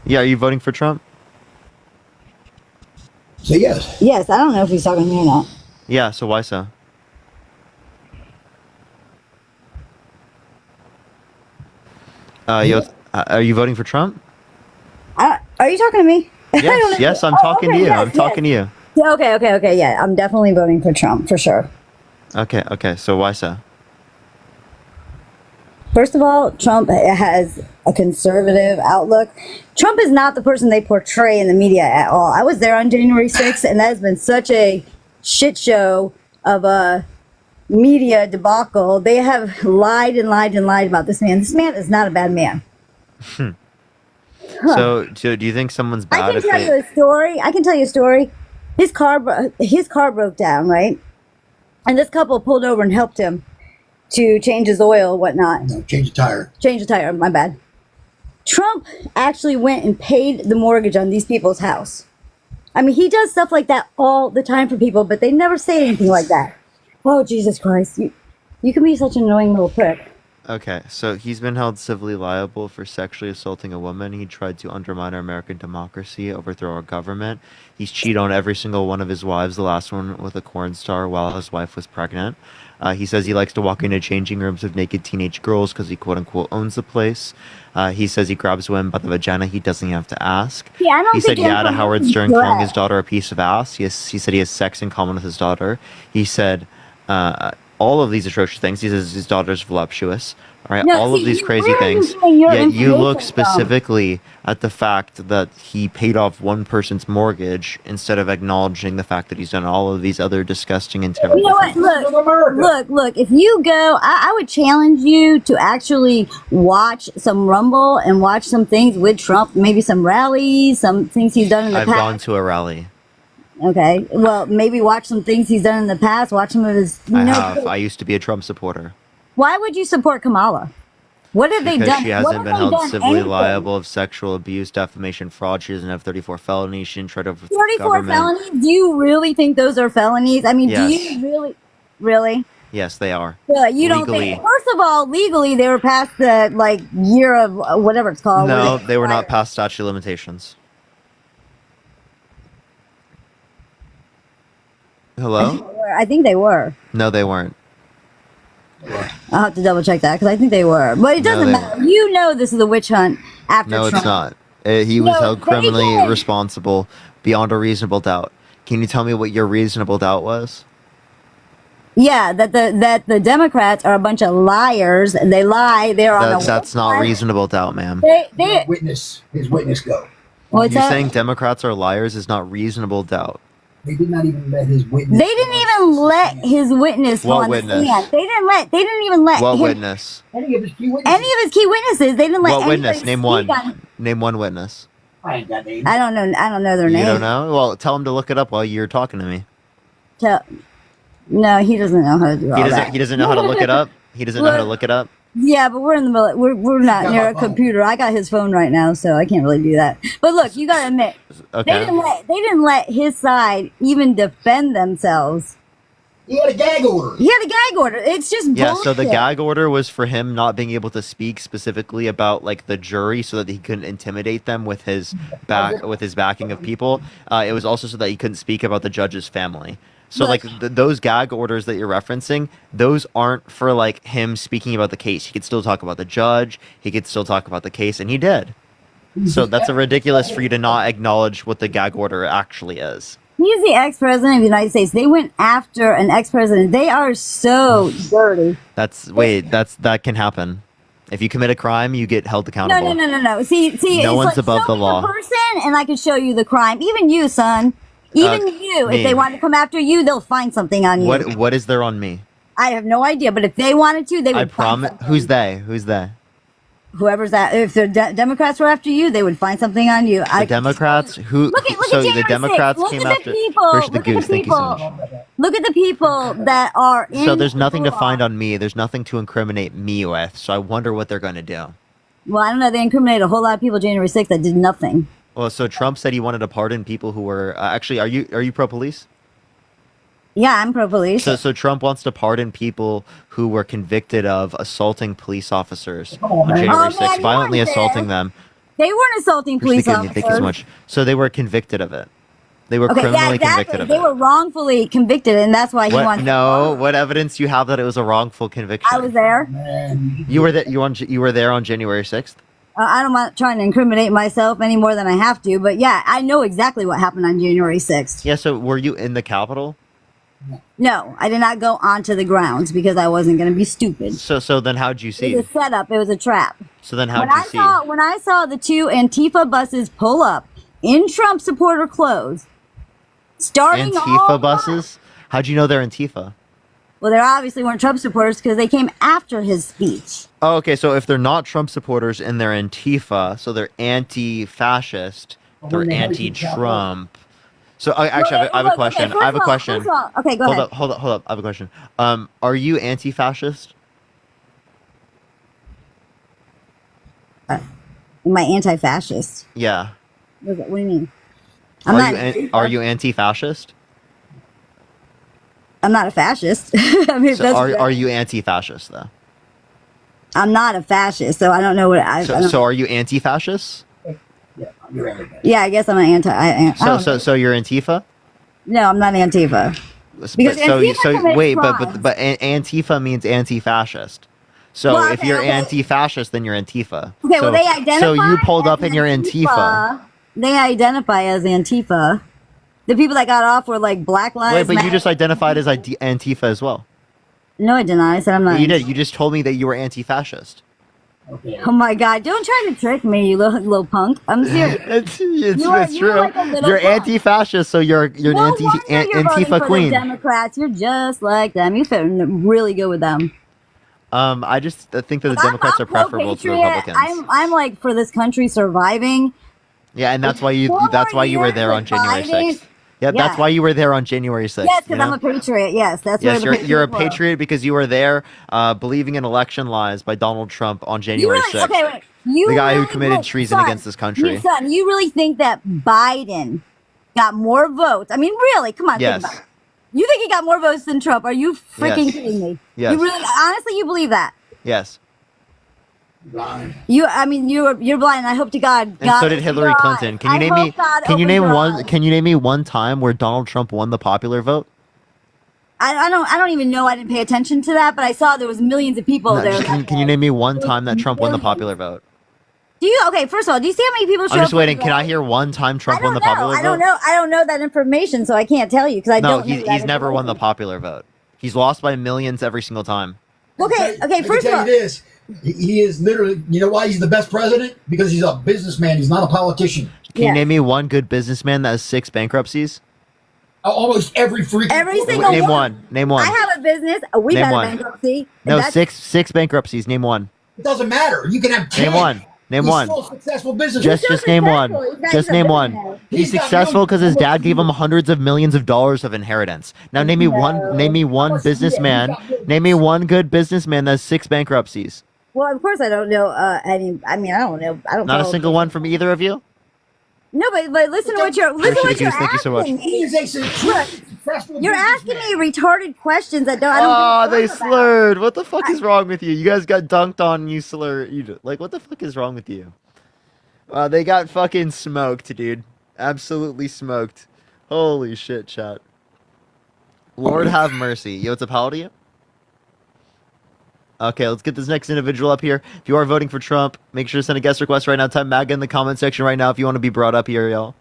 Yeah, are you voting for Trump? Say yes. Yes, I don't know if he's talking to me or not. Yeah, so why so? Yo, are you voting for Trump? Are you talking to me? Yes, yes, I'm talking to you. I'm talking to you. Yeah, okay, yeah. I'm definitely voting for Trump, for sure. Okay, so why so? First of all, Trump has a conservative outlook. Trump is not the person they portray in the media at all. I was there on January 6th, and that has been such a shit show of a media debacle. They have lied and lied and lied about this man. This man is not a bad man. So do you think someone's bad I can if tell you a story. I can tell you a story. His car broke down, right? And this couple pulled over and helped him to change his oil and whatnot. No, change the tire. Change the tire, my bad. Trump actually went and paid the mortgage on these people's house. I mean, he does stuff like that all the time for people, but they never say anything like that. Oh, Jesus Christ. You can be such an annoying little prick. Okay, so he's been held civilly liable for sexually assaulting a woman. He tried to undermine our American democracy, overthrow our government. He's cheated on every single one of his wives, the last one with a corn star while his wife was pregnant. He says he likes to walk into changing rooms with naked teenage girls because he quote-unquote owns the place. He says he grabs women by the vagina he doesn't have to ask. Yeah, I don't He think said yeah to Howard Stern correct. calling his daughter a piece of ass. He said he has sex in common with his daughter. He said all of these atrocious things. He says his daughter's voluptuous. All right, No, all see, of these you- crazy where are you things. getting your Yet you look information from? specifically at the fact that he paid off one person's mortgage instead of acknowledging the fact that he's done all of these other disgusting and terrible You know what? things. Look. If you go, I would challenge you to actually watch some Rumble and watch some things with Trump, maybe some rallies, some things he's done in the I've past. gone to a rally. Okay, well, maybe watch some things he's done in the past. Watch some of his. I have. I used to be a Trump supporter. Why would you support Kamala? What have they Because done? she What hasn't have been they held done civilly anything? liable of sexual abuse, defamation, fraud. She doesn't have 34 felonies. She didn't try to overthrow the 34 government. felonies? Do you really think those are felonies? I mean, Yes. do you really? Yes, they are. Really? You don't Legally. think? First of all, legally, they were past the year of whatever it's called. No, where they were not past statute of limitations. Hello? I think they were. No, they weren't. I'll have to double check that because I think they were. But it No, doesn't they matter. You know this is a witch hunt after No, Trump. it's not. He was No, held they criminally did. responsible beyond a reasonable doubt. Can you tell me what your reasonable doubt was? Yeah, that the Democrats are a bunch of liars. They lie. They're on the That's not reasonable doubt, ma'am. They His witness go. What's You that? saying Democrats are liars is not reasonable doubt. They did not even let his witness. They didn't even let his witness go What on witness? the stand. They didn't even let What him, witness? Any of his key witnesses. any of his key witnesses. They didn't let What witness? anybody Name speak one. on- Name one witness. I ain't got names. I don't know their You names. don't know? Well, tell him to look it up while you're talking to me. No, he doesn't know how to do all that. He doesn't know how to look it up. He doesn't know how to look it up. Yeah, but we're in the middle. We're not near a computer. I got his phone right now, so I can't really do that. But look, you gotta admit, Okay. they didn't let his side even defend themselves. He had a gag order. He had a gag order. It's just Yeah, bullshit. so the gag order was for him not being able to speak specifically about like the jury, so that he couldn't intimidate them with his backing of people. It was also so that he couldn't speak about the judge's family. So like those gag orders that you're referencing, those aren't for like him speaking about the case. He could still talk about the judge. He could still talk about the case, and he did. So that's a ridiculous for you to not acknowledge what the gag order actually is. He's the ex-president of the United States. They went after an ex-president. They are so dirty. That can happen. If you commit a crime, you get held accountable. No. See, No it's one's like, above show the me law. person, and I can show you the crime. Even you, son. Even you. If they want to come after you, they'll find something on you. What is there on me? I have no idea, but if they wanted to, they would. I promise. Who's they? Who's they? Whoever's that. If the Democrats were after you, they would find something on you. The Democrats who? Look So at the January Democrats 6th. Look came at after. the people. First the Look at goose. the Thank you so people. much. Look at the people that are in. So there's nothing to the find law. on me. There's nothing to incriminate me with. So I wonder what they're going to do. Well, I don't know. They incriminated a whole lot of people January 6th that did nothing. Well, so Trump said he wanted to pardon people who were actually. Are you pro police? Yeah, I'm pro-police. So Trump wants to pardon people who were convicted of assaulting police officers on man. January Oh, 6th, man, you violently weren't assaulting there. them. They weren't assaulting police Thank you officers. so much. So they were convicted of it. They were Okay, yeah, criminally exactly. convicted of They it. were wrongfully convicted, and that's why he What? wants. No. What evidence do you have that it was a wrongful conviction? I was there. You were there. You were there on January 6th. I'm not trying to incriminate myself any more than I have to, but yeah, I know exactly what happened on January 6th. Yeah. So were you in the Capitol? No, I did not go onto the grounds because I wasn't going to be stupid. So then how'd you see? It was a setup. It was a trap. So then how'd you see? When I saw the two Antifa buses pull up in Trump supporter clothes, starting Antifa all buses? How'd you know they're Antifa? well, they obviously weren't Trump supporters because they came after his speech. Oh, okay. So if they're not Trump supporters and they're Antifa, so they're anti-fascist, they're anti-Trump. So actually, I have a question. I have a question. Okay, go ahead. Hold up. I have a question. Are you anti-fascist? Am I anti-fascist? Yeah. What do you mean? Are you anti-fascist? I'm not a fascist. I mean, So are you anti-fascist though? I'm not a fascist, so I don't know what I. So are you anti-fascist? Yeah, I guess I'm an anti. I don't know. So you're Antifa? No, I'm not Antifa. Because Antifa commits wait, crimes. but Antifa means anti-fascist. So Well, if okay, you're okay. anti-fascist, then you're Antifa. Okay, well, they identify. So you pulled up as and you're Antifa. They identify as Antifa. The people that got off were like Black Lives Wait, but you Matter. just identified as Antifa as well. No, I did not. I said I'm not. You did. You just told me that you were anti-fascist. Oh my God! Don't try to trick me, you little punk. I'm serious. It's You're true. like a little You're punk. anti-fascist, so you're an No wonder you're voting Antifa for queen. the Democrats. You're just like them. You fit really good with them. I just think that the Democrats are preferable to the Pro-patriot. Republicans. I'm like for this country surviving. Yeah, and that's why you 4 were there years on with January Biden. 6th. Yeah, Yeah. that's why you were there on January 6th. Yes, because you know? I'm a patriot. Yes, that's Yes, where the you're a patriots were. patriot because you were there believing in election lies by Donald Trump on January 6th. Okay, wait. You the guy who really committed think- treason son, against this country. Son, you really think that Biden got more votes? I mean, really? Come on, Yes. think about it. You think he got more votes than Trump? Are you freaking Yes. kidding me? Yes. You really, honestly, you believe that? Yes. I mean, you're blind. I hope to God. And so did Hillary Clinton. Can you name me? Can you name one? Can you name me one time where Donald Trump won the popular vote? I don't even know. I didn't pay attention to that, but I saw there was millions of people No, there. just can you name me one time that Trump won the popular vote? Do you? Okay, first of all, do you see how many people show I'm just up waiting. for Can the I hear one time Trump won the No, popular vote? I don't know. I don't know that information, so I can't tell you because I No, don't. know he's that never won the information. popular vote. He's lost by millions every single time. Okay, I first of can all, tell you this. He is literally, you know why he's the best president? Because he's a businessman. He's not a politician. Can you name me one good businessman that has 6 bankruptcies? Almost every freaking. every single Name one. Name one. I have a business. We've Name had a one. bankruptcy. and No, that's- six bankruptcies. Name one. It doesn't matter. You can have 10. Name one. Name He's one. still a successful business. Just name one. Just name one. He's successful because his dad gave him hundreds of millions of dollars of inheritance. Now name me one. Name me one businessman. Name me one good businessman that has 6 bankruptcies. Well, of course I don't know any. I mean, I don't know. I don't. Not a follow- single one from either of you. No, but listen to what you're Thank you so much. asking He is me. a successful You're asking me retarded questions that don't. I Oh, don't. they slurred. What the fuck is wrong with you? You guys got dunked on. You slur. Like, what the fuck is wrong with you? They got fucking smoked, dude. Absolutely smoked. Holy shit, chat. Lord have mercy. Yo, what's up? How old are you? Okay, let's get this next individual up here. If you are voting for Trump, make sure to send a guest request right now. Type MAGA in the comment section right now if you want to be brought up here, y'all.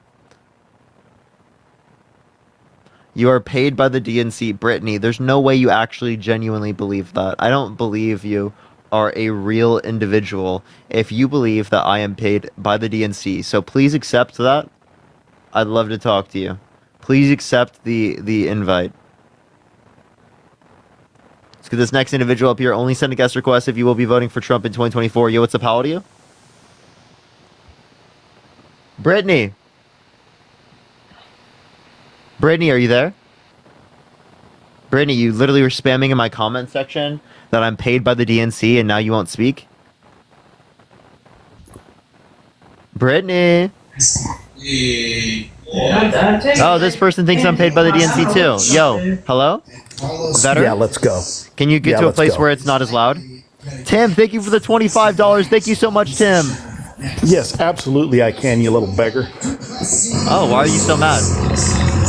You are paid by the DNC. Brittany, there's no way you actually genuinely believe that. I don't believe you are a real individual if you believe that I am paid by the DNC. So please accept that. I'd love to talk to you. Please accept the invite. Let's get this next individual up here. Only send a guest request if you will be voting for Trump in 2024. Yo, what's up? How old are you? Brittany. Brittany, are you there? Brittany, you literally were spamming in my comment section that I'm paid by the DNC and now you won't speak? Brittany. Oh, this person thinks I'm paid by the DNC too. Yo, hello? Better? Yeah, let's go. Can you get to a place where it's not as loud? Tim, thank you for the $25. Thank you so much, Tim. Yes, absolutely I can, you little beggar. Oh, why are you so mad?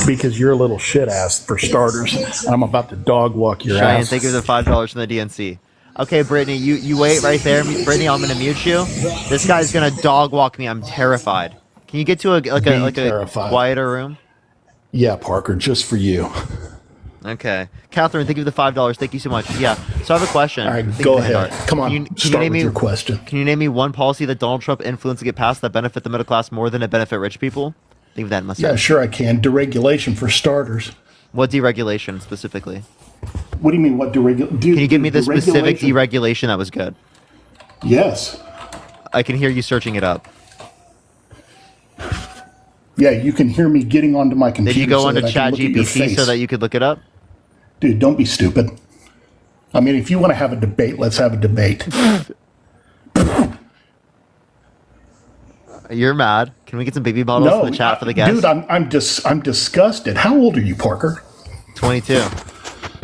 Because you're a little shit ass, for starters. And I'm about to dog walk your Cheyenne, ass. thank you for the $5 from the DNC. Okay, Brittany, you wait right there. Brittany, I'm gonna mute you. This guy's gonna dog walk me. I'm terrified. Can you get to a quieter room? Yeah, Parker, just for you. Okay. Catherine, thank you for the $5. Thank you so much. Yeah. So I have a question. All right, go ahead. Come on, Can you start name with me your question. Can you name me one policy that Donald Trump influenced to get passed that benefit the middle class more than it benefit rich people? Think of that in my Yeah, sure I can. Deregulation for starters. What deregulation specifically? What do you mean, what deregulation? Can you give me the specific deregulation that was good? Yes. I can hear you searching it up. Yeah, you can hear me getting onto my computer. Did you go so onto that I can look at your ChatGPT so face. that you could look it up? Dude, don't be stupid. I mean, if you want to have a debate, let's have a debate. You're mad. Can we get some baby bottles No, in the chat for the guests? dude, I'm disgusted. How old are you, Parker? 22.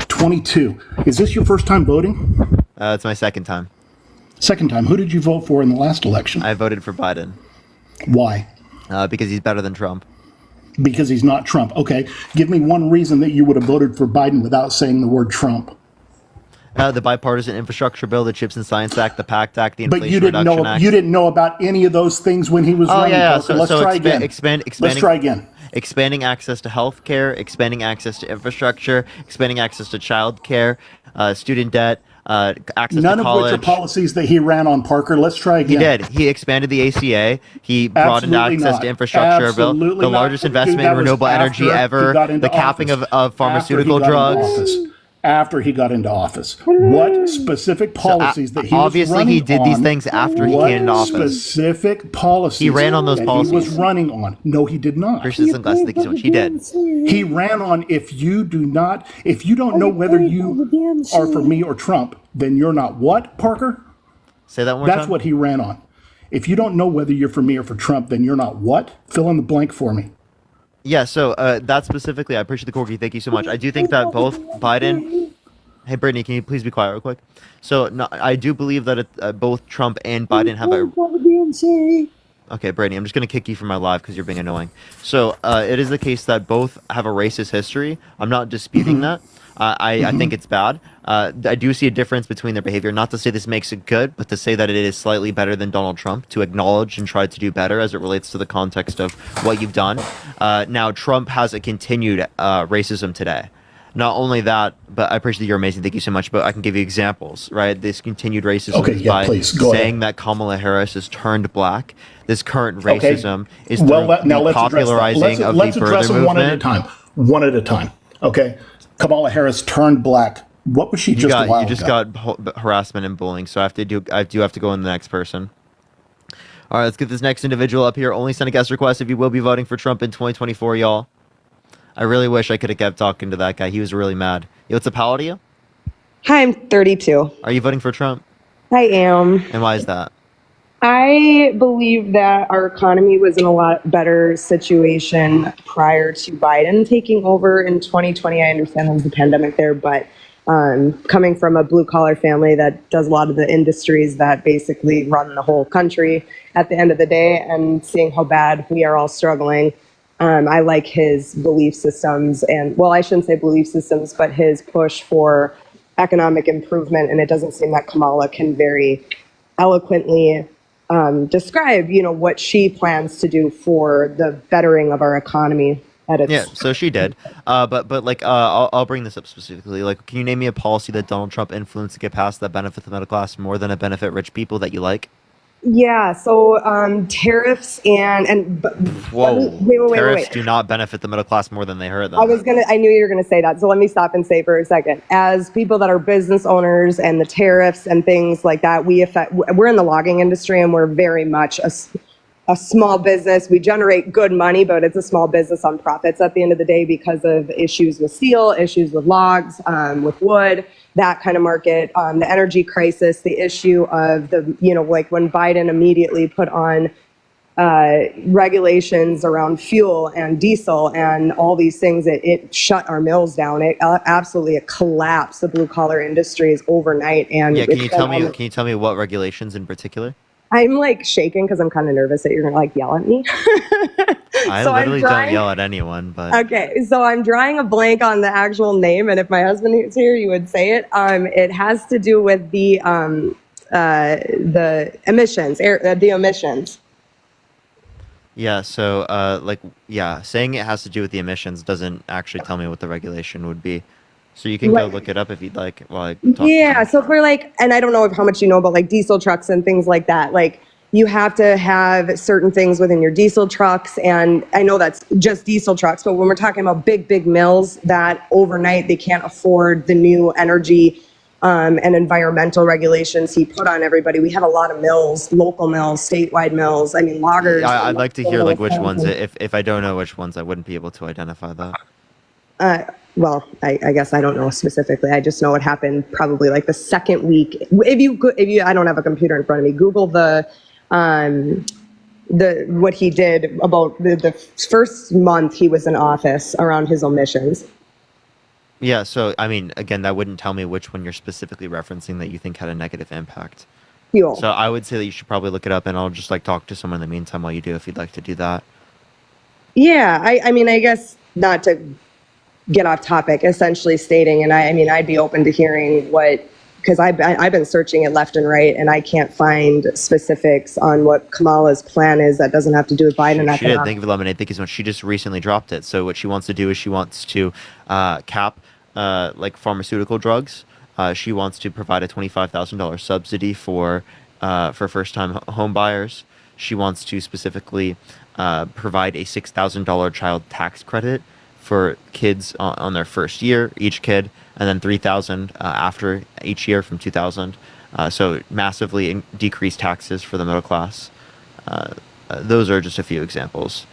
22. Is this your first time voting? It's my second time. Second time. Who did you vote for in the last election? I voted for Biden. Why? Because he's better than Trump. Because he's not Trump. Okay. Give me one reason that you would have voted for Biden without saying the word Trump. The bipartisan infrastructure bill, the Chips and Science Act, the PACT Act, the But Inflation you didn't Reduction know Act. you didn't know about any of those things when he was running. Yeah. Parker. Let's try again. Let's try again. Expanding access to health care, expanding access to infrastructure, expanding access to child care, student debt, access None to of college. which are policies that he ran on, Parker. Let's try again. He did. He expanded the ACA. He broadened Absolutely access not. to infrastructure bill, Absolutely the not. largest Dude, investment that in was renewable energy after he ever, got into the capping office. of pharmaceutical After he got into drugs. office. After he got into office. What specific policies that he obviously was running he did these on- things after he what came into office. Specific policies He ran on those that policies. he was running on. No, he did not. Christian sunglasses, thank you so much. He did. He ran on if you don't know whether you are for me or Trump, then you're not what, Parker? Say that one more That's time. what he ran on. If you don't know whether you're for me or for Trump, then you're not what? Fill in the blank for me. Yeah, so that specifically, I appreciate the corgi. Thank you so much. I do think that both Biden... Hey, Brittany, can you please be quiet real quick? So, no, I do believe that both Trump and Biden have a... Okay, Brittany, I'm just going to kick you from my live because you're being annoying. So, it is the case that both have a racist history. I'm not disputing that. I think it's bad. I do see a difference between their behavior. Not to say this makes it good, but to say that it is slightly better than Donald Trump, to acknowledge and try to do better as it relates to the context of what you've done. Now, Trump has a continued racism today. Not only that, but I appreciate that you're amazing. Thank you so much. But I can give you examples, right? This continued racism is by saying that Kamala Harris is turned black. This current racism is through the popularizing of the birther movement. One at a time. One at a time. Okay. Kamala Harris turned black. What was she just a while ago? You just got harassment and bullying. So I do have to go on the next person. All right, let's get this next individual up here. Only send a guest request if you will be voting for Trump in 2024, y'all. I really wish I could have kept talking to that guy. He was really mad. Yo, what's up, how old are you? Hi, I'm 32. Are you voting for Trump? I am. And why is that? I believe that our economy was in a lot better situation prior to Biden taking over in 2020. I understand there was a pandemic there, but coming from a blue collar family that does a lot of the industries that basically run the whole country at the end of the day, and seeing how bad we are all struggling, I like his belief systems, and well, I shouldn't say belief systems, but his push for economic improvement. And it doesn't seem that Kamala can very eloquently describe, what she plans to do for the bettering of our economy. Yeah, so she did. But like, I'll bring this up specifically. Like, can you name me a policy that Donald Trump influenced to get passed that benefit the middle class more than it benefit rich people that you like? Yeah, so tariffs and Whoa, wait. tariffs do not benefit the middle class more than they hurt them. I knew you were gonna say that, so let me stop and say for a second. As people that are business owners and the tariffs and things like that, we're in the logging industry, and we're very much a small business. We generate good money, but it's a small business on profits at the end of the day because of issues with steel, issues with logs, with wood, that kind of market, the energy crisis, the issue of like when Biden immediately put on regulations around fuel and diesel and all these things, it shut our mills down. It absolutely collapsed the blue collar industries overnight. And yeah, can you tell me what regulations in particular? I'm like shaking because I'm kind of nervous that you're gonna like yell at me. I literally don't yell at anyone, but okay. So I'm drawing a blank on the actual name, and if my husband was here, you would say it. It has to do with the emissions, the emissions. Yeah. So saying it has to do with the emissions doesn't actually tell me what the regulation would be. So you can go look it up if you'd like. So for and I don't know how much you know about like diesel trucks and things like that. Like you have to have certain things within your diesel trucks, and I know that's just diesel trucks, but when we're talking about big mills that overnight they can't afford the new energy and environmental regulations he put on everybody. We have a lot of mills, local mills, statewide mills. I mean, loggers. I'd like to hear like which ones. If I don't know which ones, I wouldn't be able to identify that. Well, I guess I don't know specifically. I just know it happened probably like the second week. If you, I don't have a computer in front of me. Google the what he did about the first month he was in office around his omissions. Yeah. So I mean, again, that wouldn't tell me which one you're specifically referencing that you think had a negative impact. Fuel. So I would say that you should probably look it up, and I'll just like talk to someone in the meantime while you do, if you'd like to do that. Yeah. I mean, I guess not to get off topic, essentially stating, and I mean, I'd be open to hearing because I've been searching it left and right, and I can't find specifics on what Kamala's plan is that doesn't have to do with Biden. She did. Think of Lemonade. Thank you so much. She just recently dropped it. So what she wants to do is she wants to cap like pharmaceutical drugs. She wants to provide a $25,000 subsidy for first-time home buyers. She wants to specifically provide a $6,000 child tax credit for kids on their first year, each kid, and then $3,000 after each year from 2000. So massively decreased taxes for the middle class. Those are just a few examples.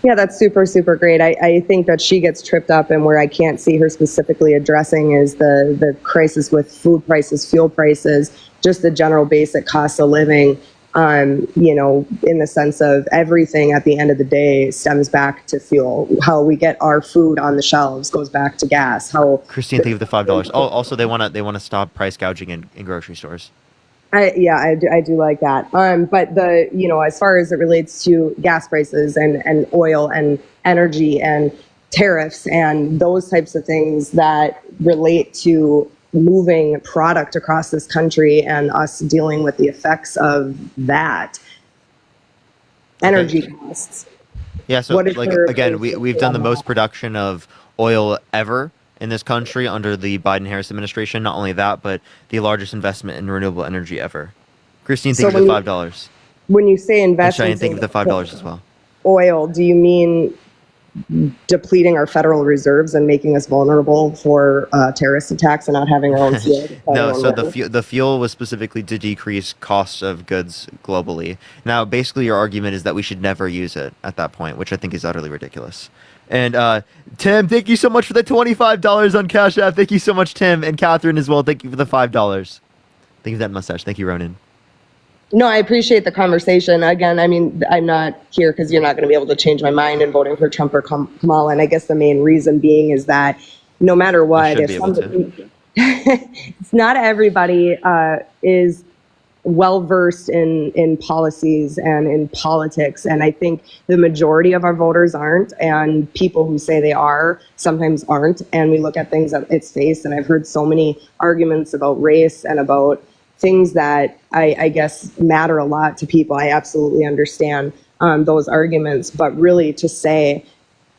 Yeah, that's super, super great. I think that she gets tripped up, and where I can't see her specifically addressing is the crisis with food prices, fuel prices, just the general basic cost of living. In the sense of everything at the end of the day stems back to fuel. How we get our food on the shelves goes back to gas. Christine, think of the $5. Oh, also they want to stop price gouging in grocery stores. I do like that. But as far as it relates to gas prices and oil and energy and tariffs and those types of things that relate to moving product across this country and us dealing with the effects of that. Energy costs. Yeah, so again, we've done the most production of oil ever in this country under the Biden-Harris administration. Not only that, but the largest investment in renewable energy ever. Christine, think of the $5. When you say investment, think of the $5 as well. Oil, do you mean depleting our federal reserves and making us vulnerable for terrorist attacks and not having our own fuel. No, so the fuel was specifically to decrease costs of goods globally. Now, basically, your argument is that we should never use it at that point, which I think is utterly ridiculous. And Tim, thank you so much for the $25 on Cash App. Thank you so much, Tim, and Catherine as well. Thank you for the $5. Thank you for that mustache. Thank you, Ronan. No, I appreciate the conversation. Again, I mean, I'm not here because you're not going to be able to change my mind in voting for Trump or Kamala. And I guess the main reason being is that no matter what, if somebody, it's not everybody is well versed in policies and in politics. And I think the majority of our voters aren't, and people who say they are sometimes aren't. And we look at things at its face. And I've heard so many arguments about race and about things that I guess matter a lot to people. I absolutely understand those arguments, but really to say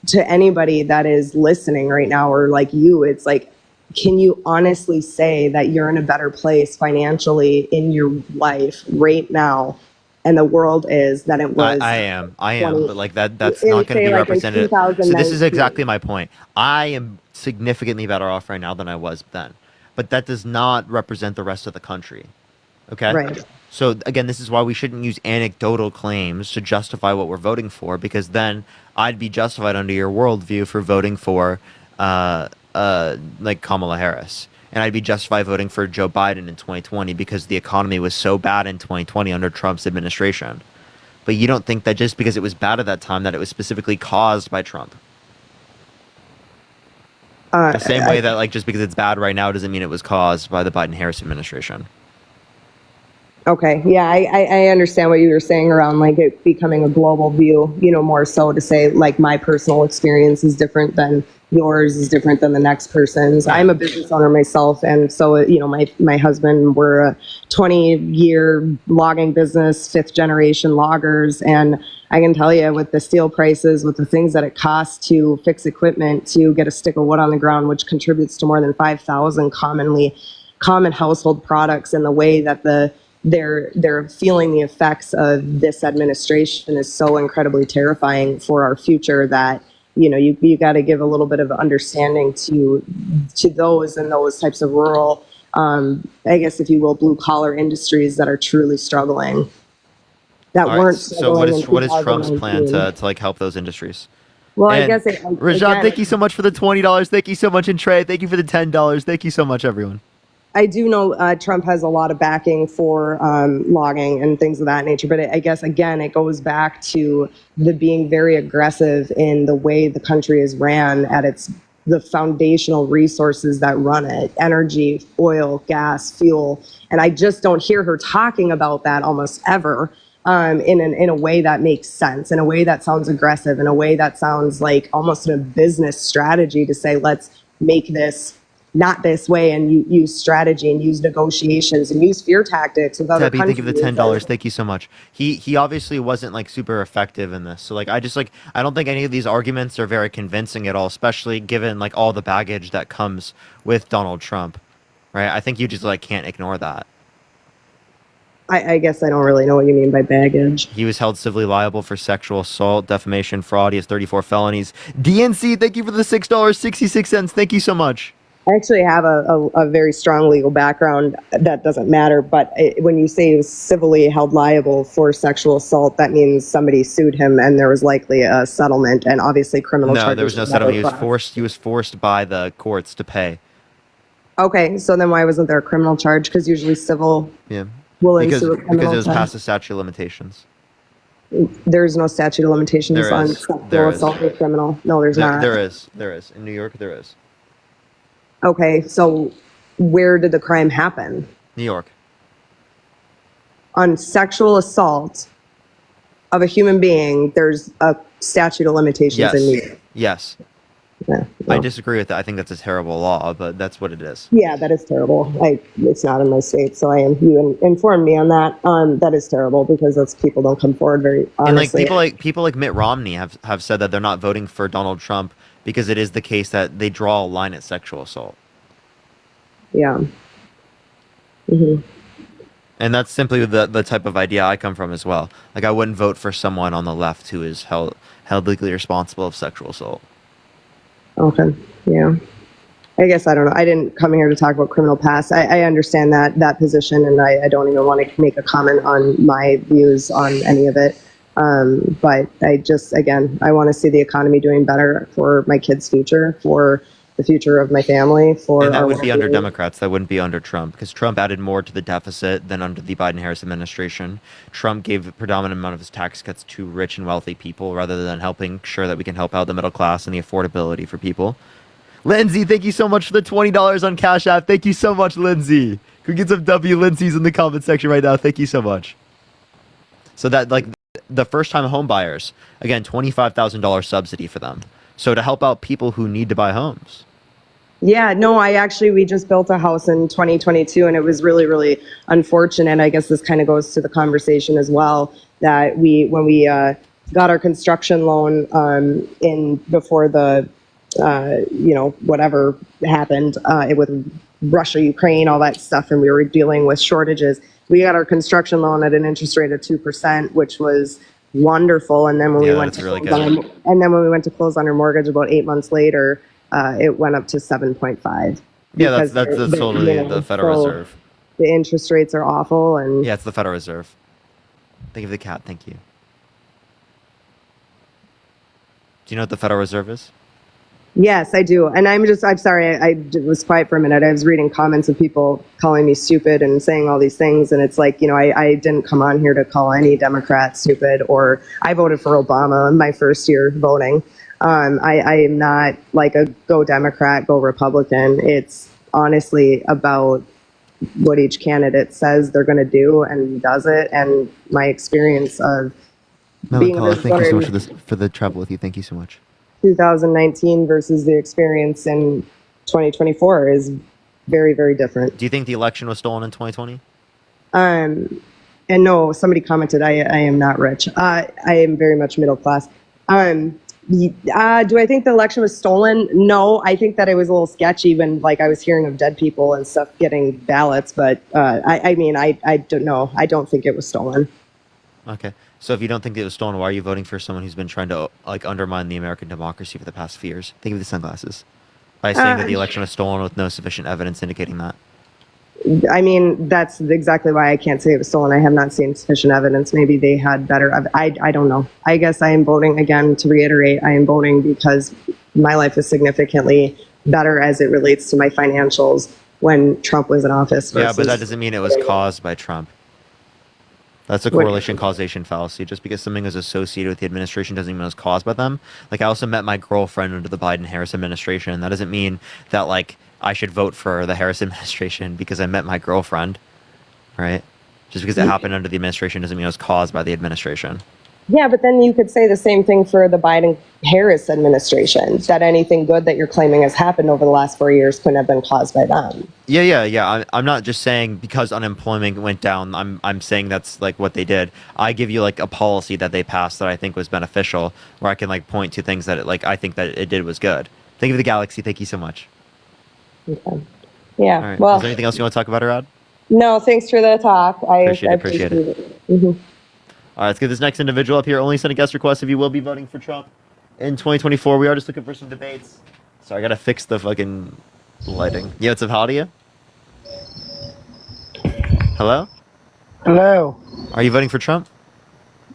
to anybody that is listening right now, or like you, it's like, can you honestly say that you're in a better place financially in your life right now, and the world is than it was? I am, but like that's not going to be represented. So this is exactly my point. I am significantly better off right now than I was then, but that does not represent the rest of the country. Okay. Right. So again, this is why we shouldn't use anecdotal claims to justify what we're voting for, because then I'd be justified under your worldview for voting for like Kamala Harris, and I'd be justified voting for Joe Biden in 2020 because the economy was so bad in 2020 under Trump's administration. But you don't think that just because it was bad at that time that it was specifically caused by Trump? The same way that like just because it's bad right now doesn't mean it was caused by the Biden-Harris administration. Okay. Yeah, I understand what you were saying around like it becoming a global view, you know, more so to say like my personal experience is different than yours, is different than the next person's. I'm a business owner myself. And so, you know, my husband, we're a 20-year logging business, 5th generation loggers. And I can tell you with the steel prices, with the things that it costs to fix equipment, to get a stick of wood on the ground, which contributes to more than 5,000 common household products, and the way that they're feeling the effects of this administration is so incredibly terrifying for our future that, you know, you got to give a little bit of understanding to those and those types of rural, I guess, if you will, blue collar industries that are truly struggling. That All weren't. right, so what is Trump's plan to like help those industries? Well, and I guess Rajan, thank you so much for the $20. Thank you so much, and Trey, thank you for the $10. Thank you so much, everyone. I do know Trump has a lot of backing for logging and things of that nature, but I guess, again, it goes back to the being very aggressive in the way the country is ran at the foundational resources that run it: energy, oil, gas, fuel. And I just don't hear her talking about that almost ever in a way that makes sense, in a way that sounds aggressive, in a way that sounds like almost a business strategy to say, let's make this not this way, and use strategy and use negotiations and use fear tactics with other Debbie, countries. thank you for the $10. Thank you so much. He obviously wasn't like super effective in this. So like I don't think any of these arguments are very convincing at all, especially given like all the baggage that comes with Donald Trump. Right? I think you just like can't ignore that. I guess I don't really know what you mean by baggage. He was held civilly liable for sexual assault, defamation, fraud. He has 34 felonies. DNC, thank you for the $6.66. Thank you so much. I actually have a very strong legal background. That doesn't matter, but when you say he was civilly held liable for sexual assault, that means somebody sued him and there was likely a settlement and obviously criminal charges. No, there was no settlement. He was forced by the courts to pay. Okay, so then why wasn't there a criminal charge? Because usually civil will ensue a criminal because it was charge. past the statute of limitations. There's no statute of limitations on sexual assault or criminal. No, there's not. There is. In New York, there is. Okay, so where did the crime happen? New York. On sexual assault of a human being, there's a statute of limitations in New York. Yes. Yeah, I disagree with that. I think that's a terrible law, but that's what it is. Yeah, that is terrible. It's not in my state, so you informed me on that. That is terrible because those people don't come forward very honestly. And people like Mitt Romney have said that they're not voting for Donald Trump because it is the case that they draw a line at sexual assault. Yeah. Mm-hmm. And that's simply the type of idea I come from as well. Like, I wouldn't vote for someone on the left who is held legally responsible of sexual assault. Okay. Yeah. I guess I don't know. I didn't come here to talk about criminal past. I understand that position, and I don't even want to make a comment on my views on any of it. But I just, again, I want to see the economy doing better for my kids' future, for the future of my family, And that would be under Democrats. That wouldn't be under Trump, because Trump added more to the deficit than under the Biden-Harris administration. Trump gave a predominant amount of his tax cuts to rich and wealthy people rather than helping sure that we can help out the middle class and the affordability for people. Lindsay, thank you so much for the $20 on Cash App. Thank you so much, Lindsay. Can we get some W Lindsay's in the comment section right now? Thank you so much. So that, like, the first-time home buyers, again, $25,000 subsidy for them. So to help out people who need to buy homes. Yeah, no, we just built a house in 2022, and it was really, really unfortunate. I guess this kind of goes to the conversation as well, that when we got our construction loan before the, whatever happened with Russia, Ukraine, all that stuff, and we were dealing with shortages. We got our construction loan at an interest rate of 2%, which was wonderful. And then when we went to close on our mortgage about 8 months later, it went up to 7.5. Yeah, that's totally the Federal Reserve. The interest rates are awful, and yeah, it's the Federal Reserve. Think of the cat. Thank you. Do you know what the Federal Reserve is? Yes, I do. And I'm sorry, I was quiet for a minute. I was reading comments of people calling me stupid and saying all these things. And it's like, I didn't come on here to call any Democrat stupid, or I voted for Obama in my first year voting. I am not like a go Democrat, go Republican. It's honestly about what each candidate says they're going to do and does it. And my experience of being a thank you so much for the travel with you. Thank you so much. 2019 versus the experience in 2024 is very, very different. Do you think the election was stolen in 2020? And no, somebody commented, I am not rich. I am very much middle class. Do I think the election was stolen? No, I think that it was a little sketchy when, like, I was hearing of dead people and stuff getting ballots, but I don't know. I don't think it was stolen. Okay. So if you don't think it was stolen, why are you voting for someone who's been trying to undermine the American democracy for the past few years? Think of the sunglasses. By saying that the election was stolen with no sufficient evidence indicating that. I mean, that's exactly why I can't say it was stolen. I have not seen sufficient evidence. Maybe they had better. I don't know. I guess I am voting, again, to reiterate, I am voting because my life is significantly better as it relates to my financials when Trump was in office. Yeah, but that doesn't mean it was caused by Trump. That's a correlation causation fallacy. Just because something is associated with the administration doesn't mean it was caused by them. Like, I also met my girlfriend under the Biden-Harris administration. That doesn't mean that, like, I should vote for the Harris administration because I met my girlfriend, right? Just because it happened under the administration doesn't mean it was caused by the administration. Yeah, but then you could say the same thing for the Biden-Harris administration, that anything good that you're claiming has happened over the last 4 years couldn't have been caused by them. Yeah. I'm not just saying because unemployment went down, I'm saying that's, like, what they did. I give you, like, a policy that they passed that I think was beneficial, where I can, like, point to things that, I think that it did was good. Think of the galaxy. Thank you so much. Okay. Yeah. All right. Well, is there anything else you want to talk about, Arad? No, thanks for the talk. I appreciate it. Mm-hmm. All right, let's get this next individual up here. Only send a guest request if you will be voting for Trump in 2024. We are just looking for some debates. Sorry, I gotta fix the fucking lighting. Yeah, what's up? How do you? Hello? Hello. Are you voting for Trump?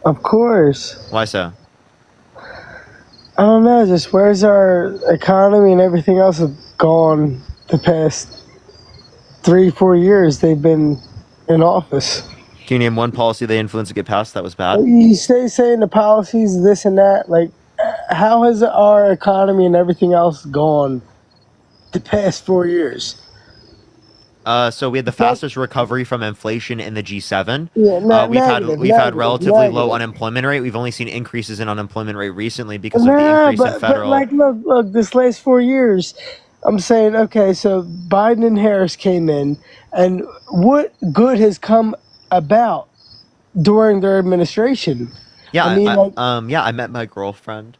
Of course. Why so? I don't know, just where's our economy and everything else have gone the past 3-4 years they've been in office. Can you name one policy they influenced to get passed that was bad? You stay saying the policies, this and that. Like, how has our economy and everything else gone the past 4 years? So we had the fastest recovery from inflation in the G7. Yeah, we've had relatively low unemployment rate. We've only seen increases in ununemployment rate recently because of the increase in federal. But like, look, this last 4 years, I'm saying, okay, so Biden and Harris came in, and what good has come about during their administration? Yeah, I mean, I met my girlfriend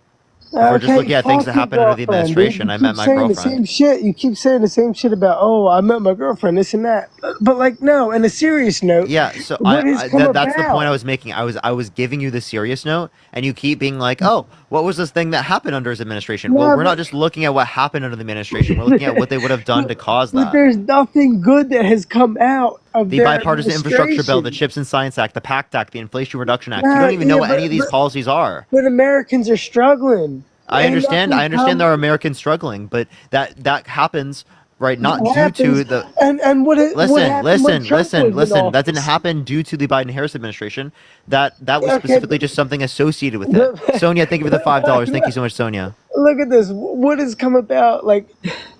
If we're just looking at things that fuck your happened under the girlfriend, dude. administration, You I keep met my saying the girlfriend. same shit. You keep saying the same shit about, oh, I met my girlfriend, this and that. But like, no. In a serious note, Yeah, so what has come that's the point I about? was making. I was giving you the serious note, and you keep being like, "Oh, what was this thing that happened under his administration?" Well, Yeah, we're not just looking at what happened under the administration. We're looking at what they would have done to cause But that. there's nothing good that has come out of The their bipartisan infrastructure bill, the administration. CHIPS and Science Act, the PACT Act, the Inflation Reduction Act. You Yeah, don't even know yeah, what any of these policies are. but Americans are struggling. I Ain't understand. I nothing understand come. there are Americans struggling, but that happens, right? Not What due to happens? the. And what happened when Trump was in That didn't office? happen due to the Biden-Harris administration. That was Okay, specifically just something associated with it. Sonia, thank you for the $5. Thank you so much, Sonia. Look at this. What has come about? Like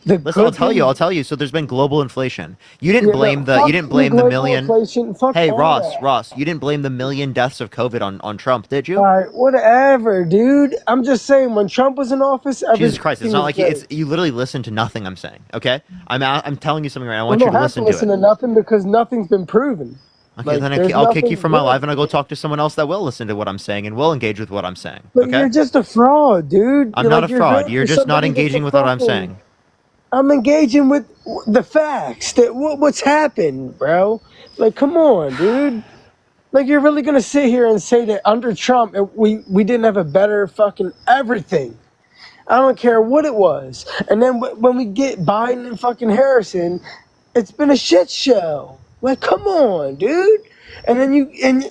the Listen, I'll good tell you. things- I'll tell you. So there's been global inflation. You didn't Yeah, no, blame the. fuck You didn't blame the global million. inflation. Fuck Hey, all Ross. that. Ross, you didn't blame the million deaths of COVID on Trump, did you? All right, whatever, dude. I'm just saying, when Trump was in office, Jesus Christ! It's everything not was like great. it's you literally listen to nothing I'm saying. Okay, I'm telling you something right now. I We want you don't to have listen to to listen it. to nothing because nothing's been proven. Okay, Like, then there's I'll kick you nothing from my good. live and I'll go talk to someone else that will listen to what I'm saying and will engage with what I'm saying. But Okay? you're just a fraud, dude. I'm not a You're fraud. going You're for just not somebody that's engaging a with what I'm fraud. saying. I'm engaging with the facts that what's happened, bro. Like, come on, dude. Like, you're really gonna sit here and say that under Trump we didn't have a better fucking everything. I don't care what it was. And then when we get Biden and fucking Harrison, it's been a shit show. Like, come on, dude. And then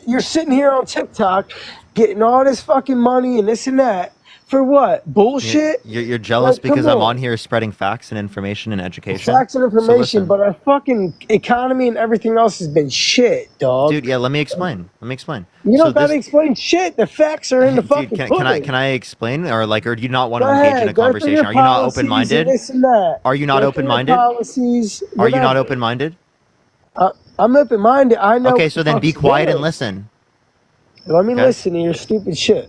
you're sitting here on TikTok getting all this fucking money and this and that for what? Bullshit. You're jealous Like, because come I'm on. on here spreading facts and information and education. Facts and So information, listen, but our fucking economy and everything else has been shit, dog. dude. Yeah, let me explain. Let me explain. You So don't gotta this, explain shit. The facts are in the dude, fucking pudding. can I explain or do you not want Go to engage in a ahead, go through your conversation? Are you not policies and open-minded? this and that. Are you not Go through your open-minded? policies, Are you not whatever. open-minded? I'm open-minded. I know. Okay, what so the then be fuck's quiet and good. listen. Let me Okay? listen to your stupid shit.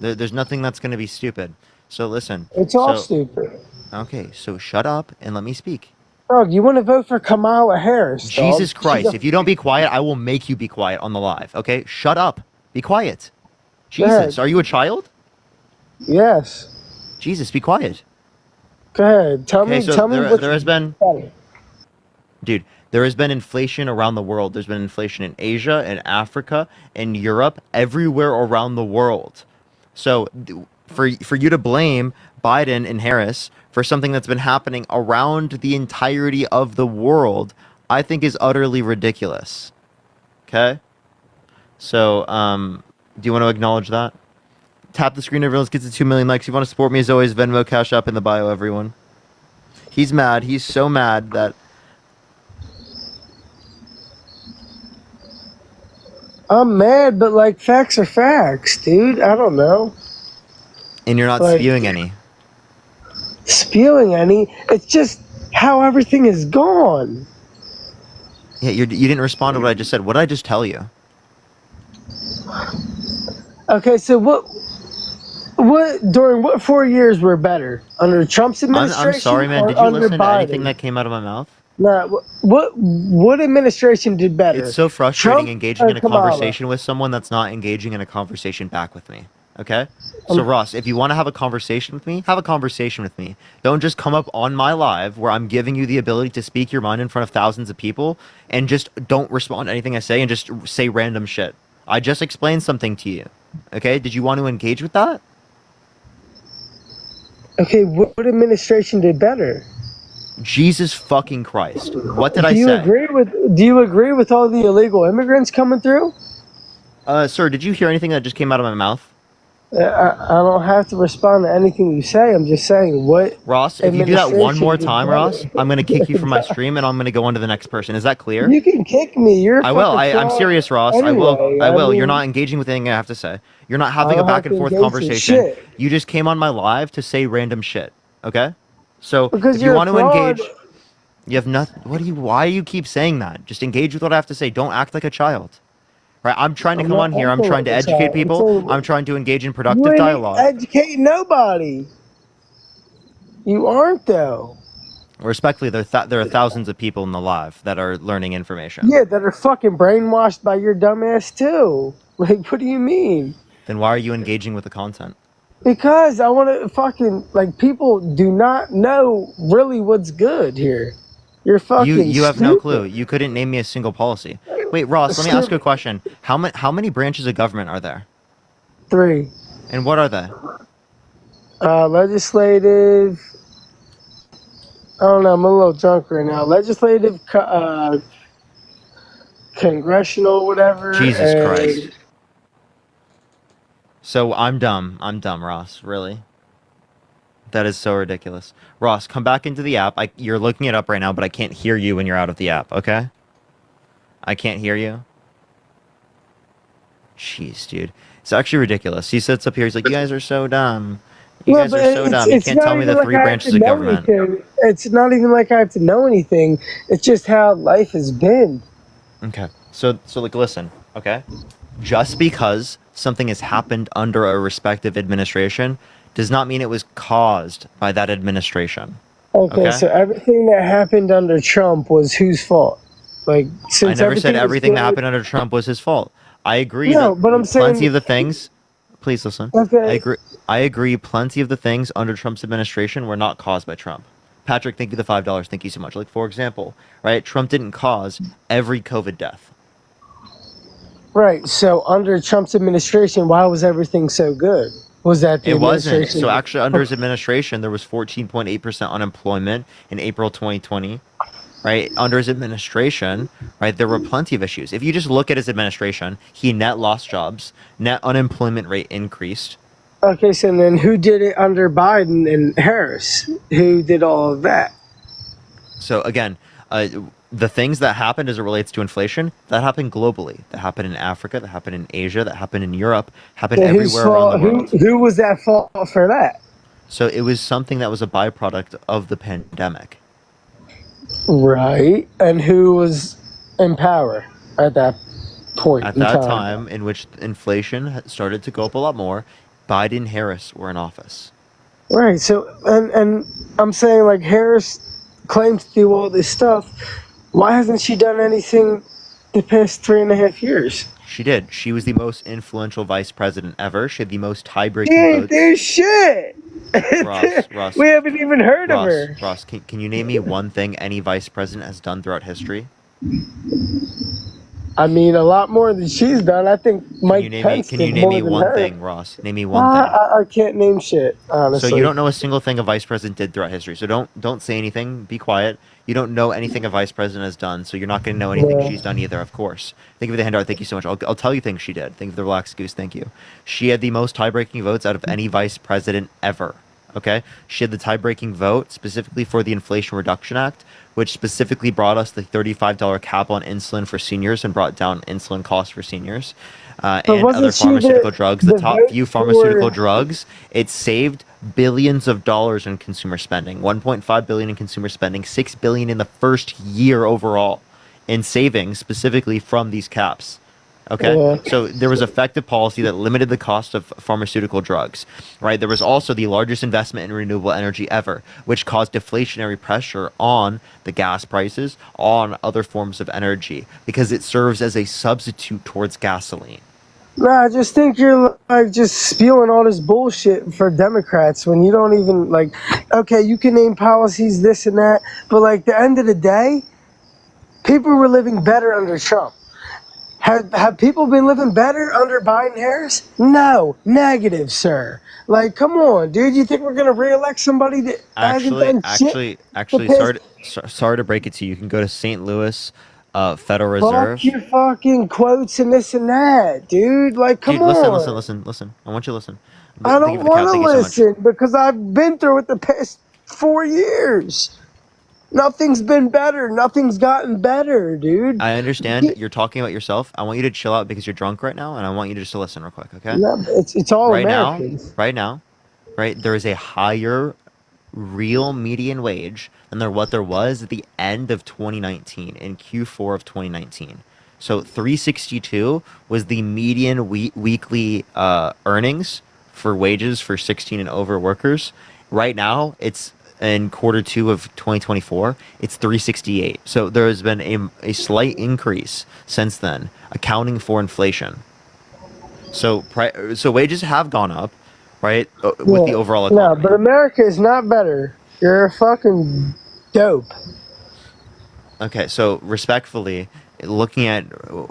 There's nothing that's going to be stupid. So listen. It's all So stupid. okay, so shut up and let me speak. Dog, you want to vote for Kamala Harris, dog. Jesus She's Christ! a- If you don't be quiet, I will make you be quiet on the live. Okay, shut up. Be quiet. Go ahead. Jesus, are you a child? Yes. Jesus, be quiet. Go ahead. Tell Okay, me. so Tell me what there has been, better. dude. There has been inflation around the world. There's been inflation in Asia, in Africa, in Europe, everywhere around the world. So for you to blame Biden and Harris for something that's been happening around the entirety of the world, I think is utterly ridiculous. Okay? So, do you want to acknowledge that? Tap the screen, everyone gets to 2 million likes. If you want to support me as always, Venmo, Cash App in the bio, everyone. He's mad. He's so mad that... I'm mad, but like facts are facts, dude. I don't know. And you're not Like- spewing any. Spewing any. It's just how everything is gone. Yeah, you didn't respond to what I just said. What did I just tell you? Okay, so what during what 4 years were better under Trump's administration? I'm sorry, man. or Did you under listen to Biden? anything that came out of my mouth? Nah, what administration did better? It's so frustrating Trump engaging or in a Kamala? conversation with someone that's not engaging in a conversation back with me. Okay? So Ross, if you want to have a conversation with me, have a conversation with me. Don't just come up on my live where I'm giving you the ability to speak your mind in front of thousands of people and just don't respond to anything I say and just say random shit. I just explained something to you. Okay? Did you want to engage with that? Okay, what administration did better? Jesus fucking Christ. What did I Do you say? do you agree with all the illegal immigrants coming through? Sir, did you hear anything that just came out of my mouth? I don't have to respond to anything you say. I'm just saying what. Ross, if you do that one more administration did time, better. Ross, I'm going to kick you from my stream and I'm going to go on to the next person. Is that clear? You can kick me. You're. a I will. fucking I'm fraud serious, Ross. I anyway. will. I will. You're mean, not engaging with anything I have to say. You're not having I a don't back have and to forth engage in conversation. shit. You just came on my live to say random shit. Okay? So Because if you you're a want to fraud. engage, you have nothing. Why do you keep saying that? Just engage with what I have to say. Don't act like a child. Right? I'm trying to I'm come not on here. I'm acting trying to like a educate child. I'm people. saying- I'm trying to engage in You productive ain't dialogue. educating nobody. You aren't though. Respectfully, there are thousands of people in the live that are learning information. Yeah, that are fucking brainwashed by your dumbass too. Like, what do you mean? Then why are you engaging with the content? Because I want to fucking, like, people do not know really what's good here. You're fucking You have stupid. no clue. You couldn't name me a single policy. Wait, Ross, let me ask you a question. How many branches of government are there? 3. And what are they? Legislative. I don't know. I'm a little drunk right now. Legislative, congressional, whatever. Jesus Christ. So I'm dumb, Ross. Really? That is so ridiculous. Ross, come back into the app. You're looking it up right now, but I can't hear you when you're out of the app, okay? I can't hear you. Jeez, dude. It's actually ridiculous. He sits up here, he's like, you guys are so dumb. You guys are so dumb. You can't tell me the 3 branches of government. It's not even like I have to know anything. It's just how life has been. Okay. So like, listen, okay? Just because something has happened under a respective administration does not mean it was caused by that administration. Okay, so everything that happened under Trump was whose fault? Like, since I never said everything that happened under Trump was his fault. I agree. No, but I'm saying plenty of the things. Please listen. Okay. I agree. Plenty of the things under Trump's administration were not caused by Trump. Patrick, thank you the $5. Thank you so much. Like, for example, right? Trump didn't cause every COVID death. Right. So under Trump's administration, why was everything so good? Was that the It wasn't. administration? So actually, under his administration, there was 14.8% unemployment in April 2020. Right? Under his administration, right, there were plenty of issues. If you just look at his administration, he net lost jobs, net unemployment rate increased. Okay, so then who did it under Biden and Harris? Who did all of that? So again, the things that happened as it relates to inflation, that happened globally. That happened in Africa, that happened in Asia, that happened in Europe, happened So everywhere around the world. Who was at fault for that? So it was something that was a byproduct of the pandemic. Right. And who was in power at that point? At that time in which inflation had started to go up a lot more, Biden and Harris were in office. Right. So, and I'm saying, like, Harris claims to do all this stuff. Why hasn't she done anything the past 3.5 years? She did. She was the most influential vice president ever. She had the most tie-breaking votes. There's shit. Ross. We haven't even heard of her. Ross, can you name me one thing any vice president has done throughout history? I mean, a lot more than she's done. I think Mike Pence Can you did name me more than one her. thing, Ross? Name me one thing. I can't name shit, honestly. So you don't know a single thing a vice president did throughout history. So don't say anything. Be quiet. You don't know anything a vice president has done, so you're not going to know anything she's done either, of course. Thank you for the handout. Thank you so much. I'll tell you things she did. Thank you for the relaxed goose. Thank you. She had the most tie-breaking votes out of any vice president ever. Okay? She had the tie-breaking vote specifically for the Inflation Reduction Act, which specifically brought us the $35 cap on insulin for seniors and brought down insulin costs for seniors. And other pharmaceutical drugs. The top few pharmaceutical drugs, it saved billions of dollars in consumer spending. 1.5 billion in consumer spending, 6 billion in the first year overall in savings specifically from these caps. Okay, so there was effective policy that limited the cost of pharmaceutical drugs, right? There was also the largest investment in renewable energy ever, which caused deflationary pressure on the gas prices, on other forms of energy, because it serves as a substitute towards gasoline. No, I just think you're like just spewing all this bullshit for Democrats when you don't even like. Okay, you can name policies, this and that, but like at the end of the day, people were living better under Trump. Have people been living better under Biden Harris? No, negative, sir. Like, come on, dude. You think we're gonna reelect somebody that hasn't done shit? Actually, sorry to break it to you. You can go to St. Louis Federal Reserve. Fuck your fucking quotes and this and that, dude. Like, come on. Listen. I want you to listen. I don't want to listen because I've been through it the past 4 years. Nothing's been better. Nothing's gotten better, dude. I understand you're talking about yourself. I want you to chill out because you're drunk right now, and I want you to just listen real quick, okay? No, it's all right Americans. Now, there is a higher real median wage than what there was at the end of 2019, in Q4 of 2019. So 362 was the median weekly earnings for wages for 16 and over workers. Right now, it's in Q2 of 2024, it's 368. So there has been a slight increase since then, accounting for inflation. So wages have gone up, right? With the overall economy. No, but America is not better. You're a fucking dope. Okay, so respectfully, looking at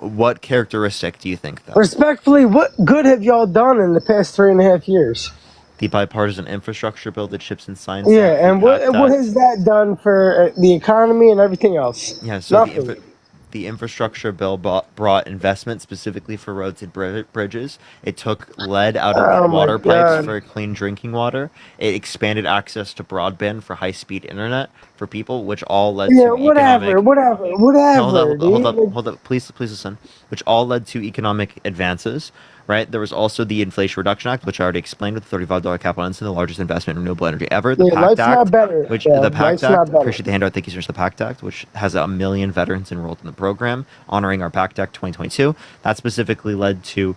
what characteristic do you think, though? Respectfully, what good have y'all done in the past 3.5 years? The bipartisan infrastructure bill, the Chips and Science Yeah, Act, and what has that done for the economy and everything else? Yeah, so Nothing. the infrastructure bill brought investment specifically for roads and bridges. It took lead out of my water pipes God. for clean drinking water. It expanded access to broadband for high-speed internet for people, which all led Yeah, to whatever, economic. whatever, No, whatever, dude. hold up, please listen. Which all led to economic advances, right? There was also the Inflation Reduction Act, which I already explained, with the $35 capital incentive, the largest investment in renewable energy ever. The Yeah, PACT life's not Act, better. which Yeah, the PACT life's not Act, better. appreciate the handout. Thank you so much. The PACT Act, which has 1 million veterans enrolled in the program, honoring our PACT Act 2022. That specifically led to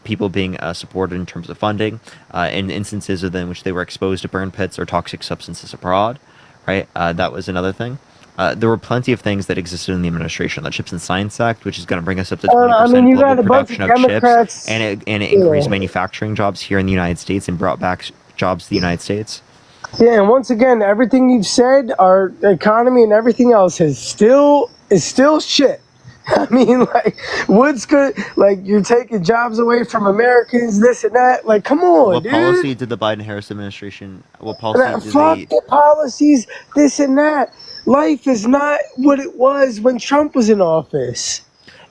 people being supported in terms of funding in instances in which they were exposed to burn pits or toxic substances abroad, right? That was another thing. There were plenty of things that existed in the administration. The Chips and Science Act, which is going to bring us up to 20% I mean, you global got a bunch of production of chips, Democrats. and it increased Yeah. manufacturing jobs here in the United States and brought back jobs to the United States. Yeah, and once again, everything you've said, our economy and everything else is still shit. I mean, like, what's good? Like, you're taking jobs away from Americans, this and that. Like, come on, What dude. policy did the Biden-Harris administration? What policy did Fuck they? the policies, this and that. Life is not what it was when Trump was in office.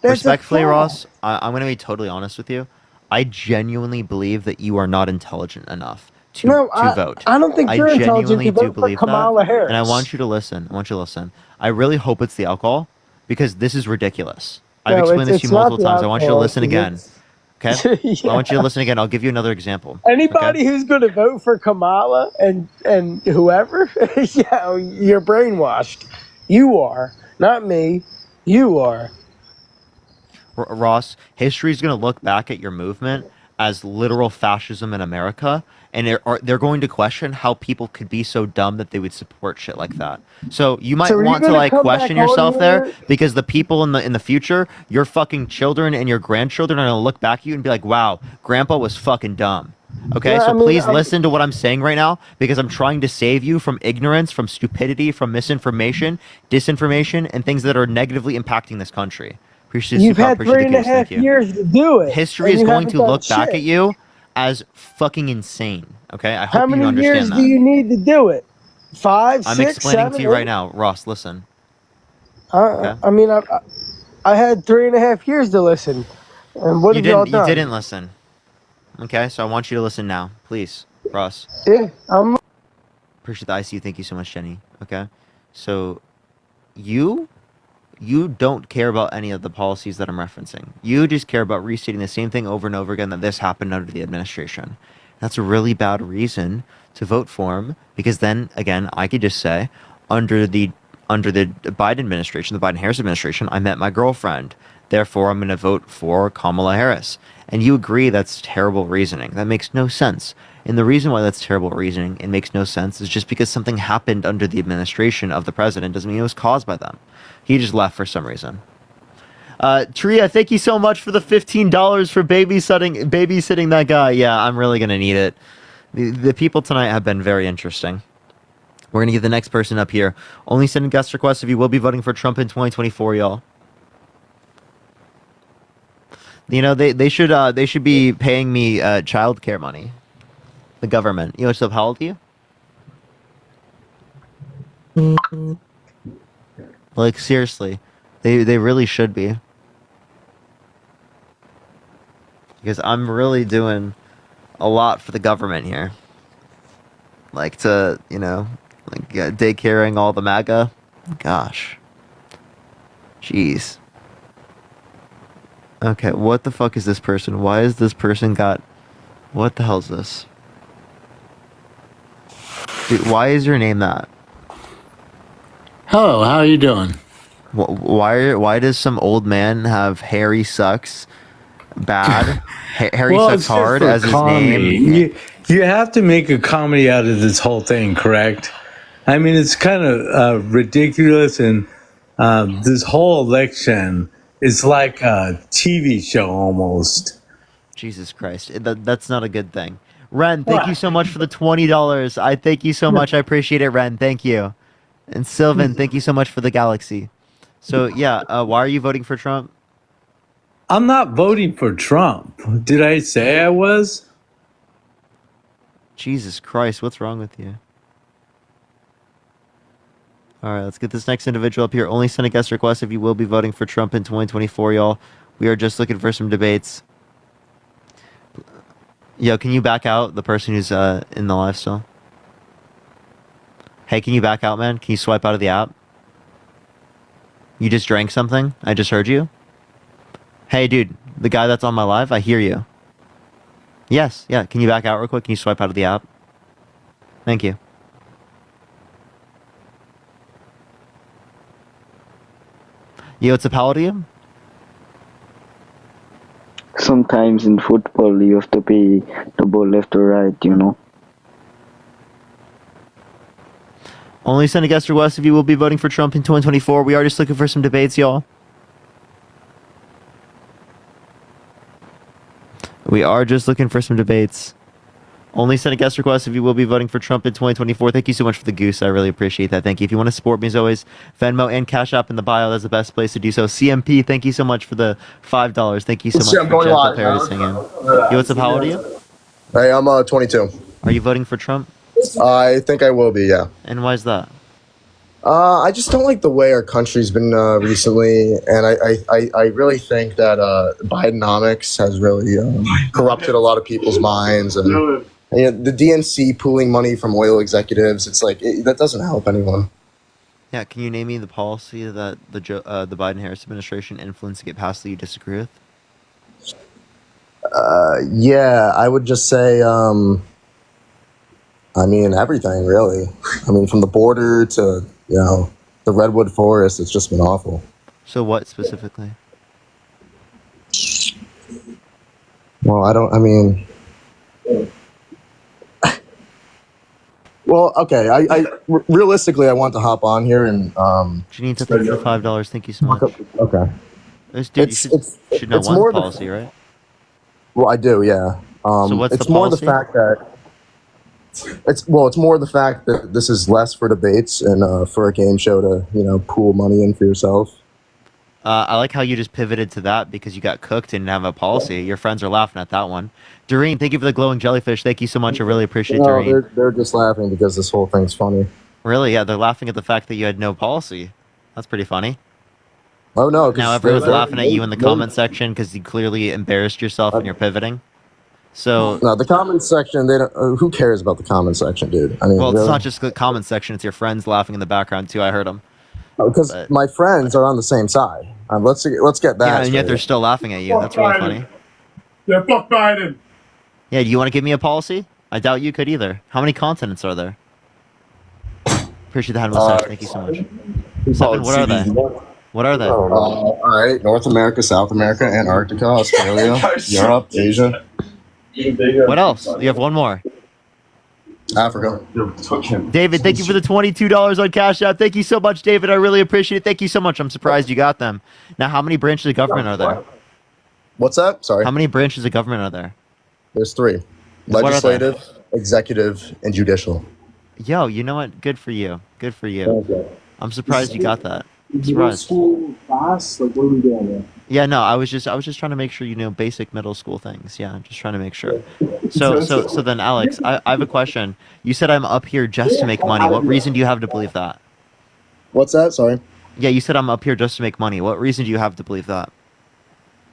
That's a Respectfully, fact. Ross, I'm going to be totally honest with you. I genuinely believe that you are not intelligent enough to vote. I don't think you're intelligent to vote for Kamala Harris. And I want you to listen. I really hope it's the alcohol, because this is ridiculous. I've No, explained this to it's you not multiple the times. I want you to alcohol, listen again. Okay? I want you to listen again. I'll give you another example. Anybody who's going to vote for Kamala and whoever, yeah, you're brainwashed. You are, not me. You are. Ross, history is going to look back at your movement as literal fascism in America, and they're going to question how people could be so dumb that they would support shit like that. So you might want to like question yourself there, because the people in the future, your fucking children and your grandchildren, are going to look back at you and be like, "Wow, Grandpa was fucking dumb." Okay, Yeah, so I mean, please listen to what I'm saying right now, because I'm trying to save you from ignorance, from stupidity, from misinformation, disinformation, and things that are negatively impacting this country. You've had 3.5 years to do it. History and is you going haven't to done look back shit. at you as fucking insane. Okay, I How hope many you understand years that. do you need to do it? 5, 6, I'm explaining 7, to you right 8? now, Ross. Listen. I mean, I had 3.5 years to listen, and what have y'all done? You didn't listen. Okay, so I want you to listen now, please, Ross. Yeah, I'm. Appreciate the ICU. Thank you so much, Jenny. Okay, so you don't care about any of the policies that I'm referencing. You just care about restating the same thing over and over again, that this happened under the administration. That's a really bad reason to vote for him, because then again, I could just say, under the Biden administration, the Biden-Harris administration, I met my girlfriend. Therefore, I'm going to vote for Kamala Harris. And you agree that's terrible reasoning. That makes no sense. And the reason why that's terrible reasoning and makes no sense is just because something happened under the administration of the president doesn't mean it was caused by them. He just left for some reason. Tria, thank you so much for the $15 for babysitting that guy. Yeah, I'm really going to need it. The people tonight have been very interesting. We're going to get the next person up here. Only send in guest requests if you will be voting for Trump in 2024, y'all. You know, they should be paying me child care money. The government. You know, so how old are you? Like, seriously. They really should be. Because I'm really doing a lot for the government here. Like, to, you know, like daycaring all the MAGA. Gosh. Jeez. Okay, what the fuck is this person? Why is this person got... What the hell is this? Dude, why is your name that? Hello, how are you doing? Why does some old man have Harry sucks bad? Harry Well, sucks it's just hard for as his comedy. name? You have to make a comedy out of this whole thing, correct? I mean, it's kind of ridiculous, and this whole election is like a TV show almost. Jesus Christ. That's not a good thing. Ren, thank you so much for the $20. I thank you so much. I appreciate it, Ren. Thank you. And Sylvan, thank you so much for the galaxy. So yeah, why are you voting for Trump? I'm not voting for Trump. Did I say I was? Jesus Christ, what's wrong with you? All right, let's get this next individual up here. Only send a guest request if you will be voting for Trump in 2024, y'all. We are just looking for some debates. Yo, can you back out, the person who's in the live still? Hey, can you back out, man? Can you swipe out of the app? You just drank something? I just heard you. Hey, dude, the guy that's on my live, I hear you. Yes, yeah. Can you back out real quick? Can you swipe out of the app? Thank you. Yo, it's a Palladium? Sometimes in football you have to pay the ball left or right, you know. Only send a guest request if you will be voting for Trump in 2024. We are just looking for some debates, y'all. We are just looking for some debates. Only send a guest request if you will be voting for Trump in 2024. Thank you so much for the goose. I really appreciate that. Thank you. If you want to support me, as always, Venmo and Cash App in the bio. That's the best place to do so. CMP, thank you so much for the $5. Thank you so much for Gentle Paris singing. Yo, what's up? How old are you? Hey, I'm 22. Are you voting for Trump? I think I will be, yeah. And why is that? I just don't like the way our country's been recently, and I really think that Bidenomics has really corrupted a lot of people's minds, and the DNC pooling money from oil executives. It's like that doesn't help anyone. Yeah, can you name me the policy that the Biden-Harris administration influenced to get passed that you disagree with? Yeah, I would just say, I mean, everything really. I mean, from the border to the redwood forest. It's just been awful. So what specifically? Well, well, okay. Realistically, I want to hop on here and. Janine, thank you for $5. Thank you so much. Okay. Dude, you should know one policy, right? Well, I do, yeah. So what's it's the more policy? the fact that it's more the fact that this is less for debates and for a game show to pool money in for yourself. I like how you just pivoted to that because you got cooked and didn't have a policy. Your friends are laughing at that one. Doreen, thank you for the glowing jellyfish. Thank you so much. I really appreciate it, No, Doreen. they're just laughing because this whole thing's funny. Really? Yeah, they're laughing at the fact that you had no policy. That's pretty funny. Oh no! Now everyone's laughing at you in the comment section because you clearly embarrassed yourself and you're pivoting. So no, the comment section. They don't. Who cares about the comment section, dude? I mean, well, really? it's not just the comment section. It's your friends laughing in the background too. I heard them. Because my friends are on the same side. Let's get that. Yeah, and yet straight. they're still laughing at you. That's really funny. Yeah, fuck Biden. Yeah, do you want to give me a policy? I doubt you could either. How many continents are there? Appreciate the hand mustache. Thank you so much. Seven, what are they? What are they? All right, North America, South America, Antarctica, Australia, Europe, Asia. What else? You have one more. Africa. David, thank you for the $22 on Cash App. Thank you so much, David. I really appreciate it. Thank you so much. I'm surprised you got them. Now, how many branches of government are there? What's that? Sorry. How many branches of government are there? There's 3: What are they? legislative, executive, and judicial. Yo, you know what? Good for you. Good for you. Okay. I'm surprised you got that. I'm Is middle surprised. school class? Like, what are we doing there? Yeah, no, I was just trying to make sure you know basic middle school things. Yeah, I'm just trying to make sure. So then, Alex, I have a question. You said I'm up here just to make money. What reason do you have to believe that? What's that? Sorry. Yeah, you said I'm up here just to make money. What reason do you have to believe that?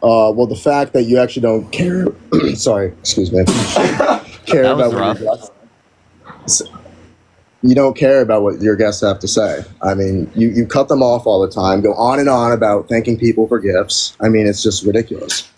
Well, the fact that you actually don't care. Sorry, excuse me. Care That was about rough. what your guests. You don't care about what your guests have to say. I mean, you cut them off all the time. Go on and on about thanking people for gifts. I mean, it's just ridiculous.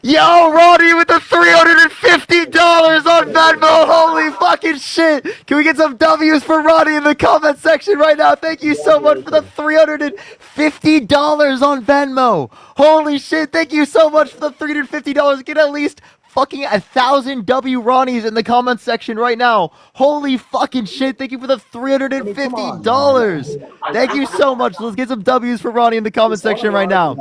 Yo, Roddy with the $350 on Venmo. Holy fucking shit. Can we get some W's for Roddy in the comment section right now? Thank you so much for the $350 on Venmo. Holy shit. Thank you so much for the $350. Get at least fucking 1,000 W Ronnies in the comment section right now. Holy fucking shit. Thank you for the $350. Thank you so much. Let's get some W's for Ronnie in the comment section right now.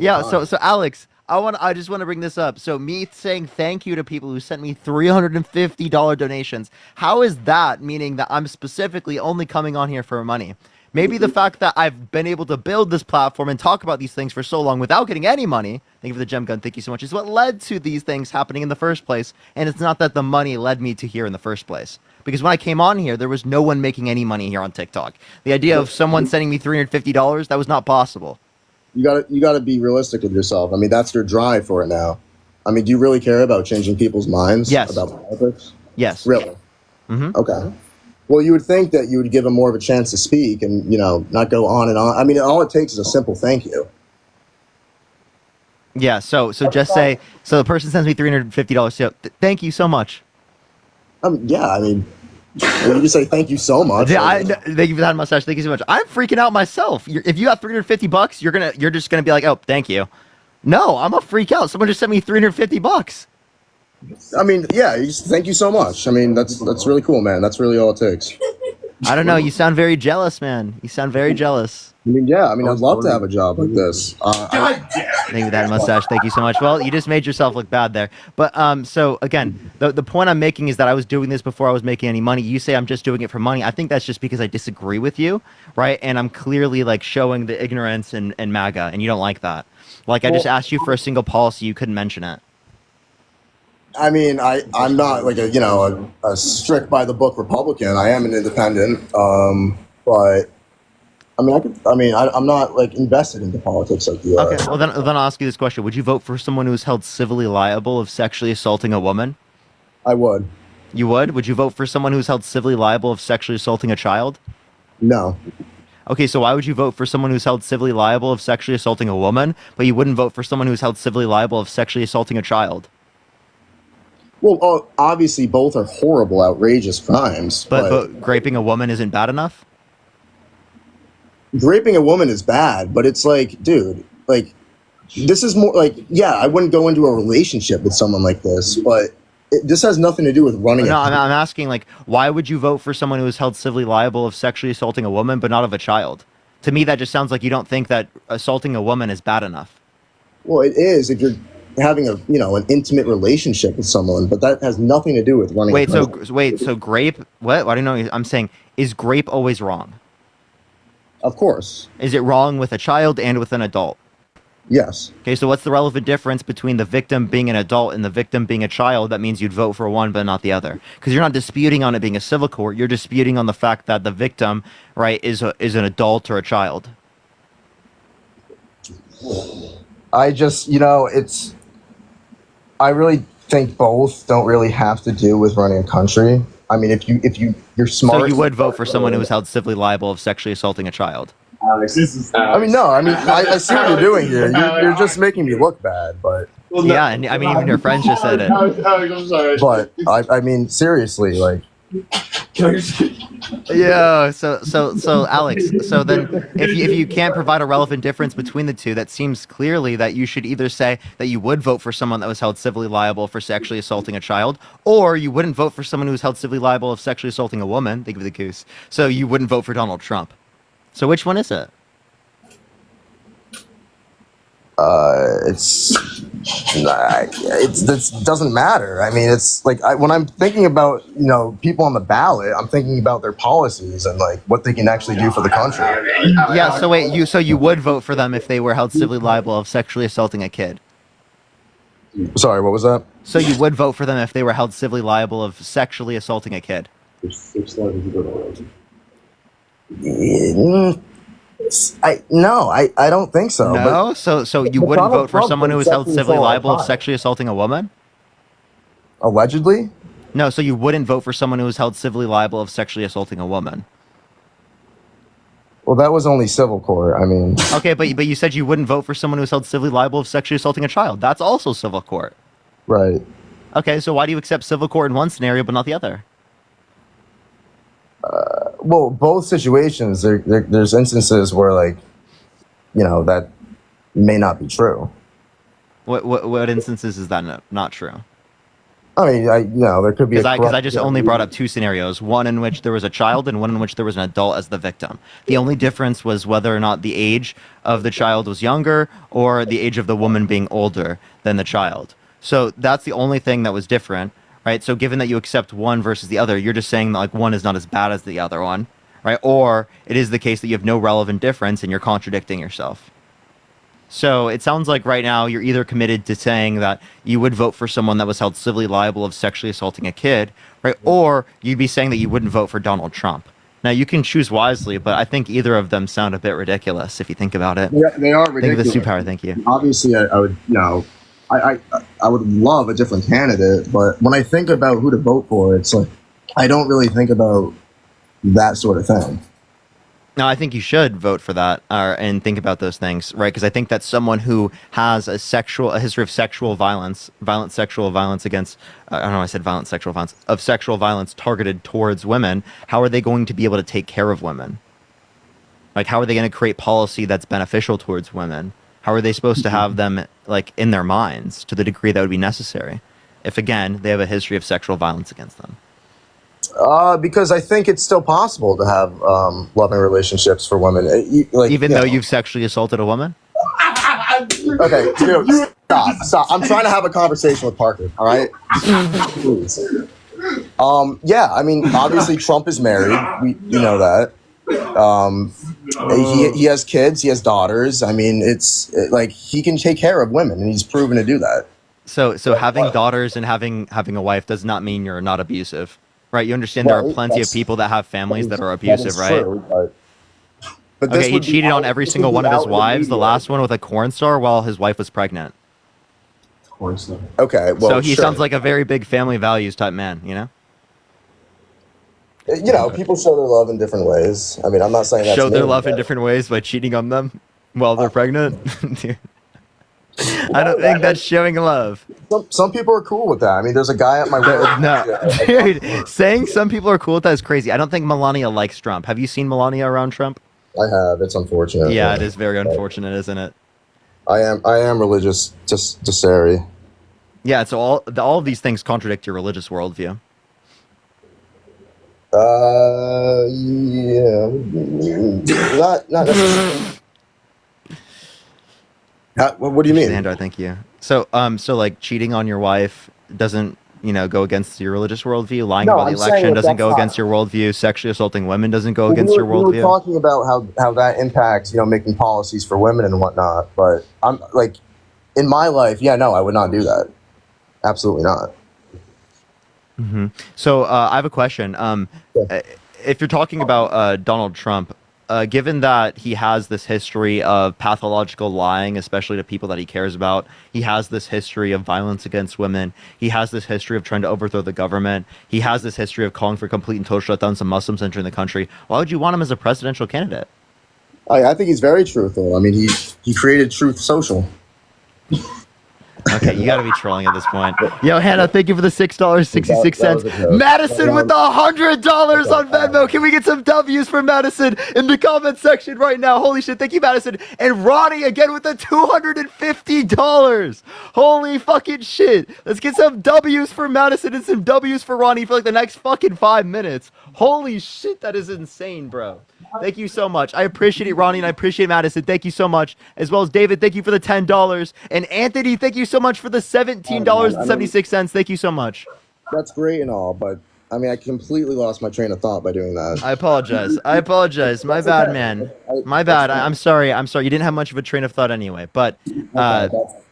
Yeah, so Alex, I just want to bring this up. So me saying thank you to people who sent me $350 donations. How is that meaning that I'm specifically only coming on here for money? Maybe the fact that I've been able to build this platform and talk about these things for so long without getting any money, thank you for the gem gun, thank you so much, is what led to these things happening in the first place. And it's not that the money led me to here in the first place. Because when I came on here, there was no one making any money here on TikTok. The idea of someone sending me $350, that was not possible. You gotta be realistic with yourself. I mean, that's your drive for it now. I mean, do you really care about changing people's minds about politics? Yes. Really? Mm-hmm. Okay. Well, you would think that you would give them more of a chance to speak and, not go on and on. I mean, all it takes is a simple thank you. Yeah, so just say, so the person sends me $350, so thank you so much. Yeah, I mean, you just say thank you so much. Thank you for that mustache. Thank you so much. I'm freaking out myself. If you got $350, you're just gonna be like, oh, thank you. No, I'm a freak out. Someone just sent me $350. I mean, yeah, thank you so much. I mean, that's really cool, man. That's really all it takes. I don't know. You sound very jealous, man. You sound very jealous. I mean, yeah. I mean, I'd love to have a job like this. Thank you for that mustache. Thank you so much. Well, you just made yourself look bad there. But so again, the point I'm making is that I was doing this before I was making any money. You say I'm just doing it for money. I think that's just because I disagree with you, right? And I'm clearly like showing the ignorance and MAGA, and you don't like that. Like I just asked you for a single policy, you couldn't mention it. I mean, I'm not like a strict by the book Republican. I am an independent, but I mean, I'm not like invested into politics like you are. Okay, well then I'll ask you this question: would you vote for someone who's held civilly liable of sexually assaulting a woman? I would. You would? Would you vote for someone who's held civilly liable of sexually assaulting a child? No. Okay, so why would you vote for someone who's held civilly liable of sexually assaulting a woman, but you wouldn't vote for someone who's held civilly liable of sexually assaulting a child? Well, obviously, both are horrible, outrageous crimes. But raping a woman isn't bad enough? Raping a woman is bad, but it's like, dude, like, this is more like, yeah, I wouldn't go into a relationship with someone like this, but this has nothing to do with running. No, I'm asking, like, why would you vote for someone who is held civilly liable of sexually assaulting a woman, but not of a child? To me, that just sounds like you don't think that assaulting a woman is bad enough. Well, it is if you're having an intimate relationship with someone, but that has nothing to do with running. So grape? What? I don't know. I'm saying, is grape always wrong? Of course. Is it wrong with a child and with an adult? Yes. Okay, so what's the relevant difference between the victim being an adult and the victim being a child? That means you'd vote for one but not the other. Because you're not disputing on it being a civil court. You're disputing on the fact that the victim, right, is an adult or a child. I just, I really think both don't really have to do with running a country. I mean, if you're smart. So you would vote for someone who was held civilly liable of sexually assaulting a child? Alex, this is. I mean, no. I mean, I see what you're doing here. You're just making me look bad, but. Well, yeah, and I mean, even your friends just said it. But I mean, seriously, like. Yeah. So Alex. So then, if you can't provide a relevant difference between the two, that seems clearly that you should either say that you would vote for someone that was held civilly liable for sexually assaulting a child, or you wouldn't vote for someone who was held civilly liable of sexually assaulting a woman. Think of the goose. So you wouldn't vote for Donald Trump. So which one is it? It doesn't matter. I mean, it's like when I'm thinking about people on the ballot, I'm thinking about their policies and like what they can actually do for the country. Yeah. So wait, you would vote for them if they were held civilly liable of sexually assaulting a kid? Sorry, what was that? So you would vote for them if they were held civilly liable of sexually assaulting a kid? I don't think so. No, so you wouldn't vote for someone who was held civilly liable of sexually assaulting a woman? Allegedly? No, so you wouldn't vote for someone who was held civilly liable of sexually assaulting a woman? Well, that was only civil court. I mean. Okay, but you said you wouldn't vote for someone who was held civilly liable of sexually assaulting a child. That's also civil court. Right. Okay, so why do you accept civil court in one scenario but not the other? Well, both situations, there's instances where, like, that may not be true. What instances is that not true? I mean, there could be because I just only brought up two scenarios: one in which there was a child, and one in which there was an adult as the victim. The only difference was whether or not the age of the child was younger or the age of the woman being older than the child. So that's the only thing that was different, right? So given that you accept one versus the other, you're just saying that like one is not as bad as the other one, right? Or it is the case that you have no relevant difference and you're contradicting yourself. So it sounds like right now you're either committed to saying that you would vote for someone that was held civilly liable of sexually assaulting a kid, right? Or you'd be saying that you wouldn't vote for Donald Trump. Now you can choose wisely, but I think either of them sound a bit ridiculous if you think about it. Yeah, they are ridiculous. Think of the superpower. Thank you. Obviously, I would, I would love a different candidate, but when I think about who to vote for, it's like I don't really think about that sort of thing. No, I think you should vote for that and think about those things, right? Because I think that someone who has a history of sexual violence, violent sexual violence against, I don't know, I said violent sexual violence, of sexual violence targeted towards women, how are they going to be able to take care of women? Like, how are they going to create policy that's beneficial towards women? How are they supposed to have them, like, in their minds to the degree that would be necessary if, again, they have a history of sexual violence against them? Because I think it's still possible to have loving relationships for women. Even though you've sexually assaulted a woman? Okay, dude, stop. I'm trying to have a conversation with Parker, all right? Please. Yeah, I mean, obviously Trump is married. You know that. He has kids, he has daughters. I mean, it's like he can take care of women, and he's proven to do that. So having daughters and having a wife does not mean you're not abusive. Right, you understand there are plenty of people that have families that are abusive, right? True, but okay, he cheated on every single one of his wives, the last one with a corn star while his wife was pregnant. Okay, well, so he sounds like a very big family values type man, you know? People show their love in different ways. I mean, I'm not saying that's show their love in different ways by cheating on them while they're pregnant. Dude. I don't think that's showing love. Some people are cool with that. I mean, there's a guy at my work. No, dude, saying some people are cool with that is crazy. I don't think Melania likes Trump. Have you seen Melania around Trump? I have. It's unfortunate. Yeah, it is very unfortunate, isn't it? I am religious, just Sari. Yeah, so all of these things contradict your religious worldview. Yeah, not necessarily. What do you mean? Andrew, thank you. So like cheating on your wife doesn't, go against your religious worldview. Lying about the election doesn't go against your worldview. Sexually assaulting women doesn't go against your worldview. We were talking about how that impacts, making policies for women and whatnot. But I'm like, in my life, I would not do that. Absolutely not. Mm-hmm. So I have a question. If you're talking about Donald Trump, given that he has this history of pathological lying, especially to people that he cares about, he has this history of violence against women, he has this history of trying to overthrow the government, he has this history of calling for complete and total shutdowns of Muslims entering the country, why would you want him as a presidential candidate? I think he's very truthful. I mean, he created Truth Social. Okay, you got to be trolling at this point. Yo, Hannah, thank you for the $6.66. Madison with the $100 on Venmo. Can we get some W's for Madison in the comment section right now? Holy shit, thank you, Madison. And Ronnie again with the $250. Holy fucking shit. Let's get some W's for Madison and some W's for Ronnie for like the next fucking 5 minutes. Holy shit, that is insane, bro. Thank you so much. I appreciate it, Ronnie, and I appreciate Madison. Thank you so much. As well as David, thank you for the $10. And Anthony, thank you so much for the $17.76. Thank you so much. That's great and all, but I mean, I completely lost my train of thought by doing that. I apologize. My bad, man. My bad. I'm sorry. You didn't have much of a train of thought anyway, but... all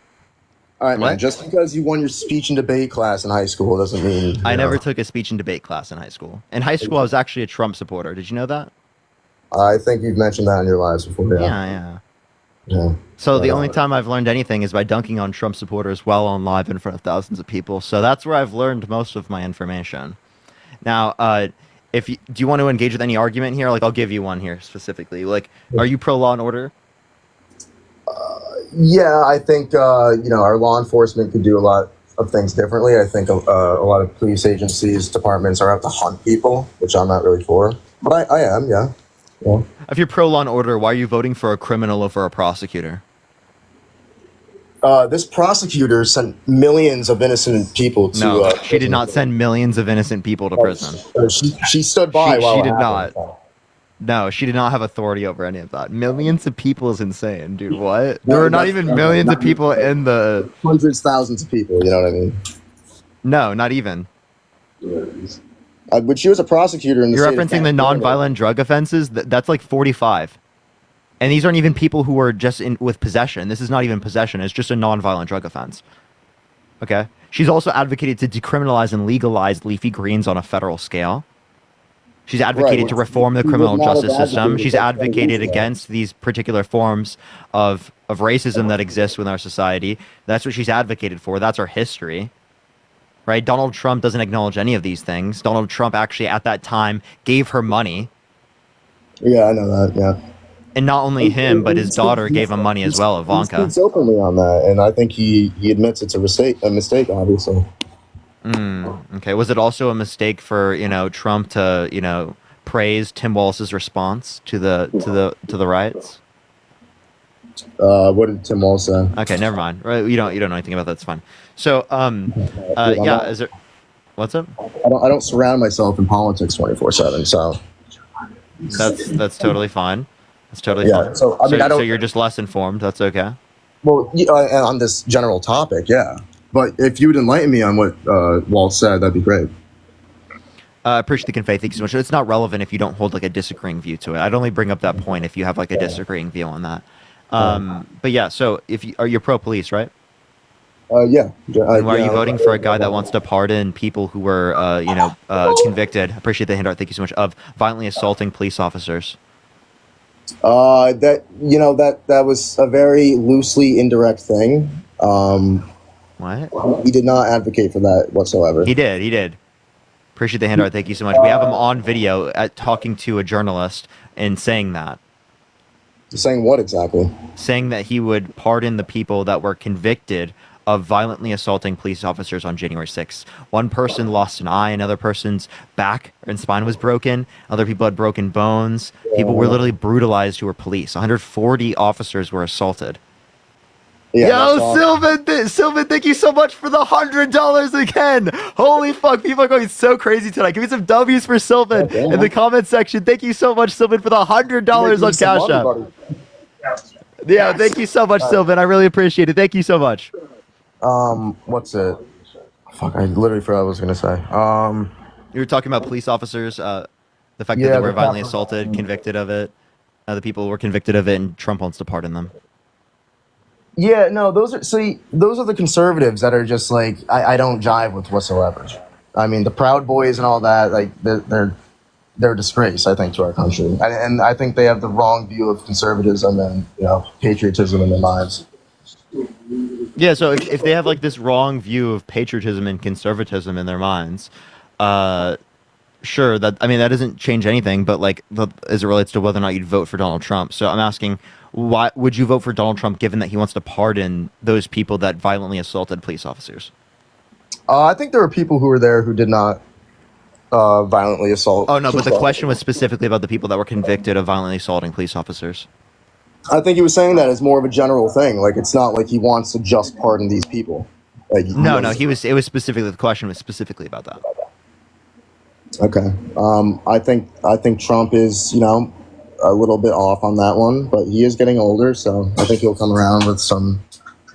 right, man. Just because you won your speech and debate class in high school doesn't mean... I never took a speech and debate class in high school. In high school, I was actually a Trump supporter. Did you know that? I think you've mentioned that in your lives before. Yeah. So the only time I've learned anything is by dunking on Trump supporters while on live in front of thousands of people. So that's where I've learned most of my information. Now, do you want to engage with any argument here? Like, I'll give you one here specifically. Like, are you pro law and order? Yeah, I think our law enforcement could do a lot of things differently. I think a lot of police agencies, departments are out to hunt people, which I'm not really for. But I am, yeah. If you're pro law and order, why are you voting for a criminal over a prosecutor? This prosecutor sent millions of innocent people to. No, she did not send millions of innocent people to prison. She stood by while she it did happened. not. No, she did not have authority over any of that. Millions of people is insane, dude. What? There were not even millions of people in the... Hundreds, thousands of people, you know what I mean? No, not even. But she was a prosecutor in the You're state of referencing the nonviolent drug offenses? That's like 45. And these aren't even people who are just with possession. This is not even possession. It's just a nonviolent drug offense. Okay? She's also advocated to decriminalize and legalize leafy greens on a federal scale. She's advocated to reform the criminal justice system. She's advocated against these particular forms of racism that exist within our society. That's what she's advocated for. That's our history. Right? Donald Trump doesn't acknowledge any of these things. Donald Trump actually, at that time, gave her money. Yeah, I know that, yeah. And not only him, but his daughter gave him money as well, Ivanka. He speaks openly on that, and I think he admits it's a mistake, obviously. Okay. Was it also a mistake for, Trump to, praise Tim Walz's response to the riots? What did Tim Walz say? Okay, never mind. Right, you don't know anything about that. It's fine. So, yeah, is there? What's up? I don't surround myself in politics 24/7. So that's totally fine. That's totally fine. So I mean, so you're just less informed. That's okay. Well, on this general topic, yeah. But if you would enlighten me on what Walt said, that'd be great. I appreciate the convey. Thank you so much. It's not relevant if you don't hold like a disagreeing view to it. I'd only bring up that point if you have like a disagreeing view on that. But yeah, so if you're pro-police, right? Yeah. And why are you voting for a guy that wants to pardon people who were, convicted? I appreciate the handout. Thank you so much. Of violently assaulting police officers. That was a very loosely indirect thing. What? He did not advocate for that whatsoever. He did. Appreciate the handout. Thank you so much. We have him on video talking to a journalist and saying that. Saying what exactly? Saying that he would pardon the people that were convicted of violently assaulting police officers on January 6th. One person lost an eye, another person's back and spine was broken, other people had broken bones. People were literally brutalized who were police. 140 officers were assaulted. Yeah, Yo, Sylvan, thank you so much for the $100 again. Holy fuck, people are going so crazy tonight. Give me some W's for Sylvan in the comment section. Thank you so much, Sylvan, for the $100 on Cash App. Yeah, thank you so much, Sylvan. I really appreciate it. Thank you so much. What's it? Fuck, I literally forgot what I was gonna say. You were talking about police officers, the fact that they were violently assaulted, convicted of it. The people were convicted of it, and Trump wants to pardon them. Yeah, no, those are the conservatives that are just like I don't jive with whatsoever. I mean, the Proud Boys and all that, like they're a disgrace, I think, to our country, and I think they have the wrong view of conservatism and patriotism in their minds. Yeah, so if they have like this wrong view of patriotism and conservatism in their minds, sure, that doesn't change anything, but like as it relates to whether or not you'd vote for Donald Trump. So I'm asking, why would you vote for Donald Trump given that he wants to pardon those people that violently assaulted police officers? I think there were people who were there who did not violently assault. Oh no, but the question was specifically about the people that were convicted of violently assaulting police officers. I think he was saying that as more of a general thing. Like, it's not like he wants to just pardon these people. Like, it was specifically, the question was specifically about that. Okay. I think Trump is, a little bit off on that one, but he is getting older, so I think he'll come around with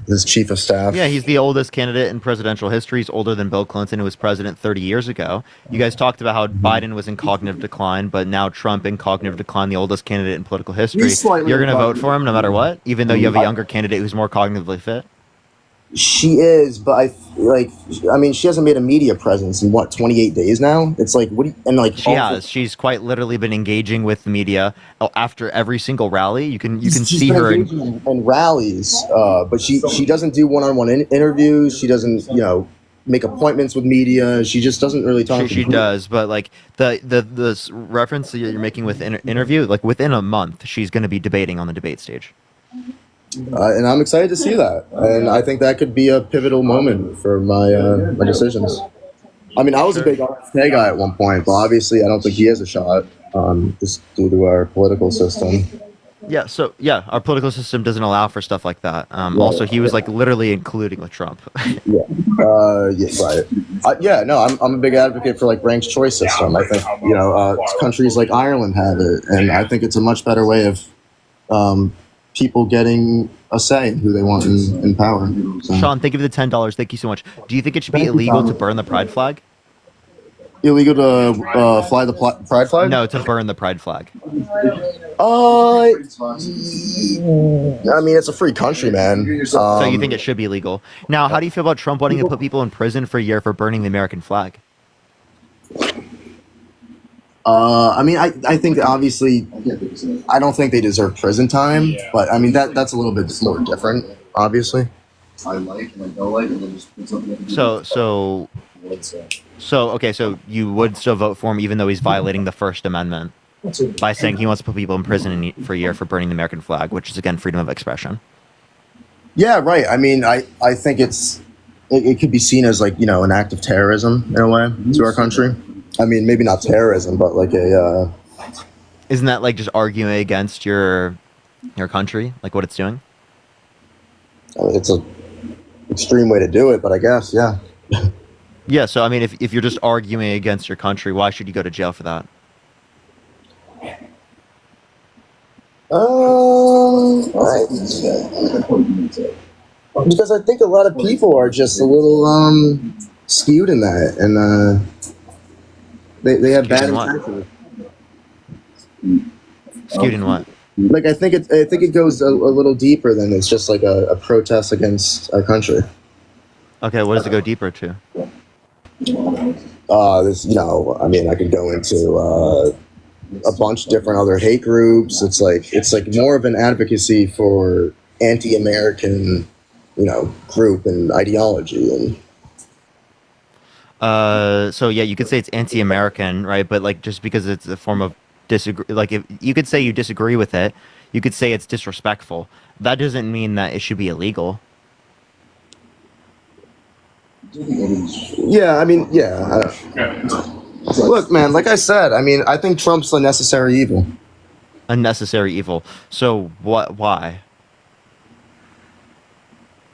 his chief of staff. Yeah, he's the oldest candidate in presidential history. He's older than Bill Clinton, who was president 30 years ago. You guys talked about how Biden was in cognitive decline, but now Trump in cognitive decline, the oldest candidate in political history. You're going to vote for him no matter what, even though you have a younger candidate who's more cognitively fit? She is, but she hasn't made a media presence in 28 days now. It's like, she has. She's quite literally been engaging with the media after every single rally. You can see her in rallies, but she doesn't do one-on-one interviews. She doesn't make appointments with media. She just doesn't really talk. She does, but like the reference that you're making with interview, like within a month, she's going to be debating on the debate stage. And I'm excited to see that, and I think that could be a pivotal moment for my decisions. I mean, I was a big RFK guy at one point, but obviously I don't think he has a shot, just due to our political system. Yeah, so yeah, our political system doesn't allow for stuff like that. Also, he was like literally including with Trump. Yeah. Yeah. Right. Yeah. No, I'm a big advocate for like ranked choice system. I think countries like Ireland have it, and I think it's a much better way of people getting a say in who they want in power. So. Sean, thank you for the $10. Thank you so much. Do you think it should be illegal to burn the pride flag? Illegal to fly the pride flag? No, to burn the pride flag. I mean, it's a free country, man. So you think it should be legal? Now, how do you feel about Trump wanting to put people in prison for a year for burning the American flag? I mean, I think obviously, I don't think they deserve prison time, but I mean that's a little bit more different, obviously. Okay, so you would still vote for him even though he's violating the First Amendment by saying he wants to put people in prison for a year for burning the American flag, which is again freedom of expression. Yeah, right. I mean, I think it could be seen as like an act of terrorism in a way to our country. I mean, maybe not terrorism, but like a. Isn't that like just arguing against your country, like what it's doing? It's a extreme way to do it, but I guess, yeah. Yeah, so I mean, if you're just arguing against your country, why should you go to jail for that? Because I think a lot of people are just a little skewed in that, and they have bad intentions. Skewed in what? Like I think it goes a little deeper than it's just like a protest against our country. Okay, what does it go deeper to? I mean, I could go into a bunch of different other hate groups. It's like more of an advocacy for anti-American, group and ideology. And so yeah, you could say it's anti-American, right? But like just because it's a form of disagree, like if you could say you disagree with it, you could say it's disrespectful. That doesn't mean that it should be illegal. Yeah, I mean, yeah. Look, man, like I said, I mean, I think Trump's a necessary evil. A necessary evil. So what? Why?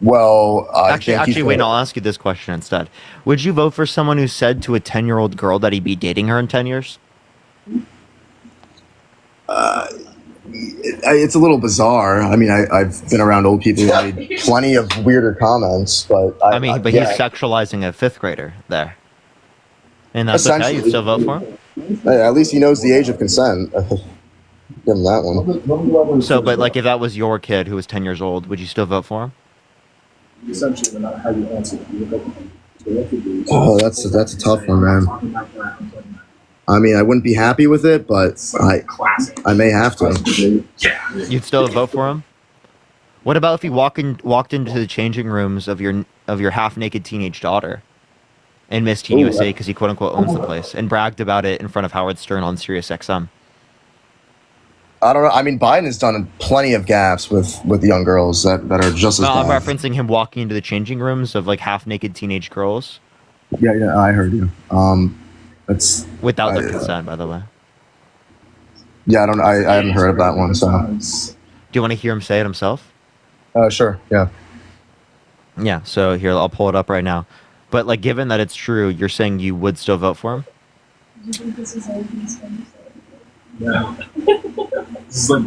Well, actually, wait. I'll ask you this question instead. Would you vote for someone who said to a 10-year-old girl that he'd be dating her in 10 years? It's a little bizarre. I mean, I've been around old people who made plenty of weirder comments, but he's sexualizing a 5th grader there, and that's okay. You'd still vote for him? Hey, at least he knows the age of consent. Give him that one. So, but like, if that was your kid who was 10 years old, would you still vote for him? Essentially, no matter how you answer it, oh, that's a tough one, man. I mean, I wouldn't be happy with it, but I may have to. You'd still vote for him? What about if he walked into the changing rooms of your half-naked teenage daughter and Miss Teen USA because he quote-unquote owns the place and bragged about it in front of Howard Stern on Sirius XM? I don't know. I mean, Biden has done plenty of gaffes with young girls that are just as bad. I'm referencing him walking into the changing rooms of like half-naked teenage girls. Yeah, I heard you. That's without their consent, by the way. Yeah, I haven't heard of that one. So, do you want to hear him say it himself? Sure. Yeah. Yeah. So here, I'll pull it up right now. But like, given that it's true, you're saying you would still vote for him?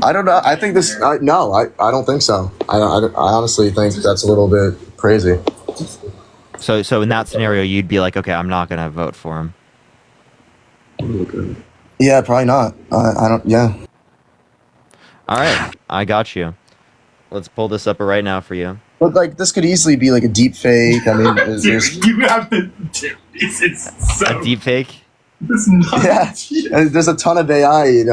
I don't know. I think this. No, I don't think so. I honestly think that's a little bit crazy. So in that scenario, you'd be like, okay, I'm not gonna vote for him. Yeah, probably not. I don't. Yeah. All right, I got you. Let's pull this up right now for you. But like, this could easily be like a deep fake. I mean, you have to. It's so, a deep fake. Yeah, there's a ton of AI,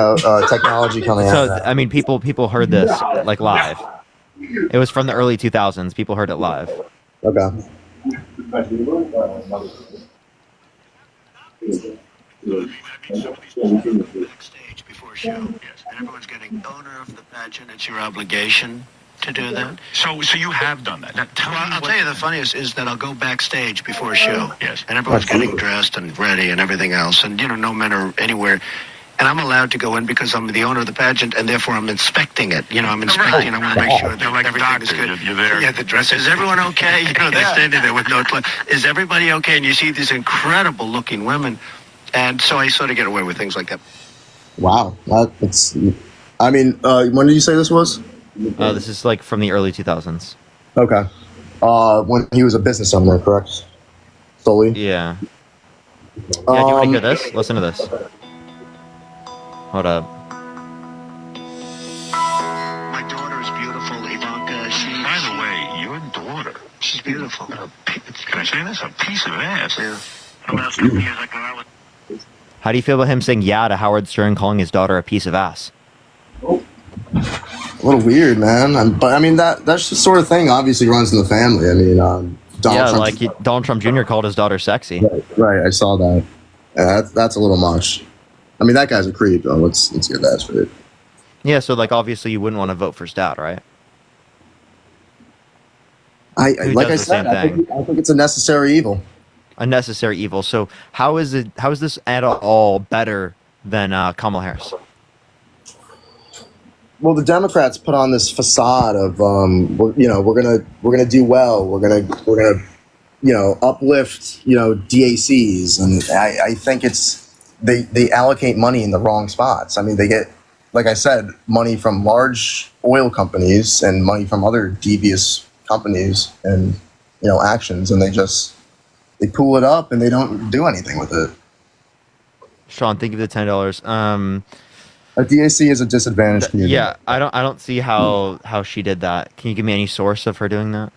technology coming out. So I mean, people heard this like live. It was from the early 2000s. People heard it live. Okay. Backstage before a show, yes, and everyone's getting owner of the pageant. It's your obligation to do that. So you have done that. Now, I'll tell you the funniest is that I'll go backstage before a show, yes, and everyone's getting dressed and ready and everything else, and no men are anywhere, And I'm allowed to go in because I'm the owner of the pageant, and therefore I'm inspecting it. I'm inspecting. I want to make sure that like everything is doctor, good. you're there. Yeah, the dress. Is everyone okay? They're standing there with no clothes. Is everybody okay? And you see these incredible looking women. And so I sort of get away with things like that. Wow, that's. I mean, when did you say this was? This is like from the early 2000s. Okay. When he was a business owner, correct? Solely. Yeah. Yeah. Do you want to hear this? Listen to this. Hold up. My daughter is beautiful, Ivanka. By the way, your daughter. She's beautiful. Can I say this? A piece of ass. Yeah. How do you feel about him saying yeah to Howard Stern calling his daughter a piece of ass? A little weird, man. But I mean, that's the sort of thing obviously runs in the family. I mean, Donald Trump. Donald Trump Jr. called his daughter sexy. Right, I saw that. Yeah, that's a little much. I mean, that guy's a creep, though. Let's get that straight. Yeah, so like obviously you wouldn't want to vote for his dad, right? Like I said, I think it's a necessary evil. A necessary evil. So how is this at all better than Kamala Harris? Well, the Democrats put on this facade of we're gonna do well. We're gonna uplift DACs, and I think they allocate money in the wrong spots. I mean, they get, like I said, money from large oil companies and money from other devious companies and actions, and they pool it up and they don't do anything with it. Sean, thank you for the $10. A DAC is a disadvantaged community. Yeah, I don't see how she did that. Can you give me any source of her doing that?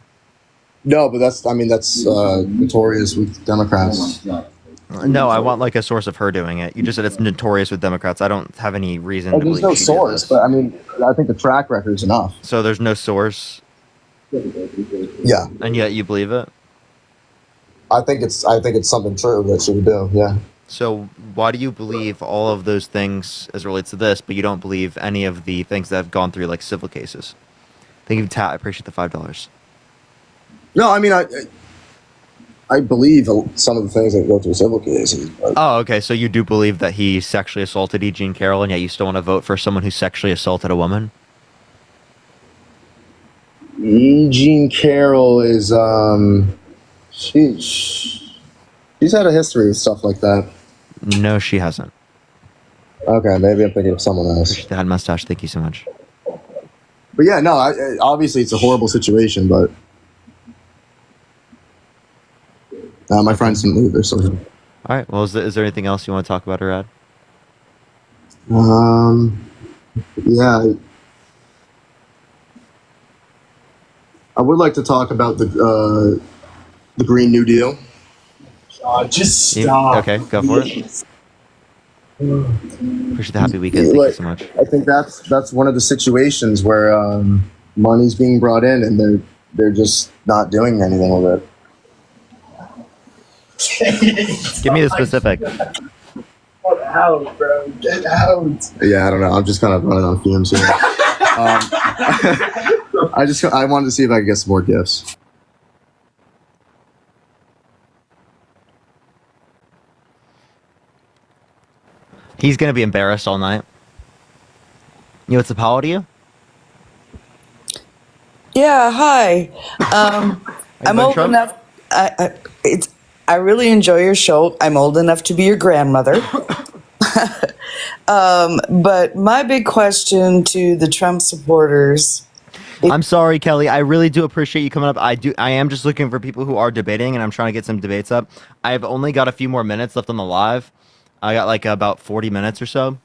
No, but that's notorious with Democrats. No, I want like a source of her doing it. You just said it's notorious with Democrats. I don't have any reason to believe there's no she did source, this. but I mean, I think the track record is enough. So there's no source. Yeah. And yet you believe it? I think it's something true that she would do. Yeah. So why do you believe all of those things as it relates to this, but you don't believe any of the things that have gone through like civil cases? Thank you, Tat. I appreciate the $5. No, I mean, I believe some of the things that go through civil cases. Oh, okay. So you do believe that he sexually assaulted E. Jean Carroll, and yet you still want to vote for someone who sexually assaulted a woman? E. Jean Carroll is she's had a history with stuff like that. No, she hasn't. Okay, maybe I'm thinking of someone else. Appreciate the head mustache. Thank you so much. But yeah, no, obviously it's a horrible situation, but my friends didn't leave. They're still here. All right. Well, is there anything else you want to talk about or add? Yeah. I would like to talk about the Green New Deal. Just stop. Okay, go for it. Appreciate the happy weekend. Thank you so much. I think that's one of the situations where money's being brought in and they're just not doing anything with it. Give me the specific. Get out, bro. Get out. Yeah, I don't know. I'm just kind of running on fumes here. I wanted to see if I could get some more gifts. He's gonna be embarrassed all night. What's the power to you? Yeah, hi. I'm old enough. I really enjoy your show. I'm old enough to be your grandmother. But my big question to the Trump supporters. I'm sorry, Kelly. I really do appreciate you coming up. I am just looking for people who are debating, and I'm trying to get some debates up. I've only got a few more minutes left on the live. I got like about 40 minutes or so.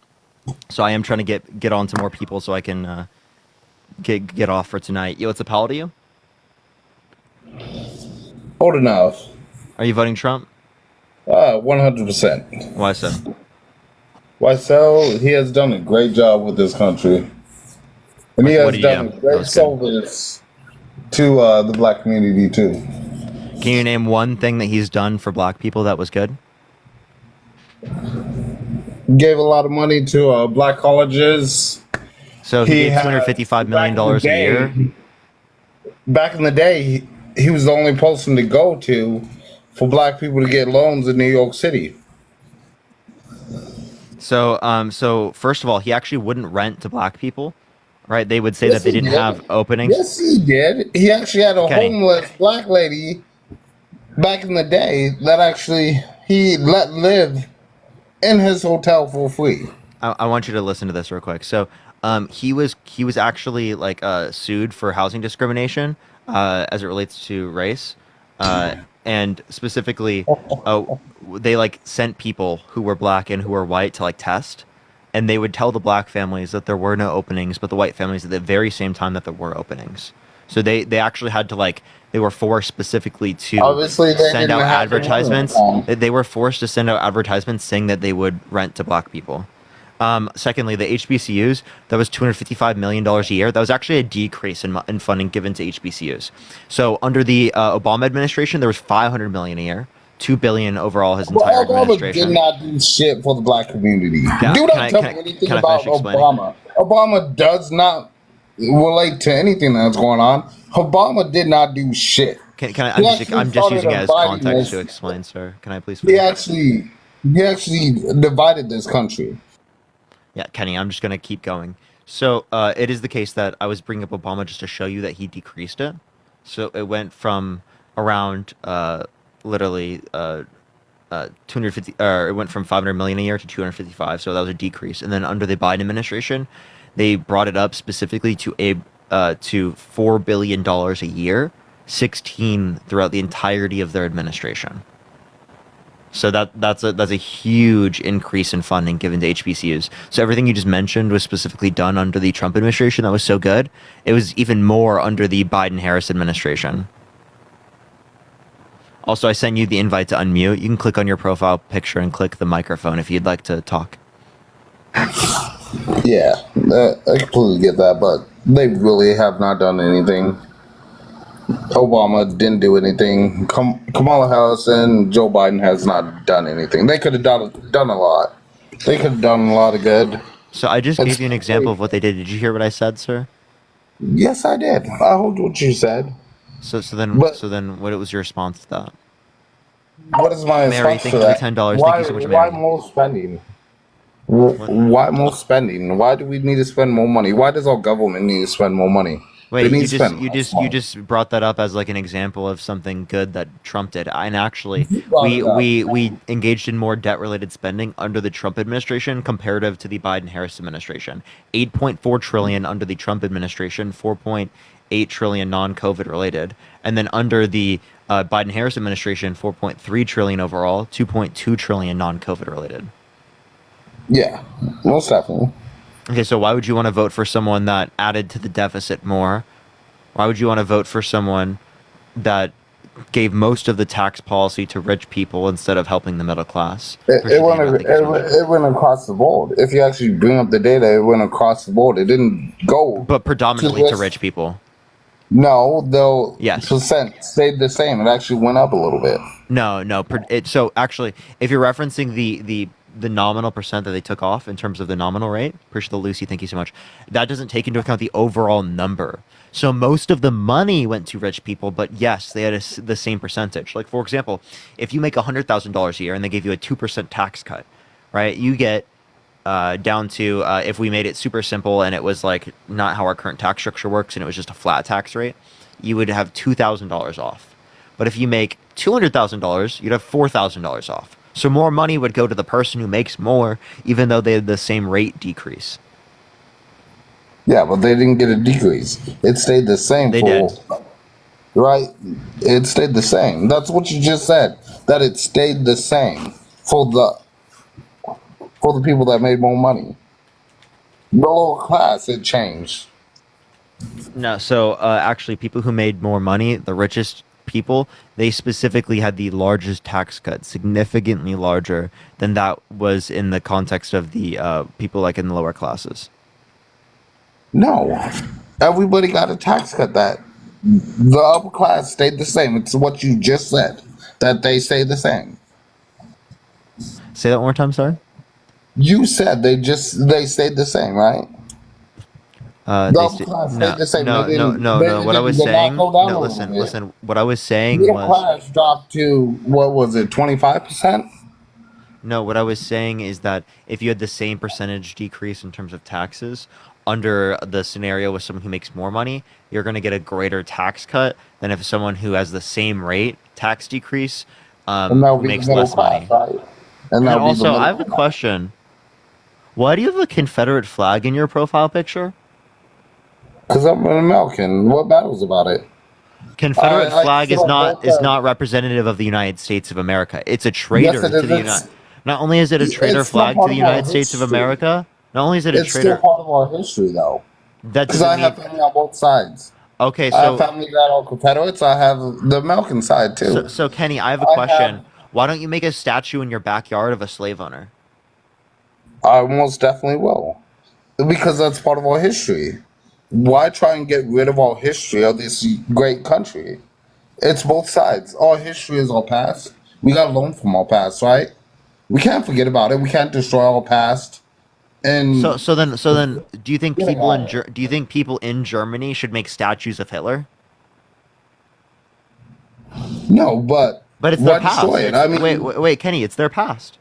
So I am trying to get on to more people so I can get off for tonight. What's the poll to you? Old enough. Are you voting Trump? 100%. Why so? Why so? He has done a great job with this country. And he has done a great service to the black community too. Can you name one thing that he's done for black people that was good? Gave a lot of money to black colleges. So he gave $255 million a year? Back in the day, he was the only person to go to for black people to get loans in New York City. So first of all, he actually wouldn't rent to black people, right? They would say Yes, that they he didn't did. have openings. Yes, he did. He actually had a Kenny. homeless black lady back in the day that actually he let live in his hotel for free. I want you to listen to this real quick. So, he was actually like sued for housing discrimination as it relates to race, and specifically, they like sent people who were black and who were white to like test, and they would tell the black families that there were no openings, but the white families at the very same time that there were openings. So they actually had to like they were forced specifically to Obviously, they send didn't out have the money. advertisements. They were forced to send out advertisements saying that they would rent to black people. Secondly, the HBCUs, that was $255 million a year. That was actually a decrease in funding given to HBCUs. So under the Obama administration, there was $500 million a year, $2 billion overall his entire Obama administration. did not do shit for the black community. Yeah, Do can not I- tell can me I- anything can I about finish explaining? Obama. Obama does not relate to anything that's going on. Obama did not do shit. Can I? He I'm just actually using it started as dividing context this. to explain, sir. Can I please He finish? actually divided this country. Yeah, Kenny, I'm just going to keep going. So it is the case that I was bringing up Obama just to show you that he decreased it. So it went from around literally 250, or it went from 500 million a year to 255. So that was a decrease. And then under the Biden administration, they brought it up specifically to $4 billion a year, 16 throughout the entirety of their administration. So that's a huge increase in funding given to HBCUs. So everything you just mentioned was specifically done under the Trump administration. That was so good. It was even more under the Biden-Harris administration. Also, I sent you the invite to unmute. You can click on your profile picture and click the microphone if you'd like to talk. Yeah, I completely get that, but they really have not done anything. Obama didn't do anything. Kamala Harris and Joe Biden has not done anything. They could have done a lot. They could have done a lot of good. So I just gave you an example of what they did. Did you hear what I said, sir? Yes, I did. I heard what you said. So then what was your response to that? What is my Mary, response thank to you for that? the $10. Why, Thank you so much, why Mary. more spending? Why more spending? Why do we need to spend more money? Why does our government need to spend more money? Wait, They need you to spend you just brought that up as like an example of something good that Trump did. And actually, brought we it up. we engaged in more debt-related spending under the Trump administration comparative to the Biden-Harris administration. 8.4 trillion under the Trump administration, 4.8 trillion non-COVID related, and then under the Biden-Harris administration, 4.3 trillion overall, 2.2 trillion non-COVID related. Yeah, most definitely. Okay, so why would you want to vote for someone that added to the deficit more? Why would you want to vote for someone that gave most of the tax policy to rich people instead of helping the middle class? It went across the board. If you actually bring up the data, it went across the board. It didn't go. But predominantly to rich people. No, though. Yes. Percent stayed the same. It actually went up a little bit. No. So actually, if you're referencing the nominal percent that they took off in terms of the nominal rate, appreciate the Lucy, thank you so much. That doesn't take into account the overall number. So most of the money went to rich people, but yes, they had the same percentage. Like for example, if you make $100,000 a year and they gave you a 2% tax cut, right? You get down to if we made it super simple and it was like not how our current tax structure works and it was just a flat tax rate, you would have $2,000 off. But if you make $200,000, you'd have $4,000 off. So more money would go to the person who makes more, even though they had the same rate decrease. Yeah, but they didn't get a decrease. It stayed the same. They did. Right? It stayed the same. That's what you just said. That it stayed the same for the people that made more money. The lower class, it changed. No, so actually, people who made more money, the richest people, they specifically had the largest tax cut, significantly larger than that was in the context of the people like in the lower classes. No. Everybody got a tax cut. That the upper class stayed the same. It's what you just said. That they stayed the same. Say that one more time, sorry? You said they stayed the same, right? The upper class stayed the same. No. What I was saying, listen. What I was saying middle was class dropped to what was it, 25%? No, what I was saying is that if you had the same percentage decrease in terms of taxes under the scenario with someone who makes more money, you're going to get a greater tax cut than if someone who has the same rate tax decrease And that'll be the makes middle less class, money. right? And And that'll be the also, I have middle a class. question. Why do you have a Confederate flag in your profile picture? Because I'm an American. What matters about it? Confederate I flag sit on both is sides. not representative of the United States of America. It's a Yes, traitor it to is. the United. Not only is it a traitor It's still flag to part the of our United States of history. America, not only is it a It's still traitor, part of our history, though. that Because I doesn't have mean. family on both sides. Okay, I have so family that are Confederates. I have the American side too. so Kenny, I have a I question. have. Why don't you make a statue in your backyard of a slave owner? I most definitely will. Because that's part of our history. Why try and get rid of our history of this great country? It's both sides. Our history is our past. We got to learn from our past, right? We can't forget about it. We can't destroy our past. And So then, do you think forget people about it. do you think people in Germany should make statues of Hitler? No, but But it's why their past. destroy it? I Wait, Kenny, it's their past.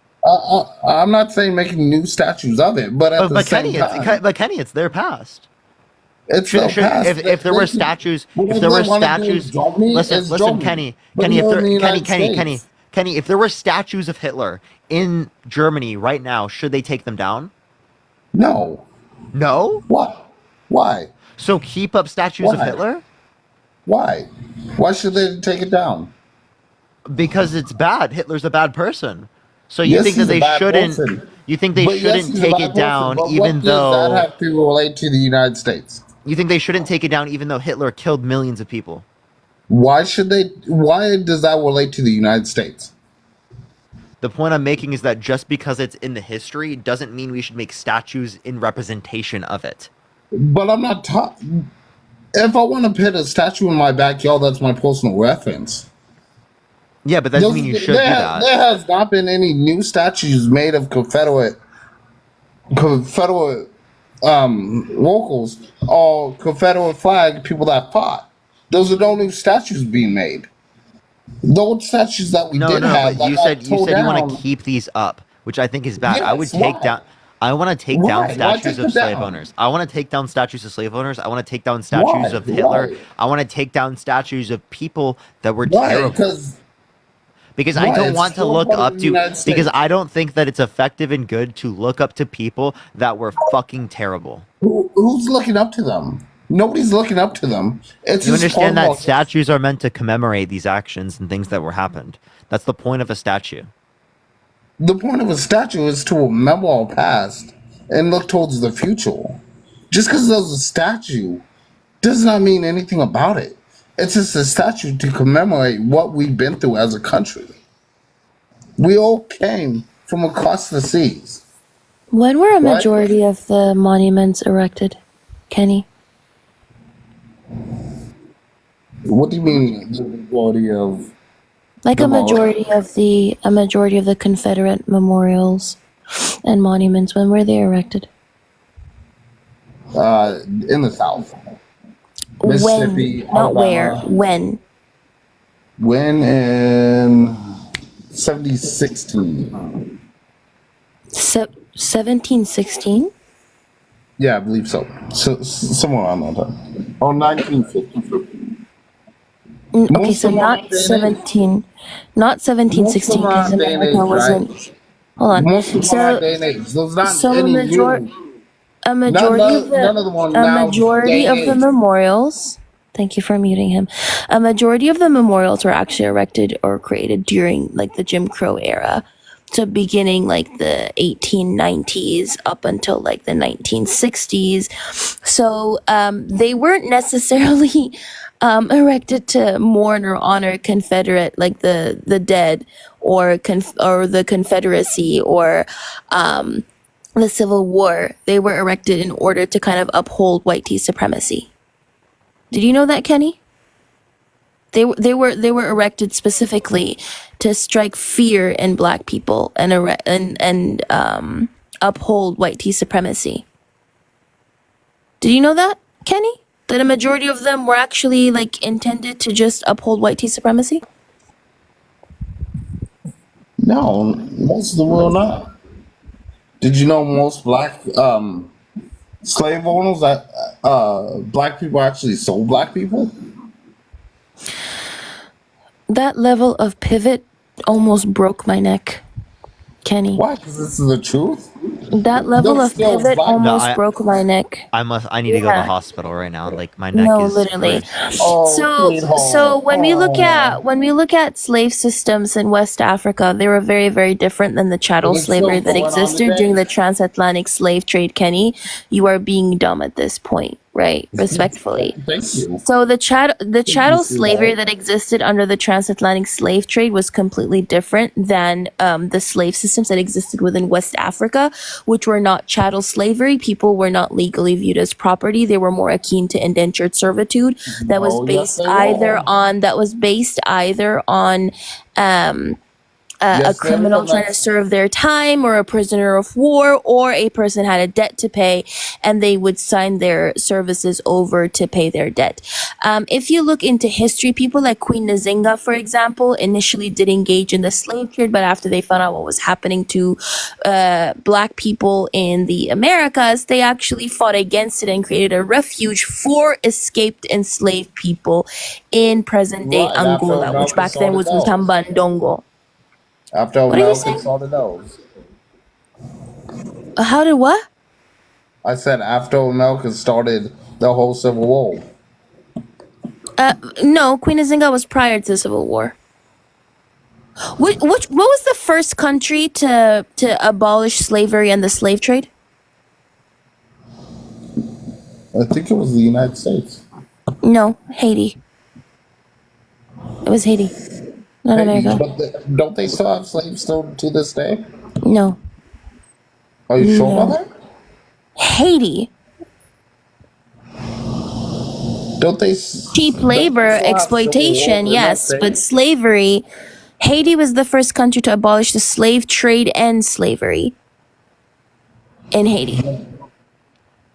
I'm not saying making new statues of it, but at the But same time, Kenny, it's their past. it's their past. If there were statues, if there were statues, listen, Kenny, if there were statues of Hitler in Germany right now, should they take them down? No. No? What? Why? So keep up statues of Why? Hitler? Why? Why should they take it down? Because it's bad. Hitler's a bad person. So you Yes, think that he's a they bad shouldn't? person. You think they But yes, shouldn't he's a take bad it down, person. But even what does that though have to relate to the United States? you think they shouldn't take it down, even though Hitler killed millions of people? Why should they? Why does that relate to the United States? The point I'm making is that just because it's in the history doesn't mean we should make statues in representation of it. But I'm not. If I want to put a statue in my backyard, that's my personal reference. Yeah, but that doesn't mean you should do that. There has not been any new statues made of Confederate locals or Confederate flag people that fought. Those are no new statues being made. Those statues that we did have, But that you got said tore you want down. to keep these up, which I think is bad. I would Yes, take why? down. I want to take Why? down Why statues take of them slave down? owners. I want to take down statues of slave owners. I want to take down statues Why? of Hitler. Why? I want to take down statues of people that were Why? terrible. Because I why? don't It's want to still look part of up the to. United Because States. I don't think that it's effective and good to look up to people that were fucking terrible. Who's looking up to them? Nobody's looking up to them. It's You just understand part that of our- statues are meant to commemorate these actions and things that were happened. That's the point of a statue. The point of a statue is to remember our past and look towards the future. Just because there's a statue does not mean anything about it. It's just a statue to commemorate what we've been through as a country. We all came from across the seas. When were a Right? majority of the monuments erected, Kenny? What do you mean the majority of Like the a majority of the Confederate memorials and monuments, when were they erected? in the South? Mississippi, When? Not where. Alabama. When? When in 1716? 1716? Yeah, I believe so. So somewhere around that time. Oh, 1950. Okay, Most so of our not day and age- 17, not 1716, Most of because our day and America age, wasn't. right? Hold on. Most of our So, day and age. There's not so any a majority new. of the None of the one a now majority day of and the age. memorials. Thank you for muting him. A majority of the memorials were actually erected or created during like the Jim Crow era. So beginning like the 1890s up until like the 1960s. So they weren't necessarily erected to mourn or honor Confederate, like the dead, or the Confederacy, or the Civil War. They were erected in order to kind of uphold white tea supremacy. Did you know that, Kenny? They were erected specifically to strike fear in Black people and uphold white tea supremacy. Did you know that, Kenny? That a majority of them were actually like intended to just uphold white tea supremacy? No, most of the world not. Did you know most black slave owners that black people actually sold black people? That level of pivot almost broke my neck, Kenny. Why? Because this is the truth. That level of pivot No, almost broke my neck. I need to go to the Yeah. hospital right now. Like my neck No, is literally. bruised. So when we look at slave systems in West Africa, they were very, very different than the chattel Is it slavery still that going on existed during today? the transatlantic slave trade. Kenny, you are being dumb at this point, right? Respectfully. Thank you. So the chattel see slavery that. that existed under the transatlantic slave trade was completely different than the slave systems that existed within West Africa, which were not chattel slavery. People were not legally viewed as property. They were more akin to indentured servitude that was Oh, yes, based they either were. on a Yes, they criminal were. trying to serve their time, or a prisoner of war, or a person had a debt to pay, and they would sign their services over to pay their debt. If you look into history, people like Queen Nzinga, for example, initially did engage in the slave trade, but after they found out what was happening to black people in the Americas, they actually fought against it and created a refuge for escaped enslaved people in present-day Right, after Angola, which Malcolm back then was sorted those. Mutambandongo. After What are you Malcolm saying? sorted those. How did what? I said after Malcolm started the whole Civil War. No, Queen Nzinga was prior to the Civil War. What was the first country to abolish slavery and the slave trade? I think it was the United States. No, Haiti. It was Haiti, not Maybe, America. but don't they still have slaves still to this day? No, Are you sure about no. that? Haiti. Don't they? Cheap labor, Don't they still have civil exploitation, wars in that yes, but state? slavery. Haiti was the first country to abolish the slave trade and slavery in Haiti.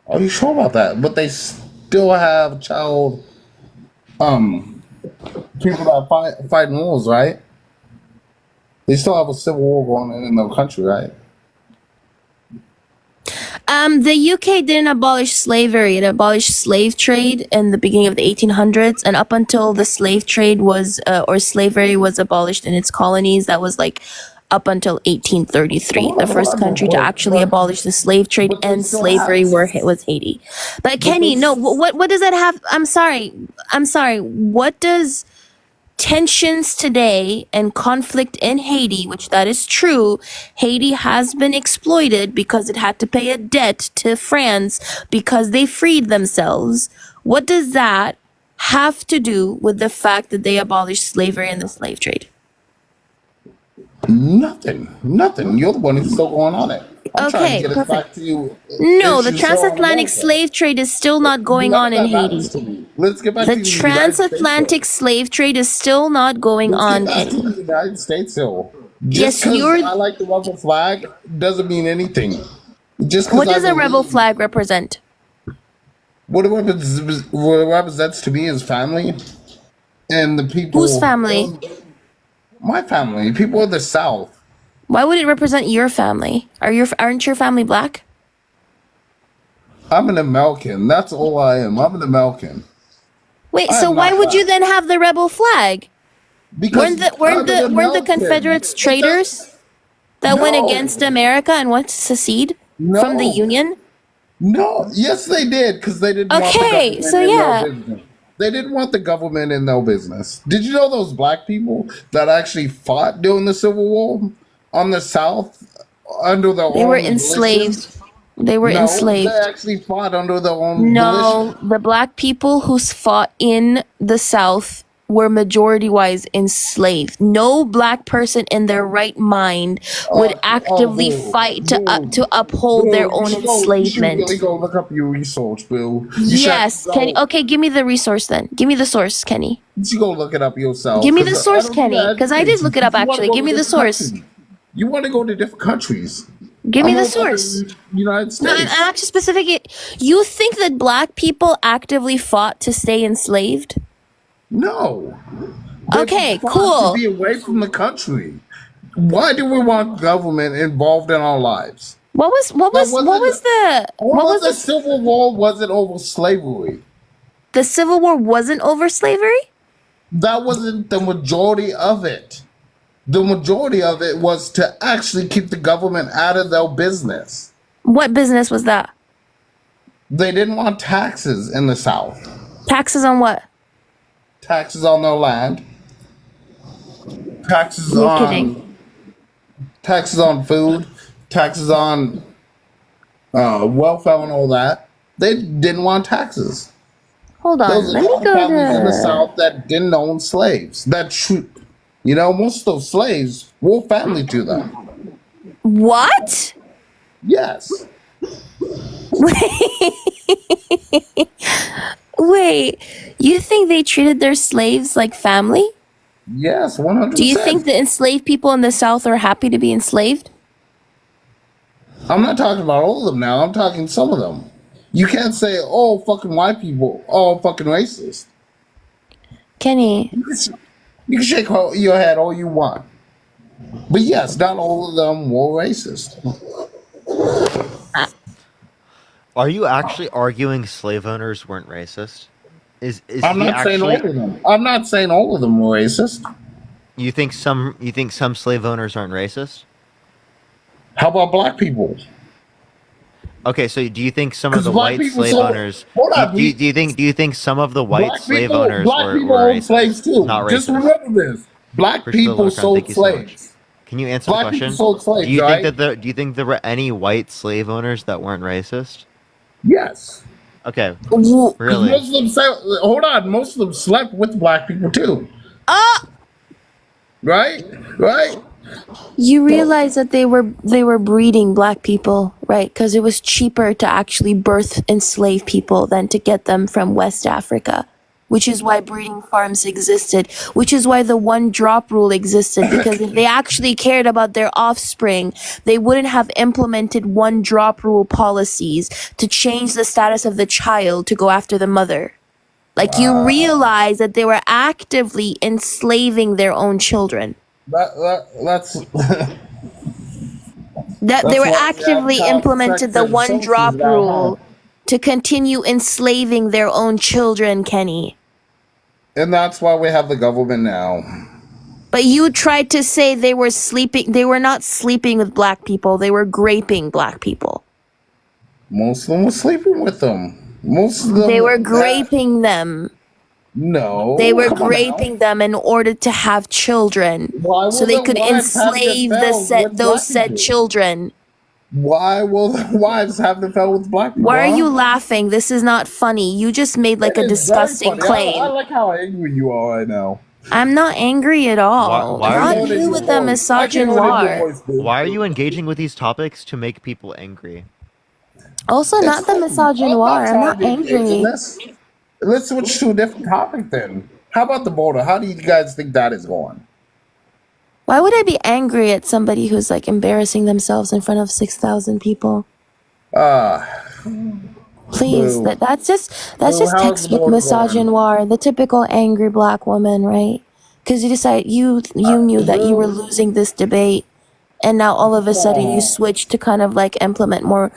Are you sure about that? But they still have child people that fighting wars, right? They still have a civil war going on in the country, right? The UK didn't abolish slavery. It abolished slave trade in the beginning of the 1800s, and up until the slave trade was, or slavery was abolished in its colonies, that was like up until 1833. The first country to actually abolish the slave trade But they and still slavery have. was Haiti. But But Kenny, they. no, what does that have? I'm sorry. What does tensions today and conflict in Haiti, which that is true, Haiti has been exploited because it had to pay a debt to France because they freed themselves. What does that have to do with the fact that they abolished slavery and the slave trade? Nothing. You're the one who's still going on it. I'm trying Okay, to get us perfect. back to you. No, the Issues still on transatlantic America. slave trade is still not going None on of in that Haiti. matters to me. Let's get back The to the United States though. transatlantic slave trade is still not going Let's get on back to in. the United States though. Just Yes, because you're. I like the rebel flag doesn't mean anything. Just What because I does a rebel believe flag represent? what it represents to me is family and the Whose people. family? My family, people of the South. Why would it represent your family? Aren't your family black? I'm an American. That's all I am. I'm an American. Wait, I so am why not would you black then have the rebel flag? because Weren't I'm an the American. Confederates It does traitors that went against no, America and wanted to secede from the no. Union? No, yes, they did because they didn't want the Okay, so government in their yeah. business. They didn't want the government in their business. Did you know those black people that actually fought during the Civil War on the South under their They were own enslaved. volition? They were No, they enslaved. actually fought under their own No, volition. the black people who fought in the South were majority-wise enslaved. No black person in their right mind would actively fight to uphold their Bill, own you should really enslavement. go look up your research, Bill. You should Yes, Kenny. go. Okay, give me the resource then. Give me the source, Kenny. You should go look it up yourself Give me the because I source, don't need Kenny. to Because I educate did you. look it up, You want to actually. go Give to me the different source. countries. You want to go to different countries. Give me I'm the all about source. the United No, I'm States. actually specific. You think that black people actively fought to stay enslaved? No. They Okay, fought to cool. be away from the country. Why do we want government involved in our lives? What was the Civil War wasn't over slavery. The Civil War wasn't over slavery? That wasn't the majority of it. The majority of it was to actually keep the government out of their business. What business was that? They didn't want taxes in the South. Taxes on what? Taxes on their land. Taxes You're on kidding. taxes on food. Taxes on welfare and all that. They didn't want taxes. Hold on. Those Let are me go families in the to. South that didn't own slaves. Most of those slaves were family to them. What? Yes. Wait, you think they treated their slaves like family? Yes, 100%. Do you think the enslaved people in the South are happy to be enslaved? I'm not talking about all of them now. I'm talking some of them. You can't say, oh, fucking white people, all fucking racist. Kenny. You can shake your head all you want. But yes, not all of them were racist. Are you actually arguing slave owners weren't racist? I'm not saying all of them. I'm not saying all of them were racist. You think some slave owners aren't racist? How about black people? Okay, so do you think some of the black white people slave owners? Do you think some of the white slave owners black were people owned racist? slaves too. Not racist. Just remember this: black people sold slaves. Can you answer Black the people question? sold slaves, Do you right? do you think there were any white slave owners that weren't racist? Yes. Okay. 'Cause Really? hold on. Most of them slept with black people too. Right. You realize that they were breeding black people, right? Because it was cheaper to actually birth enslaved people than to get them from West Africa, which is why breeding farms existed, which is why the one drop rule existed, because if they actually cared about their offspring, they wouldn't have implemented one drop rule policies to change the status of the child to go after the mother. Like, you realize that they were actively enslaving their own children. That's That they were why we have actively child implemented the protective one services drop now, rule to continue enslaving their own children, Kenny. and that's why we have the government now. But you tried to say they were not sleeping with black people, they were graping black people. Most of them were sleeping with them. Most of them. They were graping them. No. They were come on now. graping them in order to have children, Why so will they the could wives have the enslave fells with those black said people? children. Why will the wives have the fell with black people? Why are huh? you laughing? This is not funny. You just made like It a is very disgusting funny. claim. I like how angry you are right now. I'm not angry at all. Why are Not you- you with the misogynoir. Why are you engaging with these topics to make people angry? Also, not the misogynoir. I'm not angry. Let's switch to a different topic then. How about the border? How do you guys think that is going? Why would I be angry at somebody who's like embarrassing themselves in front of 6,000 people? Please, Boo. that's just Boo, how's textbook the border misogynoir, the typical angry black woman, right? Because you knew that you were losing this debate, and now all of a sudden you switch to kind of like implement more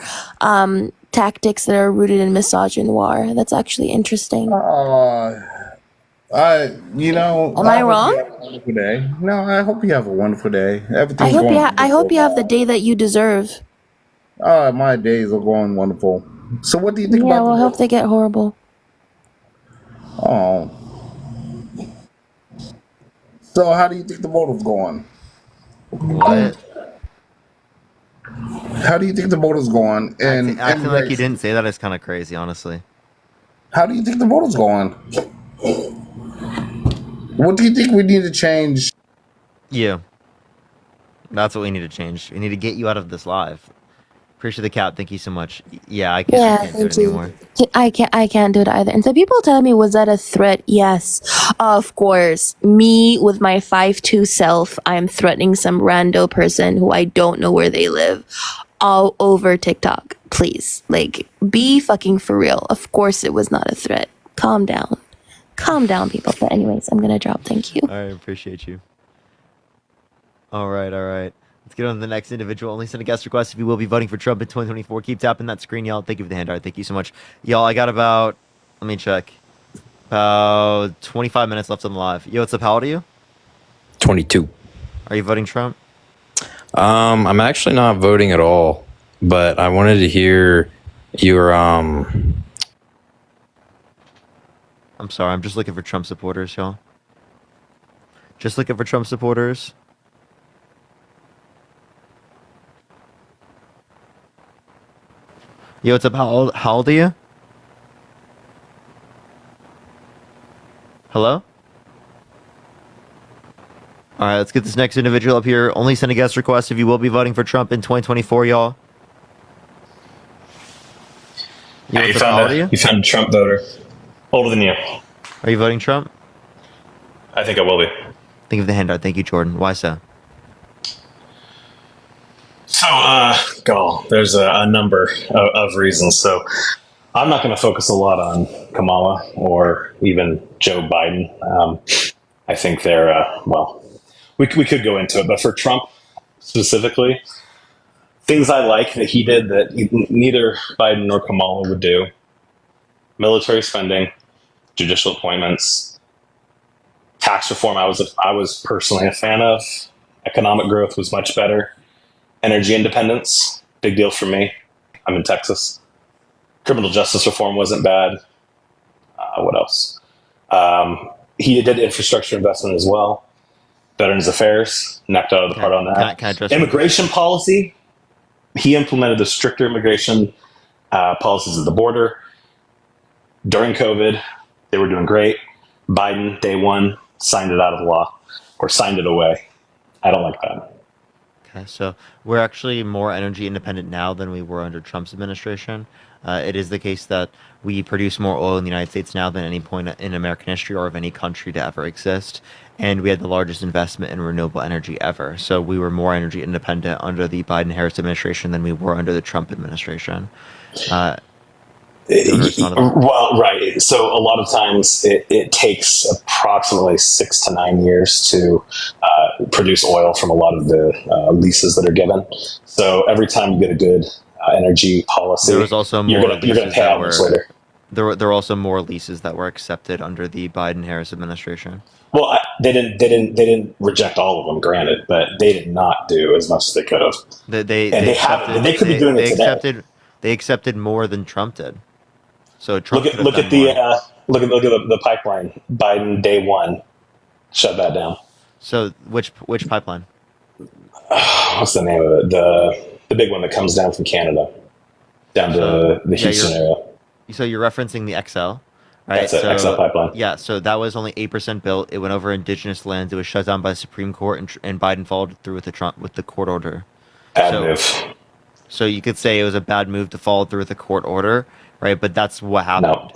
tactics that are rooted in misogynoir. That's actually interesting. Am I wrong? Hope you have a wonderful day. No, I hope you have a wonderful day. Everything's I hope going I hope you have the day that you deserve. My days are going wonderful. So what do you think Yeah, about well, I the hope they get horrible. Oh. So how do you think the border's going? What? How do you think the border's going? And Acting like you didn't say that is kind of crazy, honestly. How do you think the border's going? What do you think we need to change? Yeah. That's what we need to change. We need to get you out of this live. Appreciate the cap. Thank you so much. Yeah, I can't do it anymore. I can't do it either. And so people tell me, was that a threat? Yes, of course. Me with my 5'2" self, I'm threatening some rando person who I don't know where they live all over TikTok. Please, like, be fucking for real. Of course it was not a threat. Calm down. Calm down, people. But anyways, I'm gonna drop. Thank you. I appreciate you. All right, all right. Let's get on to the next individual. Only send a guest request if you will be voting for Trump in 2024. Keep tapping that screen, y'all. Thank you for the handout. Thank you so much. Y'all, I got about, let me check, about 25 minutes left on the live. Yo, what's up? How old are you? 22. Are you voting Trump? I'm actually not voting at all, but I wanted to hear your I'm sorry, I'm just looking for Trump supporters, y'all. Just looking for Trump supporters. Yo, what's up? How old are you? Hello? All right, let's get this next individual up here. Only send a guest request if you will be voting for Trump in 2024, y'all. Yo, Hey, what's up? How old are you? you found a Trump voter. Older than you. Are you voting Trump? I think I will be. Think of the handout. Thank you, Jordan. Why so? So, there's a number of reasons. So, I'm not going to focus a lot on Kamala or even Joe Biden. I think they're, we could go into it. But for Trump specifically, things I like that he did that neither Biden nor Kamala would do: military spending, judicial appointments, tax reform. I was personally a fan of. Economic growth was much better. Energy independence, big deal for me. I'm in Texas. Criminal justice reform wasn't bad. What else? He did infrastructure investment as well. Veterans Affairs, knocked out of the park on that. Can I address Immigration policy, he implemented the stricter immigration policies at the border. During COVID, they were doing great. Biden, day one, signed it out of law, or signed it away. I don't like that. Okay, so we're actually more energy independent now than we were under Trump's administration. It is the case that we produce more oil in the United States now than any point in American history or of any country to ever exist. And we had the largest investment in renewable energy ever. So we were more energy independent under the Biden-Harris administration than we were under the Trump administration. Well, right. So a lot of times it takes approximately 6 to 9 years to produce oil from a lot of the leases that are given. So every time you get a good energy policy, there was also more you're going to pay out much later. There were also more leases that were accepted under the Biden-Harris administration. Well, they didn't reject all of them, granted, but they did not do as much as they could have. They could be doing it today. They accepted more than Trump did. So Trump look at the pipeline. Biden day one shut that down. So which pipeline? What's the name of it? The big one that comes down from Canada down to the Houston area. So you're referencing the XL, right? That's it, XL pipeline. Yeah, so that was only 8% built. It went over indigenous lands. It was shut down by the Supreme Court, and Biden followed through with the court order. Bad move. So you could say it was a bad move to follow through with the court order, right? But that's what happened. No,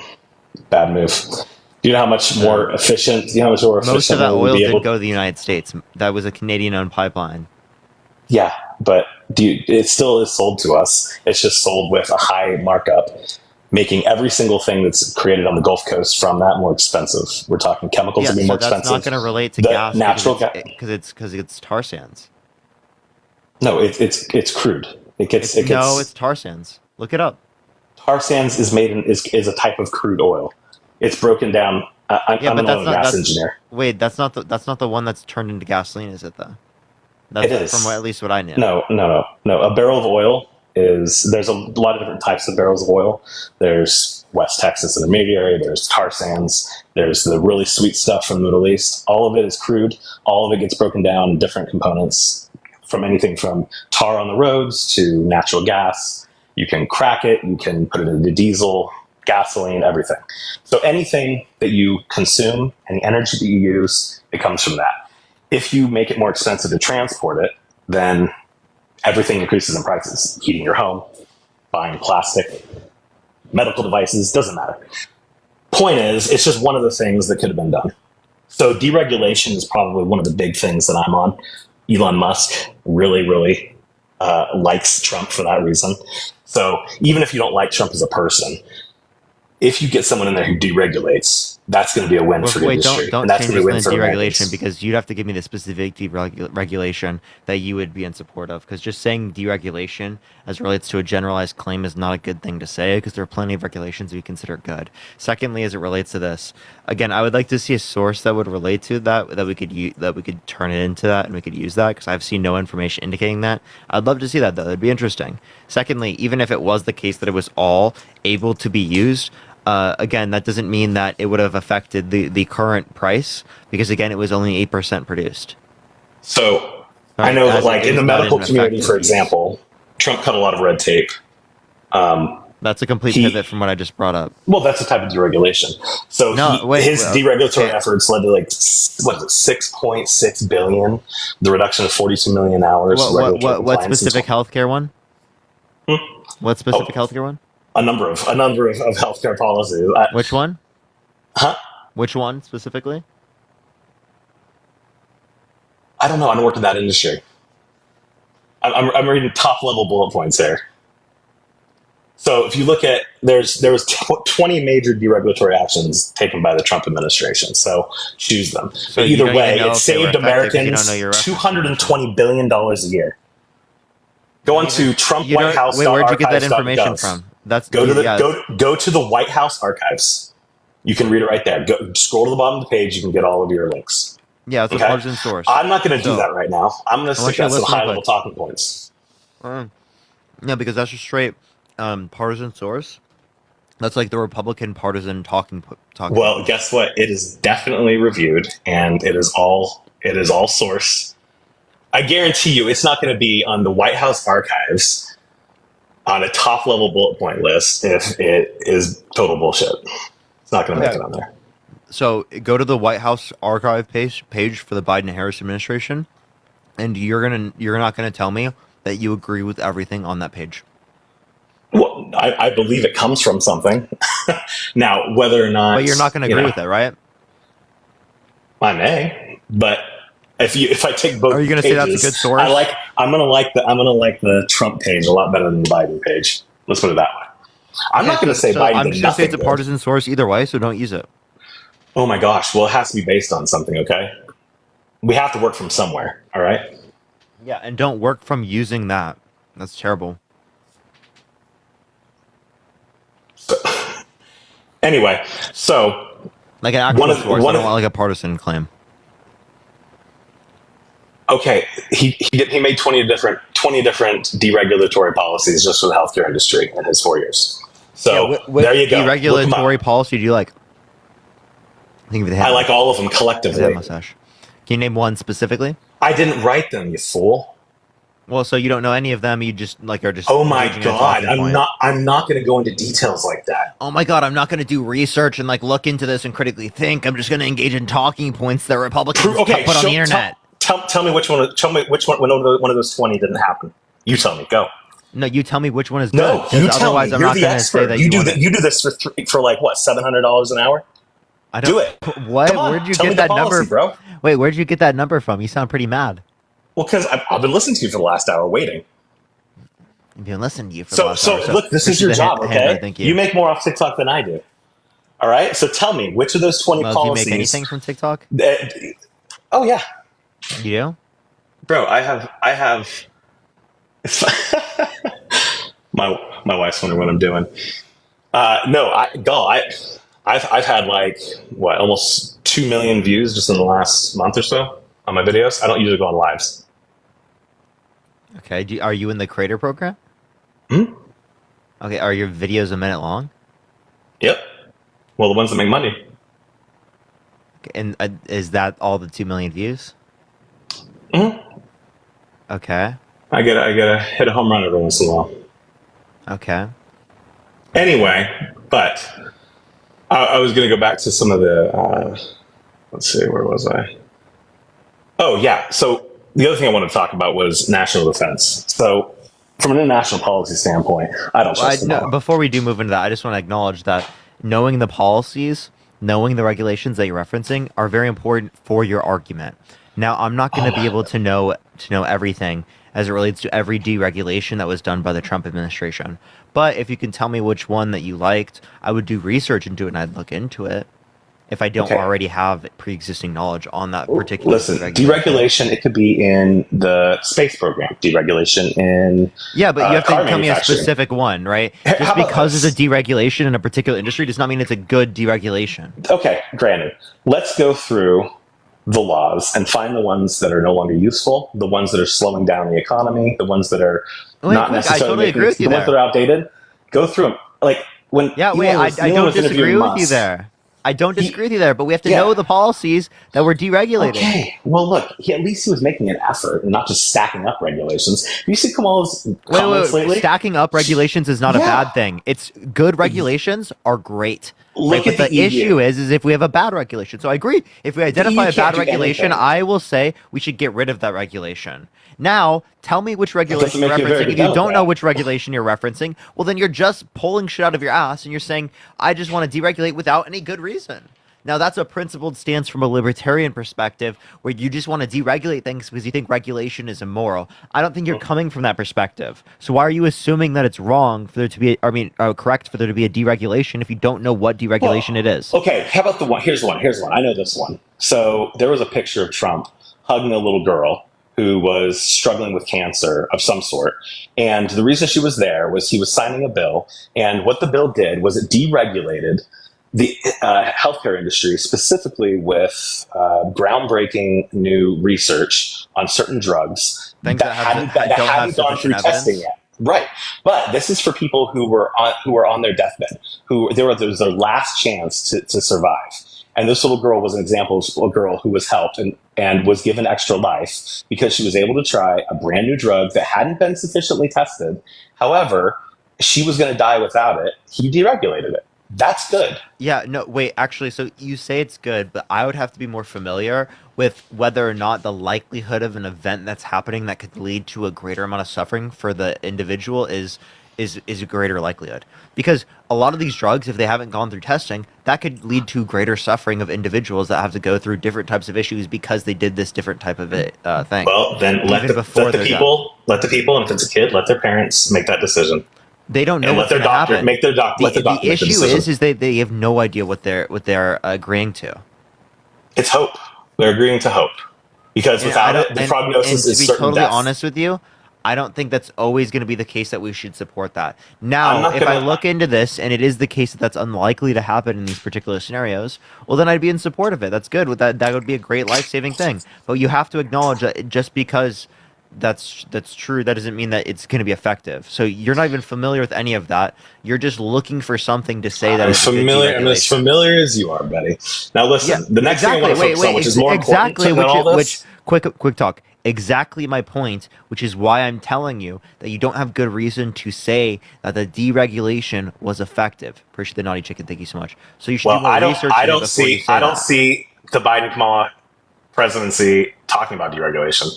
bad move. Do you know how much more efficient? Do you know how much more efficient? Most of that oil didn't go to the United States. That was a Canadian-owned pipeline. Yeah, but it still is sold to us. It's just sold with a high markup, making every single thing that's created on the Gulf Coast from that more expensive. We're talking chemicals will be more expensive. That's not going to relate to gas natural because it's tar sands. No, it's crude. It's tar sands. Look it up. Tar sands is a type of crude oil. It's broken down. I'm an oil and gas engineer. Wait, that's not the one that's turned into gasoline, is it though? It is. From at least what I knew. No. A barrel of oil there's a lot of different types of barrels of oil. There's West Texas Intermediary, there's tar sands, there's the really sweet stuff from the Middle East. All of it is crude. All of it gets broken down in different components, from anything from tar on the roads to natural gas. You can crack it, you can put it into diesel, gasoline, everything. So anything that you consume and the energy that you use, it comes from that. If you make it more expensive to transport it, then everything increases in prices. Heating your home, buying plastic, medical devices, doesn't matter. Point is, it's just one of the things that could have been done. So deregulation is probably one of the big things that I'm on. Elon Musk really, really likes Trump for that reason. So even if you don't like Trump as a person, if you get someone in there who deregulates, That's going to be a win for the Wait, industry, don't and that's change going to be a this win in for deregulation Americans. because you'd have to give me the specific deregulation that you would be in support of. Because just saying deregulation as it relates to a generalized claim is not a good thing to say because there are plenty of regulations we consider good. Secondly, as it relates to this, again, I would like to see a source that would relate to that we could turn it into that and we could use that because I've seen no information indicating that. I'd love to see that though. That'd be interesting. Secondly, even if it was the case that it was all able to be used. Again, that doesn't mean that it would have affected the current price because again, it was only 8% produced. So I know that, like in the medical community, for example, Trump cut a lot of red tape. That's a complete pivot from what I just brought up. Well, that's a type of deregulation. So his deregulatory efforts led to like what is it, 6.6 billion, the reduction of 42 million hours. What specific healthcare one? What specific healthcare one? A number of healthcare policies. Which one? Huh? Which one specifically? I don't know. I don't work in that industry. I'm reading top level bullet points here. So if you look at there was 20 major deregulatory actions taken by the Trump administration. So choose them. So but either way, it saved Americans $220 billion a year. Go on to TrumpWhiteHouse. Wait, where'd you get that information from? Go to the White House archives. You can read it right there. Go scroll to the bottom of the page. You can get all of your links. Yeah, it's a partisan source. I'm not going to do that right now. I'm going to stick at some high level talking points. No, because that's just straight partisan source. That's like the Republican partisan talking. Well, guess what? It is definitely reviewed, and it is all source. I guarantee you, it's not going to be on the White House archives on a top level bullet point list if it is total bullshit. It's not going to make it on there. So go to the White House archive page for the Biden-Harris administration, and you're not gonna tell me that you agree with everything on that page. Well, I believe it comes from something. Now, whether or not, but you're not gonna agree with it, right? I may, but if I take both, are you gonna say that's a good source? I'm gonna like the Trump page a lot better than the Biden page. Let's put it that way. I'm not gonna say Biden. I'm just gonna say it's a partisan source either way, so don't use it. Oh my gosh! Well, it has to be based on something. Okay, we have to work from somewhere. All right. Yeah, and don't work from using that. That's terrible. Anyway, so like an actual source. I don't want like a partisan claim. Okay, he made 20 different deregulatory policies just for the healthcare industry in his 4 years. So there you go. Deregulatory policy do you like? I like all of them collectively. Mustache. Can you name one specifically? I didn't write them, you fool. Well, so you don't know any of them. You just are just. Oh my god! I'm not going to go into details like that. Oh my god! I'm not going to do research and look into this and critically think. I'm just going to engage in talking points that Republicans put on the internet. Tell me which one. Tell me which one. One of those 20 didn't happen. You tell me. Go. No, you tell me which one is good. No, you tell me. I'm You're not the expert. That you do this for like what, $700 an hour? I don't, do it. What? Where'd you get that number, bro? Wait, where'd you get that number from? You sound pretty mad. Well, because I've been listening to you for the last hour, waiting. I've been listening to you for the last hour. So look, this is your job, okay? You make more off TikTok than I do. All right. So tell me, which of those 20 policies? Do you make anything from TikTok? Oh yeah. You do? Bro, I have. my wife's wondering what I'm doing. No, I've had almost 2 million views just in the last month or so on my videos. I don't usually go on lives. Okay. Are you in the creator program? Okay. Are your videos a minute long? Yep. Well, the ones that make money. Okay, and is that all the 2 million views? Okay. I gotta hit a home run every once in a while. Okay. Anyway, but I was gonna go back to some of the. Let's see, where was I? Oh yeah. So the other thing I wanted to talk about was national defense. So from an international policy standpoint, I don't trust them all. Before we do move into that, I just want to acknowledge that knowing the policies, knowing the regulations that you're referencing are very important for your argument. Now, I'm not going to be able to know everything as it relates to every deregulation that was done by the Trump administration. But if you can tell me which one that you liked, I would do research into it and I'd look into it. if I don't Okay. already have pre-existing knowledge on that particular Listen, deregulation, it could be in the space program, deregulation in Yeah, but you have to car tell me a manufacturing. specific one, right? How Just about because this? there's a deregulation in a particular industry does not mean it's a good deregulation. Okay, granted. Let's go through the laws and find the ones that are no longer useful, the ones that are slowing down the economy, the ones that are not necessarily I totally making agree with you the ones there. that are outdated. Go through them. Like when Yeah, wait, Elon I was- Elon don't was disagree interviewing with you Musk. there. I don't disagree with you there, but we have to Yeah. know the policies that we're deregulating. Okay. Well, look, at least he was making an effort and not just stacking up regulations. You see Kamala's comments lately? Stacking up regulations is not a Yeah. bad thing. It's good regulations are great. Look Right, at but the the EU. issue is if we have a bad regulation. So I agree. If we identify EU a can't bad do regulation, anything. I will say we should get rid of that regulation. Now, tell me which regulation make you're you a very referencing. If good you don't know Democrat. which regulation you're referencing, well, then you're just pulling shit out of your ass and you're saying, I just want to deregulate without any good reason. Now, that's a principled stance from a libertarian perspective where you just want to deregulate things because you think regulation is immoral. I don't think you're coming from that perspective. So why are you assuming that it's wrong for there to be, correct for there to be a deregulation if you don't know what deregulation it is? Okay, how about the one? Here's one. I know this one. So there was a picture of Trump hugging a little girl who was struggling with cancer of some sort. And the reason she was there was he was signing a bill. And what the bill did was it deregulated the healthcare industry, specifically with groundbreaking new research on certain drugs Things that hadn't gone through testing yet. Right, but this is for people who were on their deathbed, there was their last chance to survive. And this little girl was an example of a girl who was helped and was given extra life because she was able to try a brand new drug that hadn't been sufficiently tested. However, she was going to die without it. He deregulated it. That's good. Yeah, no, wait, actually, so you say it's good, but I would have to be more familiar with whether or not the likelihood of an event that's happening that could lead to a greater amount of suffering for the individual is a greater likelihood. Because a lot of these drugs, if they haven't gone through testing, that could lead to greater suffering of individuals that have to go through different types of issues because they did this different type of thing. Well, then let the people, and if it's a kid, let their parents make that decision. They don't know and let what's their gonna doctor happen. make their doctor. Let the doctor The make the issue decision. is they have no idea what they're agreeing to. It's hope. They're agreeing to hope because without it, the prognosis is to be certain totally death. honest with you, I don't think that's always going to be the case that we should support that. Now, if I look into this and it is the case that that's unlikely to happen in these particular scenarios, well, then I'd be in support of it. That's good. That would be a great life-saving thing. But you have to acknowledge that just because that's true, that doesn't mean that it's going to be effective. So you're not even familiar with any of that. You're just looking for something to say that it's familiar. I'm as familiar as you are, Betty. Now listen, the next thing I want to focus on, which is more important than all this. Quick talk. Exactly my point, which is why I'm telling you that you don't have good reason to say that the deregulation was effective. Appreciate the naughty chicken. Thank you so much. So you should do more research. I don't see the Biden Kamala presidency talking about deregulation.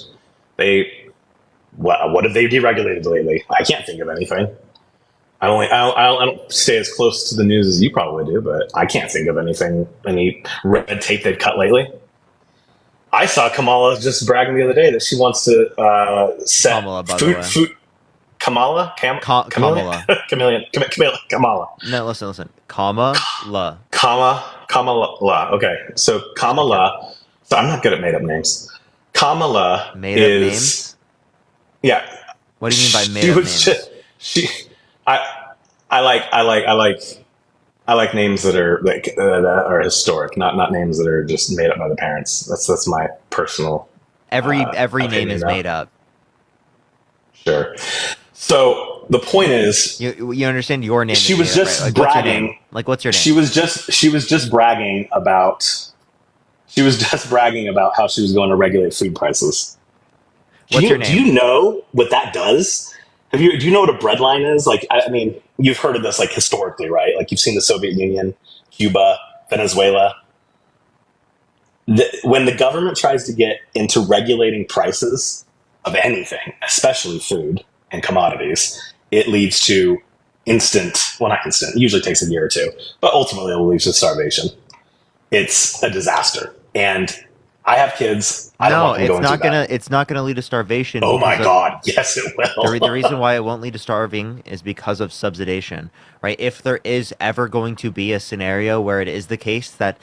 What have they deregulated lately? I can't think of anything. I don't stay as close to the news as you probably do, but I can't think of any red tape they've cut lately. I saw Kamala just bragging the other day that she wants to set Kamala, by the way. food. Kamala? Kamala. Kamala. No, listen. Kamala. Kamala. Okay, so Kamala. So I'm not good at made up names. Kamala Made up names? Yeah. What do you mean by made up names? I like names that are that are historic, not names that are just made up by the parents. That's my personal. Every name is made up. Sure. So the point is, you understand your name. She was just right? bragging. What's your name? She was just bragging about. She was just bragging about how she was going to regulate food prices. What's your name? Do you know what that does? Do you know what a breadline is? Like, I mean, you've heard of this, like, historically, right? Like, you've seen the Soviet Union, Cuba, Venezuela. When the government tries to get into regulating prices of anything, especially food and commodities, it leads to not instant, it usually takes a year or two, but ultimately it will lead to starvation. It's a disaster. And I have kids. I don't No, want them going through that. it's not gonna lead to starvation. Oh my because God! Yes, it will. the reason why it won't lead to starving is because of subsidization, right? If there is ever going to be a scenario where it is the case that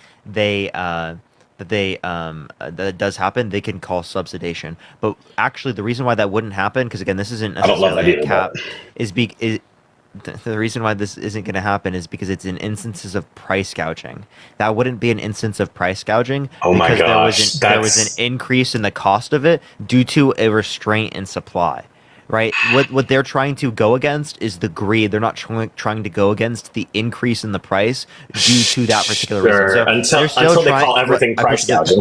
that does happen, they can call subsidization. But actually, the reason why that wouldn't happen, because again, this isn't I don't love that necessarily a either, cap, but- the reason why this isn't going to happen is because it's in instances of price gouging. That wouldn't be an instance of price gouging Oh my because gosh, there was an increase in the cost of it due to a restraint in supply. Right? What they're trying to go against is the greed. They're not trying to go against the increase in the price due to that particular reason. So until they call everything price gouging.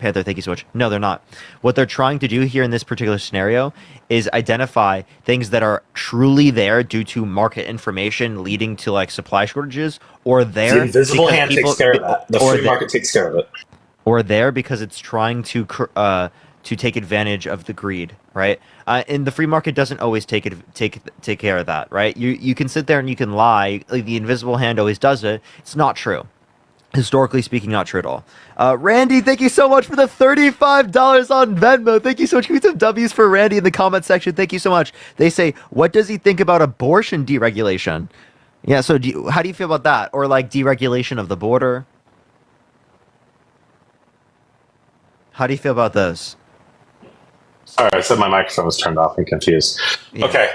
Panther, thank you so much. No, they're not. What they're trying to do here in this particular scenario is identify things that are truly there due to market information leading to like supply shortages, or there The invisible because hand people- takes care of that. The or free the- market takes care of it. or there because it's trying to take advantage of the greed, right? And the free market doesn't always take care of that, right? You can sit there and you can lie. Like the invisible hand always does it. It's not true. Historically speaking, not true at all. Randy, thank you so much for the $35 on Venmo. Thank you so much. Give me some W's for Randy in the comment section. Thank you so much. They say, what does he think about abortion deregulation? Yeah, so how do you feel about that? Or like deregulation of the border? How do you feel about those? Sorry, I said my microphone was turned off. I'm confused. Yeah. Okay.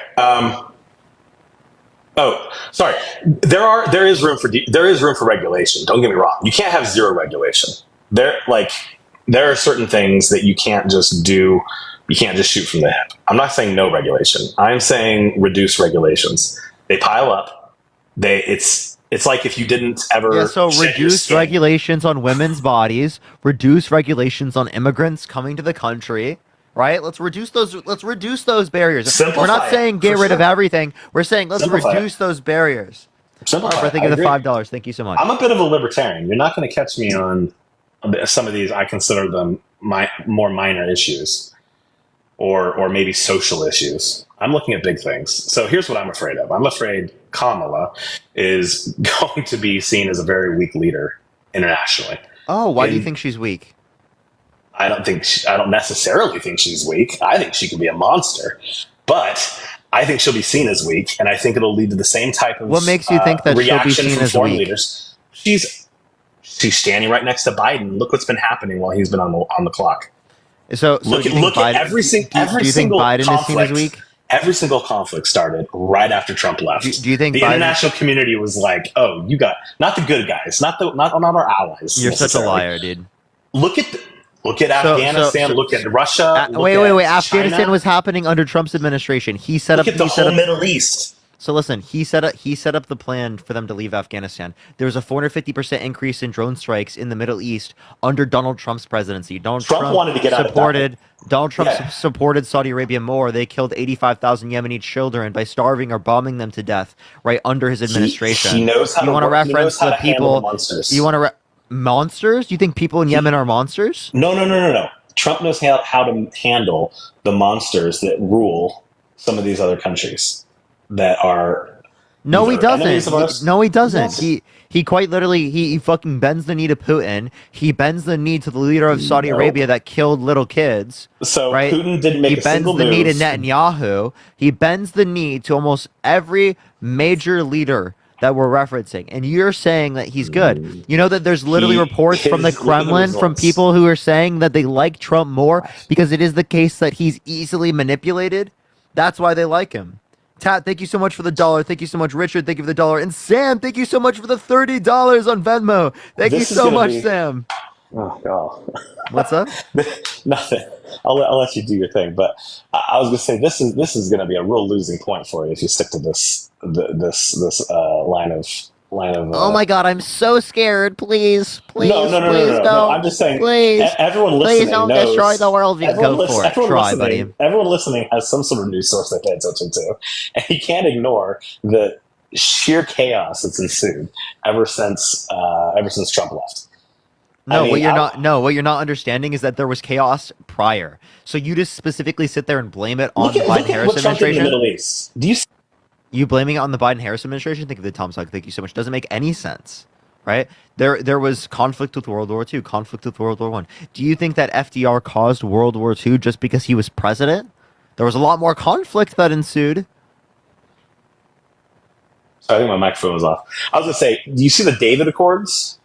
Oh, sorry. There is room for regulation. Don't get me wrong. You can't have zero regulation. There are certain things that you can't just do. You can't just shoot from the hip. I'm not saying no regulation. I'm saying reduce regulations. They pile up. It's like if you didn't ever. Yeah, so shed your reduce skin. regulations on women's bodies, reduce regulations on immigrants coming to the country, right? Let's reduce those barriers. Simplify We're not it, saying get for rid of sure. everything. We're saying let's Simplify it. reduce those barriers. Simplify Barbara, it. thank I you for the agree. $5. Thank you so much. I'm a bit of a libertarian. You're not going to catch me on some of these. I consider them more minor issues, or maybe social issues. I'm looking at big things. So here's what I'm afraid of. I'm afraid Kamala is going to be seen as a very weak leader internationally. Oh, why do you think she's weak? I don't necessarily think she's weak. I think she could be a monster, but I think she'll be seen as weak, and I think it'll lead to the same type of What makes you think that she'll be reaction seen from as foreign weak? leaders. She's standing right next to Biden. Look what's been happening while he's been on the clock. So Look do you think at Biden- every do you think single Biden is seen conflict. as weak? Every single conflict started right after Trump left. Do you think the Biden- international community was like, "Oh, you got not the good guys, not our allies." You're such a necessarily. liar, dude. Look at Afghanistan. Look at Russia. look Wait. at Afghanistan China. was happening under Trump's administration. He set Look up at the he set whole up- Middle East. So listen, he set up the plan for them to leave Afghanistan. There was a 450% increase in drone strikes in the Middle East under Donald Trump's presidency. Donald Trump wanted to get out of supported Donald Trump Yeah. supported Saudi Arabia more. They killed 85,000 Yemeni children by starving or bombing them to death right under his administration. He knows how you to want to work- he reference knows how the to handle people? the monsters. You want to monsters? You think people in Yemen are monsters? No. Trump knows how to handle the monsters that rule some of these other countries that are. No, he either enemies of doesn't. ours- No, he doesn't. Yes. He quite literally he fucking bends the knee to Putin. He bends the knee to the leader of Saudi Nope. Arabia that killed little kids. So right? Putin didn't make he a bends single the knee to move. Netanyahu. He bends the knee to almost every major leader that we're referencing. And you're saying that he's good. You know that there's literally reports from the look at the Kremlin from results. people who are saying that they like Trump more because it is the case that he's easily manipulated. That's why they like him. Tat, thank you so much for the $1. Thank you so much, Richard. Thank you for the $1. And Sam, thank you so much for the $30 on Venmo. Thank you This is so gonna much, be- Sam. Oh God. What's up? Nothing. I'll let you do your thing, but I was gonna say this is gonna be a real losing point for you if you stick to this line of. Oh my God, I'm so scared. Please, please, No. please don't. No, I'm just saying. Please, everyone listening please don't knows, destroy the world. Go for it. Try, buddy. Everyone listening has some sort of news source they pay attention to, and you can't ignore the sheer chaos that's ensued ever since Trump left. No, I mean, what you're not understanding is that there was chaos prior. So you just specifically sit there and blame it on the Biden-Harris what Trump did in administration. the Middle East. Do you? You blaming it on the Biden-Harris administration? Think of the Tom Sugg. Thank you so much. Doesn't make any sense. right? There was conflict with World War II, conflict with World War One. Do you think that FDR caused World War II just because he was president? There was a lot more conflict that ensued. So I think my microphone was off. I was gonna say, do you see the David Accords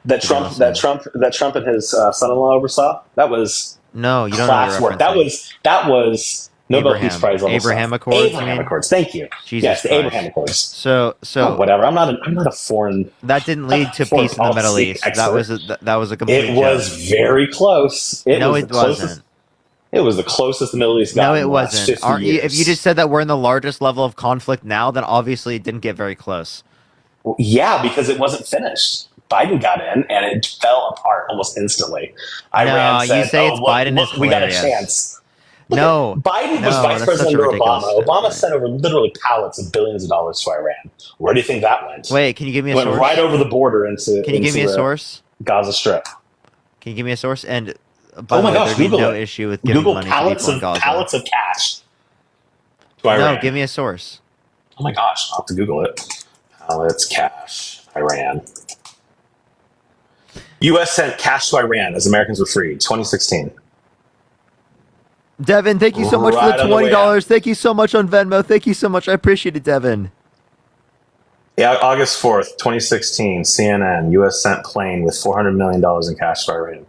that Trump and his son-in-law oversaw? That was no, you don't class know work. That was Nobel Peace Prize level Abraham stuff. Accords. Abraham Accords. Thank you. Jesus yes, the Christ. Abraham Accords. So whatever. I'm not a foreign. That didn't lead to peace in the Middle East. That was a complete. It was very close. It wasn't. It was the closest the Middle East got. No, in it the last wasn't. 50 years. If you just said that we're in the largest level of conflict now, then obviously it didn't get very close. Well, yeah, because it wasn't finished. Biden got in and it fell apart almost instantly. Iran said, you say it's Biden look, is we got a hilarious. chance. Look No, Biden was vice president under Obama. Obama sent over literally pallets of billions of dollars to Iran. Where do you think that went? Wait, can you give me a went source? Right over the border into. Can you give me a source? Gaza Strip. Can you give me a source? And by oh the my way, gosh, there'd be Google no it. issue with giving Google money pallets to people in Gaza. Pallets of cash to Iran. No, give me a source. Oh my gosh, I'll have to Google it. Pallets cash Iran. U.S. sent cash to Iran as Americans were freed. 2016. Devin, thank you so much for the $20. Thank you so much on Venmo. Thank you so much. I appreciate it, Devin. Yeah, August 4th, 2016, CNN, U.S. sent plane with $400 million in cash to Iran.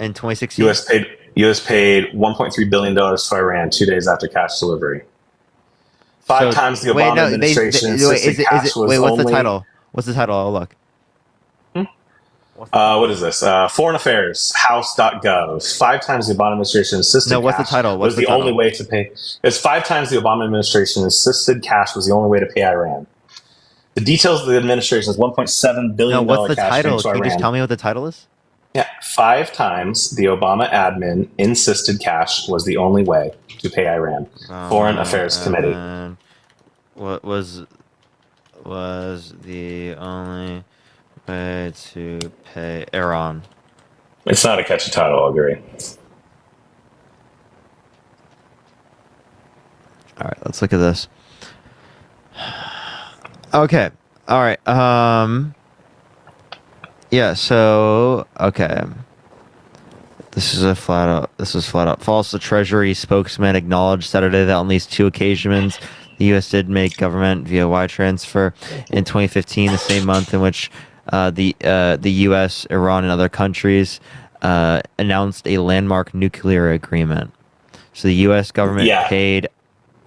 In 2016? U.S. paid $1.3 billion to Iran 2 days after cash delivery. Five times the Obama administration insisted cash was what's only... the title? What's the title? I'll look. What is this? Foreign Affairs, House.gov. 5 times the Obama administration insisted what's the cash title? What's was the only way to pay. It's 5 times the Obama administration insisted cash was the only way to pay Iran. The details of the administration is $1.7 billion. No, what's the cash title? to Can you Iran. just tell me what the title is? Yeah, 5 times the Obama admin insisted cash was the only way to pay Iran. Foreign Affairs Committee. What was the only way to pay Iran? It's not a catchy title, I'll agree. All right, let's look at this. Okay. All right. Yeah, so okay. This is flat out false. The Treasury spokesman acknowledged Saturday that on at least 2 occasions the U.S. did make government via wire transfer in 2015, the same month in which the U.S., Iran, and other countries announced a landmark nuclear agreement. So the U.S. government paid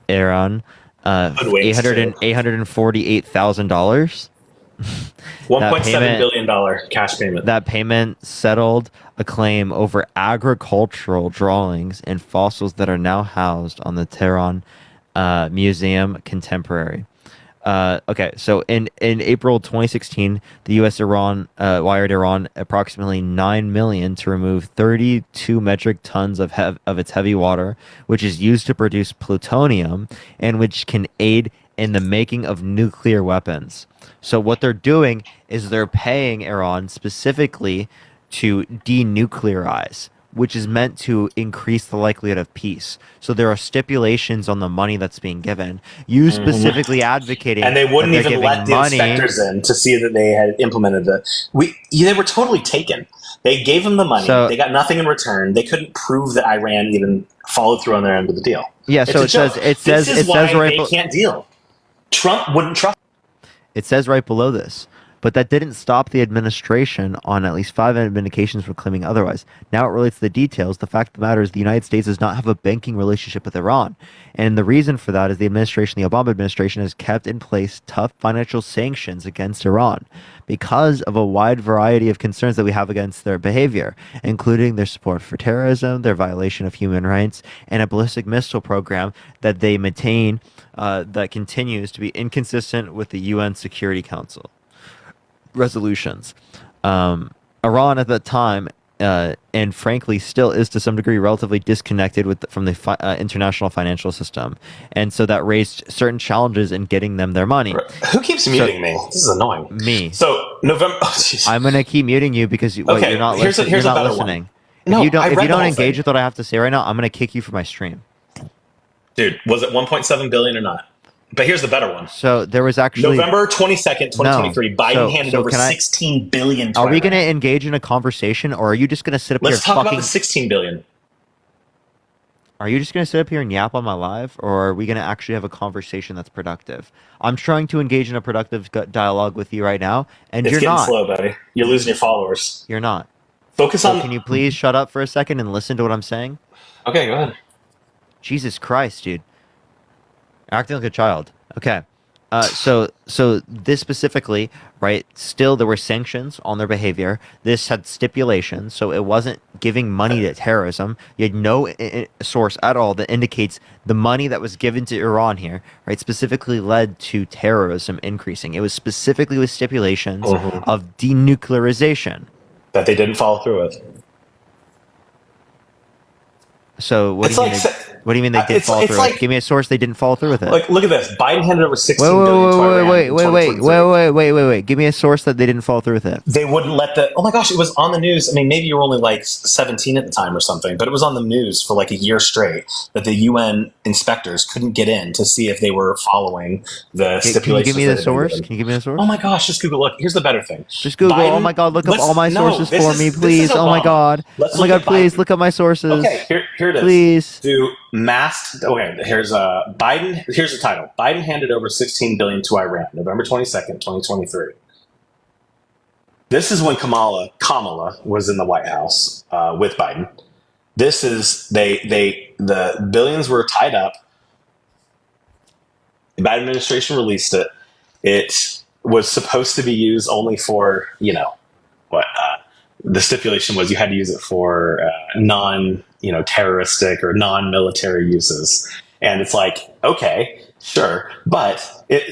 Iran $848,000. $1.7 billion cash payment. That payment settled a claim over agricultural drawings and fossils that are now housed on the Tehran Museum Contemporary. Okay, so in April 2016, the U.S. wired Iran approximately $9 million to remove 32 metric tons of its heavy water, which is used to produce plutonium and which can aid in the making of nuclear weapons. So what they're doing is they're paying Iran specifically to denuclearize, which is meant to increase the likelihood of peace. So there are stipulations on the money that's being given. You specifically advocating, and they wouldn't even let the money. inspectors in to see that they had implemented they were totally taken. They gave them the money. They got nothing in return. They couldn't prove that Iran even followed through on their end of the deal. Yeah, so it says this is why they can't deal. Trump wouldn't trust. It says right below this, but that didn't stop the administration on at least 5 indications from claiming otherwise. Now it relates to the details. The fact of the matter is the United States does not have a banking relationship with Iran. And the reason for that is the Obama administration has kept in place tough financial sanctions against Iran because of a wide variety of concerns that we have against their behavior, including their support for terrorism, their violation of human rights, and a ballistic missile program that they maintain that continues to be inconsistent with the UN Security Council resolutions. Iran at that time, and frankly still is to some degree relatively disconnected from the international financial system. And so that raised certain challenges in getting them their money. Who keeps muting me? This is annoying. Me. So November. I'm going to keep muting you because you're not listening. You're not listening. No, if you don't engage thing. with what I have to say right now, I'm going to kick you from my stream. Dude, was it 1.7 billion or not? But here's the better one. So there was actually November 22nd, 2023. Biden handed over $16 billion to Are we going to Iran. engage in a conversation, or are you just going to sit up Let's here talk about the $16 billion. Are you just going to sit up here and yap on my live, or are we going to actually have a conversation that's productive? I'm trying to engage in a productive dialogue with you right now, and It's you're getting not. slow, buddy. You're losing your followers. You're not. Focus on. Can you please shut up for a second and listen to what I'm saying? Okay, go ahead. Jesus Christ, dude. Acting like a child. Okay. So this specifically, right, still there were sanctions on their behavior. This had stipulations, so it wasn't giving money to terrorism. You had no source at all that indicates the money that was given to Iran here, right, specifically led to terrorism increasing. It was specifically with stipulations of denuclearization. That they didn't follow through with. So what do you mean they didn't follow through with? Give me a source they didn't follow through with it. Like, look at this. Biden handed over $16 billion to Iran. Wait. Give me a source that they didn't follow through with it. They wouldn't let the. Oh my gosh, it was on the news. I mean, maybe you were only like 17 at the time or something, but it was on the news for like a year straight that the UN inspectors couldn't get in to see if they were following the stipulations. Can you give me the source? Can you give me the source? Oh my gosh, just Google. Look, here's the better thing. Just Google. Oh my God, look up all my sources for me, please. Oh my God. Oh my God, please look up my sources. Okay, here it is. Please. Do masked. Okay, here's Biden. Here's the title. Biden handed over $16 billion to Iran, November 22nd, 2023. This is when Kamala was in the White House with Biden. This is the billions were tied up. The Biden administration released it. It was supposed to be used only for, the stipulation was you had to use it for terroristic or non-military uses. And it's like, okay, sure. But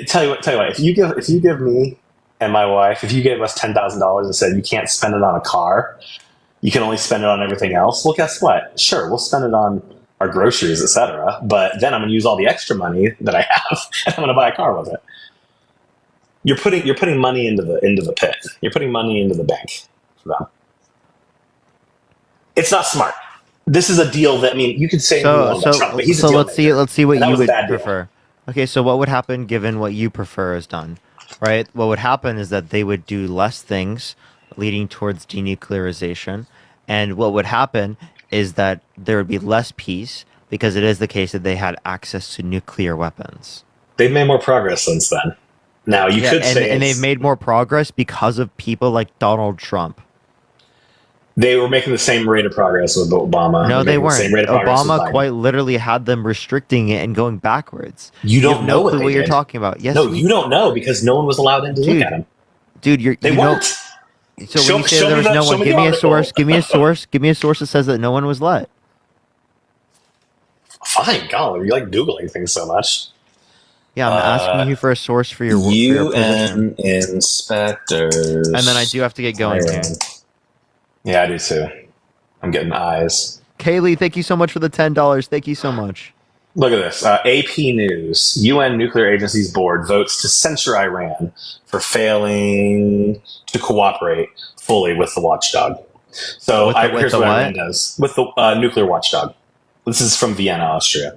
tell you what, if you give me and my wife, if you gave us $10,000 and said you can't spend it on a car, you can only spend it on everything else. Well, guess what? Sure, we'll spend it on our groceries, etc. But then I'm going to use all the extra money that I have, and I'm going to buy a car with it. You're putting money into the pit. You're putting money into the bank for them. It's not smart. This is a deal that, I mean, you could say about Trump, but he's a deal maker. let's see what you would prefer. prefer. Okay, so what would happen given what you prefer is done, right? What would happen is that they would do less things leading towards denuclearization, and what would happen is that there would be less peace because it is the case that they had access to nuclear weapons. They've made more progress since then. Now you could say, and they've made more progress because of people like Donald Trump. They were making the same rate of progress with Obama. No, they weren't. Obama quite quite literally had them restricting it and going backwards. You don't know what you're talking about. Yes, no, you don't know because no one was allowed in to look at him. Dude, they weren't. So when you say there was no one, give me a source. Give me a source. Give me a source that says that no one was let. Fine, God, you like Googling things so much. Yeah, I'm asking you for a source for your UN inspectors. And then I do have to get going here. Yeah, I do too. I'm getting eyes. Kaylee, thank you so much for the $10. Thank you so much. Look at this. AP News. UN Nuclear Agency's board votes to censure Iran for failing to cooperate fully with the watchdog. So here's what Iran does. With the nuclear watchdog. This is from Vienna, Austria.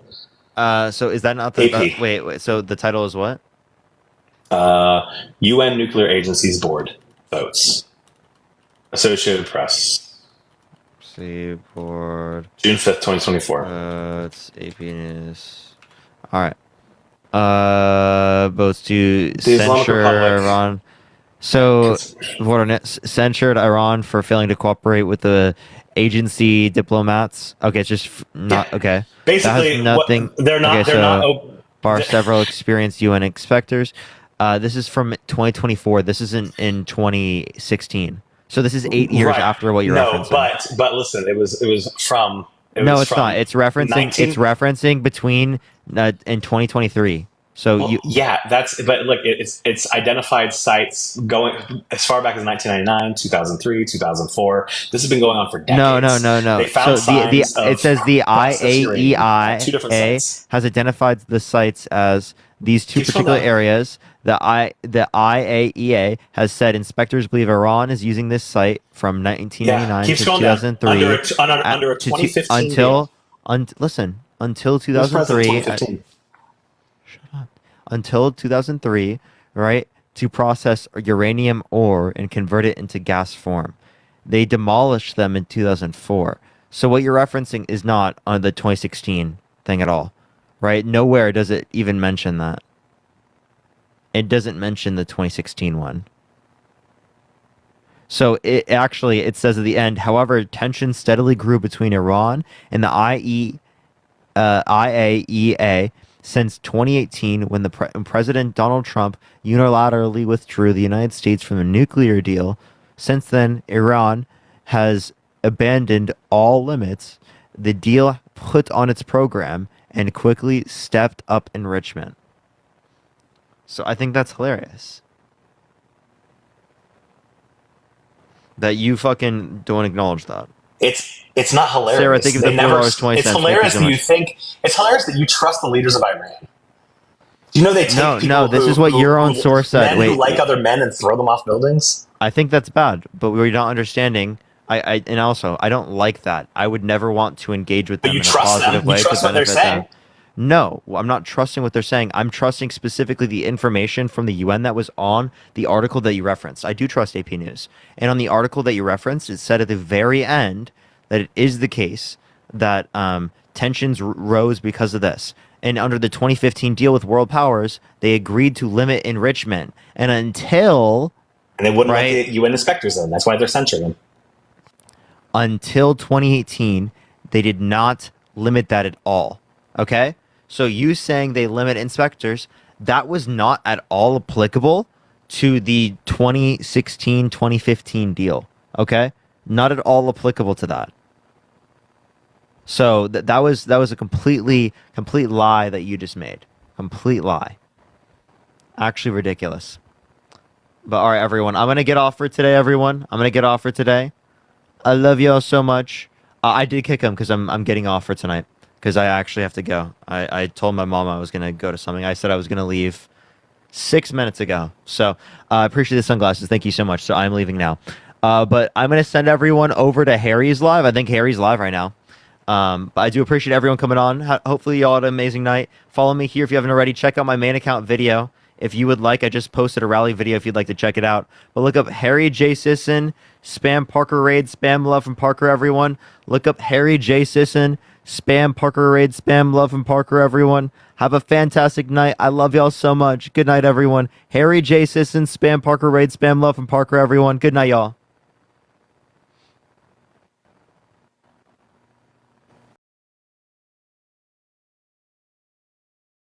So is that not the... AP. Wait. So the title is what? UN Nuclear Agency's board votes. Associated Press. See board. June 5th, 2024. It's AP News. All right. Votes to censure Iran. So, censured Iran for failing to cooperate with the agency diplomats. Okay, it's just not okay. Basically, nothing. They're not. Okay, they're not. Bar several experienced UN inspectors. This is from 2024. This isn't in 2016. So this is 8 years after what you're referencing. No, but listen, it was from. No, it's not. It's referencing. It's referencing between in 2023. So but look, it's identified sites going as far back as 1999, 2003, 2004. This has been going on for decades. No. They found it says the IAEA has identified the sites as these two particular areas. The IAEA has said inspectors believe Iran is using this site from 1999 to 2003 under a 2015 until 2003. until 2003, right, to process uranium ore and convert it into gas form. They demolished them in 2004. So what you're referencing is not on the 2016 thing at all, right? Nowhere does it even mention that. It doesn't mention the 2016 one. So it says at the end, however, tensions steadily grew between Iran and the IAEA since 2018 when President Donald Trump unilaterally withdrew the United States from a nuclear deal. Since then, Iran has abandoned all limits the deal put on its program and quickly stepped up enrichment. So I think that's hilarious. That you fucking don't acknowledge that. It's not hilarious. Sarah, think of the $4.20. It's hilarious that you think. It's hilarious that you trust the leaders of Iran. Do you know they take people this who, is what who, your own who, source said. men Wait, who like other men and throw them off buildings? I think that's bad, but we're not understanding. And also I don't like that. I would never want to engage with them in a positive way. You trust what they're saying? No, I'm not trusting what they're saying. I'm trusting specifically the information from the UN that was on the article that you referenced. I do trust AP News. And on the article that you referenced, it said at the very end that it is the case that tensions rose because of this. And under the 2015 deal with world powers, they agreed to limit enrichment. And until... And they wouldn't let the UN inspectors in. That's why they're censoring them. Until 2018, they did not limit that at all. Okay? So you saying they limit inspectors, that was not at all applicable to the 2016-2015 deal. Okay? Not at all applicable to that. So that was a complete lie that you just made. Complete lie. Actually ridiculous. But all right, everyone. I'm going to get off for today, everyone. I'm going to get off for today. I love y'all so much. I did kick him because I'm getting off for tonight. Because I actually have to go. I told my mom I was going to go to something. I said I was going to leave 6 minutes ago. So I appreciate the sunglasses. Thank you so much. So I'm leaving now. But I'm going to send everyone over to Harry's live. I think Harry's live right now. But I do appreciate everyone coming on. Hopefully y'all had an amazing night. Follow me here if you haven't already. Check out my main account video. If you would like, I just posted a rally video if you'd like to check it out. But look up Harry J. Sisson, spam Parker Raid, spam love from Parker, everyone. Look up Harry J. Sisson. Spam Parker Raid, spam love from Parker, everyone. Have a fantastic night. I love y'all so much. Good night, everyone. Harry J. Sisson, spam Parker Raid, spam love from Parker, everyone. Good night, y'all.